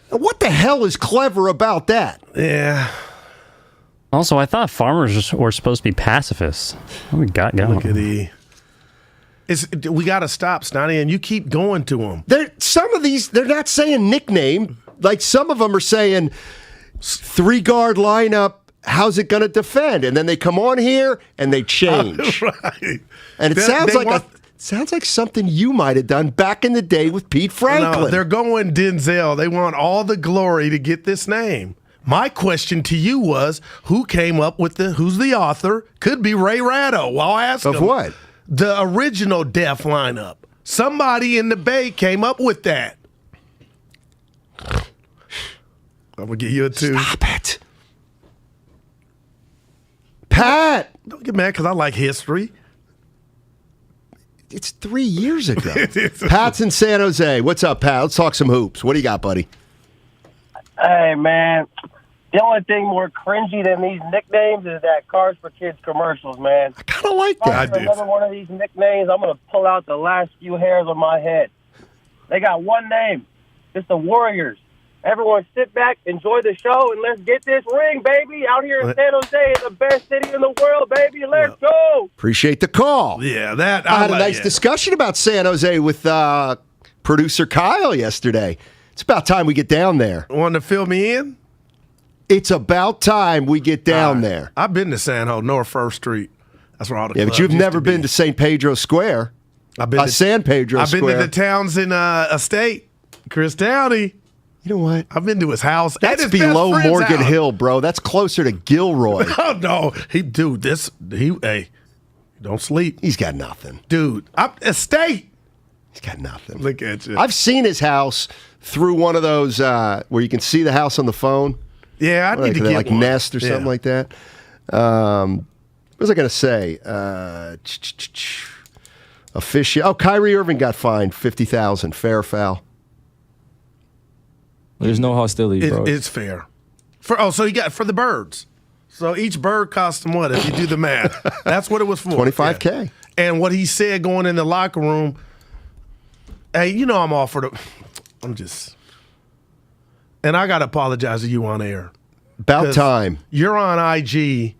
What the hell is clever about that? Yeah. Also, I thought farmers were supposed to be pacifists. What we got going? Look at E. We got to stop, Steiny, and you keep going to them. Some of these, they're not saying nickname. Like some of them are saying 3-guard lineup, how's it going to defend? And then they come on here and they change. Right. And it sounds like something you might have done back in the day with Pete Franklin. No, they're going Denzel. They want all the glory to get this name. My question to you was, who came up with who's the author? Could be Ray Ratto. Well, I'll ask him. Of what? The original Def lineup. Somebody in the Bay came up with that. I'm going to give you a 2. Stop it. Pat! Don't get mad because I like history. It's 3 years ago. Pat's in San Jose. What's up, Pat? Let's talk some hoops. What do you got, buddy? Hey, man. The only thing more cringy than these nicknames is that Cars for Kids commercials, man. I kind of like that. If I another one of these nicknames, I'm going to pull out the last few hairs on my head. They got one name. It's the Warriors. Everyone sit back, enjoy the show, and let's get this ring, baby. Out here in San Jose, the best city in the world, baby. Let's go. Appreciate the call. Yeah, that I had a nice discussion about San Jose with producer Kyle yesterday. It's about time we get down there. Want to fill me in? It's about time we get down there. I've been to San Jose, North 1st Street. That's where all the but clubs you've used never to be. been to St. Pedro Square. I've been to San Pedro I've Square. been to the Townsend estate, Chris Downey. You know what? I've been to his house. That's and his below best friend's Morgan house. Hill, bro. That's closer to Gilroy. Oh no, hey, don't sleep. He's got nothing, dude. Estate. He's got nothing. Look at you. I've seen his house through one of those where you can see the house on the phone. Yeah, I need to get like one. Nest or something like that. What was I going to say? Official. Oh, Kyrie Irving got fined $50,000. Fair or foul? There's no hostility, bro. It's fair. So he got for the birds. So each bird cost him what? If you do the math, that's what it was for. $25K. Yeah. And what he said going in the locker room. Hey, you know I'm all for the. And I got to apologize to you on air. About time. You're on IG,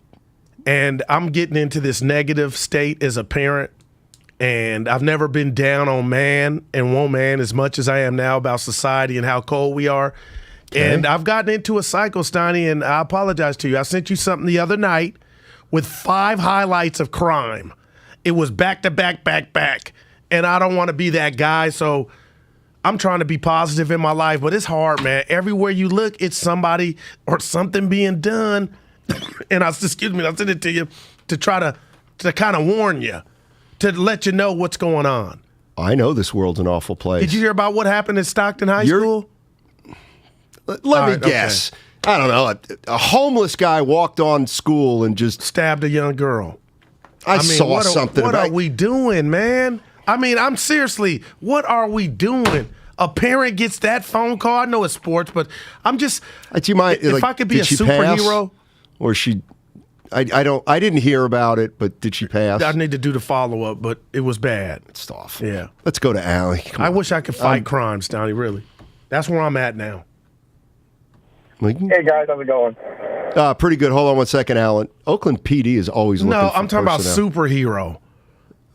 and I'm getting into this negative state as a parent. And I've never been down on man and woman as much as I am now about society and how cold we are. Okay. And I've gotten into a cycle, Steiny, and I apologize to you. I sent you something the other night with 5 highlights of crime. It was back to back, back, back. And I don't want to be that guy, so I'm trying to be positive in my life, but it's hard, man. Everywhere you look, it's somebody or something being done. And I sent it to you to try to kind of warn you. To let you know what's going on. I know this world's an awful place. Did you hear about what happened at Stockton High School? Let me guess. Okay. I don't know. A homeless guy walked on school and just stabbed a young girl. I saw something. What are we doing, man? I mean, I'm seriously, what are we doing? A parent gets that phone call. I know it's sports, but I'm just. If I could be a superhero, or she. I didn't hear about it, but did she pass? I need to do the follow-up, but it was bad. It's awful. Yeah. Let's go to Allie. I wish I could fight crime, Steiny, really. That's where I'm at now. Hey, guys, how's it going? Pretty good. Hold on one second, Alan. Oakland PD is always looking for I'm talking personnel. about superhero.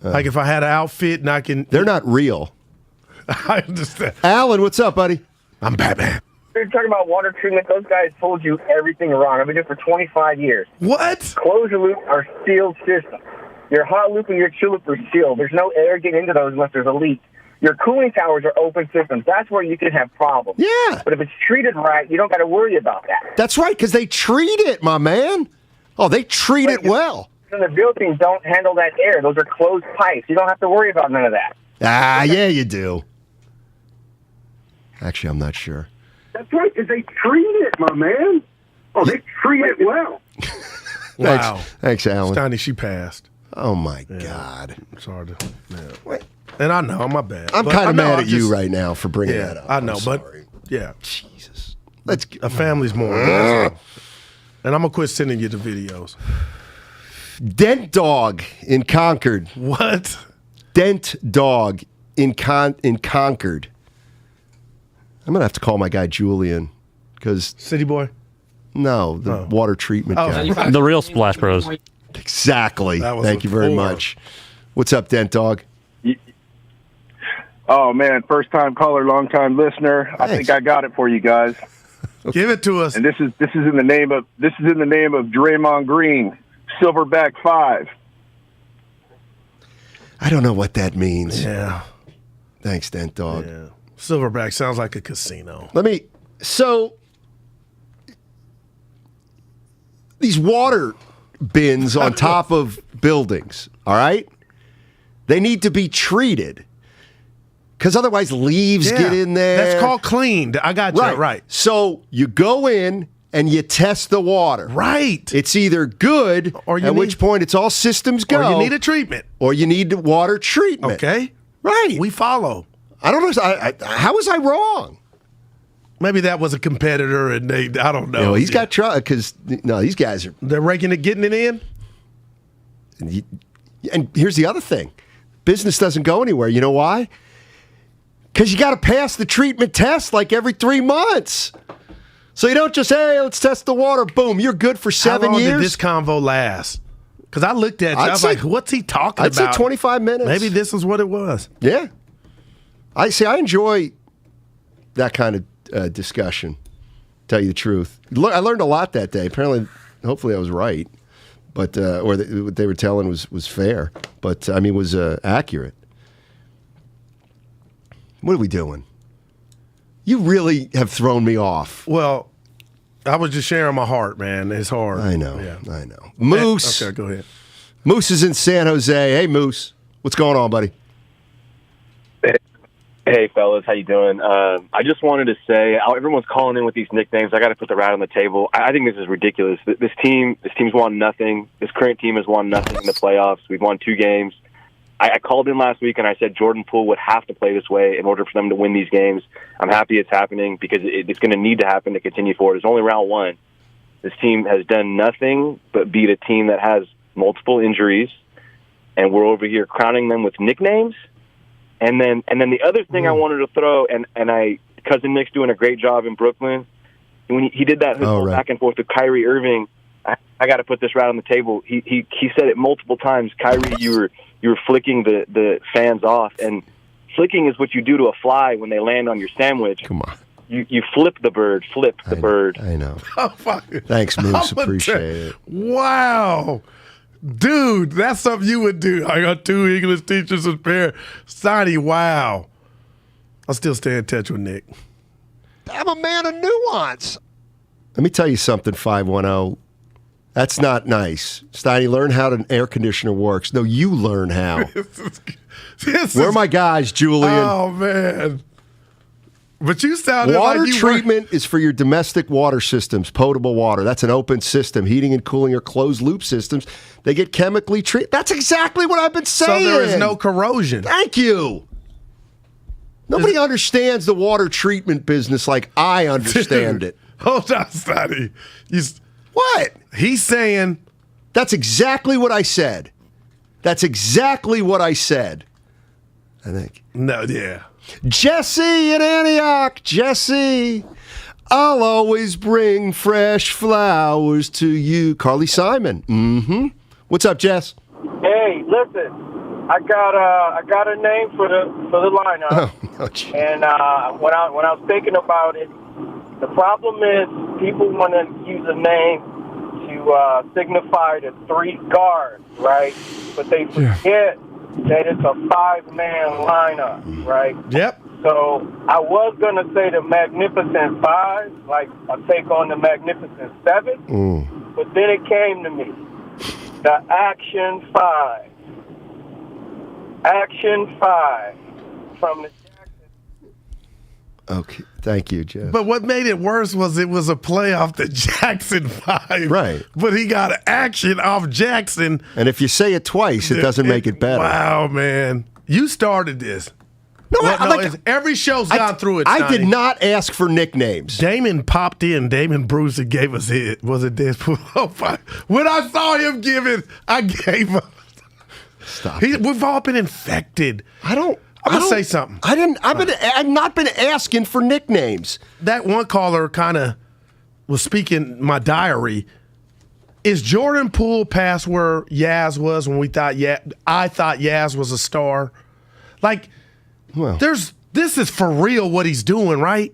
Like if I had an outfit and I can... They're not real. I understand. Alan, what's up, buddy? I'm Batman. You're talking about water treatment. Those guys told you everything wrong. I've been doing it for 25 years. What? Closure loops are sealed systems. Your hot loop and your chill loop are sealed. There's no air getting into those unless there's a leak. Your cooling towers are open systems. That's where you can have problems. Yeah. But if it's treated right, you don't got to worry about that. That's right, because they treat it, my man. Oh, they treat it well. And the buildings don't handle that air. Those are closed pipes. You don't have to worry about none of that. Yeah, you do. Actually, I'm not sure. That's right, because they treat it, my man. Oh, they treat it well. Wow. Thanks, Alan. Steiny, she passed. Oh, my God. I'm sorry to... Yeah. And I know, my bad. I'm kind of mad at you right now for bringing that up. I know, I'm but sorry. yeah. Jesus. A family's more. And I'm going to quit sending you the videos. Dent Dog in Concord. What? Dent Dog in Concord. I'm going to have to call my guy Julian because... City Boy? No, the water treatment guy. The real Splash Bros. Exactly. Thank you very much. What's up, Dent Dog? Oh man, first time caller, long time listener. Thanks. I think I got it for you guys. Give it to us. And this is in the name of Draymond Green, Silverback 5. I don't know what that means. Yeah. Thanks, Dent Dog. Yeah. Silverback sounds like a casino. So these water bins on top of buildings, all right? They need to be treated. Because otherwise leaves get in there. That's called cleaned. I got you right. So you go in and you test the water. Right. It's either good, at which point it's all systems go. Or you need a treatment. Or you need water treatment. Okay. Right. We follow. I don't know. How was I wrong? Maybe that was a competitor and I don't know. He's got trouble because, these guys are. They're raking it, getting it in? And here's the other thing. Business doesn't go anywhere. You know why? Because you got to pass the treatment test like every 3 months. So you don't just, hey, let's test the water. Boom, you're good for 7 How long years. did this convo last? Because I looked at you. I was like, what's he talking about? I'd say 25 minutes. Maybe this is what it was. Yeah. I enjoy that kind of discussion, tell you the truth. I learned a lot that day. Apparently, hopefully I was right. But or what they were telling was fair. But, was accurate. What are we doing? You really have thrown me off. Well, I was just sharing my heart, man. It's hard. I know. Yeah. I know. Moose. Okay, go ahead. Moose is in San Jose. Hey, Moose. What's going on, buddy? Hey, fellas. How you doing? I just wanted to say, everyone's calling in with these nicknames. I got to put the rat on the table. I think this is ridiculous. This team's won nothing. This current team has won nothing in the playoffs. We've won 2 games. I called in last week and I said Jordan Poole would have to play this way in order for them to win these games. I'm happy it's happening because it's going to need to happen to continue forward. It's only round 1. This team has done nothing but beat a team that has multiple injuries, and we're over here crowning them with nicknames. And then the other thing I wanted to throw, and Cousin Nick's doing a great job in Brooklyn. When he did that back and forth with Kyrie Irving, I got to put this right on the table. He said it multiple times. Kyrie, you were flicking the fans off, and flicking is what you do to a fly when they land on your sandwich. Come on. You flip the bird. I know. Oh, fuck. Thanks, Moose. Appreciate it. Wow. Dude, that's something you would do. I got 2 English teachers and pair. Steiny, wow. I'll still stay in touch with Nick. I'm a man of nuance. Let me tell you something, 510. That's not nice. Steiny, learn how an air conditioner works. No, you learn how. Where are my guys, Julian? Oh, man. But you sounded water like you treatment is for your domestic water systems, potable water. That's an open system. Heating and cooling are closed loop systems. They get chemically treated. That's exactly what I've been saying. So there is no corrosion. Thank you. Nobody understands the water treatment business like I understand it. Hold on, Steiny. What? He's saying. That's exactly what I said. That's exactly what I said. I think. No, yeah. Jesse in Antioch. Jesse, I'll always bring fresh flowers to you. Carly Simon. Mm-hmm. What's up, Jess? Hey, listen. I got a name for the lineup. Oh, and when I was thinking about it, the problem is people want to use a name to signify the 3 guards, right? But they forget that it's a 5-man lineup, right? Yep. So I was going to say the Magnificent 5, like a take on the Magnificent 7, but then it came to me. The Action 5. Action 5 from the Okay, thank you, Jeff. But what made it worse was it was a play off the Jackson 5. Right. But he got action off Jackson. And if you say it twice, it doesn't make it better. Wow, man. You started this. No, every show's gone through it, I Steiny. did not ask for nicknames. Damon popped in. Damon Bruce and gave us it. Was it this? Oh, fuck. When I saw him give it, I gave him. Stop. We've all been infected. I'm gonna say something. I've not been asking for nicknames. That one caller kind of was speaking my diary. Is Jordan Poole past where Yaz was when I thought Yaz was a star? Like, Well, this is for real what he's doing, right?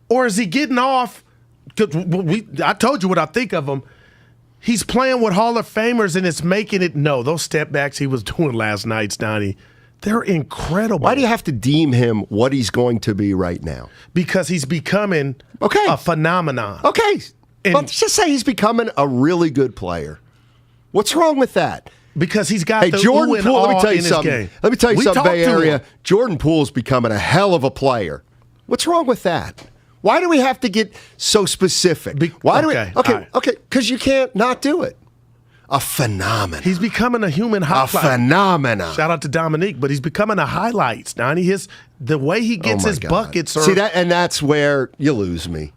Or is he getting off? 'Cause I told you what I think of him. He's playing with Hall of Famers, and it's making it. No, those step backs he was doing last night, Steiny, they're incredible. Why do you have to deem him what he's going to be right now? Because he's becoming a phenomenon. Okay. Well, just say he's becoming a really good player. What's wrong with that? Because he's got the Jordan ooh and Poole, let me awe tell you in his something. game. Let me tell you We something, talked Bay to Area. him. Jordan Poole's becoming a hell of a player. What's wrong with that? Why do we have to get so specific? Why do we? Okay, because you can't not do it. A phenomenon. He's becoming a human highlight. A phenomenon. Shout out to Dominique, but he's becoming a highlight, Steiny. The way he gets his buckets are. See that, and that's where you lose me.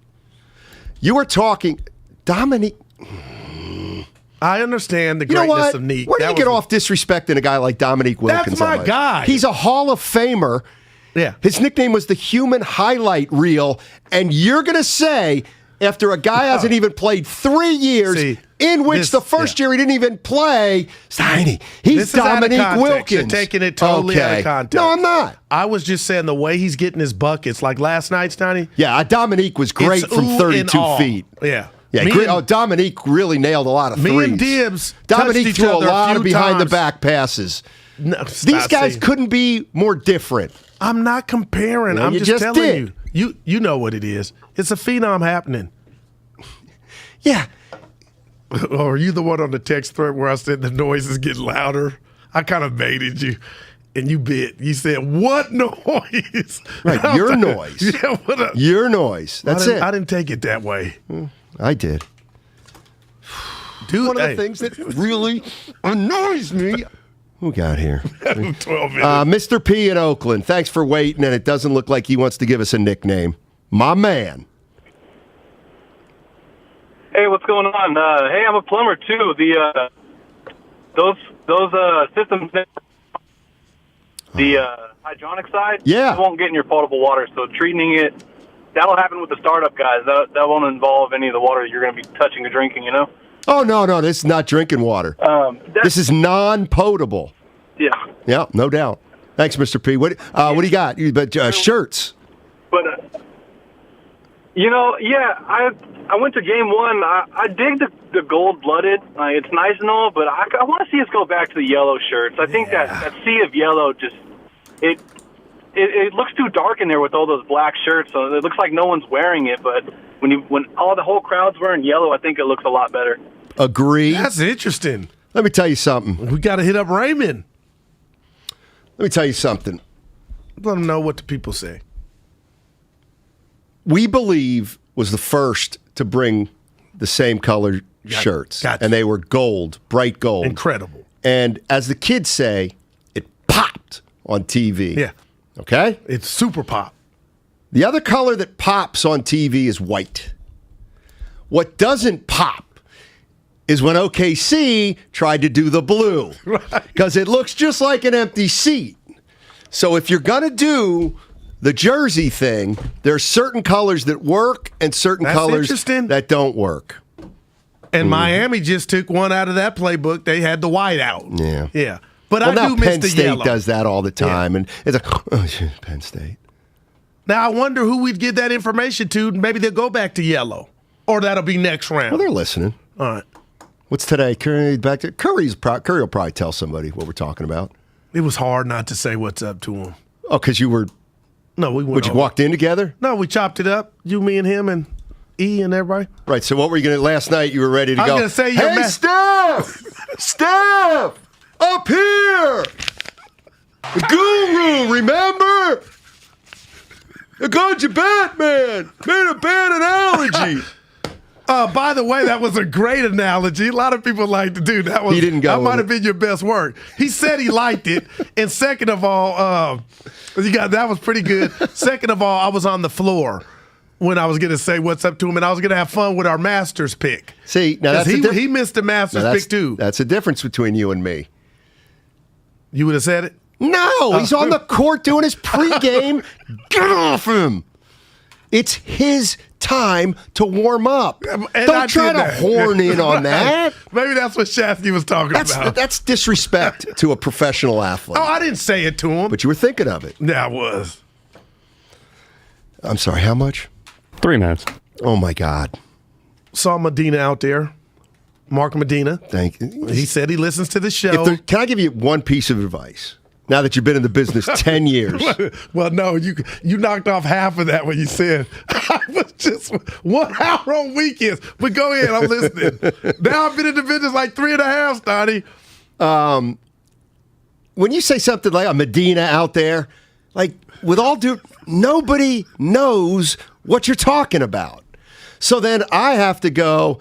You were talking, Dominique. I understand the You know greatness what? of Neek. Where do you get off disrespecting a guy like Dominique Wilkins? That's my guy. He's a Hall of Famer. Yeah. His nickname was the human highlight reel, and you're going to say, after a guy hasn't even played 3 years, in which the first year he didn't even play, Steiny, he's Dominique Wilkins. You're taking it totally out of context. No, I'm not. I was just saying the way he's getting his buckets, like last night, Steiny. Yeah, Dominique was great from 32 feet. Yeah. Yeah, Dominique really nailed a lot of threes. Me and Dibs Dominique threw a lot of behind-the-back passes. No, These guys couldn't be more different. I'm not comparing. No, I'm you just telling did. you. You know what it is. It's a phenom happening. Yeah. Or are you the one on the text thread where I said the noise is getting louder? I kind of baited you. And you bit. You said, what noise? Right, your noise. Yeah, your noise. That's it. I didn't take it that way. I did. Dude, one of the things that really annoys me. Who got here? 12 minutes. Mr. P in Oakland. Thanks for waiting, and it doesn't look like he wants to give us a nickname. My man. Hey, what's going on? Hey, I'm a plumber too. Those systems, the hydronic side, yeah, it won't get in your potable water. So treating it, that'll happen with the startup guys. That won't involve any of the water you're going to be touching or drinking. You know? Oh no, this is not drinking water. This is non-potable. Yeah. Yeah, no doubt. Thanks, Mr. P. What do you got? Shirts. But I went to game one. I dig the gold-blooded. It's nice and all, but I want to see us go back to the yellow shirts. I think that sea of yellow just it looks too dark in there with all those black shirts. So it looks like no one's wearing it. But when all the whole crowd's wearing yellow, I think it looks a lot better. Agree. That's interesting. Let me tell you something. We got to hit up Raymond. Let me tell you something. Let them know what the people say. We Believe was the first to bring the same color shirts. Gotcha. And they were gold, bright gold. Incredible. And as the kids say, it popped on TV. Yeah. Okay? It's super pop. The other color that pops on TV is white. What doesn't pop is when OKC tried to do the blue. Because it looks just like an empty seat. So if you're going to do the jersey thing, there are certain colors that work and certain colors that don't work. And Miami just took one out of that playbook. They had the white out. Yeah. Yeah. But well, I do miss Penn the State yellow. does that all the time. And it's Penn State. Now, I wonder who we'd give that information to. Maybe they'll go back to yellow. Or that'll be next round. Well, they're listening. All right. What's today? Curry back to Curry will probably tell somebody what we're talking about. It was hard not to say what's up to him. Oh, because you were. No, we went. You walked in together? No, we chopped it up. You, me, and him, and E, and everybody. Right. So what were you going to? Last night you were ready to go. I was going to say, hey, Steph, up here, the Guru. Remember? I got you, Batman. Made a bad analogy. By the way, that was a great analogy. A lot of people liked it, dude. That was. He didn't go. That might have been your best work. He said he liked it. And second of all, that was pretty good. Second of all, I was on the floor when I was going to say what's up to him, and I was going to have fun with our Masters pick. See, now that's he missed the Masters pick too. That's a difference between you and me. You would have said it? No, he's on the court doing his pregame. Get off him. It's his time to warm up. And Don't try to horn in on that. Maybe that's what Shasky was talking about. That's disrespect to a professional athlete. Oh, I didn't say it to him. But you were thinking of it. Yeah, I was. I'm sorry, how much? 3 minutes. Oh, my God. Saw Medina out there. Mark Medina. Thank you. He said he listens to the show. Can I give you one piece of advice? Now that you've been in the business 10 years. Well, no, you knocked off half of that when you said I was just 1 hour on weekends. But go ahead, I'm listening. Now I've been in the business like 3.5, Steiny. When you say something like a Medina out there, like with all due, nobody knows what you're talking about. So then I have to go,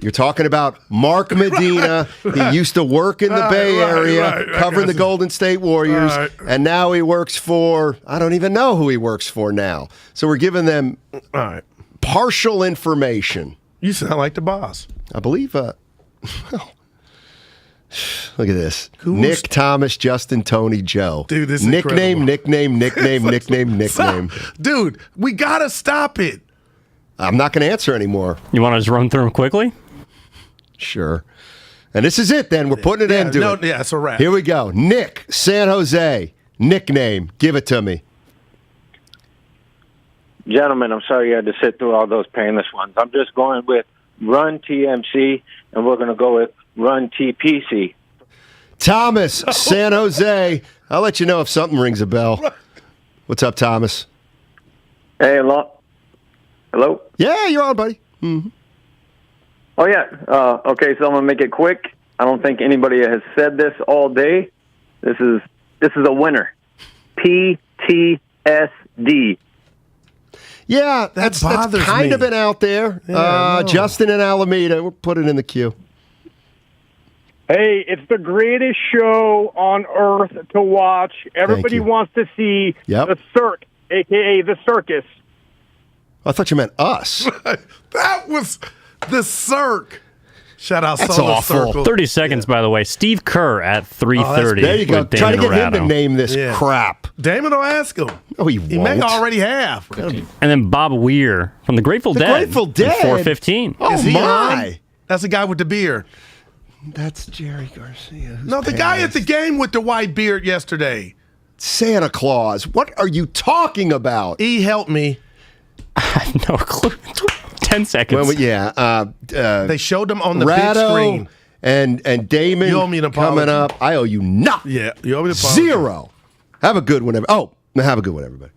you're talking about Mark Medina. He used to work in the Bay Area, covering the Golden State Warriors, and now he works for, I don't even know who he works for now. So we're giving them partial information. You sound like the boss. I believe, look at this. Nick, Thomas, Justin, Tony, Joe. Dude, this is nickname. Dude, we got to stop it. I'm not going to answer anymore. You want to just run through them quickly? Sure. And this is it then. We're putting it into it. Yeah, it's a wrap. Here we go. Nick, San Jose. Nickname. Give it to me. Gentlemen, I'm sorry you had to sit through all those painless ones. I'm just going with Run TMC, and we're going to go with Run TPC. Thomas, San Jose. I'll let you know if something rings a bell. What's up, Thomas? Hey, hello? Yeah, you're on, buddy. Mm-hmm. Oh, yeah. Okay, so I'm going to make it quick. I don't think anybody has said this all day. This is a winner. PTSD. Yeah, that's kind of been out there. Yeah, Justin and Alameda, we'll put it in the queue. Hey, it's the greatest show on earth to watch. Everybody wants to see the Cirque, a.k.a. the circus. I thought you meant us. That was the Cirque. Shout out That's Solar awful. Circle. 30 seconds, by the way. Steve Kerr at 3:30. There you go. with Try to Damon get him to Ratto. name this crap. Damon will ask him. Oh, he He won't. may already have. And then Bob Weir from the Grateful The Dead. Grateful Dead? at 4:15. Oh, Is he my. on? That's the guy with the beard. That's Jerry Garcia. No, the guy at the game with the white beard yesterday. Santa Claus. What are you talking about? He helped me. I have no clue. 10 seconds. Well, They showed him on the Ratto big screen. and Damon You owe me an apology. coming up. I owe you nothing. Yeah, you owe me an apology. 0. Have a good one. Have a good one, everybody.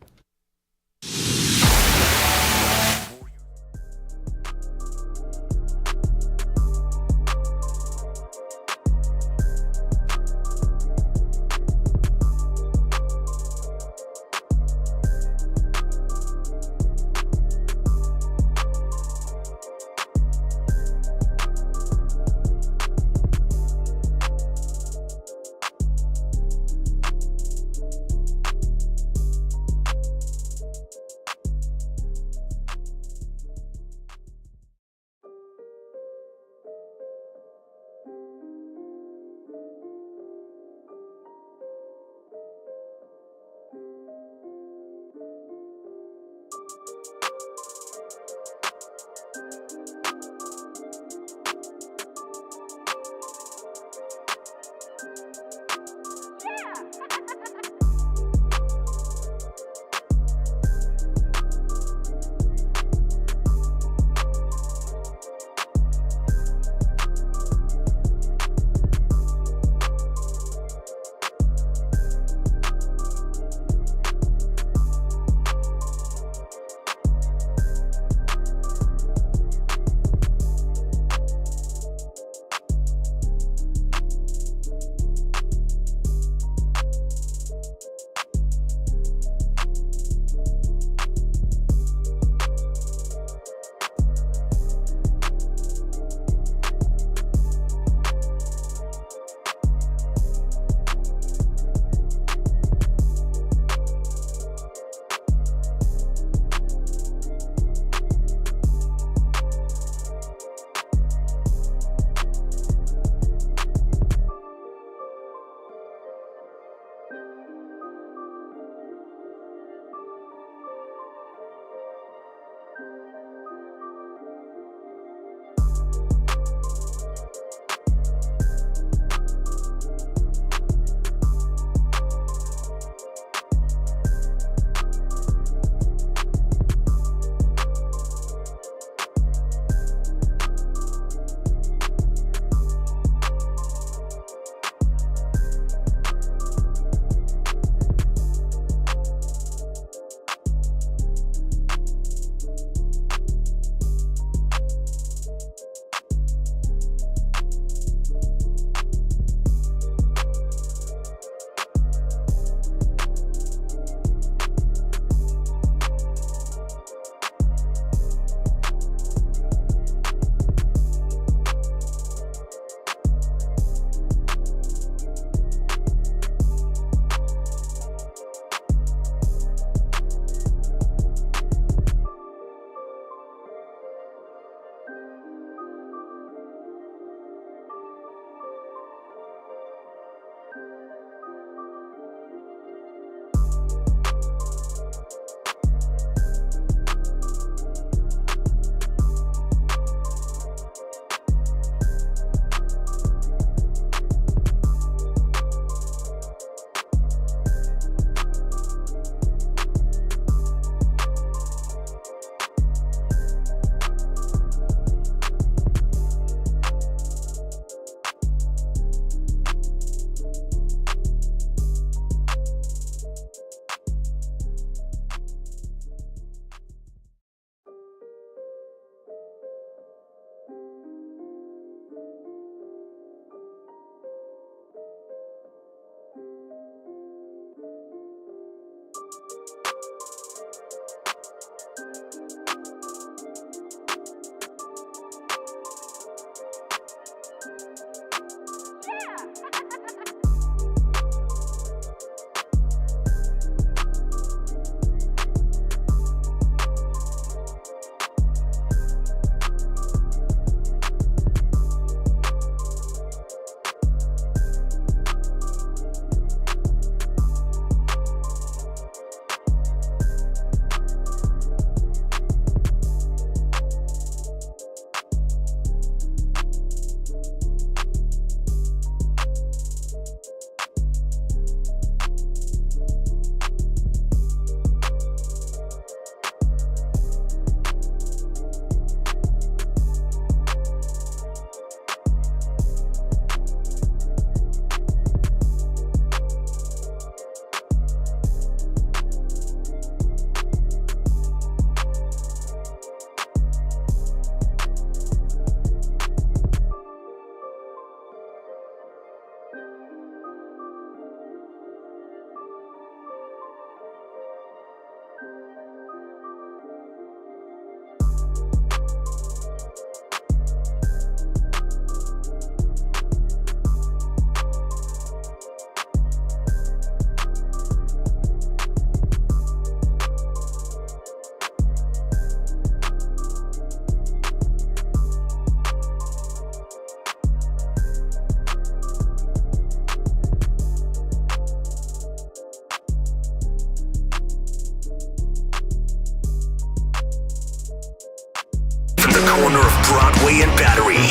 Corner of Broadway and Battery.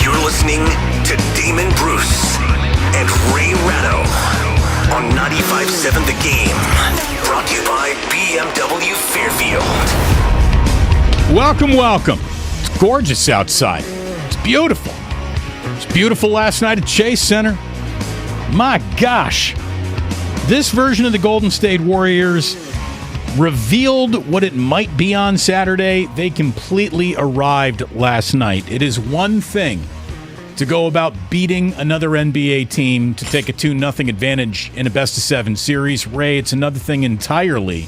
You're listening to Damon Bruce and Ray Ratto on 95.7 The Game. Brought to you by BMW Fairfield. Welcome, welcome. It's gorgeous outside. It's beautiful. It's beautiful last night at Chase Center. My gosh. This version of the Golden State Warriors revealed what it might be on Saturday. They completely arrived last night. It is one thing to go about beating another NBA team to take a 2-0 advantage in a best-of-7 series. Ray, it's another thing entirely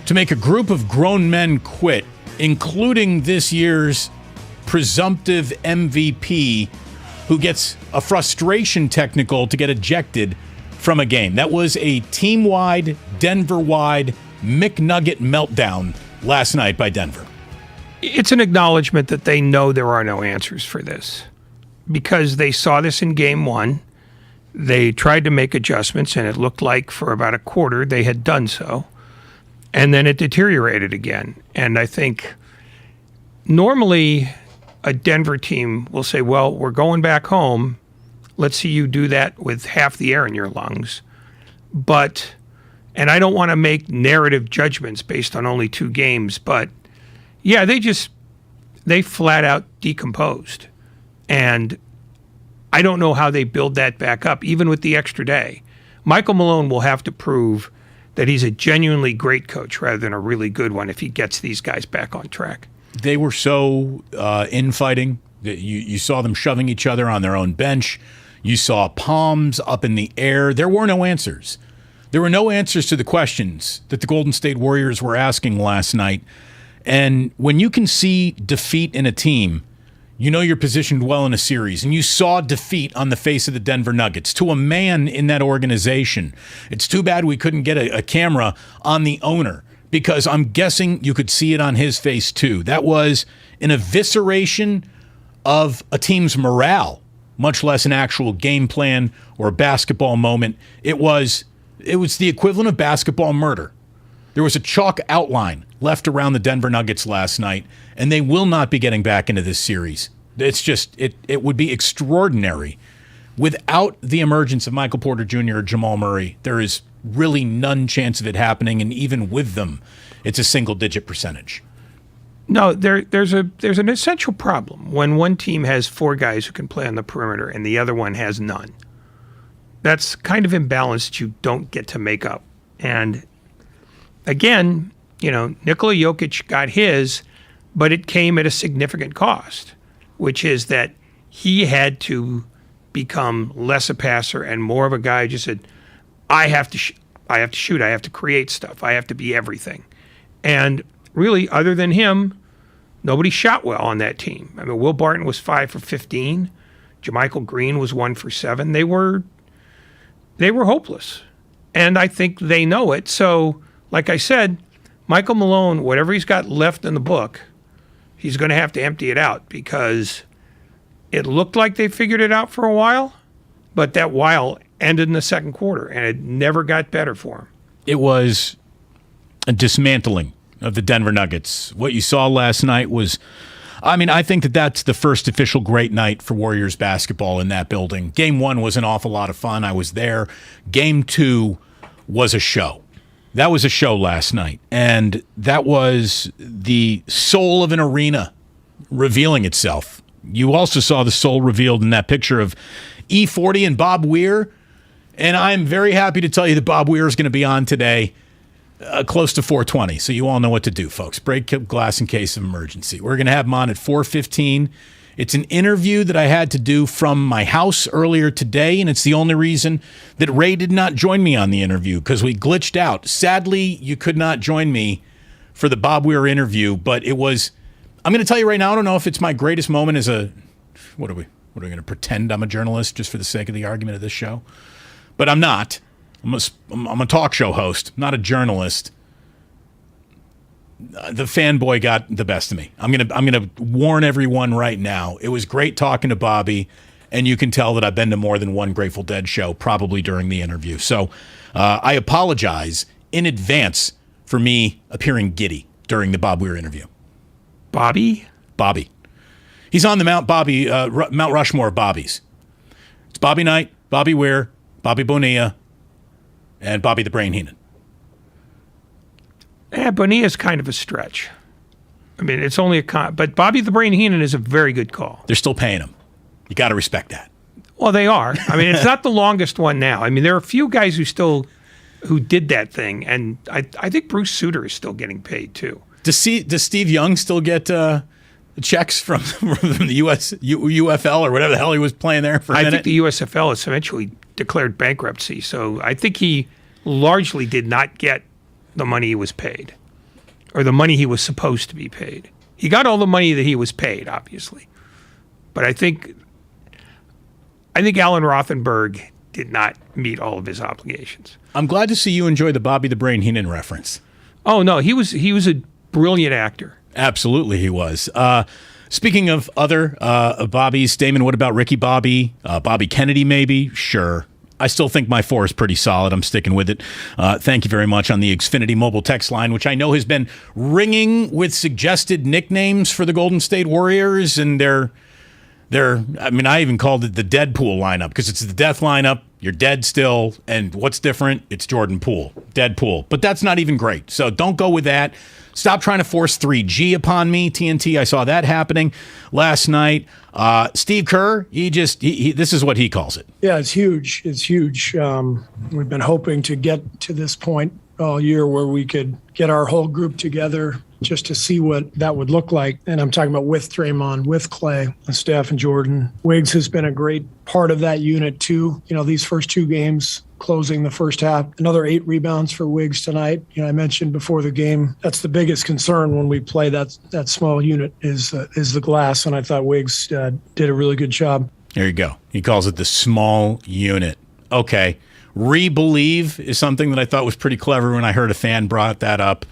to make a group of grown men quit, including this year's presumptive MVP who gets a frustration technical to get ejected from a game. That was a team-wide, Denver-wide McNugget meltdown last night by Denver. It's an acknowledgement that they know there are no answers for this because they saw this in game one. They tried to make adjustments, and it looked like for about a quarter they had done so. And then it deteriorated again. And I think normally a Denver team will say, well, we're going back home. Let's see you do that with half the air in your lungs. And I don't want to make narrative judgments based on only 2 games, but yeah, they flat out decomposed. And I don't know how they build that back up, even with the extra day. Michael Malone will have to prove that he's a genuinely great coach rather than a really good one if he gets these guys back on track. They were so infighting. You saw them shoving each other on their own bench. You saw palms up in the air. There were no answers. There were no answers to the questions that the Golden State Warriors were asking last night. And when you can see defeat in a team, you know you're positioned well in a series. And you saw defeat on the face of the Denver Nuggets to a man in that organization. It's too bad we couldn't get a camera on the owner, because I'm guessing you could see it on his face too. That was an evisceration of a team's morale, much less an actual game plan or a basketball moment. It was the equivalent of basketball murder. There was a chalk outline left around the Denver Nuggets last night, and they will not be getting back into this series. It's just, it would be extraordinary. Without the emergence of Michael Porter Jr. or Jamal Murray, there is really none chance of it happening, and even with them, it's a single-digit percentage. No, there's an essential problem when one team has 4 guys who can play on the perimeter and the other one has none. That's kind of imbalance that you don't get to make up. And again, Nikola Jokic got his, but it came at a significant cost, which is that he had to become less a passer and more of a guy who just said, I have to shoot, I have to create stuff, I have to be everything. And really, other than him, nobody shot well on that team. I mean, Will Barton was 5 for 15. JaMychal Green was 1 for 7. They were hopeless. And I think they know it. So, like I said, Michael Malone, whatever he's got left in the book, he's going to have to empty it out because it looked like they figured it out for a while, but that while ended in the second quarter, and it never got better for him. It was a dismantling of the Denver Nuggets. What you saw last night was, I mean, I think that that's the first official great night for Warriors basketball in that building. Game 1 was an awful lot of fun. I was there. Game 2 was a show. That was a show last night. And that was the soul of an arena revealing itself. You also saw the soul revealed in that picture of E40 and Bob Weir. And I'm very happy to tell you that Bob Weir is going to be on today close to 4:20. So you all know what to do, folks. Break glass in case of emergency. We're going to have him on at 4:15. It's an interview that I had to do from my house earlier today, and it's the only reason that Ray did not join me on the interview because we glitched out. Sadly, you could not join me for the Bob Weir interview, but it was, I'm going to tell you right now, I don't know if it's my greatest moment as a, what are we going to pretend I'm a journalist just for the sake of the argument of this show? But I'm not. I'm a talk show host, not a journalist. The fanboy got the best of me. I'm gonna warn everyone right now. It was great talking to Bobby, and you can tell that I've been to more than one Grateful Dead show, probably during the interview. So I apologize in advance for me appearing giddy during the Bob Weir interview. Bobby. He's on the Mount Rushmore of Bobbies. It's Bobby Knight, Bobby Weir, Bobby Bonilla, and Bobby the Brain Heenan. Bonilla's kind of a stretch. I mean, it's only but Bobby the Brain Heenan is a very good call. They're still paying him. You got to respect that. Well, they are. I mean, it's not the longest one now. I mean, there are a few guys who did that thing, and I think Bruce Sutter is still getting paid too. Does Steve Young still get checks from the UFL or whatever the hell he was playing there for a minute? I think the USFL has eventually declared bankruptcy, so I think he largely did not get the money he was paid, or the money he was supposed to be paid. He got all the money that he was paid, obviously. But I think Alan Rothenberg did not meet all of his obligations. I'm glad to see you enjoy the Bobby the Brain Heenan reference. Oh, no, he was a brilliant actor. Absolutely he was. Speaking of other Bobbies, Damon, what about Ricky Bobby? Bobby Kennedy, maybe? Sure. I still think my 4 is pretty solid. I'm sticking with it. Thank you very much on the Xfinity mobile text line, which I know has been ringing with suggested nicknames for the Golden State Warriors. And I even called it the Deadpool lineup because it's the death lineup. You're dead still. And what's different? It's Jordan Poole. Deadpool. But that's not even great. So don't go with that. Stop trying to force 3G upon me, TNT. I saw that happening last night. Steve Kerr, this is what he calls it. Yeah, it's huge. It's huge. We've been hoping to get to this point all year where we could get our whole group together just to see what that would look like. And I'm talking about with Draymond, with Clay, and Steph and Jordan. Wiggs has been a great part of that unit too. You know, these first 2 games, closing the first half, another 8 rebounds for Wiggs tonight. You know, I mentioned before the game, that's the biggest concern when we play that small unit is the glass. And I thought Wiggs did a really good job. There you go. He calls it the small unit. Okay. Re-believe is something that I thought was pretty clever when I heard a fan brought that up.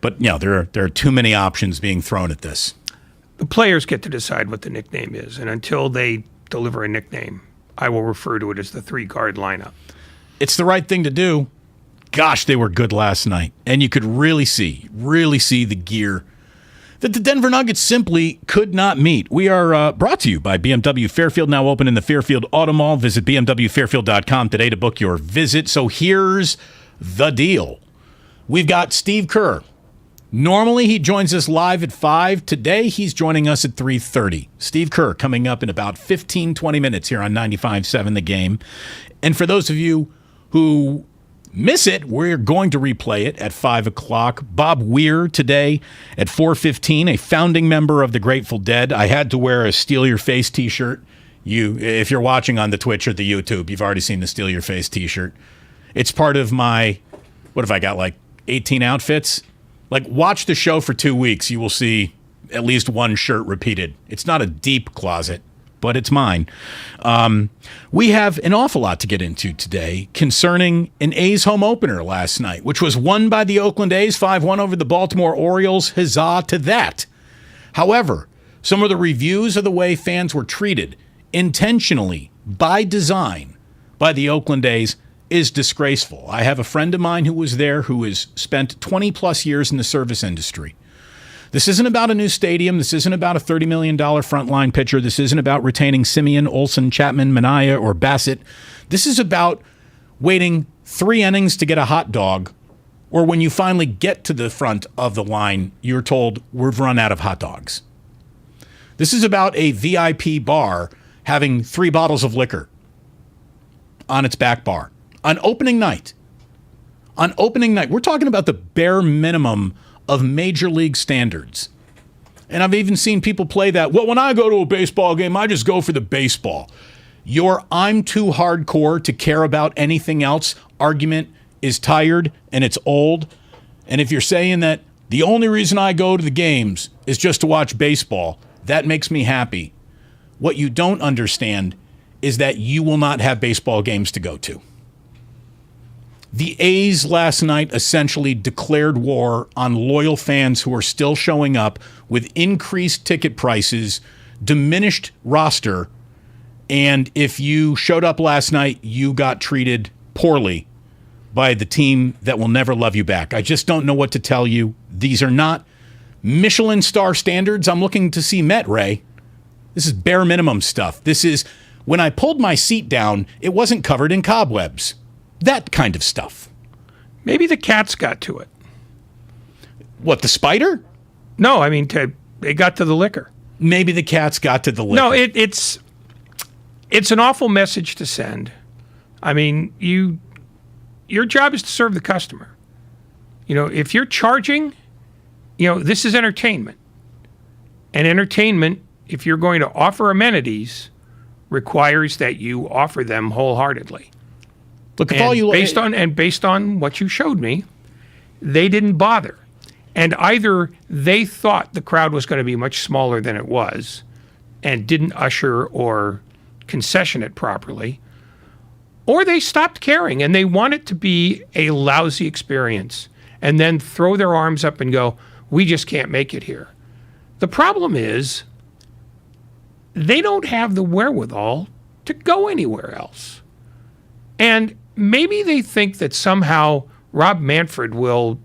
But, you know, there are too many options being thrown at this. The players get to decide what the nickname is. And until they deliver a nickname, I will refer to it as the 3-guard lineup. It's the right thing to do. Gosh, they were good last night. And you could really see the gear that the Denver Nuggets simply could not meet. We are brought to you by BMW Fairfield, now open in the Fairfield Auto Mall. Visit bmwfairfield.com today to book your visit. So here's the deal. We've got Steve Kerr. Normally, he joins us live at 5. Today, he's joining us at 3:30. Steve Kerr coming up in about 15, 20 minutes here on 95.7 The Game. And for those of you who miss it, we're going to replay it at 5 o'clock. Bob Weir today at 4:15, a founding member of the Grateful Dead. I had to wear a Steal Your Face t-shirt. If you're watching on the Twitch or the YouTube, you've already seen the Steal Your Face t-shirt. It's part of my, what have I got, like 18 outfits? Like, watch the show for 2 weeks. You will see at least one shirt repeated. It's not a deep closet, but it's mine. We have an awful lot to get into today concerning an A's home opener last night, which was won by the Oakland A's 5-1 over the Baltimore Orioles. Huzzah to that. However, some of the reviews of the way fans were treated intentionally by design by the Oakland A's is disgraceful. I have a friend of mine who was there who has spent 20 plus years in the service industry. This isn't about a new stadium. This isn't about a $30 million frontline pitcher. This isn't about retaining Simeon, Olsen, Chapman, Minaya, or Bassett. This is about waiting 3 innings to get a hot dog, or when you finally get to the front of the line, you're told, we've run out of hot dogs. This is about a VIP bar having 3 bottles of liquor on its back bar. On opening night, we're talking about the bare minimum of major league standards. And I've even seen people play that, well, when I go to a baseball game, I just go for the baseball. Your I'm too hardcore to care about anything else argument is tired and it's old. And if you're saying that the only reason I go to the games is just to watch baseball, that makes me happy. What you don't understand is that you will not have baseball games to go to. The A's last night essentially declared war on loyal fans who are still showing up with increased ticket prices, diminished roster, and if you showed up last night, you got treated poorly by the team that will never love you back. I just don't know what to tell you. These are not Michelin star standards I'm looking to see met, Ray. This is bare minimum stuff. This is, when I pulled my seat down, it wasn't covered in cobwebs. That kind of stuff. Maybe the cats got to it. What, the spider? No, I mean, they got to the liquor. Maybe the cats got to the liquor. No, it's an awful message to send. I mean, your job is to serve the customer. You know, if you're charging, this is entertainment. And entertainment, if you're going to offer amenities, requires that you offer them wholeheartedly. Look, based on what you showed me, they didn't bother. And either they thought the crowd was going to be much smaller than it was and didn't usher or concession it properly, or they stopped caring and they want it to be a lousy experience and then throw their arms up and go, we just can't make it here. The problem is they don't have the wherewithal to go anywhere else. And maybe they think that somehow Rob Manfred will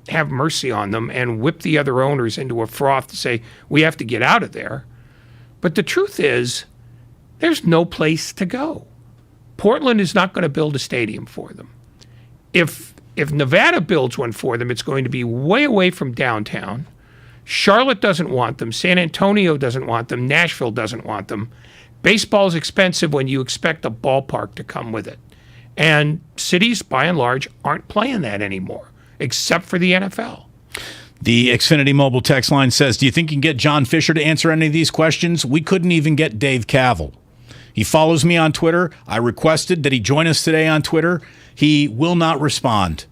have mercy on them and whip the other owners into a froth to say, we have to get out of there. But the truth is, there's no place to go. Portland is not going to build a stadium for them. If Nevada builds one for them, it's going to be way away from downtown. Charlotte doesn't want them. San Antonio doesn't want them. Nashville doesn't want them. Baseball's expensive when you expect a ballpark to come with it. And cities, by and large, aren't playing that anymore, except for the NFL. The Xfinity mobile text line says, do you think you can get John Fisher to answer any of these questions? We couldn't even get Dave Cavill. He follows me on Twitter. I requested that he join us today on Twitter. He will not respond.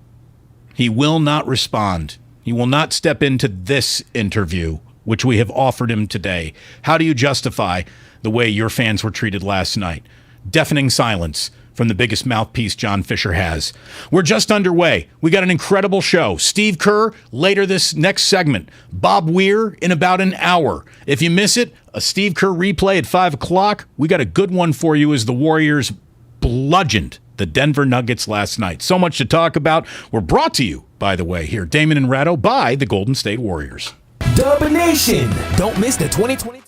He will not respond. He will not step into this interview, which we have offered him today. How do you justify the way your fans were treated last night? Deafening silence from the biggest mouthpiece John Fisher has. We're just underway. We got an incredible show. Steve Kerr later this next segment. Bob Weir in about an hour. If you miss it, a Steve Kerr replay at 5 o'clock. We got a good one for you as the Warriors bludgeoned the Denver Nuggets last night. So much to talk about. We're brought to you, by the way, here, Damon and Ratto, by the Golden State Warriors. Dub Nation. Don't miss the 2022.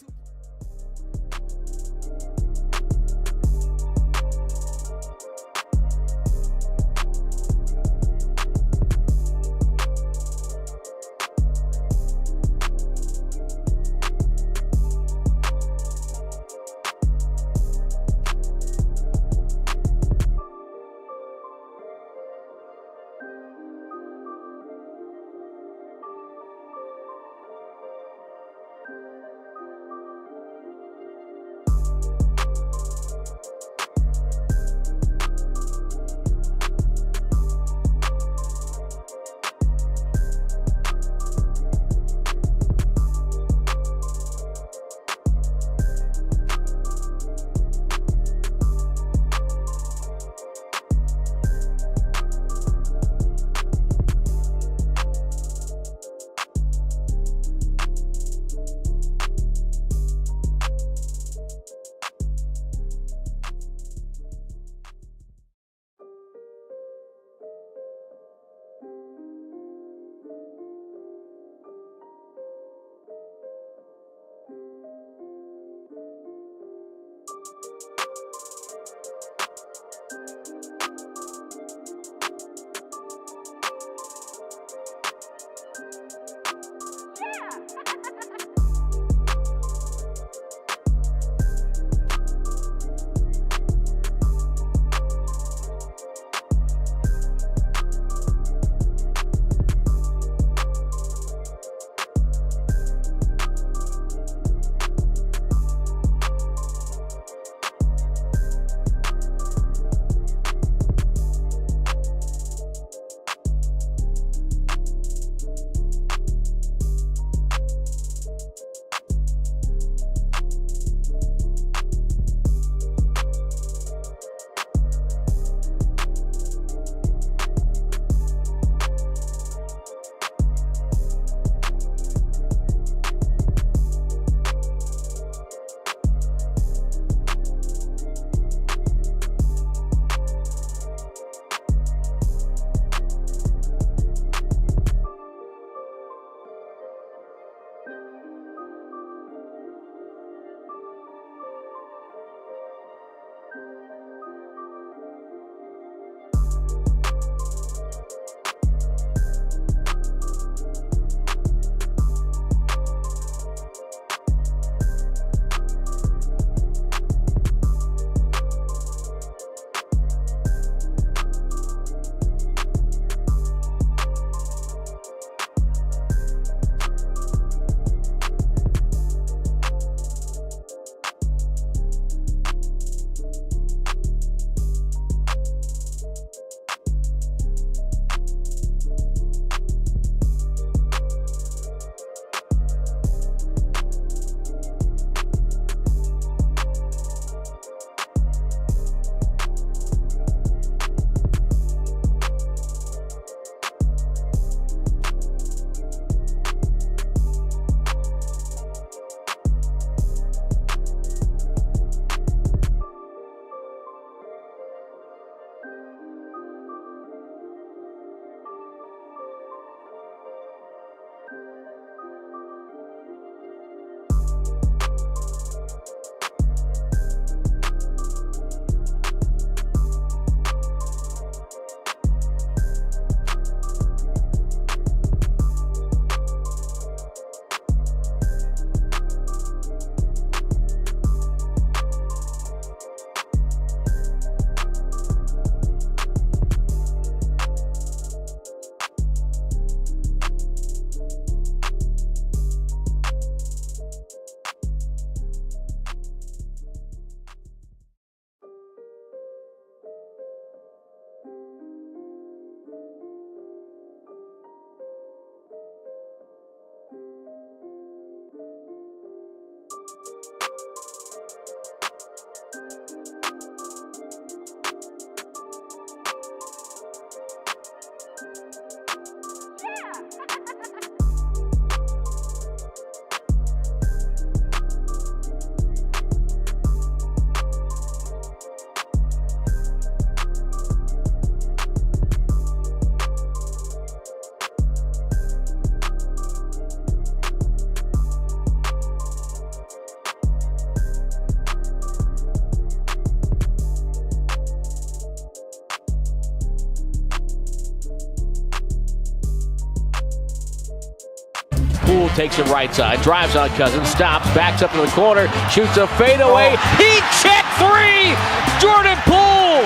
Poole takes it right side, drives on Cousins, stops, backs up in the corner, shoots a fadeaway. Heat check three! Jordan Poole!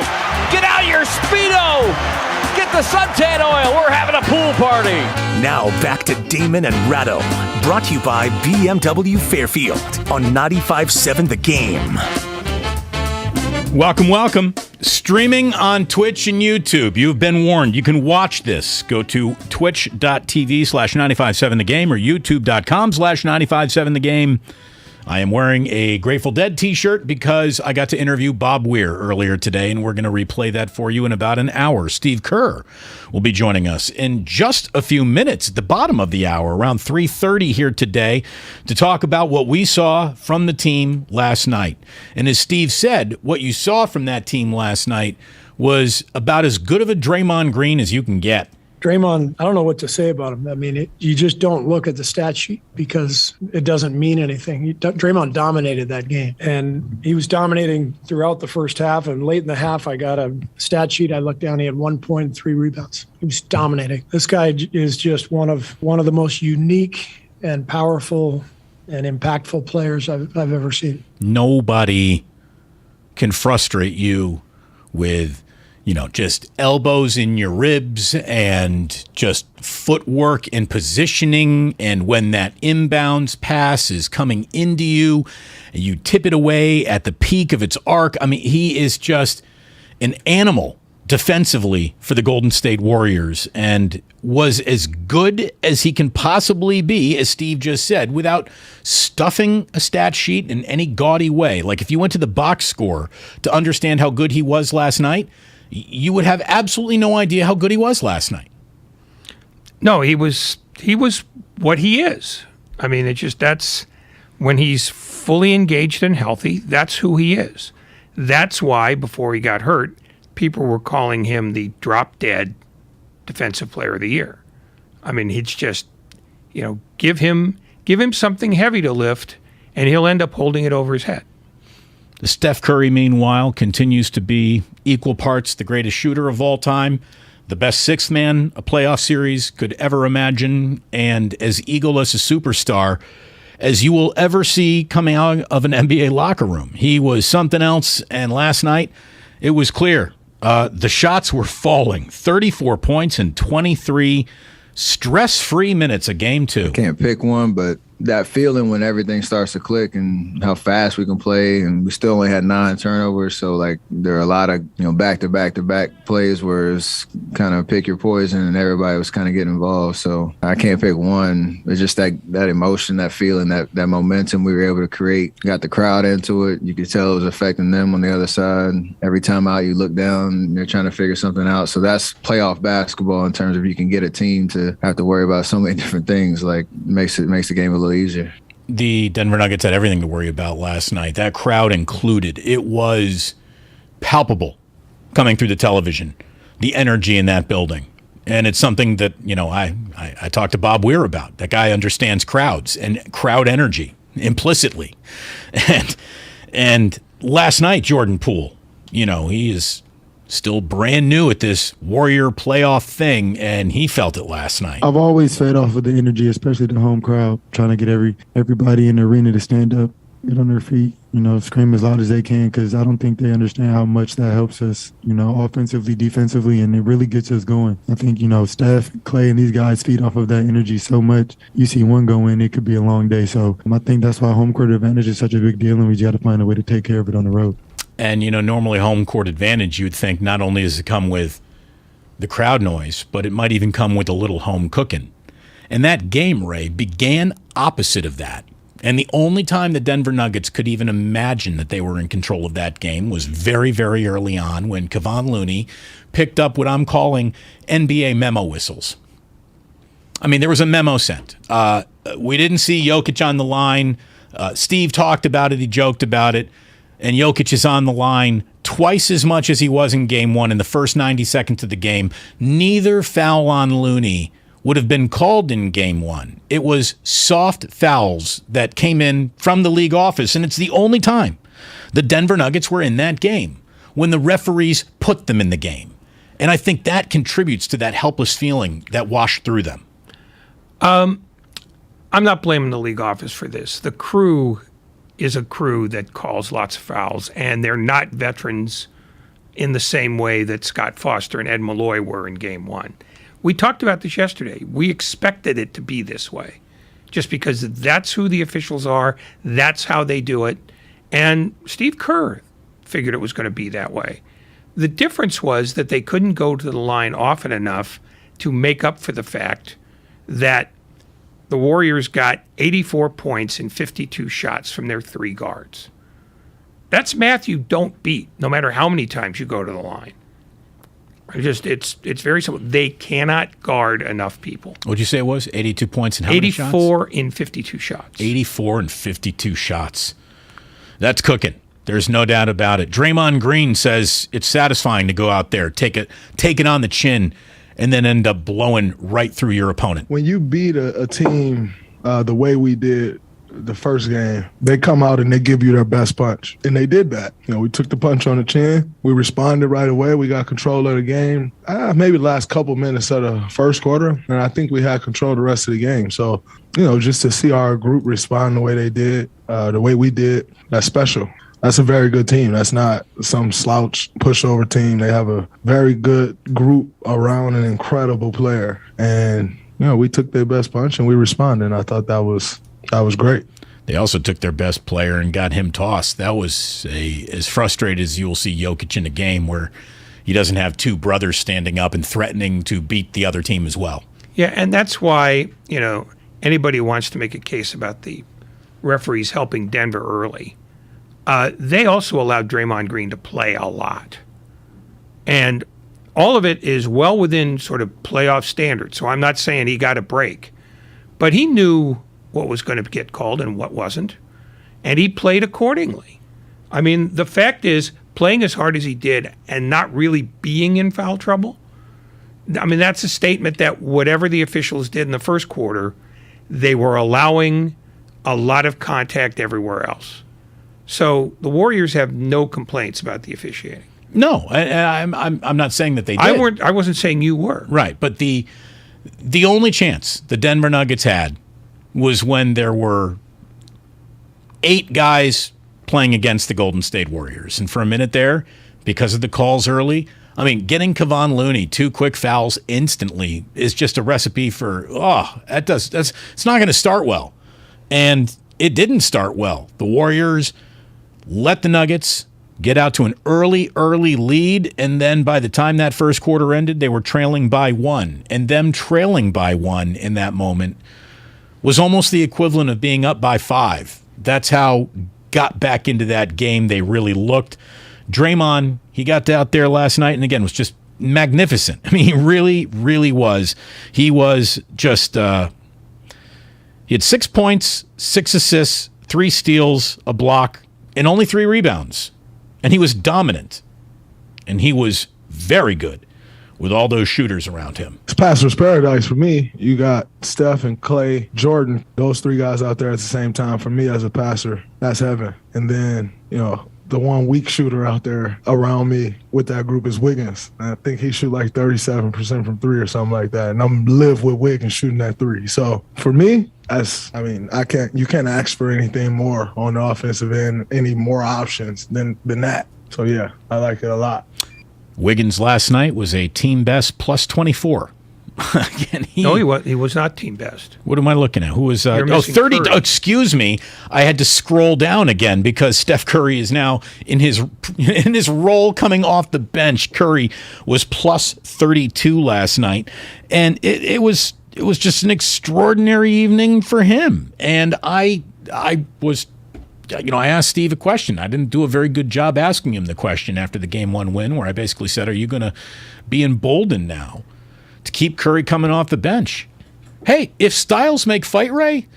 Get out your Speedo! Get the suntan oil! We're having a pool party! Now back to Damon and Ratto. Brought to you by BMW Fairfield on 95.7 The Game. Welcome. Streaming on Twitch and YouTube. You've been warned. You can watch this. Go to twitch.tv/957thegame or youtube.com/957thegame. I am wearing a Grateful Dead t-shirt because I got to interview Bob Weir earlier today, and we're going to replay that for you in about an hour. Steve Kerr will be joining us in just a few minutes at the bottom of the hour, around 3:30 here today, to talk about what we saw from the team last night. And as Steve said, what you saw from that team last night was about as good of a Draymond Green as you can get. Draymond, I don't know what to say about him. I mean, you just don't look at the stat sheet because it doesn't mean anything. Draymond dominated that game, and he was dominating throughout the first half. And late in the half, I got a stat sheet. I looked down. He had 1 point and 3 rebounds. He was dominating. This guy is just one of the most unique and powerful and impactful players I've ever seen. Nobody can frustrate you with just elbows in your ribs and just footwork and positioning. And when that inbounds pass is coming into you, and you tip it away at the peak of its arc. I mean, he is just an animal defensively for the Golden State Warriors, and was as good as he can possibly be, as Steve just said, without stuffing a stat sheet in any gaudy way. Like, if you went to the box score to understand how good he was last night, you would have absolutely no idea how good he was last night. No, he was what he is. I mean, that's when he's fully engaged and healthy, that's who he is. That's why, before he got hurt, people were calling him the drop-dead defensive player of the year. I mean, it's just, give him something heavy to lift, and he'll end up holding it over his head. Steph Curry, meanwhile, continues to be equal parts the greatest shooter of all time, the best sixth man a playoff series could ever imagine, and as egoless a superstar as you will ever see coming out of an NBA locker room. He was something else, and last night it was clear. The shots were falling. 34 points in 23 stress-free minutes a game, too. I can't pick one, but that feeling when everything starts to click and how fast we can play, and we still only had 9 turnovers. So, there are a lot of, back-to-back plays where it's kind of pick your poison and everybody was kind of getting involved. So I can't pick one. It's just that emotion, that feeling, that momentum we were able to create. Got the crowd into it. You could tell it was affecting them on the other side. Every time out, you look down, they're trying to figure something out. So that's playoff basketball in terms of you can get a team to have to worry about so many different things. Makes the game a little easier. The Denver Nuggets had everything to worry about last night, that crowd included. It was palpable coming through the television, the energy in that building. And it's something that, I talked to Bob Weir about. That guy understands crowds and crowd energy implicitly. And last night, Jordan Poole, he is still brand new at this Warrior playoff thing, and he felt it last night. I've always fed off of the energy, especially the home crowd, trying to get everybody in the arena to stand up, get on their feet, scream as loud as they can, because I don't think they understand how much that helps us, offensively, defensively, and it really gets us going. I think, Steph, Clay, and these guys feed off of that energy so much. You see one go in, it could be a long day. So I think that's why home court advantage is such a big deal, and we got to find a way to take care of it on the road. And, normally home court advantage, you would think not only does it come with the crowd noise, but it might even come with a little home cooking. And that game, Ray, began opposite of that. And the only time the Denver Nuggets could even imagine that they were in control of that game was very, very early on when Kevon Looney picked up what I'm calling NBA memo whistles. I mean, there was a memo sent. We didn't see Jokic on the line. Steve talked about it. He joked about it. And Jokic is on the line twice as much as he was in Game 1 in the first 90 seconds of the game. Neither foul on Looney would have been called in Game 1. It was soft fouls that came in from the league office, and it's the only time the Denver Nuggets were in that game, when the referees put them in the game. And I think that contributes to that helpless feeling that washed through them. I'm not blaming the league office for this. The crew is a crew that calls lots of fouls, and they're not veterans in the same way that Scott Foster and Ed Malloy were in Game 1. We talked about this yesterday. We expected it to be this way just because that's who the officials are. That's how they do it. And Steve Kerr figured it was going to be that way. The difference was that they couldn't go to the line often enough to make up for the fact that the Warriors got 84 points in 52 shots from their 3 guards. That's math you don't beat, no matter how many times you go to the line. It's very simple. They cannot guard enough people. What'd you say it was? 82 points in how many shots? 84 in 52 shots. 84 in 52 shots. That's cooking. There's no doubt about it. Draymond Green says it's satisfying to go out there, take it on the chin, and then end up blowing right through your opponent. When you beat a team the way we did the first game, they come out and they give you their best punch. And they did that. We took the punch on the chin. We responded right away. We got control of the game. Maybe the last couple minutes of the first quarter, and I think we had control the rest of the game. So, just to see our group respond the way they did, the way we did, that's special. That's a very good team. That's not some slouch pushover team. They have a very good group around an incredible player. And, we took their best punch and we responded. And I thought that was great. They also took their best player and got him tossed. That was as frustrated as you will see Jokic in a game where he doesn't have 2 brothers standing up and threatening to beat the other team as well. Yeah, and that's why, anybody who wants to make a case about the referees helping Denver early, they also allowed Draymond Green to play a lot. And all of it is well within sort of playoff standards. So I'm not saying he got a break. But he knew what was going to get called and what wasn't. And he played accordingly. I mean, the fact is, playing as hard as he did and not really being in foul trouble, I mean, that's a statement that whatever the officials did in the first quarter, they were allowing a lot of contact everywhere else. So the Warriors have no complaints about the officiating. No, I'm not saying that they did. I wasn't saying you were. Right, but the only chance the Denver Nuggets had was when there were 8 guys playing against the Golden State Warriors. And for a minute there, because of the calls early, I mean, getting Kevon Looney 2 quick fouls instantly is just a recipe for, it's not going to start well. And it didn't start well. The Warriors let the Nuggets get out to an early lead, and then by the time that first quarter ended, they were trailing by 1. And them trailing by 1 in that moment was almost the equivalent of being up by 5. That's how got back into that game they really looked. Draymond, he got out there last night and again was just magnificent. I mean, he really, really was. He was just, he had 6 points, 6 assists, 3 steals, a block, and only 3 rebounds. And he was dominant. And he was very good with all those shooters around him. It's pastor's paradise for me. You got Steph and Clay, Jordan, those 3 guys out there at the same time. For me as a pastor, that's heaven. And then, the one weak shooter out there around me with that group is Wiggins. I think he shoot like 37% from 3 or something like that. And I'm live with Wiggins shooting that 3. So for me, you can't ask for anything more on the offensive end, any more options than that. So yeah, I like it a lot. Wiggins last night was a team best plus 24. Again, he was not team best. What am I looking at? Who was 30? Curry. Oh, excuse me. I had to scroll down again because Steph Curry is now in his role coming off the bench. Curry was plus 32 last night, and it was just an extraordinary evening for him. And I was, I asked Steve a question. I didn't do a very good job asking him the question after the Game 1 win, where I basically said, "Are you going to be emboldened now to keep Curry coming off the bench?" Hey, if styles make fight, Ray,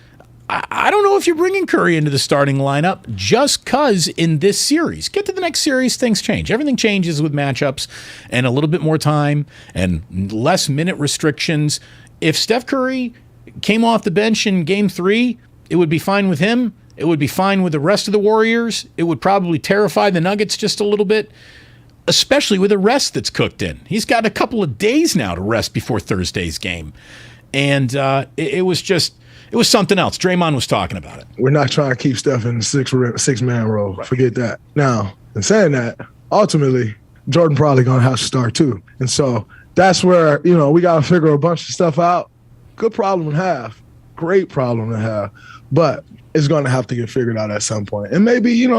I don't know if you're bringing Curry into the starting lineup just because in this series. Get to the next series, things change. Everything changes with matchups and a little bit more time and less minute restrictions. If Steph Curry came off the bench in Game 3, it would be fine with him. It would be fine with the rest of the Warriors. It would probably terrify the Nuggets just a little bit, especially with the rest that's cooked in. He's got a couple of days now to rest before Thursday's game. And it was something else. Draymond was talking about it. We're not trying to keep Steph in the six-man role. Right. Forget that. Now, in saying that, ultimately, Jordan probably going to have to start too. And so that's where, we got to figure a bunch of stuff out. Good problem to have. Great problem to have. But it's going to have to get figured out at some point. And maybe, as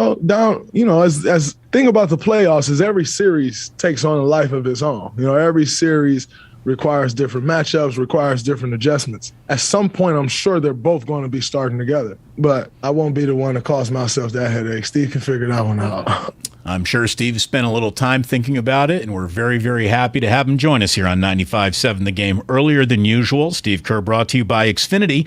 thing about the playoffs is every series takes on a life of its own. Every series requires different matchups, requires different adjustments. At some point, I'm sure they're both going to be starting together. But I won't be the one to cause myself that headache. Steve can figure that one out. I'm sure Steve spent a little time thinking about it, and we're very, very happy to have him join us here on 95.7 The Game earlier than usual. Steve Kerr brought to you by Xfinity.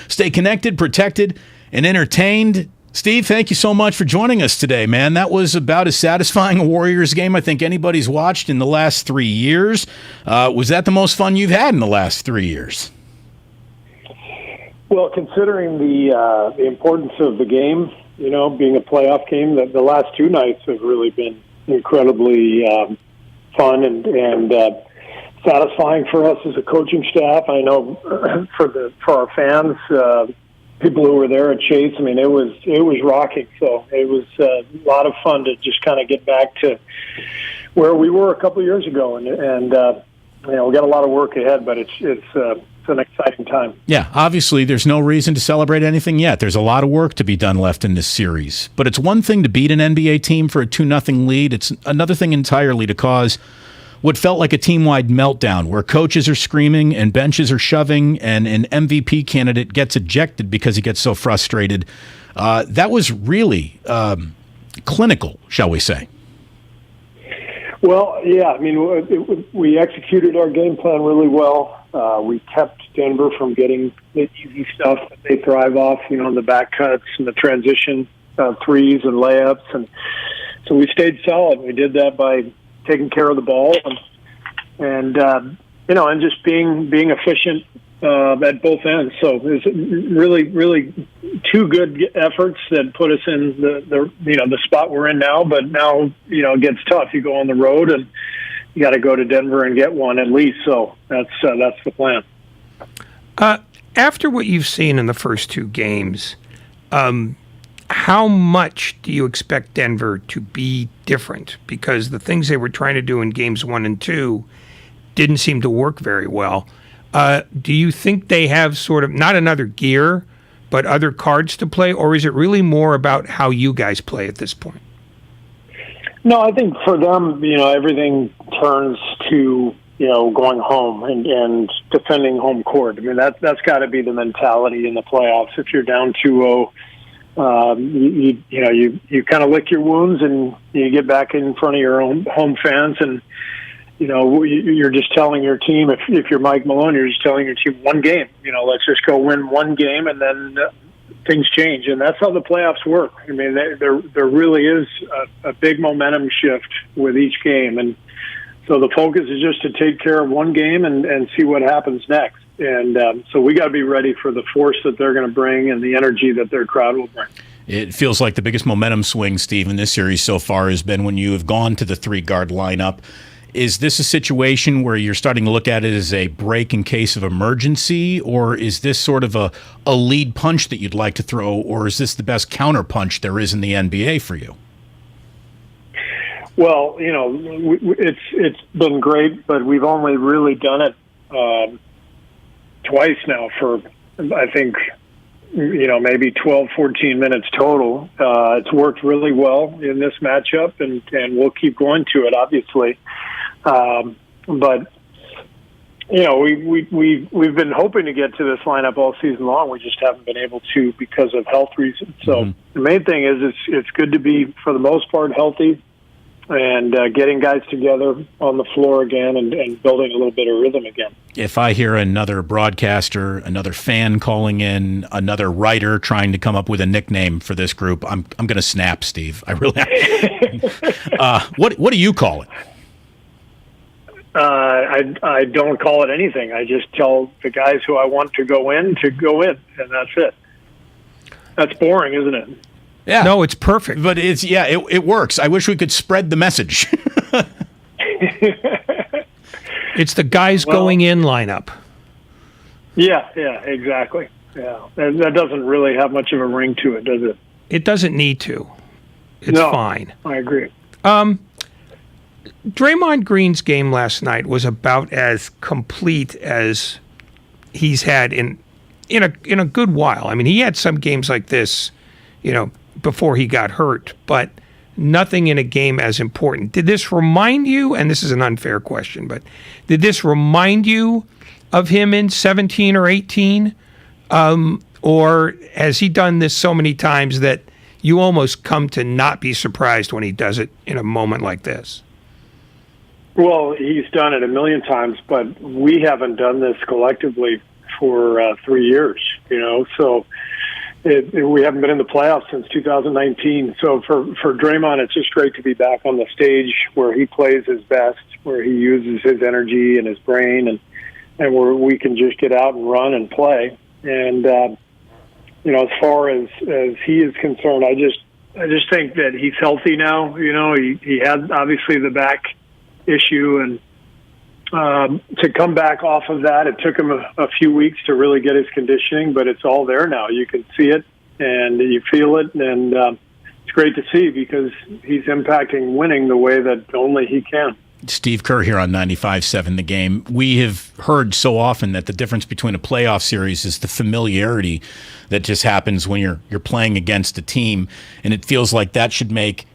Stay connected, protected, and entertained. Steve, thank you so much for joining us today, man. That was about as satisfying a Warriors game I think anybody's watched in the last 3 years. Was that the most fun you've had in the last 3 years? Well, considering the importance of the game, being a playoff game, the last two nights have really been incredibly fun and satisfying for us as a coaching staff. I know for our fans, people who were there at Chase, it was rocking. So it was a lot of fun to just kind of get back to where we were a couple of years ago, and we got a lot of work ahead, but it's an exciting time. Yeah, obviously there's no reason to celebrate anything yet. There's a lot of work to be done left in this series. But it's one thing to beat an NBA team for a 2-0 lead. It's another thing entirely to cause what felt like a team-wide meltdown where coaches are screaming and benches are shoving and an MVP candidate gets ejected because he gets so frustrated. That was really clinical, shall we say. Well, yeah, we executed our game plan really well. We kept Denver from getting the easy stuff that they thrive off, the back cuts and the transition threes and layups. And so we stayed solid. We did that by taking care of the ball and just being efficient at both ends. So it's really, really two good efforts that put us in the spot we're in now. But now, it gets tough. You go on the road and you got to go to Denver and get one at least. So that's the plan. After what you've seen in the first two games, how much do you expect Denver to be different? Because the things they were trying to do in games 1 and 2 didn't seem to work very well. Do you think they have sort of not another gear, but other cards to play, or is it really more about how you guys play at this point? No, I think for them, everything turns to, going home and defending home court. That's got to be the mentality in the playoffs. If you're down 2-0, you kind of lick your wounds and you get back in front of your own home fans, and you're just telling your team, if you're Mike Malone, you're just telling your team one game. Let's just go win one game, and then things change, and that's how the playoffs work. There really is a big momentum shift with each game, and so the focus is just to take care of one game and see what happens next. And so we got to be ready for the force that they're going to bring and the energy that their crowd will bring. It feels like the biggest momentum swing, Steve, in this series so far has been when you have gone to the 3-guard lineup. Is this a situation where you're starting to look at it as a break in case of emergency, or is this sort of a lead punch that you'd like to throw, or is this the best counter punch there is in the NBA for you? Well, it's been great, but we've only really done it twice now for, I think, maybe 12, 14 minutes total. It's worked really well in this matchup, and we'll keep going to it, obviously. But we've been hoping to get to this lineup all season long. We just haven't been able to because of health reasons. So the main thing is it's good to be, for the most part, healthy and getting guys together on the floor again and building a little bit of rhythm again. If I hear another broadcaster, another fan calling in, another writer trying to come up with a nickname for this group, I'm going to snap, Steve. I really am. What do you call it? I don't call it anything. I just tell the guys who I want to go in, and that's it. That's boring, isn't it? Yeah. No, it's perfect. But it works. I wish we could spread the message. It's the guys going in lineup. Yeah, exactly. Yeah, that doesn't really have much of a ring to it, does it? It doesn't need to. It's fine. I agree. Draymond Green's game last night was about as complete as he's had in a good while. I mean, he had some games like this, before he got hurt, but nothing in a game as important. Did this remind you, and this is an unfair question, but did this remind you of him in 17 or 18? Or has he done this so many times that you almost come to not be surprised when he does it in a moment like this? Well, he's done it a million times, but we haven't done this collectively for 3 years, so we haven't been in the playoffs since 2019. So for Draymond, it's just great to be back on the stage where he plays his best, where he uses his energy and his brain, and where we can just get out and run and play. And, as far as he is concerned, I just think that he's healthy now. He had obviously the back issue, and to come back off of that, it took him a few weeks to really get his conditioning, but it's all there now. You can see it and you feel it, and it's great to see because he's impacting winning the way that only he can. Steve Kerr here on 95.7 The Game. We have heard so often that the difference between a playoff series is the familiarity that just happens when you're playing against a team, and it feels like that should make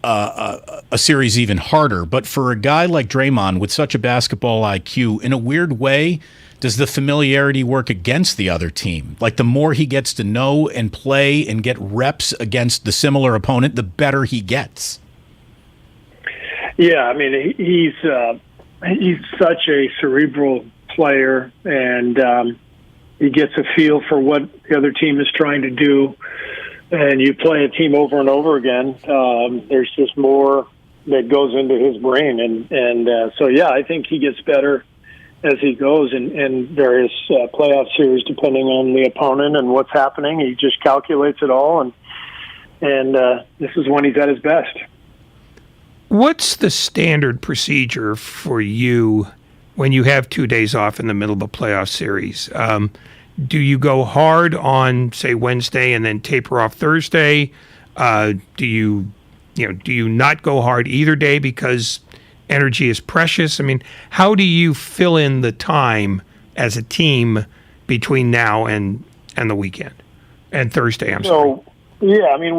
a series even harder. But for a guy like Draymond with such a basketball IQ, in a weird way, does the familiarity work against the other team? Like the more he gets to know and play and get reps against the similar opponent, the better he gets. Yeah, I mean, he's such a cerebral player, and he gets a feel for what the other team is trying to do. And you play a team over and over again, there's just more that goes into his brain. And so, yeah, I think he gets better as he goes in various playoff series, depending on the opponent and what's happening. He just calculates it all, and this is when he's at his best. What's the standard procedure for you when you have 2 days off in the middle of a playoff series? Do you go hard on, say, Wednesday and then taper off Thursday? Do you not go hard either day because energy is precious? I mean, how do you fill in the time as a team between now and the weekend and Thursday? I'm sorry. Yeah, I mean,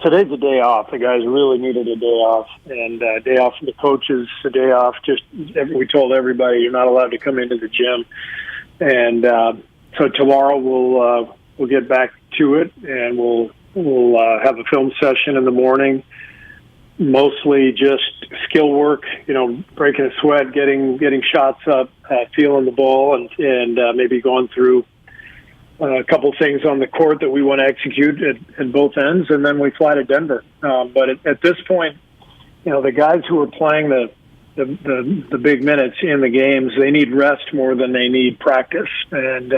today's a day off. The guys really needed a day off, and a day off for the coaches, a day off. We told everybody you're not allowed to come into the gym, and so tomorrow we'll get back to it, and we'll have a film session in the morning. Mostly just skill work, breaking a sweat, getting shots up, feeling the ball, and maybe going through a couple things on the court that we want to execute at both ends, and then we fly to Denver. But at this point, the guys who are playing the big minutes in the games, they need rest more than they need practice, and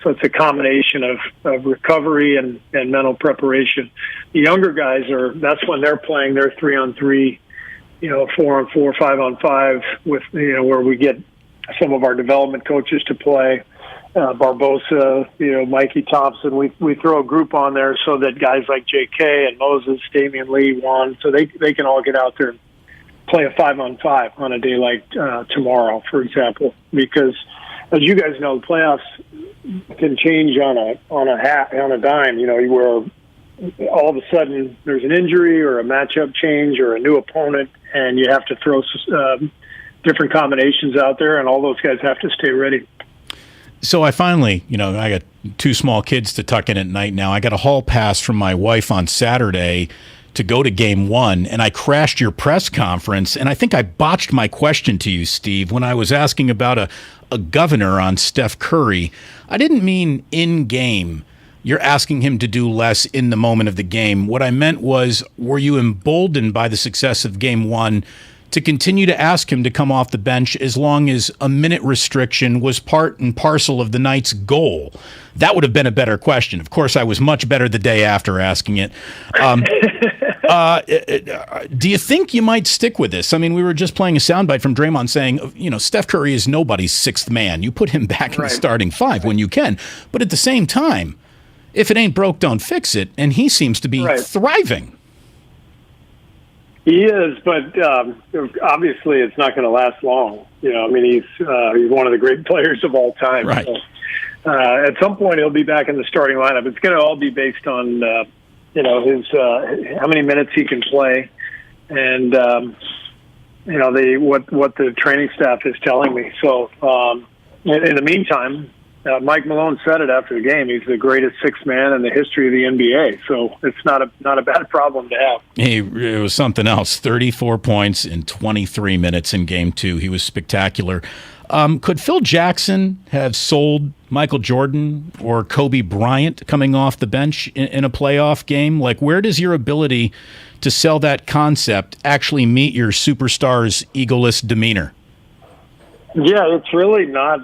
so it's a combination of recovery and mental preparation. The younger guys that's when they're playing their 3-on-3, 4-on-4, 5-on-5 with where we get some of our development coaches to play. Barbosa, Mikey Thompson, we throw a group on there so that guys like JK and Moses, Damian Lee, Juan, so they can all get out there and play a 5-on-5 on a day like tomorrow, for example, because as you guys know, the playoffs can change on a dime, where all of a sudden there's an injury or a matchup change or a new opponent, and you have to throw different combinations out there, and all those guys have to stay ready. So I finally, I got 2 small kids to tuck in at night now. I got a hall pass from my wife on Saturday to go to Game 1, and I crashed your press conference, and I think I botched my question to you, Steve, when I was asking about a governor on Steph Curry. I didn't mean in-game. You're asking him to do less in the moment of the game. What I meant was, were you emboldened by the success of Game 1 to continue to ask him to come off the bench as long as a minute restriction was part and parcel of the night's goal? That would have been a better question. Of course, I was much better the day after asking it. Do you think you might stick with this? I mean, we were just playing a soundbite from Draymond saying, Steph Curry is nobody's sixth man. You put him back in the starting five when you can. But at the same time, if it ain't broke, don't fix it. And he seems to be thriving. He is, but obviously it's not going to last long. He's one of the great players of all time. Right. So, at some point, he'll be back in the starting lineup. It's going to all be based on, his how many minutes he can play, and what the training staff is telling me. So, in the meantime, Mike Malone said it after the game. He's the greatest sixth man in the history of the NBA. So it's not a bad problem to have. It was something else. 34 points in 23 minutes in Game 2. He was spectacular. Could Phil Jackson have sold Michael Jordan or Kobe Bryant coming off the bench in a playoff game? Like, where does your ability to sell that concept actually meet your superstar's egoless demeanor? Yeah, it's really not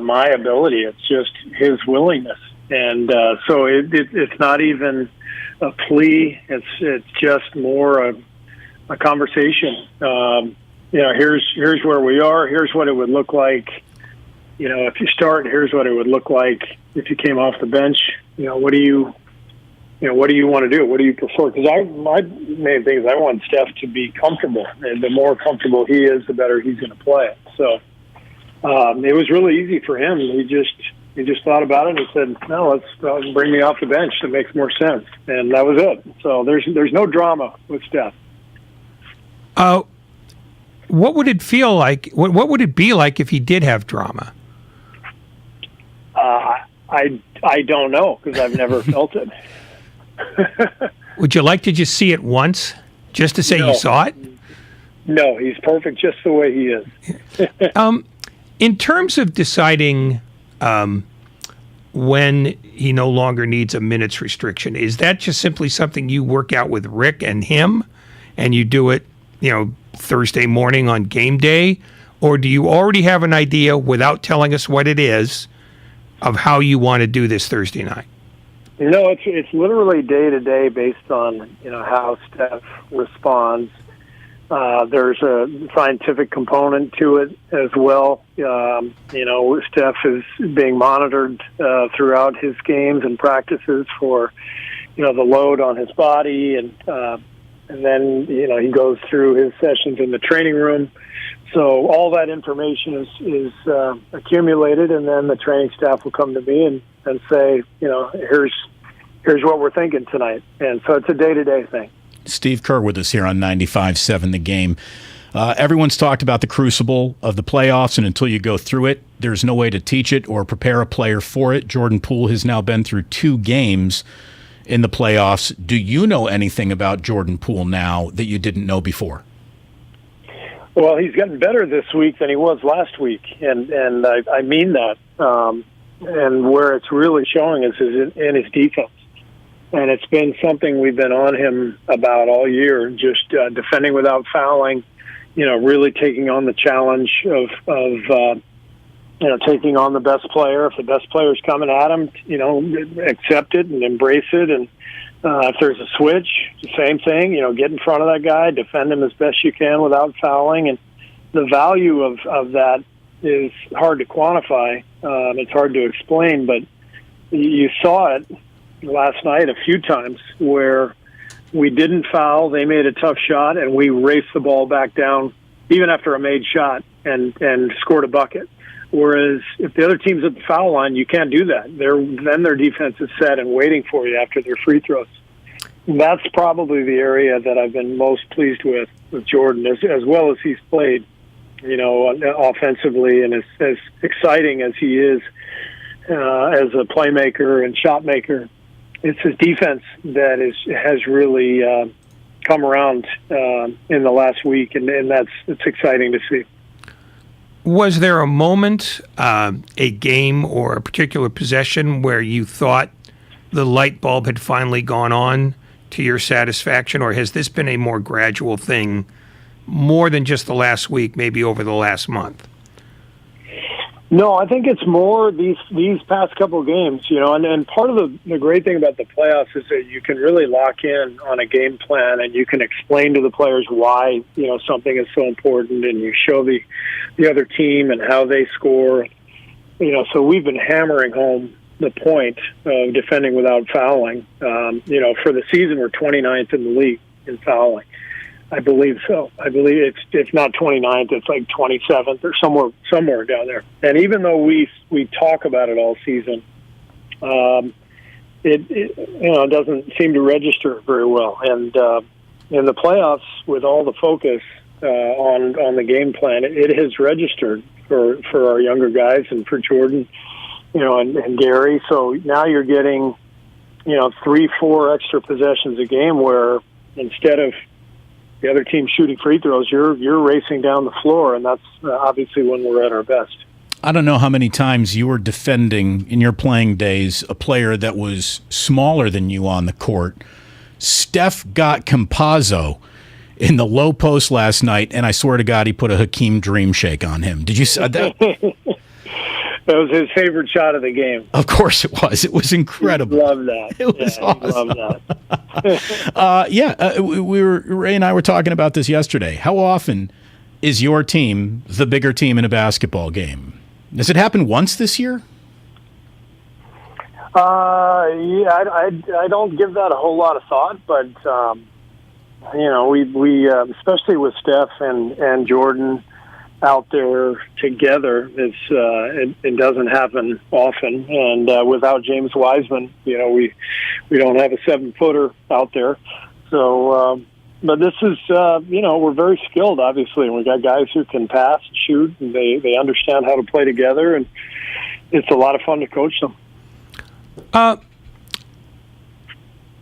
my ability. It's just his willingness, and so it's not even a plea. It's just more a conversation. Here's where we are. Here's what it would look like. If you start, here's what it would look like if you came off the bench. What do you want to do? What do you prefer? Because my main thing is I want Steph to be comfortable, and the more comfortable he is, the better he's going to play. So it was really easy for him. He just thought about it and said, "No, let's bring me off the bench. That makes more sense." And that was it. So there's no drama with Steph. What would it feel like? What would it be like if he did have drama? I don't know, because I've never felt it. Would you like to just see it once, just to say you saw it? No, he's perfect just the way he is. In terms of deciding when he no longer needs a minutes restriction, is that just simply something you work out with Rick and him, and you do it, Thursday morning on game day? Or do you already have an idea, without telling us what it is, of how you want to do this Thursday night? No, it's literally day to day based on how Steph responds. There's a scientific component to it as well. Steph is being monitored throughout his games and practices for the load on his body, and then he goes through his sessions in the training room. So all that information is accumulated, and then the training staff will come to me and say, here's what we're thinking tonight. And so it's a day-to-day thing. Steve Kerr with us here on 95.7 The Game. Everyone's talked about the crucible of the playoffs, and until you go through it, there's no way to teach it or prepare a player for it. Jordan Poole has now been through 2 games in the playoffs. Do you know anything about Jordan Poole now that you didn't know before? Well, he's gotten better this week than he was last week, and I mean that. And where it's really showing is in his defense. And it's been something we've been on him about all year, just defending without fouling, really taking on the challenge of taking on the best player. If the best player's coming at him, accept it and embrace it. And if there's a switch, the same thing, get in front of that guy, defend him as best you can without fouling. And the value of that is hard to quantify. It's hard to explain, but you saw it last night a few times where we didn't foul, they made a tough shot, and we raced the ball back down even after a made shot and scored a bucket. Whereas if the other team's at the foul line, you can't do that. Then their defense is set and waiting for you after their free throws. That's probably the area that I've been most pleased with Jordan, as well as he's played, offensively, and as exciting as he is as a playmaker and shot maker. It's his defense that has really come around in the last week, and it's exciting to see. Was there a moment, a game, or a particular possession where you thought the light bulb had finally gone on to your satisfaction, or has this been a more gradual thing more than just the last week, maybe over the last month? No, I think it's more these past couple games, and part of the great thing about the playoffs is that you can really lock in on a game plan and you can explain to the players why, something is so important, and you show the other team and how they score. So we've been hammering home the point of defending without fouling. For the season, we're 29th in the league in fouling. I believe so. I believe it's not 29th, it's like 27th or somewhere down there. And even though we talk about it all season, it doesn't seem to register very well. And in the playoffs, with all the focus on the game plan, it has registered for our younger guys and for Jordan, and Gary. So now you're getting 3-4 extra possessions a game where instead of the other team shooting free throws, you're racing down the floor, and that's obviously when we're at our best. I don't know how many times you were defending in your playing days a player that was smaller than you on the court. Steph got Campazzo in the low post last night, and I swear to God, he put a Hakeem Dream Shake on him. Did you see that? That was his favorite shot of the game. Of course it was. It was incredible. He loved that. It was awesome. He loved that. Ray and I were talking about this yesterday. How often is your team the bigger team in a basketball game? Does it happen once this year? I don't give that a whole lot of thought, but we especially with Steph and Jordan out there together, it doesn't happen often. And without James Wiseman, we don't have a 7-footer out there. So, but this is we're very skilled, obviously, and we got guys who can pass and shoot, and they understand how to play together, and it's a lot of fun to coach them.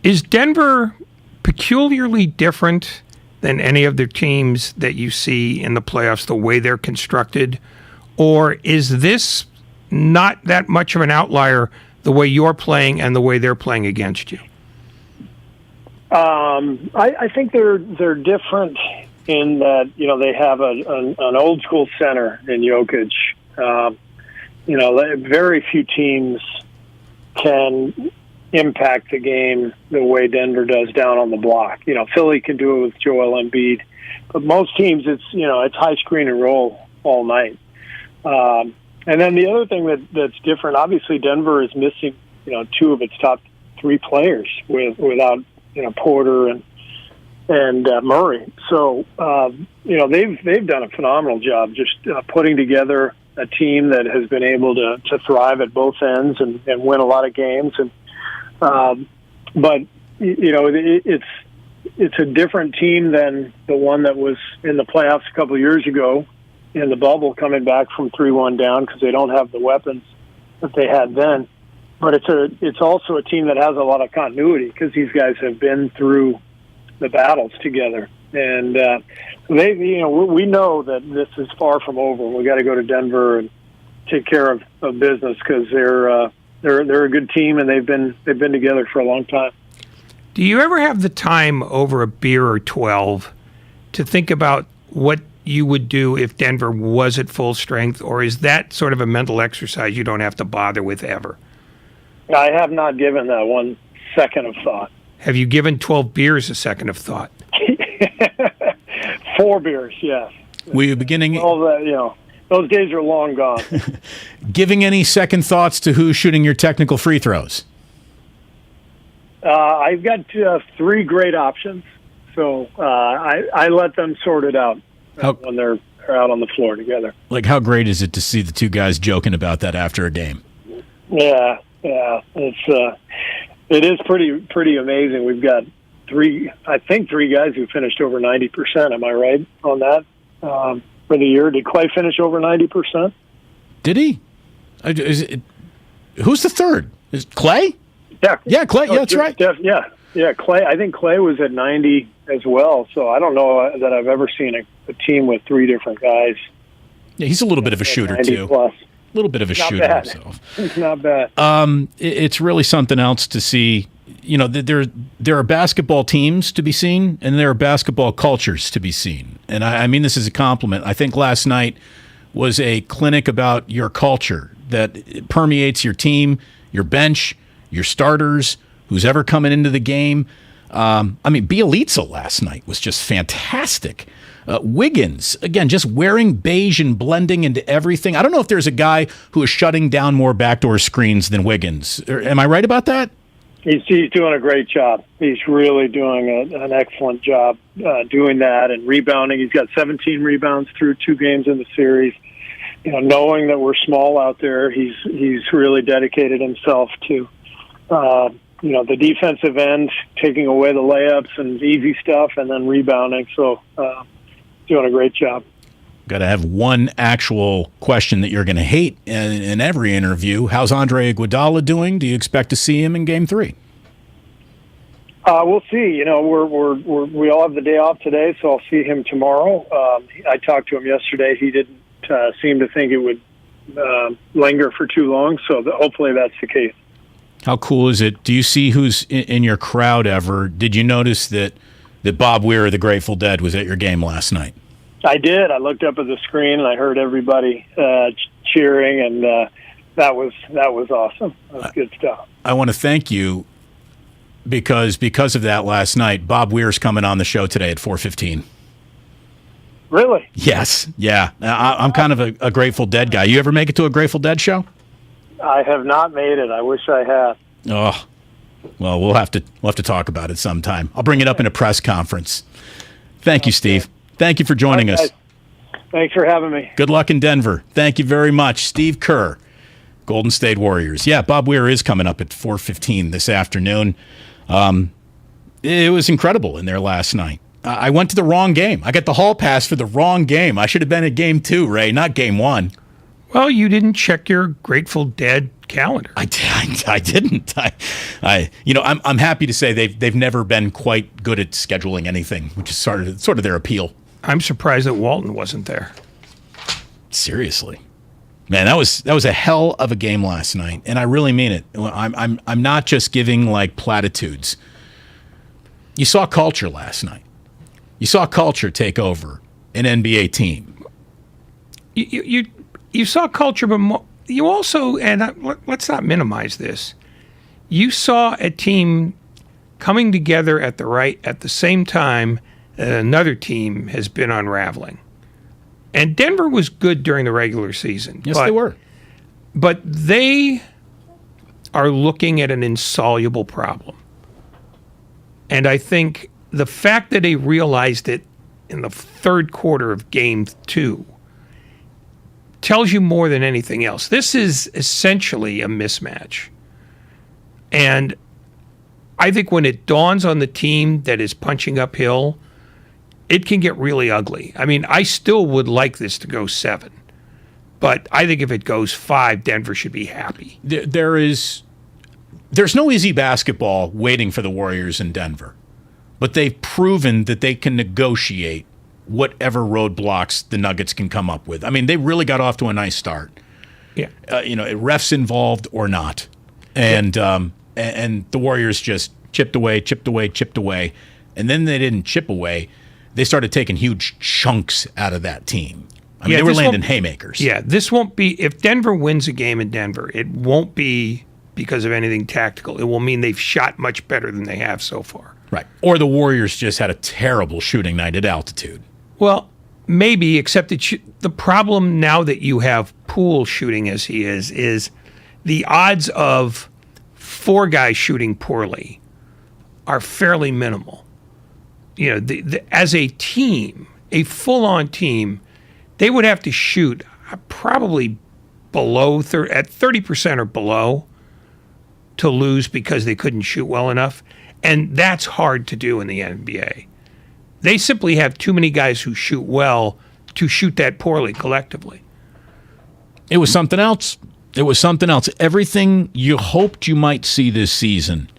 Is Denver peculiarly different than any of the teams that you see in the playoffs, the way they're constructed? Or is this not that much of an outlier, the way you're playing and the way they're playing against you? I think they're different in that, they have an old school center in Jokic. Very few teams can impact the game the way Denver does down on the block. Philly can do it with Joel Embiid, but most teams it's high screen and roll all night. And then the other thing that's different, obviously Denver is missing, 2 of its top 3 players without, Porter and Murray. So, they've done a phenomenal job just putting together a team that has been able to thrive at both ends and win a lot of games. And, but it's a different team than the one that was in the playoffs a couple of years ago in the bubble, coming back from 3-1 down because they don't have the weapons that they had then. But it's also a team that has a lot of continuity because these guys have been through the battles together, and we know that this is far from over. We got to go to Denver and take care of business because they're a good team and they've been together for a long time. Do you ever have the time over a beer or 12 to think about what you would do if Denver was at full strength, or is that sort of a mental exercise you don't have to bother with ever? I have not given that 1 second of thought. Have you given 12 beers a second of thought? 4 beers, yes. Were you beginning? All that, those days are long gone. Giving any second thoughts to who's shooting your technical free throws? I've got 3 great options, so I let them sort it out when they're out on the floor together. Like, how great is it to see the 2 guys joking about that after a game? Yeah, it is pretty amazing. We've got 3 guys who finished over 90%. Am I right on that for the year? Did Clay finish over 90%? Did he? Who's the third? Is Clay? Yeah, Clay. Yeah, that's right. Yeah, Clay. I think Clay was at 90 as well. So I don't know that I've ever seen a team with 3 different guys. Yeah, he's a little bit of a shooter too. Plus. A little bit of a shooter himself. It's not bad. It's really something else to see, there are basketball teams to be seen, and there are basketball cultures to be seen. And I mean this as a compliment. I think last night was a clinic about your culture that permeates your team, your bench, your starters, who's ever coming into the game. Bielitsa last night was just fantastic. Wiggins, again, just wearing beige and blending into everything. I don't know if there's a guy who is shutting down more backdoor screens than Wiggins. Am I right about that? He's doing a great job. He's really doing an excellent job doing that and rebounding. He's got 17 rebounds through 2 games in the series. Knowing that we're small out there, he's really dedicated himself to the defensive end, taking away the layups and easy stuff, and then rebounding. So doing a great job. Got to have one actual question that you're going to hate in every interview. How's Andre Iguodala doing? Do you expect to see him in Game 3? We'll see. We all have the day off today, so I'll see him tomorrow. I talked to him yesterday. He didn't seem to think it would linger for too long, so hopefully that's the case. How cool is it? Do you see who's in your crowd ever? Did you notice that Bob Weir of the Grateful Dead was at your game last night? I did. I looked up at the screen and I heard everybody cheering, and that was awesome. That was good stuff. I want to thank you because of that last night. Bob Weir's coming on the show today at 4:15. Really? Yes. Yeah. I'm kind of a Grateful Dead guy. You ever make it to a Grateful Dead show? I have not made it. I wish I had. Oh, well, we'll have to talk about it sometime. I'll bring it up in a press conference. Thank you, Steve. Thank you for joining us. Thanks for having me. Good luck in Denver. Thank you very much. Steve Kerr, Golden State Warriors. Yeah, Bob Weir is coming up at 4:15 this afternoon. It was incredible in there last night. I went to the wrong game. I got the hall pass for the wrong game. I should have been at Game 2, Ray, not Game 1. Well, you didn't check your Grateful Dead calendar. I didn't. I'm happy to say they've never been quite good at scheduling anything, which is sort of their appeal. I'm surprised that Walton wasn't there. Seriously, man, that was a hell of a game last night, and I really mean it. I'm not just giving like platitudes. You saw culture last night. You saw culture take over an NBA team. You saw culture, but you also, and let's not minimize this, you saw a team coming together at the same time that another team has been unraveling. And Denver was good during the regular season. Yes, they were. But they are looking at an insoluble problem. And I think the fact that they realized it in the third quarter of Game 2 tells you more than anything else. This is essentially a mismatch. And I think when it dawns on the team that is punching uphill, it can get really ugly. I mean, I still would like this to go 7. But I think if it goes 5, Denver should be happy. There's no easy basketball waiting for the Warriors in Denver. But they've proven that they can negotiate whatever roadblocks the Nuggets can come up with. I mean, they really got off to a nice start. Yeah. Refs involved or not. And the Warriors just chipped away. And then they didn't chip away. They started taking huge chunks out of that team. I mean, they were landing haymakers. Yeah, this won't be, if Denver wins a game in Denver, it won't be because of anything tactical. It will mean they've shot much better than they have so far. Right. Or the Warriors just had a terrible shooting night at altitude. Well, maybe, except that the problem now that you have Poole shooting as he is the odds of 4 guys shooting poorly are fairly minimal. As a team, a full-on team, they would have to shoot probably below at 30% or below to lose because they couldn't shoot well enough. And that's hard to do in the NBA. They simply have too many guys who shoot well to shoot that poorly collectively. It was something else. Everything you hoped you might see this season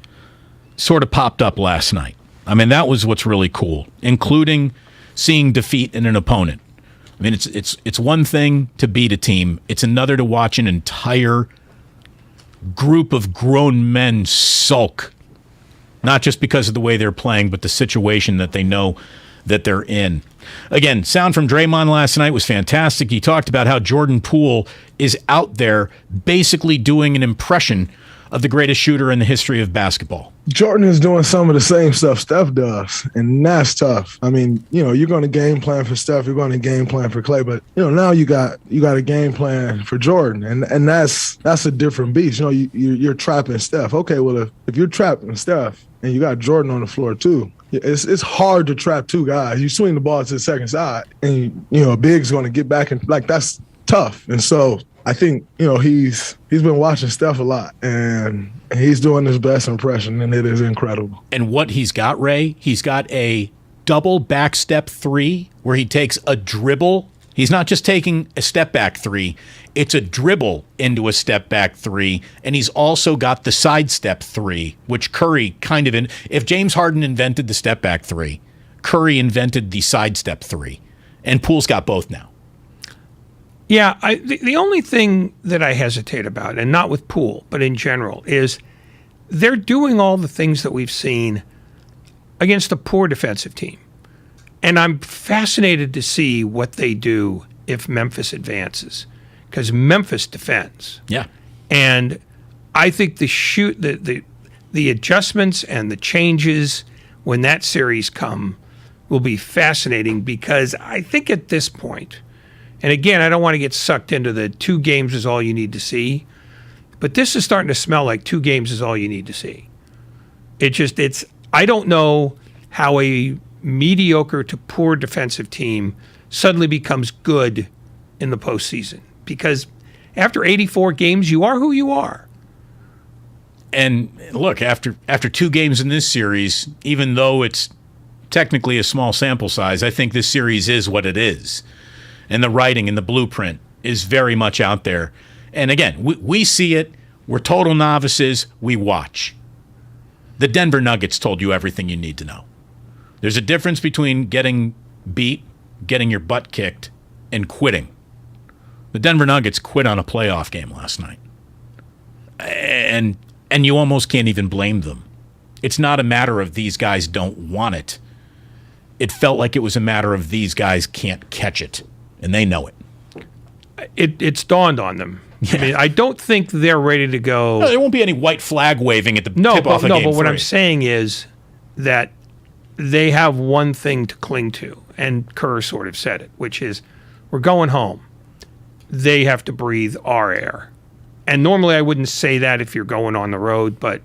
sort of popped up last night. I mean, that was what's really cool, including seeing defeat in an opponent. I mean, it's one thing to beat a team. It's another to watch an entire group of grown men sulk not just because of the way they're playing, but the situation that they know that they're in. Again, sound from Draymond last night was fantastic. He talked about how Jordan Poole is out there basically doing an impression of the greatest shooter in the history of basketball. Jordan is doing some of the same stuff Steph does, and that's tough. I mean, you're going to game plan for Steph, you're going to game plan for Clay, but now you got a game plan for Jordan, and that's a different beast. You're trapping Steph. Okay, well if you're trapping Steph and you got Jordan on the floor too, it's hard to trap two guys. You swing the ball to the second side, and a big's going to get back, and that's tough. And so I think he's been watching Steph a lot, and he's doing his best impression, and it is incredible. And what he's got, Ray, he's got a double back step three where he takes a dribble. He's not just taking a step back three, it's a dribble into a step back three, and he's also got the side step three, which Curry kind of if James Harden invented the step back three, Curry invented the side step three, and Poole's got both now. Yeah, the only thing that I hesitate about, and not with Poole, but in general, is they're doing all the things that we've seen against a poor defensive team. And I'm fascinated to see what they do if Memphis advances, because Memphis defends. Yeah. And I think the adjustments and the changes when that series come will be fascinating, because I think at this point, and again, I don't want to get sucked into the 2 games is all you need to see, but this is starting to smell like 2 games is all you need to see. I don't know how a mediocre to poor defensive team suddenly becomes good in the postseason, because after 84 games, you are who you are. And look, after 2 games in this series, even though it's technically a small sample size, I think this series is what it is. And the writing and the blueprint is very much out there. And again, we see it. We're total novices. We watch. The Denver Nuggets told you everything you need to know. There's a difference between getting beat, getting your butt kicked, and quitting. The Denver Nuggets quit on a playoff game last night. And you almost can't even blame them. It's not a matter of these guys don't want it. It felt like it was a matter of these guys can't catch it, and they know it. It's dawned on them. Yeah. I mean, I don't think they're ready to go. No, there won't be any white flag waving at the tip-off of game 3. No, but what I'm saying is that they have one thing to cling to, and Kerr sort of said it, which is, we're going home. They have to breathe our air. And normally I wouldn't say that if you're going on the road, but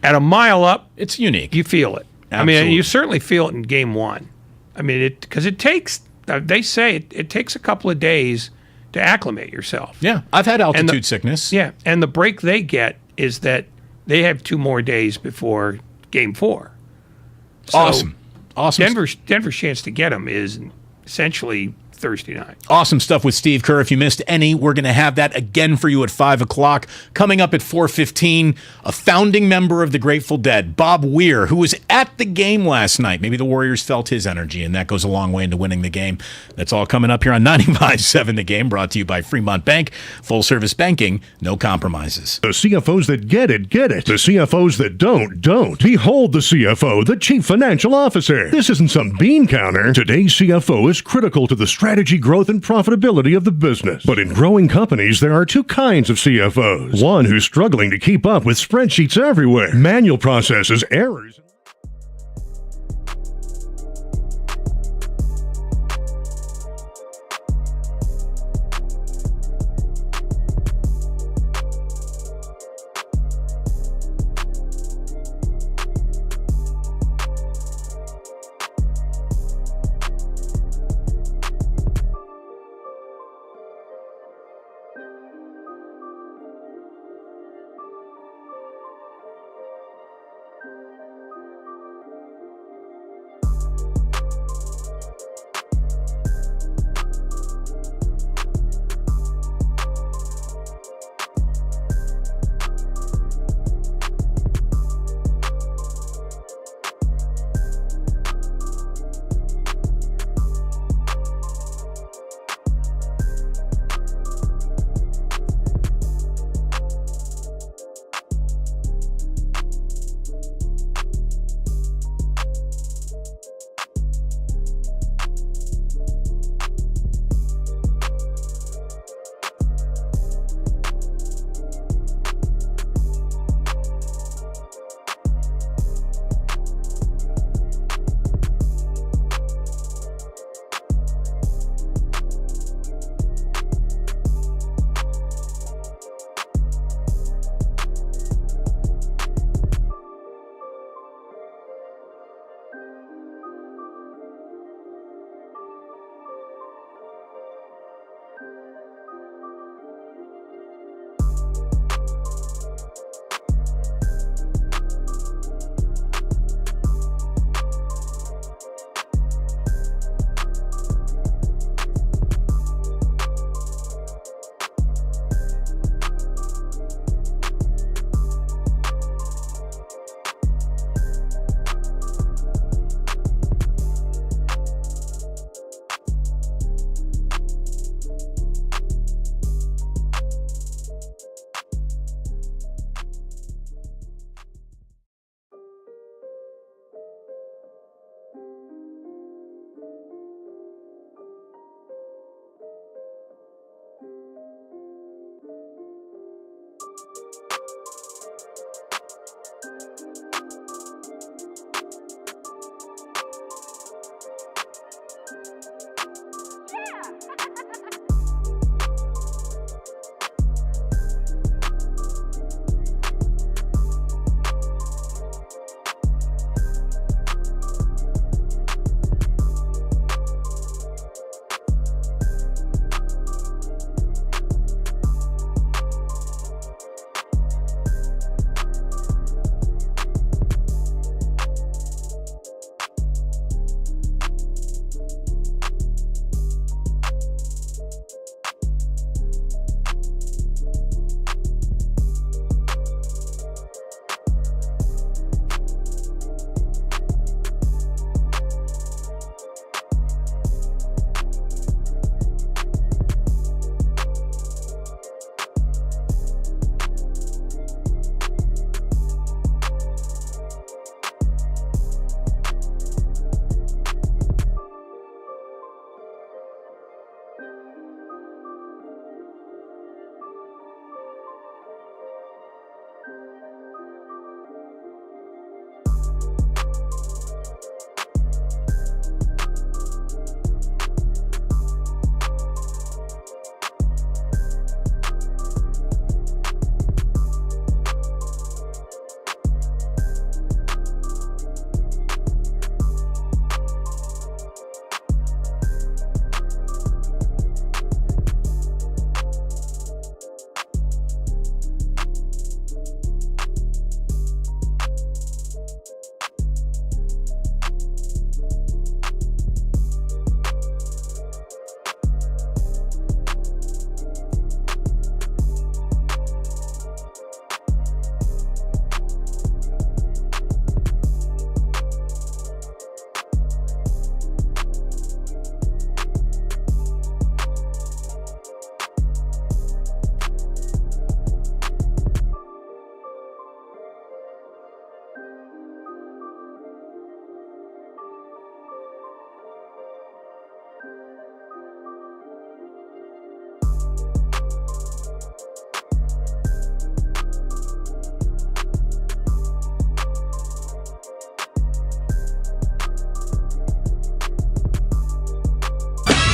at a mile up, it's unique. You feel it. Absolutely. I mean, you certainly feel it in game 1. I mean, because it takes, they say it takes a couple of days to acclimate yourself. Yeah, I've had altitude sickness. Yeah, and the break they get is that they have 2 more days before game 4. So awesome. Denver's chance to get them is essentially Thursday night. Awesome stuff with Steve Kerr. If you missed any, we're going to have that again for you at 5 o'clock. Coming up at 4:15, a founding member of the Grateful Dead, Bob Weir, who was at the game last night. Maybe the Warriors felt his energy, and that goes a long way into winning the game. That's all coming up here on 95.7 The Game, brought to you by Fremont Bank. Full service banking, no compromises. The CFOs that get it, get it. The CFOs that don't. Behold the CFO, the Chief Financial Officer. This isn't some bean counter. Today's CFO is critical to the strategy, growth, and profitability of the business. But in growing companies, there are 2 kinds of CFOs. One who's struggling to keep up with spreadsheets everywhere, manual processes, errors.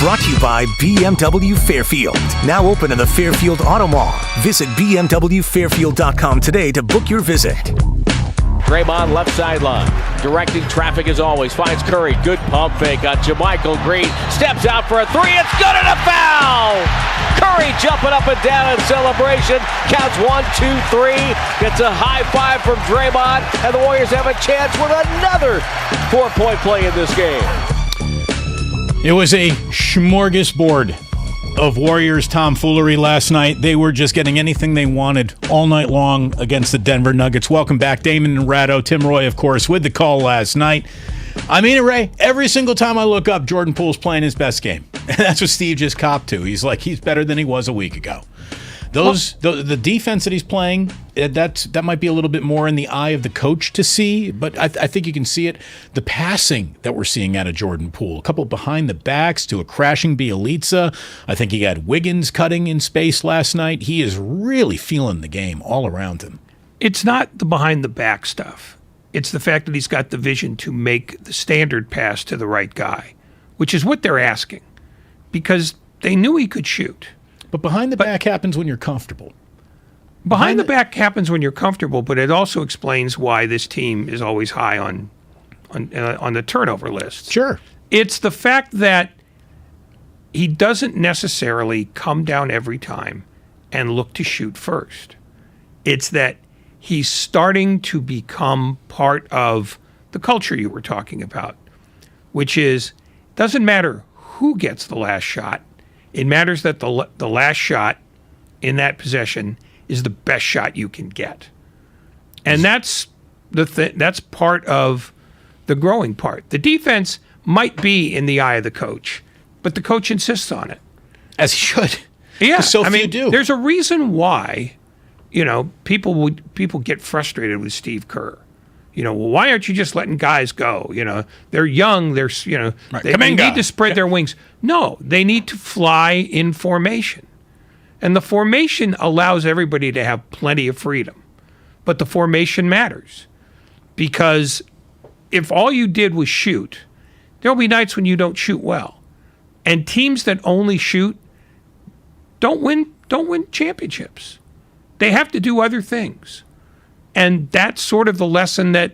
Brought to you by BMW Fairfield. Now open in the Fairfield Auto Mall. Visit BMWFairfield.com today to book your visit. Draymond left sideline, directing traffic as always. Finds Curry, good pump fake on JaMychal Green. Steps out for a three. It's good and a foul. Curry jumping up and down in celebration. Counts 1, 2, 3. Gets a high five from Draymond, and the Warriors have a chance with another 4-point play in this game. It was a smorgasbord of Warriors tomfoolery last night. They were just getting anything they wanted all night long against the Denver Nuggets. Welcome back, Damon and Ratto. Tim Roy, of course, with the call last night. I mean it, Ray. Every single time I look up, Jordan Poole's playing his best game. And that's what Steve just copped to. He's like, he's better than he was a week ago. The defense that he's playing, that might be a little bit more in the eye of the coach to see, but I think you can see it. The passing that we're seeing out of Jordan Poole, a couple behind the backs to a crashing Bjelica. I think he had Wiggins cutting in space last night. He is really feeling the game all around him. It's not the behind the back stuff. It's the fact that he's got the vision to make the standard pass to the right guy, which is what they're asking, because they knew he could shoot. But behind the back happens when you're comfortable. Behind the back happens when you're comfortable, but it also explains why this team is always high on the turnover list. Sure. It's the fact that he doesn't necessarily come down every time and look to shoot first. It's that he's starting to become part of the culture you were talking about, which is, doesn't matter who gets the last shot. It matters that the last shot in that possession is the best shot you can get. And that's that's part of the growing part. The defense might be in the eye of the coach, but the coach insists on it. As he should. Yeah. So few do. There's a reason why, people get frustrated with Steve Kerr. Well, why aren't you just letting guys go? They're young. They're, Right. they need to spread their wings. No, they need to fly in formation. And the formation allows everybody to have plenty of freedom. But the formation matters. Because if all you did was shoot, there'll be nights when you don't shoot well. And teams that only shoot don't win championships. They have to do other things. And that's sort of the lesson that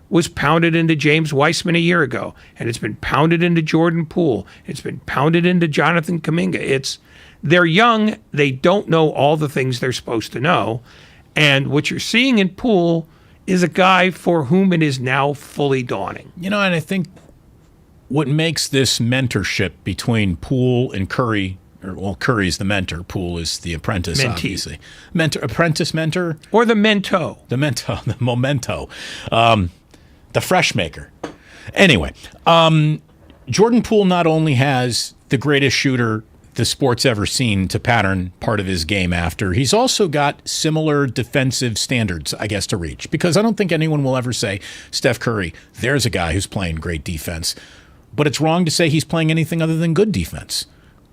was pounded into James Weissman a year ago. And it's been pounded into Jordan Poole. It's been pounded into Jonathan Kuminga. They're young. They don't know all the things they're supposed to know. And what you're seeing in Poole is a guy for whom it is now fully dawning. And I think what makes this mentorship between Poole and Curry, Curry's the mentor, Poole is the apprentice, Mentee. Obviously. Apprentice mentor? Or the mento. The memento. The fresh maker. Anyway, Jordan Poole not only has the greatest shooter the sport's ever seen to pattern part of his game after, he's also got similar defensive standards, I guess, to reach. Because I don't think anyone will ever say, Steph Curry, there's a guy who's playing great defense. But it's wrong to say he's playing anything other than good defense.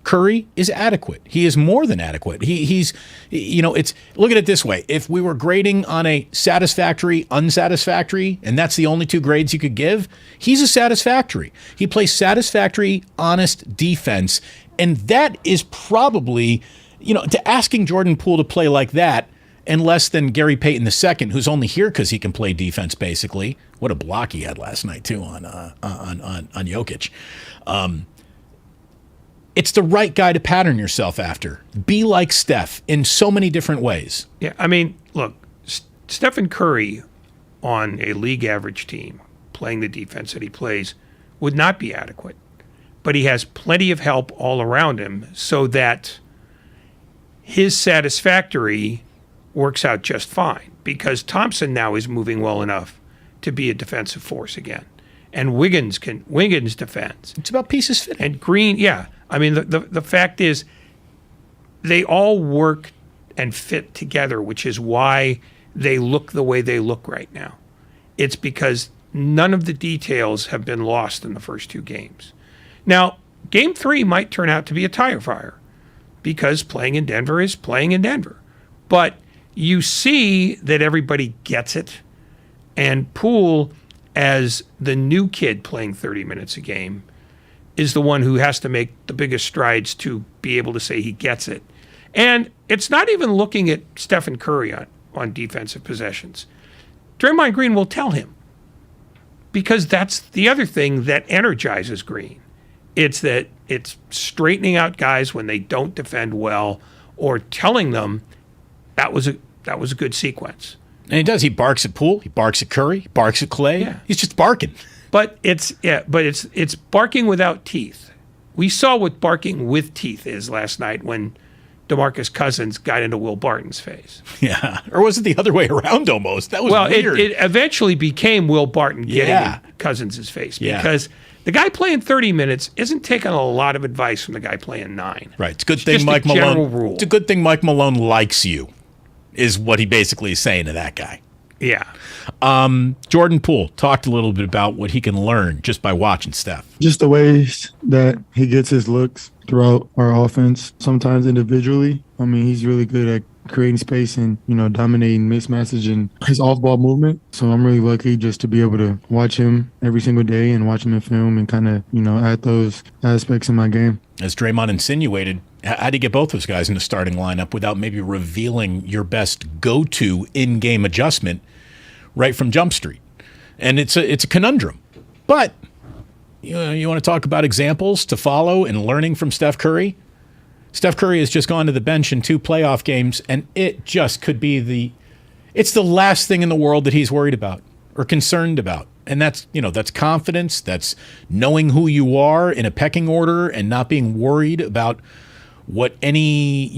Curry is adequate. He is more than adequate. He's look at it this way. If we were grading on a satisfactory, unsatisfactory, and that's the only two grades you could give, he's a satisfactory. He plays satisfactory, honest defense. And that is probably, to asking Jordan Poole to play like that and less than Gary Payton II, who's only here because he can play defense, basically. What a block he had last night, too, on Jokic. It's the right guy to pattern yourself after. Be like Steph in so many different ways. Yeah, look, Stephen Curry on a league average team playing the defense that he plays would not be adequate. But he has plenty of help all around him so that his satisfactory works out just fine because Thompson now is moving well enough to be a defensive force again. And Wiggins defends. It's about pieces fitting. And Green, yeah. The fact is they all work and fit together, which is why they look the way they look right now. It's because none of the details have been lost in the first two games. Now, Game 3 might turn out to be a tire fire because playing in Denver is playing in Denver. But you see that everybody gets it. And Poole, as the new kid playing 30 minutes a game, is the one who has to make the biggest strides to be able to say he gets it. And it's not even looking at Stephen Curry on defensive possessions. Draymond Green will tell him, because that's the other thing that energizes Green. It's straightening out guys when they don't defend well, or telling them that was a good sequence. And he does. He barks at Poole. He barks at Curry. He barks at Clay. Yeah. He's just barking. But it's barking without teeth. We saw what barking with teeth is last night when DeMarcus Cousins got into Will Barton's face. Yeah. Or was it the other way around almost? That was weird. It eventually became Will Barton getting in Cousins' face because the guy playing 30 minutes isn't taking a lot of advice from the guy playing 9. Right. It's a good thing Mike Malone. Rule. It's a good thing Mike Malone likes you, is what he basically is saying to that guy. Yeah. Jordan Poole talked a little bit about what he can learn just by watching Steph. Just the ways that he gets his looks throughout our offense, sometimes individually. I mean, he's really good at creating space and, dominating mismatches and his off-ball movement. So I'm really lucky just to be able to watch him every single day and watch him in film and kind of, add those aspects in my game. As Draymond insinuated, how do you get both those guys in the starting lineup without maybe revealing your best go-to in-game adjustment right from Jump Street? And it's a conundrum. But you want to talk about examples to follow and learning from Steph Curry? Steph Curry has just gone to the bench in 2 playoff games, and it just could be it's the last thing in the world that he's worried about or concerned about. And that's confidence, that's knowing who you are in a pecking order and not being worried about what any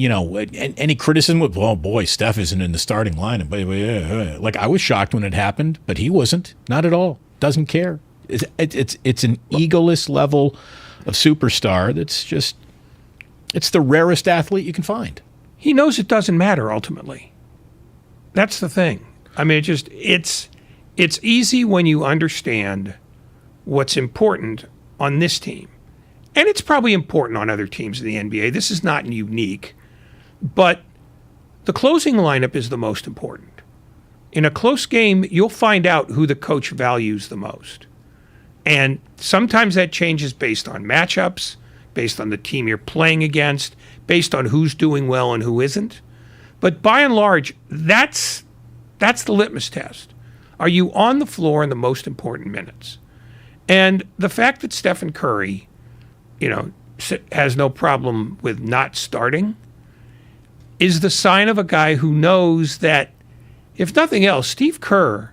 criticism with, oh boy, Steph isn't in the starting lineup. Like, I was shocked when it happened, but he wasn't. Not at all. Doesn't care. It's an egoless level of superstar that's just, it's the rarest athlete you can find. He knows it doesn't matter ultimately. That's the thing. I mean, it's easy when you understand what's important on this team. And it's probably important on other teams in the NBA. This is not unique. But the closing lineup is the most important. In a close game, you'll find out who the coach values the most. And sometimes that changes based on matchups, based on the team you're playing against, based on who's doing well and who isn't. But by and large, that's the litmus test. Are you on the floor in the most important minutes? And the fact that Stephen Curry, has no problem with not starting is the sign of a guy who knows that, if nothing else, Steve Kerr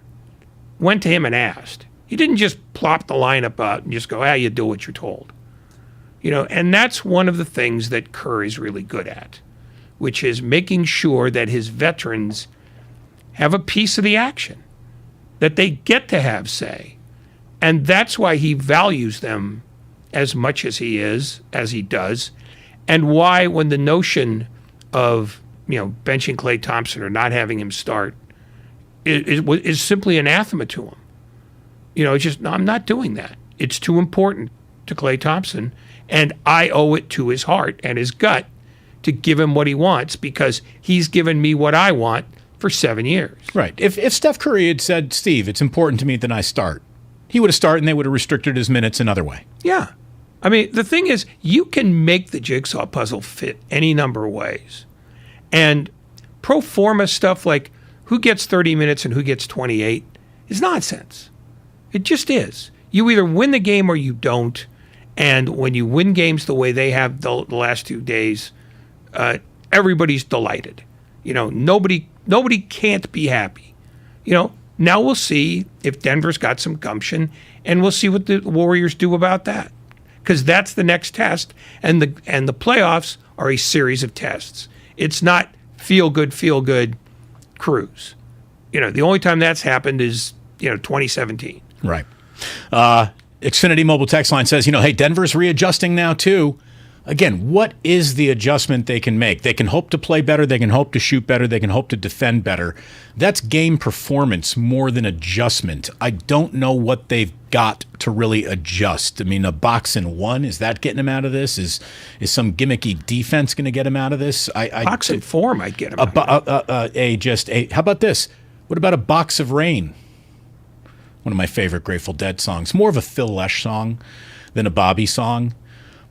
went to him and asked. He didn't just plop the lineup out and just go, you do what you're told. And that's one of the things that Kerr is really good at, which is making sure that his veterans have a piece of the action, that they get to have say. And that's why he values them as much as he does, and why when the notion of benching Klay Thompson or not having him start is simply anathema to him. It's just, no, I'm not doing that. It's too important to Klay Thompson, and I owe it to his heart and his gut to give him what he wants because he's given me what I want for 7 years. Right. If Steph Curry had said, Steve, it's important to me that I start, he would have started and they would have restricted his minutes another way. Yeah. I mean, the thing is, you can make the jigsaw puzzle fit any number of ways. And pro forma stuff like who gets 30 minutes and who gets 28 is nonsense. It just is. You either win the game or you don't. And when you win games the way they have the last 2 days, everybody's delighted. Nobody can't be happy. Now we'll see if Denver's got some gumption, and we'll see what the Warriors do about that. Because that's the next test, and the playoffs are a series of tests. It's not feel good cruise. The only time that's happened is 2017. Right. Xfinity Mobile Text Line says, hey, Denver's readjusting now too. Again, what is the adjustment they can make? They can hope to play better. They can hope to shoot better. They can hope to defend better. That's game performance more than adjustment. I don't know what they've got to really adjust. I mean, a box and one, is that getting him out of this? Is some gimmicky defense going to get him out of this? Box and four might get him out of this. How about this? What about a box of rain? One of my favorite Grateful Dead songs. More of a Phil Lesh song than a Bobby song.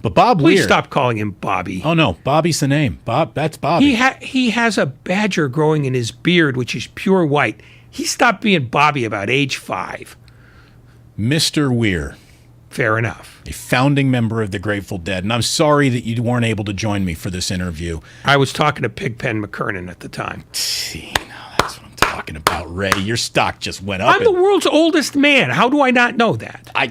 But Bob Weir. Please stop calling him Bobby. Oh, no. Bobby's the name. That's Bobby. He has a badger growing in his beard, which is pure white. He stopped being Bobby about age 5. Mr. Weir. Fair enough. A founding member of the Grateful Dead. And I'm sorry that you weren't able to join me for this interview. I was talking to Pigpen McKernan at the time. See, that's what I'm talking about, Ray. Your stock just went up. I'm the world's oldest man. How do I not know that? I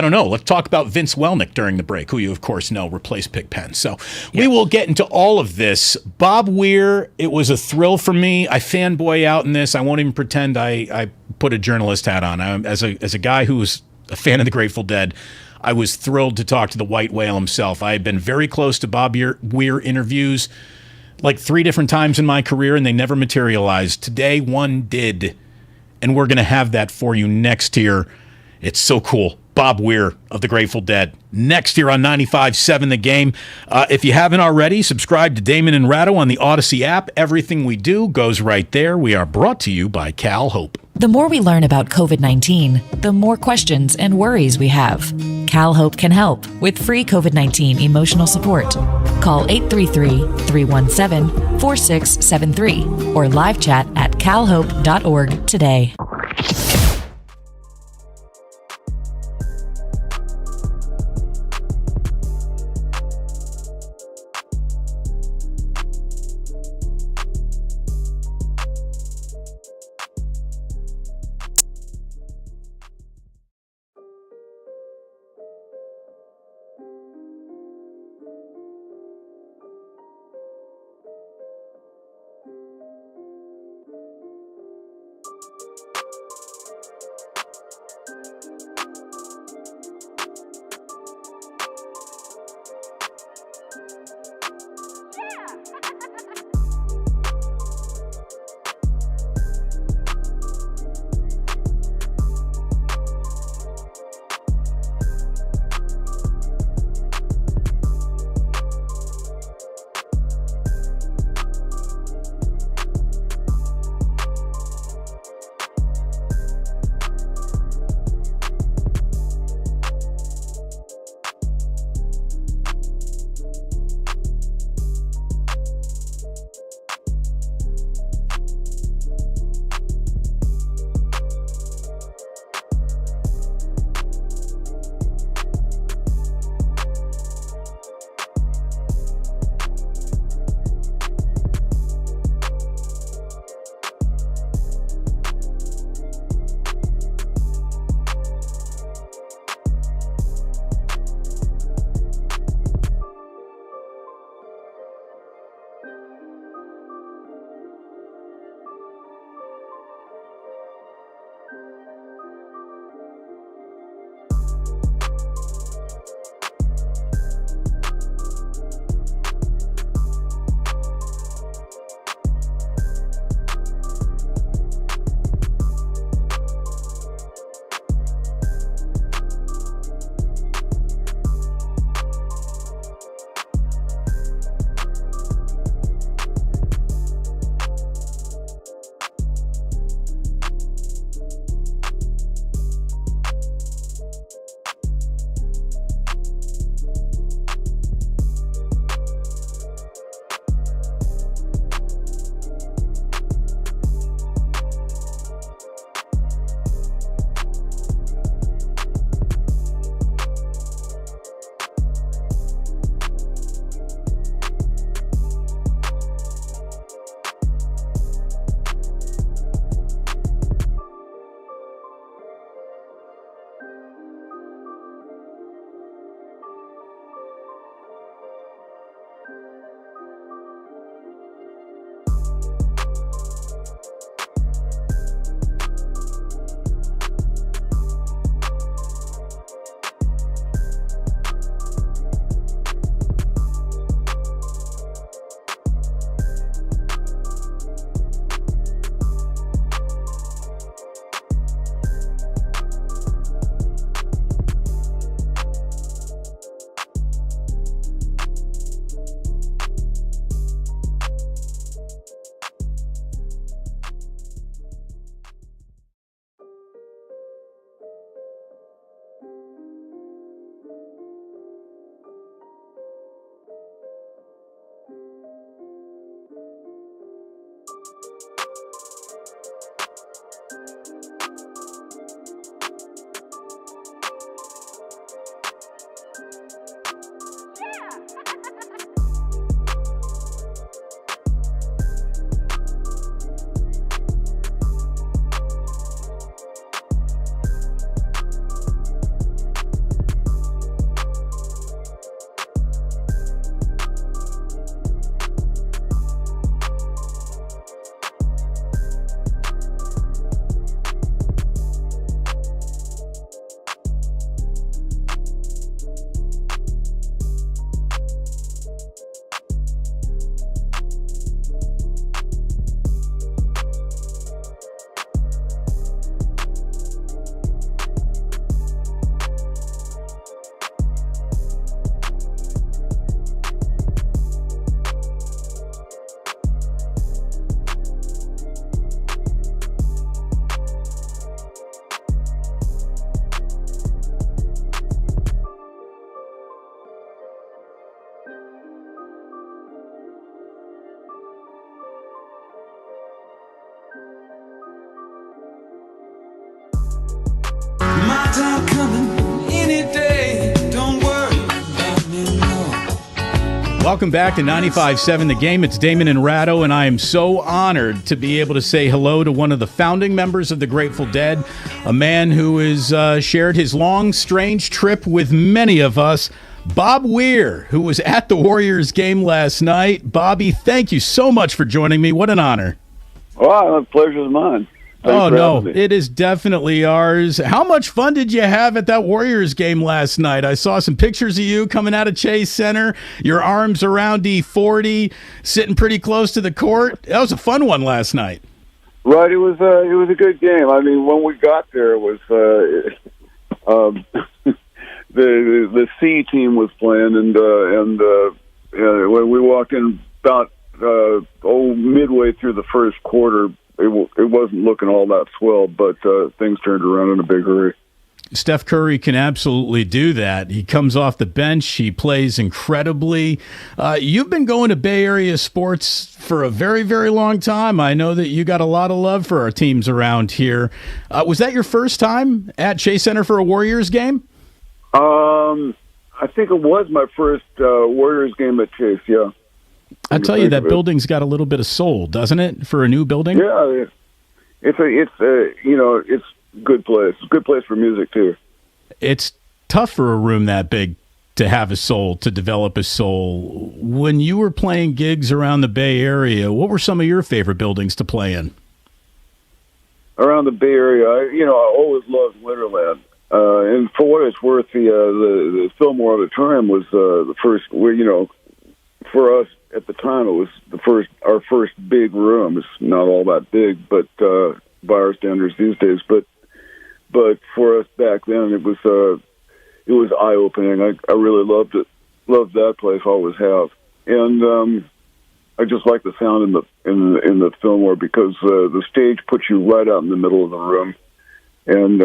don't know. Let's talk about Vince Welnick during the break, who you, of course, know replaced Pigpen. So we will get into all of this. Bob Weir, it was a thrill for me. I fanboy out in this. I won't even pretend I put a journalist hat on. As a guy who was a fan of the Grateful Dead, I was thrilled to talk to the White Whale himself. I had been very close to Bob Weir interviews like 3 different times in my career, and they never materialized. Today, one did, and we're going to have that for you next year. It's so cool. Bob Weir of the Grateful Dead. Next year on 95.7 The Game. If you haven't already, subscribe to Damon and Ratto on the Odyssey app. Everything we do goes right there. We are brought to you by Cal Hope. The more we learn about COVID-19, the more questions and worries we have. Cal Hope can help with free COVID-19 emotional support. Call 833-317-4673 or live chat at calhope.org today. My time coming any day. Don't worry about me, no. Welcome back to 95.7 The Game. It's Damon and Ratto, and I am so honored to be able to say hello to one of the founding members of the Grateful Dead, a man who has shared his long, strange trip with many of us, Bob Weir, who was at the Warriors game last night. Bobby, thank you so much for joining me. What an honor. Well, the pleasure's mine. Oh, no, it is definitely ours. How much fun did you have at that Warriors game last night? I saw some pictures of you coming out of Chase Center, your arms around D40, sitting pretty close to the court. That was a fun one last night. Right, it was a good game. I mean, when we got there, it was the C team was playing, and when we walked in about midway through the first quarter, it wasn't looking all that swell, but things turned around in a big hurry. Steph Curry can absolutely do that. He comes off the bench. He plays incredibly. You've been going to Bay Area sports for a very, very long time. I know that you got a lot of love for our teams around here. Was that your first time at Chase Center for a Warriors game? I think it was my first Warriors game at Chase, yeah. I tell you, that building's got a little bit of soul, doesn't it, for a new building? Yeah, it's a good place. It's a good place for music too. It's tough for a room that big to have a soul, to develop a soul. When you were playing gigs around the Bay Area, what were some of your favorite buildings to play in? Around the Bay Area, I always loved Winterland. And for what it's worth, the Fillmore Auditorium was the first. For us at the time, it was our first big room. It's not all that big, but by our standards these days. But for us back then, it was eye opening. I really loved it. Loved that place. Always have. And I just like the sound in the Fillmore because the stage puts you right out in the middle of the room, and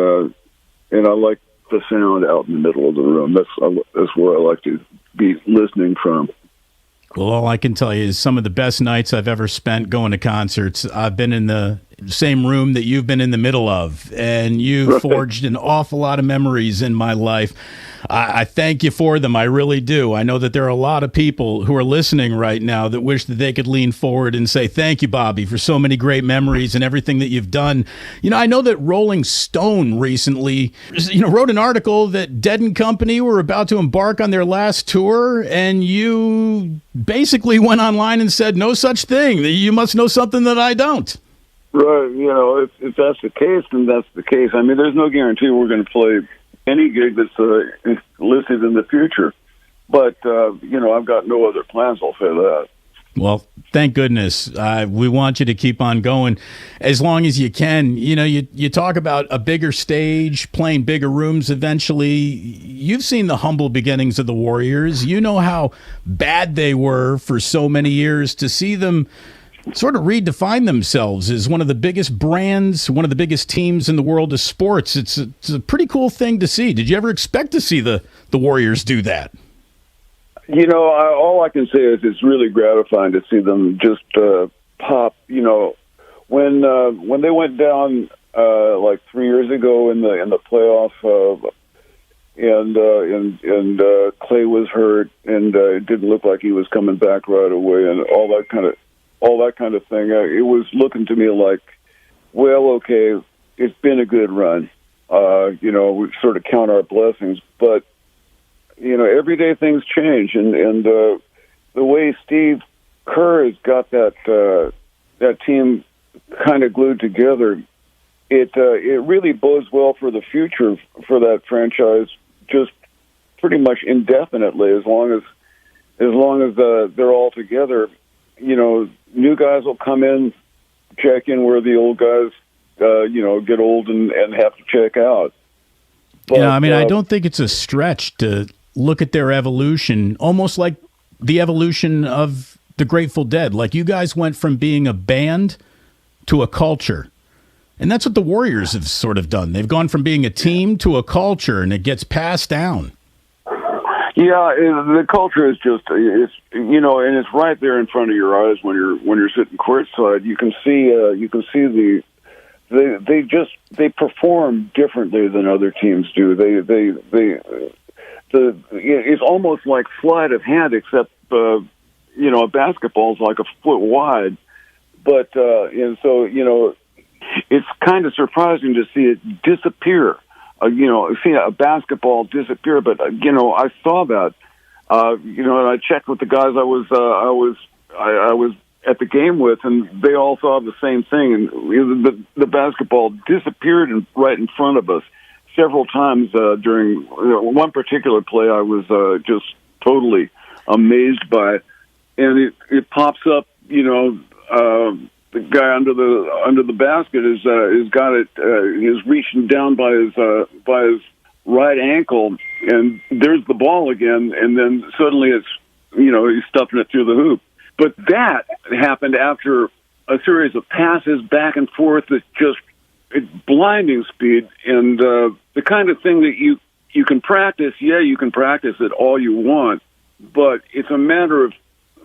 I like the sound out in the middle of the room. That's where I like to be listening from. Well, all I can tell you is some of the best nights I've ever spent going to concerts. I've been in the same room that you've been in the middle of, and you forged an awful lot of memories in my life. I thank you for them. I really do. I know that there are a lot of people who are listening right now that wish that they could lean forward and say, thank you, Bobby, for so many great memories and everything that you've done. I know that Rolling Stone recently, wrote an article that Dead & Company were about to embark on their last tour, and you basically went online and said, no such thing. You must know something that I don't. Right. If that's the case, then that's the case. I mean, there's no guarantee we're going to play any gig that's listed in the future. But, I've got no other plans, I'll say that. Well, thank goodness. We want you to keep on going as long as you can. You talk about a bigger stage, playing bigger rooms eventually. You've seen the humble beginnings of the Warriors. You know how bad they were for so many years. To see them sort of redefine themselves as one of the biggest brands, one of the biggest teams in the world of sports. It's a pretty cool thing to see. Did you ever expect to see the Warriors do that? All I can say is it's really gratifying to see them just pop. When they went down like 3 years ago in the playoff, and Clay was hurt, and it didn't look like he was coming back right away, and all that kind of thing. It was looking to me like, well, okay, it's been a good run. We sort of count our blessings, but everyday things change, and the way Steve Kerr has got that team kind of glued together, it really bodes well for the future for that franchise, just pretty much indefinitely, as long as they're all together. New guys will come in, check in where the old guys, get old and have to check out. But, I don't think it's a stretch to look at their evolution, almost like the evolution of the Grateful Dead. Like, you guys went from being a band to a culture. And that's what the Warriors have sort of done. They've gone from being a team to a culture, and it gets passed down. Yeah, the culture is just, and it's right there in front of your eyes when you're sitting courtside. You can see they perform differently than other teams do. It's almost like sleight of hand, except a basketball's like a foot wide. But it's kind of surprising to see it disappear. See a basketball disappear, but I saw that. And I checked with the guys I was at the game with, and they all saw the same thing. And the basketball disappeared right in front of us several times during one particular play. I was just totally amazed by, and it pops up. The guy under the basket is got it. Is reaching down by his right ankle, and there's the ball again. And then suddenly it's he's stuffing it through the hoop. But that happened after a series of passes back and forth at just blinding speed, and the kind of thing that you can practice. Yeah, you can practice it all you want, but it's a matter of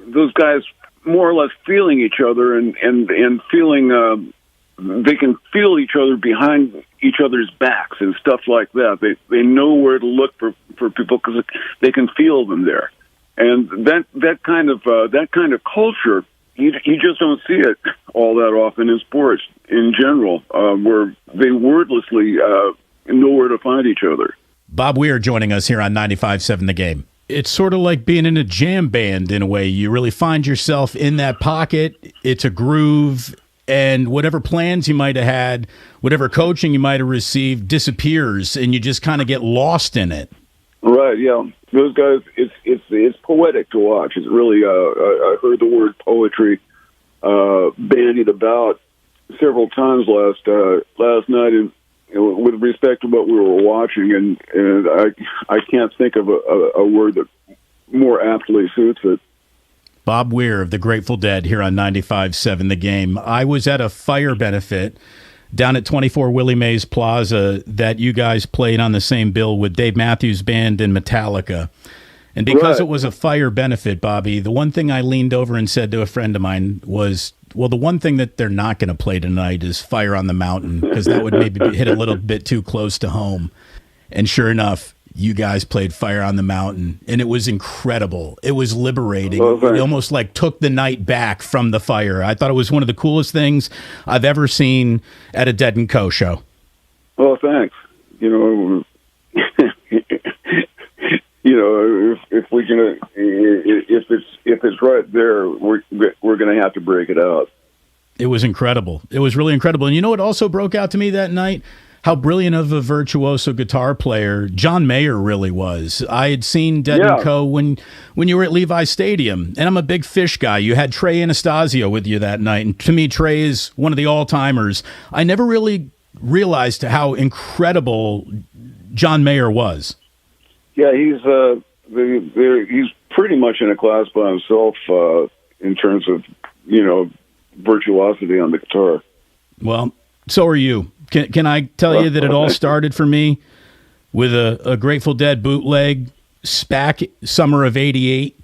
those guys more or less feeling each other and feeling they can feel each other behind each other's backs and stuff like that. They know where to look for people because they can feel them there, and that kind of culture you just don't see it all that often in sports in general, where they wordlessly know where to find each other. Bob Weir joining us here on 95.7 The Game. It's sort of like being in a jam band in a way. You really find yourself in that pocket. It's a groove, and whatever plans you might have had, whatever coaching you might have received disappears, and you just kind of get lost in it. Right, yeah. Those guys, it's poetic to watch. It's really, I heard the word poetry bandied about several times last night, and with respect to what we were watching, and I can't think of a word that more aptly suits it. Bob Weir of the Grateful Dead here on 95.7 The Game. I was at a fire benefit down at 24 Willie Mays Plaza that you guys played on the same bill with Dave Matthews Band and Metallica. And because it was a fire benefit, Bobby, the one thing I leaned over and said to a friend of mine was, well, the one thing that they're not going to play tonight is Fire on the Mountain, because that would maybe hit a little bit too close to home. And sure enough, you guys played Fire on the Mountain, and it was incredible. It was liberating. It almost like took the night back from the fire. I thought it was one of the coolest things I've ever seen at a Dead & Co. show. Well, thanks. If we can, if it's right there, we're going to have to break it out. It was incredible. It was really incredible. And you know what also broke out to me that night? How brilliant of a virtuoso guitar player John Mayer really was. I had seen Dead & Co. when you were at Levi Stadium, and I'm a big Fish guy. You had Trey Anastasio with you that night, and to me, Trey is one of the all-timers. I never really realized how incredible John Mayer was. Yeah, he's pretty much in a class by himself in terms of virtuosity on the guitar. Well, so are you. Can I tell you that it all started for me with a Grateful Dead bootleg, SPAC, summer of '88.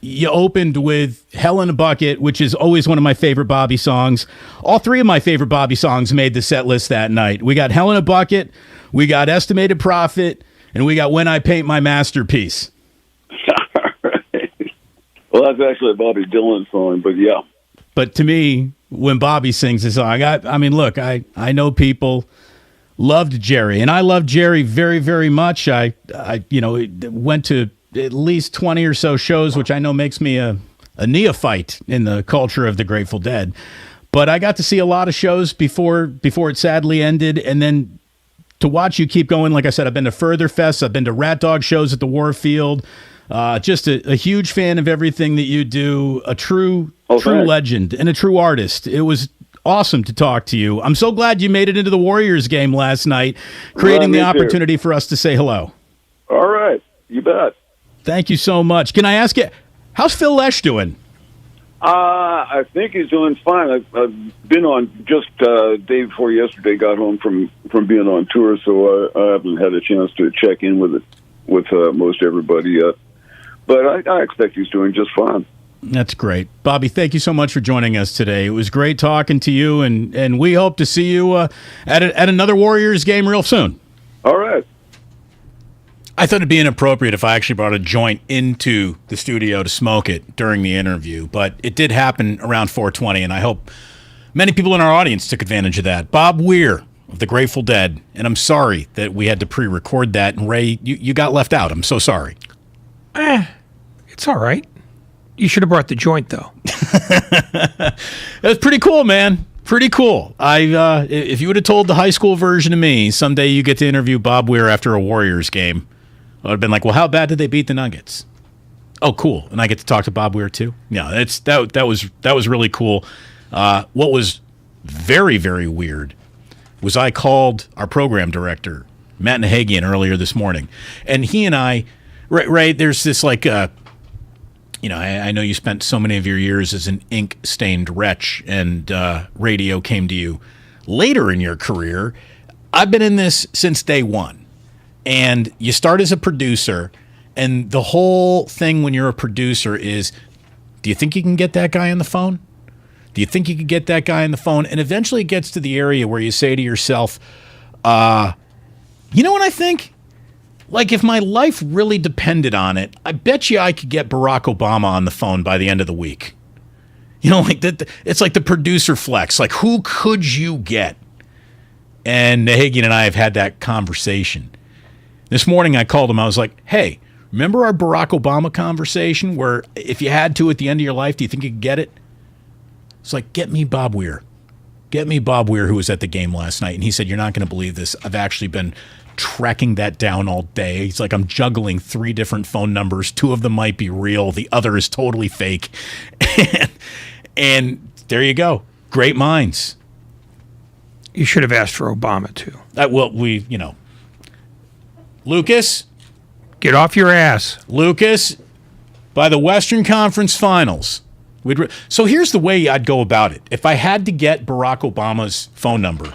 you opened with Hell in a Bucket, which is always one of my favorite Bobby songs. All three of my favorite Bobby songs made the set list that night. We got Hell in a Bucket, we got Estimated Profit, and we got When I Paint My Masterpiece. Well, that's actually a Bobby Dylan song, but yeah. But to me, when Bobby sings a song, I mean, look, I know people loved Jerry, and I loved Jerry very, very much. I went to at least 20 or so shows, which I know makes me a neophyte in the culture of the Grateful Dead. But I got to see a lot of shows before it sadly ended, and then to watch you keep going, like I said, I've been to Further Fest, I've been to Rat Dog shows at the Warfield. Just a huge fan of everything that you do, a true legend and a true artist. It was awesome to talk to you. I'm so glad you made it into the Warriors game last night, creating the opportunity for us to say hello. All right. You bet. Thank you so much. Can I ask you, how's Phil Lesh doing? I think he's doing fine. I've been on just day before yesterday, got home from being on tour, so I haven't had a chance to check in with most everybody yet. But I expect he's doing just fine. That's great. Bobby, thank you so much for joining us today. It was great talking to you, and we hope to see you at another Warriors game real soon. All right. I thought it'd be inappropriate if I actually brought a joint into the studio to smoke it during the interview, but it did happen around 4:20, and I hope many people in our audience took advantage of that. Bob Weir of the Grateful Dead, and I'm sorry that we had to pre-record that, and Ray, you got left out. I'm so sorry. It's all right. You should have brought the joint, though. That was pretty cool, man. Pretty cool. If you would have told the high school version of me, someday you get to interview Bob Weir after a Warriors game, I would have been like, well, how bad did they beat the Nuggets? Oh, cool. And I get to talk to Bob Weir, too? Yeah, that was really cool. What was very, very weird was I called our program director, Matt Nahagian, earlier this morning, and he and I... Right, there's this I know you spent so many of your years as an ink-stained wretch, and radio came to you later in your career. I've been in this since day one, and you start as a producer, and the whole thing when you're a producer is, do you think you can get that guy on the phone? Do you think you could get that guy on the phone? And eventually it gets to the area where you say to yourself, you know what I think? Like, if my life really depended on it, I bet you I could get Barack Obama on the phone by the end of the week. You know, like that. It's like the producer flex. Like, who could you get? And Nahagian and I have had that conversation. This morning I called him. I was like, hey, remember our Barack Obama conversation where if you had to at the end of your life, do you think you could get it? It's like, get me Bob Weir. Get me Bob Weir, who was at the game last night. And he said, you're not going to believe this. I've actually been tracking that down all day. He's like, I'm juggling 3 different phone numbers. 2 of them might be real. The other is totally fake. And there you go. Great minds. You should have asked for Obama, too. Lucas. Get off your ass. Lucas, by the Western Conference Finals. So here's the way I'd go about it. If I had to get Barack Obama's phone number,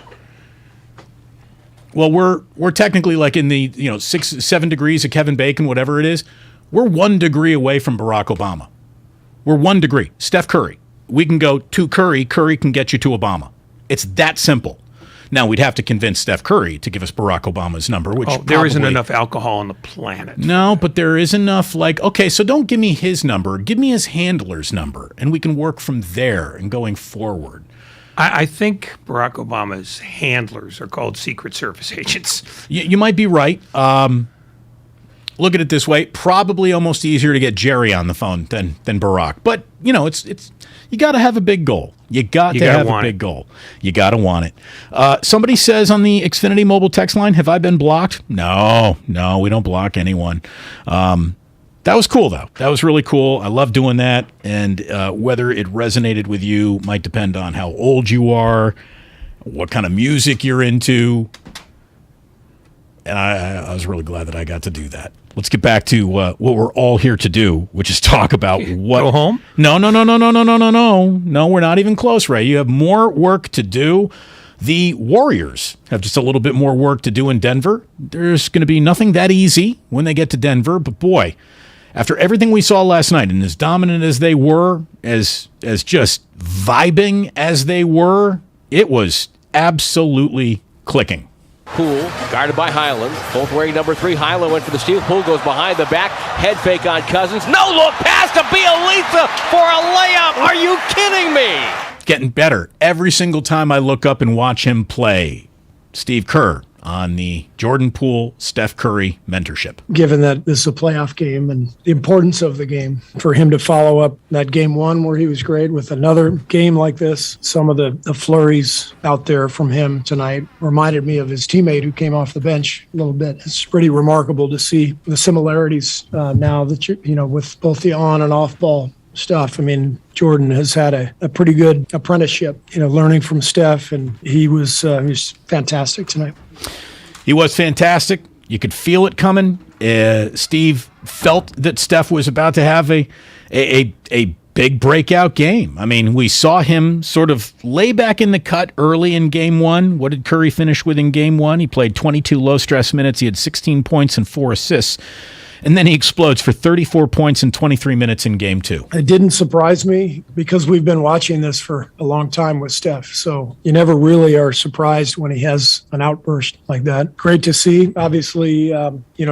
well, we're technically like in the 6-7 degrees of Kevin Bacon, whatever it is. We're 1 degree away from Barack Obama. We're 1 degree. Steph Curry. We can go to Curry. Curry can get you to Obama. It's that simple. Now we'd have to convince Steph Curry to give us Barack Obama's number. Which there isn't enough alcohol on the planet. No, but there is enough. Okay, so don't give me his number. Give me his handler's number, and we can work from there and going forward. I think Barack Obama's handlers are called Secret Service agents. You might be right. Look at it this way: probably almost easier to get Jerry on the phone than Barack. But it's you got to have a big goal. You got to have a big goal. You got to want it. Somebody says on the Xfinity mobile text line, "Have I been blocked?" No, we don't block anyone. That was cool, though. That was really cool. I love doing that. And whether it resonated with you might depend on how old you are, what kind of music you're into. And I was really glad that I got to do that. Let's get back to what we're all here to do, which is talk about what. Go home? No. No, we're not even close, Ray. You have more work to do. The Warriors have just a little bit more work to do in Denver. There's going to be nothing that easy when they get to Denver, but boy, after everything we saw last night, and as dominant as they were, as just vibing as they were, it was absolutely clicking. Poole, guarded by Highland. Both wearing number 3. Highland went for the steal. Poole goes behind the back. Head fake on Cousins. No look pass to Bielitsa for a layup. Are you kidding me? Getting better every single time I look up and watch him play. Steve Kerr on the Jordan Poole, Steph Curry mentorship. Given that this is a playoff game and the importance of the game, for him to follow up that game 1 where he was great with another game like this, some of the flurries out there from him tonight reminded me of his teammate who came off the bench a little bit. It's pretty remarkable to see the similarities now that with both the on and off ball stuff. I mean, Jordan has had a pretty good apprenticeship, learning from Steph, and he was fantastic tonight. He was fantastic. You could feel it coming. Steve felt that Steph was about to have a big breakout game. I mean, we saw him sort of lay back in the cut early in game 1. What did Curry finish with in game 1? He played 22 low-stress minutes. He had 16 points and 4 assists. And then he explodes for 34 points in 23 minutes in game 2. It didn't surprise me because we've been watching this for a long time with Steph. So you never really are surprised when he has an outburst like that. Great to see. Obviously,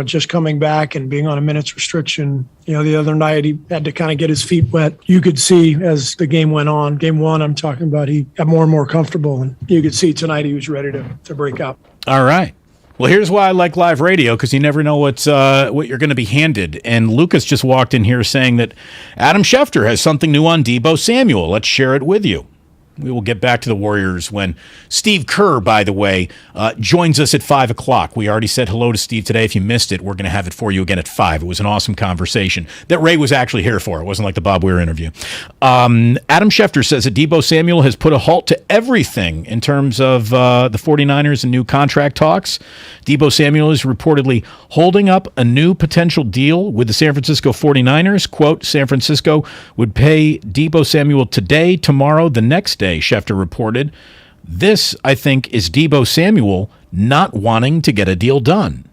just coming back and being on a minutes restriction. The other night he had to kind of get his feet wet. You could see as the game went on, game 1 I'm talking about, he got more and more comfortable. And you could see tonight he was ready to break out. All right. Well, here's why I like live radio, because you never know what you're going to be handed. And Lucas just walked in here saying that Adam Schefter has something new on Deebo Samuel. Let's share it with you. We will get back to the Warriors when Steve Kerr, by the way, joins us at 5 o'clock. We already said hello to Steve today. If you missed it, we're going to have it for you again at 5. It was an awesome conversation that Ray was actually here for. It wasn't like the Bob Weir interview. Adam Schefter says that Deebo Samuel has put a halt to everything in terms of the 49ers and new contract talks. Deebo Samuel is reportedly holding up a new potential deal with the San Francisco 49ers. Quote, San Francisco would pay Deebo Samuel today, tomorrow, the next day, Schefter reported. This, I think, is Deebo Samuel not wanting to get a deal done.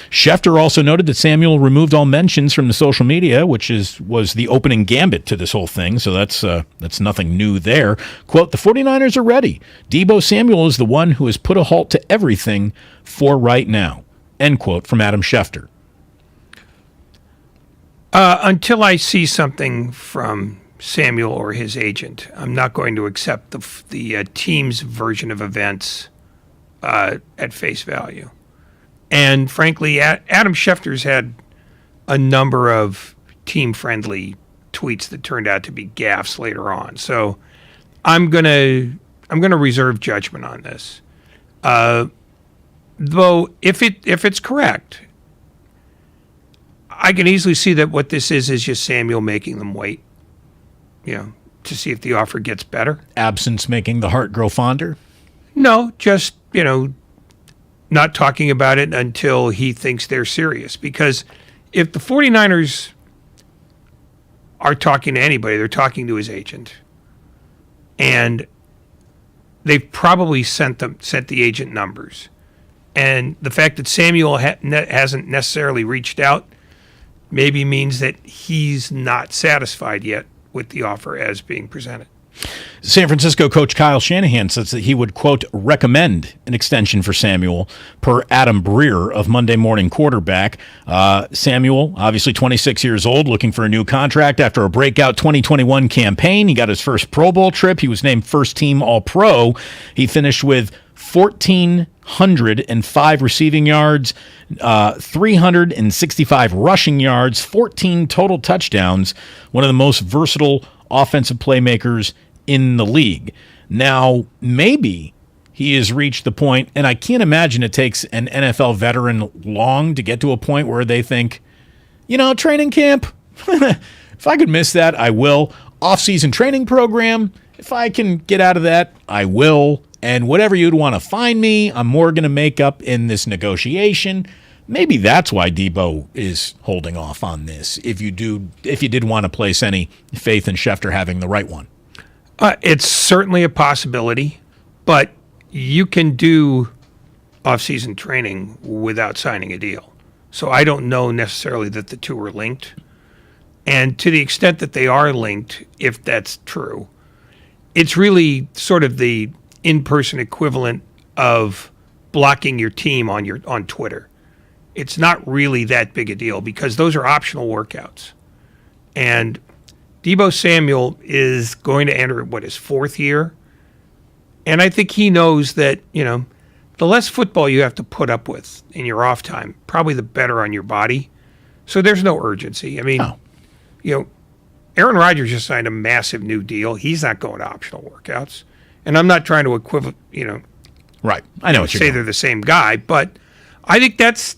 Schefter also noted that Samuel removed all mentions from the social media, which was the opening gambit to this whole thing, so that's nothing new there. Quote, the 49ers are ready. Deebo Samuel is the one who has put a halt to everything for right now. End quote from Adam Schefter. Until I see something from Samuel or his agent, I'm not going to accept the team's version of events at face value. And frankly, Adam Schefter's had a number of team-friendly tweets that turned out to be gaffes later on. So I'm gonna reserve judgment on this. Though if it's correct, I can easily see that what this is just Samuel making them wait, to see if the offer gets better. Absence making the heart grow fonder? No, just, not talking about it until he thinks they're serious. Because if the 49ers are talking to anybody, they're talking to his agent. And they've probably sent the agent numbers. And the fact that Samuel hasn't necessarily reached out maybe means that he's not satisfied yet with the offer as being presented. San Francisco coach Kyle Shanahan says that he would, quote, recommend an extension for Samuel, per Adam Breer of Monday Morning Quarterback. Samuel, obviously 26 years old, looking for a new contract after a breakout 2021 campaign. He got his first Pro Bowl trip. He was named first team All-Pro. He finished with 1,405 receiving yards, 365 rushing yards, 14 total touchdowns, one of the most versatile offensive playmakers in the league. Now, maybe he has reached the point, and I can't imagine it takes an NFL veteran long to get to a point where they think, training camp, if I could miss that, I will. Off-season training program, if I can get out of that, I will. And whatever you'd want to find me, I'm more going to make up in this negotiation. Maybe that's why Deebo is holding off on this, if you did want to place any faith in Schefter having the right one. It's certainly a possibility, but you can do off-season training without signing a deal. So I don't know necessarily that the two are linked. And to the extent that they are linked, if that's true, it's really sort of the in-person equivalent of blocking your team on Twitter. It's not really that big a deal because those are optional workouts. And Deebo Samuel is going to enter, his 4th year? And I think he knows that, the less football you have to put up with in your off time, probably the better on your body. So there's no urgency. I mean, Aaron Rodgers just signed a massive new deal. He's not going to optional workouts. And I'm not trying to right. I know what you're say doing. They're the same guy, but I think that's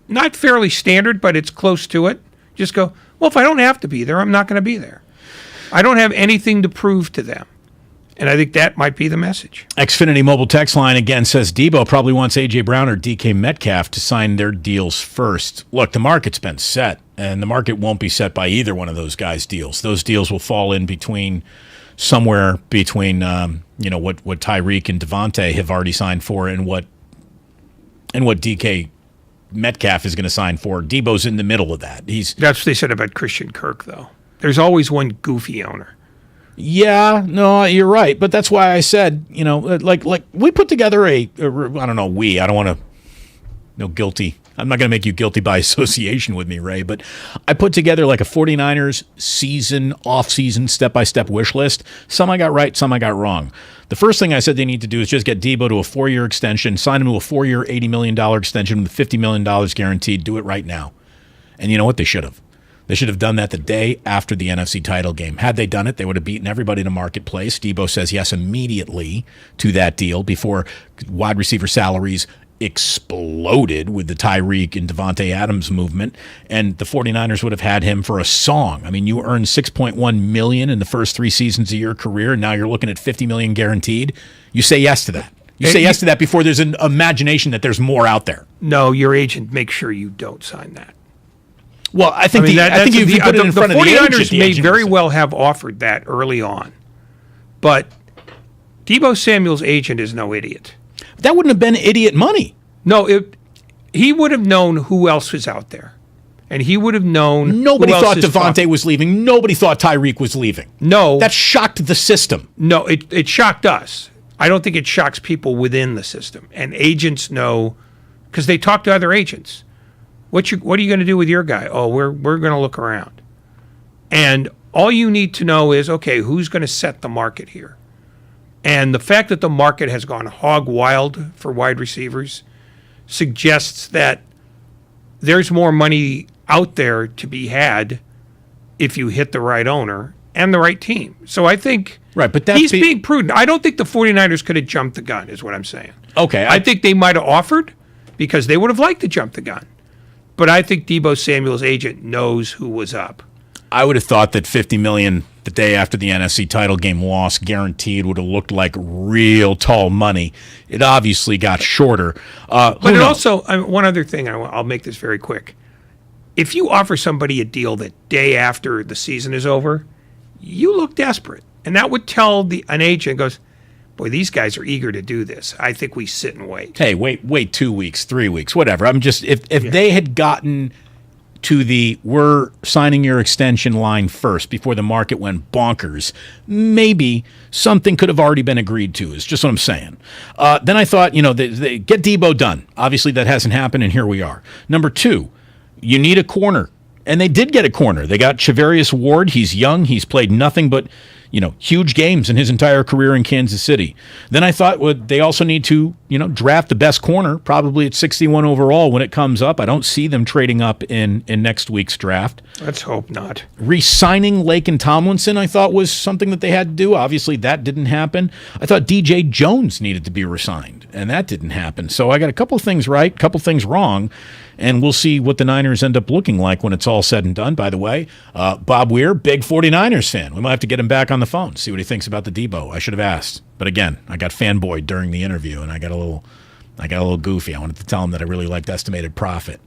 not fairly standard, but it's close to it. Just go, well, if I don't have to be there, I'm not going to be there. I don't have anything to prove to them. And I think that might be the message. Xfinity mobile text line again says Deebo probably wants A.J. Brown or DK Metcalf to sign their deals first. Look, the market's been set, and the market won't be set by either one of those guys' deals. Those deals will fall in somewhere between what Tyreek and Devontae have already signed for and what DK Metcalf is going to sign for. Debo's in the middle of that. That's what they said about Christian Kirk, though. There's always one goofy owner. Yeah, no, you're right. But that's why I said, like we put together I don't want to, guilty. I'm not going to make you guilty by association with me, Ray, but I put together like a 49ers off-season, step-by-step wish list. Some I got right, some I got wrong. The first thing I said they need to do is just get Deebo to a 4-year extension, sign him to a 4-year, $80 million extension with $50 million guaranteed. Do it right now. And you know what? They should have. They should have done that the day after the NFC title game. Had they done it, they would have beaten everybody in the marketplace. Deebo says yes immediately to that deal before wide receiver salaries exploded with the Tyreek and Devontae Adams movement, and the 49ers would have had him for a song. I mean, you earned $6.1 million in the first 3 seasons of your career, and now you're looking at $50 million guaranteed. You say yes to that. You say yes to that before there's an imagination that there's more out there. No, your agent makes sure you don't sign that. Well, I think if you put it in front of the agent, the 49ers may very well have offered that early on, but Deebo Samuel's agent is no idiot. That wouldn't have been idiot money. No, he would have known who else was out there, and he would have known. Nobody thought Devontae was leaving. Nobody thought Tyreek was leaving. No, that shocked the system. No, it shocked us. I don't think it shocks people within the system, and agents know because they talk to other agents. What are you going to do with your guy? Oh, we're going to look around. And all you need to know is, okay, who's going to set the market here? And the fact that the market has gone hog wild for wide receivers suggests that there's more money out there to be had if you hit the right owner and the right team. So I think he's being prudent. I don't think the 49ers could have jumped the gun, is what I'm saying. Okay. I think they might have offered because they would have liked to jump the gun. But I think Deebo Samuel's agent knows who was up. I would have thought that $50 million the day after the NFC title game loss guaranteed would have looked like real tall money. It obviously got shorter. But it also, one other thing, I'll make this very quick. If you offer somebody a deal the day after the season is over, you look desperate. And that would tell an agent, goes, boy, these guys are eager to do this. I think we sit and wait. Hey, wait 2 weeks, 3 weeks, whatever. I'm just, if they had gotten to the we're signing your extension line first before the market went bonkers, maybe something could have already been agreed to, is just what I'm saying. Then I thought, they get Deebo done. Obviously that hasn't happened, and here we are. Number 2, you need a corner. And they did get a corner. They got Charvarius Ward. He's young. He's played nothing but, huge games in his entire career in Kansas City. Then I thought they also need to, draft the best corner, probably at 61 overall when it comes up. I don't see them trading up in next week's draft. Let's hope not. Re-signing Lake and Tomlinson, I thought, was something that they had to do. Obviously, that didn't happen. I thought DJ Jones needed to be re-signed, and that didn't happen. So I got a couple of things right, a couple of things wrong. And we'll see what the Niners end up looking like when it's all said and done. By the way, Bob Weir, big 49ers fan. We might have to get him back on the phone, see what he thinks about the Deebo. I should have asked. But again, I got fanboyed during the interview, and I got a little goofy. I wanted to tell him that I really liked Estimated Profit.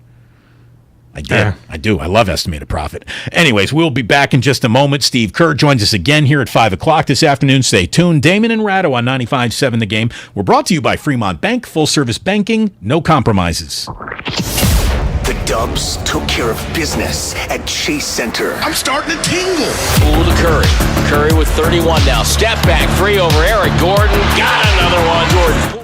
I did. Yeah. I do. I love Estimated Profit. Anyways, we'll be back in just a moment. Steve Kerr joins us again here at 5 o'clock this afternoon. Stay tuned. Damon and Ratto on 95.7 The Game. We're brought to you by Fremont Bank. Full service banking, no compromises. The Dubs took care of business at Chase Center. I'm starting to tingle. Poole to Curry. Curry with 31 now. Step back, 3 over Eric Gordon. Got another one. Jordan Poole.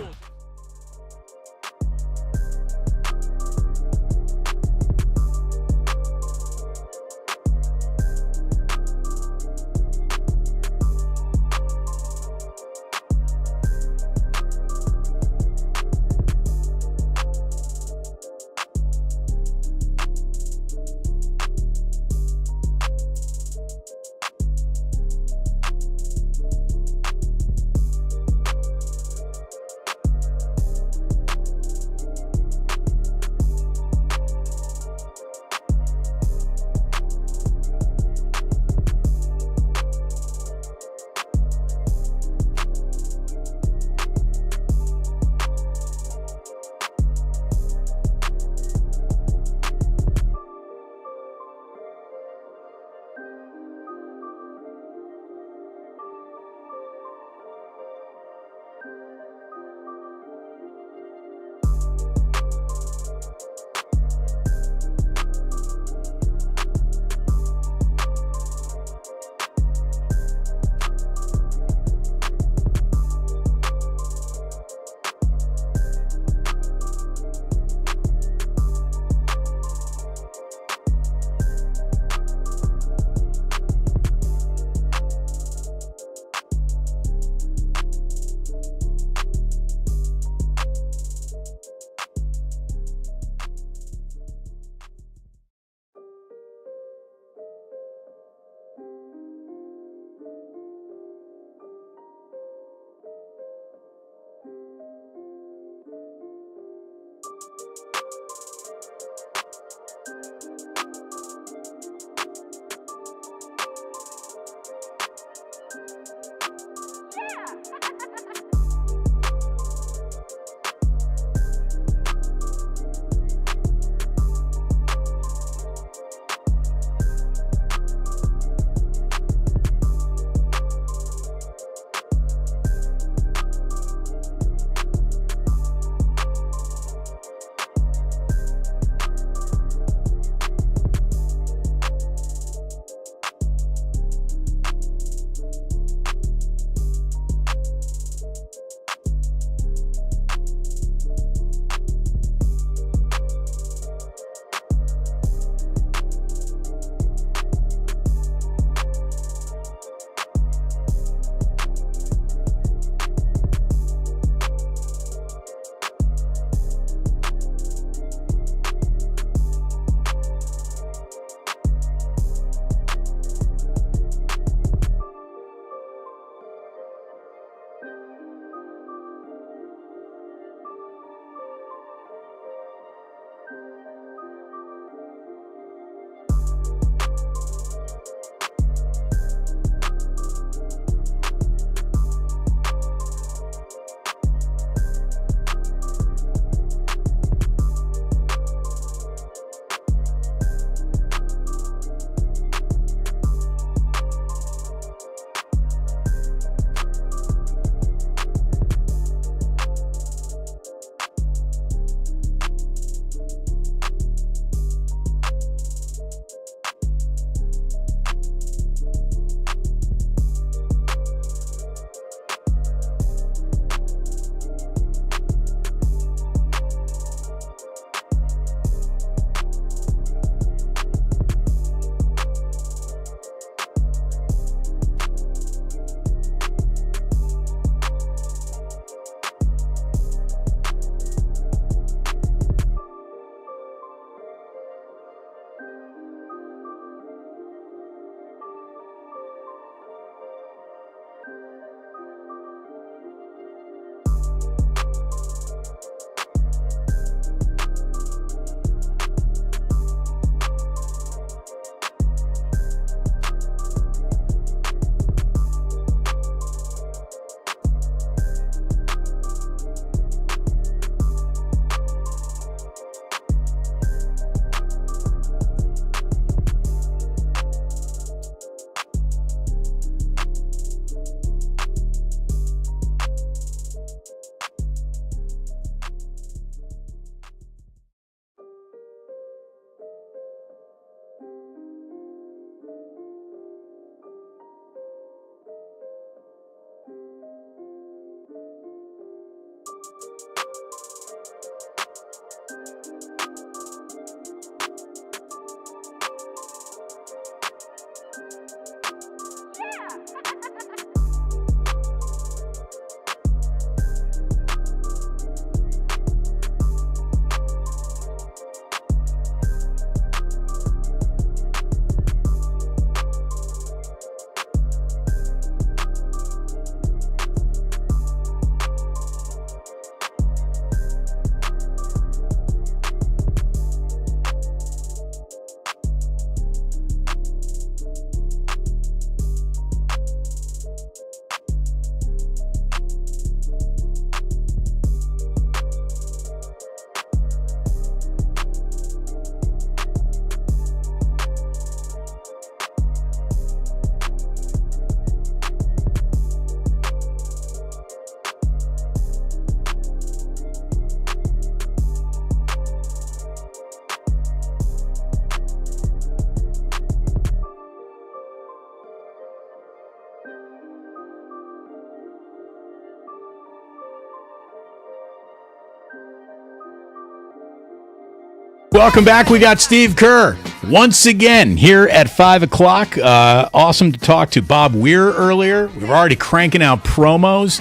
Welcome back. We got Steve Kerr once again here at 5 o'clock. Awesome to talk to Bob Weir earlier. We were already cranking out promos.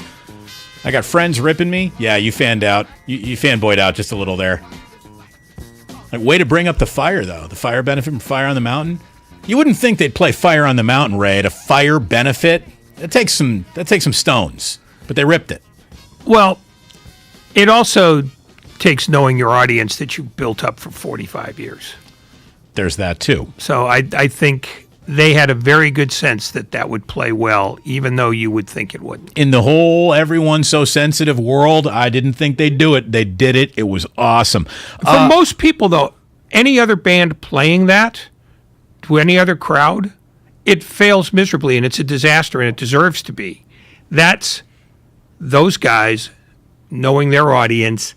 I got friends ripping me. Yeah, you fanned out. You fanboyed out just a little there. Like, way to bring up the fire, though. The fire benefit from Fire on the Mountain. You wouldn't think they'd play Fire on the Mountain, Ray, at a fire benefit. That takes some stones, but they ripped it. Well, it also takes knowing your audience that you've built up for 45 years. There's that, too. So I think they had a very good sense that would play well, even though you would think it wouldn't. In the whole everyone's so sensitive world, I didn't think they'd do it. They did it. It was awesome. For most people, though, any other band playing that to any other crowd, it fails miserably, and it's a disaster, and it deserves to be. That's those guys knowing their audience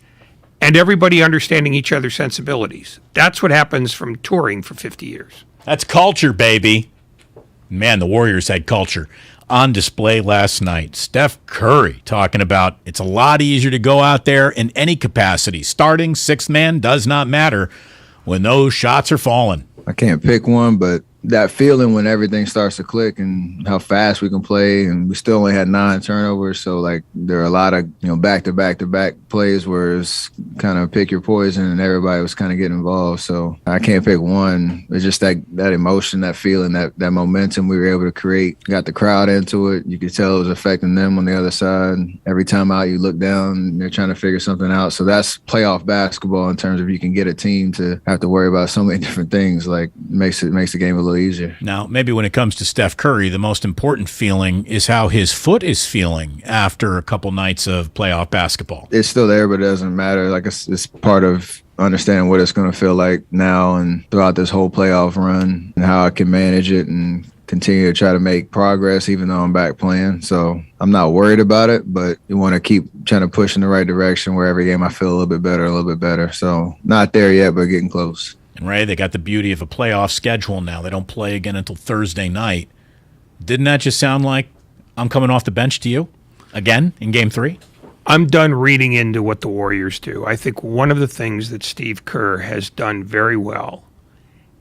and everybody understanding each other's sensibilities. That's what happens from touring for 50 years. That's culture, baby. Man, the Warriors had culture on display last night. Steph Curry talking about it's a lot easier to go out there in any capacity. Starting, sixth man, does not matter when those shots are falling. I can't pick one, but that feeling when everything starts to click and how fast we can play, and we still only had 9 turnovers. So like there are a lot of, back to back to back plays where it's kind of pick your poison and everybody was kind of getting involved. So I can't pick one. It's just that emotion, that feeling, that momentum we were able to create, got the crowd into it. You could tell it was affecting them on the other side. Every time out you look down, they're trying to figure something out. So that's playoff basketball in terms of you can get a team to have to worry about so many different things. Like makes the game a little easier. Now, maybe when it comes to Steph Curry, the most important feeling is how his foot is feeling after a couple nights of playoff basketball. It's still there, but it doesn't matter. Like it's part of understanding what it's going to feel like now and throughout this whole playoff run and how I can manage it and continue to try to make progress even though I'm back playing. So I'm not worried about it, but you want to keep trying to push in the right direction where every game I feel a little bit better. So not there yet, but getting close. And Ray, they got the beauty of a playoff schedule now. They don't play again until Thursday night. Didn't that just sound like I'm coming off the bench to you again in Game 3? I'm done reading into what the Warriors do. I think one of the things that Steve Kerr has done very well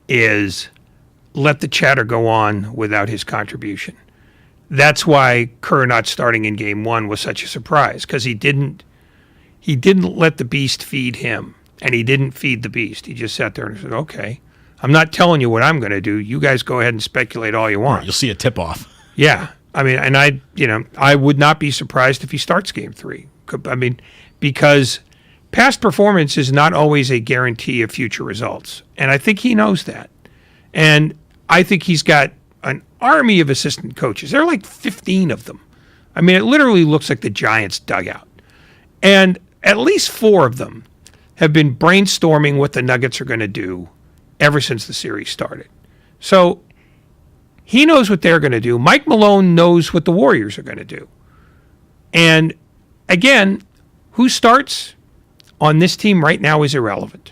is let the chatter go on without his contribution. That's why Kerr not starting in Game 1 was such a surprise, because he didn't let the beast feed him. And he didn't feed the beast. He just sat there and said, okay, I'm not telling you what I'm going to do. You guys go ahead and speculate all you want. You'll see a tip-off. Yeah. I mean, and I would not be surprised if he starts Game 3. I mean, because past performance is not always a guarantee of future results. And I think he knows that. And I think he's got an army of assistant coaches. There are like 15 of them. I mean, it literally looks like the Giants' dugout. And at least 4 of them have been brainstorming what the Nuggets are going to do ever since the series started. So he knows what they're going to do. Mike Malone knows what the Warriors are going to do. And again, who starts on this team right now is irrelevant.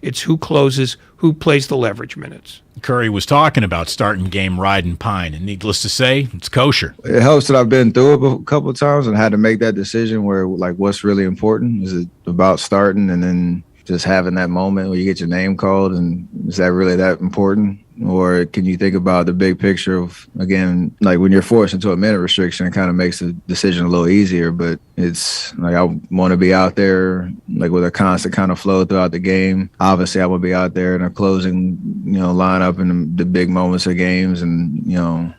It's who closes, who plays the leverage minutes. Curry was talking about starting game riding pine, and needless to say, it's kosher. It helps that I've been through it a couple of times and had to make that decision where, like, what's really important? Is it about starting and then just having that moment where you get your name called, and is that really that important? Or can you think about the big picture of, again, like when you're forced into a minute restriction, it kind of makes the decision a little easier. But it's like I want to be out there like with a constant kind of flow throughout the game. Obviously, I want to be out there in a closing, lineup in the big moments of games, and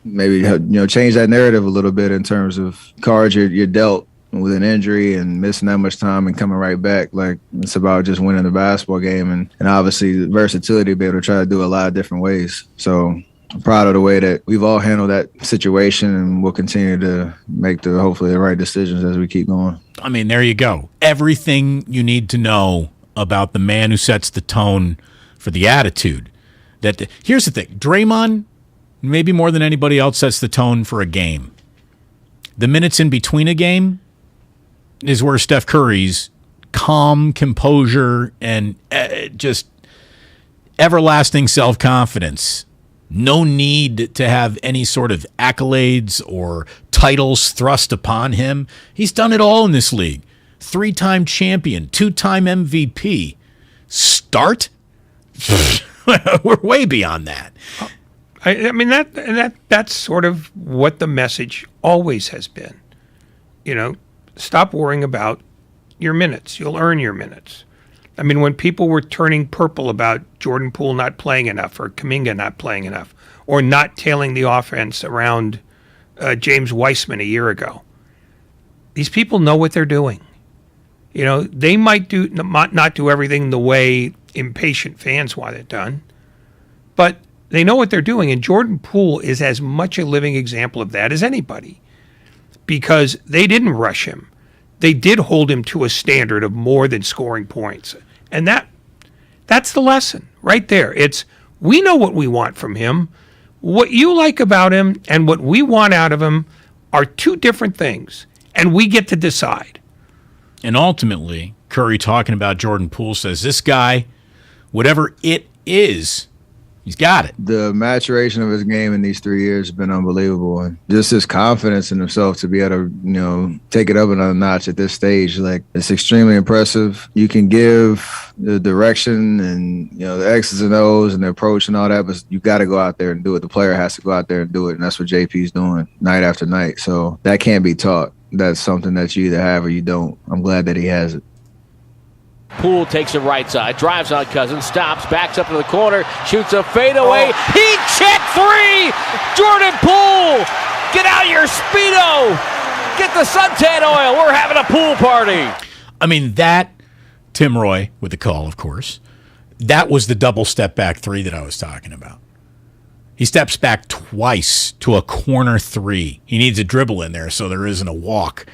maybe change that narrative a little bit in terms of cards you're dealt with an injury and missing that much time and coming right back. Like, it's about just winning the basketball game and obviously the versatility to be able to try to do a lot of different ways. So I'm proud of the way that we've all handled that situation, and we'll continue to make hopefully the right decisions as we keep going. I mean, there you go. Everything you need to know about the man who sets the tone for the attitude. Here's the thing. Draymond, maybe more than anybody else, sets the tone for a game. The minutes in between a game is where Steph Curry's calm composure and just everlasting self-confidence, no need to have any sort of accolades or titles thrust upon him. He's done it all in this league. 3-time champion, 2-time MVP. Start? We're way beyond that. I mean that's sort of what the message always has been. Stop worrying about your minutes. You'll earn your minutes. I mean, when people were turning purple about Jordan Poole not playing enough or Kuminga not playing enough or not tailing the offense around James Weissman a year ago, these people know what they're doing. They might not do everything the way impatient fans want it done, but they know what they're doing. And Jordan Poole is as much a living example of that as anybody, because they didn't rush him. They did hold him to a standard of more than scoring points. And that's the lesson right there. It's, we know what we want from him. What you like about him and what we want out of him are two different things, and we get to decide. And ultimately, Curry talking about Jordan Poole says this guy, whatever it is, he's got it. The maturation of his game in these 3 years has been unbelievable. And just his confidence in himself to be able to, take it up another notch at this stage, it's extremely impressive. You can give the direction and, the X's and O's and the approach and all that, but you got to go out there and do it. The player has to go out there and do it. And that's what JP's doing night after night. So that can't be taught. That's something that you either have or you don't. I'm glad that he has it. Poole takes it right side, drives on Cousins, stops, backs up to the corner, shoots a fadeaway. Heat check three! Jordan Poole! Get out your Speedo! Get the suntan oil! We're having a pool party! I mean, that, Tim Roy, with the call, of course, that was the double step back three that I was talking about. He steps back twice to a corner three. He needs a dribble in there so there isn't a walk.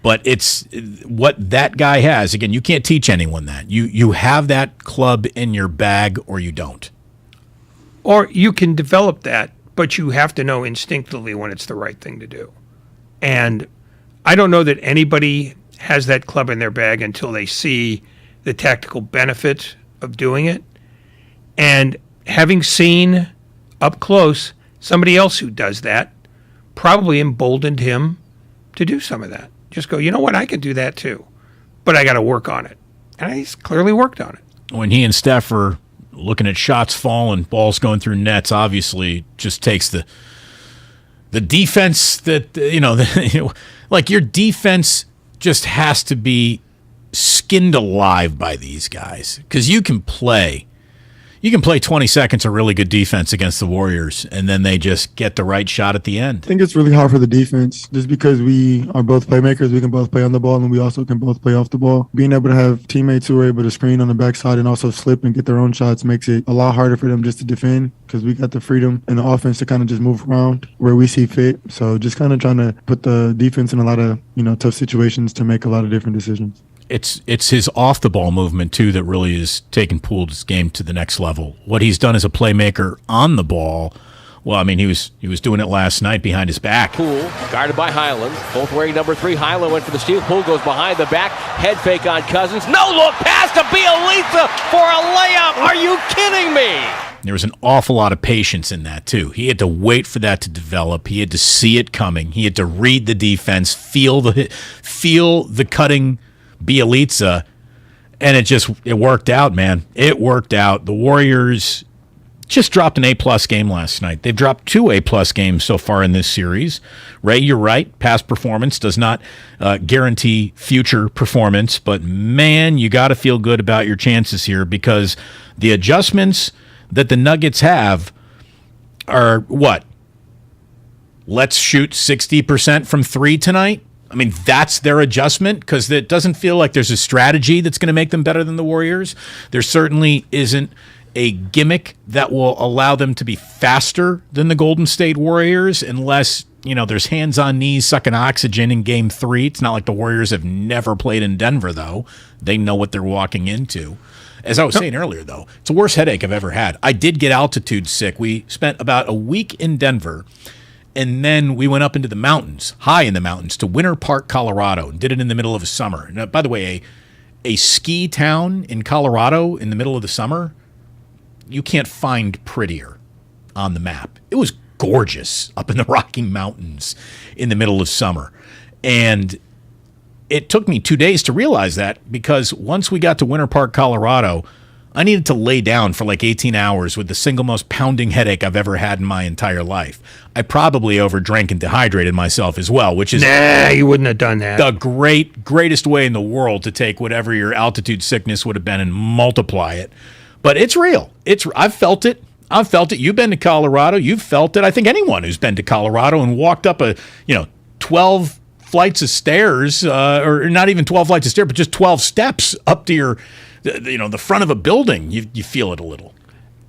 But it's what that guy has. Again, you can't teach anyone that. You have that club in your bag or you don't. Or you can develop that, but you have to know instinctively when it's the right thing to do. And I don't know that anybody has that club in their bag until they see the tactical benefits of doing it. And having seen up close somebody else who does that probably emboldened him to do some of that. Just go, you know what, I could do that too, but I got to work on it. And he's clearly worked on it. When he and Steph are looking at shots falling, balls going through nets, obviously just takes the defense that, like your defense just has to be skinned alive by these guys because you can play 20 seconds of really good defense against the Warriors, and then they just get the right shot at the end. I think it's really hard for the defense just because we are both playmakers. We can both play on the ball, and we also can both play off the ball. Being able to have teammates who are able to screen on the backside and also slip and get their own shots makes it a lot harder for them just to defend because we got the freedom and the offense to kind of just move around where we see fit. So just kind of trying to put the defense in a lot of, tough situations to make a lot of different decisions. It's his off-the-ball movement, too, that really is taking Poole's game to the next level. What he's done as a playmaker on the ball, well, I mean, he was doing it last night behind his back. Poole, guarded by Highland, both wearing number 3. Highland went for the steal. Poole goes behind the back, head fake on Cousins. No look, pass to Bielitsa for a layup. Are you kidding me? There was an awful lot of patience in that, too. He had to wait for that to develop. He had to see it coming. He had to read the defense, feel the cutting Bielitsa, and it worked out, man. It worked out. The Warriors just dropped an A-plus game last night. They've dropped 2 A-plus games so far in this series. Ray, you're right. Past performance does not guarantee future performance, but man, you got to feel good about your chances here because the adjustments that the Nuggets have are what? Let's shoot 60% from 3 tonight? I mean, that's their adjustment because it doesn't feel like there's a strategy that's going to make them better than the Warriors. There certainly isn't a gimmick that will allow them to be faster than the Golden State Warriors unless, there's hands on knees sucking oxygen in Game 3. It's not like the Warriors have never played in Denver, though. They know what they're walking into. As I was saying earlier, though, it's the worst headache I've ever had. I did get altitude sick. We spent about a week in Denver. And then we went up into the mountains, high in the mountains, to Winter Park, Colorado, and did it in the middle of the summer. Now, by the way, a ski town in Colorado in the middle of the summer, you can't find prettier on the map. It was gorgeous up in the Rocky Mountains in the middle of summer. And it took me 2 days to realize that because once we got to Winter Park, Colorado, I needed to lay down for like 18 hours with the single most pounding headache I've ever had in my entire life. I probably overdrank and dehydrated myself as well, which is you wouldn't have done that. The greatest way in the world to take whatever your altitude sickness would have been and multiply it. But it's real. I've felt it. You've been to Colorado. You've felt it. I think anyone who's been to Colorado and walked up 12 flights of stairs, or not even 12 flights of stairs, but just 12 steps up to the front of a building, you feel it a little.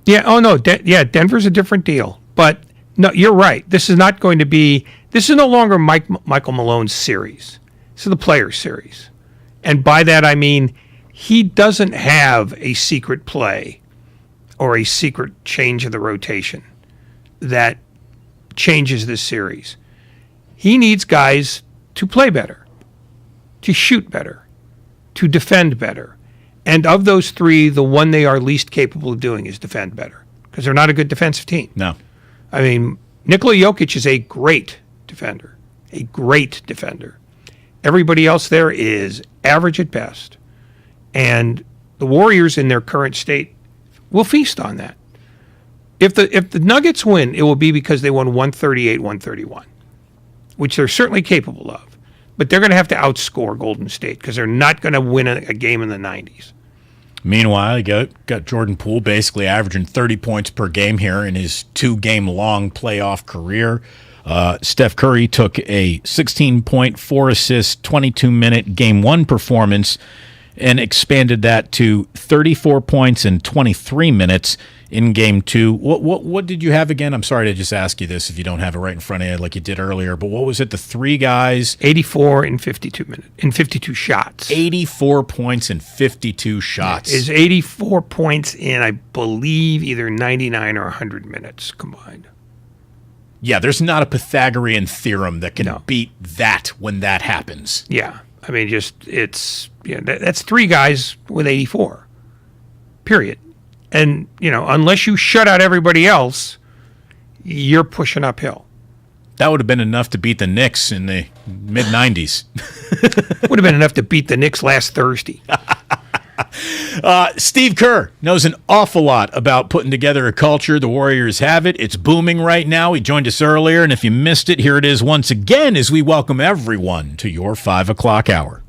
Yeah. Oh no. Denver's a different deal. But no, you're right. This is no longer Michael Malone's series. This is the Players series, and by that I mean he doesn't have a secret play or a secret change of the rotation that changes this series. He needs guys to play better, to shoot better, to defend better. And of those three, the one they are least capable of doing is defend better, because they're not a good defensive team. No. I mean, Nikola Jokic is a great defender. Everybody else there is average at best. And the Warriors in their current state will feast on that. If the Nuggets win, it will be because they won 138-131, which they're certainly capable of. But they're going to have to outscore Golden State because they're not going to win a game in the 90s. Meanwhile, you got Jordan Poole basically averaging 30 points per game here in his 2-game-long playoff career. Steph Curry took a 16-point, 4-assist, 22-minute Game 1 performance and expanded that to 34 points in 23 minutes in Game 2. What did you have again? I'm sorry to just ask you this if you don't have it right in front of you like you did earlier, but what was it? The three guys? 84 in 52 minutes, in 52 shots. 84 points in 52 shots. Is 84 points in, I believe, either 99 or 100 minutes combined. Yeah, there's not a Pythagorean theorem that can beat that when that happens. Yeah. I mean, that's three guys with 84, period. And, unless you shut out everybody else, you're pushing uphill. That would have been enough to beat the Knicks in the mid-90s. Would have been enough to beat the Knicks last Thursday. Steve Kerr knows an awful lot about putting together a culture. The Warriors have it. It's booming right now. He joined us earlier, and if you missed it, here it is once again as we welcome everyone to your 5 o'clock hour.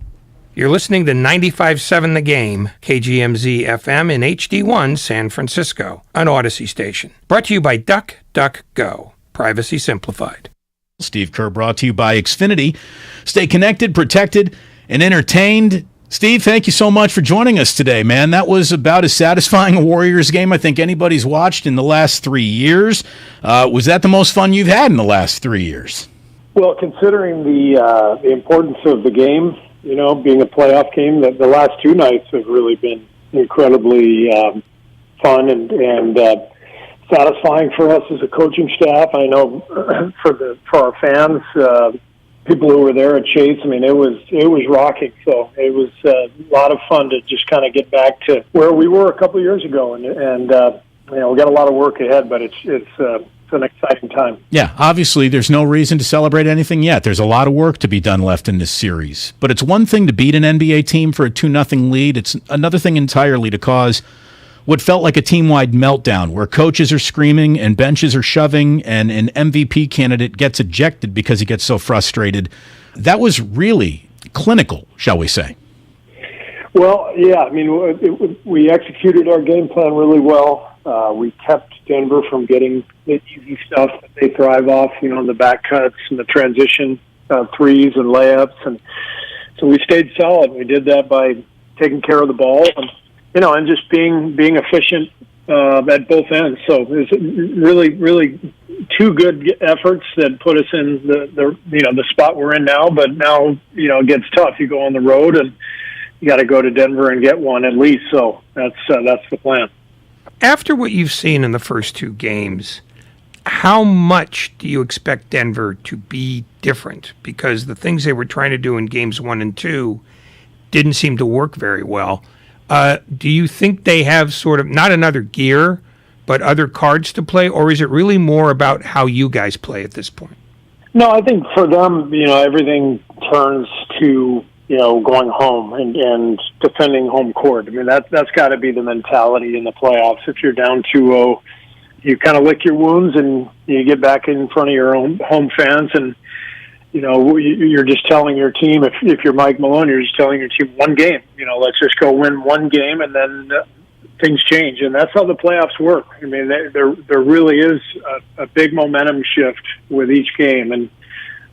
You're listening to 95.7 The Game, KGMZ FM in HD1 San Francisco, an Odyssey station. Brought to you by DuckDuckGo, privacy simplified. Steve Kerr brought to you by Xfinity. Stay connected, protected, and entertained. Steve, thank you so much for joining us today, man. That was about as satisfying a Warriors game I think anybody's watched in the last 3 years. Was that the most fun you've had in the last 3 years? Well, considering the importance of the game, being a playoff game, the last two nights have really been incredibly fun and satisfying for us as a coaching staff. I know for our fans, people who were there at Chase, I mean, it was rocking. So it was a lot of fun to just kind of get back to where we were a couple of years ago, and we got a lot of work ahead, but it's an exciting time. Yeah, obviously there's no reason to celebrate anything yet. There's a lot of work to be done left in this series. But it's one thing to beat an NBA team for a 2-0 lead. It's another thing entirely to cause what felt like a team-wide meltdown where coaches are screaming and benches are shoving and an MVP candidate gets ejected because he gets so frustrated. That was really clinical, shall we say. Well, yeah, I mean, we executed our game plan really well. We kept Denver from getting the easy stuff that they thrive off, the back cuts and the transition threes and layups. And so we stayed solid. We did that by taking care of the ball and just being efficient at both ends. So it was really, really two good efforts that put us in the spot we're in now. But now, it gets tough. You go on the road and you got to go to Denver and get one at least. So that's the plan. After what you've seen in the first two games, how much do you expect Denver to be different? Because the things they were trying to do in games 1 and 2 didn't seem to work very well. Do you think they have sort of not another gear, but other cards to play, or is it really more about how you guys play at this point? No, I think for them, everything turns to going home and defending home court. I mean, that's got to be the mentality in the playoffs. If you're down 2-0, you kind of lick your wounds and you get back in front of your own home fans, and you're just telling your team, if you're Mike Malone, you're just telling your team one game. Let's just go win one game, and then things change, and that's how the playoffs work. I mean, there really is a big momentum shift with each game, and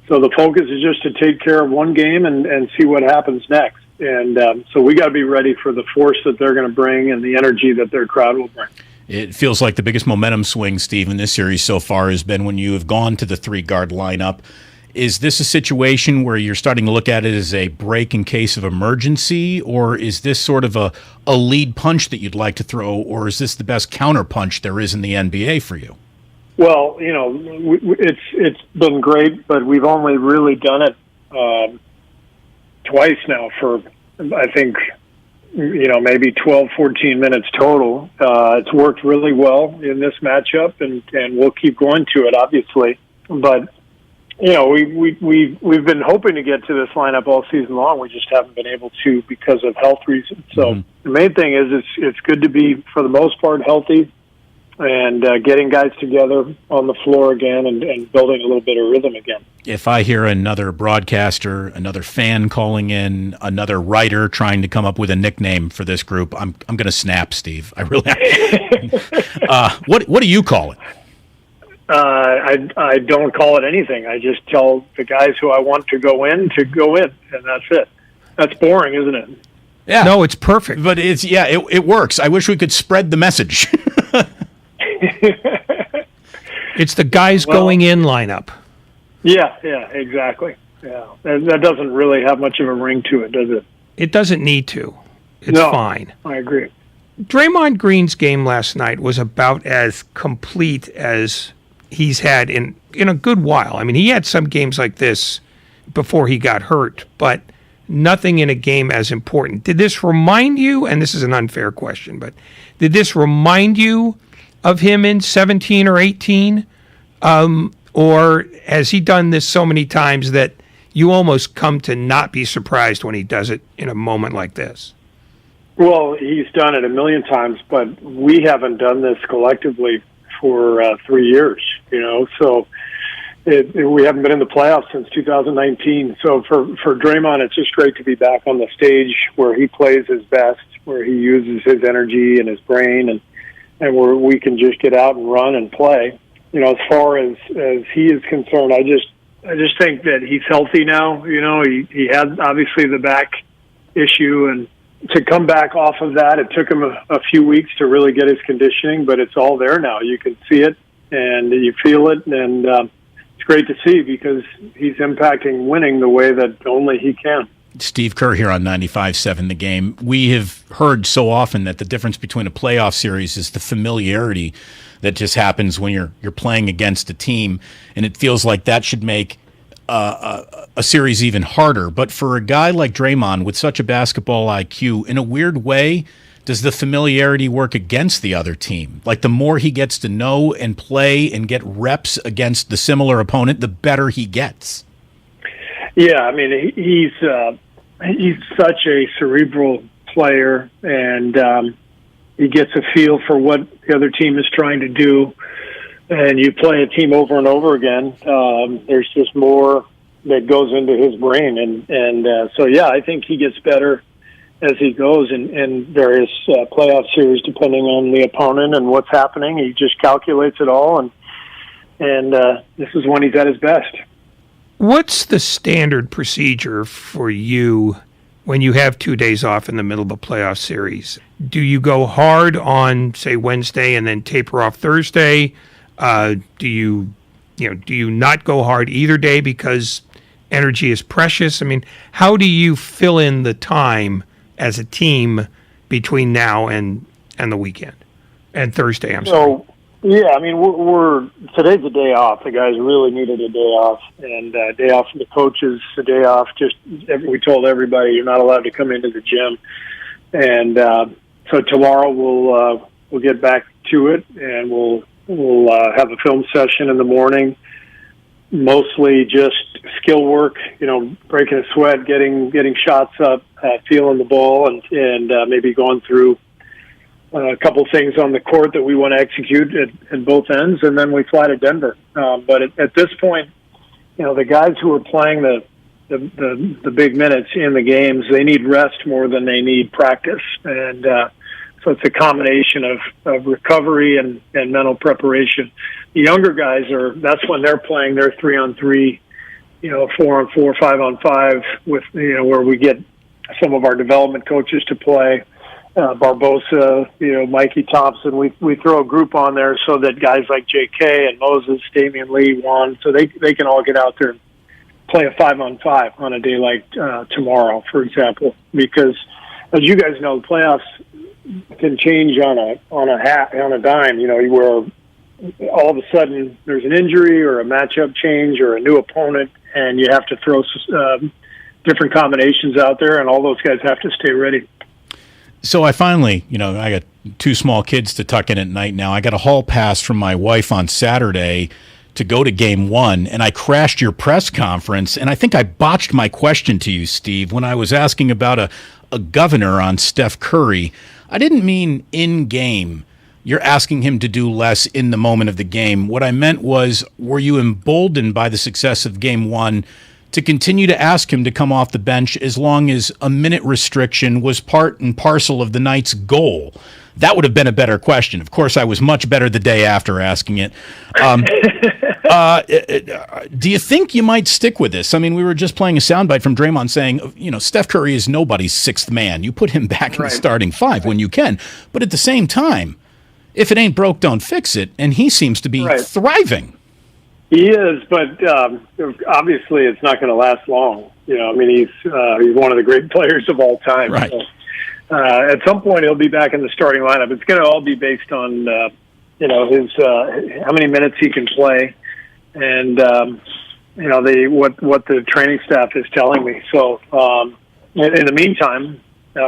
so the focus is just to take care of one game and see what happens next. And so we got to be ready for the force that they're going to bring and the energy that their crowd will bring. It feels like the biggest momentum swing, Steve, in this series so far has been when you have gone to the three-guard lineup. Is this a situation where you're starting to look at it as a break in case of emergency, or is this sort of a lead punch that you'd like to throw, or is this the best counter punch there is in the NBA for you? Well, it's been great, but we've only really done it twice now for, I think, maybe 12, 14 minutes total. It's worked really well in this matchup, and we'll keep going to it, obviously. But we've been hoping to get to this lineup all season long. We just haven't been able to because of health reasons. So the main thing is it's good to be, for the most part, healthy and getting guys together on the floor again and building a little bit of rhythm again. If I hear another broadcaster, another fan calling in, another writer trying to come up with a nickname for this group, I'm going to snap, Steve. I really am. What do you call it? I don't call it anything. I just tell the guys who I want to go in, and that's it. That's boring, isn't it? Yeah. No, it's perfect. But it works. I wish we could spread the message. It's the guys going in lineup. Yeah, exactly. Yeah, that doesn't really have much of a ring to it, does it? It doesn't need to. It's fine. I agree. Draymond Green's game last night was about as complete as he's had in a good while. I mean, he had some games like this before he got hurt, but nothing in a game as important. Did this remind you, and this is an unfair question, but did this remind you of him in 17 or 18? Or has he done this so many times that you almost come to not be surprised when he does it in a moment like this? Well, he's done it a million times, but we haven't done this collectively for 3 years, so we haven't been in the playoffs since 2019. So for Draymond, it's just great to be back on the stage where he plays his best, where he uses his energy and his brain, and where we can just get out and run and play. As far as he is concerned, I just think that he's healthy now. He had obviously the back issue, and to come back off of that, it took him a few weeks to really get his conditioning, but it's all there now. You can see it and you feel it, and it's great to see because he's impacting winning the way that only he can. Steve Kerr here on 95.7 The Game. We have heard so often that the difference between a playoff series is the familiarity that just happens when you're playing against a team, and it feels like that should make a series even harder. But for a guy like Draymond with such a basketball IQ, in a weird way, does the familiarity work against the other team? Like the more he gets to know and play and get reps against the similar opponent, the better he gets. Yeah, I mean, he's such a cerebral player, and he gets a feel for what the other team is trying to do. And you play a team over and over again, there's just more that goes into his brain. And so, yeah, I think he gets better as he goes in various playoff series, depending on the opponent and what's happening. He just calculates it all, and this is when he's at his best. What's the standard procedure for you when you have 2 days off in the middle of a playoff series? Do you go hard on, say, Wednesday and then taper off Thursday? Do you not go hard either day because energy is precious? I mean, how do you fill in the time as a team between now and the weekend and Thursday? I'm sorry. Yeah, I mean, today's a day off. The guys really needed a day off, and a day off for the coaches, a day off. We told everybody you're not allowed to come into the gym, and so tomorrow we'll get back to it, and we'll have a film session in the morning. mostly just skill work, breaking a sweat, getting shots up, feeling the ball, and maybe going through a couple things on the court that we want to execute at both ends, and then we fly to Denver. But at this point, the guys who are playing the big minutes in the games, they need rest more than they need practice, and so it's a combination of recovery and mental preparation. The younger guys that's when they're playing their 3-on-3, 4-on-4, 5-on-5 with, where we get some of our development coaches to play. Barbosa, Mikey Thompson, we throw a group on there so that guys like JK and Moses, Damian Lee, Juan, so they can all get out there and play a 5-on-5 on a day like tomorrow, for example, because as you guys know, the playoffs can change on a dime, where all of a sudden there's an injury or a matchup change or a new opponent, and you have to throw different combinations out there, and all those guys have to stay ready. So I finally, I got 2 small kids to tuck in at night now. I got a hall pass from my wife on Saturday to go to game 1, and I crashed your press conference, and I think I botched my question to you, Steve, when I was asking about a governor on Steph Curry. I didn't mean in-game. You're asking him to do less in the moment of the game. What I meant was, were you emboldened by the success of game 1 to continue to ask him to come off the bench as long as a minute restriction was part and parcel of the night's goal? That would have been a better question. Of course, I was much better the day after asking it. Do you think you might stick with this? I mean, we were just playing a soundbite from Draymond saying, Steph Curry is nobody's 6th man. You put him back in the starting 5 when you can. But at the same time, if it ain't broke, don't fix it. And he seems to be thriving. He is, but obviously it's not going to last long. He's one of the great players of all time. Right. So, at some point he'll be back in the starting lineup. It's going to all be based on his how many minutes he can play, and what the training staff is telling me. So in the meantime,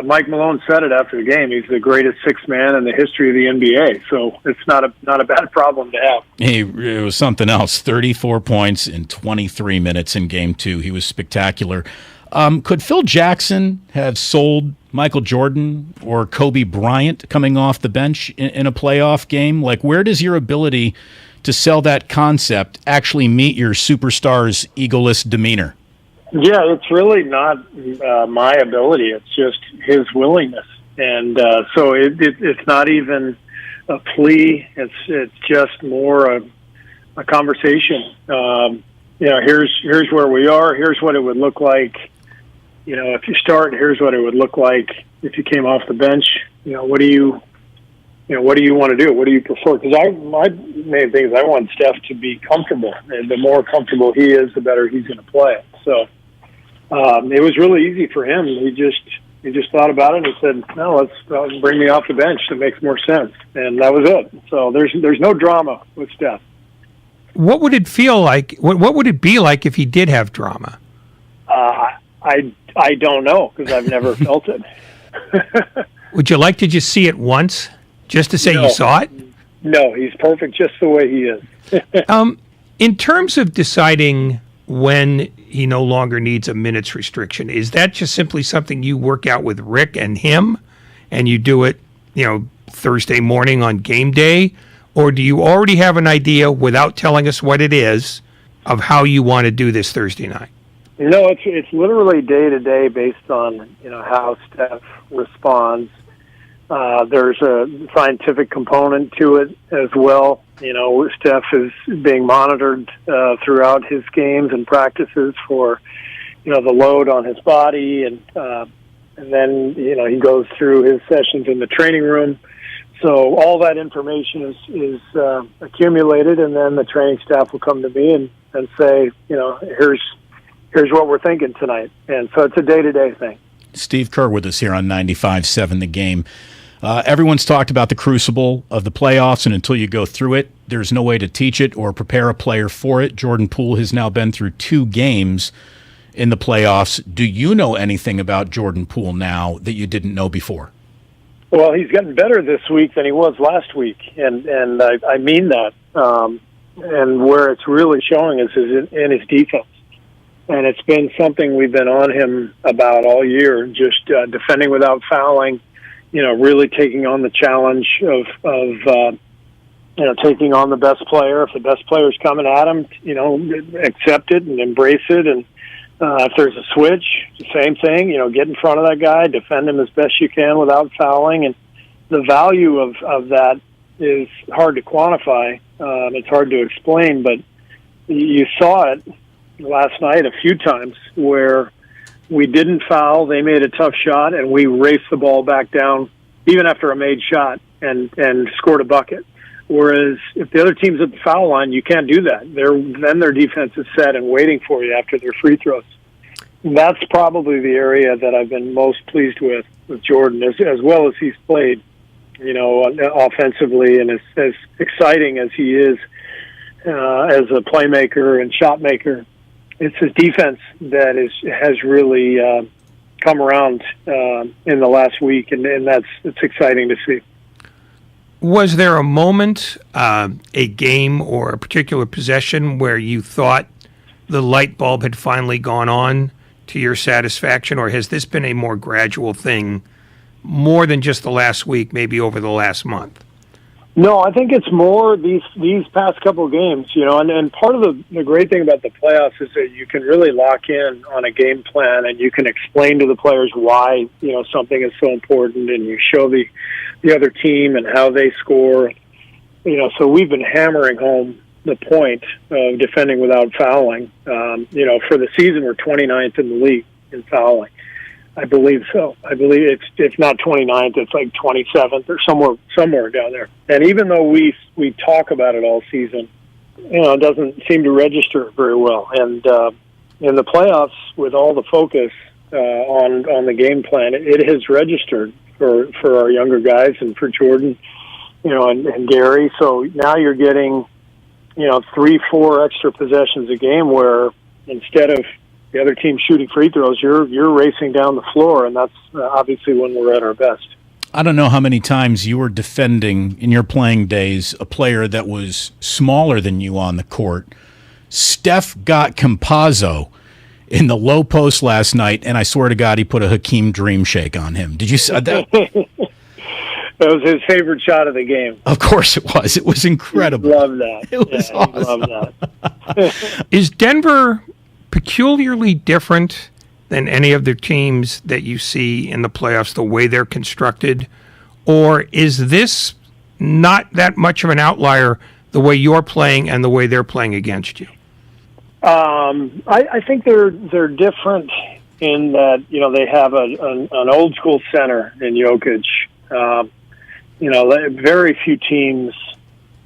Mike Malone said it after the game. He's the greatest 6th man in the history of the NBA. So it's not a bad problem to have. It was something else. 34 points in 23 minutes in game 2. He was spectacular. Could Phil Jackson have sold Michael Jordan or Kobe Bryant coming off the bench in a playoff game? Like, where does your ability to sell that concept actually meet your superstar's egoless demeanor? Yeah, it's really not my ability. It's just his willingness. And so it's not even a plea. It's just more a conversation. Here's where we are. Here's what it would look like. If you start, here's what it would look like if you came off the bench. What do you want to do? What do you prefer? Because my main thing is I want Steph to be comfortable, and the more comfortable he is, the better he's going to play. So it was really easy for him. He just thought about it and said, "No, let's bring me off the bench. That makes more sense." And that was it. So there's no drama with Steph. What would it feel like? What would it be like if he did have drama? I don't know, because I've never felt it. Would you like to just see it once, just to say you saw it? No, he's perfect just the way he is. In terms of deciding when he no longer needs a minutes restriction, is that just simply something you work out with Rick and him, and you do it, Thursday morning on game day? Or do you already have an idea, without telling us what it is, of how you want to do this Thursday night? No, it's literally day to day based on how Steph responds. There's a scientific component to it as well. Steph is being monitored throughout his games and practices for the load on his body, and then he goes through his sessions in the training room. So all that information is accumulated, and then the training staff will come to me and say, here's what we're thinking tonight. And so it's a day-to-day thing. Steve Kerr with us here on 95.7 The Game. Everyone's talked about the crucible of the playoffs, and until you go through it, there's no way to teach it or prepare a player for it. Jordan Poole has now been through 2 games in the playoffs. Do you know anything about Jordan Poole now that you didn't know before? Well, he's gotten better this week than he was last week, and I mean that. and where it's really showing is in his defense. And it's been something we've been on him about all year, just defending without fouling, really taking on the challenge of taking on the best player. If the best player's coming at him, accept it and embrace it. And if there's a switch, the same thing, get in front of that guy, defend him as best you can without fouling. And the value of that is hard to quantify. It's hard to explain, but you saw it last night a few times where we didn't foul, they made a tough shot, and we raced the ball back down even after a made shot and scored a bucket. Whereas if the other team's at the foul line, you can't do that. Then their defense is set and waiting for you after their free throws. That's probably the area that I've been most pleased with Jordan, as well as he's played, offensively, and as exciting as he is as a playmaker and shot maker. It's his defense that has really come around in the last week, and it's exciting to see. Was there a moment, a game, or a particular possession where you thought the light bulb had finally gone on to your satisfaction, or has this been a more gradual thing, more than just the last week, maybe over the last month? No, I think it's more these past couple of games, and part of the great thing about the playoffs is that you can really lock in on a game plan, and you can explain to the players why, something is so important, and you show the other team and how they score. So we've been hammering home the point of defending without fouling. For the season, we're 29th in the league in fouling. I believe so. I believe it's not 29th, it's like 27th or somewhere down there. And even though we talk about it all season, it doesn't seem to register very well. And in the playoffs, with all the focus on the game plan, it has registered for our younger guys and for Jordan, and Gary. So now you're getting, 3-4 extra possessions a game where instead of the other team shooting free throws, you're racing down the floor, and that's obviously when we're at our best. I don't know how many times you were defending in your playing days a player that was smaller than you on the court. Steph got Campazzo in the low post last night, and I swear to God, he put a Hakeem Dream Shake on him. Did you see that? That was his favorite shot of the game. Of course it was. It was incredible. Love that. It was awesome. Love that. Is Denver peculiarly different than any of the teams that you see in the playoffs, the way they're constructed? Or is this not that much of an outlier, the way you're playing and the way they're playing against you? I think they're different in that, they have an old school center in Jokic. Very few teams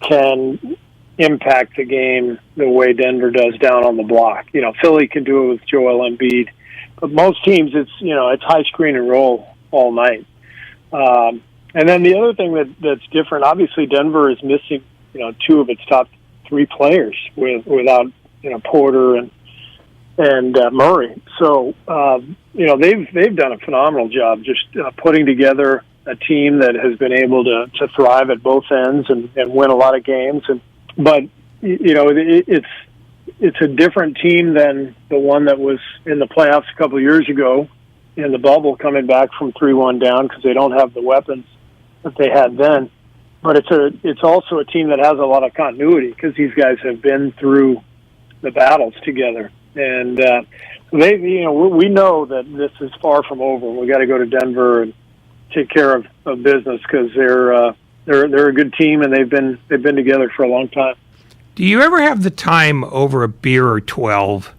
can impact the game the way Denver does down on the block. Philly can do it with Joel Embiid, but most teams it's high screen and roll all night. And then the other thing that's different, obviously Denver is missing, two of its top three players without, Porter and Murray. So, they've done a phenomenal job just putting together a team that has been able to thrive at both ends and win a lot of games. But it's a different team than the one that was in the playoffs a couple of years ago in the bubble, coming back from 3-1 down because they don't have the weapons that they had then. But it's also a team that has a lot of continuity because these guys have been through the battles together, and we know that this is far from over. We got to go to Denver and take care of business because they're a good team and they've been together for a long time. Do you ever have the time over a beer or 12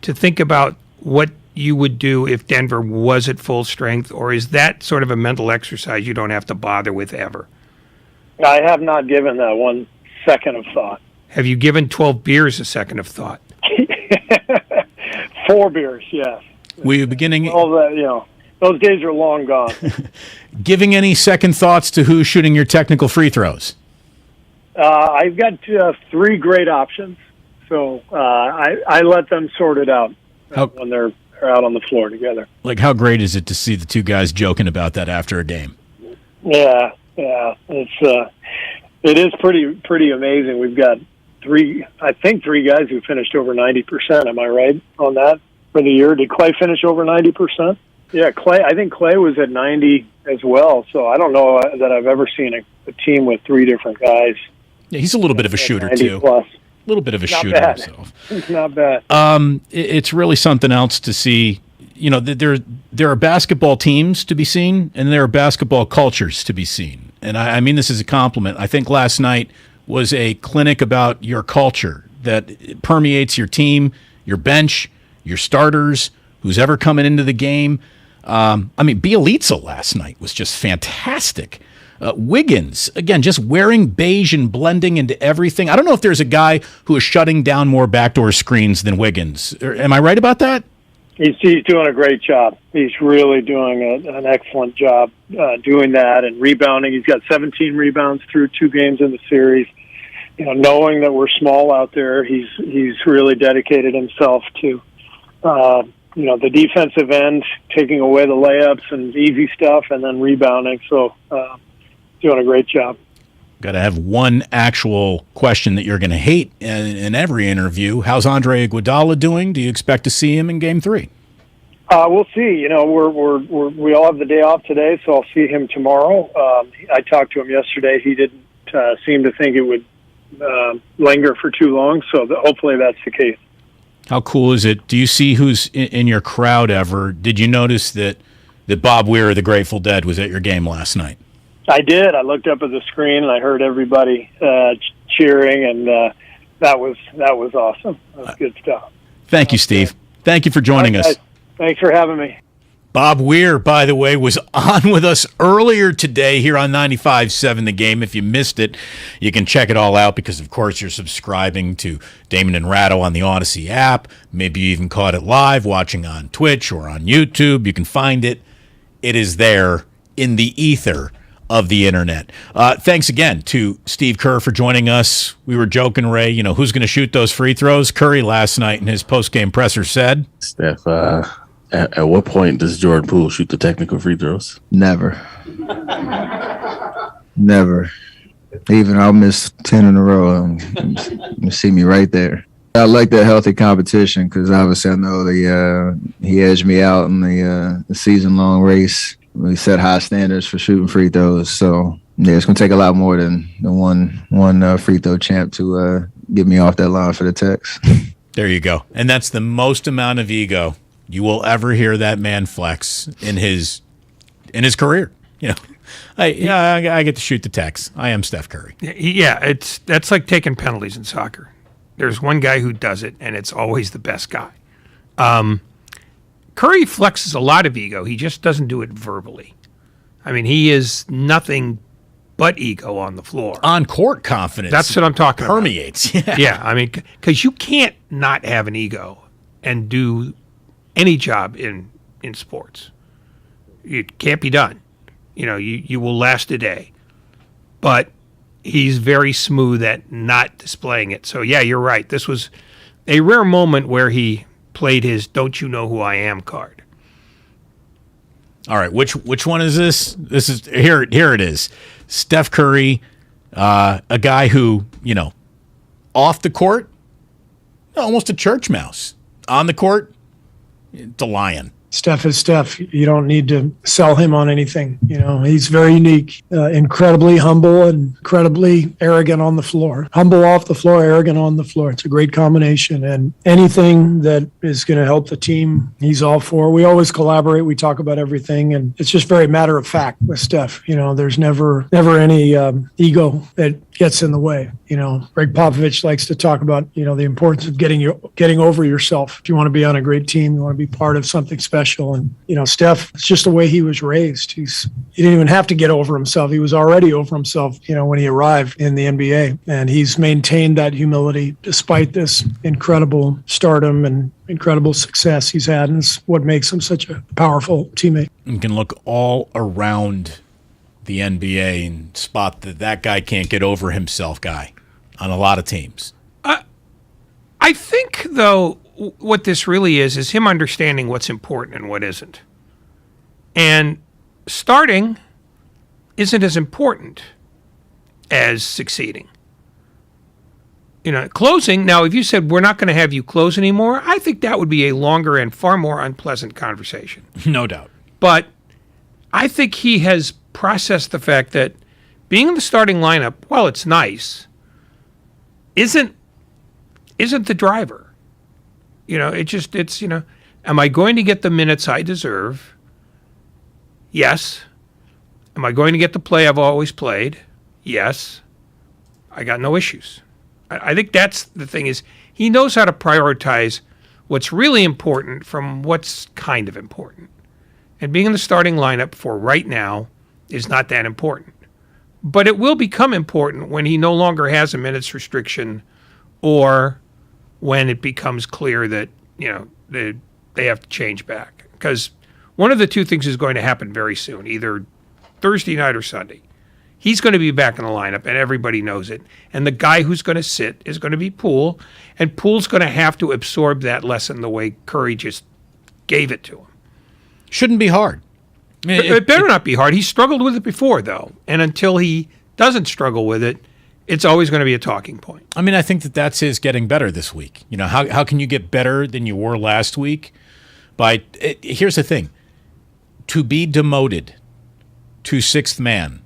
to think about what you would do if Denver was at full strength, or is that sort of a mental exercise you don't have to bother with ever? I have not given that 1 second of thought. Have you given 12 beers a second of thought? 4 beers, yes. Were you beginning? All that, those days are long gone. Giving any second thoughts to who's shooting your technical free throws? I've got 3 great options, so I let them sort it out when they're out on the floor together. Like, how great is it to see the two guys joking about that after a game? Yeah, it is pretty amazing. We've got three guys who finished over 90%. Am I right on that for the year? Did Clay finish over 90%? Yeah, Clay. I think Clay was at 90 as well. So I don't know that I've ever seen a team with three different guys. Yeah, he's a little bit of a shooter too. Plus. A little bit of a Not shooter bad. himself. It's not bad. It's really something else to see. You know, there are basketball teams to be seen, and there are basketball cultures to be seen. And I mean this as a compliment. I think last night was a clinic about your culture that permeates your team, your bench, your starters, who's ever coming into the game. I mean, Bielitsa last night was just fantastic. Wiggins, again, just wearing beige and blending into everything. I don't know if there's a guy who is shutting down more backdoor screens than Wiggins. Am I right about that? He's doing a great job. He's really doing an excellent job doing that and rebounding. He's got 17 rebounds through 2 games in the series. You know, knowing that we're small out there, he's really dedicated himself to the defensive end, taking away the layups and easy stuff, and then rebounding. So, doing a great job. Got to have one actual question that you're going to hate in every interview. How's Andre Iguodala doing? Do you expect to see him in Game 3? We'll see. You know, we all have the day off today, so I'll see him tomorrow. I talked to him yesterday. He didn't seem to think it would linger for too long, so hopefully that's the case. How cool is it? Do you see who's in your crowd ever? Did you notice that Bob Weir of the Grateful Dead was at your game last night? I did. I looked up at the screen and I heard everybody cheering, and that was awesome. That was good stuff. Thank you, Steve. Thank you for joining us. Guys, thanks for having me. Bob Weir, by the way, was on with us earlier today here on 95.7 The Game. If you missed it, you can check it all out because, of course, you're subscribing to Damon and Ratto on the Odyssey app. Maybe you even caught it live watching on Twitch or on YouTube. You can find it. It is there in the ether of the internet. Thanks again to Steve Kerr for joining us. We were joking, Ray, who's going to shoot those free throws? Curry last night in his post-game presser said. Steph, at what point does Jordan Poole shoot the technical free throws? Never. Never. Even I'll miss 10 in a row. You see me right there. I like that healthy competition because obviously I know he edged me out in the season-long race. We set high standards for shooting free throws. So, yeah, it's going to take a lot more than one free throw champ to get me off that line for the Tex. There you go. And that's the most amount of ego you will ever hear that man flex in his career. I get to shoot the Tex. I am Steph Curry. Yeah, that's like taking penalties in soccer. There's one guy who does it, and it's always the best guy. Curry flexes a lot of ego. He just doesn't do it verbally. I mean, he is nothing but ego on the floor. On court confidence. That's what I'm talking permeates. about. Yeah, I mean, because you can't not have an ego and do any job in sports. It can't be done. You will last a day. But he's very smooth at not displaying it. So, yeah, you're right. This was a rare moment where he played his "Don't you know who I am" card. All right, which one is this? This is here it is. Steph Curry, a guy who, off the court, almost a church mouse. On the court, it's a lion. Steph is Steph. You don't need to sell him on anything. He's very unique, incredibly humble and incredibly arrogant on the floor. Humble off the floor, arrogant on the floor. It's a great combination. And anything that is going to help the team, he's all for. We always collaborate. We talk about everything. And it's just very matter of fact with Steph. There's never any ego that gets in the way. Greg Popovich likes to talk about, the importance of getting over yourself. If you want to be on a great team, you want to be part of something special. And, Steph, it's just the way he was raised. He didn't even have to get over himself. He was already over himself, when he arrived in the NBA. And he's maintained that humility despite this incredible stardom and incredible success he's had. And it's what makes him such a powerful teammate. You can look all around the NBA and spot that guy can't get over himself guy on a lot of teams. I think, though, what this really is him understanding what's important and what isn't. And starting isn't as important as succeeding. Closing. Now, if you said we're not going to have you close anymore, I think that would be a longer and far more unpleasant conversation. No doubt. But I think he has processed the fact that being in the starting lineup, while it's nice, isn't the driver. Am I going to get the minutes I deserve? Yes. Am I going to get the play I've always played? Yes. I got no issues. I think that's the thing, is he knows how to prioritize what's really important from what's kind of important. And being in the starting lineup for right now is not that important. But it will become important when he no longer has a minutes restriction, or when it becomes clear that, they have to change back. Because one of the two things is going to happen very soon, either Thursday night or Sunday. He's going to be back in the lineup, and everybody knows it. And the guy who's going to sit is going to be Poole, and Poole's going to have to absorb that lesson the way Curry just gave it to him. Shouldn't be hard. It better not be hard. He struggled with it before, though. And until he doesn't struggle with it, it's always going to be a talking point. I think that's his getting better this week. How can you get better than you were last week? Here's the thing. To be demoted to sixth man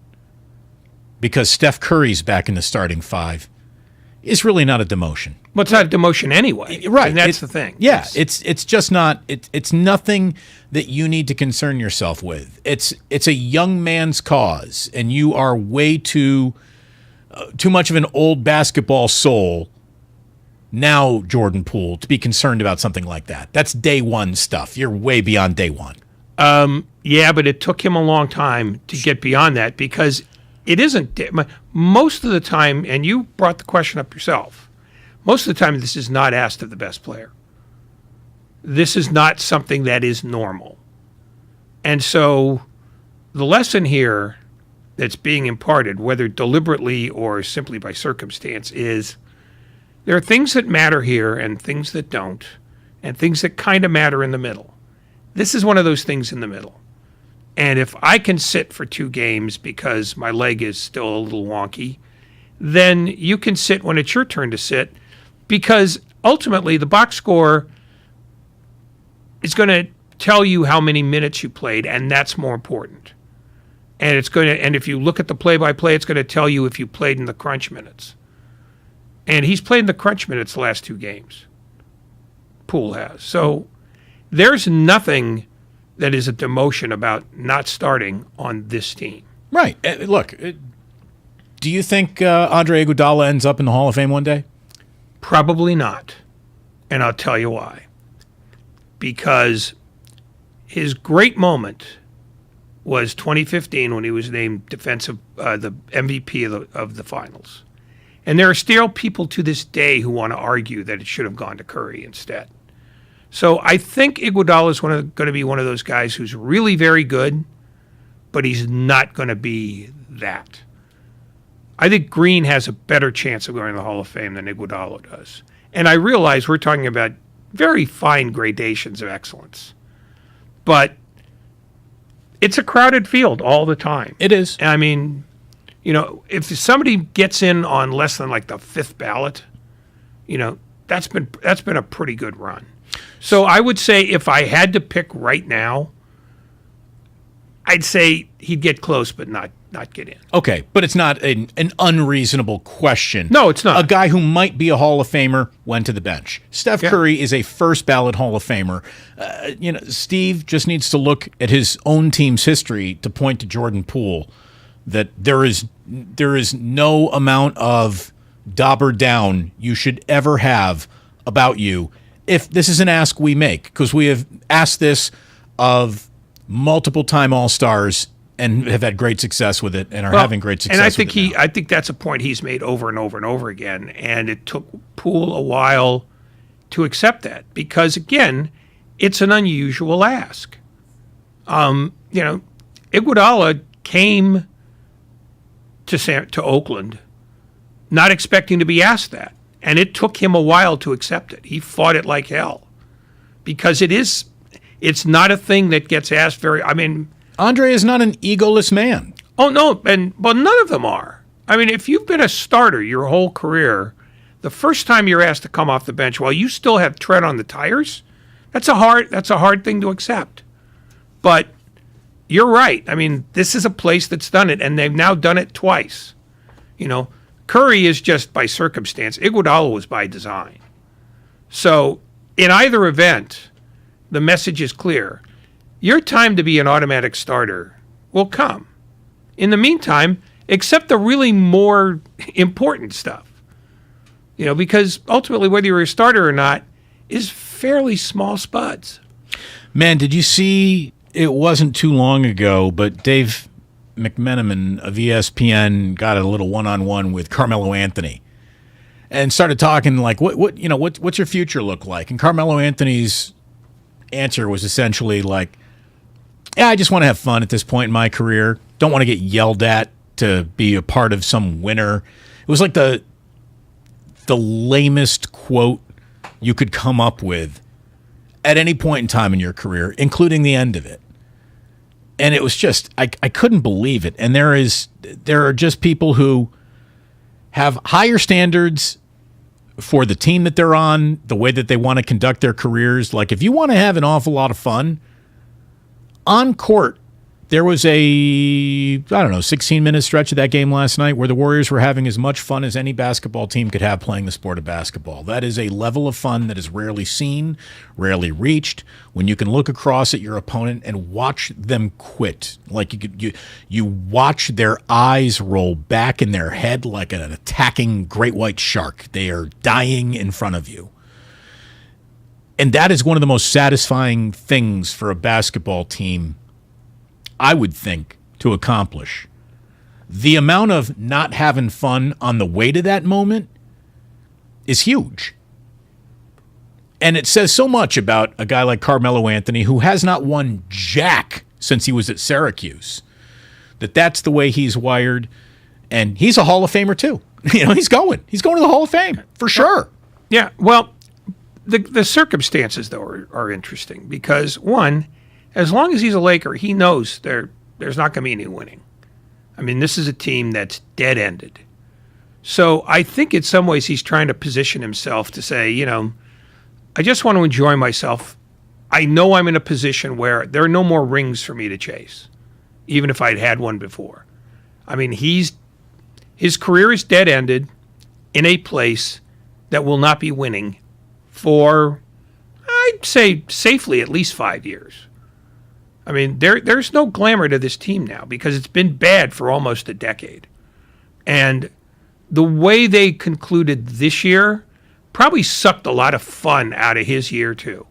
because Steph Curry's back in the starting five is really not a demotion. Well, it's not a demotion anyway. Right. And that's the thing. Yeah. It's just not, it's nothing that you need to concern yourself with. It's a young man's cause, and you are way too much of an old basketball soul now, Jordan Poole, to be concerned about something like that. That's day one stuff. You're way beyond day one. Yeah, but it took him a long time to get beyond that, because it isn't most of the time, and you brought the question up yourself, most of the time this is not asked of the best player. This is not something that is normal. And so the lesson here that's being imparted, whether deliberately or simply by circumstance, is there are things that matter here and things that don't, and things that kind of matter in the middle. This is one of those things in the middle. And if I can sit for 2 games because my leg is still a little wonky, then you can sit when it's your turn to sit, because ultimately the box score is going to tell you how many minutes you played, and that's more important. And and if you look at the play-by-play, it's going to tell you if you played in the crunch minutes. And he's played in the crunch minutes the last 2 games. Poole has. So there's nothing that is a demotion about not starting on this team. Right. Look, do you think Andre Iguodala ends up in the Hall of Fame one day? Probably not. And I'll tell you why. Because his great moment was 2015 when he was named the MVP of the finals. And there are still people to this day who want to argue that it should have gone to Curry instead. So I think Iguodala is going to be one of those guys who's really very good, but he's not going to be that. I think Green has a better chance of going to the Hall of Fame than Iguodala does. And I realize we're talking about very fine gradations of excellence. But it's a crowded field all the time. It is. I mean, if somebody gets in on less than like the 5th ballot, that's been a pretty good run. So I would say if I had to pick right now, I'd say he'd get close, but not get in. Okay, but it's not an unreasonable question. No, it's not. A guy who might be a Hall of Famer went to the bench. Steph Curry is a first ballot Hall of Famer. Steve just needs to look at his own team's history to point to Jordan Poole that there is no amount of dauber down you should ever have about you. If this is an ask we make, because we have asked this of multiple time All-Stars and have had great success with it and are having great success with it. I think that's a point he's made over and over and over again. And it took Poole a while to accept that because, again, it's an unusual ask. Iguodala came to Oakland not expecting to be asked that. And it took him a while to accept it. He fought it like hell because it's not a thing that gets asked Andre is not an egoless man. Oh, no. But none of them are. I mean, if you've been a starter your whole career, the first time you're asked to come off the bench while you still have tread on the tires, that's a hard thing to accept. But you're right. I mean, this is a place that's done it, and they've now done it twice. You know, Curry is just by circumstance. Iguodala was by design. So in either event, the message is clear. Your time to be an automatic starter will come. In the meantime, accept the really more important stuff. You know, because ultimately, whether you're a starter or not is fairly small spuds. Man, did you see, it wasn't too long ago, but Dave McMenamin of ESPN got a little one-on-one with Carmelo Anthony and started talking like, what's your future look like? And Carmelo Anthony's answer was essentially like, yeah, I just want to have fun at this point in my career. Don't want to get yelled at to be a part of some winner. It was like the lamest quote you could come up with at any point in time in your career, including the end of it. And it was just, I couldn't believe it. And there are just people who have higher standards for the team that they're on, the way that they want to conduct their careers. Like, if you want to have an awful lot of fun, on court, there was a, 16-minute stretch of that game last night where the Warriors were having as much fun as any basketball team could have playing the sport of basketball. That is a level of fun that is rarely seen, rarely reached, when you can look across at your opponent and watch them quit. Like you watch their eyes roll back in their head like an attacking great white shark. They are dying in front of you. And that is one of the most satisfying things for a basketball team, I would think, to accomplish. The amount of not having fun on the way to that moment is huge. And it says so much about a guy like Carmelo Anthony, who has not won jack since he was at Syracuse, that's the way he's wired. And he's a Hall of Famer too. You know, he's going to the Hall of Fame for sure. Yeah, well, the circumstances, though, are interesting because, one, as long as he's a Laker, he knows there's not going to be any winning. I mean, this is a team that's dead-ended. So I think in some ways he's trying to position himself to say, you know, I just want to enjoy myself. I know I'm in a position where there are no more rings for me to chase, even if I'd had one before. I mean, his career is dead-ended in a place that will not be winning for, I'd say, safely at least 5 years. I mean, there's no glamour to this team now because it's been bad for almost a decade. And the way they concluded this year probably sucked a lot of fun out of his year too.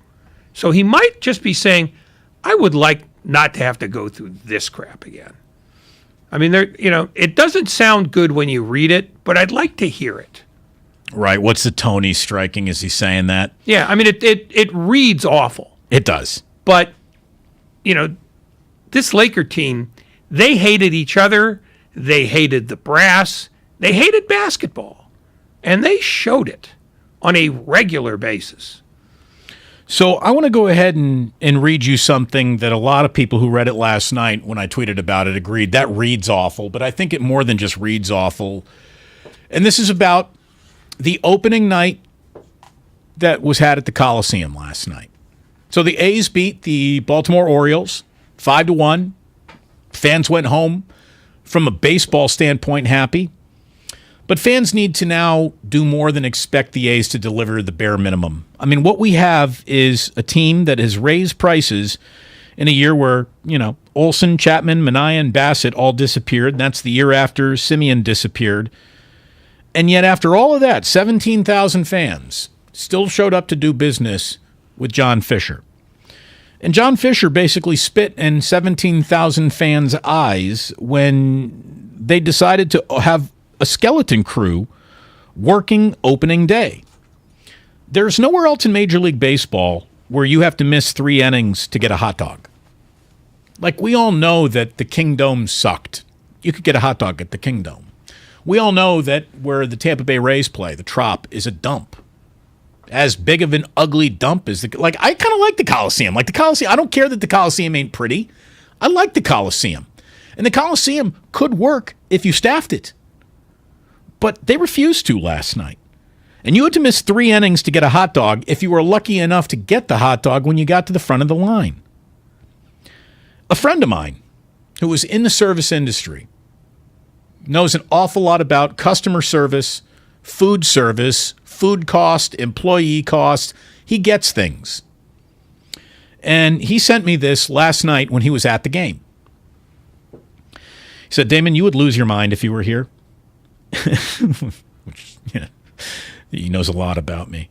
So he might just be saying, I would like not to have to go through this crap again. I mean, it doesn't sound good when you read it, but I'd like to hear it. Right. What's the tone he's striking? Is he saying that? Yeah. I mean, it reads awful. It does. But, you know, this Laker team, they hated each other. They hated the brass. They hated basketball. And they showed it on a regular basis. So I want to go ahead and read you something that a lot of people who read it last night when I tweeted about it agreed. That reads awful, but I think it more than just reads awful. And this is about the opening night that was had at the Coliseum last night. So the A's beat the Baltimore Orioles 5-1. Fans went home from a baseball standpoint happy. But fans need to now do more than expect the A's to deliver the bare minimum. I mean, what we have is a team that has raised prices in a year where, you know, Olsen, Chapman, Minaya, and Bassett all disappeared. And that's the year after Simeon disappeared. And yet after all of that, 17,000 fans still showed up to do business with John Fisher. And John Fisher basically spit in 17,000 fans' eyes when they decided to have a skeleton crew working opening day. There's nowhere else in Major League Baseball where you have to miss 3 innings to get a hot dog. Like, we all know that the Kingdome sucked. You could get a hot dog at the Kingdome. We all know that where the Tampa Bay Rays play, the Trop, is a dump. As big of an ugly dump as I kind of like the Coliseum. Like the Coliseum, I don't care that the Coliseum ain't pretty. I like the Coliseum. And the Coliseum could work if you staffed it. But they refused to last night. And you had to miss 3 innings to get a hot dog if you were lucky enough to get the hot dog when you got to the front of the line. A friend of mine who was in the service industry knows an awful lot about customer service, food cost, employee cost. He gets things. And he sent me this last night when he was at the game. He said, Damon, you would lose your mind if you were here. Which, yeah, he knows a lot about me.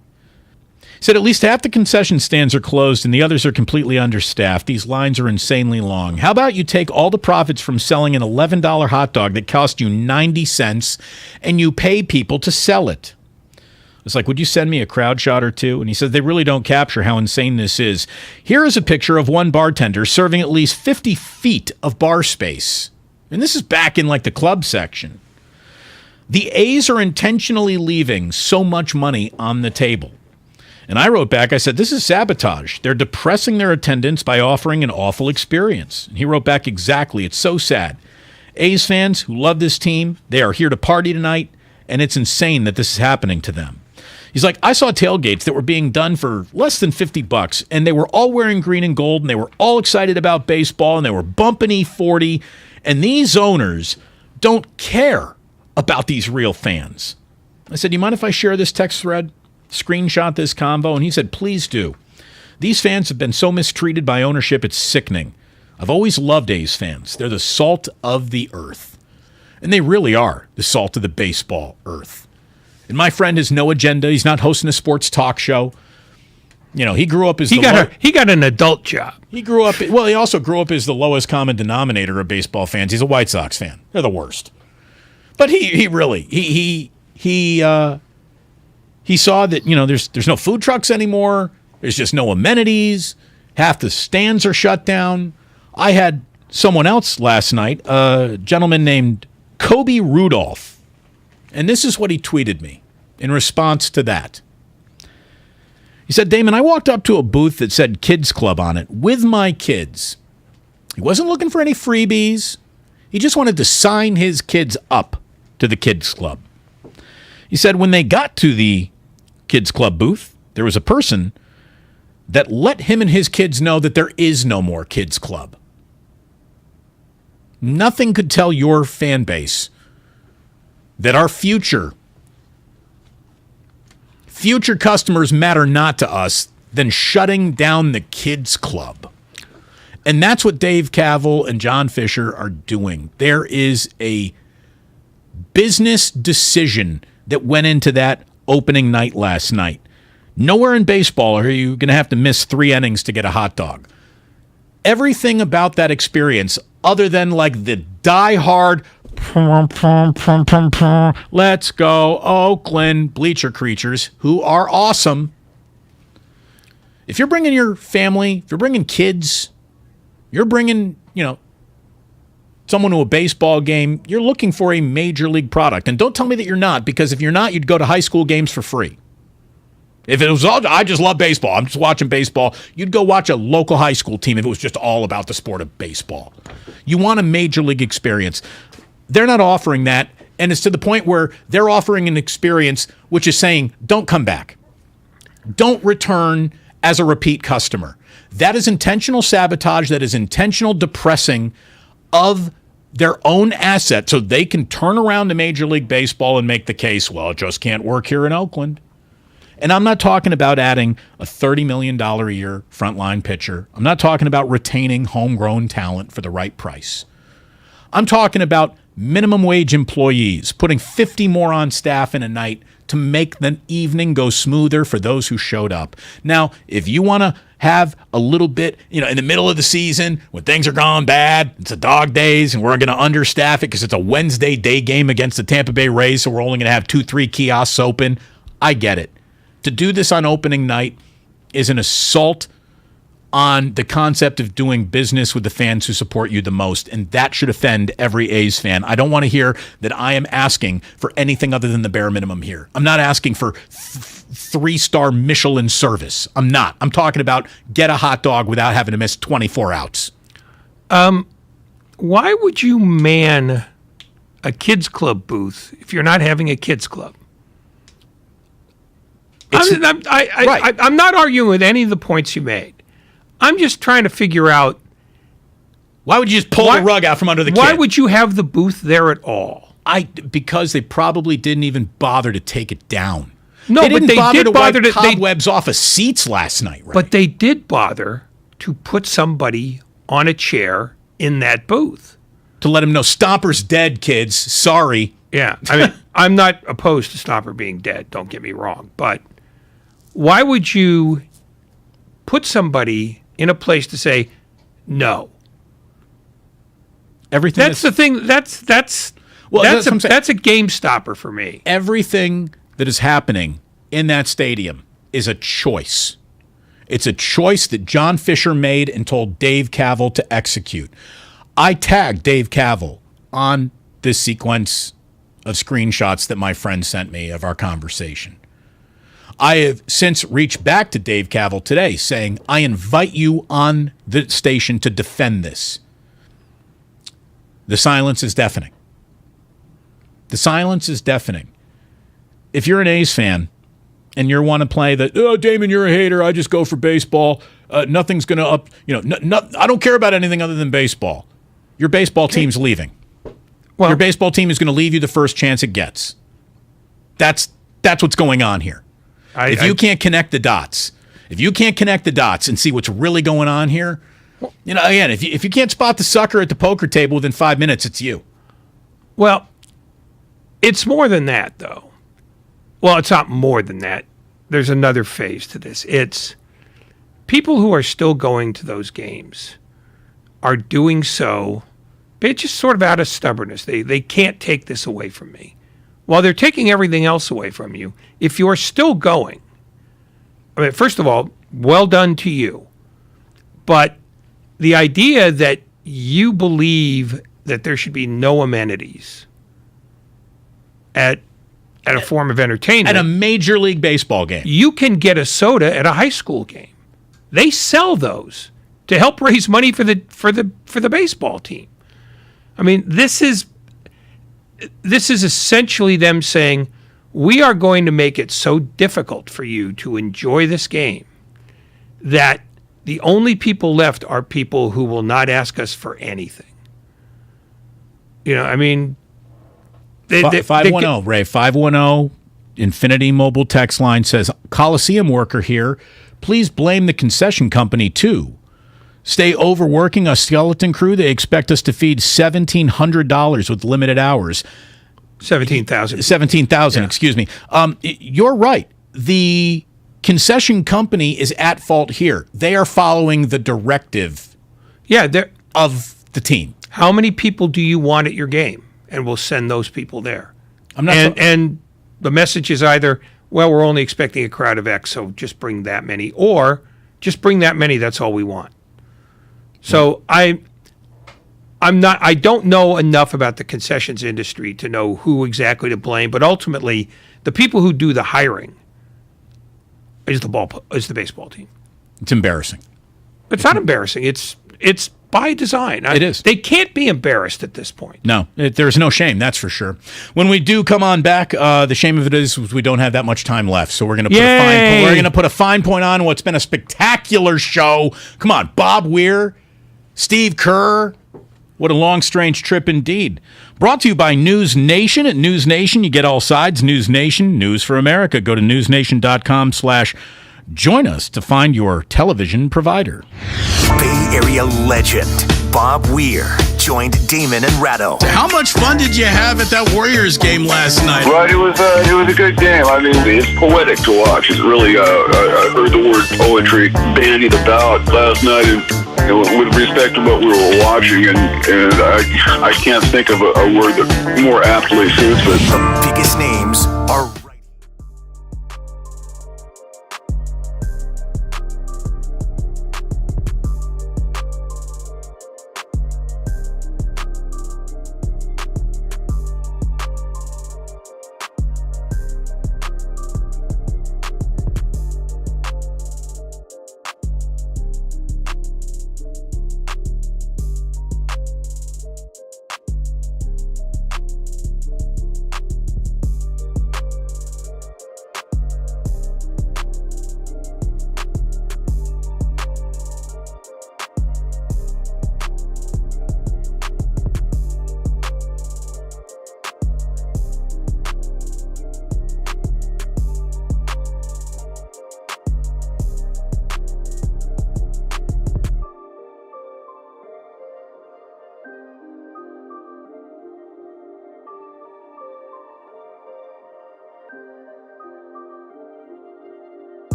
He said, at least half the concession stands are closed and the others are completely understaffed. These lines are insanely long. How about you take all the profits from selling an $11 hot dog that cost you 90 cents and you pay people to sell it? It's like, would you send me a crowd shot or two? And he said, they really don't capture how insane this is. Here is a picture of one bartender serving at least 50 feet of bar space. And this is back in like the club section. The A's are intentionally leaving so much money on the table. And I wrote back, I said, this is sabotage. They're depressing their attendance by offering an awful experience. And he wrote back, exactly. It's so sad. A's fans who love this team, they are here to party tonight, and it's insane that this is happening to them. He's like, I saw tailgates that were being done for less than $50, and they were all wearing green and gold, and they were all excited about baseball, and they were bumping E40, and these owners don't care about these real fans. I said, you mind if I share this text thread? Screenshot this convo? And he said, please do. These fans have been so mistreated by ownership, it's sickening. I've always loved A's fans. They're the salt of the earth. And they really are the salt of the baseball earth. And my friend has no agenda. He's not hosting a sports talk show. You know, he grew up as he got an adult job. He grew up, well, he also grew up as the lowest common denominator of baseball fans. He's a White Sox fan. They're the worst. But he really saw that, you know, there's no food trucks anymore. There's just no amenities. Half the stands are shut down. I had someone else last night, a gentleman named Kobe Rudolph. And this is what he tweeted me in response to that. He said, Damon, I walked up to a booth that said Kids Club on it with my kids. He wasn't looking for any freebies. He just wanted to sign his kids up to the Kids Club. He said when they got to the Kids Club booth, there was a person that let him and his kids know that there is no more Kids Club. Nothing could tell your fan base that our future customers matter not to us than shutting down the Kids Club. And that's what Dave Cavill and John Fisher are doing. There is a business decision that went into that opening night last night. Nowhere in baseball are you going to have to miss 3 innings to get a hot dog. Everything about that experience, other than like the die-hard let's go Oakland bleacher creatures who are awesome. If you're bringing your family, if you're bringing kids, you're bringing, you know, someone to a baseball game, you're looking for a major league product. And don't tell me that you're not, because if you're not, you'd go to high school games for free. If it was all, I just love baseball, I'm just watching baseball, you'd go watch a local high school team if it was just all about the sport of baseball. You want a major league experience. They're not offering that, and it's to the point where they're offering an experience which is saying, don't come back. Don't return as a repeat customer. That is intentional sabotage. That is intentional depressing of their own asset so they can turn around to Major League Baseball and make the case, well, it just can't work here in Oakland. And I'm not talking about adding a $30 million a year frontline pitcher. I'm not talking about retaining homegrown talent for the right price. I'm talking about minimum wage employees, putting 50 more on staff in a night to make the evening go smoother for those who showed up. Now, if you want to have a little bit, you know, in the middle of the season when things are going bad, it's a dog days, and we're going to understaff it because it's a Wednesday day game against the Tampa Bay Rays, so we're only going to have 2-3 kiosks open. I get it. To do this on opening night is an assault on the concept of doing business with the fans who support you the most, and that should offend every A's fan. I don't want to hear that I am asking for anything other than the bare minimum here. I'm not asking for 3-star Michelin service. I'm not. I'm talking about get a hot dog without having to miss 24 outs. Why would you man a kids club booth if you're not having a kids club? I'm not arguing with any of the points you made. I'm just trying to figure out, why would you just pull the rug out from under the kid? Why would you have the booth there at all? Because they probably didn't even bother to take it down. No, they didn't but they bother did to bother wipe to cobwebs off of seats last night, right? But they did bother to put somebody on a chair in that booth to let him know Stomper's dead, kids. Sorry. Yeah, I mean, I'm not opposed to Stomper being dead. Don't get me wrong, but why would you put somebody in a place to say no? Everything. That's the thing. That's a game stopper for me. Everything that is happening in that stadium is a choice. It's a choice that John Fisher made and told Dave Cavill to execute. I tagged Dave Cavill on this sequence of screenshots that my friend sent me of our conversation. I have since reached back to Dave Cavill today saying, I invite you on the station to defend this. The silence is deafening. The silence is deafening. If you're an A's fan and you want to play that, oh, Damon, you're a hater, I just go for baseball, nothing's going to up, I don't care about anything other than baseball. Your baseball team's leaving. Your baseball team is going to leave you the first chance it gets. That's what's going on here. If you can't connect the dots and see what's really going on here, again, if you can't spot the sucker at the poker table within 5 minutes, it's you. Well, it's more than that, though. Well, it's not more than that. There's another phase to this. It's people who are still going to those games are doing so, it's just sort of out of stubbornness. They can't take this away from me. While they're taking everything else away from you, if you're still going, I mean, first of all, well done to you. But the idea that you believe that there should be no amenities at a form of entertainment. At a Major League Baseball game. You can get a soda at a high school game. They sell those to help raise money for the baseball team. I mean, this is essentially them saying, we are going to make it so difficult for you to enjoy this game that the only people left are people who will not ask us for anything. I mean, 510, Ray, 510, Infinity Mobile text line says, Coliseum worker here, please blame the concession company too. Stay overworking a skeleton crew. They expect us to feed $1,700 with limited hours. 17,000. 17,000, excuse me. You're right. The concession company is at fault here. They are following the directive of the team. How many people do you want at your game? And we'll send those people there. And the message is either, well, we're only expecting a crowd of X, so just bring that many, or just bring that many, that's all we want. So I don't know enough about the concessions industry to know who exactly to blame, but ultimately the people who do the hiring is the baseball team. It's embarrassing. It's not embarrassing. It's by design. It is. They can't be embarrassed at this point. No, there's no shame, that's for sure. When we do come on back, the shame of it is we don't have that much time left, so we're going to put a fine point on what's been a spectacular show. Come on, Bob Weir, Steve Kerr. What a long, strange trip indeed. Brought to you by News Nation. At News Nation, you get all sides. News Nation, news for America. Go to newsnation.com/join us to find your television provider. Bay Area legend Bob Weir joined Damon and Ratto. How much fun did you have at that Warriors game last night? Right, it was a good game. I mean, it's poetic to watch. It's really, I heard the word poetry bandied about last night, and with respect to what we were watching, and I can't think of a word that more aptly suits it. The biggest names are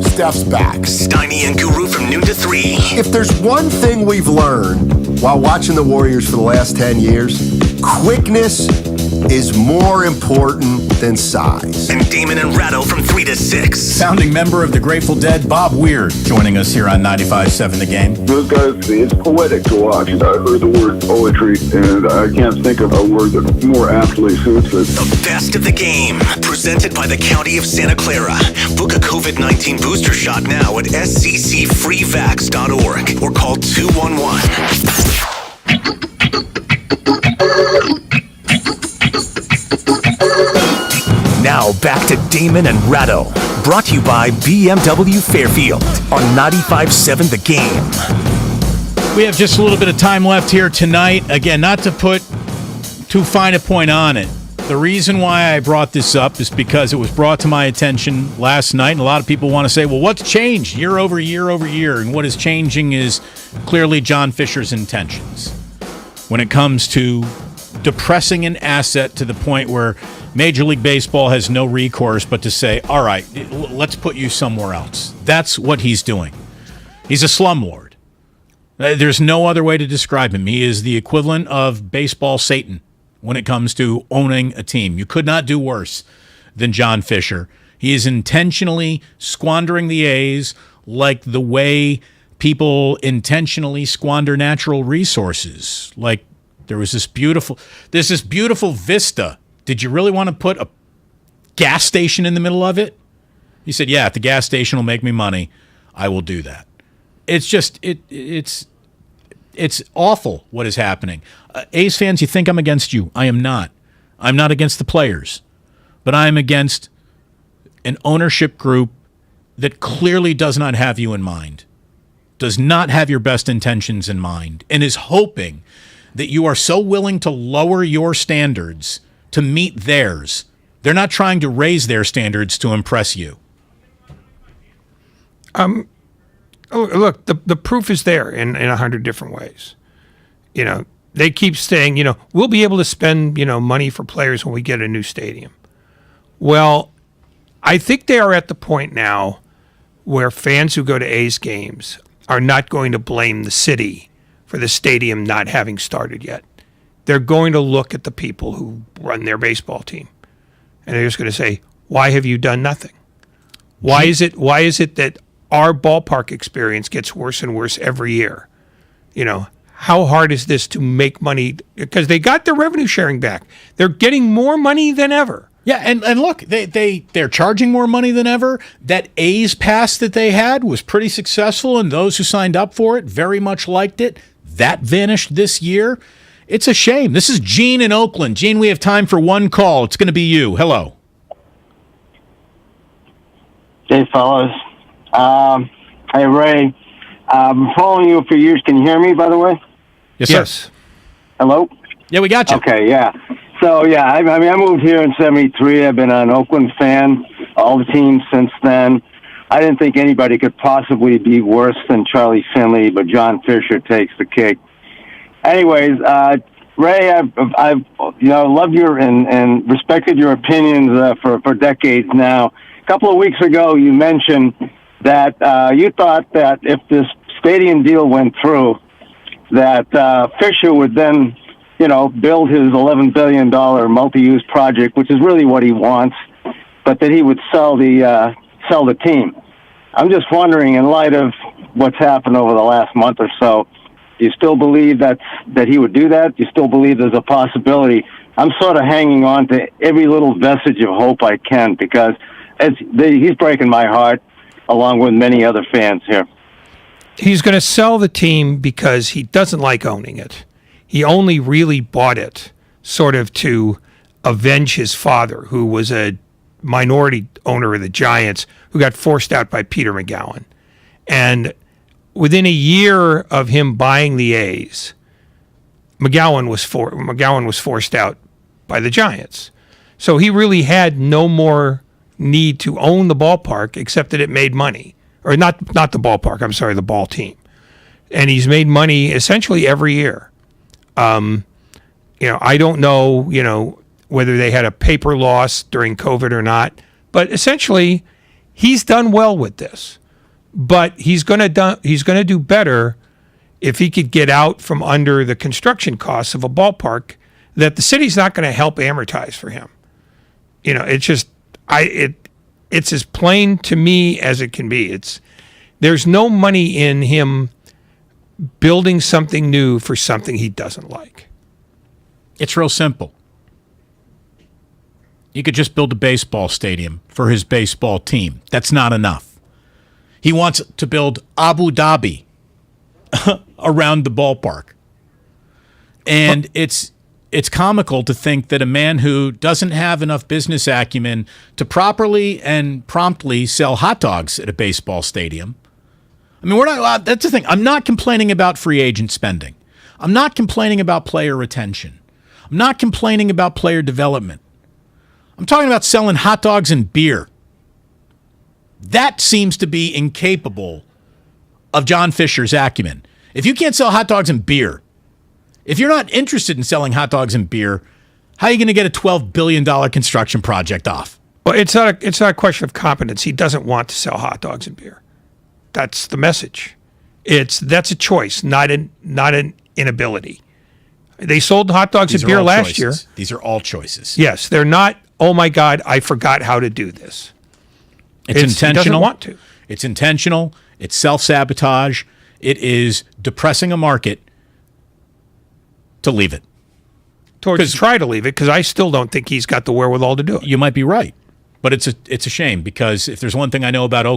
Steph's back. Steiny and Guru from noon to 3. If there's one thing we've learned while watching the Warriors for the last 10 years, quickness is more important than size. And Damon and Ratto from 3 to 6. Founding member of the Grateful Dead, Bob Weir, joining us here on 95.7 The Game. Those guys, it's poetic to watch. I heard the word poetry, and I can't think of a word that more aptly suits it. The best of the game, presented by the County of Santa Clara. Book a COVID-19 booster shot now at sccfreevax.org or call 211. Now back to Damon and Ratto, brought to you by BMW Fairfield on 95.7 The Game. We have just a little bit of time left here tonight. Again, not to put too fine a point on it. The reason why I brought this up is because it was brought to my attention last night, and a lot of people want to say, well, what's changed year over year over year? And what is changing is clearly John Fisher's intentions when it comes to depressing an asset to the point where Major League Baseball has no recourse but to say, all right, let's put you somewhere else. That's what he's doing. He's a slumlord. There's no other way to describe him. He is the equivalent of baseball Satan when it comes to owning a team. You could not do worse than John Fisher. He is intentionally squandering the A's like the way people intentionally squander natural resources. Like there's this beautiful vista. Did you really want to put a gas station in the middle of it? He said, yeah, if the gas station will make me money, I will do that. It's just, it's awful what is happening. A's fans, you think I'm against you. I am not. I'm not against the players. But I am against an ownership group that clearly does not have you in mind, does not have your best intentions in mind, and is hoping that you are so willing to lower your standards to meet theirs. They're not trying to raise their standards to impress you. Look, the proof is there in 100 different ways. You know, they keep saying, you know, we'll be able to spend, you know, money for players when we get a new stadium. Well, I think they are at the point now where fans who go to A's games are not going to blame the city for the stadium not having started yet. They're going to look at the people who run their baseball team, and they're just going to say, why have you done nothing? Why is it that our ballpark experience gets worse and worse every year? You know, how hard is this to make money? Because they got their revenue sharing back. They're getting more money than ever. Yeah, and look, they're charging more money than ever. That A's pass that they had was pretty successful, and those who signed up for it very much liked it. That vanished this year. It's a shame. This is Gene in Oakland. Gene, we have time for one call. It's going to be you. Hello. Hey, fellas. Hey, Ray. I've been following you for years. Can you hear me, by the way? Yes. Hello? Yeah, we got you. Okay, yeah. So, yeah, I moved here in 73. I've been an Oakland fan, all the teams since then. I didn't think anybody could possibly be worse than Charlie Finley, but John Fisher takes the cake. Anyways, Ray, I've loved your and respected your opinions for decades now. A couple of weeks ago, you mentioned that you thought that if this stadium deal went through, that Fisher would then, build his $11 billion multi-use project, which is really what he wants, but that he would sell the team. I'm just wondering, in light of what's happened over the last month or so, do you still believe that he would do that? Do you still believe there's a possibility? I'm sort of hanging on to every little vestige of hope I can, because he's breaking my heart, along with many other fans here. He's going to sell the team because he doesn't like owning it. He only really bought it sort of to avenge his father, who was a minority owner of the Giants, who got forced out by Peter McGowan. And within a year of him buying the A's, McGowan was forced out by the Giants. So he really had no more need to own the ballpark, except that it made money. Or not the ballpark, I'm sorry, the ball team. And he's made money essentially every year. I don't know, whether they had a paper loss during COVID or not, but essentially he's done well with this, but he's going to do better if he could get out from under the construction costs of a ballpark that the city's not going to help amortize for him. You know, it's just it's as plain to me as it can be. There's no money in him building something new for something he doesn't like. It's real simple. You could just build a baseball stadium for his baseball team. That's not enough. He wants to build Abu Dhabi around the ballpark. And it's comical to think that a man who doesn't have enough business acumen to properly and promptly sell hot dogs at a baseball stadium. I mean, that's the thing. I'm not complaining about free agent spending. I'm not complaining about player retention. I'm not complaining about player development. I'm talking about selling hot dogs and beer. That seems to be incapable of John Fisher's acumen. If you can't sell hot dogs and beer, if you're not interested in selling hot dogs and beer, how are you going to get a $12 billion construction project off? Well, it's not a question of competence. He doesn't want to sell hot dogs and beer. That's the message. That's a choice, not an inability. They sold hot dogs and beer last year. These are all choices. Yes, they're not, oh my God, I forgot how to do this. It's intentional. He doesn't want to. It's intentional. It's self-sabotage. It is depressing a market to leave it. To try to leave it, because I still don't think he's got the wherewithal to do it. You might be right. But it's a shame, because if there's one thing I know about Oakland,